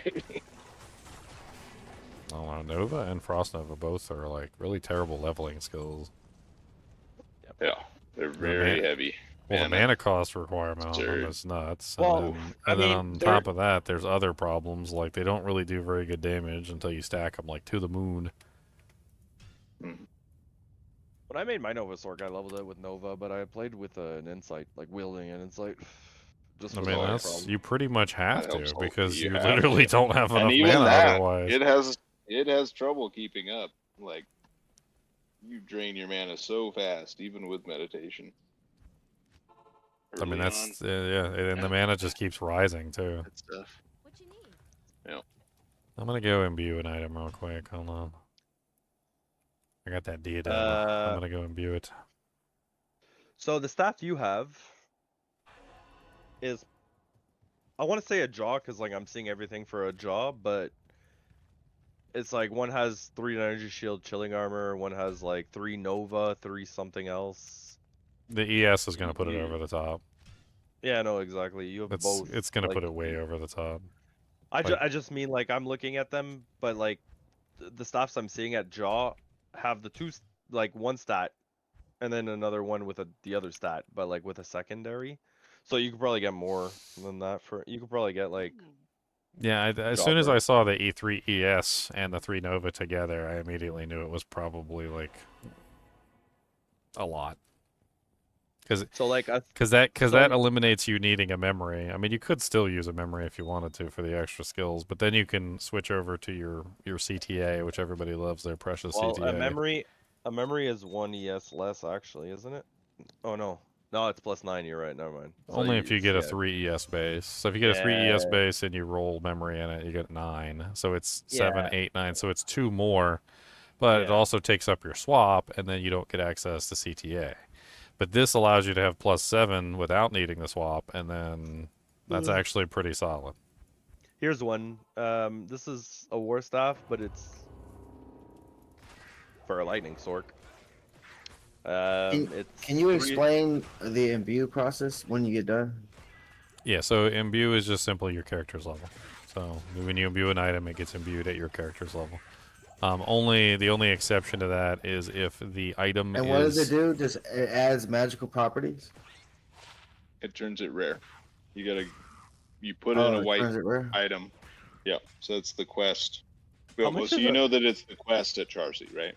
Oh, Nova and Frost Nova both are like really terrible leveling skills. Yeah, they're very heavy. Well, the mana cost requirement on them is nuts. And Well, then, I and then mean, on they're- top of that, there's other problems. Like, they don't really do very good damage until you stack them, like, to the moon. When I made my Nova Sork, I leveled it with Nova, but I played with an Insight, like wielding an Insight. Just I was mean, all the that's problem. you pretty much have That to helps because you have literally to. don't have And enough even mana that, otherwise. it has trouble keeping up. Like, you drain your mana so fast, even with meditation. I mean, Early that's on. yeah, and the mana just keeps rising too. Good stuff. What you need? Yeah. I'm gonna go imbue an item real quick. Hold on. I got that diadem. I'm gonna go imbue it. So the staff you have is, I want to say a jaw because like I'm seeing everything for a jaw, but it's like one has 3 energy shield, chilling armor, one has like 3 Nova, 3 something else. The ES is gonna put it over the top. Yeah, no, exactly. You have both. It's gonna like, put it way over the top. I Like, just mean like I'm looking at them, but like the staffs I'm seeing at jaw have the two like one stat, and then another one with the other stat, but like with a secondary. So you could probably get more than that for. You could probably get like. yeah, as soon as I saw the E3 ES and the 3 Nova together, I immediately knew it was probably like a lot. Because that eliminates you needing a memory. I mean, you could still use a memory if you wanted to for the extra skills, but then you can switch over to your CTA, which everybody loves their precious Well, CTA. a memory is 1 ES less actually, isn't it? Oh no, it's +9. You're right. Never mind. So Only if you get a yeah. 3 ES base. So if you get a 3 ES Yeah. base and you roll memory in it, you get 9. So it's 7, Yeah. 8, 9. So it's 2 more, but it also takes up your swap, and then you don't get access to CTA. But this allows you to have +7 without needing the swap, and then that's actually pretty solid. Here's one. This is a war staff, but it's for a lightning sork. Can you explain the imbue process when you get done? Yeah, so imbue is just simply your character's level. So when you imbue an item, it gets imbued at your character's level. The only exception to that is if the item And what does it do? Just it adds magical properties? It turns it rare. You put in a white turns it rare? item. Yep. So it's the quest. How Well, much so is you it? know that it's the quest at Charcy, right?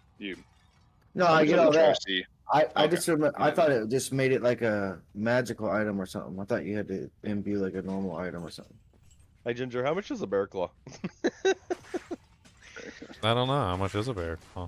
No, I get all that. Charcy. I just remember, I thought it just made it like a magical item or something. I thought you had to imbue like a normal item or something. Hey Ginger, how much is a bear claw? I don't know. How much is a bear? Huh.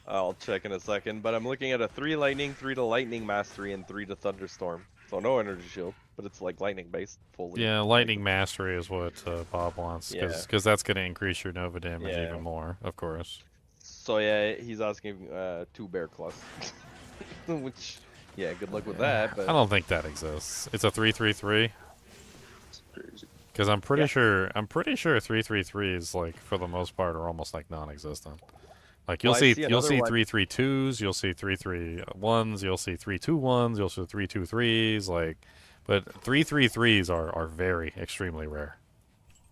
I'll check in a second, but I'm looking at a 3 lightning, 3 to lightning mastery, and 3 to thunderstorm. So no energy shield, but it's like lightning based fully. Yeah, lightning mastery is what Bob wants, because that's going to increase your Nova damage Yeah. even more, of course. So yeah, he's asking 2 bear claws. Which, yeah, good luck with that. But I don't think that exists. It's a 3/3/3. Because I'm pretty sure 3/3/3s like for the most part are almost like non-existent. Like you'll Well, I see see you'll another see one. 3/3/2s, you'll see 3/3/1s, you'll see 3/2/1s, you'll see 3/2/3s, like, but 3/3/3s are very extremely rare.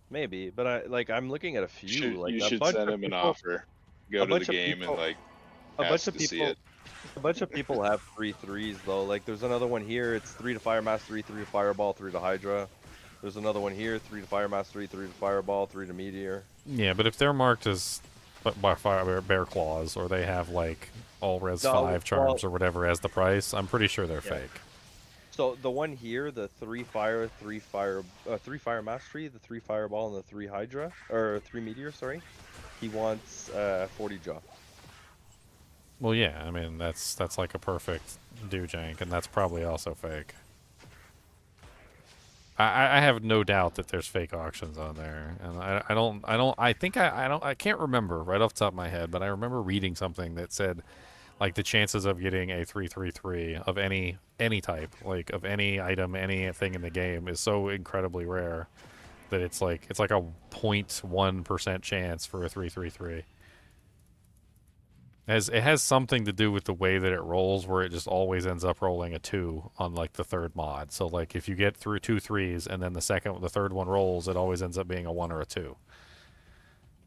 Maybe, but I'm looking at a few. You a should bunch send of him an people- offer. Go a to the bunch of game people- and like a bunch ask of to see people. it. A bunch of people have 3/3s though. Like there's another one here. It's 3 to fire mastery, 3 to fireball, 3 to hydra. There's another one here. 3 to fire mastery, 3 to fireball, 3 to meteor. Yeah, but if they're marked as by fire bear claws, or they have like all res No, 5 charms well- or whatever as the price, I'm pretty sure they're Yeah. fake. So the one here, the 3 fire, 3 fire mastery, the 3 fireball, and the 3 hydra or 3 meteor. Sorry. He wants 40 jaw. Well, yeah, I mean, that's like a perfect do-jank, and that's probably also fake. I have no doubt that there's fake auctions on there, and I can't remember right off the top of my head, but I remember reading something that said, like, the chances of getting a 333 of any type, like of any item, anything in the game, is so incredibly rare that it's like a 0.1% chance for a 333. It has something to do with the way that it rolls, where it just always ends up rolling a 2 on like the third mod. So like if you get through 2 3s and then the third one rolls, it always ends up being a 1 or a 2.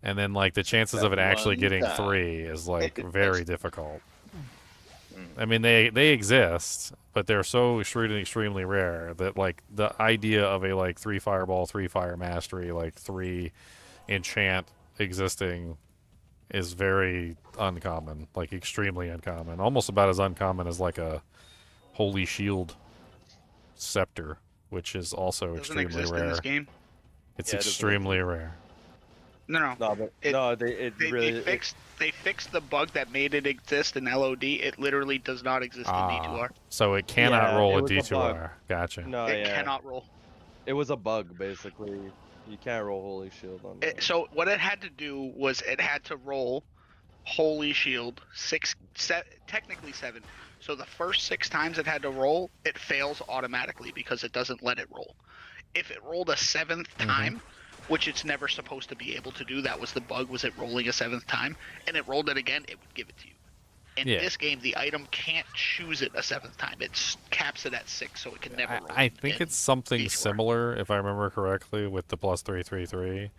And then like the chances of it actually getting 3 is like very difficult. I mean, they exist, but they're so extremely rare that like the idea of a like 3 fireball, 3 fire mastery, like 3 enchant existing is very uncommon, like extremely uncommon, almost about as uncommon as like a holy shield scepter, which is also Doesn't extremely exist rare. in this game. It's Yeah, it doesn't extremely rare. No. But they fixed the bug that made it exist in LOD. It literally does not exist in D2R. So it cannot roll a was bug. D2R. Gotcha. No, It cannot roll. It was a bug, basically. You can't roll Holy Shield on that. So what it had to do was it had to roll Holy Shield technically 7. So the first 6 times it had to roll, it fails automatically because it doesn't let it roll. If it rolled a 7th time, which it's never supposed to be able to do, that was the bug, was it rolling a 7th time, and it rolled it again, it would give it to you. In this game, the item can't choose it a 7th time. It caps it at 6, so it can never roll. I think it's something similar, if I remember correctly, with the plus 333.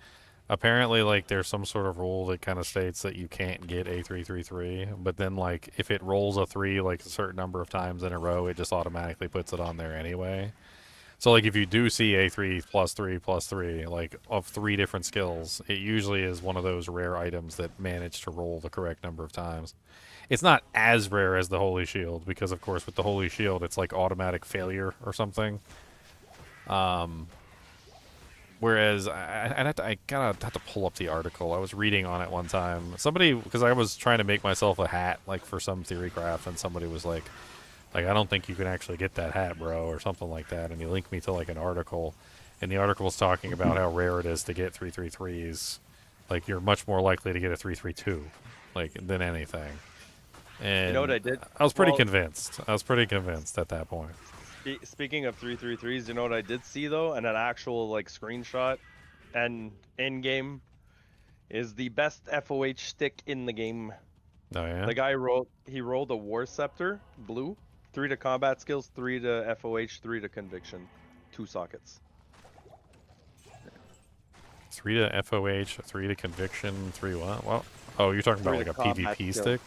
Apparently, like, there's some sort of rule that kind of states that you can't get a 333, but then, like, if it rolls a 3, like, a certain number of times in a row, it just automatically puts it on there anyway. So, like, if you do see a 3 plus 3 plus 3, like, of 3 different skills, it usually is one of those rare items that manage to roll the correct number of times. It's not as rare as the Holy Shield, because, of course, with the Holy Shield, it's, like, automatic failure or something. Whereas, I kind of have to pull up the article. I was reading on it one time. Somebody, because I was trying to make myself a hat, like, for some theory craft, and somebody was like, I don't think you can actually get that hat, bro, or something like that. And he linked me to, like, an article. And the article was talking about how rare it is to get 333s. Like, you're much more likely to get a 332, like, than anything. And you know what I did? I was pretty convinced. I was pretty convinced at that point. Speaking of 333s, you know what I did see, though? And an actual, like, screenshot and in-game is the best FOH stick in the game. Oh, yeah? The guy rolled a War Scepter, blue, 3 to combat skills, 3 to FOH, 3 to conviction, 2 sockets. 3 to FOH, 3 to conviction, 3 what? Well, oh, you're talking about like a PvP stick?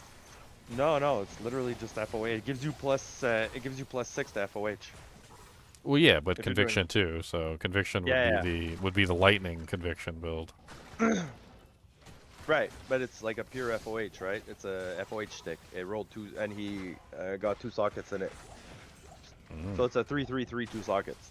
No, it's literally just FOH. It gives you plus 6 to FOH. Well, yeah, but conviction too. So conviction would be the lightning conviction build. Right, but it's like a pure FOH, right? It's a FOH stick. It rolled 2, and he got 2 sockets in it. So it's a 3-3-3 2 sockets.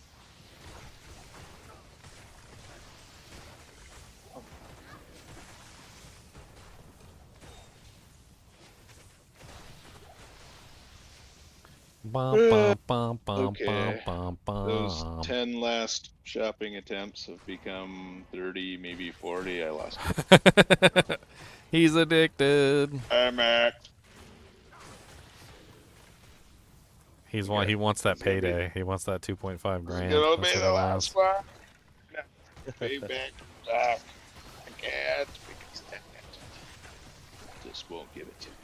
Okay. Those 10 last shopping attempts have become 30, maybe 40. I lost it. He's addicted. I'm at. He wants that payday. He wants that 2.5 grand. It'll That's be what the it last was. one. Pay back. I can't because that just won't give it to me.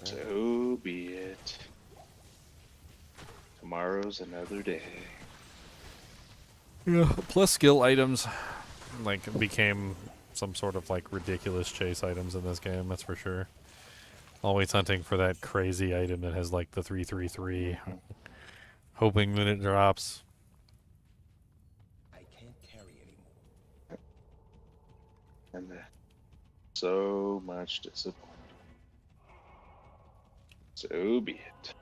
So be it. Tomorrow's another day. Yeah, plus skill items like became some sort of like ridiculous chase items in this game, that's for sure. Always hunting for that crazy item that has like the 333, hoping that it drops. I can't carry anymore. And so much disappointment. So be it.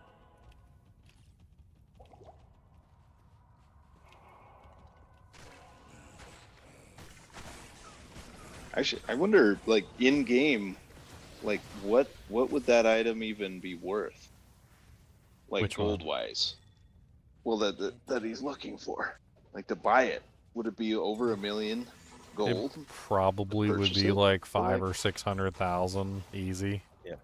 Actually, I wonder, like in game, like what would that item even be worth? Like Which one? gold wise. Well, that he's looking for, like to buy it, would it be over $1 million gold? It probably would purchase be it? like Or, 5 or 600,000 easy. Yeah.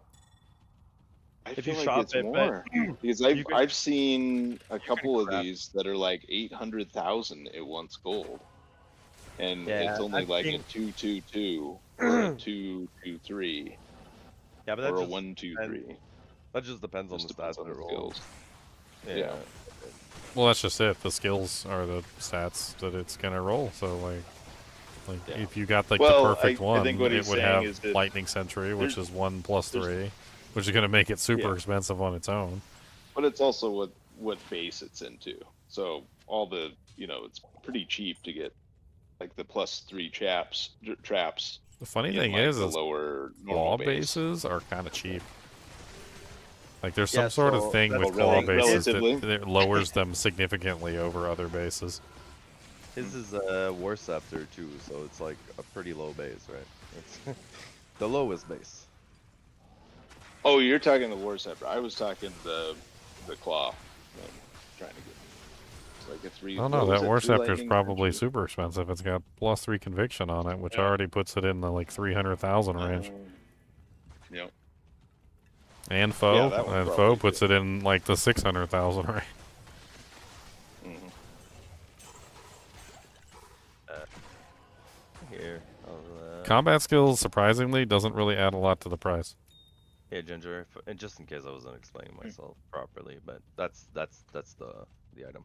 I If feel you like shop it's it, but more because you could- I've seen a couple of craft. these that are like 800,000 at once gold, and Yeah, it's only I've like seen- a 222 or a 223 Yeah, but that or a just 123. That just depends on the depends stats on that the it rolls. skills. Yeah. Well, that's just it. The skills are the stats that it's gonna roll. So like Yeah. if you got like Well, the perfect I one, think what it he's would saying have is that Lightning Sentry, which there's- is 1 plus there's- 3, which is gonna make it super Yeah. expensive on its own. But it's also what base it's into. So all the it's pretty cheap to get like the +3 traps. The funny in, thing like, is the lower normal claw base. bases are kind of cheap. Like there's Yeah, some sort so of thing that's with the claw thing. bases Relatively. that lowers them significantly over other bases. His is a War Scepter too, so it's like a pretty low base, right? It's the lowest base. Oh, you're talking the War Scepter. I was talking the claw. I'm trying to get. It's like a 3. Oh no, what was that it, War 3 Scepter's lightning probably punches? super expensive. It's got +3 conviction on it, which Yeah. already puts it in the like 300,000 range. Yep. And foe, that one and foe probably puts it in like the 600,000 range. Mhm. Here, Combat skills, surprisingly, doesn't really add a lot to the price. yeah, Ginger, and just in case I wasn't explaining myself properly, but that's the item.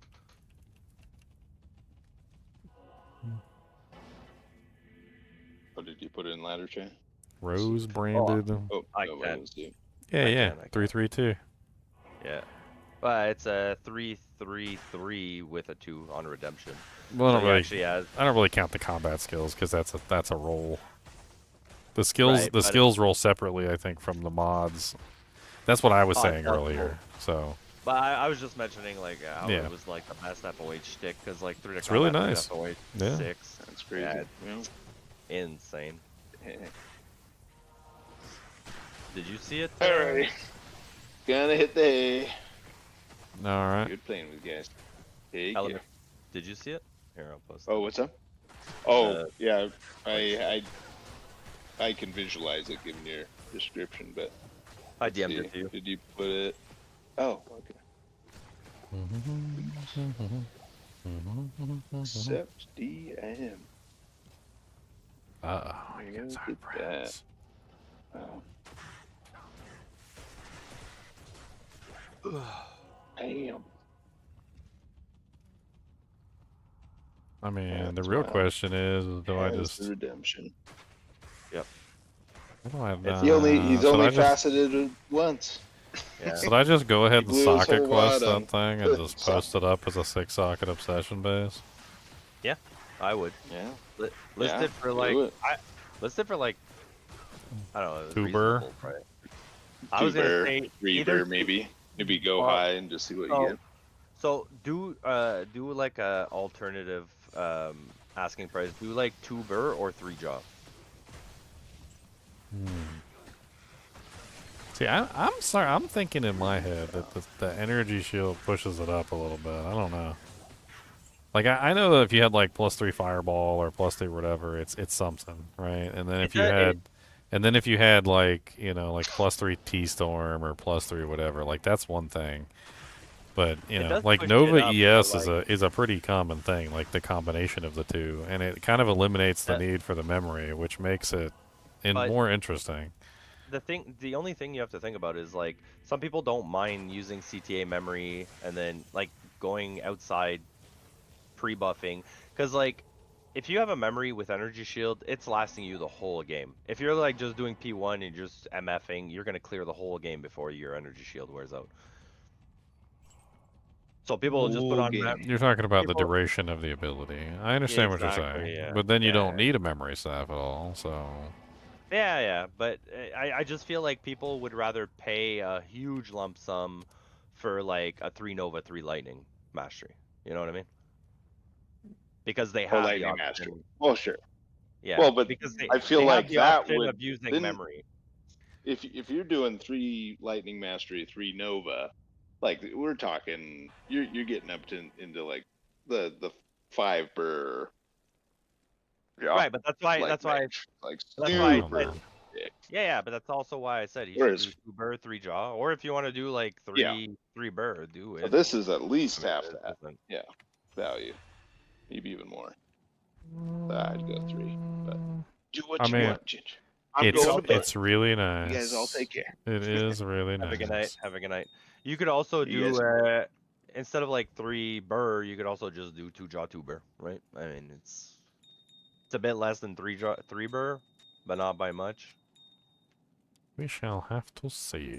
What did you put it in ladder chain? Rose branded. Oh, I no, can. was the- Yeah, I yeah, can. 332. Yeah, but it's a 333 with a 2 on redemption. Well, So I he don't actually has. I don't really count the combat skills because that's a roll. The skills Right, the but skills roll separately, I think, from the mods. That's what I was Oh, saying that's earlier. So But I was just mentioning like how Yeah. it was like the best FOH stick because like 3 to It's really combat, nice. 3 FOH, Yeah. 6. That's crazy. Yeah, Yeah. insane. Did you see it? Alrighty. Gonna hit the hay. all right. Good playing with you guys. Take Element. care. Did you see it? Here, I'll post. Oh, what's up? Oh, Uh, yeah. I can visualize it given your description, but I let's DM'd see. it to you. Did you put it? Oh, okay. Accept DM. Oh, I gotta get that. Oh. Damn. I mean, the That's real wild. question is, do I Has just the redemption? Yep. what do I, He's only should I just- faceted it once. Yeah. Should I just go ahead He and blew his socket whole quest wad that on thing and just so- post it up as a 6-socket obsession base? Yeah, I would. Yeah. List Yeah, it for do like it. list it for like I don't know. 2 burr? reasonable price. I was gonna Two-bear, say 3-bear, either maybe. Maybe go Well, high and just see what so- you get. So do like a alternative asking price. Do like 2 burr or 3 jaw. See, I'm sorry. I'm thinking in my head that the energy shield pushes it up a little bit. I don't know. Like I know that if you had like +3 fireball or +3 whatever, it's something, right? And then if you had, and then if you had like like +3 T-storm or +3 whatever, like that's one thing. But It know, does like push Nova it up, ES but, is a pretty common thing, like the combination of the two, and it kind of eliminates the need for the memory, which makes it But- more interesting. The only thing you have to think about is like some people don't mind using CTA memory and then like going outside pre-buffing because like if you have a memory with energy shield, it's lasting you the whole game. If you're like just doing P1 and just MFing, you're gonna clear the whole game before your energy shield wears out. So people will just put on You're talking about the people- duration of the ability. I understand what you're Exactly, saying, yeah. but then you Yeah, don't yeah. need a memory staff at all. So Yeah, but I just feel like people would rather pay a huge lump sum for like a 3 Nova 3 Lightning mastery. You know what I mean? Because they Or have the lightning option. mastery. Well, sure. Yeah. Well, but because I feel they like have the that option would of using then memory. if you're doing 3 lightning mastery, 3 nova, like we're talking, you're getting up to into like the 5 burr. Yeah, Right, but that's why like that's why range, like that's why I super said thick. yeah, but that's also why I said he should Whereas, do 2 burr, 3 jaw, or if you want to do like yeah, 3 burr, do so it. this is at least I mean, half it that. doesn't. Yeah, value, maybe even more. I'd go 3, but do I what you mean, want, Ginger. I'm going to bed. it's really nice. You guys all take care. It is really Have a good night. nice. Have a good night. You could also You guys- do instead of like 3 burr, you could also just do 2 jaw, 2 burr, right? I mean, it's a bit less than 3 jaw, 3 burr, but not by much. We shall have to see.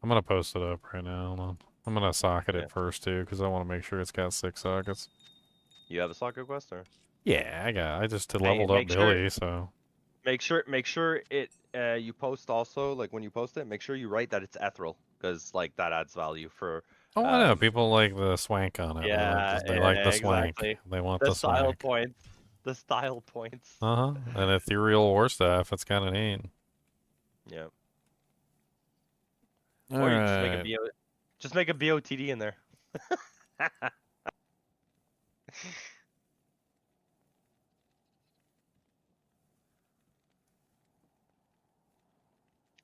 I'm gonna post it up right now. Hold on. I'm gonna socket Yeah. it first too, because I want to make sure it's got 6 sockets. You have a socket quest, or? Yeah, I just Hey, leveled up make sure- Billy, so Make sure it you post also, like when you post it, make sure you write that it's ethereal, because like that adds value for. oh, I know people like the swank on it. Yeah, they like the swank. exactly. They want the the style swank. points. The style points. And ethereal war staff. It's kind of neat. Yeah. All Or you right. just make a BOTD in there.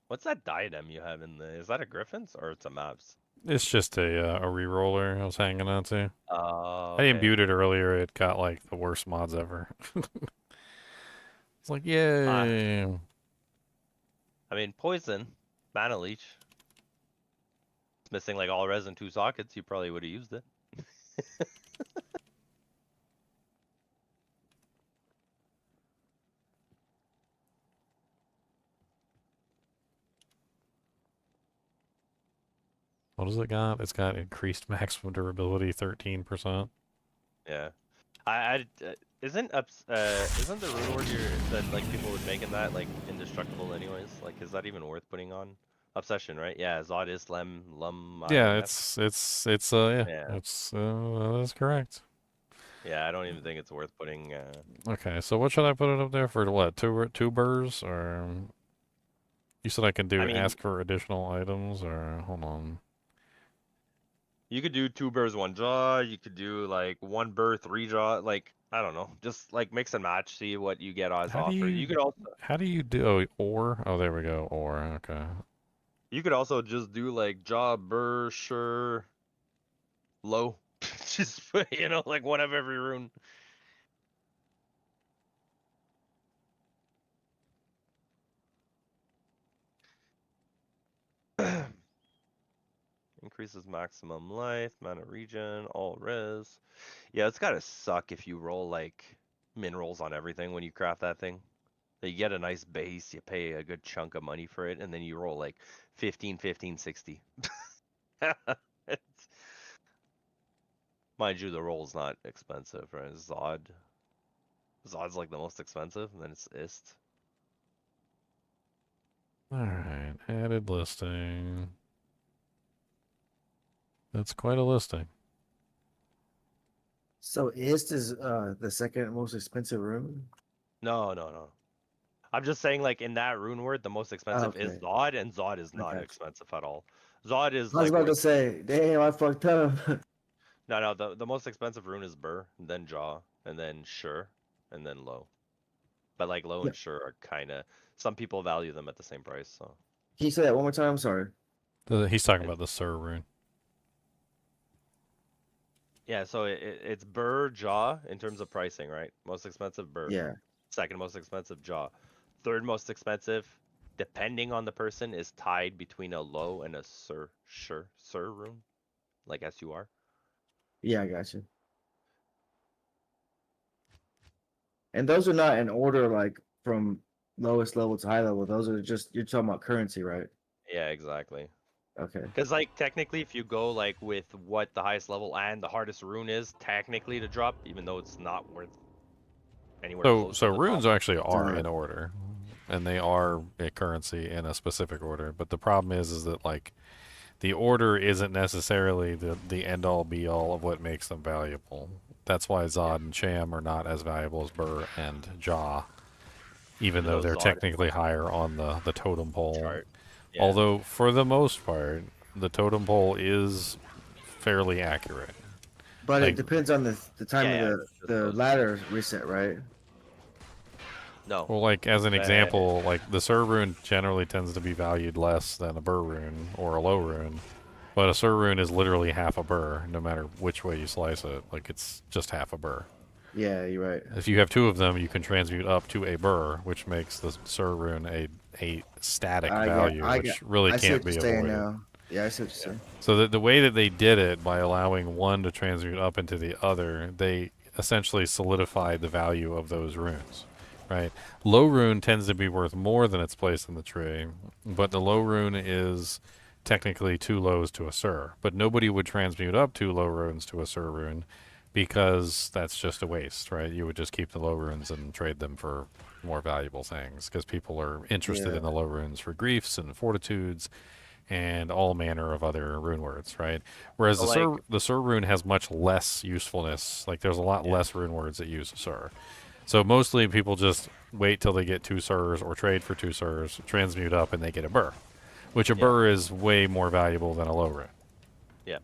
What's that diadem you have in the? Is that a Griffin's or it's a Mavs? It's just a reroller I was hanging on to. Oh. I imbued it earlier. It got like the worst mods ever. It's like, yay. I mean, poison, mana leech. It's missing like all res and 2 sockets. You probably would have used it. What does it got? It's got increased maximum durability 13%. Yeah. Isn't the rune word that like people would make in that like indestructible anyways? Like, is that even worth putting on? Obsession, right? Yeah, Zod is Lum. Yeah, it's that's correct. Yeah, I don't even think it's worth putting. Okay, so what should I put it up there for? What, two burrs, or you said I can do ask for additional items, or hold on. You could do 2 burrs, 1 jaw. You could do like 1 burr, 3 jaw. Like, I don't know, just like mix and match, see what you get as offer. You could also. How do you do ore? Oh, there we go, ore. Okay. You could also just do like jaw, burr, sure, low. Just like one of every rune. Increases maximum life, mana regen, all res. Yeah, it's gotta suck if you roll like minerals on everything when you craft that thing. You get a nice base, you pay a good chunk of money for it, and then you roll like 15, 15, 60. Mind you, the roll's not expensive, right? Zod. Zod's like the most expensive, and then it's Ist. Alright, added listing. That's quite a listing. So Ist is the second most expensive rune? No. I'm just saying, like, in that rune word, the most expensive is Zod, and Zod is not expensive at all. Zod is I was like about to say, damn, I fucked up. No, the most expensive rune is Burr, then Jaw, and then Sure, and then Low. But like Low and Sure are kind of, some people value them at the same price. So Can you say that one more time? Sorry. He's talking about the Sir rune. yeah, so it's Burr, Jaw in terms of pricing, right? Most expensive Burr. Yeah. Second most expensive Jaw. Third most expensive, depending on the person, is tied between a Low and a Sir rune, like SUR. Yeah, I got you. And those are not in order, like from lowest level to high level. Those are just, you're talking about currency, right? Yeah, exactly. Okay. Because like technically, if you go like with what the highest level and the hardest rune is technically to drop, even though it's not worth anywhere close. So to the runes top. actually are in order, and they are a currency in a specific order. But the problem is that like the order isn't necessarily the end all be all of what makes them valuable. That's why Zod and Cham are not as valuable as Burr and Jaw, even though they're Zod is technically higher on the totem pole. Chart. Yeah. Although, for the most part, the totem pole is fairly accurate. But Like- it depends on the time Yeah, of the ladder reset, right? No. Well, like, as an example, like, the Sur rune generally tends to be valued less than a Burr rune or a low rune. But a Sur rune is literally half a Burr, no matter which way you slice it. Like, it's just half a Burr. Yeah, you're right. If you have two of them, you can transmute up to a Burr, which makes the Sur rune a static value, which really I see can't what be you're saying avoided. now. Yeah, I see what you're saying. So the way that they did it, by allowing one to transmute up into the other, they essentially solidified the value of those runes, right? Low rune tends to be worth more than its place in the tree, but the low rune is technically 2 lows to a Sur. But nobody would transmute up 2 low runes to a Sur rune, because that's just a waste, right? You would just keep the low runes and trade them for more valuable things, because people are interested in the low runes for griefs and fortitudes and all manner of other rune words, right? Whereas So, the Sur rune has much less usefulness. Like, there's a lot less rune words that use Sur. So mostly people just wait till they get 2 Surs or trade for 2 Surs, transmute up, and they get a Burr, which a Burr is way more valuable than a low rune. Yeah.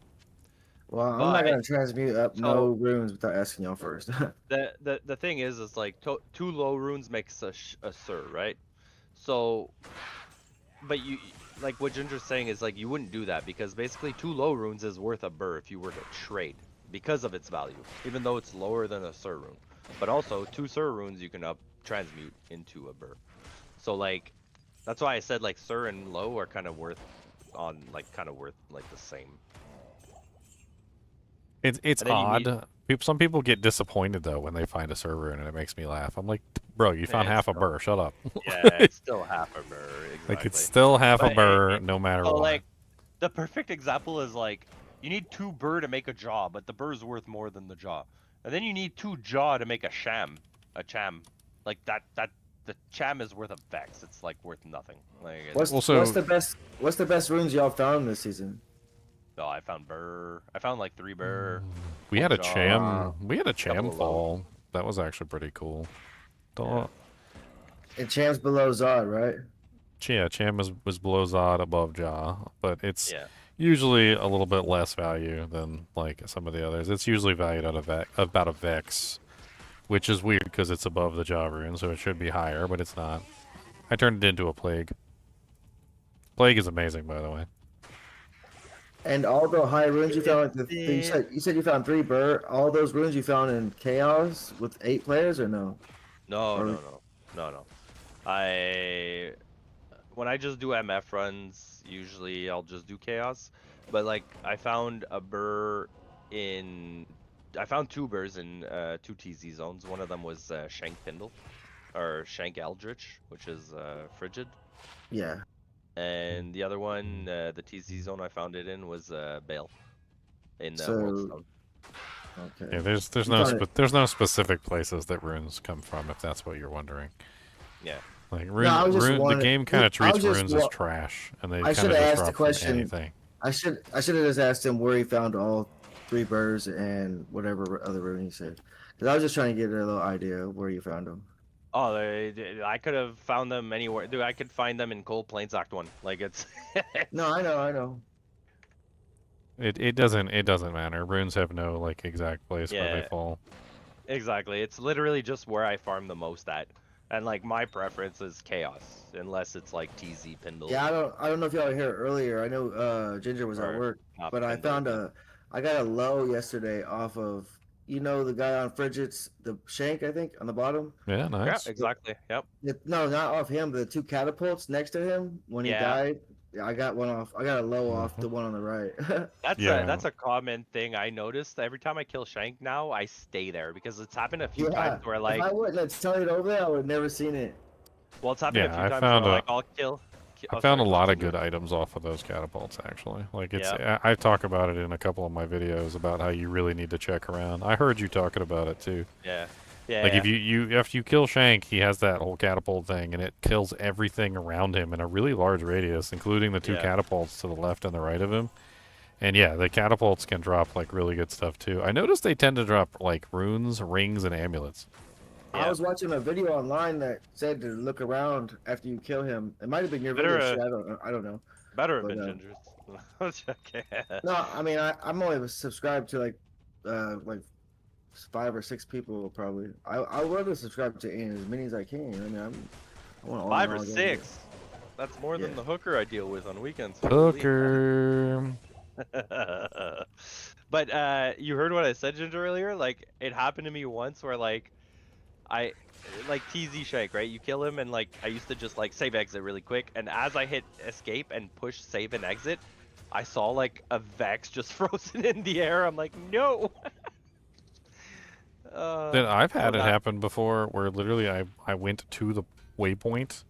Well, I'm not gonna transmute up no runes without asking y'all first. The thing is like 2 low runes makes a Sur, right? So, but you, like what Ginger's saying is, like, you wouldn't do that, because basically 2 low runes is worth a Burr if you were to trade, because of its value, even though it's lower than a Sur rune. But also 2 Sur runes you can transmute into a Burr. So, like, that's why I said, like, Sur and low are kind of worth the same. It's And then you odd. Some people get disappointed though when they find a Sur rune, and it makes me laugh. I'm like, bro, you found half a Burr. Shut up. Yeah, it's still half a Burr. Exactly. Like, it's still half But a Burr, no matter so, what. like, the perfect example is, like, you need 2 Burr to make a Jaw, but the Burr's worth more than the Jaw. And then you need 2 Jaw to make a Cham. Like, the Cham is worth a Vex. It's, like, worth nothing. Like, What's the best runes y'all found this season? Oh, I found Burr. I found like 3 Burr. We had a Jaw, Cham. We had a Cham couple of fall. That was actually pretty cool. And Cham's below Zod, right? Yeah, Cham was below Zod, above Jaw, but it's usually a little bit less value than, like, some of the others. It's usually valued at about a Vex, which is weird because it's above the Jaw rune, so it should be higher, but it's not. I turned it into a Plague. Plague is amazing, by the way. And all the high runes you found, like you said you found 3 Burr. All those runes you found in Chaos with 8 players, or no? No. When I just do MF runs, usually I'll just do Chaos. But, like, I found a Burr I found 2 Burrs in 2 TZ zones. One of them was Shank Pindle, or Shank Eldritch, which is Frigid. Yeah. And the other one, the TZ zone I found it in, was Baal. In So- Worldstone. Okay. Yeah, there's no specific places that runes come from, if that's what you're wondering. Yeah. Like, I was just the wondering- game kind I of treats was just runes as trash, and they I kind should of have asked disrupt the question. anything. I should have just asked him where he found all 3 Burrs and whatever other rune he said. Because I was just trying to get a little idea of where you found them. Oh, I could have found them anywhere. Dude, I could find them in Cold Plains Act 1. Like, it's... No, I know. It doesn't matter. Runes have no, like, exact place where they fall. Exactly. It's literally just where I farm the most at. And, like, my preference is Chaos, unless it's, like, TZ Pindle. Yeah, I don't know if y'all were here earlier. I know Ginger was at work, but I found I got a low yesterday off of, you know, the guy on Frigid's, the Shank, I think, on the bottom. Yeah, nice. Yeah, exactly. Yep. No, not off him. The 2 catapults next to him when he died. Yeah, I got one off. I got a low off the one on the right. That's a common thing I noticed. Every time I kill Shank now, I stay there because it's happened a few times where, like, if I wouldn't have turned it over there, I would have never seen it. Well, it's happened a few I times found where, like, I'll kill. I found a lot of good items off of those catapults, actually. Like, it's I talk about it in a couple of my videos about how you really need to check around. I heard you talking about it too. Yeah. Like, if after you kill Shank, he has that whole catapult thing, and it kills everything around him in a really large radius, including the 2 catapults to the left and the right of him. And yeah, the catapults can drop like really good stuff too. I noticed they tend to drop like runes, rings, and amulets. I was watching a video online that said to look around after you kill him. It might have been your Better, video. Shit, I don't know. Better have But, been Ginger's. Okay. no, I mean I'm only subscribed to like 5 or 6 people probably. I want to subscribe to as many as I can. I mean I want all 5 or knowledge on 6. That's more than Yeah. the hooker I deal with on weekends. Hooker. But you heard what I said, Ginger, earlier? Like, it happened to me once where like TZ Shank, right? You kill him and like I used to just like save exit really quick, and as I hit escape and push save and exit, I saw like a Vex just frozen in the air. I'm like, no. Then I've had it happen before where literally I went to the waypoint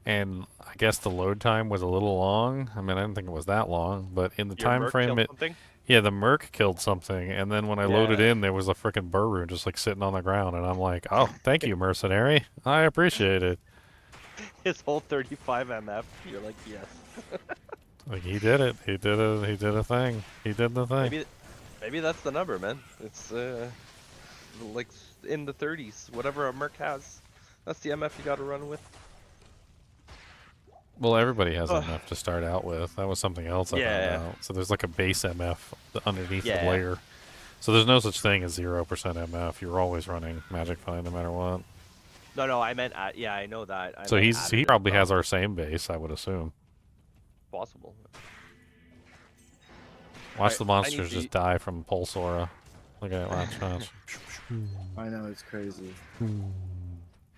and I guess the load time was a little long. I mean, I didn't think it was that long, but in the Your time Merc frame killed something? yeah, the Merc killed something, and then when I loaded in, there was a freaking burr rune just like sitting on the ground, and I'm like, oh, thank you, Mercenary. I appreciate it. His whole 35 MF. You're like, yes. Like he did it. He did a thing. He did the thing. Maybe that's the number, man. It's like in the 30s, whatever a Merc has. That's the MF you got to run with. Well, everybody has MF to start out with. That was something else I found out. So there's like a base MF underneath the layer. So there's no such thing as 0% MF. You're always running Magic Find no matter what. No, I meant yeah, I know that. So he probably has our same base, I would assume. Possible. Watch the monsters just die from Pulse Aura. Look at it, watch. I know, it's crazy.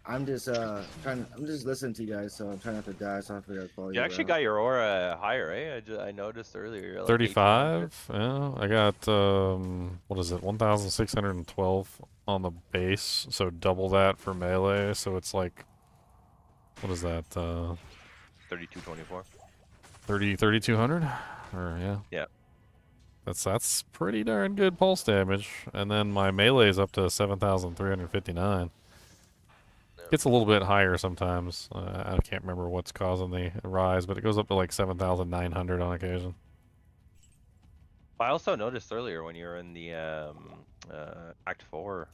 I'm just I'm just listening to you guys, so I'm trying not to die. So I figure I'd follow you. You actually got your aura higher, eh? I noticed earlier. You're like 35. Yeah, I got what is it? 1,612 on the base, so double that for melee. So it's like, what is that? 3224. 3,200, or yeah. Yeah. That's pretty darn good pulse damage, and then my melee is up to 7,359. Gets a little bit higher sometimes. I can't remember what's causing the rise, but it goes up to like 7,900 on occasion. I also noticed earlier when you were in the Act 4,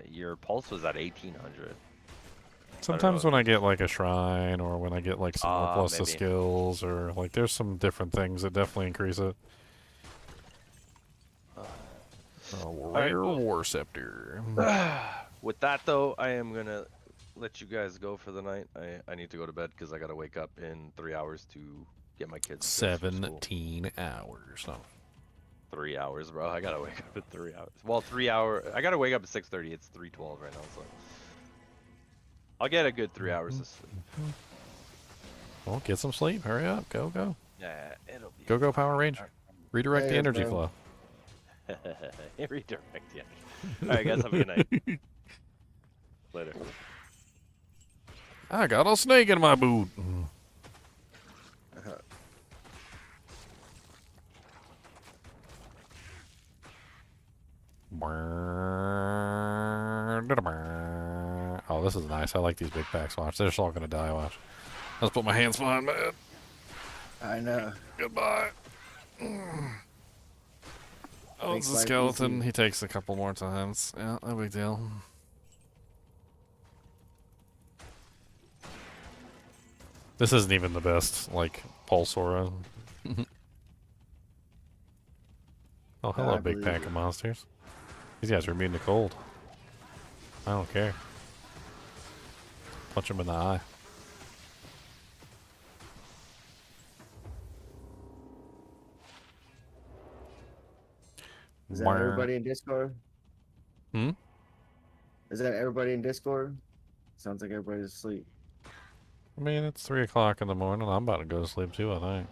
your pulse was at 1,800. Sometimes when I get like a shrine, or when I get like some more plus to maybe. skills, or like there's some different things that definitely increase it. Rare War Scepter. With that though, I am gonna let you guys go for the night. I need to go to bed because I gotta wake up in 3 hours to get my kids. 17 hours. No. 3 hours, bro. I gotta wake up in 3 hours. Well, 3 hour. I gotta wake up at 6:30. It's 3:12 right now, so I'll get a good 3 hours of sleep. Well, get some sleep. Hurry up. Go. Yeah, it'll be. Go Power Ranger. Redirect the energy flow. Redirect the energy. All right, guys. Have a good night. Later. I got a snake in my boot. Oh, this is nice. I like these big packs. Watch, they're just all gonna die. Watch. Let's put my hands behind my head. I know. Goodbye. Oh, it's a skeleton. He takes a couple more times. Yeah, no big deal. This isn't even the best, like, Pulse Aura. Oh, hello, big pack of monsters. These guys are immune to cold. I don't care. Punch them in the eye. Is that everybody in Discord? Hmm? Is that everybody in Discord? Sounds like everybody's asleep. I mean, it's 3 o'clock in the morning. I'm about to go to sleep too, I think.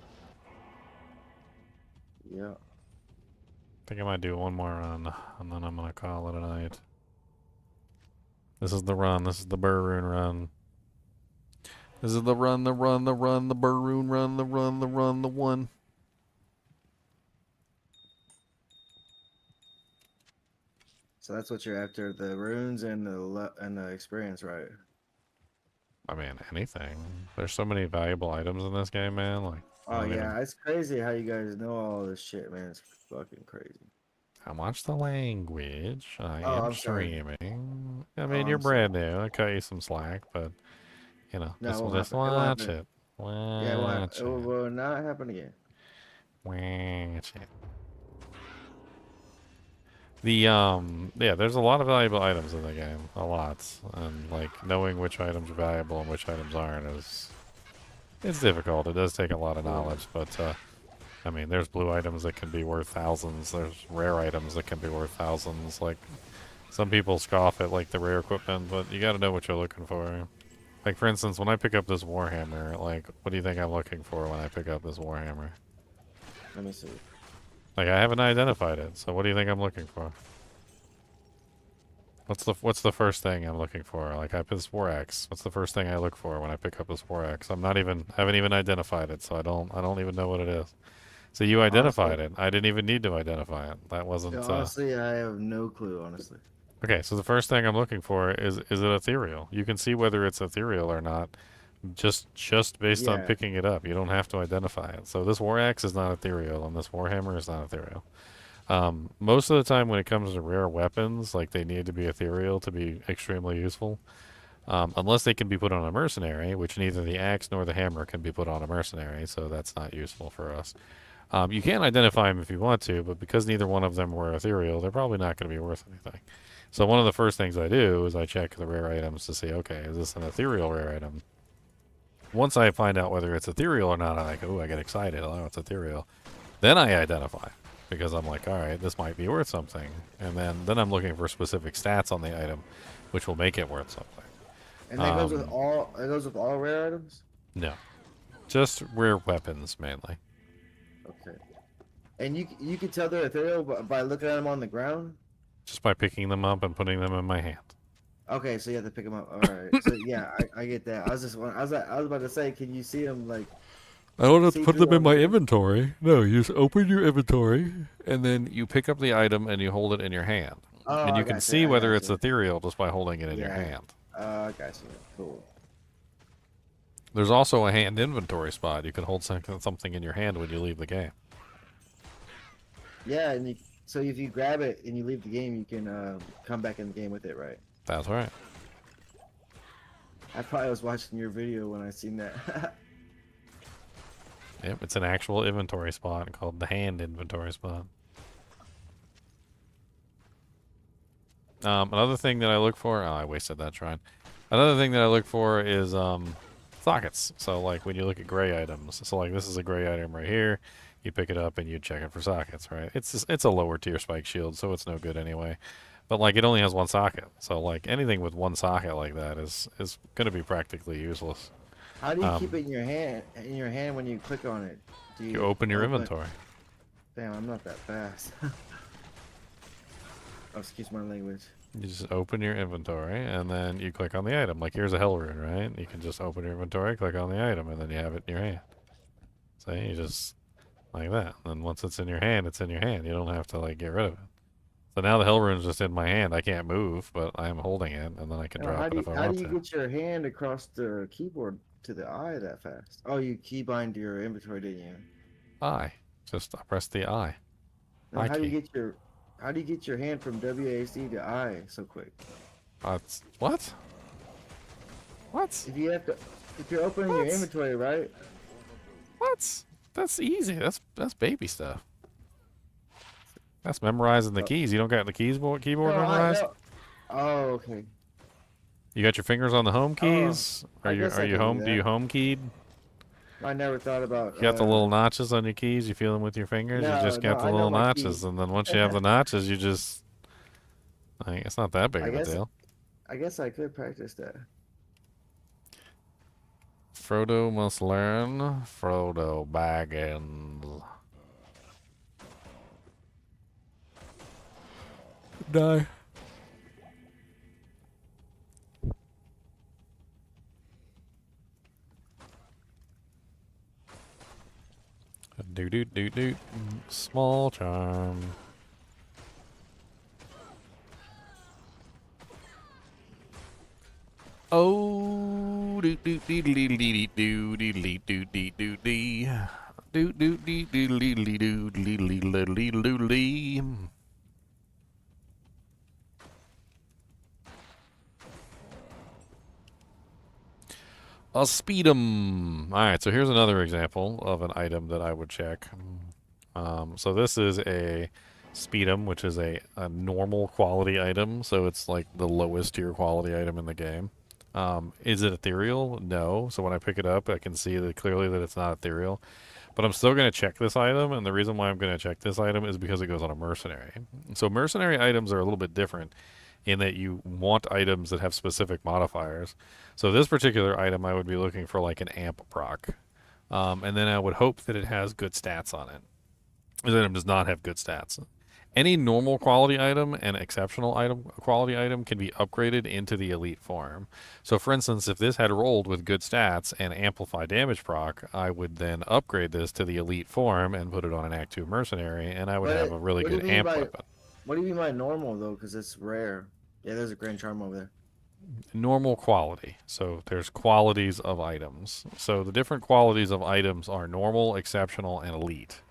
Yeah. I think I might do one more run, and then I'm gonna call it a night. This is the run. This is the Burr Rune run. This is the run, the Burr Rune run, the one. So that's what you're after, the runes and the experience, right? I mean, anything. There's so many valuable items in this game, man. Like, Oh don't yeah, even- it's crazy how you guys know all this shit, man. It's fucking crazy. How much the language? I Oh, am I'm sorry. streaming. I Oh, mean, you're I'm sorry. brand new. I cut you some slack, but you know, No, it won't just happen. It won't watch happen. it. Yeah, Watch it it. will not happen again. Watch it. Yeah, there's a lot of valuable items in the game, a lot, and like knowing which items are valuable and which items aren't it's difficult. It does take a lot of knowledge, but I mean, there's blue items that can be worth thousands. There's rare items that can be worth thousands. Like some people scoff at like the rare equipment, but you got to know what you're looking for. Like for instance, when I pick up this warhammer, like what do you think I'm looking for when I pick up this warhammer? Let me see. Like I haven't identified it, so what do you think I'm looking for? What's the first thing I'm looking for? Like I have this war axe. What's the first thing I look for when I pick up this war axe? Haven't even identified it, so I don't even know what it is. So you identified it. I didn't even need to identify it. That wasn't. Yeah, honestly, I have no clue. Honestly. Okay, so the first thing I'm looking for is it ethereal? You can see whether it's ethereal or not, just based on Yeah. picking it up. You don't have to identify it. So this war axe is not ethereal, and this warhammer is not ethereal. Most of the time when it comes to rare weapons, like they need to be ethereal to be extremely useful. Unless they can be put on a mercenary, which neither the axe nor the hammer can be put on a mercenary, so that's not useful for us. You can identify them if you want to, but because neither one of them were ethereal, they're probably not going to be worth anything. So one of the first things I do is I check the rare items to see, okay, is this an ethereal rare item? Once I find out whether it's ethereal or not, I'm like, oh, I get excited. Oh, it's ethereal. Then I identify. Because I'm like, all right, this might be worth something, and then I'm looking for specific stats on the item, which will make it worth something. And that goes with all. It goes with all rare items. No, just rare weapons mainly. Okay. And you can tell they're ethereal by looking at them on the ground. Just by picking them up and putting them in my hand. Okay, so you have to pick them up. All right. So yeah, I get that. I was about to say, can you see them like? I don't have to see put through them in all my the- inventory. No, you just open your inventory, and then you pick up the item and you hold it in your hand. Oh, and I you can gotcha, see I whether it's gotcha. ethereal just by holding it in your Yeah. hand. I got you. Cool. There's also a hand inventory spot. You can hold something in your hand when you leave the game. Yeah, and so if you grab it and you leave the game, you can come back in the game with it, right? That's right. I probably was watching your video when I seen that. Yep, it's an actual inventory spot called the hand inventory spot. Another thing that I look for... Oh, I wasted that shrine. Another thing that I look for is sockets. So, like, when you look at gray items. So, like, this is a gray item right here. You pick it up and you check it for sockets, right? It's a lower tier spike shield, so it's no good anyway. But, like, it only has one socket. So, like, anything with one socket like that is going to be practically useless. How do you keep it in your hand? In your hand when you click on it? Do You open your inventory. Damn, I'm not that fast. Oh, excuse my language. You just open your inventory, and then you click on the item. Like, here's a hell rune, right? You can just open your inventory, click on the item, and then you have it in your hand. So you just, like that. And then once it's in your hand, it's in your hand. You don't have to, like, get rid of it. So now the hell rune's just in my hand. I can't move, but I'm holding it, and then I can Now, drop it if I how want do you to. get your hand across the keyboard to the eye that fast? Oh, you keybind your inventory, didn't you? I. Just press the I. Now, I how do key. you get your hand from WASD to I so quick? What? What? If you're opening your inventory, right? What? That's easy. That's baby stuff. That's memorizing the keys. You don't got the keyboard No, memorized? Oh, okay. You got your fingers on the home keys? I guess I can do home? Do you that. home keyed? I never thought about. You got the little notches on your keys. You feel them with your fingers. No, you just got no, the I know little my notches, keys. and then once you have the notches, you just. It's not that big I of a guess. deal. I guess I could practice that. Frodo must learn. Frodo Baggins. Die. Do. Small charm. Oh, Do do dee dee lee lee do lee lee lee lee lee lee. A speedum. All right, so here's another example of an item that I would check. So this is a speedum, which is a normal quality item. So it's like the lowest tier quality item in the game. Is it ethereal? No. So when I pick it up, I can see that clearly that it's not ethereal. But I'm still going to check this item, and the reason why I'm going to check this item is because it goes on a mercenary. So mercenary items are a little bit different in that you want items that have specific modifiers. So this particular item, I would be looking for like an amp proc. And then I would hope that it has good stats on it. This item does not have good stats. Any normal quality item and exceptional quality item can be upgraded into the elite form. So for instance, if this had rolled with good stats and amplify damage proc, I would then upgrade this to the elite form and put it on an Act 2 mercenary, and I would have a really good amp weapon. What do you mean by normal though? Because it's rare. Yeah, there's a Grand Charm over there. Normal quality. So there's qualities of items. So the different qualities of items are normal, exceptional, and elite.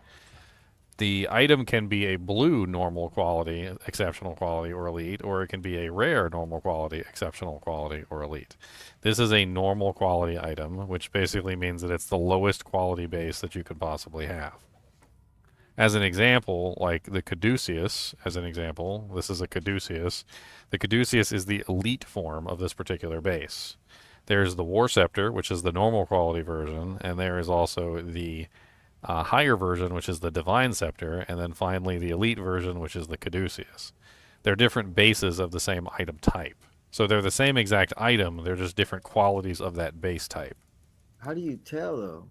The item can be a blue normal quality, exceptional quality, or elite, or it can be a rare normal quality, exceptional quality, or elite. This is a normal quality item, which basically means that it's the lowest quality base that you could possibly have. As an example, like the Caduceus, as an example, this is a Caduceus. The Caduceus is the elite form of this particular base. There's the War Scepter, which is the normal quality version, and there is also the higher version, which is the Divine Scepter, and then finally the elite version, which is the Caduceus. They're different bases of the same item type. So they're the same exact item, they're just different qualities of that base type. How do you tell though?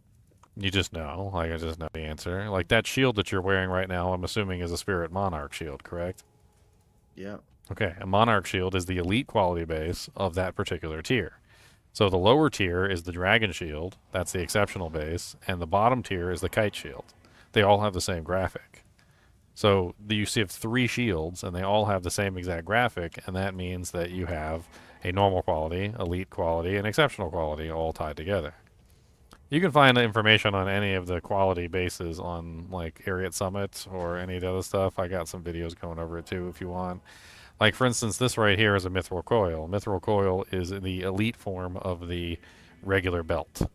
You just know, like I just know the answer. Like that shield that you're wearing right now, I'm assuming is a Spirit Monarch shield, correct? Yeah. Okay, a Monarch shield is the elite quality base of that particular tier. So the lower tier is the Dragon Shield, that's the exceptional base, and the bottom tier is the Kite Shield. They all have the same graphic. So you see 3 shields, and they all have the same exact graphic, and that means that you have a normal quality, elite quality, and exceptional quality all tied together. You can find information on any of the quality bases on like Ariat Summit or any of the other stuff. I got some videos going over it too if you want. Like, for instance, this right here is a Mithril Coil. Mithril Coil is the elite form of the regular belt.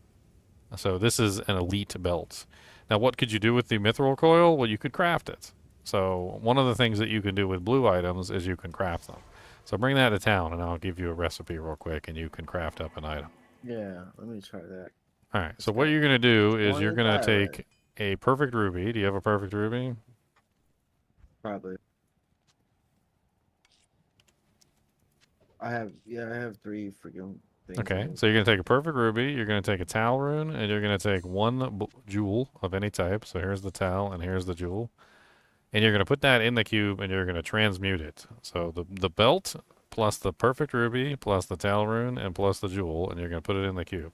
So this is an elite belt. Now, what could you do with the Mithril Coil? Well, you could craft it. So one of the things that you can do with blue items is you can craft them. So bring that to town, and I'll give you a recipe real quick, and you can craft up an item. Yeah, let me try that. All right, so what you're going to do is you're going to take a perfect ruby. Do you have a perfect ruby? Probably. I have 3 freaking things. Okay, so you're going to take a perfect ruby, you're going to take a towel rune, and you're going to take 1 jewel of any type. So here's the towel, and here's the jewel. And you're going to put that in the cube, and you're going to transmute it. So the belt plus the perfect ruby plus the towel rune and plus the jewel, and you're going to put it in the cube.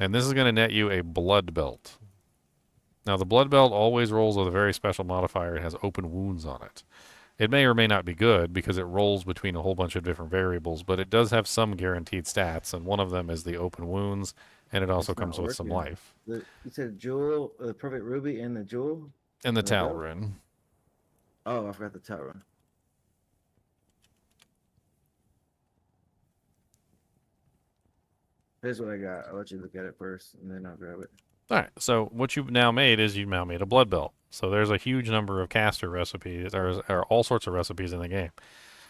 And this is going to net you a blood belt. Now, the blood belt always rolls with a very special modifier. It has open wounds on it. It may or may not be good because it rolls between a whole bunch of different variables, but it does have some guaranteed stats, and one of them is the open wounds, and it also comes with some life. You said jewel, the perfect ruby, and the jewel? And the towel rune. Oh, I forgot the towel rune. Here's what I got. I'll let you look at it first, and then I'll grab it. All right, so what you've now made is you've now made a blood belt. So there's a huge number of caster recipes. There are all sorts of recipes in the game.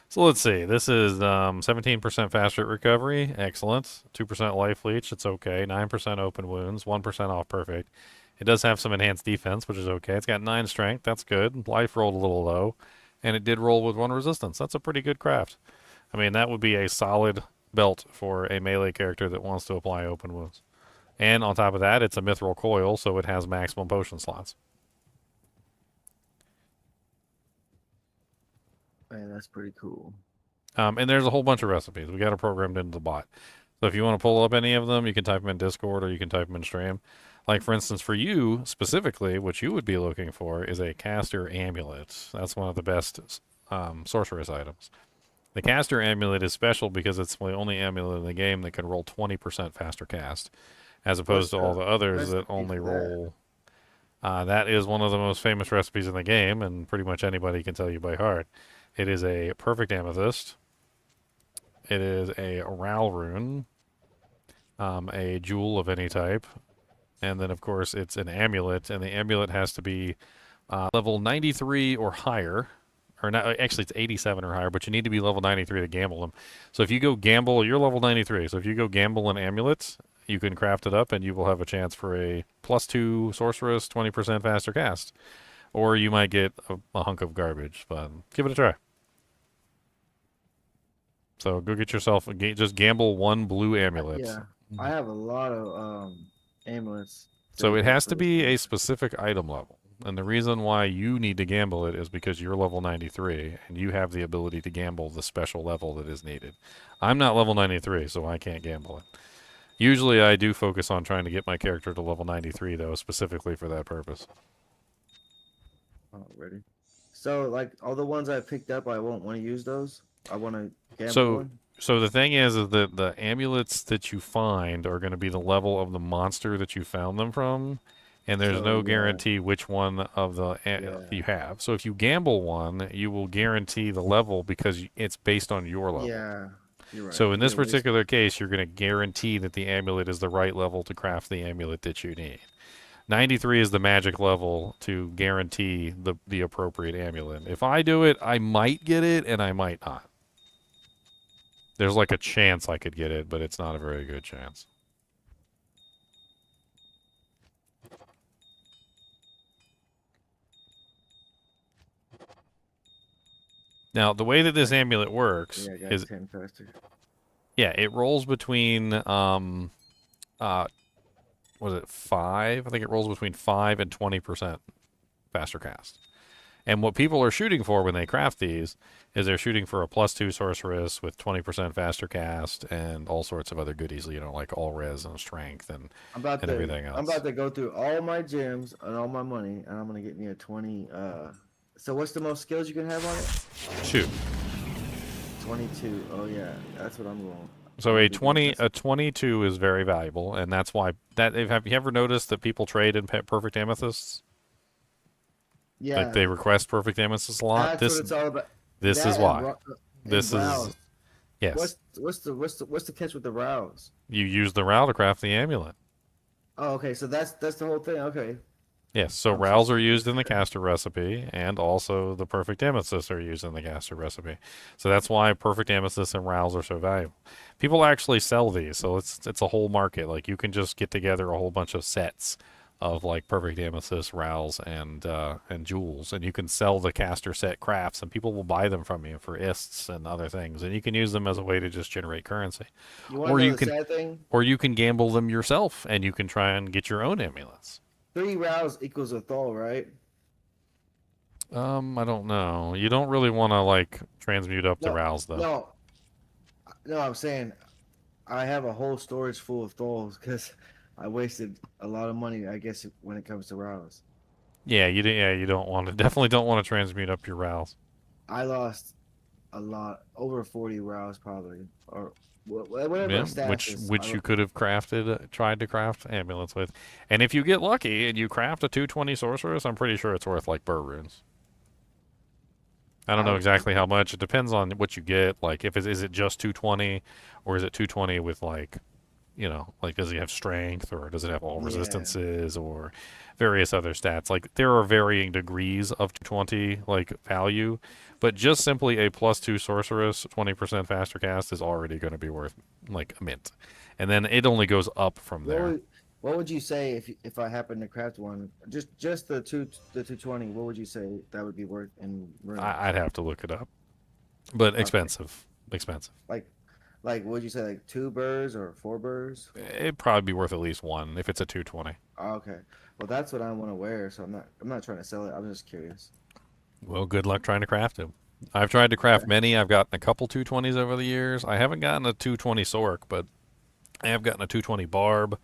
So let's see. This is 17% faster recovery. Excellent. 2% life leech. It's okay. 9% open wounds. 1% off perfect. It does have some enhanced defense, which is okay. It's got 9 strength. That's good. Life rolled a little low. And it did roll with 1 resistance. That's a pretty good craft. I mean, that would be a solid belt for a melee character that wants to apply open wounds. And on top of that, it's a mithril coil, so it has maximum potion slots. Man, that's pretty cool. And there's a whole bunch of recipes. We got it programmed into the bot. So if you want to pull up any of them, you can type them in Discord or you can type them in stream. Like, for instance, for you specifically, what you would be looking for is a caster amulet. That's one of the best sorceress items. The caster amulet is special because it's the only amulet in the game that can roll 20% faster cast, as opposed to all the others that only roll That is one of the most famous recipes in the game, and pretty much anybody can tell you by heart. It is a perfect amethyst. It is a Ral rune, a jewel of any type, and then of course it's an amulet, and the amulet has to be level 93 or higher. Or not, actually it's 87 or higher, but you need to be level 93 to gamble them. So if you go gamble, you're level 93. So if you go gamble an amulet, you can craft it up and you will have a chance for a +2 sorceress, 20% faster cast. Or you might get a hunk of garbage, but give it a try. So go get yourself, just gamble one blue amulet. Yeah, I have a lot of amulets. So it saved up has for to this be game. a specific item level. And the reason why you need to gamble it is because you're level 93 and you have the ability to gamble the special level that is needed. I'm not level 93, so I can't gamble it. Usually I do focus on trying to get my character to level 93, though, specifically for that purpose. Already. So, like, all the ones I picked up, I won't want to use those. I want to gamble So, one. so the thing is that the amulets that you find are going to be the level of the monster that you found them from, and there's So, no yeah. guarantee which one of the you have. So if you gamble one, you will guarantee the level because it's based on your level. Yeah, you're right. So in this Yeah, waste- particular case, you're going to guarantee that the amulet is the right level to craft the amulet that you need. 93 is the magic level to guarantee the appropriate amulet. If I do it, I might get it, and I might not. There's like a chance I could get it, but it's not a very good chance. Now, the way that this amulet works Yeah, I got is 10 faster. yeah, it rolls between was it 5? I think it rolls between 5 and 20% faster cast. And what people are shooting for when they craft these is they're shooting for a +2 sorceress with 20% faster cast and all sorts of other goodies, you know, like all res and strength and everything else. I'm about to go through all my gems and all my money, and I'm gonna get me a 20. So what's the most skills you can have on it? Shoot. 22. Oh yeah, that's what I'm going. So a 22 is very valuable, and that's why have you ever noticed that people trade in perfect amethysts? Yeah. Like they request perfect amethysts a lot. That's what it's all about. This That is and why. and This rows. is yes. What's the catch with the rows? You use the Ral to craft the amulet. Oh, okay. So that's the whole thing. Okay. Yes, so Rals are used in the caster recipe, and also the perfect amethysts are used in the caster recipe. So that's why perfect amethysts and Rals are so valuable. People actually sell these, so it's a whole market. Like you can just get together a whole bunch of sets of like perfect amethysts, Rals, and jewels, and you can sell the caster set crafts, and people will buy them from you for ists and other things, and you can use them as a way to just generate currency. Or you can, sad thing? Or you can gamble them yourself, and you can try and get your own amulets. 3 rows equals a thol, right? I don't know. You don't really want to like transmute up the Rals though. No, I'm saying I have a whole storage full of thols because I wasted a lot of money, I guess, when it comes to rows. Yeah, you don't want to. Definitely don't want to transmute up your Rals. I lost a lot, over 40 rows probably, or whatever. Yeah, which you could have crafted, tried to craft amulets with, and if you get lucky and you craft a 220 sorceress, I'm pretty sure it's worth like burr runes. I don't know exactly how much. It depends on what you get. Like, is it just 220, or is it 220 with like, you know, like does it have strength, or does it have all resistances, or various other stats? Like there are varying degrees of 220 like value, but just simply a +2 sorceress, 20% faster cast is already going to be worth like a mint, and then it only goes up from there. What would you say if I happen to craft one? Just the 220. What would you say that would be worth in runes? I'd have to look it up, but expensive. Like would you say like 2 burrs or 4 burrs? It'd probably be worth at least 1 if it's a 220. Okay, well that's what I want to wear, so I'm not trying to sell it. I'm just curious. Well, good luck trying to craft it. I've tried to craft many. I've gotten a couple 220s over the years. I haven't gotten a 220 Sork, but I have gotten a 220 Barb.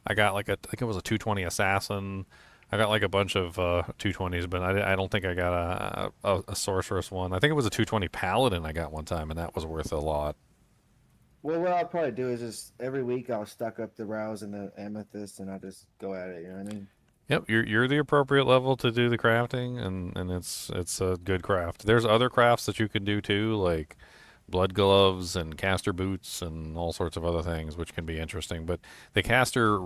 I got like I think it was a 220 Assassin. I got like a bunch of 220s, but I don't think I got a Sorceress one. I think it was a 220 Paladin I got one time, and that was worth a lot. Well, what I'll probably do is just every week I'll stock up the rows and the amethyst, and I'll just go at it. You know what I mean? Yep, you're the appropriate level to do the crafting, and it's a good craft. There's other crafts that you can do too, like blood gloves and caster boots and all sorts of other things, which can be interesting. But the caster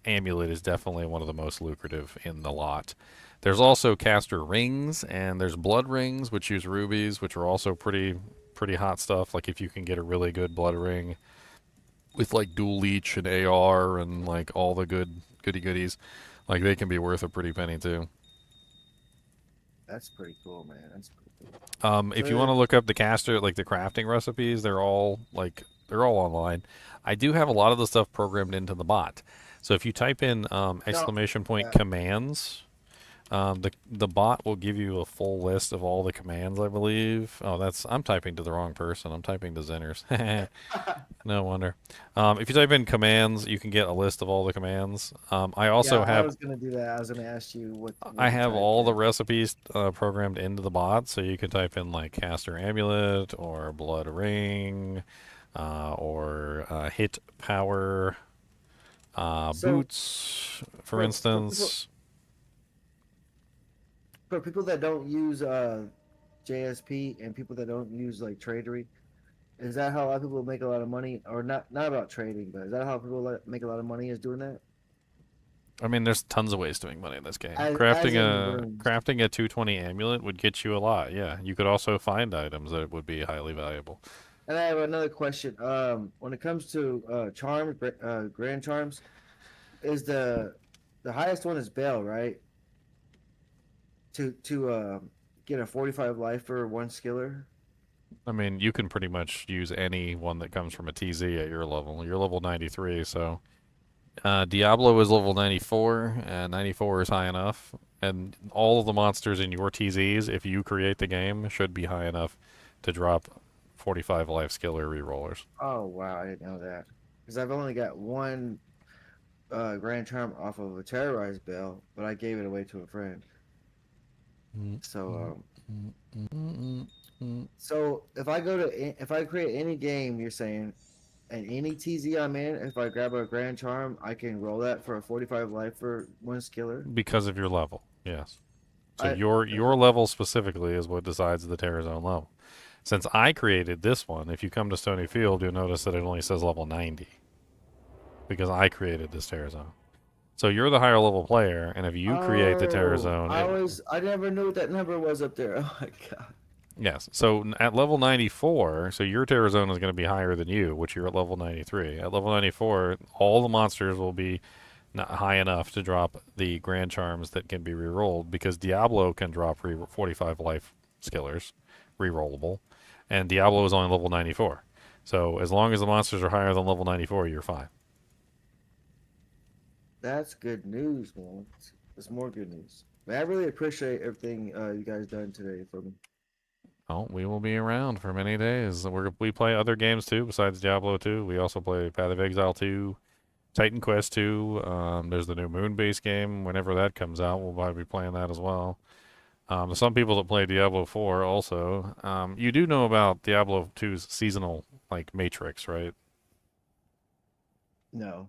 amulet is definitely one of the most lucrative in the lot. There's also caster rings, and there's blood rings, which use rubies, which are also pretty hot stuff. Like if you can get a really good blood ring with like dual leech and AR and like all the goodies, like they can be worth a pretty penny too. That's pretty cool, man. That's pretty cool. If you want to look up the caster, like the crafting recipes, they're all online. I do have a lot of the stuff programmed into the bot. So if you type in exclamation point commands, the bot will give you a full list of all the commands, I believe. Oh, I'm typing to the wrong person. I'm typing to Zeners. No wonder. If you type in commands, you can get a list of all the commands. I also have. I was gonna do that. I was gonna ask you what. I have all the recipes programmed into the bot, so you can type in like caster amulet or blood ring, or hit power, boots, for instance. For people that don't use JSP and people that don't use like tradery, is that how a lot of people make a lot of money? Or not about trading, but is that how people make a lot of money, is doing that? I mean, there's tons of ways to make money in this game. As crafting in a 220 amulet would get you a lot. Yeah, you could also find items that would be highly valuable. And I have another question. When it comes to charms, grand charms, is the highest one is Baal, right? To get a 45 life for one skiller. I mean, you can pretty much use any one that comes from a TZ at your level. You're level 93, so Diablo is level 94, and 94 is high enough. And all of the monsters in your TZs, if you create the game, should be high enough to drop 45 life skiller rerollers. Oh wow, I didn't know that. Because I've only got one grand charm off of a terrorized Baal, but I gave it away to a friend. So so if I create any game, you're saying, and any TZ I'm in, if I grab a grand charm, I can roll that for a 45 life for one skiller. Because of your level, yes. So your level specifically is what decides the Terror Zone level. Since I created this one, if you come to Stony Field, you'll notice that it only says level 90. Because I created this Terror Zone. So you're the higher level player, and if you create the Terror Zone... I never knew what that number was up there. Oh my god. Yes, so at level 94, so your Terror Zone is going to be higher than you, which you're at level 93. At level 94, all the monsters will be not high enough to drop the Grand Charms that can be rerolled, because Diablo can drop 45 life skillers, rerollable, and Diablo is only level 94. So as long as the monsters are higher than level 94, you're fine. That's good news, man. It's more good news. Man, I really appreciate everything you guys done today for me. Oh, we will be around for many days. We play other games too besides Diablo 2. We also play Path of Exile 2, Titan Quest 2. There's the new Moon-based game. Whenever that comes out, we'll probably be playing that as well. Some people that play Diablo 4 also. You do know about Diablo 2's seasonal matrix, right? No.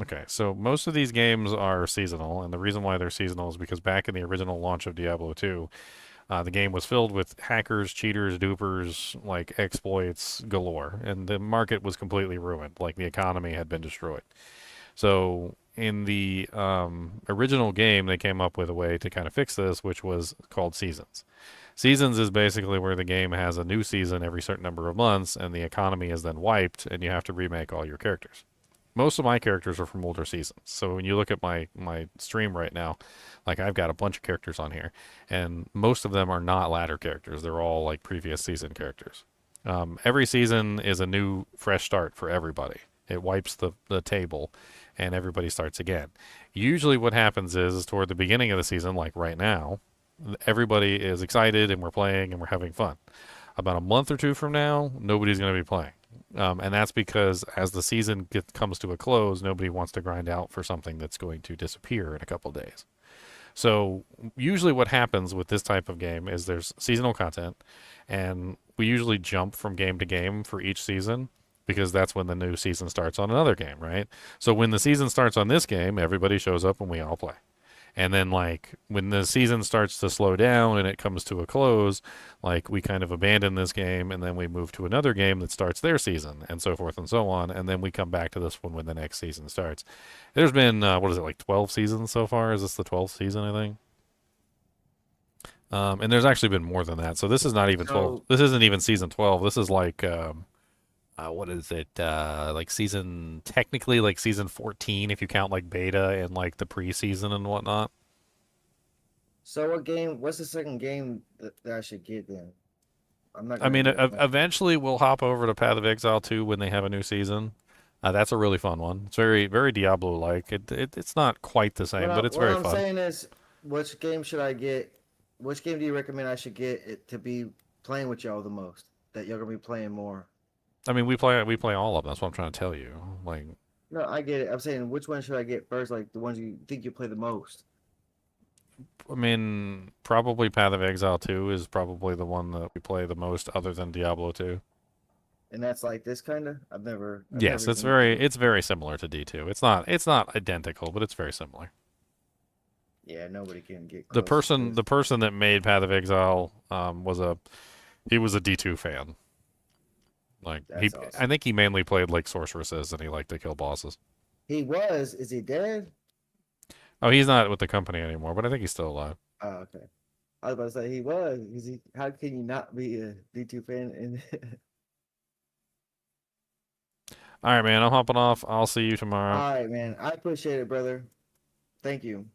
Okay, so most of these games are seasonal, and the reason why they're seasonal is because back in the original launch of Diablo 2, the game was filled with hackers, cheaters, dupers, exploits galore, and the market was completely ruined. The economy had been destroyed. So in the original game, they came up with a way to kind of fix this, which was called Seasons. Seasons is basically where the game has a new season every certain number of months, and the economy is then wiped, and you have to remake all your characters. Most of my characters are from older seasons. So when you look at my stream right now, I've got a bunch of characters on here, and most of them are not ladder characters. They're all previous season characters. Every season is a new, fresh start for everybody. It wipes the table, and everybody starts again. Usually what happens is toward the beginning of the season, like right now, everybody is excited, and we're playing, and we're having fun. About a month or two from now, nobody's going to be playing. And that's because as the season comes to a close, nobody wants to grind out for something that's going to disappear in a couple of days. So usually what happens with this type of game is there's seasonal content, and we usually jump from game to game for each season. because that's when the new season starts on another game, right? So when the season starts on this game, everybody shows up and we all play. And then, like, when the season starts to slow down and it comes to a close, like, we kind of abandon this game and then we move to another game that starts their season and so forth and so on. And then we come back to this one when the next season starts. There's been, 12 seasons so far? Is this the 12th season, I think? And there's actually been more than that. So this is not even 12. This isn't even season 12. This is like, what is it? Technically like season 14 if you count like beta and like the preseason and whatnot. So what's the second game that I should get then? Eventually we'll hop over to Path of Exile 2 when they have a new season. That's a really fun one. It's very, very Diablo-like. It's not quite the same, but it's very fun. What I'm saying is, which game should I get? Which game do you recommend I should get to be playing with y'all the most? That you're gonna be playing more. I mean, we play all of them. That's what I'm trying to tell you. Like, no, I get it. I'm saying, which one should I get first? Like the ones you think you play the most. I mean, probably Path of Exile 2 is probably the one that we play the most, other than Diablo 2. And that's like this kind of. I've never Yes, it's very similar to D2. It's not identical, but it's very similar. Yeah, nobody can get the person that made Path of Exile was a D2 fan. Like awesome. I think he mainly played like sorceresses and he liked to kill bosses. Is he dead? Oh, he's not with the company anymore, but I think he's still alive. Oh, okay. I was about to say he was. How can you not be a D2 fan? All right, man. I'm hopping off. I'll see you tomorrow. All right, man. I appreciate it, brother. Thank you.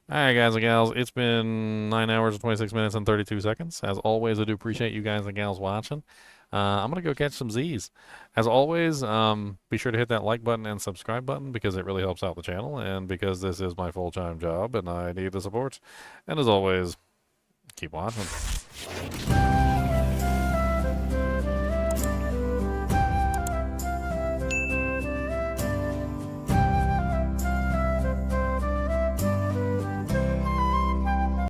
All right, guys and gals. It's been 9 hours and 26 minutes and 32 seconds. As always, I do appreciate you guys and gals watching. I'm going to go catch some Z's. As always, be sure to hit that like button and subscribe button because it really helps out the channel and because this is my full-time job and I need the support. And as always, keep watching.